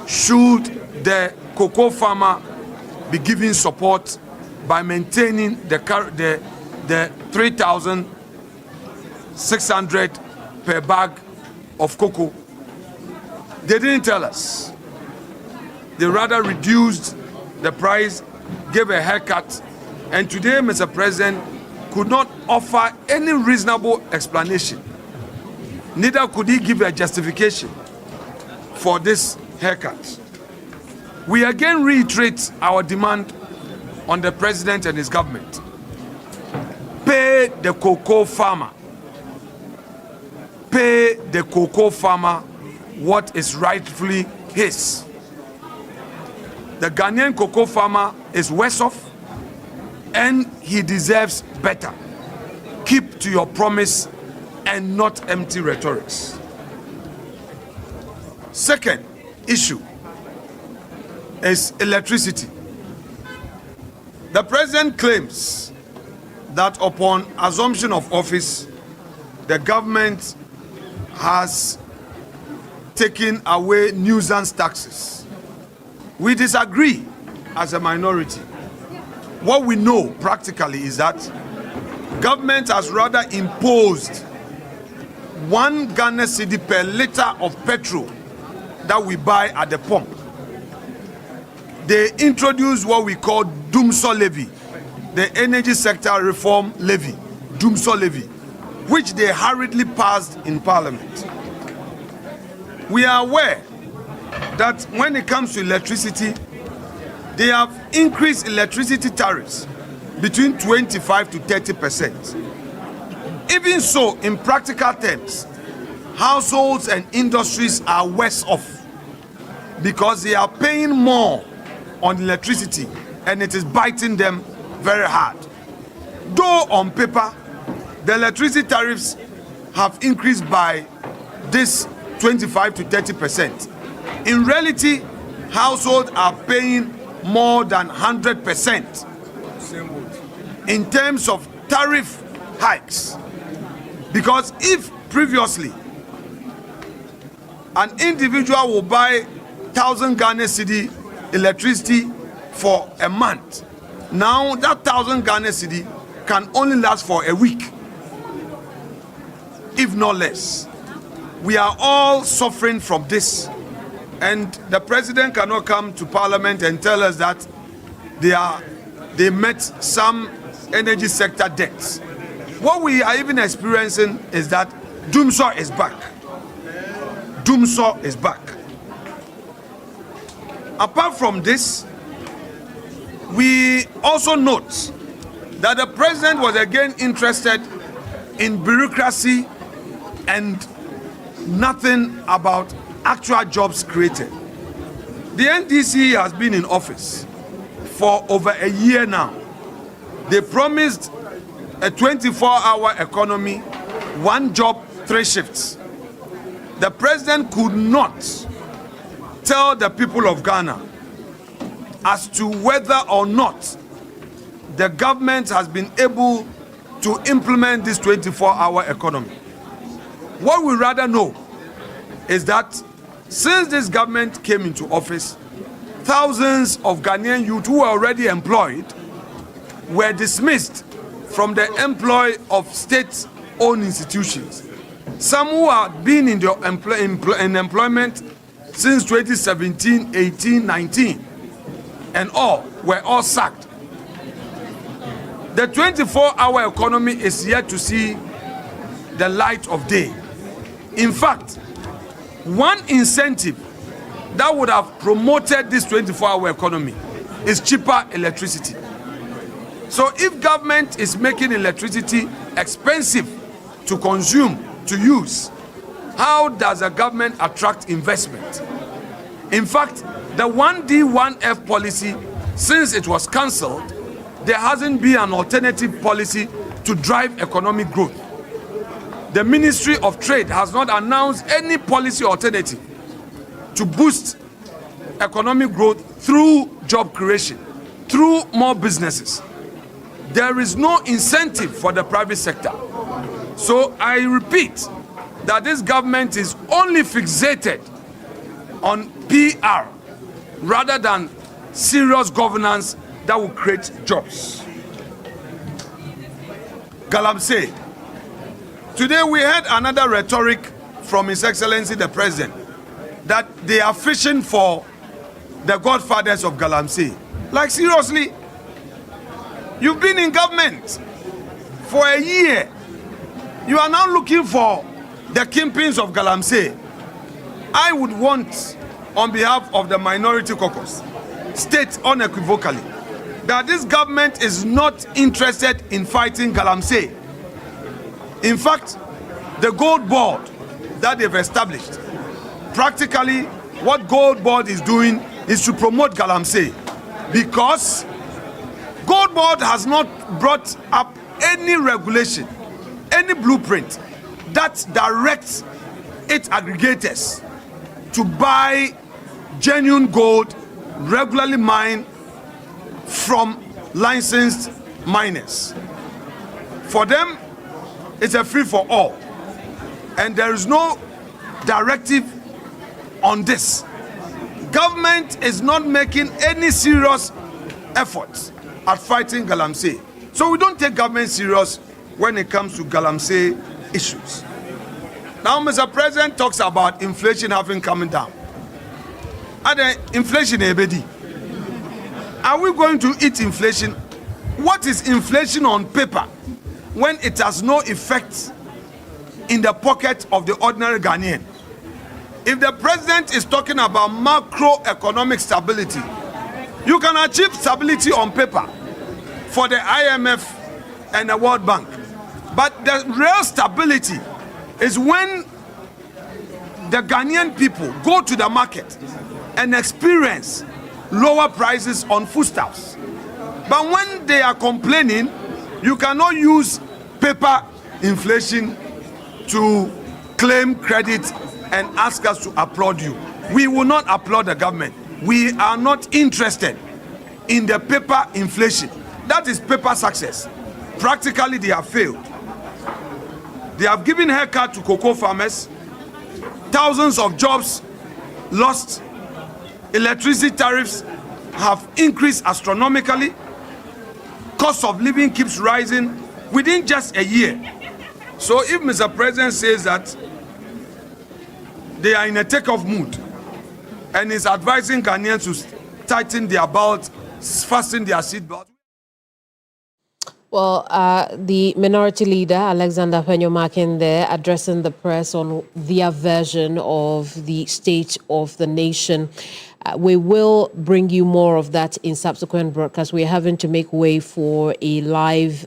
should the cocoa farmer be given support by maintaining the 3,600 per bag of cocoa. They didn't tell us. They rather reduced the price, gave a haircut, and today, Mr. President could not offer any reasonable explanation. Neither could he give a justification for this haircut. We again reiterate our demand on the President and his government. Pay the cocoa farmer. Pay the cocoa farmer what is rightfully his. The Ghanaian cocoa farmer is worse off and he deserves better. Keep to your promise and not empty rhetorics. Second issue is electricity. The President claims that upon assumption of office, the government has taken away nuisance taxes. We disagree as a minority. What we know practically is that government has rather imposed 1 Ghana cedi per liter of petrol that we buy at the pump. They introduced what we call Dumso levy, the energy sector reform levy, Dumso levy, which they hurriedly passed in Parliament. We are aware that when it comes to electricity, they have increased electricity tariffs between 25 to 30%. Even so, in practical terms, households and industries are worse off because they are paying more on electricity and it is biting them very hard. Though on paper, the electricity tariffs have increased by this 25 to 30%. In reality, households are paying more than 100% in terms of tariff hikes. Because if previously an individual will buy 1,000 Ghana cedi electricity for a month, now that 1,000 Ghana cedi can only last for a week, if not less. We are all suffering from this, and the President cannot come to Parliament and tell us that they met some energy sector debts. What we are even experiencing is that Dumso is back. Dumso is back. Apart from this, we also note that the President was again interested in bureaucracy and nothing about actual jobs created. The NDC has been in office for over a year now. They promised a 24-hour economy, 1 job 3 shifts. The president could not tell the people of Ghana as to whether or not the government has been able to implement this 24-hour economy. What we rather know is that since this government came into office, thousands of Ghanaian youth who were already employed were dismissed from the employ of state-owned institutions. Some who had been in employment since 2017, 18, 19, and all were all sacked. The 24-hour economy is yet to see the light of day. In fact, one incentive that would have promoted this 24-hour economy is cheaper electricity. So if government is making electricity expensive to consume, to use, how does a government attract investment? In fact, the 1D, 1F policy, since it was cancelled, there hasn't been an alternative policy to drive economic growth. The Ministry of Trade has not announced any policy alternative to boost economic growth through job creation, through more businesses. There is no incentive for the private sector. So I repeat that this government is only fixated on PR rather than serious governance that will create jobs. Galamsey. Today we heard another rhetoric from His Excellency the President that they are fishing for the godfathers of Galamsey. Like seriously, you've been in government for a year. You are now looking for the kingpins of Galamsey. I would want, on behalf of the minority caucus, state unequivocally that this government is not interested in fighting Galamsey. In fact, the gold board that they've established, practically what gold board is doing is to promote Galamsey, because gold board has not brought up any regulation, any blueprint that directs its aggregators to buy genuine gold regularly mined from licensed miners. For them, it's a free-for-all, and there is no directive on this. Government is not making any serious efforts at fighting Galamsey. So we don't take government serious when it comes to Galamsey issues. Now, Mr. President talks about inflation having come down. Inflation, are we going to eat inflation? What is inflation on paper when it has no effect in the pocket of the ordinary Ghanaian? If the president is talking about macroeconomic stability, you can achieve stability on paper for the IMF and the World Bank. But the real stability is when the Ghanaian people go to the market and experience lower prices on foodstuffs. But when they are complaining, you cannot use paper inflation to claim credit and ask us to applaud you. We will not applaud the government. We are not interested in the paper inflation. That is paper success. Practically, they have failed. They have given haircut to cocoa farmers. Thousands of jobs lost. Electricity tariffs have increased astronomically. Cost of living keeps rising within just a year. So if Mr. President says that they are in a take-off mood and is advising Ghanaians to tighten their belt, fasten their seatbelt. Well, the minority leader, Alexander Penyomakin, there addressing the press on their version of the state of the nation. We will bring you more of that in subsequent broadcasts. We're having to make way for a live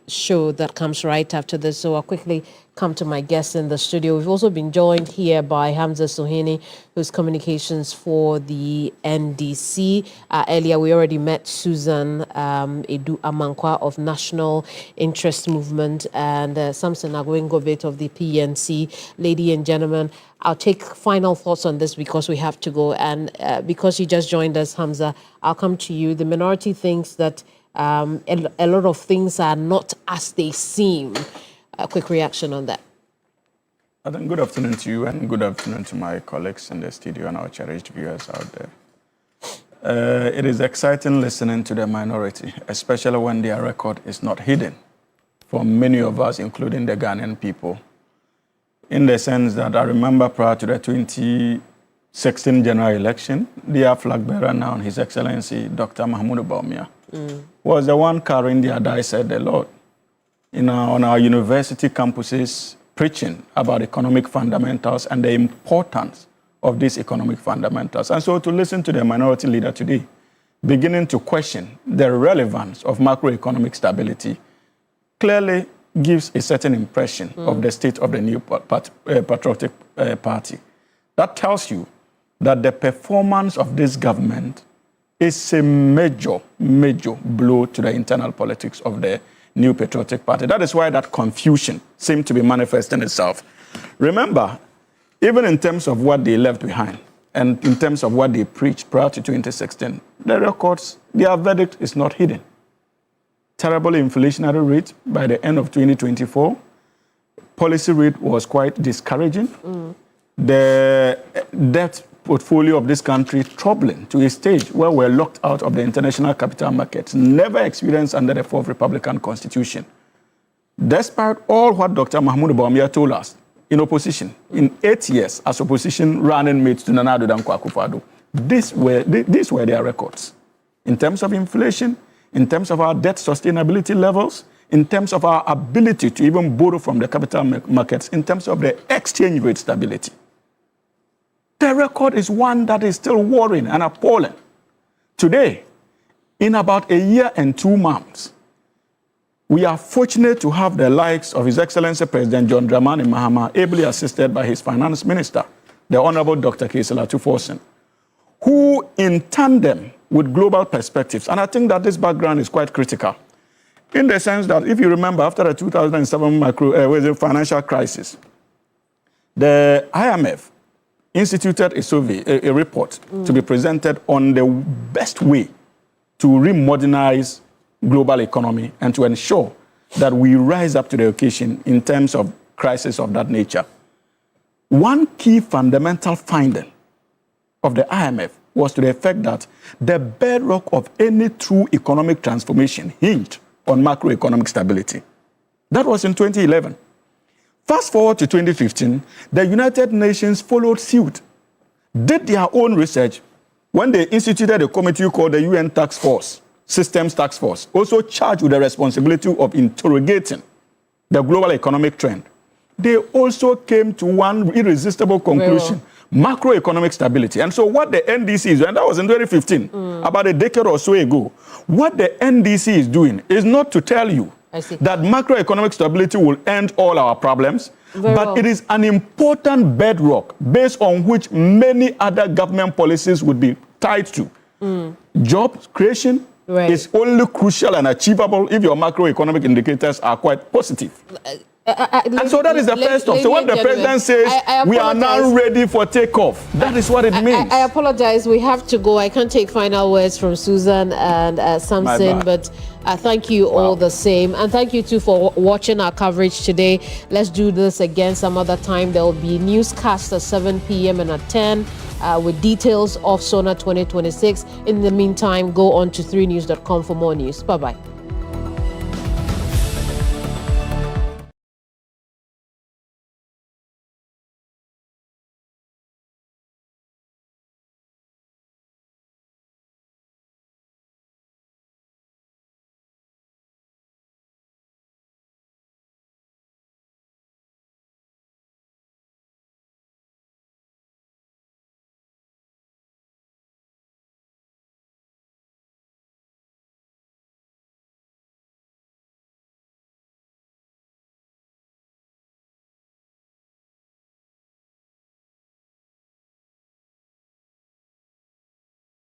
show that comes right after this. So I'll quickly come to my guests in the studio. We've also been joined here by Hamza Sohini, who's communications for the NDC. Earlier, we already met Susan Edu Amankwa of National Interest Movement and Samson Agwengobet of the PNC. Ladies and gentlemen, I'll take final thoughts on this because we have to go. And because you just joined us, Hamza, I'll come to you. The minority thinks that a lot of things are not as they seem. A quick reaction on that. I think good afternoon to you and good afternoon to my colleagues in the studio and our cherished viewers out there. It is exciting listening to the minority, especially when their record is not hidden from many of us, including the Ghanaian people. In the sense that I remember prior to the 2016 general election, their flag bearer now, His Excellency Dr. Mahmoud Bawumia, was the one carrying the Adai said the Lord on our university campuses, preaching about economic fundamentals and the importance of these economic fundamentals. And so to listen to the minority leader today, beginning to question the relevance of macroeconomic stability, clearly gives a certain impression of the state of the new patriotic party. That tells you that the performance of this government is a major, major blow to the internal politics of the new patriotic party. That is why that confusion seemed to be manifesting itself. Remember, even in terms of what they left behind and in terms of what they preached prior to 2016, the records, their verdict is not hidden. Terrible inflationary rate by the end of 2024. Policy rate was quite discouraging. The debt portfolio of this country troubling to a stage where we're locked out of the international capital markets, never experienced under the Fourth Republican Constitution. Despite all what Dr. Mahmoud Bawumia told us in opposition, in 8 years as opposition running mates to Nana Addo Dankwa Akufo-Addo, these were their records. In terms of inflation, in terms of our debt sustainability levels, in terms of our ability to even borrow from the capital markets, in terms of the exchange rate stability. The record is one that is still worrying and appalling. Today, in about a year and 2 months, we are fortunate to have the likes of His Excellency President John Dramani Mahama, ably assisted by his finance minister, the Honorable Dr. Kesela Tuforsen, who in tandem with global perspectives, and I think that this background is quite critical, in the sense that if you remember after the 2007 financial crisis, the IMF instituted a survey, a report to be presented on the best way to remodernize global economy and to ensure that we rise up to the occasion in terms of crisis of that nature. One key fundamental finding of the IMF was to the effect that the bedrock of any true economic transformation hinged on macroeconomic stability. That was in 2011. Fast forward to 2015, the United Nations followed suit, did their own research when they instituted a committee called the UN Task Force, Systems Task Force, also charged with the responsibility of interrogating the global economic trend. They also came to one irresistible conclusion, macroeconomic stability. And so what the NDC is doing, and that was in 2015, about a decade or so ago, what the NDC is doing is not to tell you that macroeconomic stability will end all our problems, but it is an important bedrock based on which many other government policies would be tied to. Job creation is only crucial and achievable if your macroeconomic indicators are quite positive. And so that is the first stop. So when the president says we are now ready for takeoff, that is what it means. I apologize. We have to go. I can't take final words from Susan and Samson, but thank you all the same. And thank you too for watching our coverage today. Let's do this again some other time. There will be newscasts at 7 p.m. and at 10 with details of Sona 2026. In the meantime, go on to 3news.com for more news. Bye-bye.